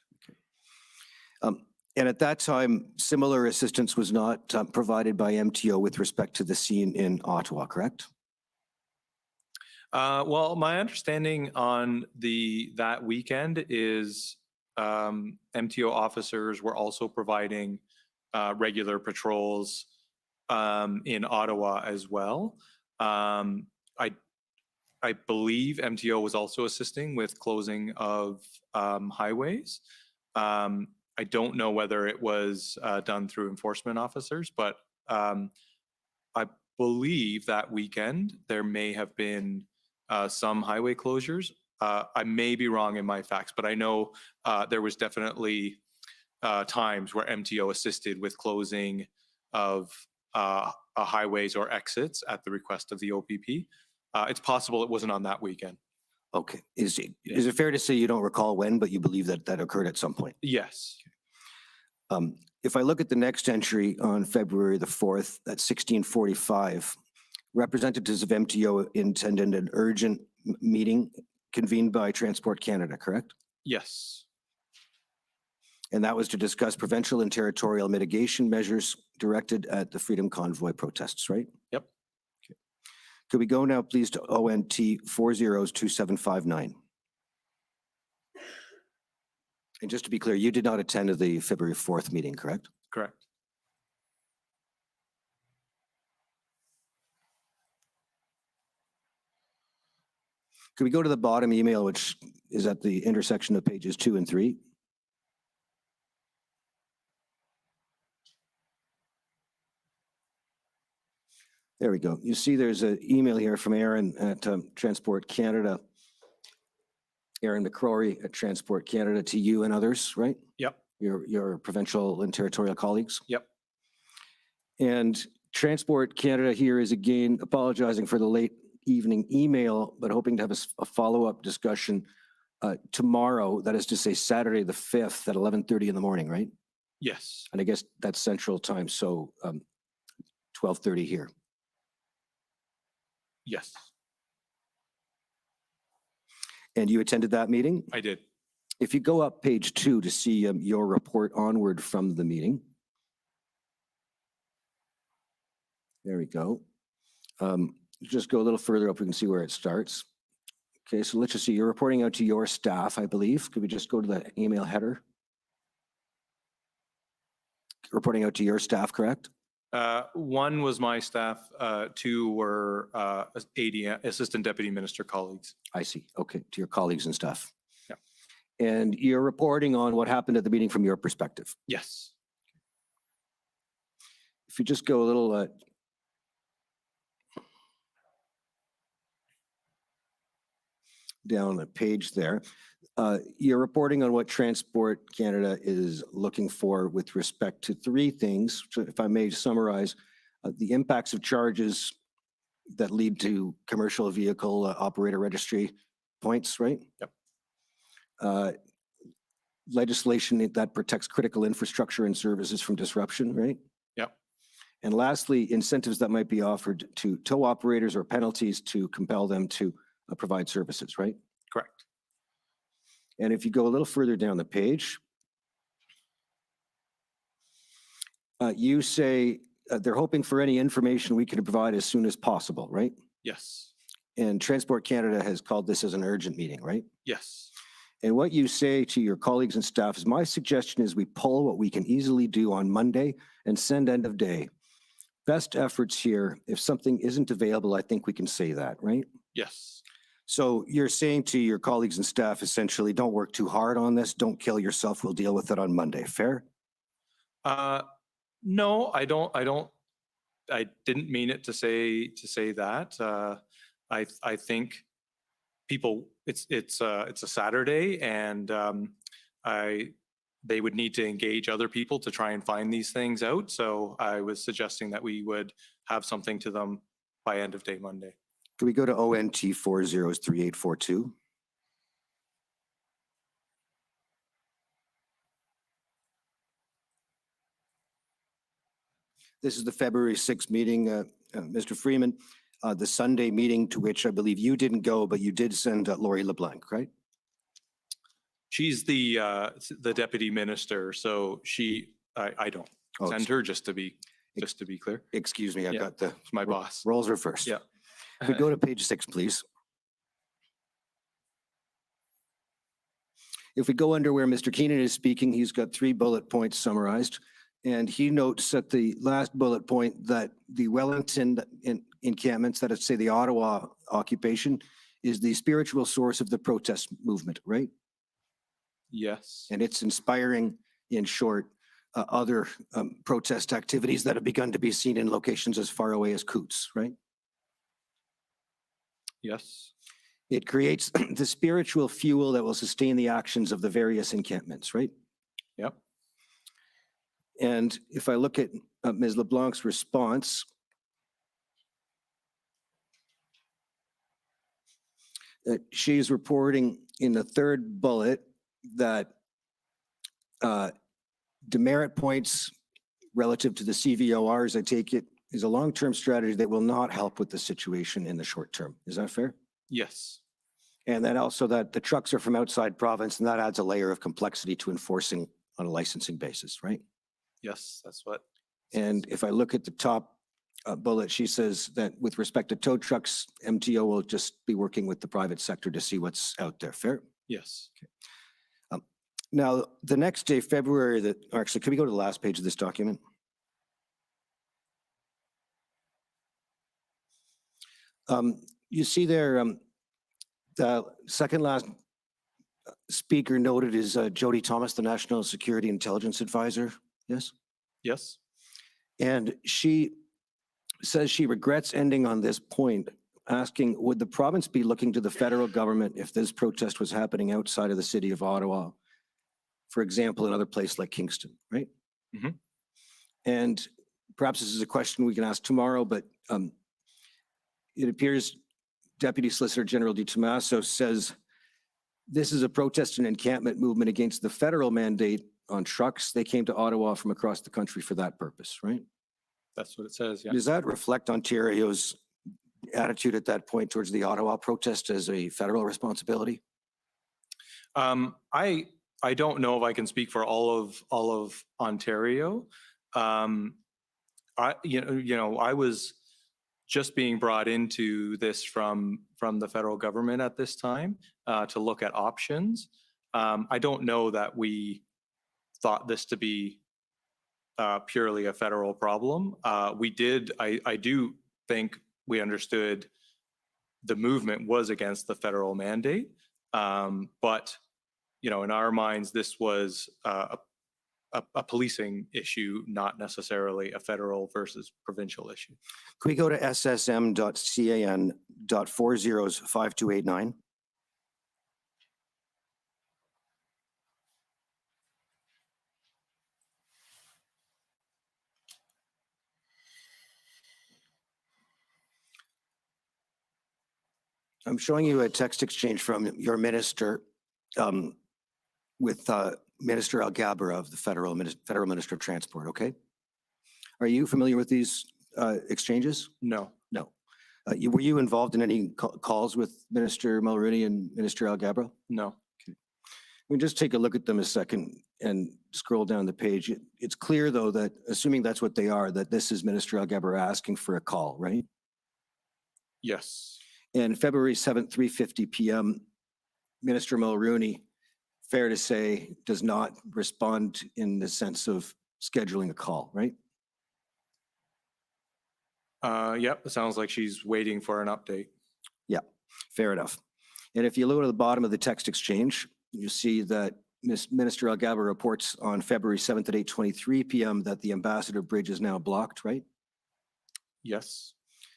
And at that time, similar assistance was not provided by MTO with respect to the scene in Ottawa, correct? Well, my understanding on that weekend is MTO officers were also providing regular patrols in Ottawa as well. I believe MTO was also assisting with closing of highways. I don't know whether it was done through enforcement officers, but I believe that weekend there may have been some highway closures. I may be wrong in my facts, but I know there was definitely times where MTO assisted with closing of highways or exits at the request of the OPP. It's possible it wasn't on that weekend. Okay. Is it fair to say you don't recall when, but you believe that that occurred at some point? Yes. If I look at the next entry on February the 4th at 16:45, representatives of MTO attended an urgent meeting convened by Transport Canada, correct? Yes. And that was to discuss provincial and territorial mitigation measures directed at the Freedom Convoy protests, right? Yep. Okay. Could we go now, please, to ONT 402759? And just to be clear, you did not attend the February 4th meeting, correct? Correct. Could we go to the bottom email, which is at the intersection of pages 2 and 3? There we go. You see there's an email here from Aaron at Transport Canada. Aaron McCrory at Transport Canada to you and others, right? Yep. your provincial and territorial colleagues? Yep. And Transport Canada here is again apologizing for the late evening email, but hoping to have a follow-up discussion tomorrow, that is to say Saturday the 5th at 11:30 in the morning, right? Yes. And I guess that's Central Time, so 12:30 here. Yes, And you attended that meeting? I did. If you go up page 2 to see your report onward from the meeting. There we go. Just go a little further up, we can see where it starts. Okay, so let's just see, you're reporting out to your staff, I believe. Could we just go to the email header? Reporting out to your staff, correct? One was my staff, two were AD, Assistant Deputy Minister colleagues. I see. Okay, to your colleagues and staff. Yeah. And you're reporting on what happened at the meeting from your perspective. Yes. If you just go a little down the page there, you're reporting on what Transport Canada is looking for with respect to three things. So if I may summarize, the impacts of charges that lead to commercial vehicle operator registry points, right? Yep. Legislation that protects critical infrastructure and services from disruption, right? Yep. And lastly, incentives that might be offered to tow operators or penalties to compel them to provide services, right? Correct. And if you go a little further down the page, you say they're hoping for any information we can provide as soon as possible, right? Yes. And Transport Canada has called this as an urgent meeting, right? Yes. And what you say to your colleagues and staff is, my suggestion is we pull what we can easily do on Monday and send end of day. Best efforts here. If something isn't available, I think we can say that, right? Yes. So you're saying to your colleagues and staff, essentially, don't work too hard on this. Don't kill yourself. We'll deal with it on Monday. Fair? No, I didn't mean it to say that. I think people, it's a Saturday, and they would need to engage other people to try and find these things out. So I was suggesting that we would have something to them by end of day Monday. Can we go to ONT 403842? This is the February 6th meeting, Mr. Freeman, the Sunday meeting to which I believe you didn't go, but you did send Lori LeBlanc, right? She's the deputy minister, so I don't send her, just to be clear. Excuse me, I've got the it's my boss. roles reversed. Yeah. If we go to page 6, please. If we go under where Mr. Keenan is speaking, he's got 3 bullet points summarized. And he notes at the last bullet point that the Wellington encampments, that is, say, the Ottawa occupation, is the spiritual source of the protest movement, right? Yes. And it's inspiring, in short, other protest activities that have begun to be seen in locations as far away as Coutts, right? Yes. It creates the spiritual fuel that will sustain the actions of the various encampments, right? Yep. And if I look at Ms. LeBlanc's response, she's reporting in the 3rd bullet that demerit points relative to the CVORs, I take it, is a long-term strategy that will not help with the situation in the short term. Is that fair? Yes. And then also that the trucks are from outside province, and that adds a layer of complexity to enforcing on a licensing basis, right? Yes, that's what. And if I look at the top bullet, she says that with respect to tow trucks, MTO will just be working with the private sector to see what's out there. Fair? Yes. Okay. Now, the next day, February, or actually, can we go to the last page of this document? You see there, the second last speaker noted is Jody Thomas, the National Security Intelligence Advisor. Yes? Yes. And she says she regrets ending on this point, asking, would the province be looking to the federal government if this protest was happening outside of the city of Ottawa for example, another place like Kingston, right? Mhm. And perhaps this is a question we can ask tomorrow, but it appears Deputy Solicitor General Di Tommaso says this is a protest and encampment movement against the federal mandate on trucks. They came to Ottawa from across the country for that purpose, right? That's what it says, yeah. Does that reflect Ontario's attitude at that point towards the Ottawa protest as a federal responsibility? I don't know if I can speak for all of Ontario. I was just being brought into this from the federal government at this time to look at options. I don't know that we thought this to be purely a federal problem. I do think we understood the movement was against the federal mandate, but in our minds, this was a policing issue, not necessarily a federal versus provincial issue. Can we go to ssm.can.405289? I'm showing you a text exchange from your minister with Minister Alghabra of the Federal Minister of Transport, okay? Are you familiar with these exchanges? No. No. Were you involved in any calls with Minister Mulroney and Minister Alghabra? No. We just take a look at them a second and scroll down the page. It's clear, though, that assuming that's what they are, that this is Minister Alghabra asking for a call, right? Yes. And February 7th, 3:50 p.m., Minister Mulroney, fair to say, does not respond in the sense of scheduling a call, right? Yep, it sounds like she's waiting for an update. Yeah, fair enough. And if you look at the bottom of the text exchange, you see that Minister Alghabra reports on February 7th at 8:23 p.m. that the Ambassador Bridge is now blocked, right? Yes.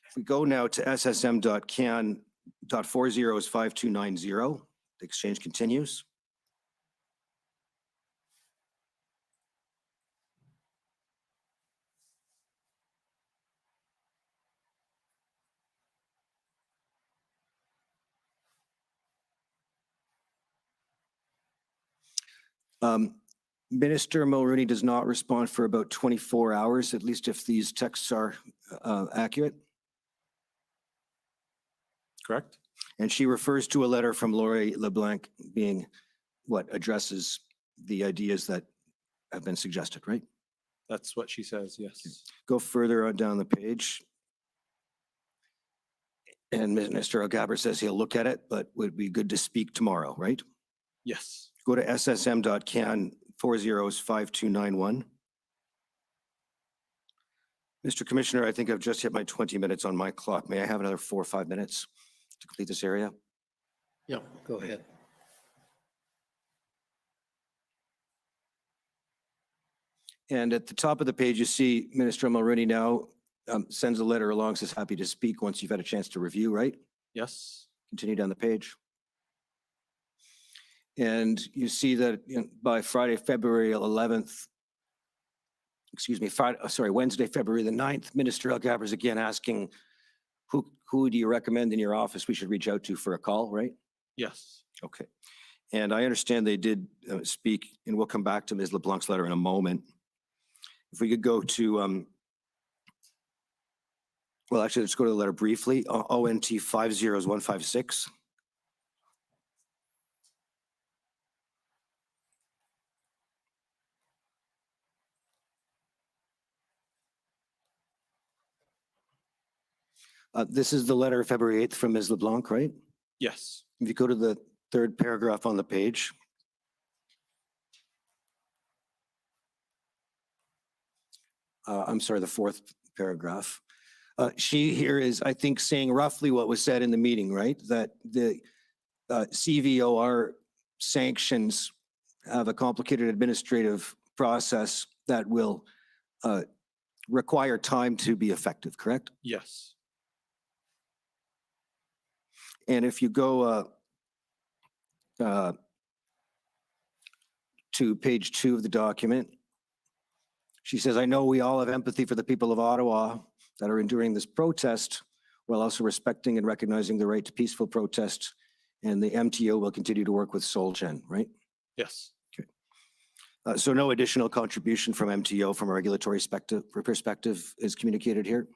If we go now to ssm.can.405290, the exchange continues. Minister Mulroney does not respond for about 24 hours, at least if these texts are accurate. Correct. And she refers to a letter from Laurie LeBlanc being what addresses the ideas that have been suggested, right? That's what she says, yes. Go further on down the page. And Minister Alghabra says he'll look at it, but would be good to speak tomorrow, right? Yes. Go to ssm.can405291. Mr. Commissioner, I think I've just hit my 20 minutes on my clock. May I have another 4 or 5 minutes to complete this area? Yeah, go ahead. And at the top of the page, you see Minister Mulroney now sends a letter along, says happy to speak once you've had a chance to review, right? Yes. Continue down the page. And you see that by Friday, February 11th, Wednesday, February the 9th, Minister Alghabra is again asking, who do you recommend in your office we should reach out to for a call, right? Yes. Okay. And I understand they did speak, and we'll come back to Ms. LeBlanc's letter in a moment. If we could go to, well, actually, let's go to the letter briefly, ONT 50156. This is the letter February 8th from Ms. LeBlanc, right? Yes. If you go to the third paragraph on the page. I'm sorry, the fourth paragraph. She here is, I think, saying roughly what was said in the meeting, right? That the CVOR sanctions have a complicated administrative process that will require time to be effective, correct? Yes. And if you go to to page 2 of the document. She says, I know we all have empathy for the people of Ottawa that are enduring this protest while also respecting and recognizing the right to peaceful protest. And the MTO will continue to work with SolGen, right? Yes. So no additional contribution from MTO from a regulatory perspective is communicated here?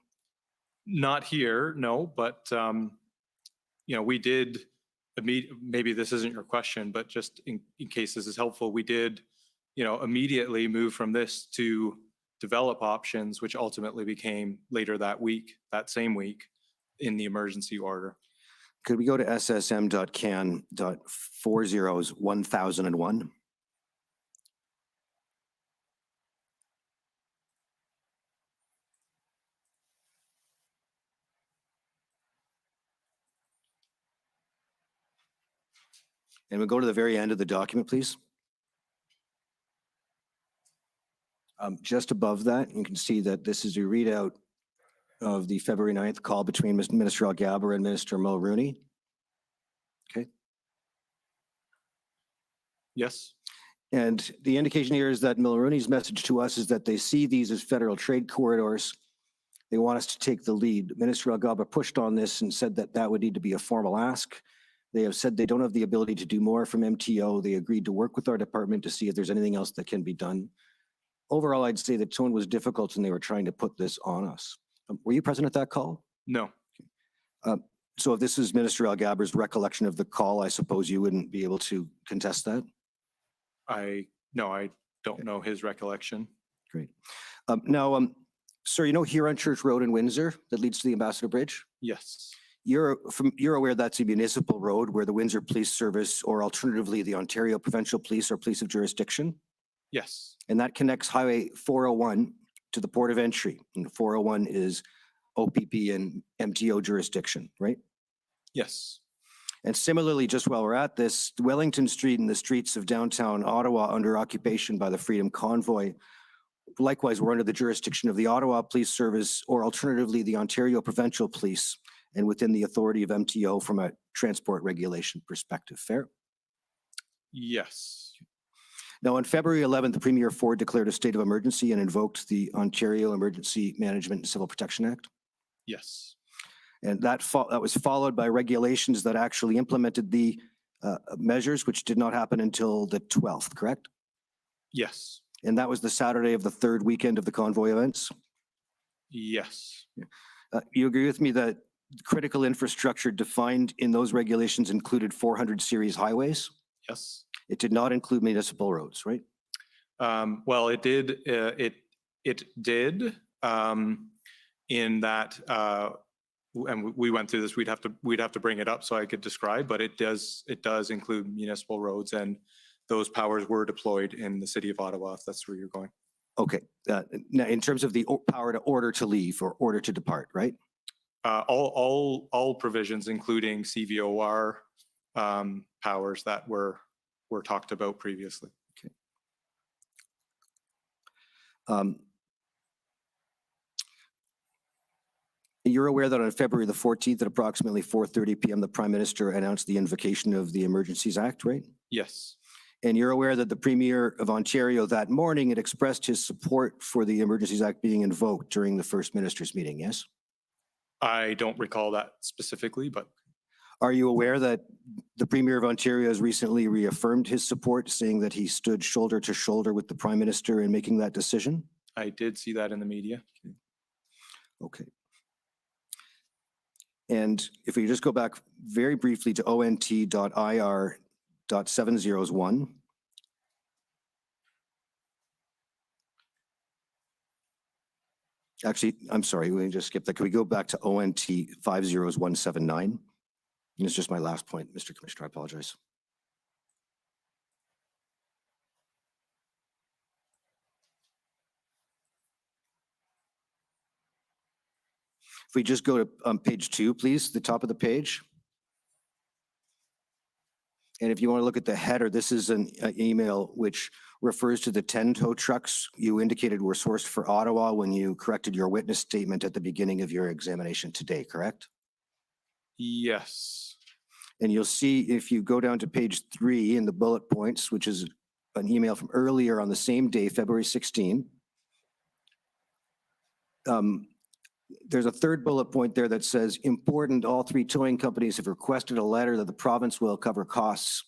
Not here, no, but, we did, maybe this isn't your question, but just in case this is helpful, we did, immediately move from this to develop options, which ultimately became later that same week, in the emergency order. Could we go to ssm.can.401001? And we'll go to the very end of the document, please. Just above that, you can see that this is a readout of the February 9th call between Minister Alghabra and Minister Mulroney. Okay. Yes. And the indication here is that Mulroney's message to us is that they see these as federal trade corridors. They want us to take the lead. Minister Alghabra pushed on this and said that that would need to be a formal ask. They have said they don't have the ability to do more from MTO. They agreed to work with our department to see if there's anything else that can be done. Overall, I'd say the tone was difficult and they were trying to put this on us. Were you present at that call? No. So if this is Minister Algabra's recollection of the call, I suppose you wouldn't be able to contest that? I don't know his recollection. Great. Now, sir, you know Huron Church Road in Windsor that leads to the Ambassador Bridge? Yes. You're aware that's a municipal road where the Windsor Police Service or alternatively the Ontario Provincial Police or Police of Jurisdiction? Yes. And that connects Highway 401 to the port of entry. And 401 is OPP and MTO jurisdiction, right? Yes. And similarly, just while we're at this, Wellington Street and the streets of downtown Ottawa under occupation by the Freedom Convoy, likewise, we're under the jurisdiction of the Ottawa Police Service or alternatively the Ontario Provincial Police and within the authority of MTO from a transport regulation perspective. Fair? Yes. Now, on February 11th, the Premier Ford declared a state of emergency and invoked the Ontario Emergency Management and Civil Protection Act. Yes. And that was followed by regulations that actually implemented the measures, which did not happen until the 12th, correct? Yes. And that was the Saturday of the third weekend of the convoy events? Yes. You agree with me that critical infrastructure defined in those regulations included 400 series highways? Yes. It did not include municipal roads, right? Well, it did. It did in that, and we went through this. We'd have to bring it up so I could describe, but it does include municipal roads, and those powers were deployed in the city of Ottawa. If that's where you're going. Okay. Now, in terms of the power to order to leave or order to depart, right? All provisions, including CVOR powers that were talked about previously. Okay. You're aware that on February the 14th at approximately 4:30 p.m., the Prime Minister announced the invocation of the Emergencies Act, right? Yes. And you're aware that the Premier of Ontario that morning had expressed his support for the Emergencies Act being invoked during the First Minister's meeting, yes? I don't recall that specifically, but. Are you aware that the Premier of Ontario has recently reaffirmed his support, saying that he stood shoulder to shoulder with the Prime Minister in making that decision? I did see that in the media. Okay. And if we just go back very briefly to ont.ir.701. Actually, I'm sorry, we just skipped that. Can we go back to ONT 50179? And it's just my last point, Mr. Commissioner, I apologize. If we just go to page 2, please, the top of the page. And if you want to look at the header, this is an email which refers to the 10 tow trucks you indicated were sourced for Ottawa when you corrected your witness statement at the beginning of your examination today, correct? Yes. And you'll see if you go down to page 3 in the bullet points, which is an email from earlier on the same day, February 16. There's a third bullet point there that says, important, all three towing companies have requested a letter that the province will cover costs,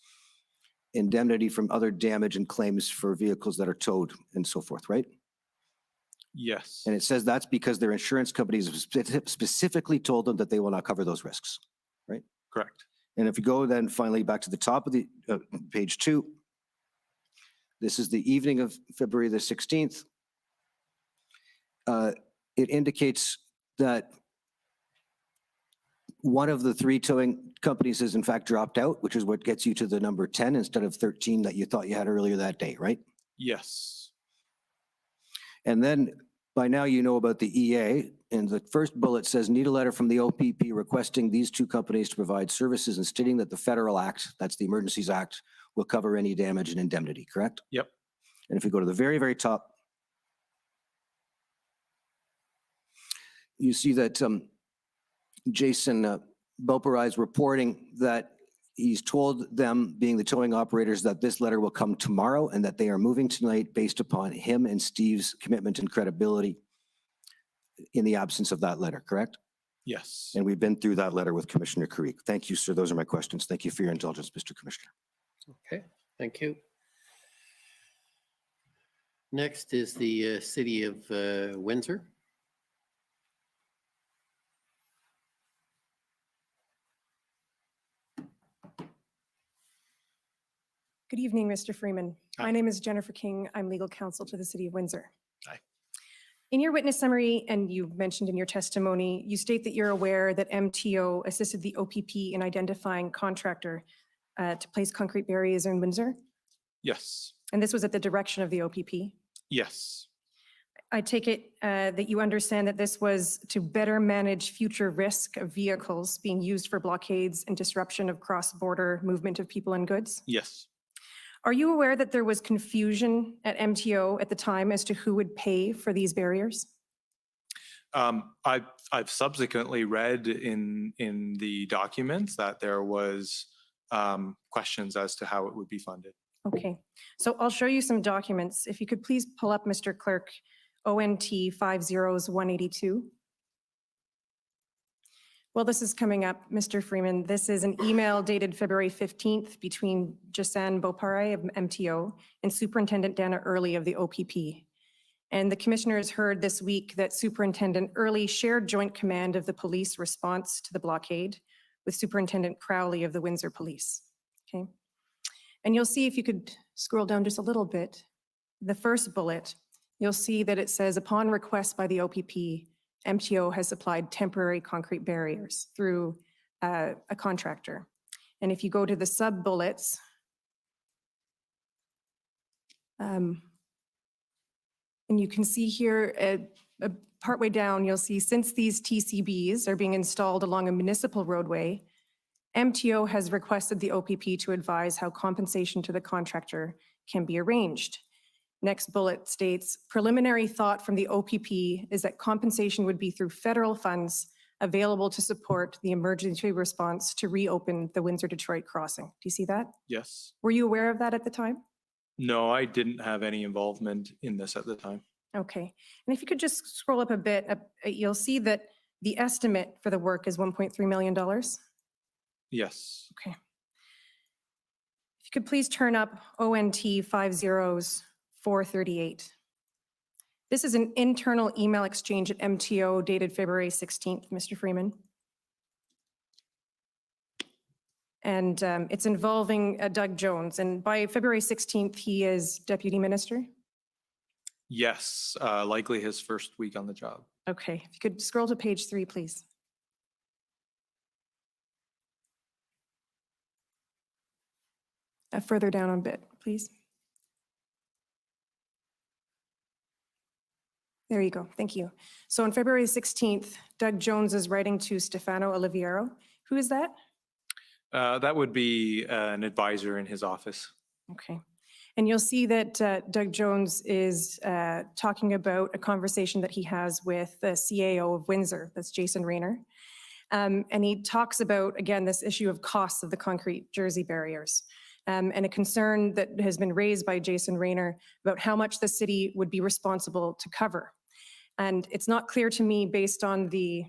indemnity from other damage and claims for vehicles that are towed and so forth, right? Yes. And it says that's because their insurance companies have specifically told them that they will not cover those risks, right? Correct. And if you go then finally back to the top of the page 2, this is the evening of February the 16th. It indicates that one of the three towing companies has in fact dropped out, which is what gets you to the number 10 instead of 13 that you thought you had earlier that day, right? Yes. And then by now you know about the EA, and the first bullet says, need a letter from the OPP requesting these two companies to provide services and stating that the federal act, that's the Emergencies Act, will cover any damage and indemnity, correct? Yep. And if we go to the very, very top, you see that Jason Beaupre is reporting that he's told them, being the towing operators, that this letter will come tomorrow and that they are moving tonight based upon him and Steve's commitment and credibility in the absence of that letter, correct? Yes. And we've been through that letter with Commissioner Carrique. Thank you, sir. Those are my questions. Thank you for your indulgence, Mr. Commissioner. Okay, thank you. Next is the City of Windsor. Good evening, Mr. Freeman. Hi. My name is Jennifer King. I'm legal counsel to the City of Windsor. Hi. In your witness summary, and you mentioned in your testimony, you state that you're aware that MTO assisted the OPP in identifying contractor to place concrete barriers in Windsor, Yes. and this was at the direction of the OPP. Yes. I take it that you understand that this was to better manage future risk of vehicles being used for blockades and disruption of cross-border movement of people and goods? Yes. Are you aware that there was confusion at MTO at the time as to who would pay for these barriers? I've subsequently read in the documents that there was questions as to how it would be funded. Okay, so I'll show you some documents. If you could please pull up, Mr. Clerk, ONT 50182. Well, this is coming up, Mr. Freeman. This is an email dated February 15th between Jason Beaupre of MTO and Superintendent Dana Early of the OPP. And the commissioners heard this week that Superintendent Early shared joint command of the police response to the blockade with Superintendent Crowley of the Windsor Police. Okay. And you'll see, if you could scroll down just a little bit, the first bullet, you'll see that it says, upon request by the OPP, MTO has supplied temporary concrete barriers through a contractor. And if you go to the sub bullets, and you can see here, partway down, you'll see, since these TCBs are being installed along a municipal roadway, MTO has requested the OPP to advise how compensation to the contractor can be arranged. Next bullet states, preliminary thought from the OPP is that compensation would be through federal funds available to support the emergency response to reopen the Windsor-Detroit crossing. Do you see that? Yes. Were you aware of that at the time? No, I didn't have any involvement in this at the time. Okay. And if you could just scroll up a bit, you'll see that the estimate for the work is $1.3 million. Yes. Okay. If you could please turn up ONT 50438. This is an internal email exchange at MTO dated February 16th, Mr. Freeman. And it's involving Doug Jones. And by February 16th, he is Deputy Minister. Yes, likely his first week on the job. Okay, if you could scroll to page 3, please. Further down a bit, please. There you go, thank you. So on February 16th, Doug Jones is writing to Stefano Oliviero. Who is that? That would be an advisor in his office. Okay. And you'll see that Doug Jones is talking about a conversation that he has with the CAO of Windsor, that's Jason Rayner. And he talks about, again, this issue of costs of the concrete jersey barriers. and a concern that has been raised by Jason Rayner about how much the city would be responsible to cover. And it's not clear to me based on the,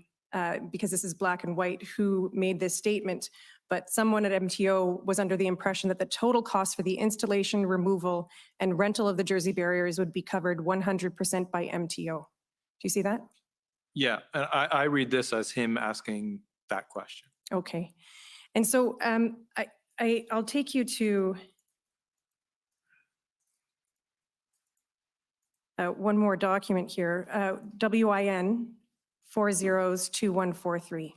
because this is black and white, who made this statement, but someone at MTO was under the impression that the total cost for the installation, removal, and rental of the Jersey barriers would be covered 100% by MTO. Do you see that? Yeah, and I read this as him asking that question. Okay. And so I'll take you to one more document here, WIN 402143.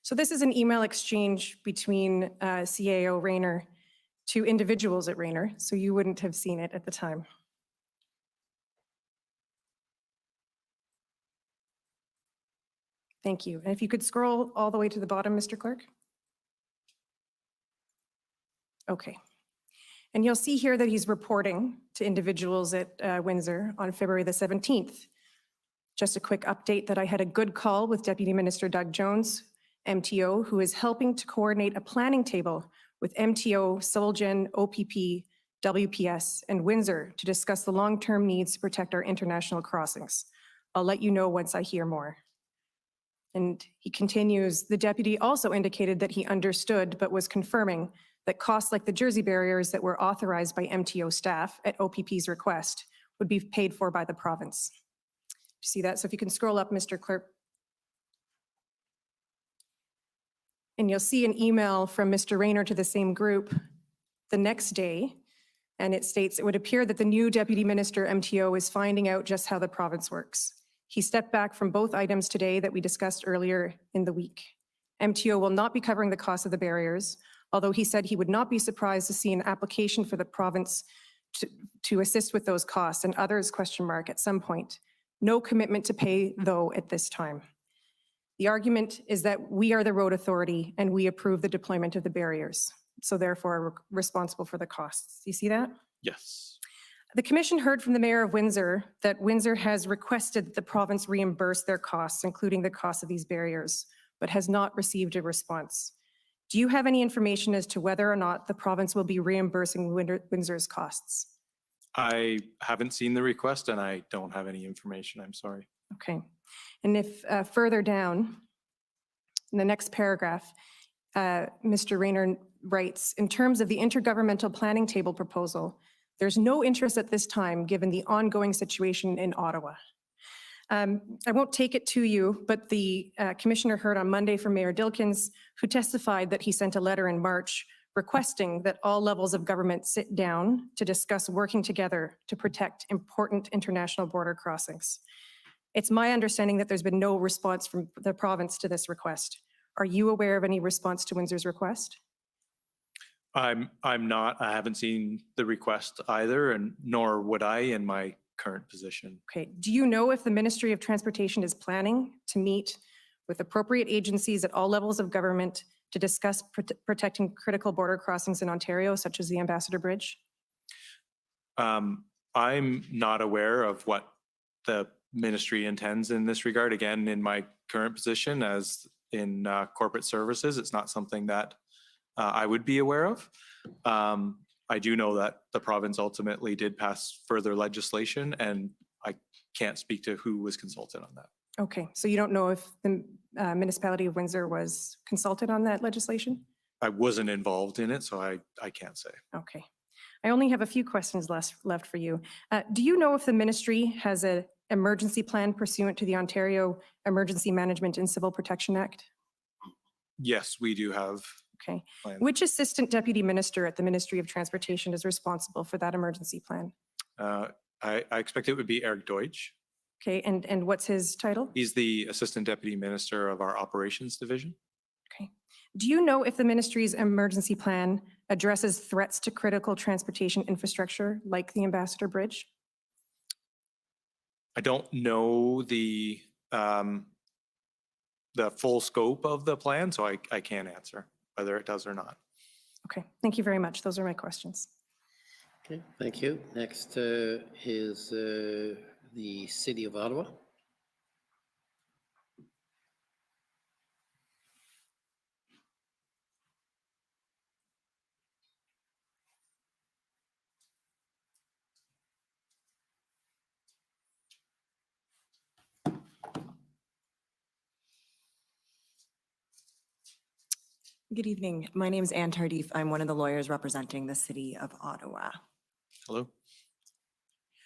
So this is an email exchange between CAO Rayner to individuals at Rayner, so you wouldn't have seen it at the time. Thank you. And if you could scroll all the way to the bottom, Mr. Clerk. Okay. And you'll see here that he's reporting to individuals at Windsor on February the 17th. Just a quick update that I had a good call with Deputy Minister Doug Jones, MTO, who is helping to coordinate a planning table with MTO, Solgen, OPP, WPS, and Windsor to discuss the long-term needs to protect our international crossings. I'll let you know once I hear more. And he continues, the deputy also indicated that he understood but was confirming that costs like the Jersey barriers that were authorized by MTO staff at OPP's request would be paid for by the province. You see that? So if you can scroll up, Mr. Clerk. And you'll see an email from Mr. Rayner to the same group the next day, and it states, it would appear that the new Deputy Minister MTO is finding out just how the province works. He stepped back from both items today that we discussed earlier in the week. MTO will not be covering the cost of the barriers, although he said he would not be surprised to see an application for the province to assist with those costs and others ? At some point. No commitment to pay, though, at this time. The argument is that we are the road authority and we approve the deployment of the barriers, so therefore are responsible for the costs. Do you see that? Yes. The commission heard from the mayor of Windsor that Windsor has requested that the province reimburse their costs, including the cost of these barriers, but has not received a response. Do you have any information as to whether or not the province will be reimbursing Windsor's costs? I haven't seen the request and I don't have any information. I'm sorry. Okay. And if further down in the next paragraph, Mr. Rayner writes, in terms of the intergovernmental planning table proposal, there's no interest at this time given the ongoing situation in Ottawa. I won't take it to you, but the commissioner heard on Monday from Mayor Dilkins, who testified that he sent a letter in March requesting that all levels of government sit down to discuss working together to protect important international border crossings. It's my understanding that there's been no response from the province to this request. Are you aware of any response to Windsor's request? I'm not. I haven't seen the request either, and nor would I in my current position. Okay. Do you know if the Ministry of Transportation is planning to meet with appropriate agencies at all levels of government to discuss protecting critical border crossings in Ontario, such as the Ambassador Bridge? I'm not aware of what the ministry intends in this regard. Again, in my current position as in corporate services, it's not something that I would be aware of. I do know that the province ultimately did pass further legislation, and I can't speak to who was consulted on that. Okay, so you don't know if the municipality of Windsor was consulted on that legislation? I wasn't involved in it, so I can't say. Okay. I only have a few questions left for you. Do you know if the ministry has an emergency plan pursuant to the Ontario Emergency Management and Civil Protection Act? Yes, we do have. Okay. plans. Which assistant deputy minister at the Ministry of Transportation is responsible for that emergency plan? I expect it would be Eric Deutsch. Okay, and what's his title? He's the Assistant Deputy Minister of our Operations Division. Okay. Do you know if the ministry's emergency plan addresses threats to critical transportation infrastructure like the Ambassador Bridge? I don't know the full scope of the plan, so I can't answer whether it does or not. Okay, thank you very much. Those are my questions. Okay, thank you. Next is the City of Ottawa. Good evening. My name is Anne Tardif. I'm one of the lawyers representing the City of Ottawa. Hello.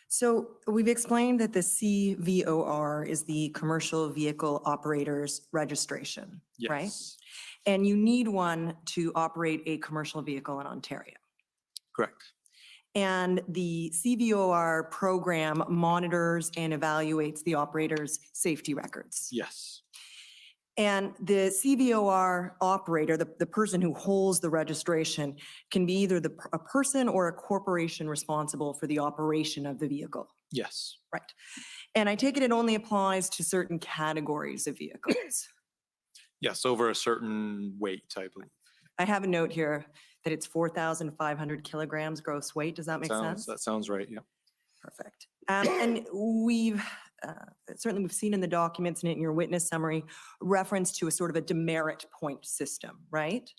So we've explained that the CVOR is the Commercial Vehicle Operator's Registration, right? Yes. And you need one to operate a commercial vehicle in Ontario. Correct. And the CVOR program monitors and evaluates the operator's safety records. Yes. And the CVOR operator, the person who holds the registration, can be either a person or a corporation responsible for the operation of the vehicle. Yes. Right. And I take it only applies to certain categories of vehicles. Yes, over a certain weight, I believe. I have a note here that it's 4,500 kilograms gross weight. Does that make sense? That sounds right, yeah. Perfect. And we've certainly seen in the documents and in your witness summary reference to a sort of a demerit point system, right?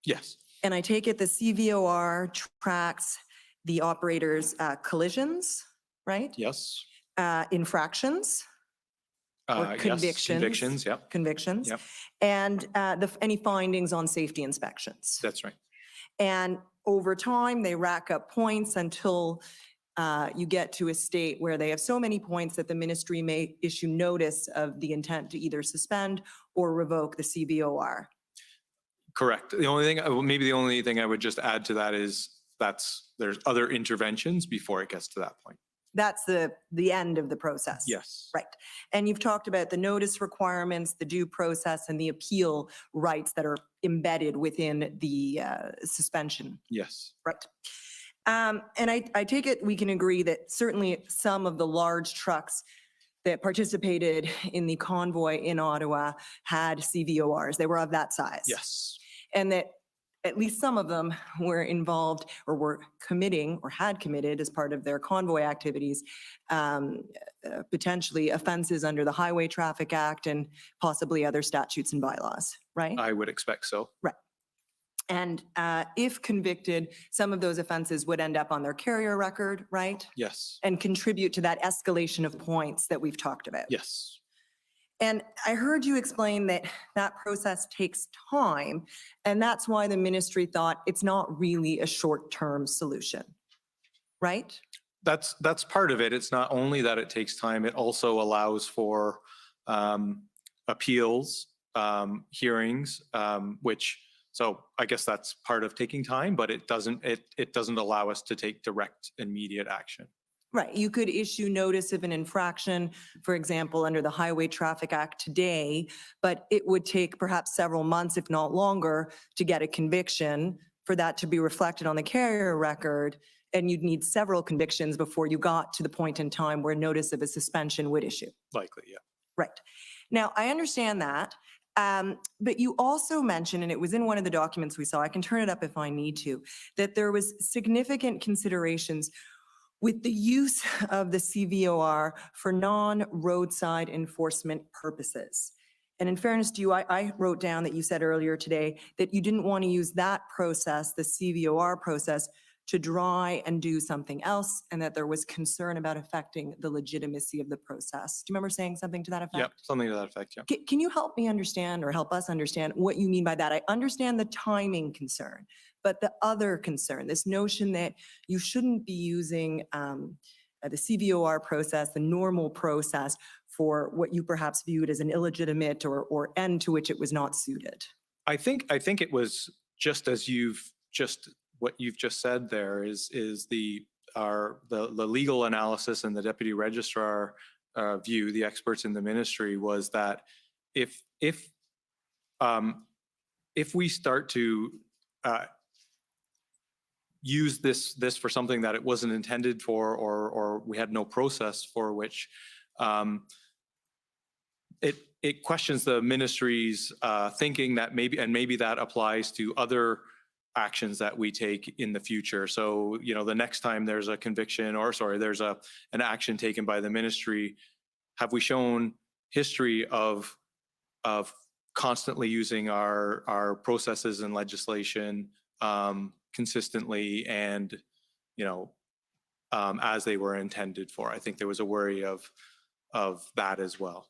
Yes. And I take it the CVOR tracks the operator's collisions, right? Yes. Infractions. Or Yes, convictions. convictions, yep. Convictions. Yep. And any findings on safety inspections. That's right. And over time, they rack up points until you get to a state where they have so many points that the ministry may issue notice of the intent to either suspend or revoke the CVOR. Correct. The only thing, maybe the only thing I would just add to that is there's other interventions before it gets to that point. That's the end of the process. Yes. Right. And you've talked about the notice requirements, the due process, and the appeal rights that are embedded within the suspension. Yes. Right. And I take it we can agree that certainly some of the large trucks that participated in the convoy in Ottawa had CVORs. They were of that size. Yes. And that at least some of them were involved or were committing or had committed as part of their convoy activities, potentially offenses under the Highway Traffic Act and possibly other statutes and bylaws, right? I would expect so. Right. And if convicted, some of those offenses would end up on their carrier record, right? Yes. And contribute to that escalation of points that we've talked about. Yes. And I heard you explain that that process takes time, and that's why the ministry thought it's not really a short-term solution, right? That's part of it. It's not only that it takes time, it also allows for appeals, hearings, so I guess that's part of taking time, but it doesn't allow us to take direct, immediate action. Right. You could issue notice of an infraction, for example, under the Highway Traffic Act today, but it would take perhaps several months, if not longer, to get a conviction for that to be reflected on the carrier record. And you'd need several convictions before you got to the point in time where notice of a suspension would issue. Likely, yeah. Right. Now, I understand that. But you also mentioned, and it was in one of the documents we saw, I can turn it up if I need to, that there was significant considerations with the use of the CVOR for non-roadside enforcement purposes. And in fairness to you, I wrote down that you said earlier today that you didn't want to use that process, the CVOR process, to try and do something else, and that there was concern about affecting the legitimacy of the process. Do you remember saying something to that effect? Yep, something to that effect, yeah. Can you help me understand or help us understand what you mean by that? I understand the timing concern, but the other concern, this notion that you shouldn't be using the CVOR process, the normal process, for what you perhaps viewed as an illegitimate or end to which it was not suited. I think it was just as what you've just said there is the legal analysis and the deputy registrar view, the experts in the ministry, was that if we start to use this for something that it wasn't intended for, or we had no process for which, it questions the ministry's thinking that maybe that applies to other actions that we take in the future. So, the next time there's a conviction, there's an action taken by the ministry, have we shown history of constantly using our processes and legislation consistently and, as they were intended for? I think there was a worry of that as well.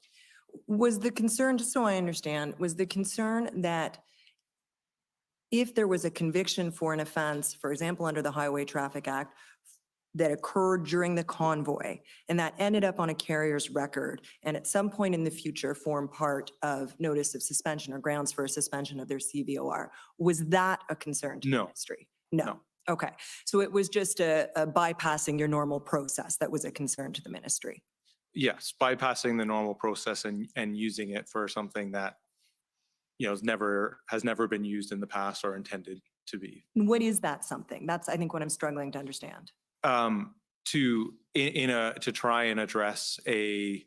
Was the concern, just so I understand, was the concern that if there was a conviction for an offense, for example, under the Highway Traffic Act, that occurred during the convoy, and that ended up on a carrier's record, and at some point in the future formed part of notice of suspension or grounds for a suspension of their CVOR, was that a concern to the No. ministry? No. Okay. So it was just a bypassing your normal process that was a concern to the ministry. Yes, bypassing the normal process and using it for something that, you know, has never been used in the past or intended to be. What is that something? That's, I think, what I'm struggling to understand. To try and address a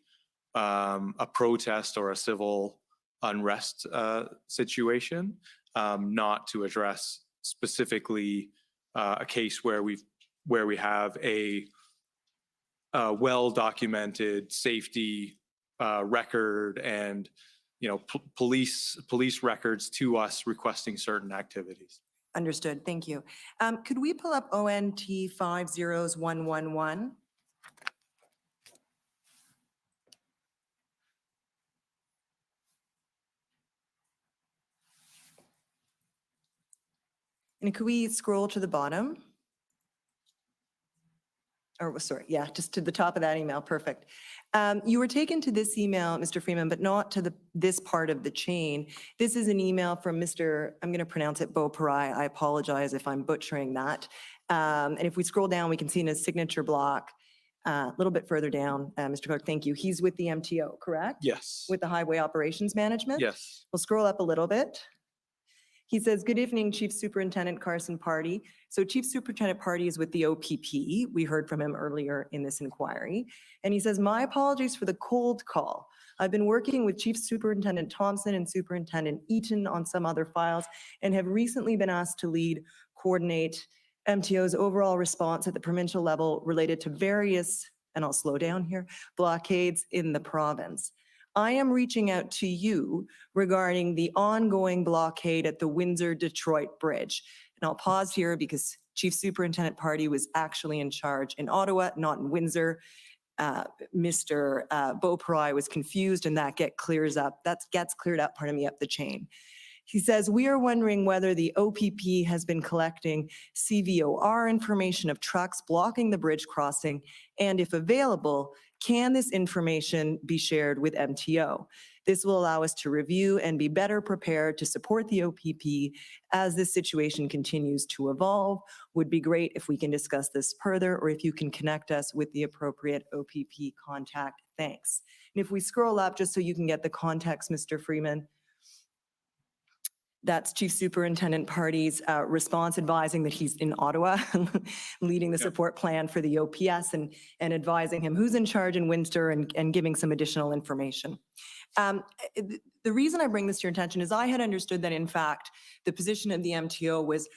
protest or a civil unrest situation, not to address specifically a case where we have a well-documented safety record and, you know, police records to us requesting certain activities. Understood. Thank you. Could we pull up ONT 50111? And could we scroll to the bottom? Or sorry, yeah, just to the top of that email. Perfect. You were taken to this email, Mr. Freeman, but not to this part of the chain. This is an email from Mr., I'm going to pronounce it Beauparai. I apologize if I'm butchering that. And if we scroll down, we can see in his signature block, a little bit further down, Mr. Clerk, thank you. He's with the MTO, correct? Yes. With the Highway Operations Management? Yes. We'll scroll up a little bit. He says, good evening, Chief Superintendent Carson Party. So Chief Superintendent Party is with the OPP. We heard from him earlier in this inquiry. And he says, my apologies for the cold call. I've been working with Chief Superintendent Thompson and Superintendent Eaton on some other files and have recently been asked to lead, coordinate MTO's overall response at the provincial level related to various, and I'll slow down here, blockades in the province. I am reaching out to you regarding the ongoing blockade at the Windsor-Detroit Bridge. And I'll pause here because Chief Superintendent Party was actually in charge in Ottawa, not in Windsor. Mr. Beauparai was confused and that gets cleared up, up the chain. He says, we are wondering whether the OPP has been collecting CVOR information of trucks blocking the bridge crossing, and if available, can this information be shared with MTO? This will allow us to review and be better prepared to support the OPP as this situation continues to evolve. Would be great if we can discuss this further, or if you can connect us with the appropriate OPP contact. Thanks. And if we scroll up, just so you can get the context, Mr. Freeman, that's Chief Superintendent Party's response advising that he's in Ottawa, leading the support plan for the OPS and advising him who's in charge in Windsor and giving some additional information. The reason I bring this to your attention is I had understood that, in fact, the position of the MTO was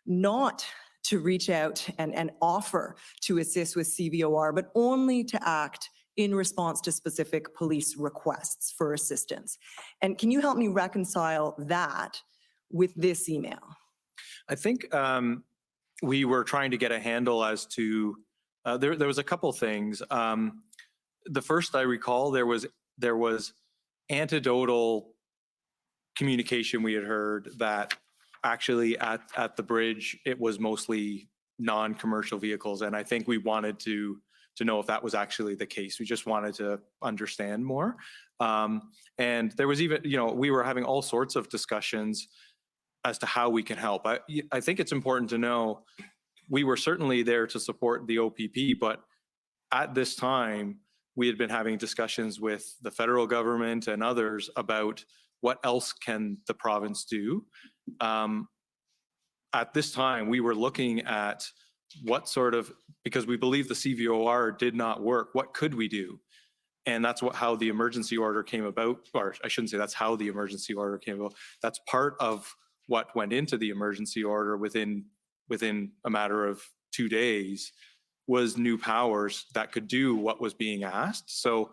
not to reach out and offer to assist with CVOR, but only to act in response to specific police requests for assistance. And can you help me reconcile that with this email? I think we were trying to get a handle as to, there was a couple things. The first I recall, there was anecdotal communication we had heard that actually at the bridge, it was mostly non-commercial vehicles. And I think we wanted to know if that was actually the case. We just wanted to understand more. And there was even, we were having all sorts of discussions as to how we can help. I think it's important to know we were certainly there to support the OPP, but at this time, we had been having discussions with the federal government and others about what else can the province do. At this time, we were looking at what sort of, because we believe the CVOR did not work, what could we do? And that's how the emergency order came about, or I shouldn't say that's how the emergency order came about. That's part of what went into the emergency order within a matter of 2 days was new powers that could do what was being asked. So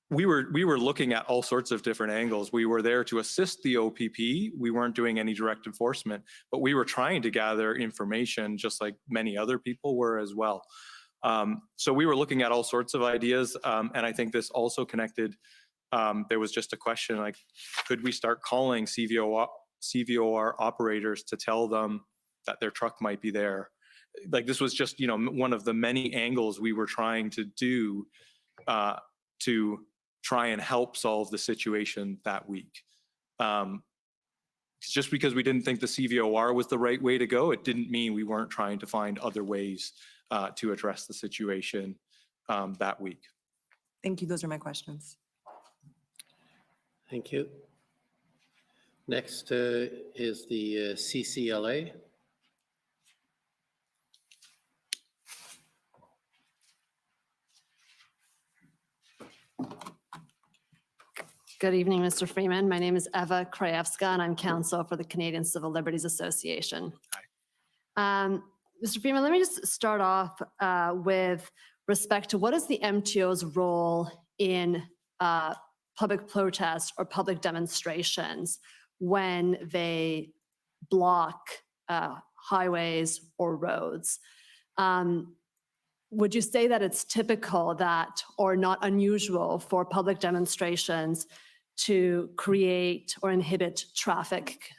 we were looking at all sorts of different angles. We were there to assist the OPP. We weren't doing any direct enforcement, but we were trying to gather information just like many other people were as well. So we were looking at all sorts of ideas. And I think this also connected. There was just a question like, could we start calling CVOR operators to tell them that their truck might be there. Like this was just, you know, one of the many angles we were trying to do to try and help solve the situation that week. Just because we didn't think the CVOR was the right way to go, it didn't mean we weren't trying to find other ways to address the situation that week. Thank you. Those are my questions. Thank you. Next is the CCLA. Good evening, Mr. Freeman. My name is Eva Krajewska, and I'm counsel for the Canadian Civil Liberties Association. Hi. Mr. Freeman, let me just start off with respect to what is the MTO's role in public protests or public demonstrations when they block highways or roads. Would you say that it's typical that, or not unusual for public demonstrations to create or inhibit traffic?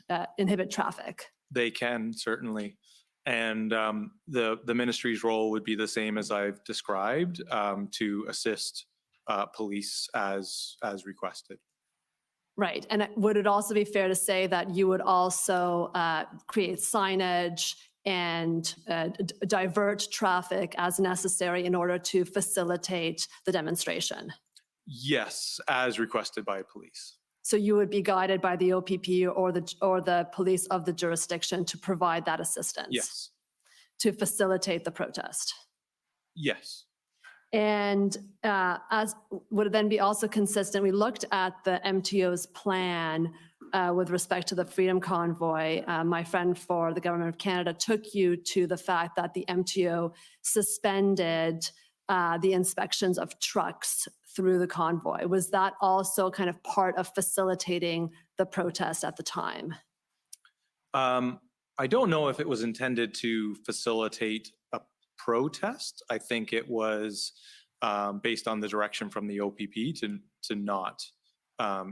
They can, certainly. And the ministry's role would be the same as I've described, to assist police as requested. Right. And would it also be fair to say that you would also create signage and divert traffic as necessary in order to facilitate the demonstration? Yes, as requested by police. So you would be guided by the OPP or the police of the jurisdiction to provide that assistance? Yes. To facilitate the protest? Yes. And as would it then be also consistent, we looked at the MTO's plan with respect to the Freedom Convoy. My friend for the Government of Canada took you to the fact that the MTO suspended the inspections of trucks through the convoy. Was that also kind of part of facilitating the protest at the time? I don't know if it was intended to facilitate a protest. I think it was based on the direction from the OPP to not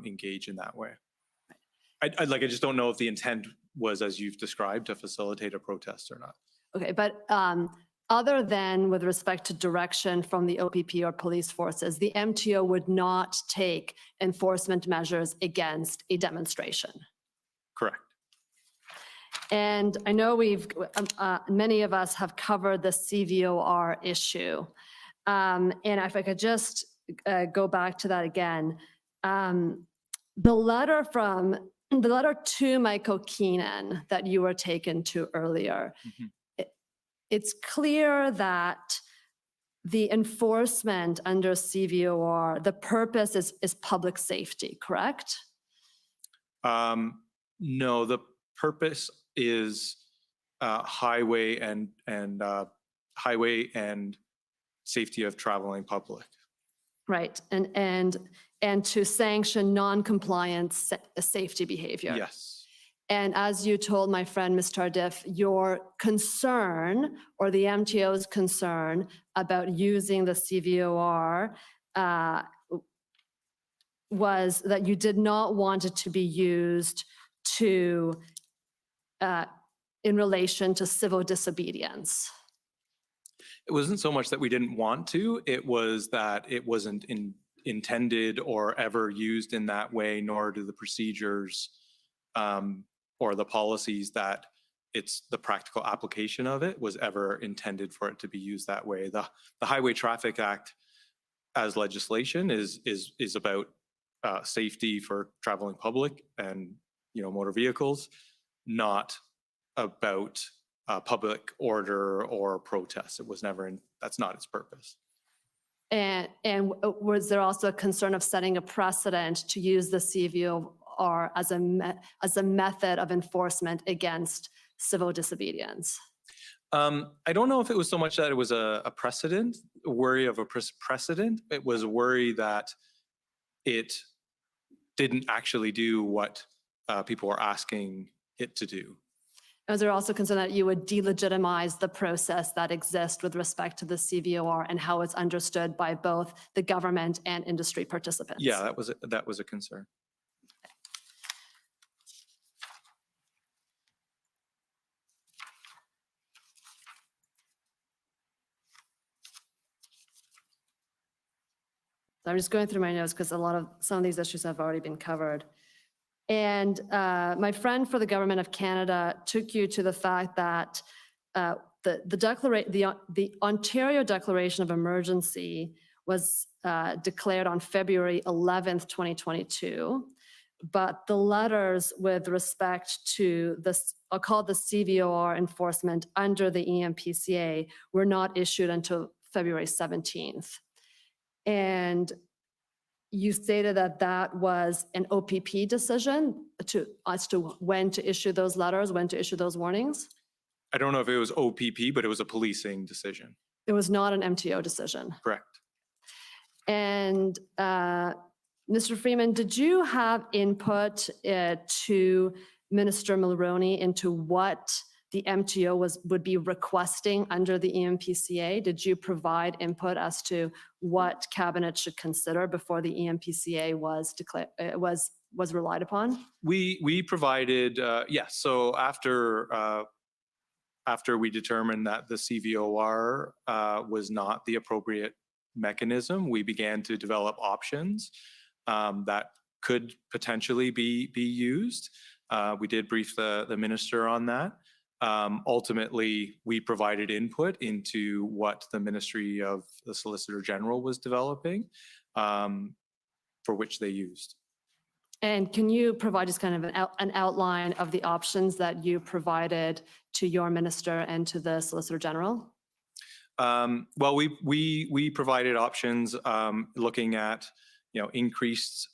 engage in that way. I just don't know if the intent was, as you've described, to facilitate a protest or not. Okay, but other than with respect to direction from the OPP or police forces, the MTO would not take enforcement measures against a demonstration. Correct. And I know many of us have covered the CVOR issue. And if I could just go back to that again, the letter to Michael Keenan that you were taken to earlier, it's clear that the enforcement under CVOR, the purpose is public safety, correct? No, the purpose is highway and safety of traveling public. Right, and to sanction non-compliant safety behavior. Yes. And as you told my friend, Ms. Tardif, your concern or the MTO's concern about using the CVOR was that you did not want it to be used in relation to civil disobedience. It wasn't so much that we didn't want to, it was that it wasn't intended or ever used in that way, nor do the procedures or the policies that it's the practical application of it was ever intended for it to be used that way. The Highway Traffic Act as legislation is about safety for traveling public and motor vehicles, not about public order or protest. It was never that's not its purpose. And was there also a concern of setting a precedent to use the CVOR as a method of enforcement against civil disobedience? I don't know if it was so much that it was a precedent, a worry of a precedent. It was a worry that it didn't actually do what people were asking it to do. Was there also concern that you would delegitimize the process that exists with respect to the CVOR and how it's understood by both the government and industry participants? Yeah, that was a concern. I'm just going through my notes because some of these issues have already been covered. And my friend for the Government of Canada took you to the fact that the Ontario Declaration of Emergency was declared on February 11th, 2022. But the letters with respect to this, I'll call it the CVOR enforcement under the EMPCA, were not issued until February 17th. And you stated that that was an OPP decision as to when to issue those letters, when to issue those warnings? I don't know if it was OPP, but it was a policing decision. It was not an MTO decision. Correct. And Mr. Freeman, did you have input to Minister Mulroney into what the MTO would be requesting under the EMPCA? Did you provide input as to what cabinet should consider before the EMPCA was relied upon? We provided, yes. So after we determined that the CVOR was not the appropriate mechanism, we began to develop options that could potentially be used. We did brief the minister on that. Ultimately, we provided input into what the Ministry of the Solicitor General was developing, for which they used. And can you provide just kind of an outline of the options that you provided to your minister and to the Solicitor General? Well, we provided options looking at, increased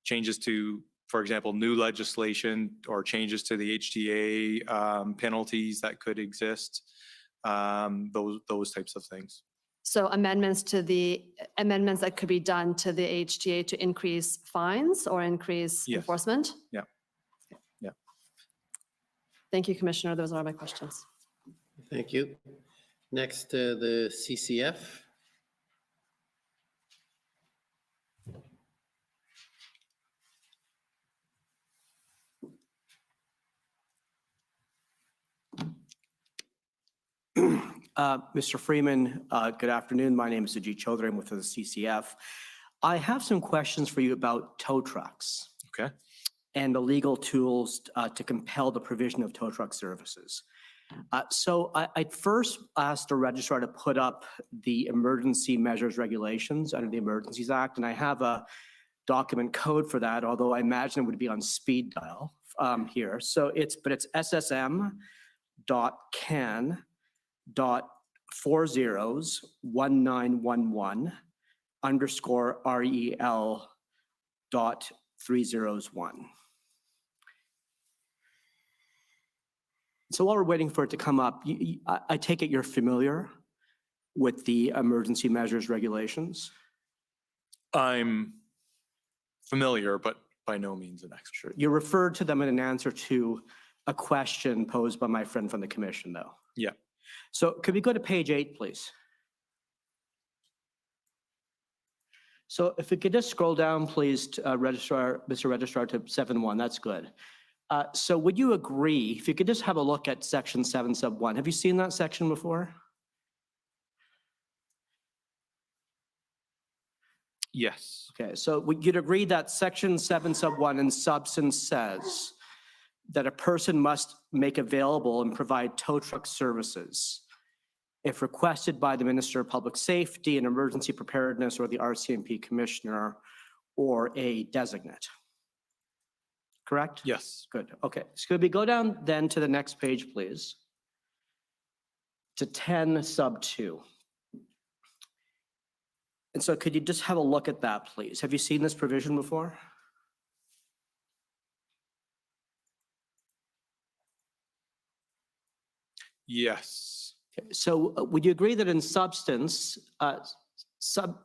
changes to, for example, new legislation or changes to the HTA penalties that could exist, those types of things. So amendments that could be done to the HTA to increase fines or increase enforcement? Yeah. Yeah. Thank you, Commissioner. Those are my questions. Thank you. Next, the CCF. Mr. Freeman, good afternoon. My name is Ajit Chaudhary. I'm with the CCF. I have some questions for you about tow trucks. Okay. And the legal tools to compel the provision of tow truck services. So I'd first asked the registrar to put up the emergency measures regulations under the Emergencies Act, and I have a document code for that, although I imagine it would be on speed dial here. So it's SSM.can.401911_REL.301. So while we're waiting for it to come up, I take it you're familiar with the emergency measures regulations? I'm familiar, but by no means an expert. You referred to them in an answer to a question posed by my friend from the commission, though. Yeah. So could we go to page 8, please? So if we could just scroll down, please, to, Mr. Registrar, to 7.1, that's good. So would you agree, if you could just have a look at section 7 sub 1. Have you seen that section before? Yes. Okay, so would you agree that section 7 sub 1 in substance says that a person must make available and provide tow truck services if requested by the Minister of Public Safety and Emergency Preparedness or the RCMP Commissioner or a designate? Correct? Yes. Good. Okay. So could we go down then to the next page, please? To 10 sub 2. And so could you just have a look at that, please? Have you seen this provision before? Yes. Okay. So would you agree that in substance, section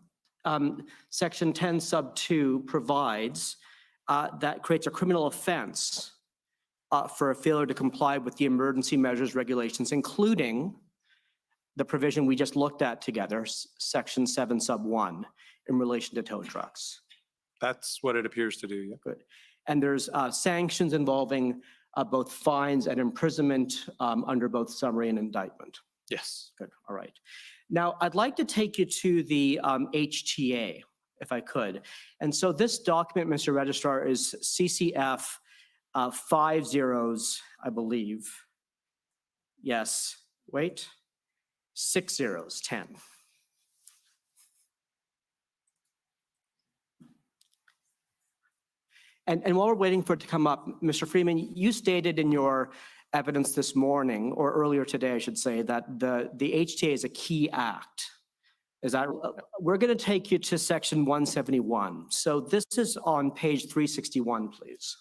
10 sub 2 provides that creates a criminal offense for a failure to comply with the emergency measures regulations, including the provision we just looked at together, section 7 sub 1, in relation to tow trucks? That's what it appears to do, yeah. Good. And there's sanctions involving both fines and imprisonment under both summary and indictment. Yes. Good, all right. Now, I'd like to take you to the HTA, if I could. And so this document, Mr. Registrar, is CCF 50s, I believe. Yes, wait, 60s, 10. And while we're waiting for it to come up, Mr. Freeman, you stated in your evidence this morning, or earlier today, I should say, that the HTA is a key act. Is that, we're going to take you to section 171. So this is on page 361, please.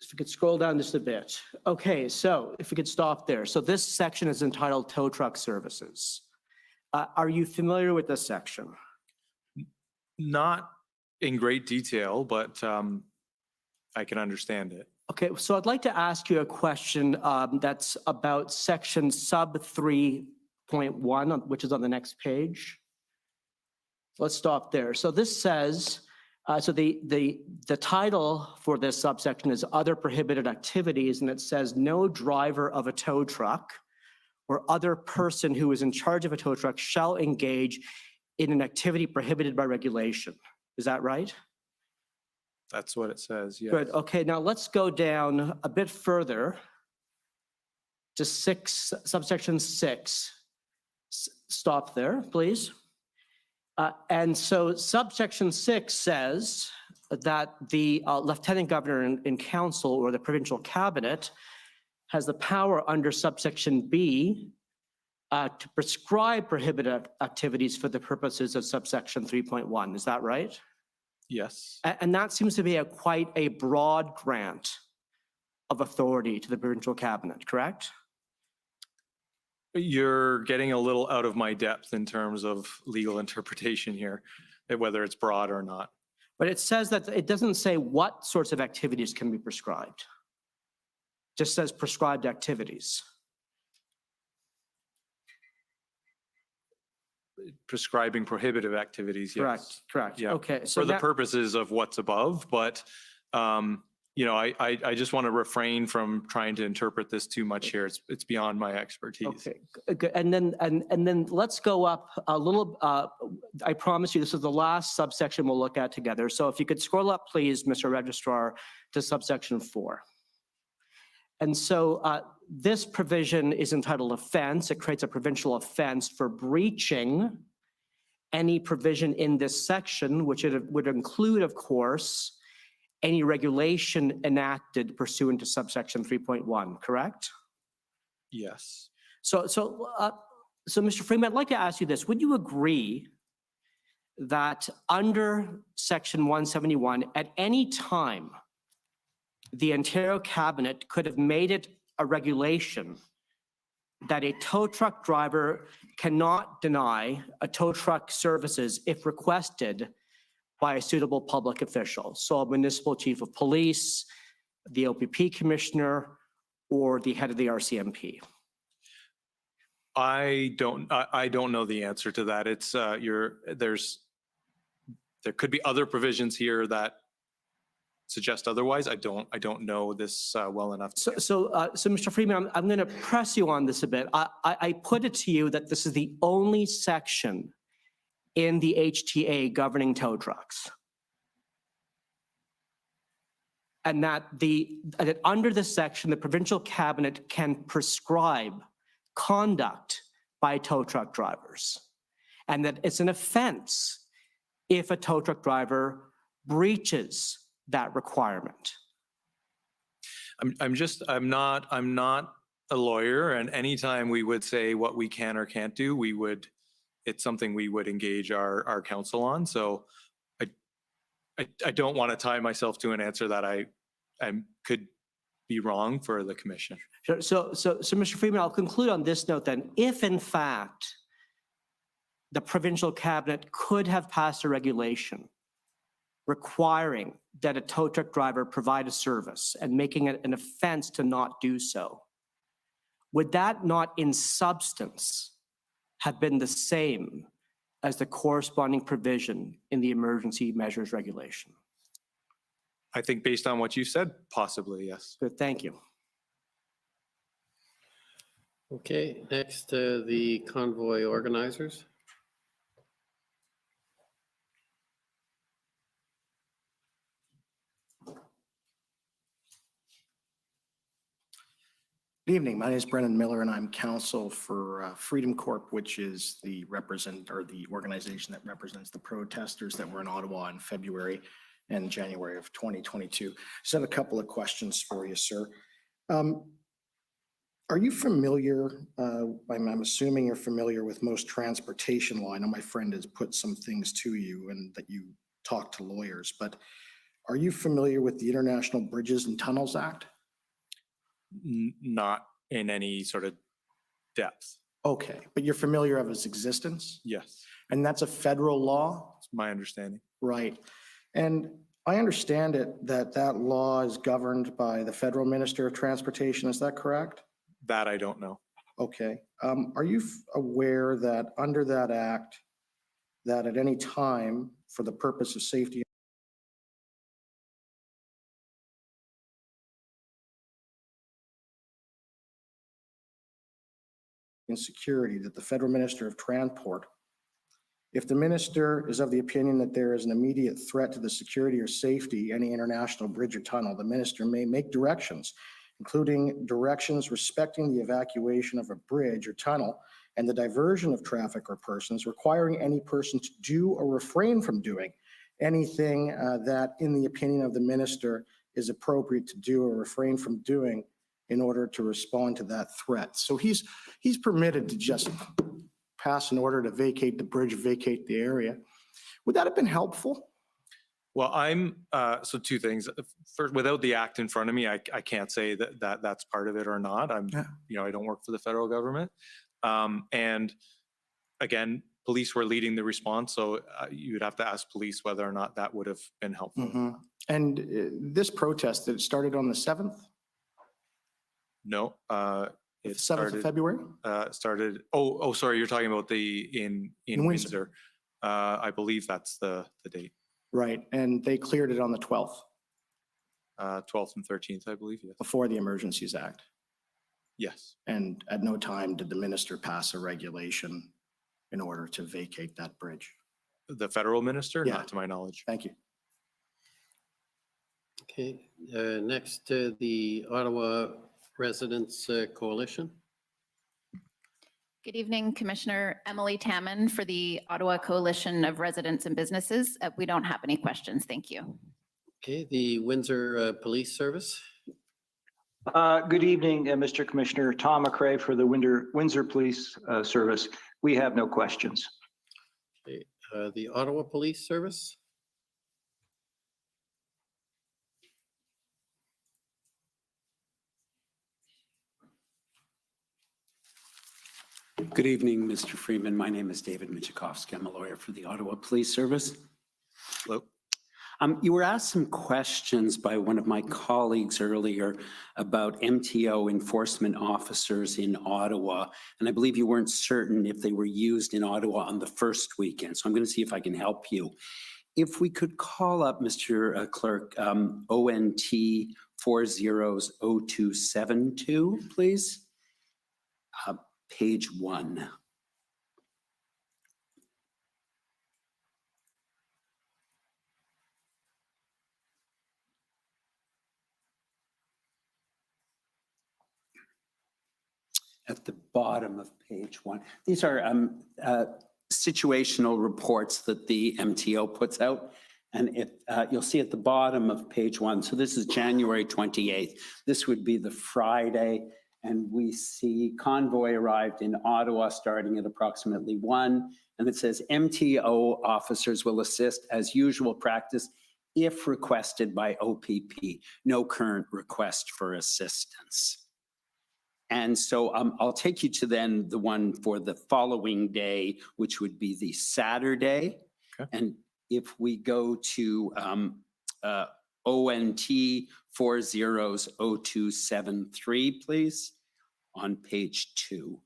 If we could scroll down just a bit. Okay, so if we could stop there. So this section is entitled tow truck services. Are you familiar with this section? Not in great detail, but I can understand it. Okay, so I'd like to ask you a question that's about section sub 3.1, which is on the next page. Let's stop there. So this says, so the title for this subsection is other prohibited activities, and it says no driver of a tow truck or other person who is in charge of a tow truck shall engage in an activity prohibited by regulation. Is that right? That's what it says, yes. Good, okay, now let's go down a bit further to subsection 6. Stop there, please. And so subsection 6 says that the Lieutenant Governor in Council or the provincial cabinet has the power under subsection B to prescribe prohibited activities for the purposes of subsection 3.1. Is that right? Yes. And that seems to be quite a broad grant of authority to the provincial cabinet, correct? You're getting a little out of my depth in terms of legal interpretation here, whether it's broad or not. But it says that it doesn't say what sorts of activities can be prescribed. It just says prescribed activities. Prescribing prohibitive activities, yes. Correct, correct. Yeah. Okay, so for the that- purposes of what's above, but you know, I just want to refrain from trying to interpret this too much here. It's beyond my expertise. Okay, good. And then let's go up a little. I promise you, this is the last subsection we'll look at together. So if you could scroll up, please, Mr. Registrar, to subsection 4. And so this provision is entitled offense. It creates a provincial offense for breaching any provision in this section, which it would include, of course, any regulation enacted pursuant to subsection 3.1, correct? Yes. So Mr. Freeman, I'd like to ask you this. Would you agree that under section 171, at any time, the Ontario cabinet could have made it a regulation that a tow truck driver cannot deny a tow truck services if requested by a suitable public official, so a municipal chief of police, the OPP commissioner, or the head of the RCMP? I don't know the answer to that. It's there could be other provisions here that suggest otherwise. I don't know this well enough. So Mr. Freeman, I'm going to press you on this a bit. I put it to you that this is the only section in the HTA governing tow trucks. And that under this section, the provincial cabinet can prescribe conduct by tow truck drivers. And that it's an offense if a tow truck driver breaches that requirement. I'm not a lawyer, and anytime we would say what we can or can't do, it's something we would engage our counsel on. So I don't want to tie myself to an answer that I could be wrong for the commission. Sure. So Mr. Freeman, I'll conclude on this note then. If in fact the provincial cabinet could have passed a regulation requiring that a tow truck driver provide a service and making it an offense to not do so, would that not in substance have been the same as the corresponding provision in the emergency measures regulation? I think based on what you said, possibly, yes. Good, thank you. Okay, next, the convoy organizers. Good evening. My name is Brendan Miller, and I'm counsel for Freedom Corp, which is the organization that represents the protesters that were in Ottawa in February and January of 2022. Just have a couple of questions for you, sir. Are you familiar, I'm assuming you're familiar with most transportation law. I know my friend has put some things to you and that you talk to lawyers, but are you familiar with the International Bridges and Tunnels Act? Not in any sort of depth. Okay, but you're familiar of its existence? Yes, And that's a federal law? it's my understanding. Right. And I understand it that that law is governed by the Federal Minister of Transportation. Is that correct? That I don't know. Okay. Are you aware that under that act, that at any time for the purpose of safety and security, that the Federal Minister of Transport, if the minister is of the opinion that there is an immediate threat to the security or safety, any international bridge or tunnel, the minister may make directions, including directions respecting the evacuation of a bridge or tunnel and the diversion of traffic or persons, requiring any person to do or refrain from doing anything that, in the opinion of the minister, is appropriate to do or refrain from doing in order to respond to that threat. So he's permitted to just pass an order to vacate the bridge, vacate the area. Would that have been helpful? Well, so two things. First, without the act in front of me, I can't say that that's part of it or not. I don't work for the federal government. And again, police were leading the response, so you'd have to ask police whether or not that would have been helpful. Mm-hmm. And this protest, it started on the 7th? No, it 7th of February? Started. Sorry, you're talking about in Windsor. I believe that's the date. Right, and they cleared it on the 12th. 12th and 13th, I believe, yes. Before the Emergencies Act. Yes. And at no time did the minister pass a regulation in order to vacate that bridge. The federal minister? Yeah. Not to my knowledge. Thank you. Okay, next, the Ottawa Residents Coalition. Good evening, Commissioner Emily Tamman for the Ottawa Coalition of Residents and Businesses. We don't have any questions. Thank you. Okay, the Windsor Police Service. Good evening, Mr. Commissioner. Tom McRae for the Windsor Police Service. We have no questions. Okay, the Ottawa Police Service. Good evening, Mr. Freeman. My name is David Michikowski. I'm a lawyer for the Ottawa Police Service. Hello. You were asked some questions by one of my colleagues earlier about MTO enforcement officers in Ottawa, and I believe you weren't certain if they were used in Ottawa on the first weekend, so I'm going to see if I can help you. If we could call up, Mr. Clerk, ONT 400272, please. Page 1. At the bottom of page 1. These are situational reports that the MTO puts out. And you'll see at the bottom of page 1, so this is January 28th. This would be the Friday. And we see convoy arrived in Ottawa starting at approximately 1. And it says MTO officers will assist as usual practice if requested by OPP. No current request for assistance. And so I'll take you to then the one for the following day, which would be the Saturday. Okay. And if we go to ONT 400273, please, on page 2.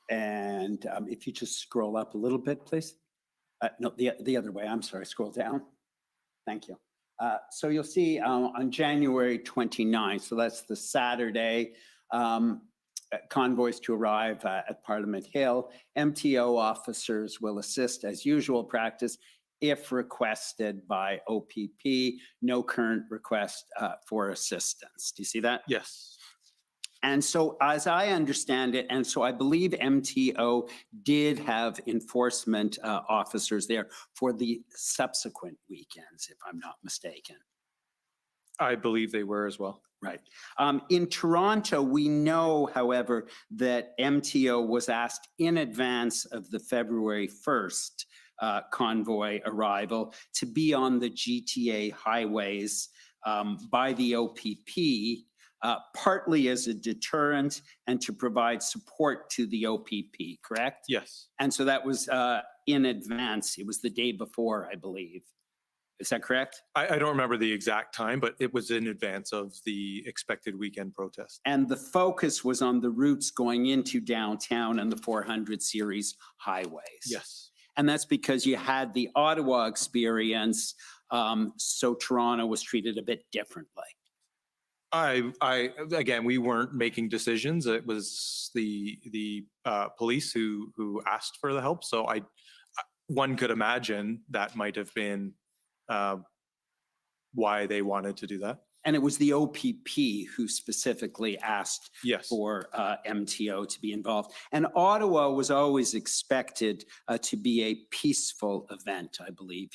And if you just scroll up a little bit, please. No, the other way, I'm sorry, scroll down. Thank you. So you'll see on January 29th, so that's the Saturday, convoys to arrive at Parliament Hill. MTO officers will assist as usual practice if requested by OPP. No current request for assistance. Do you see that? Yes. And so as I understand it, and so I believe MTO did have enforcement officers there for the subsequent weekends, if I'm not mistaken. I believe they were as well. Right. In Toronto, we know, however, that MTO was asked in advance of the February 1st convoy arrival to be on the GTA highways by the OPP, partly as a deterrent and to provide support to the OPP, correct? Yes. And so that was in advance. It was the day before, I believe. Is that correct? I don't remember the exact time, but it was in advance of the expected weekend protest. And the focus was on the routes going into downtown and the 400 series highways. Yes. And that's because you had the Ottawa experience, so Toronto was treated a bit differently. Again, we weren't making decisions. It was the police who asked for the help. So one could imagine that might have been why they wanted to do that. And it was the OPP who specifically asked yes. for MTO to be involved. And Ottawa was always expected to be a peaceful event, I believe.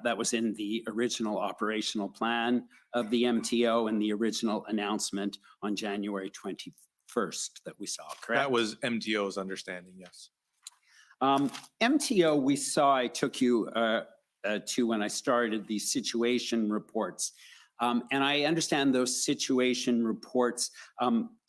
That was in the original operational plan of the MTO and the original announcement on January 21st that we saw, correct? That was MTO's understanding, yes. MTO, we saw, I took you to when I started the situation reports. And I understand those situation reports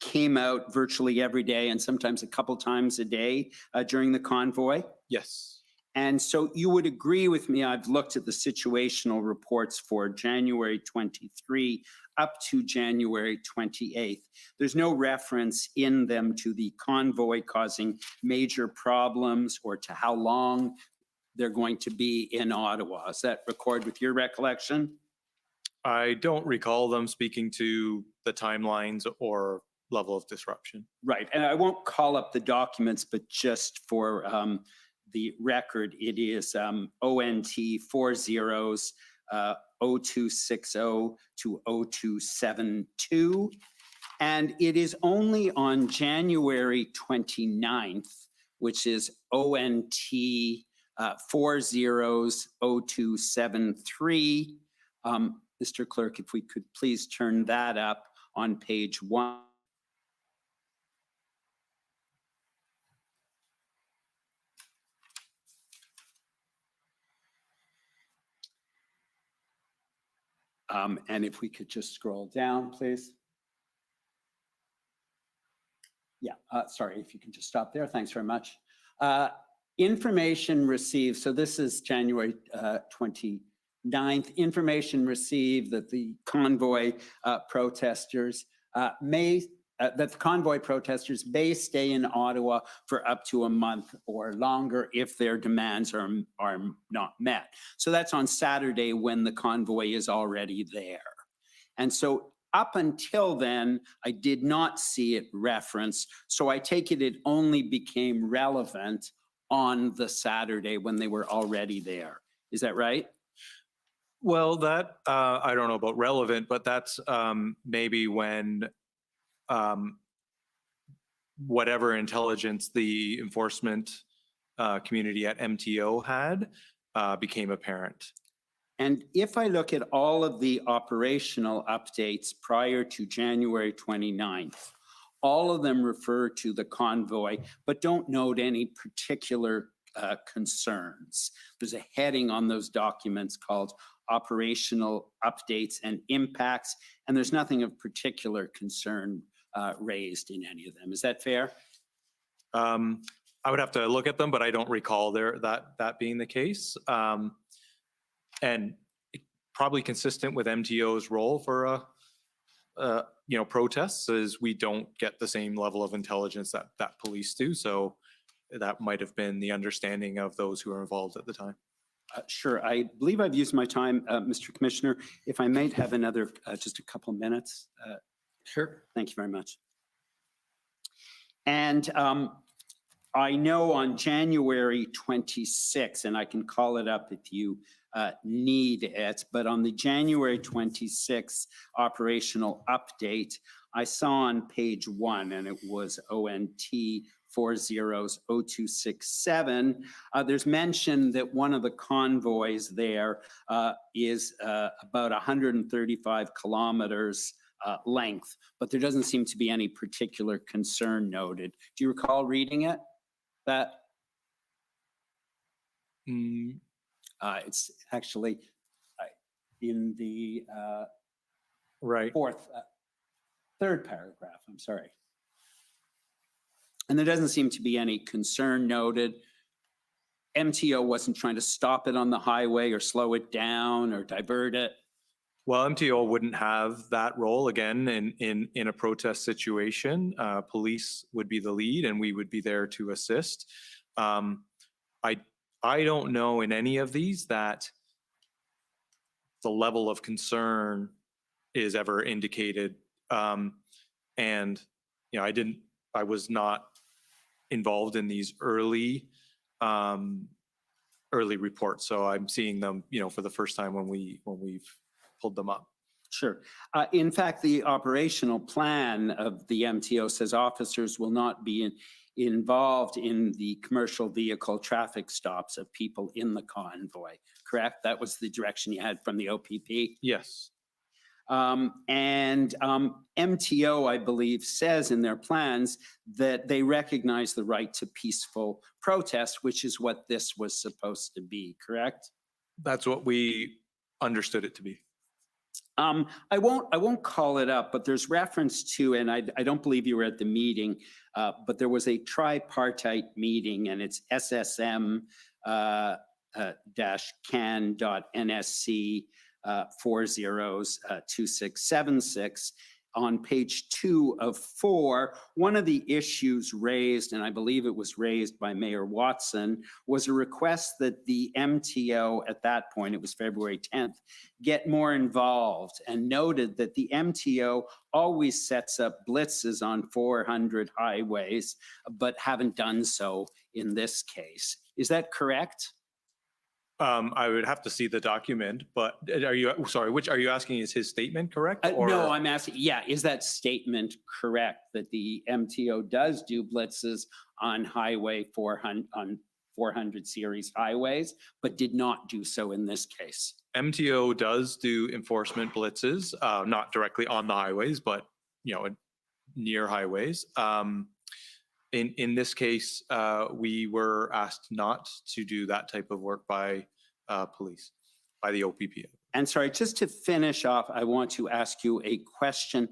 came out virtually every day and sometimes a couple times a day during the convoy. Yes. And so you would agree with me, I've looked at the situational reports for January 23 up to January 28th. There's no reference in them to the convoy causing major problems or to how long they're going to be in Ottawa. Is that record with your recollection? I don't recall them speaking to the timelines or level of disruption. Right, and I won't call up the documents, but just for the record, it is ONT 40 0260 to 0272. And it is only on January 29th, which is ONT 400273. Mr. Clerk, if we could please turn that up on page 1. And if we could just scroll down, please. Yeah, sorry, if you can just stop there. Thanks very much. Information received, so this is January 29th. Information received that the convoy protesters may stay in Ottawa for up to a month or longer if their demands are not met. So that's on Saturday when the convoy is already there. And so up until then, I did not see it referenced. So I take it only became relevant on the Saturday when they were already there. Is that right? Well, that, I don't know about relevant, but that's maybe when whatever intelligence the enforcement community at MTO had became apparent. And if I look at all of the operational updates prior to January 29th, all of them refer to the convoy, but don't note any particular concerns. There's a heading on those documents called operational updates and impacts, and there's nothing of particular concern raised in any of them. Is that fair? I would have to look at them, but I don't recall that being the case. And probably consistent with MTO's role for protests is we don't get the same level of intelligence that police do. So that might have been the understanding of those who were involved at the time. Sure. I believe I've used my time, Mr. Commissioner. If I might have another, just a couple minutes. Sure. Thank you very much. And I know on January 26, and I can call it up if you need it, but on the January 26 operational update, I saw on page 1, and it was ONT 400267. There's mention that one of the convoys there is about 135 kilometers length, but there doesn't seem to be any particular concern noted. Do you recall reading it? That it's actually in the third paragraph. I'm sorry. And there doesn't seem to be any concern noted. MTO wasn't trying to stop it on the highway or slow it down or divert it. Well, MTO wouldn't have that role again in a protest situation. Police would be the lead, and we would be there to assist. I don't know in any of these that the level of concern is ever indicated. And you know, I was not involved in these early reports, so I'm seeing them, you know, for the first time when we've pulled them up. Sure. In fact, the operational plan of the MTO says officers will not be involved in the commercial vehicle traffic stops of people in the convoy, correct? That was the direction you had from the OPP? Yes. MTO, I believe, says in their plans that they recognize the right to peaceful protest, which is what this was supposed to be, correct? That's what we understood it to be. I won't call it up, but there's reference to, and I don't believe you were at the meeting, but there was a tripartite meeting, and it's SSM-can.nsc 402676. On page 2 of 4, one of the issues raised, and I believe it was raised by Mayor Watson, was a request that the MTO, at that point, it was February 10th, get more involved, and noted that the MTO always sets up blitzes on 400 highways, but haven't done so in this case. Is that correct? I would have to see the document, but are you asking, is his statement correct? No, I'm asking, yeah, is that statement correct that the MTO does do blitzes on highway 400 series highways, but did not do so in this case? MTO does do enforcement blitzes, not directly on the highways, but you know, near highways. In this case, we were asked not to do that type of work by police, by the OPP. And sorry, just to finish off, I want to ask you a question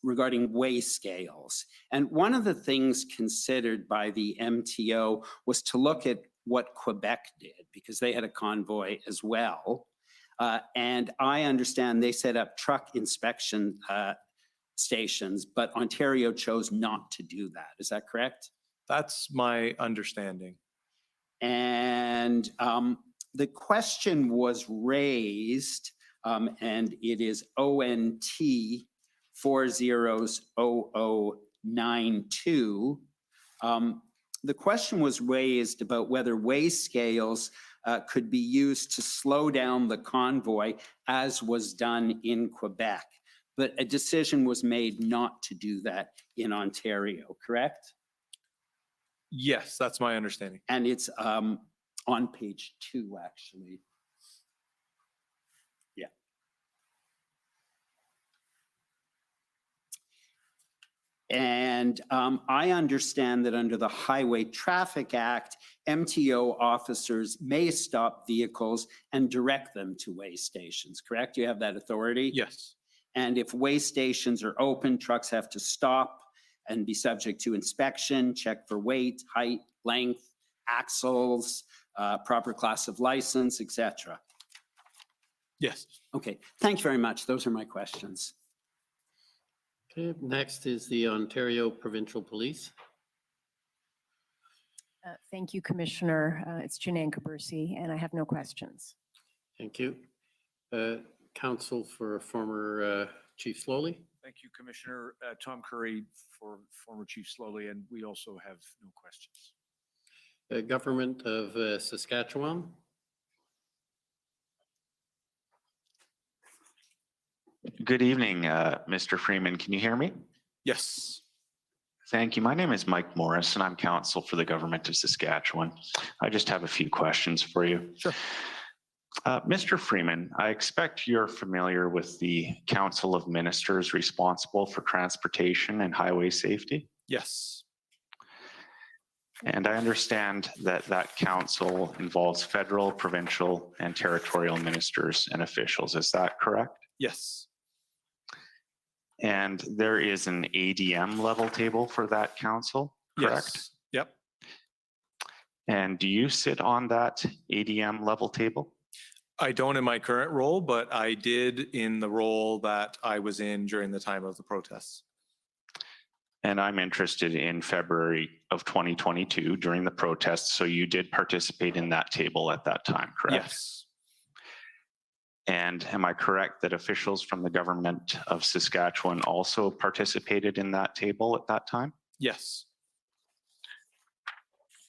regarding weigh scales. And one of the things considered by the MTO was to look at what Quebec did, because they had a convoy as well. And I understand they set up truck inspection stations, but Ontario chose not to do that. Is that correct? That's my understanding. And the question was raised, and it is ONT 400092. The question was raised about whether weigh scales could be used to slow down the convoy, as was done in Quebec. But a decision was made not to do that in Ontario, correct? Yes, that's my understanding. And it's on page 2, actually. Yeah. And I understand that under the Highway Traffic Act, MTO officers may stop vehicles and direct them to weigh stations, correct? You have that authority? Yes. And if weigh stations are open, trucks have to stop and be subject to inspection, check for weight, height, length, axles, proper class of license, etc. Yes. Okay, thank you very much. Those are my questions. Okay, next is the Ontario Provincial Police. Thank you, Commissioner. It's Janine Cabersi, and I have no questions. Thank you. Counsel for former Chief Slowly. Thank you, Commissioner. Tom Curry for former Chief Slowly, and we also have no questions. Government of Saskatchewan. Good evening, Mr. Freeman. Can you hear me? Yes. Thank you. My name is Mike Morris, and I'm counsel for the Government of Saskatchewan. I just have a few questions for you. Sure. Mr. Freeman, I expect you're familiar with the Council of Ministers responsible for transportation and highway safety? Yes. And I understand that that council involves federal, provincial, and territorial ministers and officials. Is that correct? Yes. And there is an ADM level table for that council, correct? Yes. Yep. And do you sit on that ADM level table? I don't in my current role, but I did in the role that I was in during the time of the protests. And I'm interested in February of 2022 during the protests. So you did participate in that table at that time, correct? Yes. And am I correct that officials from the Government of Saskatchewan also participated in that table at that time? Yes.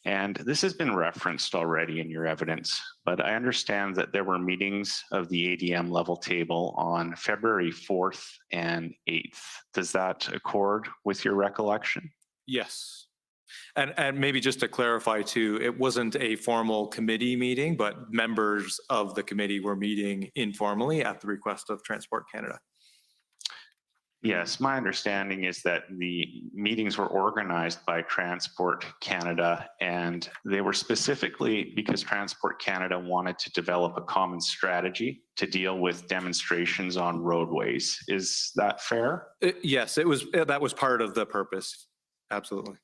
And this has been referenced already in your evidence, but I understand that there were meetings of the ADM level table on February 4th and 8th. Does that accord with your recollection? Yes. And maybe just to clarify too, it wasn't a formal committee meeting, but members of the committee were meeting informally at the request of Transport Canada. Yes, my understanding is that the meetings were organized by Transport Canada, and they were specifically because Transport Canada wanted to develop a common strategy to deal with demonstrations on roadways. Is that fair? Yes, it was. That was part of the purpose. Absolutely.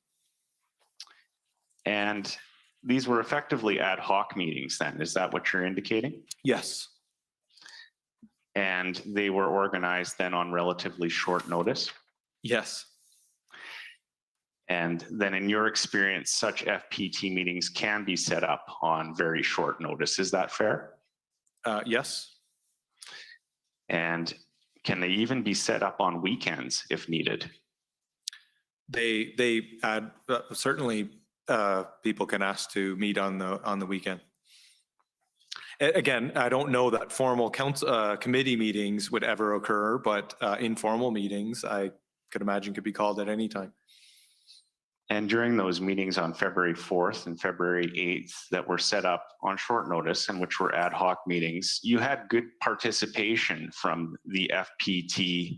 And these were effectively ad hoc meetings then. Is that what you're indicating? Yes. And they were organized then on relatively short notice? Yes. And then in your experience, such FPT meetings can be set up on very short notice. Is that fair? Yes. And can they even be set up on weekends if needed? They had certainly people can ask to meet on the weekend. Again, I don't know that formal committee meetings would ever occur, but informal meetings I could imagine could be called at any time. And during those meetings on February 4th and February 8th that were set up on short notice and which were ad hoc meetings, you had good participation from the FPT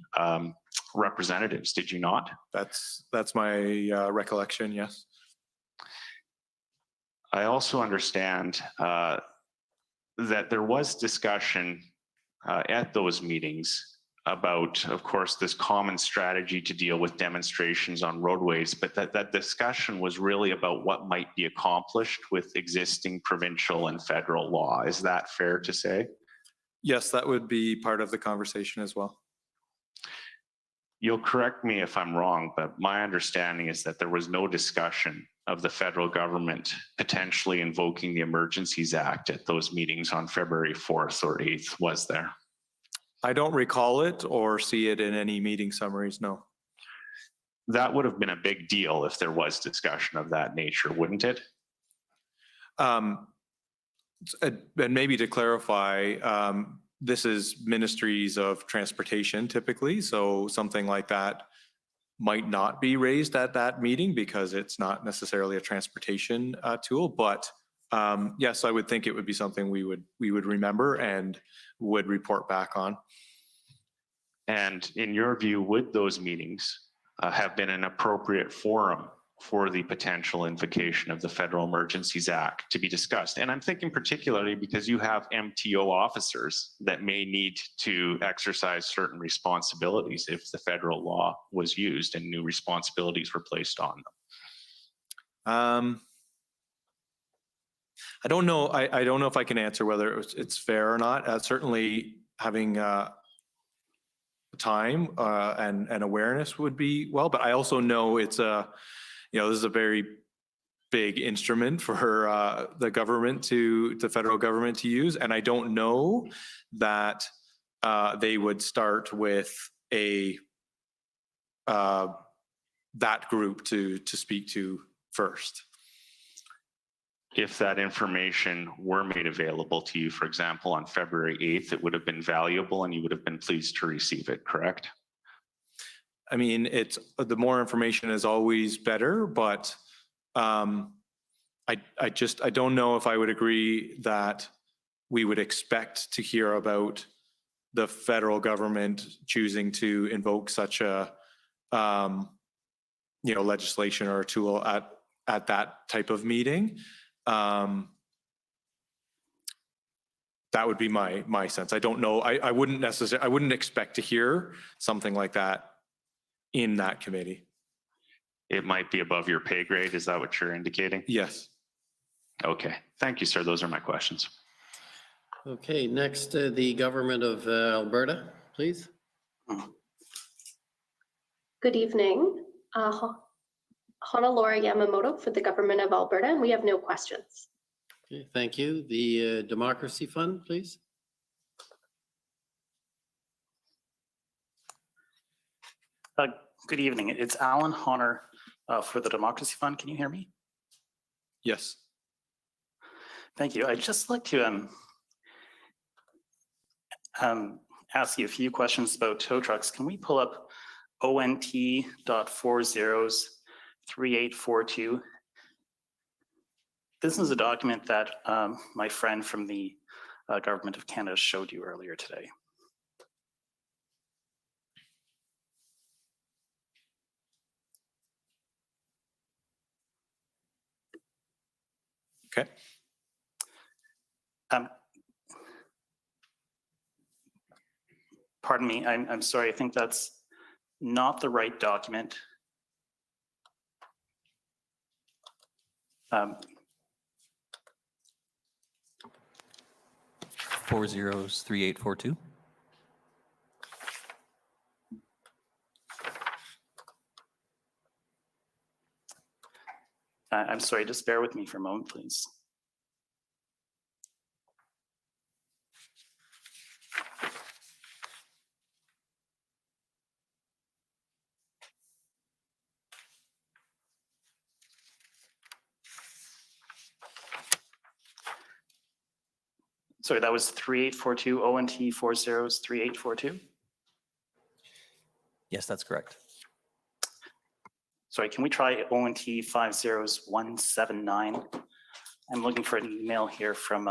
representatives, did you not? That's my recollection, yes. I also understand that there was discussion at those meetings about, of course, this common strategy to deal with demonstrations on roadways, but that discussion was really about what might be accomplished with existing provincial and federal law. Is that fair to say? Yes, that would be part of the conversation as well. You'll correct me if I'm wrong, but my understanding is that there was no discussion of the federal government potentially invoking the Emergencies Act at those meetings on February 4th or 8th, was there? I don't recall it or see it in any meeting summaries, no. That would have been a big deal if there was discussion of that nature, wouldn't it? And maybe to clarify, this is ministries of transportation typically, so something like that might not be raised at that meeting because it's not necessarily a transportation tool, but yes, I would think it would be something we would remember and would report back on. And in your view, would those meetings have been an appropriate forum for the potential invocation of the Federal Emergencies Act to be discussed? And I'm thinking particularly because you have MTO officers that may need to exercise certain responsibilities if the federal law was used and new responsibilities were placed on them. I don't know. I don't know if I can answer whether it's fair or not. Certainly having time and awareness would be well, but I also know it's a, this is a very big instrument for the federal government to use. And I don't know that they would start with that group to speak to first. If that information were made available to you, for example, on February 8th, it would have been valuable and you would have been pleased to receive it, correct? I mean, the more information is always better, but I don't know if I would agree that we would expect to hear about the federal government choosing to invoke such a legislation or a tool at that type of meeting. That would be my sense. I don't know. I wouldn't expect to hear something like that in that committee. It might be above your pay grade. Is that what you're indicating? Yes. Okay. Thank you, sir. Those are my questions. Okay, next, the government of Alberta, please. Good evening. Honolora Yamamoto for the government of Alberta, and we have no questions. Okay, thank you. The Democracy Fund, please. Good evening. It's Alan Honor for the Democracy Fund. Can you hear me? Yes. Thank you. I'd just like to ask you a few questions about tow trucks. Can we pull up ONT.403842? This is a document that my friend from the Government of Canada showed you earlier today. Okay. Pardon me, I'm sorry, I think that's not the right document. 403842. I'm sorry, just bear with me for a moment, please. Sorry, that was 3842, ONT 403842? Yes, that's correct. Sorry, can we try ONT 50179? I'm looking for an email here from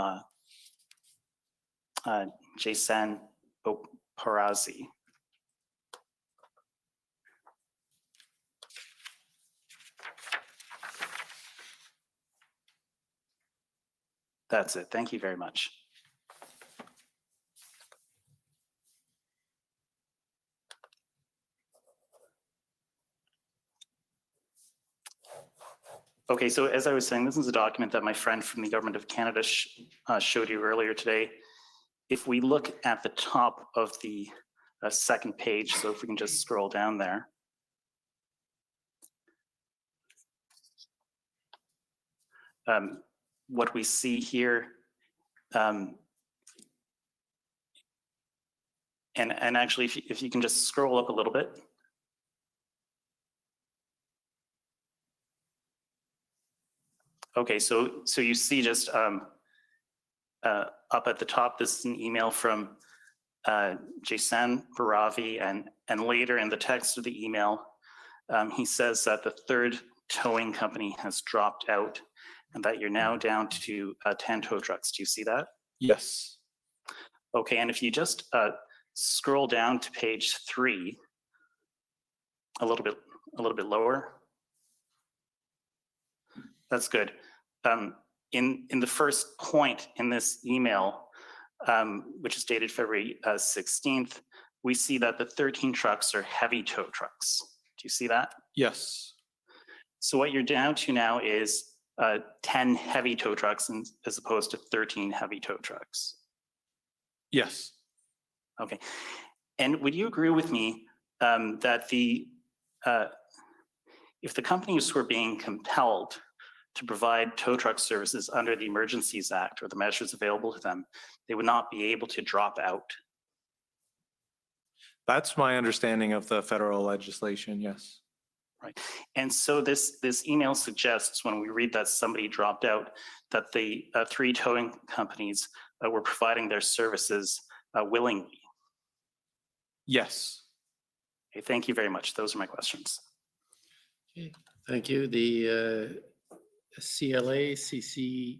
Jason Oparazzi. That's it. Thank you very much. Okay, so as I was saying, this is a document that my friend from the Government of Canada showed you earlier today. If we look at the top of the second page, so if we can just scroll down there. What we see here, and actually, if you can just scroll up a little bit. Okay, so you see just up at the top, this is an email from Jason Baravi, and later in the text of the email, he says that the third towing company has dropped out and that you're now down to 10 tow trucks. Do you see that? Yes. Okay, and if you just scroll down to page 3, a little bit lower. That's good. In the first point in this email, which is dated February 16th, we see that the 13 trucks are heavy tow trucks. Do you see that? Yes. So what you're down to now is 10 heavy tow trucks as opposed to 13 heavy tow trucks. Yes. Okay. And would you agree with me that if the companies were being compelled to provide tow truck services under the Emergencies Act or the measures available to them, they would not be able to drop out. That's my understanding of the federal legislation, yes. Right. And so this email suggests, when we read that somebody dropped out, that the 3 towing companies were providing their services willingly. Yes. Okay, thank you very much. Those are my questions. Okay, thank you. The CLA, CCDL.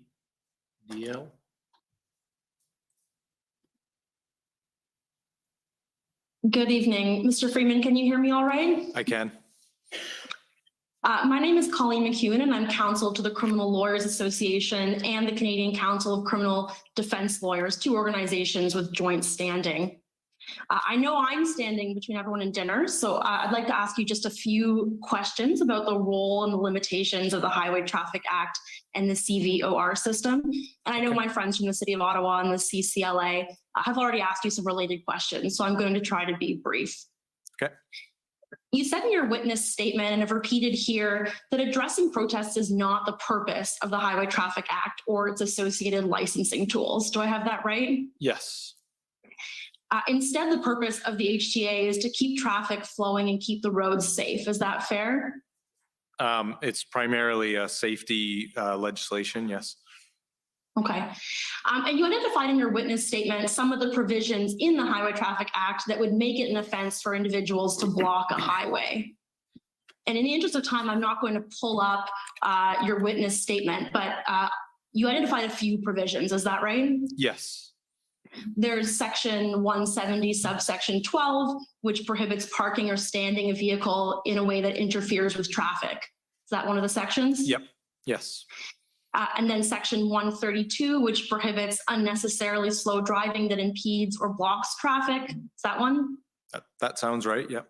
Good evening. Mr. Freeman, can you hear me all right? I can. My name is Colleen McEwen, and I'm counsel to the Criminal Lawyers Association and the Canadian Council of Criminal Defense Lawyers, 2 organizations with joint standing. I know I'm standing between everyone and dinner, so I'd like to ask you just a few questions about the role and the limitations of the Highway Traffic Act and the CVOR system. And I know my friends from the City of Ottawa and the CCLA have already asked you some related questions, so I'm going to try to be brief. Okay. You said in your witness statement and have repeated here that addressing protests is not the purpose of the Highway Traffic Act or its associated licensing tools. Do I have that right? Yes. Instead, the purpose of the HTA is to keep traffic flowing and keep the roads safe. Is that fair? It's primarily a safety legislation, yes. Okay. And you identified in your witness statement some of the provisions in the Highway Traffic Act that would make it an offense for individuals to block a highway. And in the interest of time, I'm not going to pull up your witness statement, but you identified a few provisions. Is that right? Yes. There's section 170 subsection 12, which prohibits parking or standing a vehicle in a way that interferes with traffic. Is that one of the sections? Yep. Yes. And then section 132, which prohibits unnecessarily slow driving that impedes or blocks traffic. Is that one? That sounds right. Yep.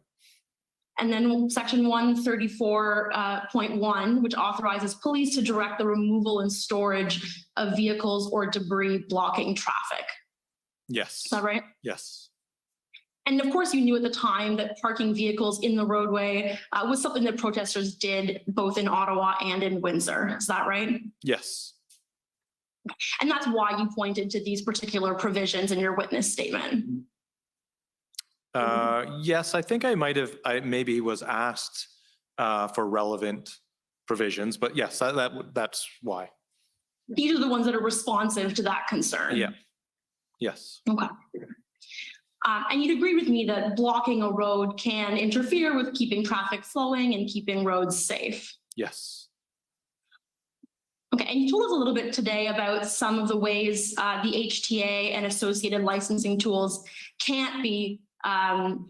And then section 134.1, which authorizes police to direct the removal and storage of vehicles or debris blocking traffic. Yes. Is that right? Yes. And of course, you knew at the time that parking vehicles in the roadway was something that protesters did both in Ottawa and in Windsor. Is that right? Yes. And that's why you pointed to these particular provisions in your witness statement. Yes, I think I maybe was asked for relevant provisions, but yes, that's why. These are the ones that are responsive to that concern. Yeah. Yes. Okay. And you'd agree with me that blocking a road can interfere with keeping traffic flowing and keeping roads safe. Yes. Okay, and you told us a little bit today about some of the ways the HTA and associated licensing tools can't be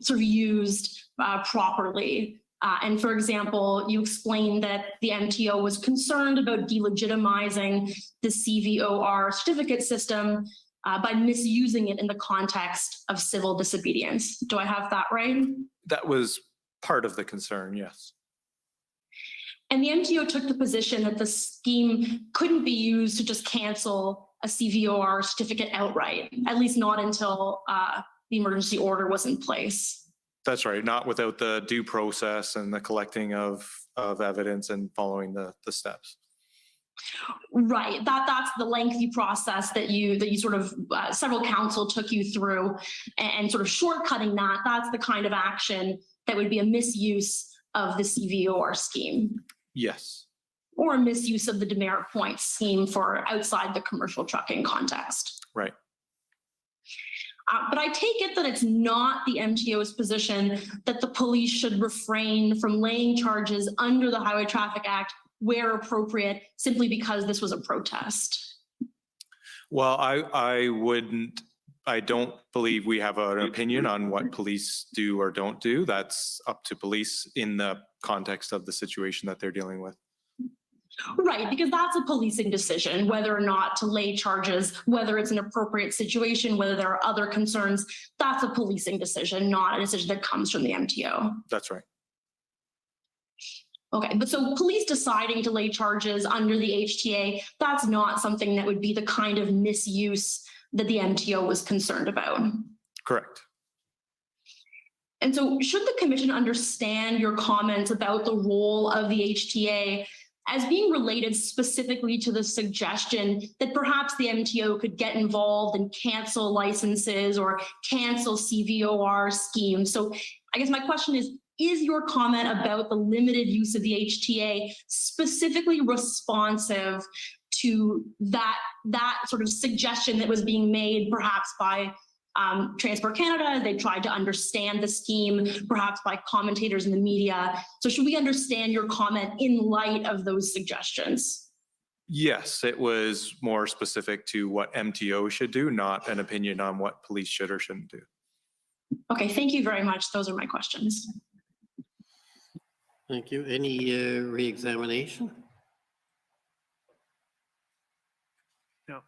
sort of used properly. And for example, you explained that the MTO was concerned about delegitimizing the CVOR certificate system by misusing it in the context of civil disobedience. Do I have that right? That was part of the concern, yes. And the MTO took the position that the scheme couldn't be used to just cancel a CVOR certificate outright, at least not until the emergency order was in place. That's right, not without the due process and the collecting of evidence and following the steps. Right, that's the lengthy process that you sort of several council took you through, and sort of shortcutting that, that's the kind of action that would be a misuse of the CVOR scheme. Yes. Or a misuse of the demerit points scheme for outside the commercial trucking context. Right. But I take it that it's not the MTO's position that the police should refrain from laying charges under the Highway Traffic Act where appropriate, simply because this was a protest. Well, I don't believe we have an opinion on what police do or don't do. That's up to police in the context of the situation that they're dealing with. Right, because that's a policing decision, whether or not to lay charges, whether it's an appropriate situation, whether there are other concerns. That's a policing decision, not a decision that comes from the MTO. That's right. Okay, but so police deciding to lay charges under the HTA, that's not something that would be the kind of misuse that the MTO was concerned about. Correct. And so should the commission understand your comments about the role of the HTA as being related specifically to the suggestion that perhaps the MTO could get involved and cancel licenses or cancel CVOR schemes. So I guess my question is your comment about the limited use of the HTA specifically responsive to that sort of suggestion that was being made perhaps by Transport Canada as they tried to understand the scheme, perhaps by commentators in the media? So should we understand your comment in light of those suggestions? Yes, it was more specific to what MTO should do, not an opinion on what police should or shouldn't do. Okay, thank you very much. Those are my questions. Thank you. Any re-examination? No.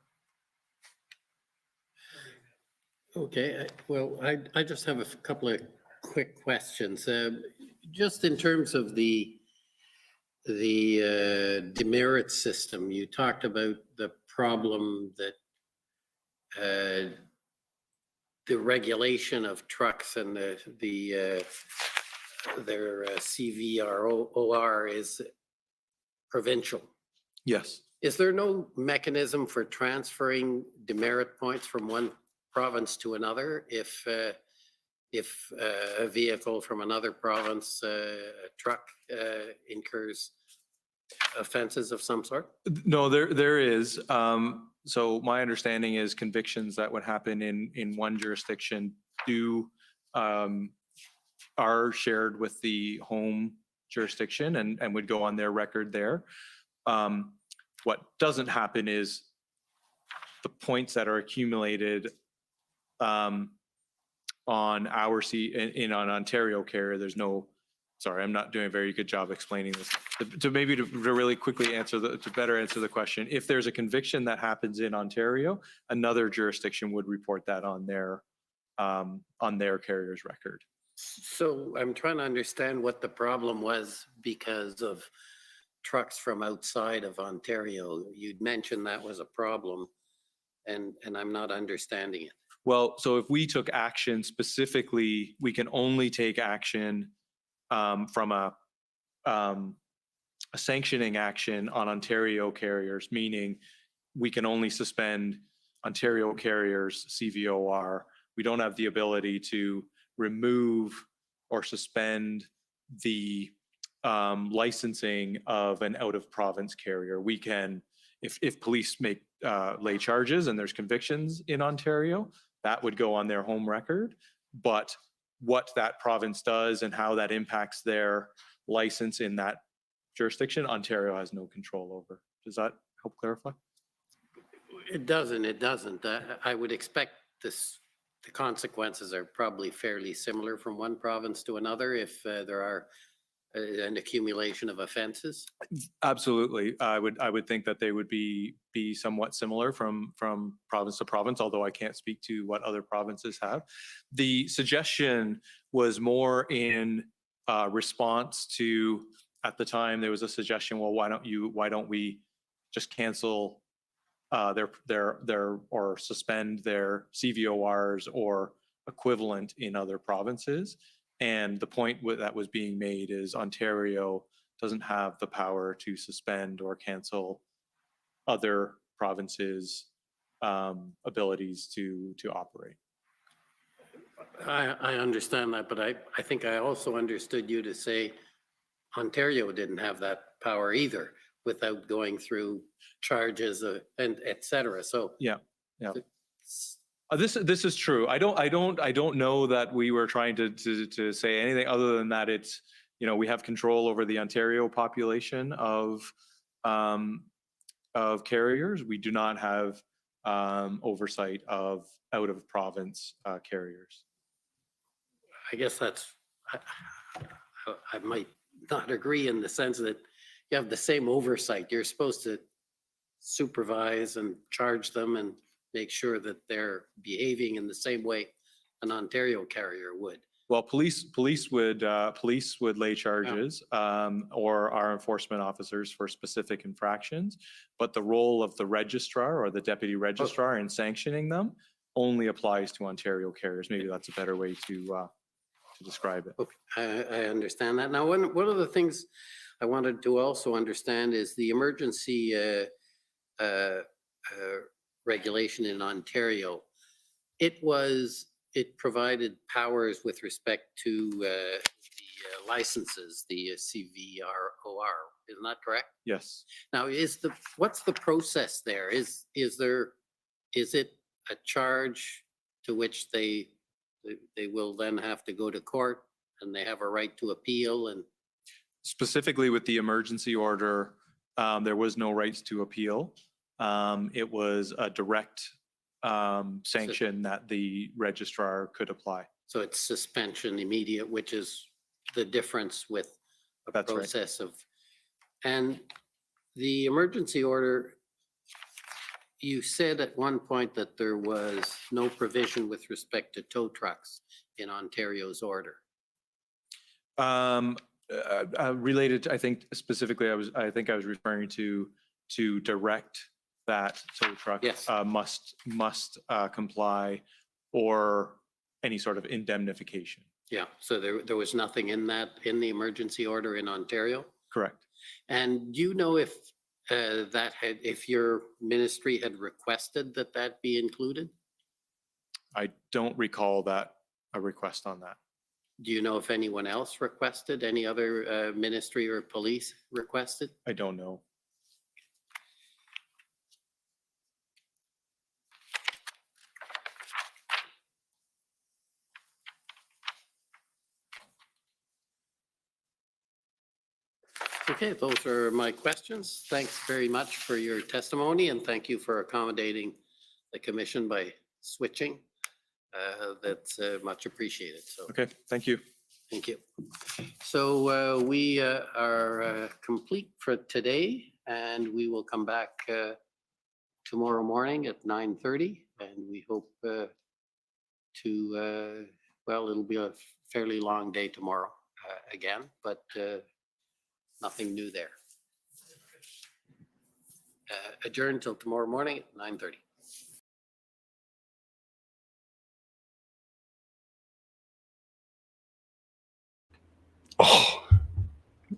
Okay, well, I just have a couple of quick questions. Just in terms of the demerit system, you talked about the problem that the regulation of trucks and their CVROR is provincial. Yes. Is there no mechanism for transferring demerit points from one province to another if a vehicle from another province, a truck, incurs offenses of some sort? No, there is. So my understanding is convictions that would happen in one jurisdiction are shared with the home jurisdiction and would go on their record there. What doesn't happen is the points that are accumulated on our on Ontario carrier, there's no, sorry, I'm not doing a very good job explaining this. To really quickly to better answer the question, if there's a conviction that happens in Ontario, another jurisdiction would report that on their carrier's record. So I'm trying to understand what the problem was because of trucks from outside of Ontario. You'd mentioned that was a problem, and I'm not understanding it. Well, so if we took action specifically, we can only take action from a sanctioning action on Ontario carriers, meaning we can only suspend Ontario carriers CVOR. We don't have the ability to remove or suspend the licensing of an out-of-province carrier. We can, if police make lay charges and there's convictions in Ontario, that would go on their home record. But what that province does and how that impacts their license in that jurisdiction, Ontario has no control over. Does that help clarify? It doesn't. I would expect the consequences are probably fairly similar from one province to another if there are an accumulation of offenses. Absolutely. I would think that they would be somewhat similar from province to province, although I can't speak to what other provinces have. The suggestion was more in response to, at the time, there was a suggestion, well, why don't we just cancel their or suspend their CVORs or equivalent in other provinces? And the point that was being made is Ontario doesn't have the power to suspend or cancel other provinces' abilities to operate. I understand that, but I think I also understood you to say Ontario didn't have that power either without going through charges and et cetera. So yeah. This is true. I don't know that we were trying to say anything other than that it's, we have control over the Ontario population of carriers. We do not have oversight of out of province carriers. I guess I might not agree in the sense that you have the same oversight. You're supposed to supervise and charge them and make sure that they're behaving in the same way an Ontario carrier would. Well, police would lay charges or our enforcement officers for specific infractions, but the role of the registrar or the deputy registrar in sanctioning them only applies to Ontario carriers. Maybe that's a better way to describe it. Okay, I understand that. Now, one of the things I wanted to also understand is the emergency regulation in Ontario. It provided powers with respect to the licenses, the CVROR. Isn't that correct? Yes. Now, what's the process there? Is it a charge to which they will then have to go to court and they have a right to appeal? And Specifically with the emergency order, there was no rights to appeal. It was a direct sanction that the registrar could apply. so it's suspension immediate, which is the difference with a That's right. process of, and the emergency order, you said at one point that there was no provision with respect to tow trucks in Ontario's order. Related, I think specifically, I think I was referring to direct that tow truck Yes. must comply or any sort of indemnification. Yeah, so there was nothing in the emergency order in Ontario? Correct. And do you know if if your ministry had requested that be included? I don't recall a request on that. Do you know if anyone else requested, any other ministry or police requested? I don't know. Okay, those are my questions. Thanks very much for your testimony and thank you for accommodating the commission by switching. That's much appreciated. So, Okay, thank you. thank you. So we are complete for today and we will come back tomorrow morning at 9:30 and we hope well, it'll be a fairly long day tomorrow again, but nothing new there. Adjourn till tomorrow morning at 9:30. Oh,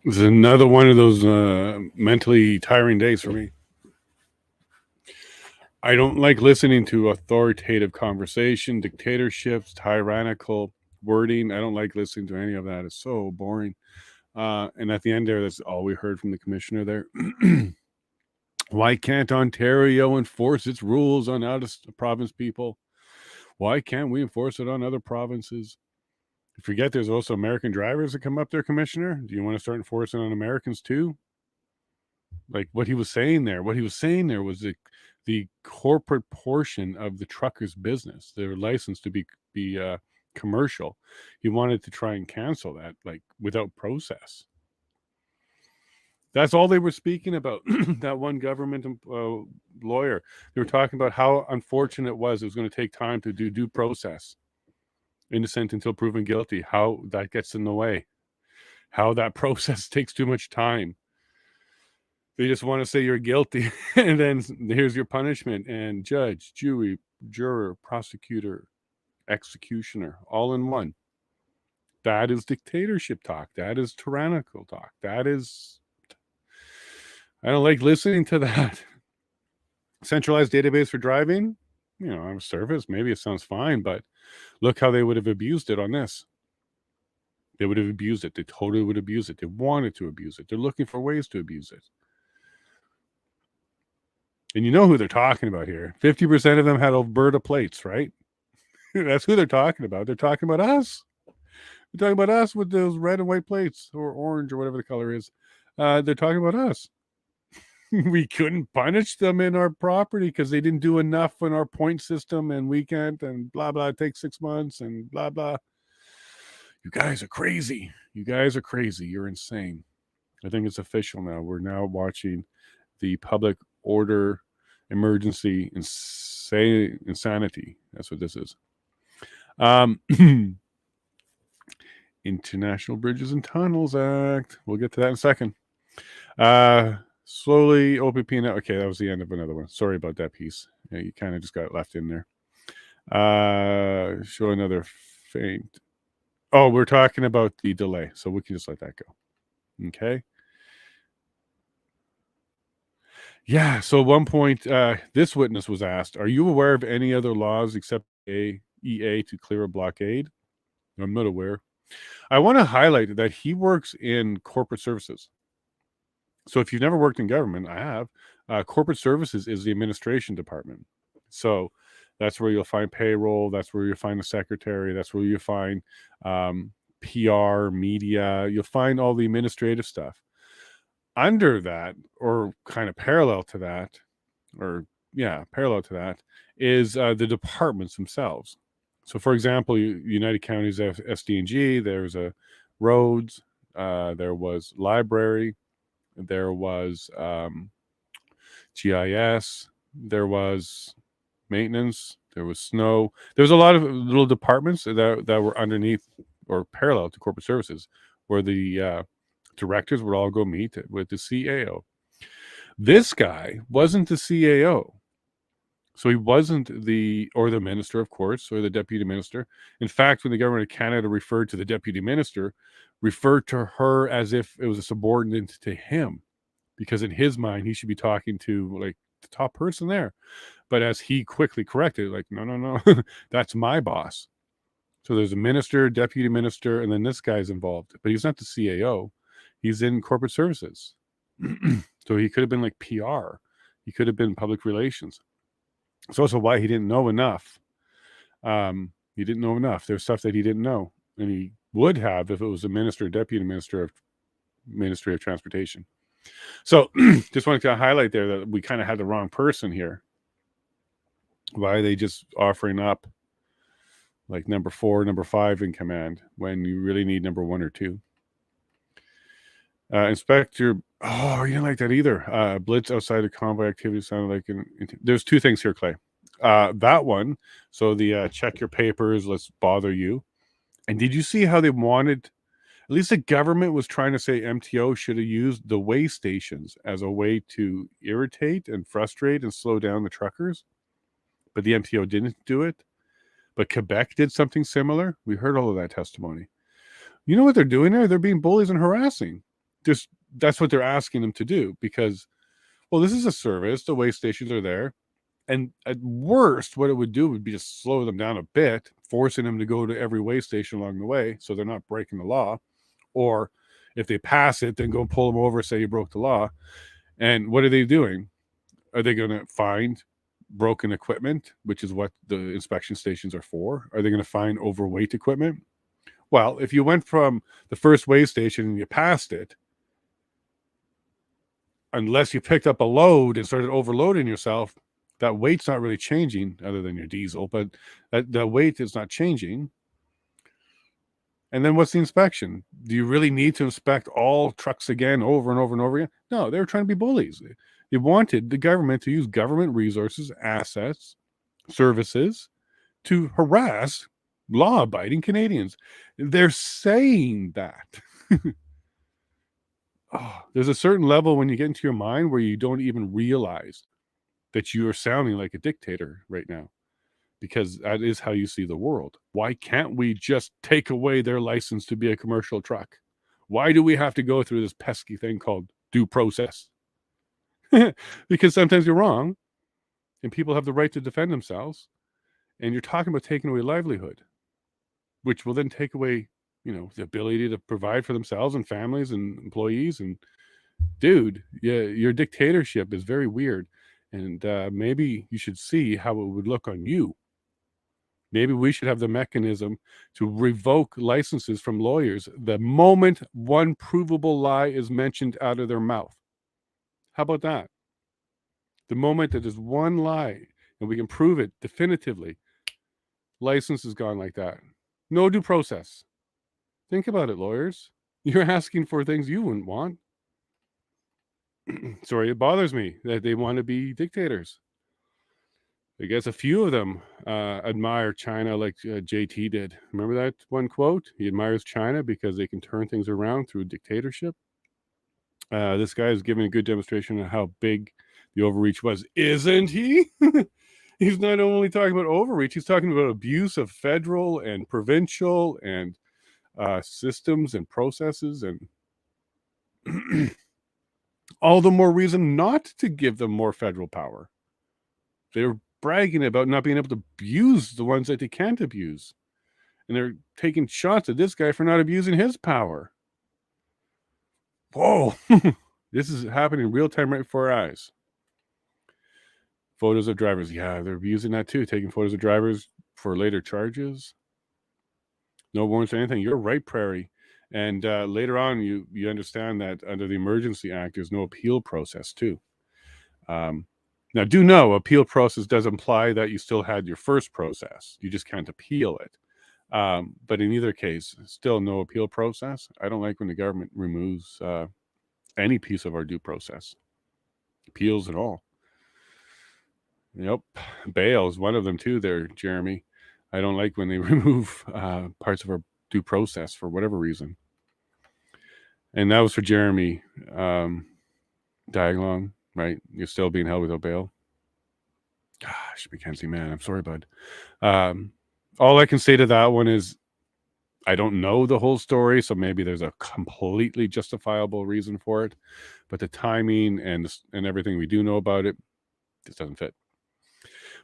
this is another one of those mentally tiring days for me. I don't like listening to authoritative conversation, dictatorships, tyrannical wording. I don't like listening to any of that. It's so boring. And at the end there, that's all we heard from the commissioner there. Why can't Ontario enforce its rules on out-of-province people? Why can't we enforce it on other provinces? You forget there's also American drivers that come up there, Commissioner. Do you want to start enforcing on Americans too? Like what he was saying there. What he was saying there was the corporate portion of the truckers' business, their license to be commercial. He wanted to try and cancel that, like without process. That's all they were speaking about. That one government lawyer. They were talking about how unfortunate it was going to take time to do due process. Innocent until proven guilty. How that gets in the way. How that process takes too much time. They just want to say you're guilty, and then here's your punishment. And judge, jury, juror, prosecutor, executioner, all in one. That is dictatorship talk. That is tyrannical talk. That is... I don't like listening to that. Centralized database for driving, on a surface, maybe it sounds fine, but look how they would have abused it on this. They would have abused it. They totally would abuse it. They wanted to abuse it. They're looking for ways to abuse it. And you know who they're talking about here. 50% of them had Alberta plates, right? That's who they're talking about. They're talking about us. They're talking about us with those red and white plates, or orange, or whatever the color is. They're talking about us. We couldn't punish them in our property because they didn't do enough in our point system, and we can't, and blah, blah, it takes 6 months, and blah, blah. You guys are crazy. You guys are crazy. You're insane. I think it's official now. We're now watching the public order emergency insanity. That's what this is. International Bridges and Tunnels Act. We'll get to that in a second. Slowly OPP now. Okay, that was the end of another one. Sorry about that piece. Yeah, you kind of just got left in there. Show another faint. Oh, we're talking about the delay, so we can just let that go. Okay. Yeah. So at one point, this witness was asked, "Are you aware of any other laws except EA to clear a blockade?" I'm not aware. I want to highlight that he works in corporate services. So if you've never worked in government, I have. Corporate services is the administration department. So that's where you'll find payroll. That's where you'll find the secretary. That's where you'll find PR, media. You'll find all the administrative stuff. Under that, or kind of parallel to that, parallel to that, is the departments themselves. So, for example, United Counties SD&G, there's a roads, there was library, there was GIS, there was maintenance, there was snow. There was a lot of little departments that were underneath or parallel to corporate services, where the directors would all go meet with the CAO. This guy wasn't the CAO. So he wasn't the minister, of course, or the deputy minister. In fact, when the government of Canada referred to the deputy minister, referred to her as if it was a subordinate to him, because in his mind, he should be talking to like the top person there. But as he quickly corrected, like, no, that's my boss. So there's a minister, deputy minister, and then this guy's involved. But he's not the CAO. He's in corporate services. So he could have been like PR. He could have been public relations. It's also why he didn't know enough. He didn't know enough. There's stuff that he didn't know. And he would have if it was a minister, deputy minister of Ministry of Transportation. So just wanted to highlight there that we kind of had the wrong person here. Why are they just offering up like number 4, number 5 in command when you really need number 1 or 2? Inspector, you didn't like that either. Blitz outside of convoy activity sounded like there's 2 things here, Clay. That one, so the check your papers, let's bother you. And did you see how they wanted, at least the government was trying to say MTO should have used the way stations as a way to irritate and frustrate and slow down the truckers? But the MTO didn't do it. But Quebec did something similar. We heard all of that testimony. You know what they're doing there? They're being bullies and harassing. Just that's what they're asking them to do because, well, this is a service. The way stations are there. And at worst, what it would do would be to slow them down a bit, forcing them to go to every way station along the way so they're not breaking the law. Or if they pass it, then go pull them over, say you broke the law. And what are they doing? Are they going to find broken equipment, which is what the inspection stations are for? Are they going to find overweight equipment? Well, if you went from the first way station and you passed it, unless you picked up a load and started overloading yourself, that weight's not really changing other than your diesel, but the weight is not changing. And then what's the inspection? Do you really need to inspect all trucks again over and over and over again? No, they were trying to be bullies. They wanted the government to use government resources, assets, services to harass law-abiding Canadians. They're saying that. There's a certain level when you get into your mind where you don't even realize that you are sounding like a dictator right now, because that is how you see the world. Why can't we just take away their license to be a commercial truck? Why do we have to go through this pesky thing called due process? Because sometimes you're wrong and people have the right to defend themselves, and you're talking about taking away livelihood, which will then take away, the ability to provide for themselves and families and employees. And dude, your dictatorship is very weird. And maybe you should see how it would look on you. Maybe we should have the mechanism to revoke licenses from lawyers the moment one provable lie is mentioned out of their mouth. How about that? The moment that there's one lie and we can prove it definitively, license is gone like that. No due process. Think about it, lawyers. You're asking for things you wouldn't want. Sorry, it bothers me that they want to be dictators. I guess a few of them admire China like JT did. Remember that one quote? He admires China because they can turn things around through dictatorship. This guy is giving a good demonstration of how big the overreach was, isn't he? He's not only talking about overreach, he's talking about abuse of federal and provincial and systems and processes and all the more reason not to give them more federal power. They're bragging about not being able to abuse the ones that they can't abuse. And they're taking shots at this guy for not abusing his power. Whoa. This is happening in real time right before our eyes. Photos of drivers. Yeah, they're abusing that too. Taking photos of drivers for later charges. No warrants or anything. You're right, Prairie. And later on, you understand that under the Emergency Act, there's no appeal process too. Now, do know appeal process does imply that you still had your first process. You just can't appeal it. But in either case, still no appeal process. I don't like when the government removes any piece of our due process. Appeals at all. Yep. Bail is one of them too there, Jeremy. I don't like when they remove parts of our due process for whatever reason. And that was for Jeremy Diaglong, right? You're still being held without bail. Gosh, Mackenzie, man, I'm sorry, bud. All I can say to that one is I don't know the whole story, so maybe there's a completely justifiable reason for it. But the timing and everything we do know about it just doesn't fit.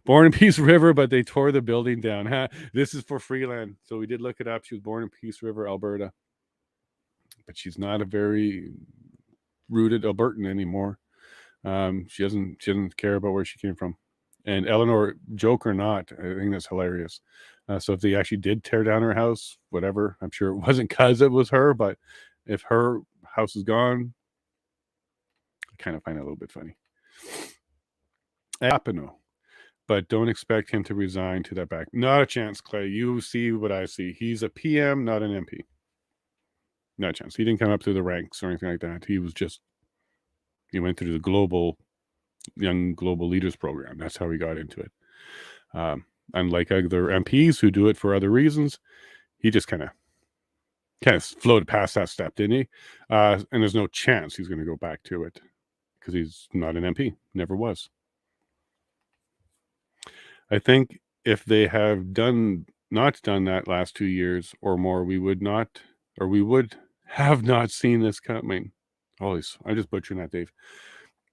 Born in Peace River, but they tore the building down. Huh? This is for Freeland. So we did look it up. She was born in Peace River, Alberta. But she's not a very rooted Albertan anymore. She doesn't care about where she came from. And Eleanor, joke or not, I think that's hilarious. So if they actually did tear down her house, whatever, I'm sure it wasn't because it was her, but if her house is gone, I kind of find it a little bit funny. Apino. But don't expect him to resign to that back. Not a chance, Clay. You see what I see. He's a PM, not an MP. Not a chance. He didn't come up through the ranks or anything like that. He went through the Young Global Leaders Program. That's how he got into it. Unlike other MPs who do it for other reasons, he just kind of floated past that step, didn't he? And there's no chance he's going to go back to it because he's not an MP. Never was. I think if they have not done that last 2 years or more, we would have not seen this coming. I just butchered that, Dave.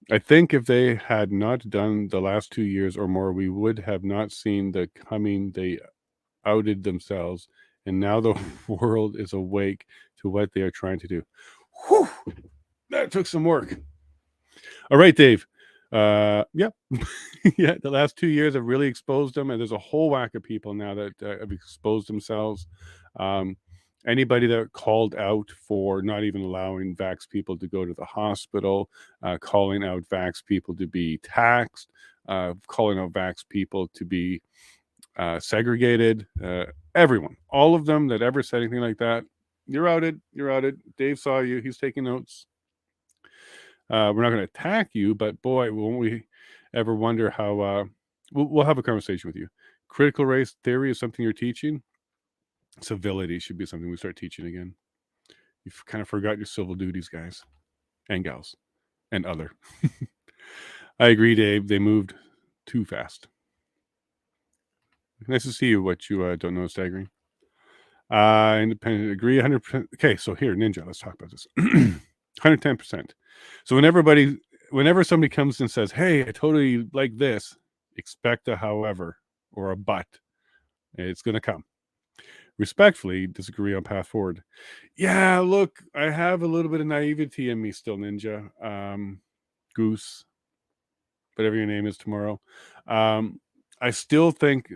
I think if they had not done the last 2 years or more, we would have not seen the coming. They outed themselves, and now the world is awake to what they are trying to do. Whew, that took some work. All right, Dave. Yep. Yeah, the last 2 years have really exposed them, and there's a whole whack of people now that have exposed themselves. Anybody that called out for not even allowing vax people to go to the hospital, calling out vax people to be taxed, calling out vax people to be segregated, everyone, all of them that ever said anything like that, you're outed. You're outed. Dave saw you. He's taking notes. We're not going to attack you, but boy, won't we ever wonder how we'll have a conversation with you. Critical race theory is something you're teaching. Civility should be something we start teaching again. You've kind of forgot your civil duties, guys and gals and other. I agree, Dave. They moved too fast. Nice to see you. What you don't know is staggering. Independent agree 100%. Okay, so here, Ninja, let's talk about this. 110%. So whenever somebody comes and says, hey, I totally like this, expect a however or a but. It's going to come. Respectfully disagree on path forward. Yeah, look, I have a little bit of naivety in me still, Ninja. Goose, whatever your name is tomorrow. I still think,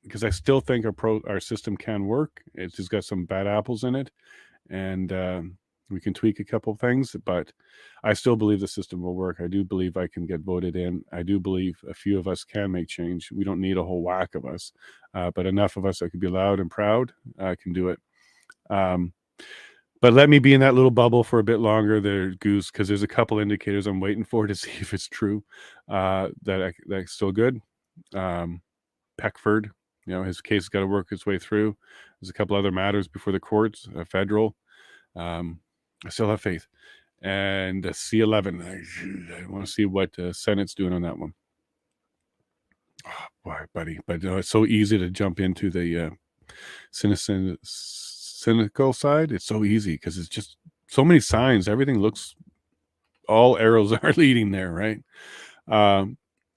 because I still think our system can work. It's just got some bad apples in it. And we can tweak a couple things, but I still believe the system will work. I do believe I can get voted in. I do believe a few of us can make change. We don't need a whole whack of us, but enough of us that could be loud and proud can do it. But let me be in that little bubble for a bit longer there, Goose, because there's a couple indicators I'm waiting for to see if it's true, that's still good. Peckford, his case has got to work its way through. There's a couple other matters before the courts, federal. I still have faith. And C11, I want to see what the Senate's doing on that one. Oh, boy, buddy. But it's so easy to jump into the cynical side. It's so easy because it's just so many signs. Everything looks all arrows are leading there, right?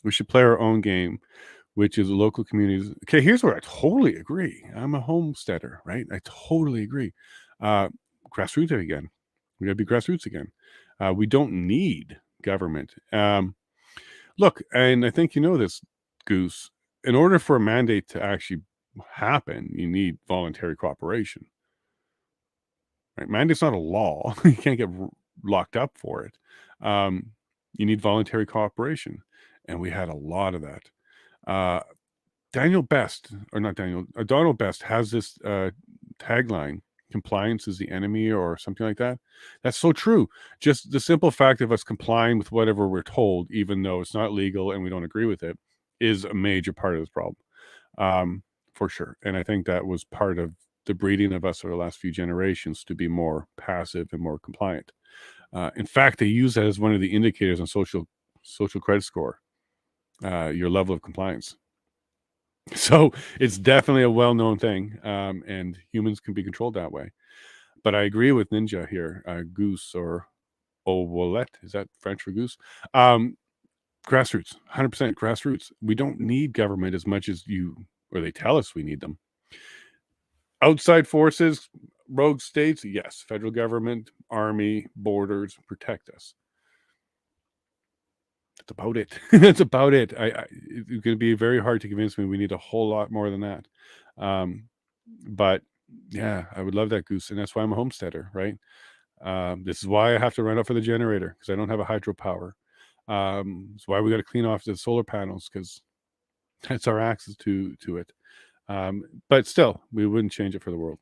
We should play our own game, which is local communities. Okay, here's where I totally agree. I'm a homesteader, right? I totally agree. Grassroots again. We gotta be grassroots again. We don't need government. Look, and I think you know this, Goose. In order for a mandate to actually happen, you need voluntary cooperation. Right? Mandate's not a law. You can't get locked up for it. You need voluntary cooperation, and we had a lot of that. Donald Best has this tagline: "Compliance is the enemy," or something like that. That's so true. Just the simple fact of us complying with whatever we're told, even though it's not legal and we don't agree with it, is a major part of this problem, for sure. And I think that was part of the breeding of us over the last few generations to be more passive and more compliant. In fact, they use that as one of the indicators on social credit score, your level of compliance. So it's definitely a well-known thing, and humans can be controlled that way. But I agree with Ninja here, Goose, or Willett, is that French for goose? Grassroots, 100% grassroots. We don't need government as much as they tell us we need them. Outside forces, rogue states, yes. Federal government, army, borders, protect us. That's about it. That's about it. It's going to be very hard to convince me we need a whole lot more than that. But yeah, I would love that, Goose. And that's why I'm a homesteader, right? This is why I have to run up for the generator, because I don't have a hydropower. It's why we got to clean off the solar panels, because that's our access to it. But still, we wouldn't change it for the world.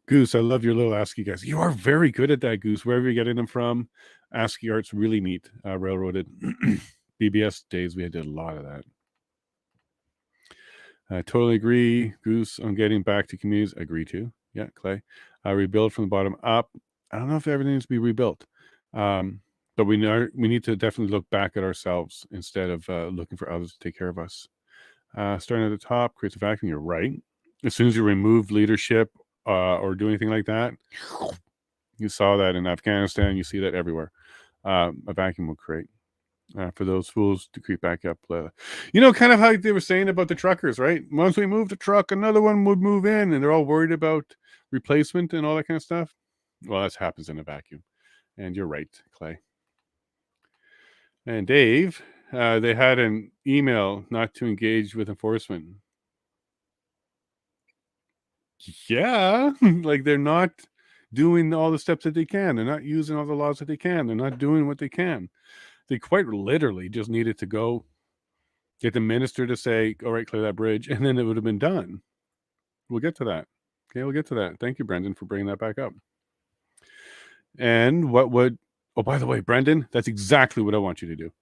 Goose, I love your little ASCII guys. You are very good at that, Goose. Wherever you're getting them from, ASCII art's really neat. Railroaded. BBS days, we did a lot of that. I totally agree, Goose, on getting back to communities. Agree too. Yeah, Clay. Rebuild from the bottom up. I don't know if everything needs to be rebuilt. But we need to definitely look back at ourselves instead of looking for others to take care of us. Starting at the top creates a vacuum. You're right. As soon as you remove leadership or do anything like that, you saw that in Afghanistan. You see that everywhere. A vacuum will create. For those fools to creep back up. Kind of how they were saying about the truckers, right? Once we move the truck, another one would move in, and they're all worried about replacement and all that kind of stuff. Well, that happens in a vacuum. And you're right, Clay. And Dave, they had an email not to engage with enforcement. Yeah, like they're not doing all the steps that they can. They're not using all the laws that they can. They're not doing what they can. They quite literally just needed to go get the minister to say, all right, clear that bridge, and then it would have been done. We'll get to that. Okay, we'll get to that. Thank you, Brendan, for bringing that back up. And by the way, Brendan, that's exactly what I want you to do.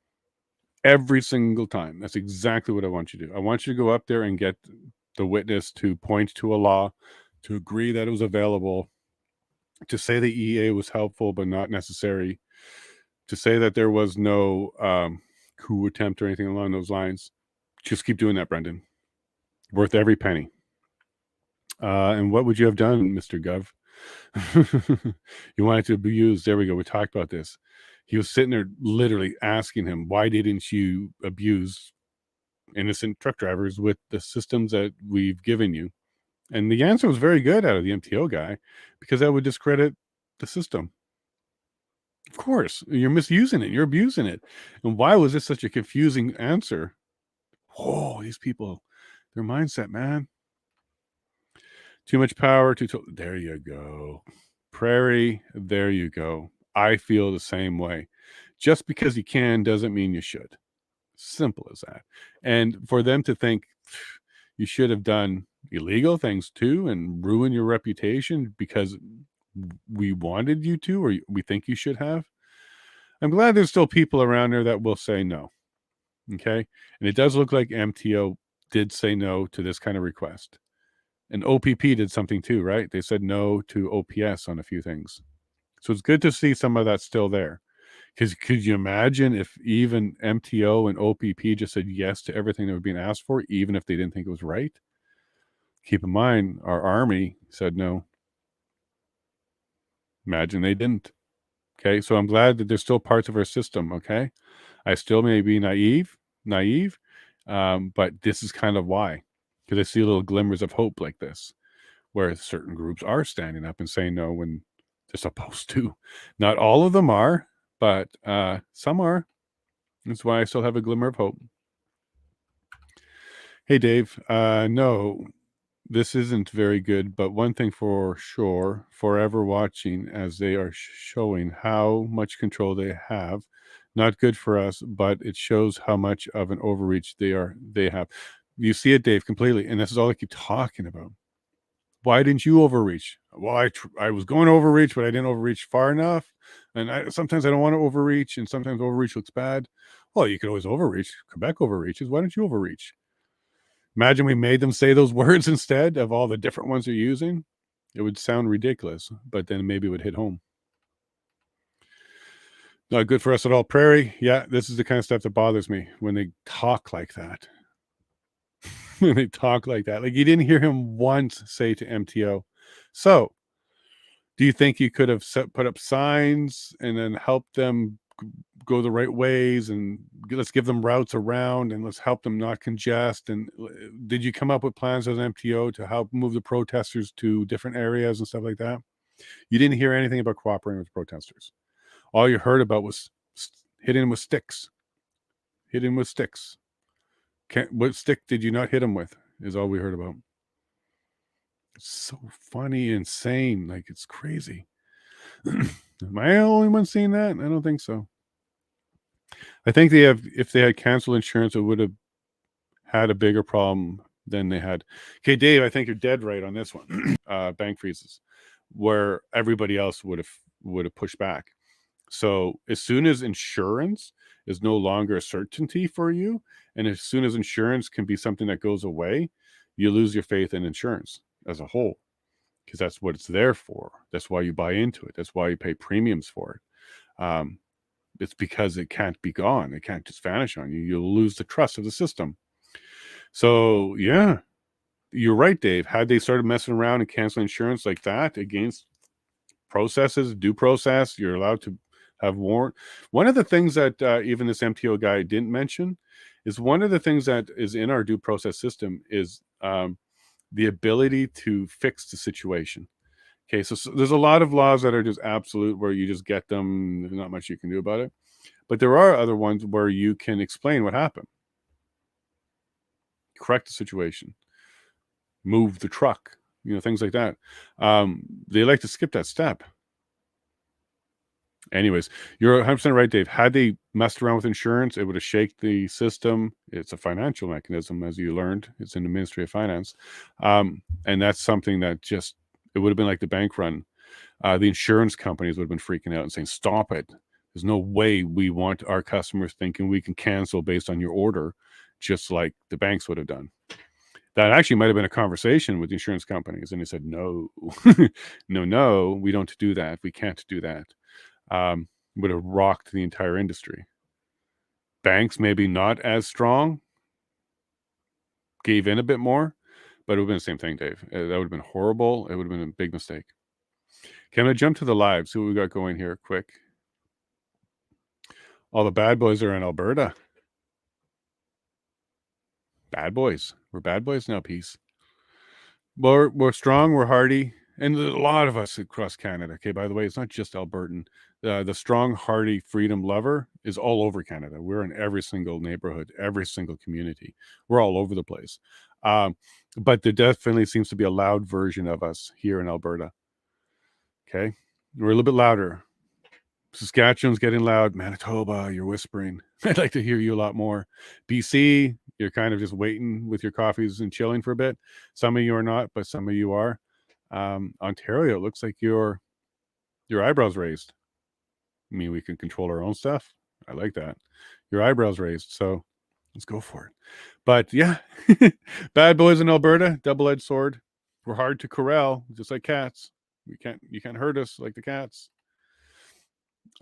Every single time. That's exactly what I want you to do. I want you to go up there and get the witness to point to a law, to agree that it was available, to say the EA was helpful but not necessary, to say that there was no coup attempt or anything along those lines. Just keep doing that, Brendan. Worth every penny. And what would you have done, Mr. Gov? You wanted to be used. There we go. We talked about this. He was sitting there literally asking him, why didn't you abuse innocent truck drivers with the systems that we've given you? And the answer was very good out of the MTO guy, because that would discredit the system. Of course, you're misusing it. You're abusing it. And why was this such a confusing answer? Oh, these people, their mindset, man. Too much power. There you go. Prairie, there you go. I feel the same way. Just because you can doesn't mean you should. Simple as that. And for them to think you should have done illegal things too and ruin your reputation because we wanted you to, or we think you should have. I'm glad there's still people around there that will say no. Okay. And it does look like MTO did say no to this kind of request. And OPP did something too, right? They said no to OPS on a few things. So it's good to see some of that still there. Because could you imagine if even MTO and OPP just said yes to everything that was being asked for, even if they didn't think it was right? Keep in mind, our army said no. Imagine they didn't. Okay, so I'm glad that there's still parts of our system. Okay, I still may be naive, but this is kind of why, because I see little glimmers of hope like this, where certain groups are standing up and saying no when they're supposed to. Not all of them are, but some are. That's why I still have a glimmer of hope. Hey, Dave. No, this isn't very good, but one thing for sure, forever watching as they are showing how much control they have. Not good for us, but it shows how much of an overreach they have. You see it, Dave, completely. And this is all I keep talking about. Why didn't you overreach? Well, I was going to overreach, but I didn't overreach far enough. And sometimes I don't want to overreach, and sometimes overreach looks bad. Well, you could always overreach. Quebec overreaches. Why don't you overreach? Imagine we made them say those words instead of all the different ones they're using. It would sound ridiculous, but then maybe it would hit home. Not good for us at all. Prairie, yeah, this is the kind of stuff that bothers me when they talk like that. When they talk like that. Like, you didn't hear him once say to MTO. So, do you think you could have put up signs and then helped them go the right ways, and let's give them routes around, and let's help them not congest? And did you come up with plans as an MTO to help move the protesters to different areas and stuff like that? You didn't hear anything about cooperating with protesters. All you heard about was hitting them with sticks. Hitting with sticks. What stick did you not hit them with is all we heard about. It's so funny, insane. Like, it's crazy. Am I the only one seeing that? I don't think so. I think if they had canceled insurance, it would have had a bigger problem than they had. Okay, Dave, I think you're dead right on this one. Bank freezes, where everybody else would have pushed back. So as soon as insurance is no longer a certainty for you, and as soon as insurance can be something that goes away, you lose your faith in insurance as a whole, because that's what it's there for. That's why you buy into it. That's why you pay premiums for it. It's because it can't be gone. It can't just vanish on you. You'll lose the trust of the system. So yeah, you're right, Dave. Had they started messing around and canceling insurance like that against processes, due process, you're allowed to have warrant. One of the things that even this MTO guy didn't mention is one of the things that is in our due process system is the ability to fix the situation. Okay, so there's a lot of laws that are just absolute, where you just get them, there's not much you can do about it. But there are other ones where you can explain what happened, correct the situation, move the truck, things like that. They like to skip that step. Anyways, you're 100% right, Dave. Had they messed around with insurance, it would have shaken the system. It's a financial mechanism, as you learned. It's in the Ministry of Finance. And that's something that it would have been like the bank run. The insurance companies would have been freaking out and saying, stop it. There's no way we want our customers thinking we can cancel based on your order, just like the banks would have done. That actually might have been a conversation with the insurance companies. And they said, no, no, we don't do that. We can't do that. Would have rocked the entire industry. Banks maybe not as strong, gave in a bit more, but it would have been the same thing, Dave. That would have been horrible. It would have been a big mistake. Okay, I'm going to jump to the live, see what we got going here quick. All the bad boys are in Alberta. Bad boys. We're bad boys now, peace. We're strong, we're hardy, and there's a lot of us across Canada. Okay, by the way, it's not just Albertan. The strong, hardy freedom lover is all over Canada. We're in every single neighborhood, every single community. We're all over the place. But there definitely seems to be a loud version of us here in Alberta. Okay, we're a little bit louder. Saskatchewan's getting loud. Manitoba, you're whispering. I'd like to hear you a lot more. BC, you're kind of just waiting with your coffees and chilling for a bit. Some of you are not, but some of you are. Ontario, it looks like your eyebrows raised. I mean, we can control our own stuff. I like that. Your eyebrows raised, so let's go for it. But yeah, bad boys in Alberta, double-edged sword. We're hard to corral, just like cats. You can't hurt us like the cats.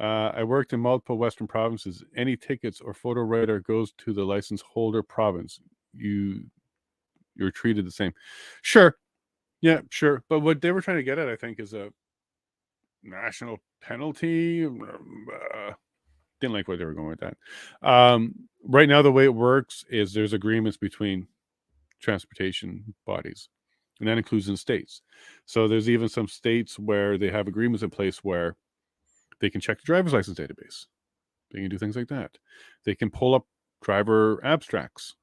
I worked in multiple Western provinces. Any tickets or photo writer goes to the license holder province. You're treated the same. Sure. Yeah, sure. But what they were trying to get at, I think, is national penalty. Didn't like where they were going with that. Right now, the way it works is there's agreements between transportation bodies, and that includes in states. So there's even some states where they have agreements in place where they can check the driver's license database. They can do things like that. They can pull up driver abstracts.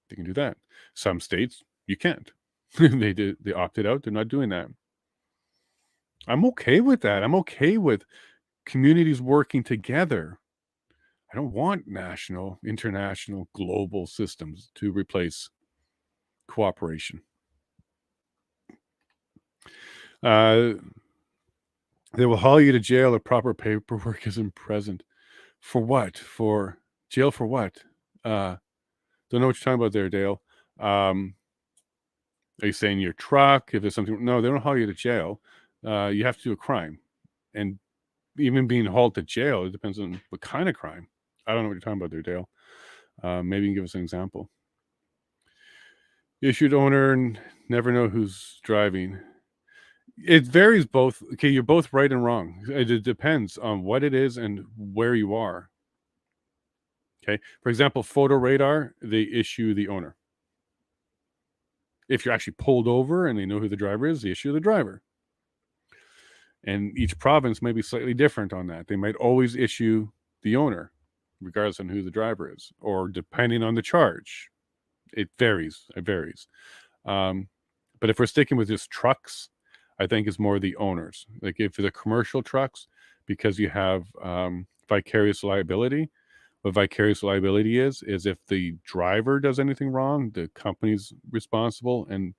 They can do that. Some states you can't. They opted out. They're not doing that. I'm okay with that. I'm okay with communities working together. I don't want national, international, global systems to replace cooperation. They will haul you to jail if proper paperwork isn't present. For what? For jail for what? Don't know what you're talking about there, Dale. Are you saying your truck? If there's something, no, they don't haul you to jail. You have to do a crime, and even being hauled to jail, it depends on what kind of crime. I don't know what you're talking about there, Dale. Maybe you can give us an example. Issued owner never know who's driving. It varies both. Okay, you're both right and wrong. It depends on what it is and where you are. Okay, for example, photo radar, they issue the owner. If you're actually pulled over and they know who the driver is, they issue the driver. And each province may be slightly different on that. They might always issue the owner, regardless on who the driver is, or depending on the charge. It varies. It varies. But if we're sticking with just trucks, I think it's more the owners. Like if the commercial trucks, because you have vicarious liability. What vicarious liability is if the driver does anything wrong, the company's responsible, and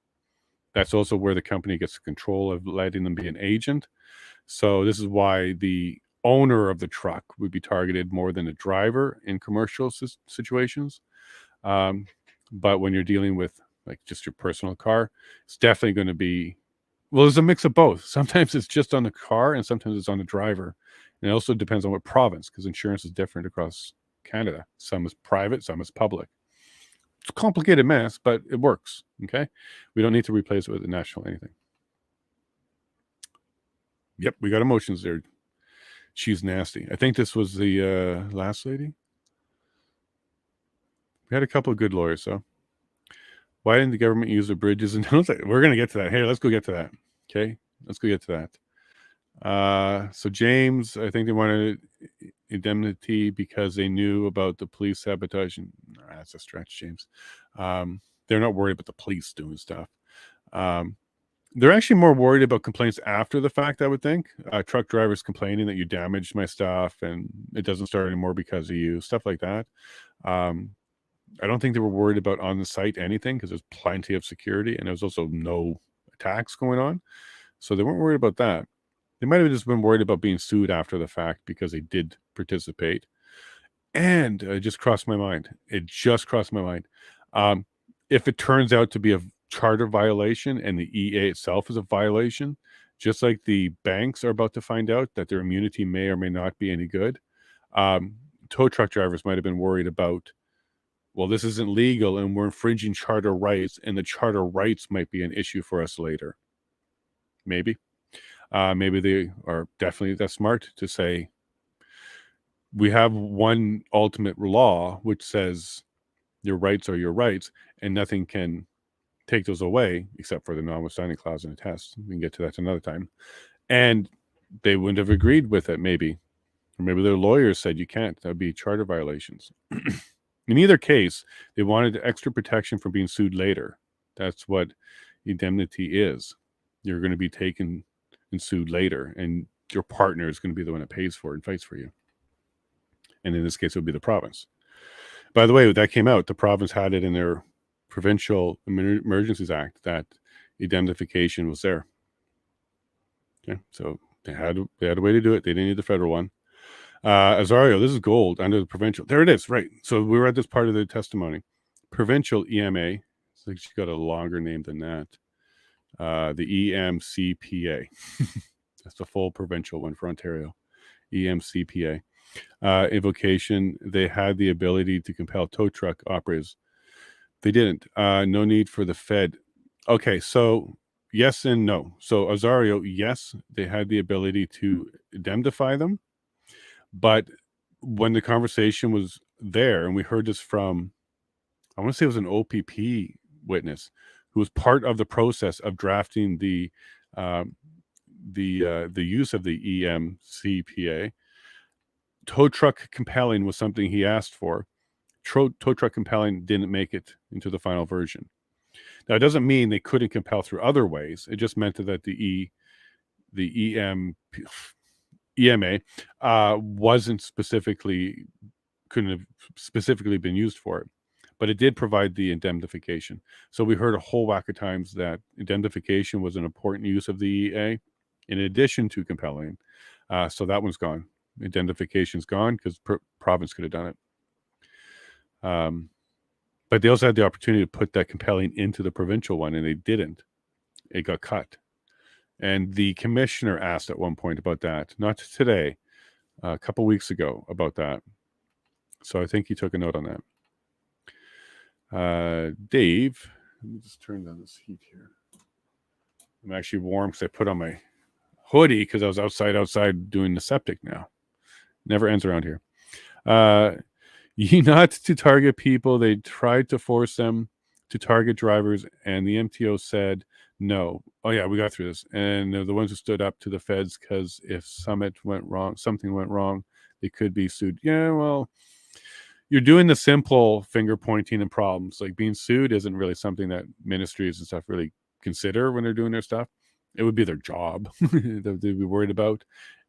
that's also where the company gets control of letting them be an agent. So this is why the owner of the truck would be targeted more than the driver in commercial situations. But when you're dealing with like just your personal car, it's definitely going to be, well, there's a mix of both. Sometimes it's just on the car and sometimes it's on the driver. And it also depends on what province, because insurance is different across Canada. Some is private, some is public. It's a complicated mess, but it works. Okay. We don't need to replace it with a national anything. Yep, we got emotions there. She's nasty. I think this was the last lady. We had a couple of good lawyers, though. Why didn't the government use the bridges? And we're going to get to that. Hey, let's go get to that. Okay, let's go get to that. So James, I think they wanted indemnity because they knew about the police sabotage. That's a stretch, James. They're not worried about the police doing stuff. They're actually more worried about complaints after the fact, I would think. Truck drivers complaining that you damaged my stuff and it doesn't start anymore because of you, stuff like that. I don't think they were worried about on the site anything because there's plenty of security and there was also no attacks going on. So they weren't worried about that. They might have just been worried about being sued after the fact because they did participate. And it just crossed my mind. It just crossed my mind. If it turns out to be a charter violation and the EA itself is a violation, just like the banks are about to find out that their immunity may or may not be any good, tow truck drivers might have been worried about, well, this isn't legal and we're infringing charter rights, and the charter rights might be an issue for us later. Maybe. Maybe they are definitely that smart to say, we have one ultimate law which says your rights are your rights and nothing can take those away except for the notwithstanding clause in the test. We can get to that another time. And they wouldn't have agreed with it, maybe. Or maybe their lawyers said you can't. That would be charter violations. In either case, they wanted extra protection from being sued later. That's what indemnity is. You're going to be taken and sued later, and your partner is going to be the one that pays for it and fights for you. And in this case, it would be the province. By the way, when that came out, the province had it in their Provincial Emergencies Act that indemnification was there. Okay, so they had a way to do it. They didn't need the federal one. Azario, this is gold under the provincial. There it is, right. So we were at this part of the testimony. Provincial EMA. It's like she got a longer name than that. The EMCPA. That's the full provincial one for Ontario. EMCPA. Invocation, they had the ability to compel tow truck operators. They didn't. No need for the Fed. Okay, so yes and no. So Azario, yes, they had the ability to indemnify them, but when the conversation was there, and we heard this from, I want to say it was an OPP witness who was part of the process of drafting the use of the EMCPA. Tow truck compelling was something he asked for. Tow truck compelling didn't make it into the final version. Now, it doesn't mean they couldn't compel through other ways. It just meant that the EMA wasn't specifically, couldn't have specifically been used for it, but it did provide the indemnification. So we heard a whole whack of times that indemnification was an important use of the EA in addition to compelling. So that one's gone. Indemnification's gone because province could have done it. But they also had the opportunity to put that compelling into the provincial one, and they didn't. It got cut. And the commissioner asked at one point about that, not today, a couple weeks ago about that. So I think he took a note on that. Dave, let me just turn down this heat here. I'm actually warm because I put on my hoodie because I was outside doing the septic now. Never ends around here. Not to target people. They tried to force them to target drivers, and the MTO said no. Oh yeah, we got through this. And they're the ones who stood up to the feds because if something went wrong, they could be sued. Yeah, well, you're doing the simple finger pointing and problems. Like being sued isn't really something that ministries and stuff really consider when they're doing their stuff. It would be their job that they'd be worried about.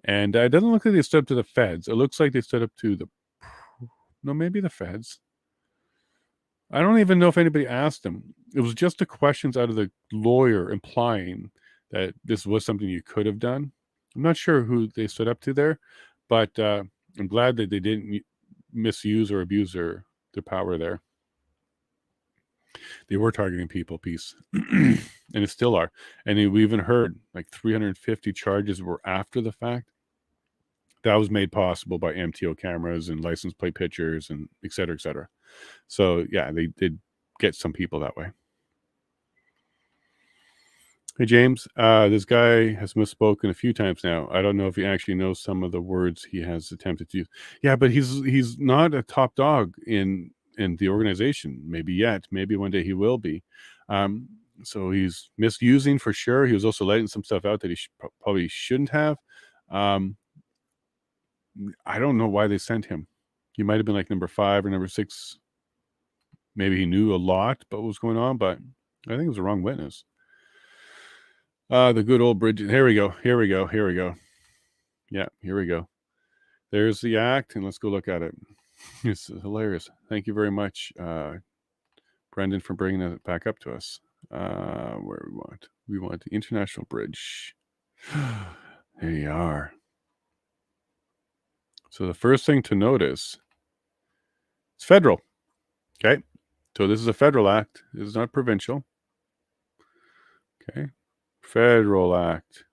And it doesn't look like they stood up to the feds. It looks like they stood up to maybe the feds. I don't even know if anybody asked them. It was just the questions out of the lawyer implying that this was something you could have done. I'm not sure who they stood up to there, but I'm glad that they didn't misuse or abuse their power there. They were targeting people, peace, and it still are. And we even heard like 350 charges were after the fact. That was made possible by MTO cameras and license plate pictures and et cetera, et cetera. So yeah, they did get some people that way. Hey, James, this guy has misspoken a few times now. I don't know if he actually knows some of the words he has attempted to use. Yeah, but he's not a top dog in the organization. Maybe yet. Maybe one day he will be. So he's misusing for sure. He was also letting some stuff out that he probably shouldn't have. I don't know why they sent him. He might have been like number 5 or number 6. Maybe he knew a lot about what was going on, but I think it was the wrong witness. The good old bridge. Here we go. Yeah, here we go. There's the act, and let's go look at it. It's hilarious. Thank you very much, Brendan, for bringing that back up to us. Where we want the International Bridge. There you are. So the first thing to notice, it's federal. Okay. So this is a federal act. This is not provincial. Okay. Federal act.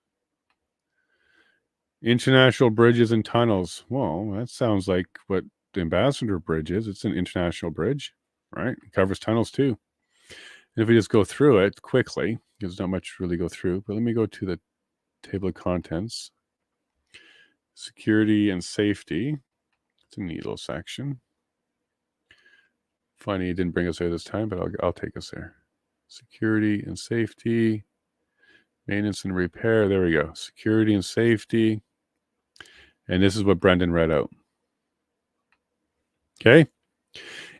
International bridges and tunnels. Well, that sounds like what the Ambassador Bridge is. It's an international bridge, right? It covers tunnels too. And if we just go through it quickly, there's not much to really go through, but let me go to the table of contents. Security and safety. It's a neat little section. Funny it didn't bring us there this time, but I'll take us there. Security and safety. Maintenance and repair. There we go. Security and safety. And this is what Brendan read out. Okay.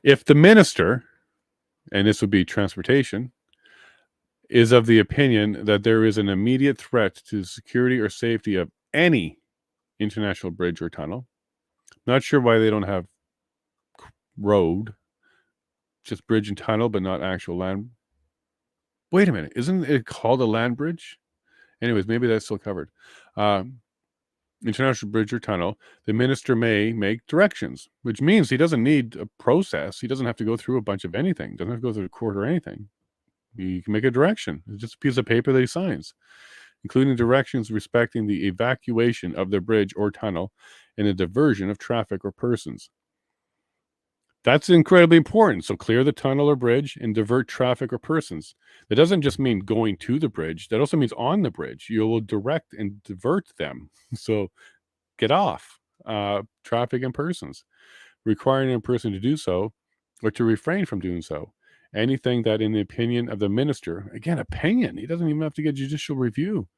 If the minister, and this would be transportation, is of the opinion that there is an immediate threat to the security or safety of any international bridge or tunnel, not sure why they don't have road, just bridge and tunnel, but not actual land. Wait a minute. Isn't it called a land bridge? Anyways, maybe that's still covered. International bridge or tunnel, the minister may make directions, which means he doesn't need a process. He doesn't have to go through a bunch of anything. Doesn't have to go through the court or anything. He can make a direction. It's just a piece of paper that he signs, including directions respecting the evacuation of the bridge or tunnel and the diversion of traffic or persons. That's incredibly important. So clear the tunnel or bridge and divert traffic or persons. That doesn't just mean going to the bridge. That also means on the bridge. You will direct and divert them. So get off traffic and persons. Requiring a person to do so or to refrain from doing so. Anything that in the opinion of the minister, again, opinion, he doesn't even have to get judicial review.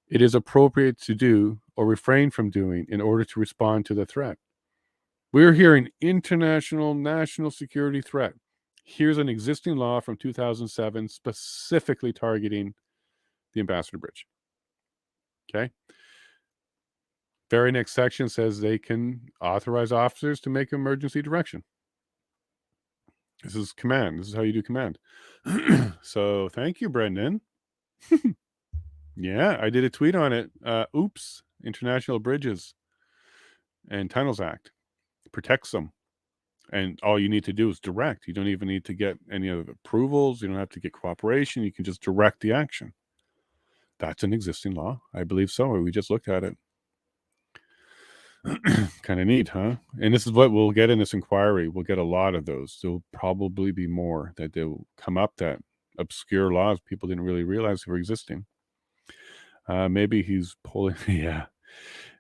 It is appropriate to do or refrain from doing in order to respond to the threat. We're hearing international national security threat. Here's an existing law from 2007 specifically targeting the Ambassador Bridge. Okay. Very next section says they can authorize officers to make emergency direction. This is command. This is how you do command. So thank you, Brendan. Yeah, I did a tweet on it. Oops, International Bridges and Tunnels Act protects them. And all you need to do is direct. You don't even need to get any other approvals. You don't have to get cooperation. You can just direct the action. That's an existing law. I believe so. We just looked at it. Kind of neat, huh? And this is what we'll get in this inquiry. We'll get a lot of those. There'll probably be more that they'll come up, that obscure laws people didn't really realize were existing. Maybe he's pulling. Yeah.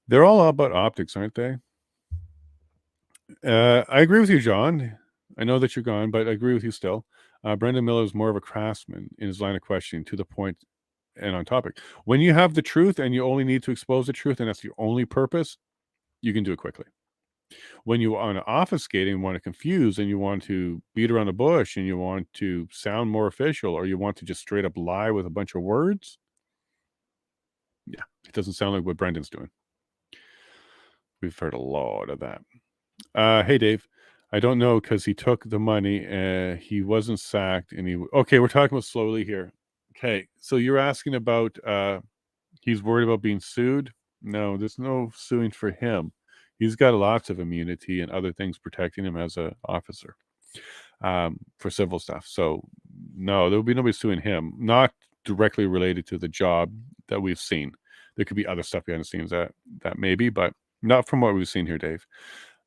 They're all about optics, aren't they? I agree with you, John. I know that you're gone, but I agree with you still. Brendan Miller is more of a craftsman in his line of questioning, to the point and on topic. When you have the truth and you only need to expose the truth, and that's your only purpose, you can do it quickly. When you want to obfuscate and want to confuse and you want to beat around the bush and you want to sound more official, or you want to just straight up lie with a bunch of words, yeah, it doesn't sound like what Brendan's doing. We've heard a lot of that. Hey, Dave. I don't know, because he took the money. He wasn't sacked. And okay, we're talking about slowly here. Okay, so you're asking about he's worried about being sued? No, there's no suing for him. He's got lots of immunity and other things protecting him as an officer for civil stuff. So no, there will be nobody suing him. Not directly related to the job that we've seen. There could be other stuff behind the scenes that maybe, but not from what we've seen here, Dave.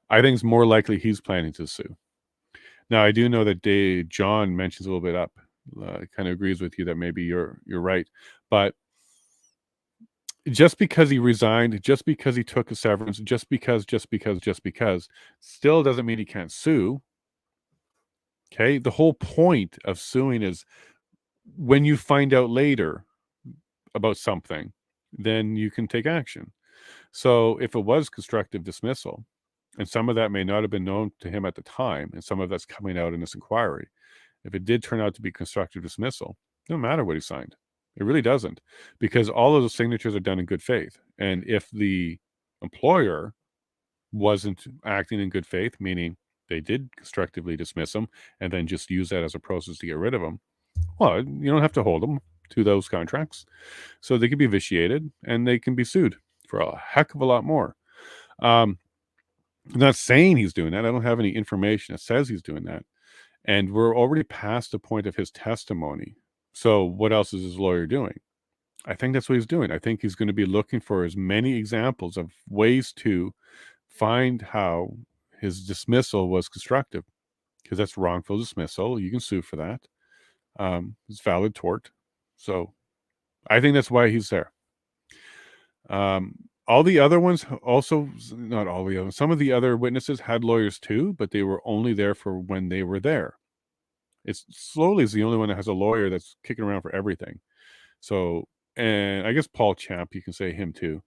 I think it's more likely he's planning to sue. Now, I do know that John mentions a little bit up, kind of agrees with you that maybe you're right. But just because he resigned, just because he took a severance, just because, still doesn't mean he can't sue. Okay? The whole point of suing is when you find out later about something, then you can take action. So if it was constructive dismissal, and some of that may not have been known to him at the time, and some of that's coming out in this inquiry, if it did turn out to be constructive dismissal, it doesn't matter what he signed. It really doesn't, because all of those signatures are done in good faith. And if the employer wasn't acting in good faith, meaning they did constructively dismiss him and then just use that as a process to get rid of him, well, you don't have to hold them to those contracts. So they can be vitiated and they can be sued for a heck of a lot more. I'm not saying he's doing that. I don't have any information that says he's doing that. And we're already past the point of his testimony. So what else is his lawyer doing? I think that's what he's doing. I think he's going to be looking for as many examples of ways to find how his dismissal was constructive, because that's wrongful dismissal. You can sue for that. It's valid tort. So I think that's why he's there. All the other ones also, not all the others, some of the other witnesses had lawyers too, but they were only there for when they were there. It's Slowly is the only one that has a lawyer that's kicking around for everything. So, and I guess Paul Champ, you can say him too.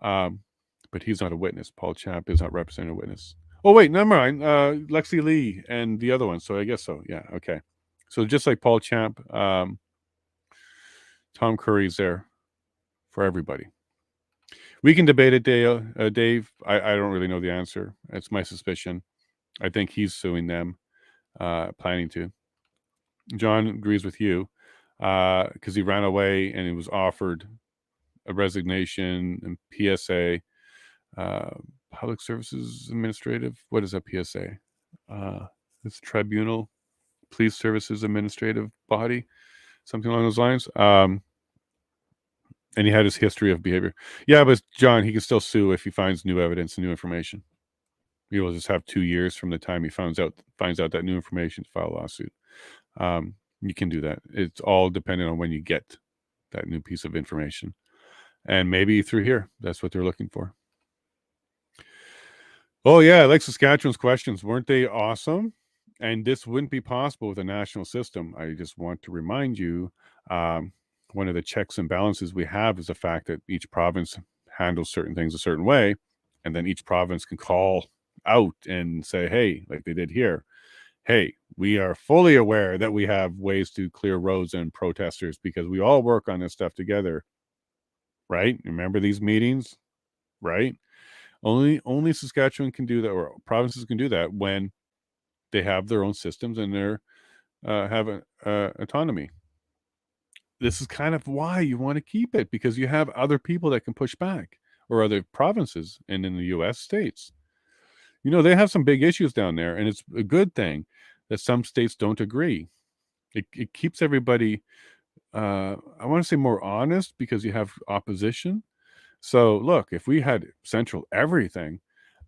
But he's not a witness. Paul Champ is not representing a witness. Oh, wait, never mind. Lexi Lee and the other one. So I guess so. Yeah. Okay. So just like Paul Champ, Tom Curry's there for everybody. We can debate it, Dave. I don't really know the answer. It's my suspicion. I think he's suing them, planning to. John agrees with you because he ran away and he was offered a resignation and PSA, Public Services Administrative. What is that PSA? It's Tribunal, Police Services Administrative Body, something along those lines. And he had his history of behavior. Yeah, but John, he can still sue if he finds new evidence and new information. You'll just have 2 years from the time he finds out that new information to file a lawsuit. You can do that. It's all dependent on when you get that new piece of information. And maybe through here, that's what they're looking for. Oh yeah, I like Saskatchewan's questions. Weren't they awesome? And this wouldn't be possible with a national system. I just want to remind you, one of the checks and balances we have is the fact that each province handles certain things a certain way, and then each province can call out and say, hey, like they did here, hey, we are fully aware that we have ways to clear roads and protesters because we all work on this stuff together, right? Remember these meetings, right? Only Saskatchewan can do that, or provinces can do that when they have their own systems and they're have autonomy. This is kind of why you want to keep it, because you have other people that can push back, or other provinces, and in the U.S. states. You know, they have some big issues down there, and it's a good thing that some states don't agree. It keeps everybody, I want to say, more honest, because you have opposition. So look, if we had central everything,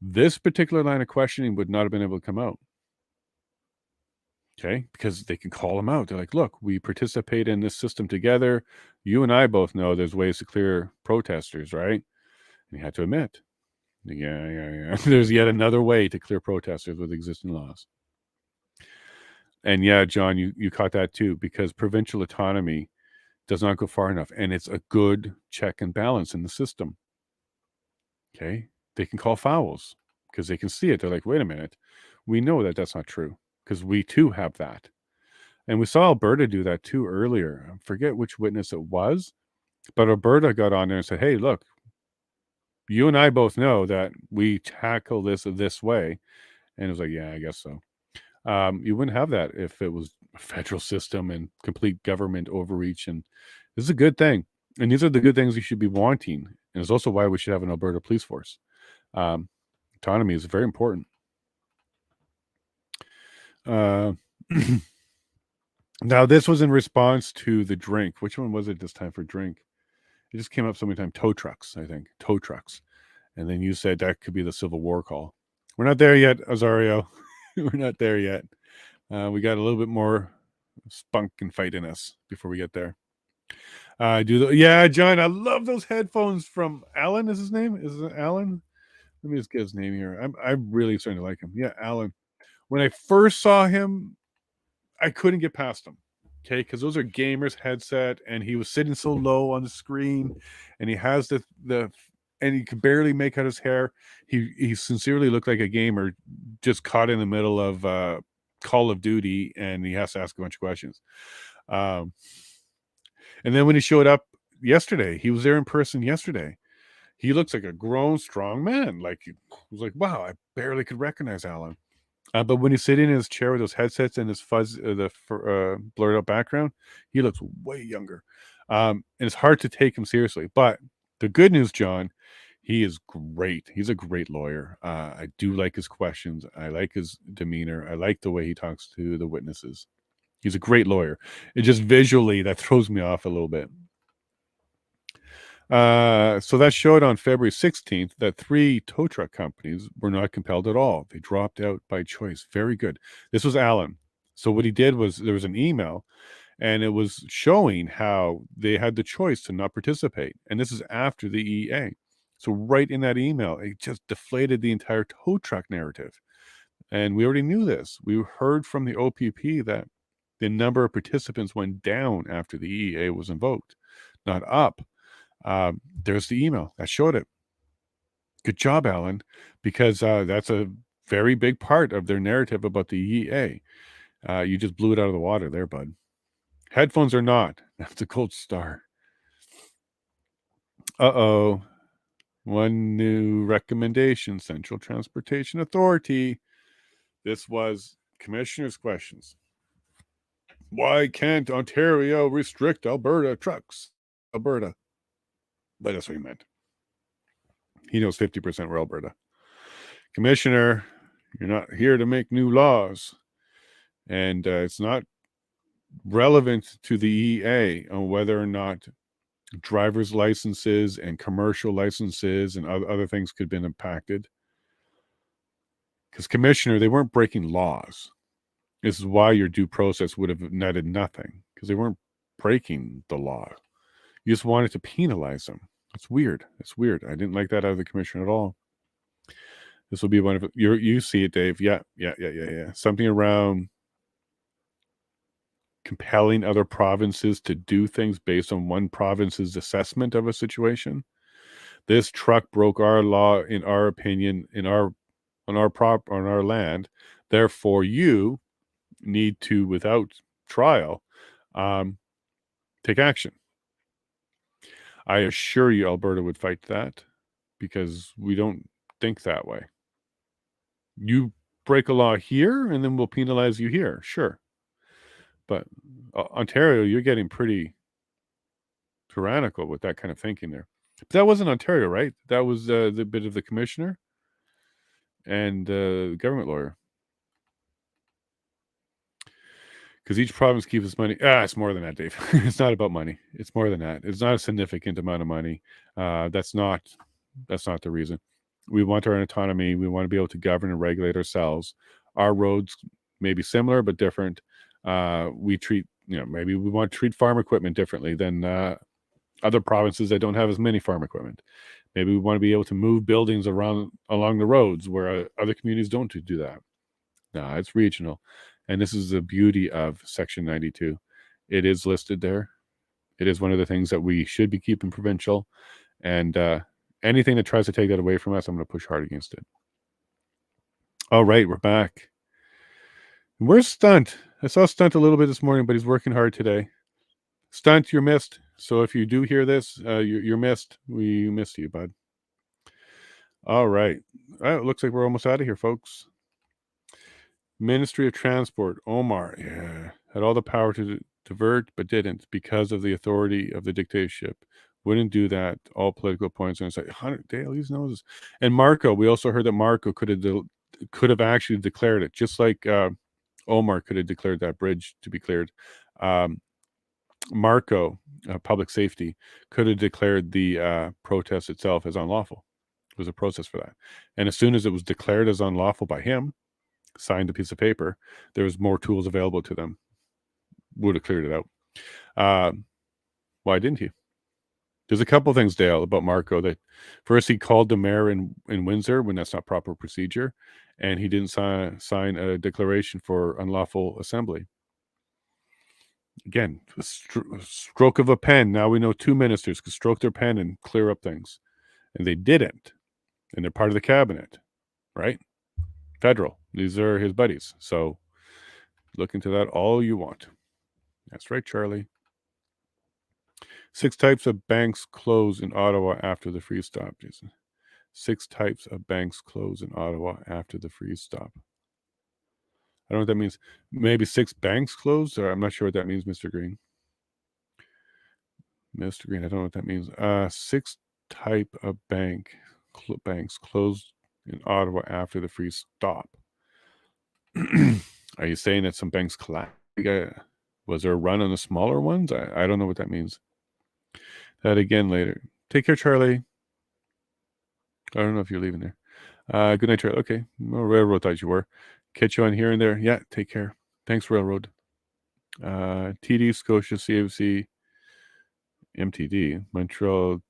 this particular line of questioning would not have been able to come out. Okay, because they can call them out. They're like, look, we participate in this system together. You and I both know there's ways to clear protesters, right? And you had to admit, yeah. There's yet another way to clear protesters with existing laws. And yeah, John, you caught that too, because provincial autonomy does not go far enough. And it's a good check and balance in the system. Okay, they can call fouls because they can see it. They're like, wait a minute, we know that that's not true, because we too have that. And we saw Alberta do that too earlier. I forget which witness it was, but Alberta got on there and said, hey, look, you and I both know that we tackle this way. And it was like, yeah, I guess so. You wouldn't have that if it was a federal system and complete government overreach. And this is a good thing. And these are the good things we should be wanting. And it's also why we should have an Alberta police force. Autonomy is very important. Now, this was in response to the drink. Which one was it this time for drink? It just came up so many times. Tow trucks, I think. Tow trucks. And then you said that could be the Civil War call. We're not there yet, Azario. We're not there yet. We got a little bit more spunk and fight in us before we get there. Yeah, John, I love those headphones from Alan. Is his name? Is it Alan? Let me just get his name here. I'm really starting to like him. Yeah, Alan. When I first saw him, I couldn't get past him. Okay, because those are gamers headset, and he was sitting so low on the screen, and he has the and he could barely make out his hair. He sincerely looked like a gamer just caught in the middle of Call of Duty, and he has to ask a bunch of questions. And then when he showed up yesterday, he was there in person yesterday. He looks like a grown, strong man. Like, he was like, wow, I barely could recognize Alan. But when he's sitting in his chair with those headsets and his blurred out background, he looks way younger. And it's hard to take him seriously. But the good news, John, he is great. He's a great lawyer. I do like his questions. I like his demeanor. I like the way he talks to the witnesses. He's a great lawyer. It just visually, that throws me off a little bit. So that showed on February 16th that 3 tow truck companies were not compelled at all. They dropped out by choice. Very good. This was Alan. So what he did was there was an email, and it was showing how they had the choice to not participate. And this is after the EA. So right in that email, it just deflated the entire tow truck narrative. And we already knew this. We heard from the OPP that the number of participants went down after the EA was invoked, not up. There's the email that showed it. Good job, Alan, because that's a very big part of their narrative about the EA. You just blew it out of the water there, bud. Headphones are not. That's a gold star. Uh-oh. One new recommendation, Central Transportation Authority. This was Commissioner's questions. Why can't Ontario restrict Alberta trucks? Alberta. But that's what he meant. He knows 50% were Alberta. Commissioner, you're not here to make new laws. And it's not relevant to the EA on whether or not driver's licenses and commercial licenses and other things could have been impacted. Because Commissioner, they weren't breaking laws. This is why your due process would have netted nothing, because they weren't breaking the law. You just wanted to penalize them. It's weird. It's weird. I didn't like that out of the Commissioner at all. This will be one of you see it, Dave. Yeah. Something around compelling other provinces to do things based on one province's assessment of a situation. This truck broke our law, in our opinion, on our land. Therefore, you need to, without trial, take action. I assure you, Alberta would fight that, because we don't think that way. You break a law here, and then we'll penalize you here. Sure. But Ontario, you're getting pretty tyrannical with that kind of thinking there. But that wasn't Ontario, right? That was the bit of the Commissioner and the government lawyer. Because each province keeps its money. It's more than that, Dave. It's not about money. It's more than that. It's not a significant amount of money. That's not the reason. We want our autonomy. We want to be able to govern and regulate ourselves. Our roads may be similar but different. We treat, maybe we want to treat farm equipment differently than other provinces that don't have as many farm equipment. Maybe we want to be able to move buildings along the roads where other communities don't do that. No, it's regional. And this is the beauty of Section 92. It is listed there. It is one of the things that we should be keeping provincial. And anything that tries to take that away from us, I'm going to push hard against it. All right, we're back. Where's Stunt? I saw Stunt a little bit this morning, but he's working hard today. Stunt, you're missed. So if you do hear this, you're missed. We missed you, bud. All right. It looks like we're almost out of here, folks. Ministry of Transport, Omar, had all the power to divert, but didn't because of the authority of the dictatorship. Wouldn't do that. All political points. And it's like, Dale, these noses. And Marco, we also heard that Marco could have actually declared it, just like Omar could have declared that bridge to be cleared. Marco, public safety, could have declared the protest itself as unlawful. There was a process for that. And as soon as it was declared as unlawful by him, signed a piece of paper, there was more tools available to them. Would have cleared it out. Why didn't he? There's a couple things, Dale, about Marco. That first, he called the mayor in Windsor when that's not proper procedure, and he didn't sign a declaration for unlawful assembly. Again, a stroke of a pen. Now we know two ministers could stroke their pen and clear up things, and they didn't, and they're part of the cabinet, right? Federal. These are his buddies. So look into that all you want. That's right, Charlie. 6 types of banks close in Ottawa after the freeze stop, Jason. 6 types of banks close in Ottawa after the freeze stop. I don't know what that means. Maybe 6 banks closed, or I'm not sure what that means, Mr. Green. Mr. Green, I don't know what that means. 6 type of banks closed in Ottawa after the freeze stop. Are you saying that some banks collapsed? Was there a run on the smaller ones? I don't know what that means. That again later. Take care, Charlie. I don't know if you're leaving there. Good night, Charlie. Okay. Well, Railroad thought you were. Catch you on here and there. Yeah, take care. Thanks, Railroad. TD, Scotia, CFC, MTD, Montreal.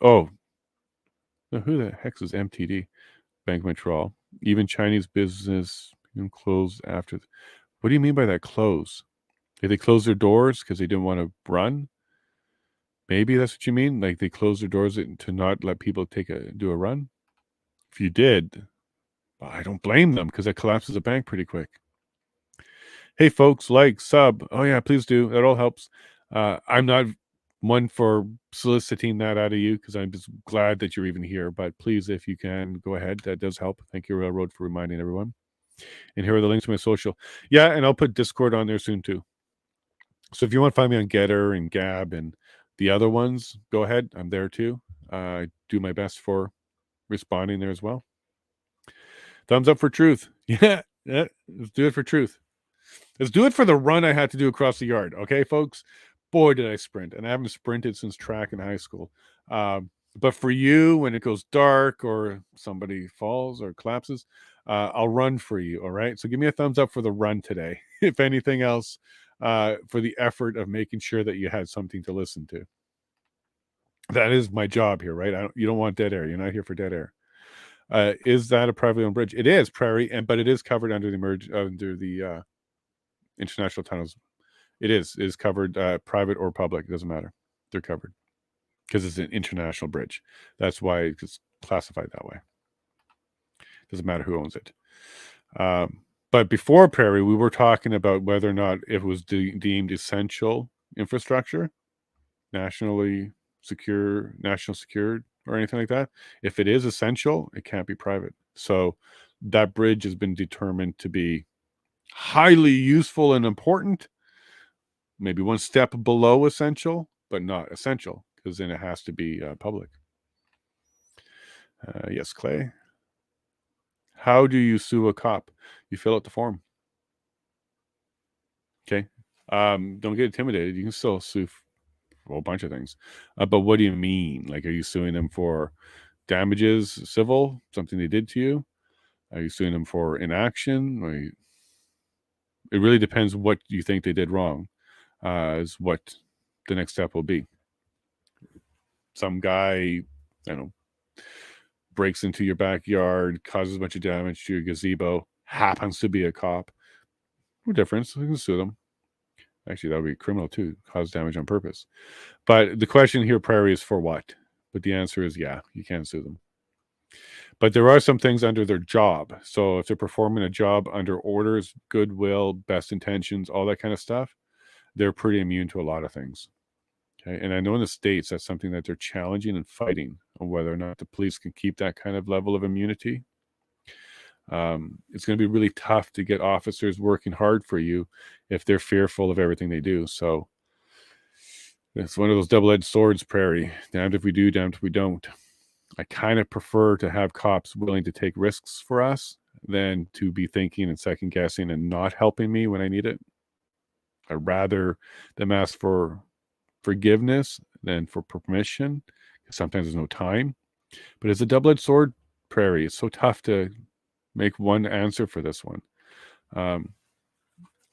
Oh, who the heck is MTD? Bank of Montreal. Even Chinese business closed after. What do you mean by that close? Did they close their doors because they didn't want to run? Maybe that's what you mean? Like they closed their doors to not let people do a run? If you did, well, I don't blame them because that collapses a bank pretty quick. Hey, folks, like, sub. Oh, yeah, please do. That all helps. I'm not one for soliciting that out of you because I'm just glad that you're even here. But please, if you can, go ahead. That does help. Thank you, Railroad, for reminding everyone. And here are the links to my social. Yeah, and I'll put Discord on there soon, too. So if you want to find me on Getter and Gab and the other ones, go ahead. I'm there, too. I do my best for responding there as well. Thumbs up for truth. Yeah, let's do it for truth. Let's do it for the run I had to do across the yard. Okay, folks? Boy, did I sprint. And I haven't sprinted since track in high school. But for you, when it goes dark or somebody falls or collapses, I'll run for you. All right. So give me a thumbs up for the run today. If anything else, for the effort of making sure that you had something to listen to. That is my job here, right? You don't want dead air. You're not here for dead air. Is that a privately owned bridge? It is, Prairie, but it is covered under the international tunnels. It is covered, private or public. It doesn't matter. They're covered because it's an international bridge. That's why it's classified that way. Doesn't matter who owns it. But before Prairie, we were talking about whether or not it was deemed essential infrastructure, national secured, or anything like that. If it is essential, it can't be private. So that bridge has been determined to be highly useful and important, maybe one step below essential, but not essential, because then it has to be public. Yes, Clay. How do you sue a cop? You fill out the form. Okay. Don't get intimidated. You can still sue a whole bunch of things. But what do you mean? Like, are you suing them for damages, civil, something they did to you? Are you suing them for inaction? It really depends what you think they did wrong, is what the next step will be. Some guy, I don't know, breaks into your backyard, causes a bunch of damage to your gazebo, happens to be a cop. No difference. You can sue them. Actually, that would be criminal too, cause damage on purpose. But the question here, Prairie, is for what? But the answer is, yeah, you can sue them. But there are some things under their job. So if they're performing a job under orders, goodwill, best intentions, all that kind of stuff, they're pretty immune to a lot of things. Okay. And I know in the States, that's something that they're challenging and fighting on whether or not the police can keep that kind of level of immunity. It's going to be really tough to get officers working hard for you if they're fearful of everything they do. So it's one of those double-edged swords, Prairie. Damned if we do, damned if we don't. I kind of prefer to have cops willing to take risks for us than to be thinking and second guessing and not helping me when I need it. I'd rather them ask for forgiveness than for permission. Sometimes there's no time. But it's a double-edged sword, Prairie. It's so tough to make one answer for this one.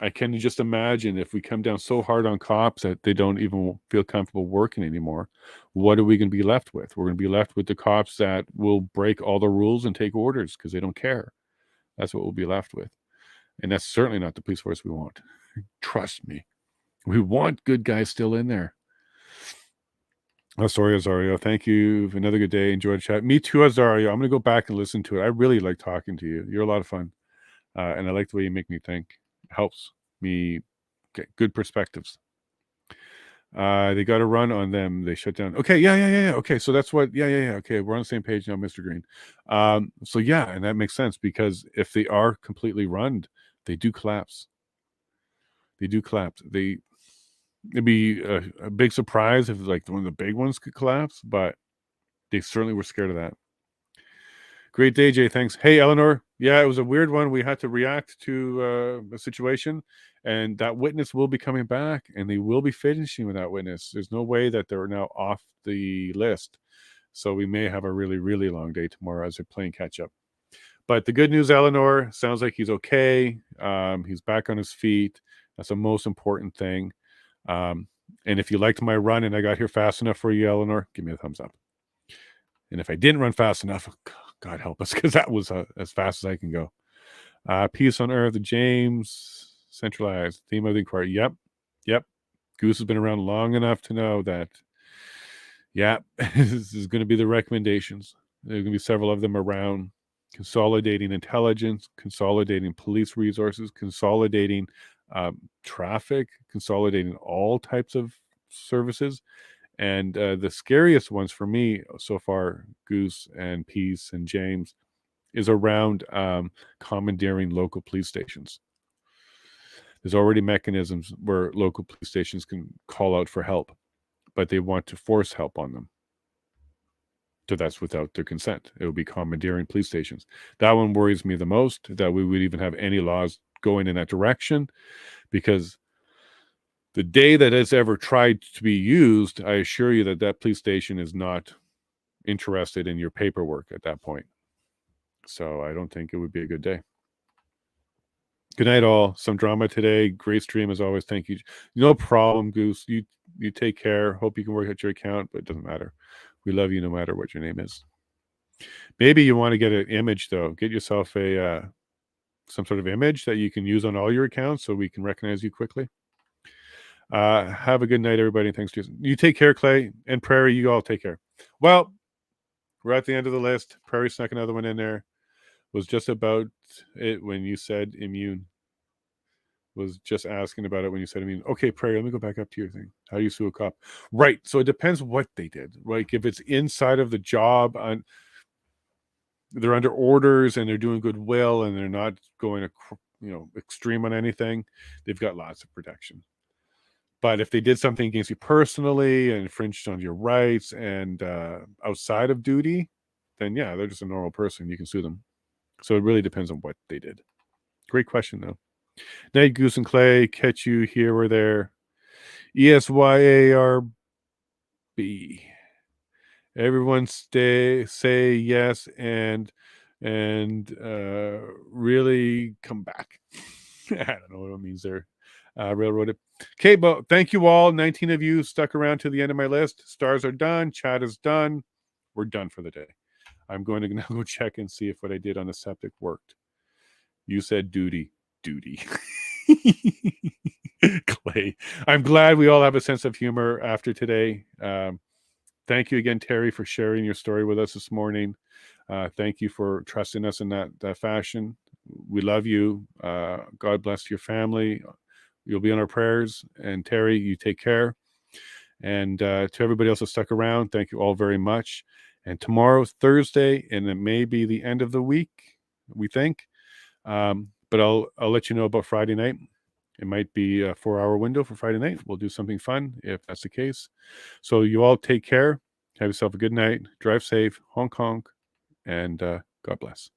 I can just imagine if we come down so hard on cops that they don't even feel comfortable working anymore, what are we going to be left with? We're going to be left with the cops that will break all the rules and take orders because they don't care. That's what we'll be left with. And that's certainly not the police force we want. Trust me. We want good guys still in there. Oh, sorry, Azario. Thank you. Another good day. Enjoy the chat. Me too, Azario. I'm going to go back and listen to it. I really like talking to you. You're a lot of fun. And I like the way you make me think. It helps me get good perspectives. They got a run on them. They shut down. Okay, yeah. Okay, so that's what, yeah. Okay, we're on the same page now, Mr. Green. So yeah, and that makes sense because if they are completely run, they do collapse. It'd be a big surprise if like one of the big ones could collapse, but they certainly were scared of that. Great day, Jay. Thanks. Hey, Eleanor. Yeah, it was a weird one. We had to react to a situation, and that witness will be coming back, and they will be finishing with that witness. There's no way that they're now off the list. So we may have a really, really long day tomorrow as they're playing catch up. But the good news, Eleanor, sounds like he's okay. He's back on his feet. That's the most important thing. And if you liked my run and I got here fast enough for you, Eleanor, give me a thumbs up. And if I didn't run fast enough, God help us, because that was as fast as I can go. Peace on Earth, James, centralized, theme of the inquiry. Yep. Goose has been around long enough to know that, this is going to be the recommendations. There are going to be several of them around consolidating intelligence, consolidating police resources, consolidating traffic, consolidating all types of services. And the scariest ones for me so far, Goose and Peace and James, is around commandeering local police stations. There's already mechanisms where local police stations can call out for help, but they want to force help on them. So that's without their consent. It would be commandeering police stations. That one worries me the most, that we would even have any laws going in that direction, because the day that it's ever tried to be used, I assure you that police station is not interested in your paperwork at that point. So I don't think it would be a good day. Good night, all. Some drama today. Great stream as always. Thank you. No problem, Goose. You take care. Hope you can work out your account, but it doesn't matter. We love you no matter what your name is. Maybe you want to get an image though. Get yourself a some sort of image that you can use on all your accounts so we can recognize you quickly. Have a good night, everybody. Thanks, Jason. You take care, Clay and Prairie. You all take care. Well, we're at the end of the list. Prairie snuck another one in there. Was just about it when you said immune. Was just asking about it when you said immune. Okay, Prairie, let me go back up to your thing. How do you sue a cop? Right. So it depends what they did. Like if it's inside of the job, they're under orders and they're doing goodwill and they're not going, extreme on anything, they've got lots of protection. But if they did something against you personally and infringed on your rights and outside of duty, then yeah, they're just a normal person. You can sue them. So it really depends on what they did. Great question, though. Night, Goose and Clay. Catch you here or there. ESYARB. Everyone say yes and really come back. I don't know what it means there. Railroad it. Okay, but thank you all. 19 of you stuck around to the end of my list. Stars are done. Chat is done. We're done for the day. I'm going to now go check and see if what I did on the septic worked. You said duty. Clay. I'm glad we all have a sense of humor after today. Thank you again, Terry, for sharing your story with us this morning. Thank you for trusting us in that fashion. We love you. God bless your family. You'll be on our prayers. And Terry, you take care. And to everybody else that stuck around, thank you all very much. And tomorrow's Thursday, and it may be the end of the week, we think. But I'll let you know about Friday night. It might be a 4-hour window for Friday night. We'll do something fun if that's the case. So you all take care. Have yourself a good night. Drive safe. Honk honk. And God bless.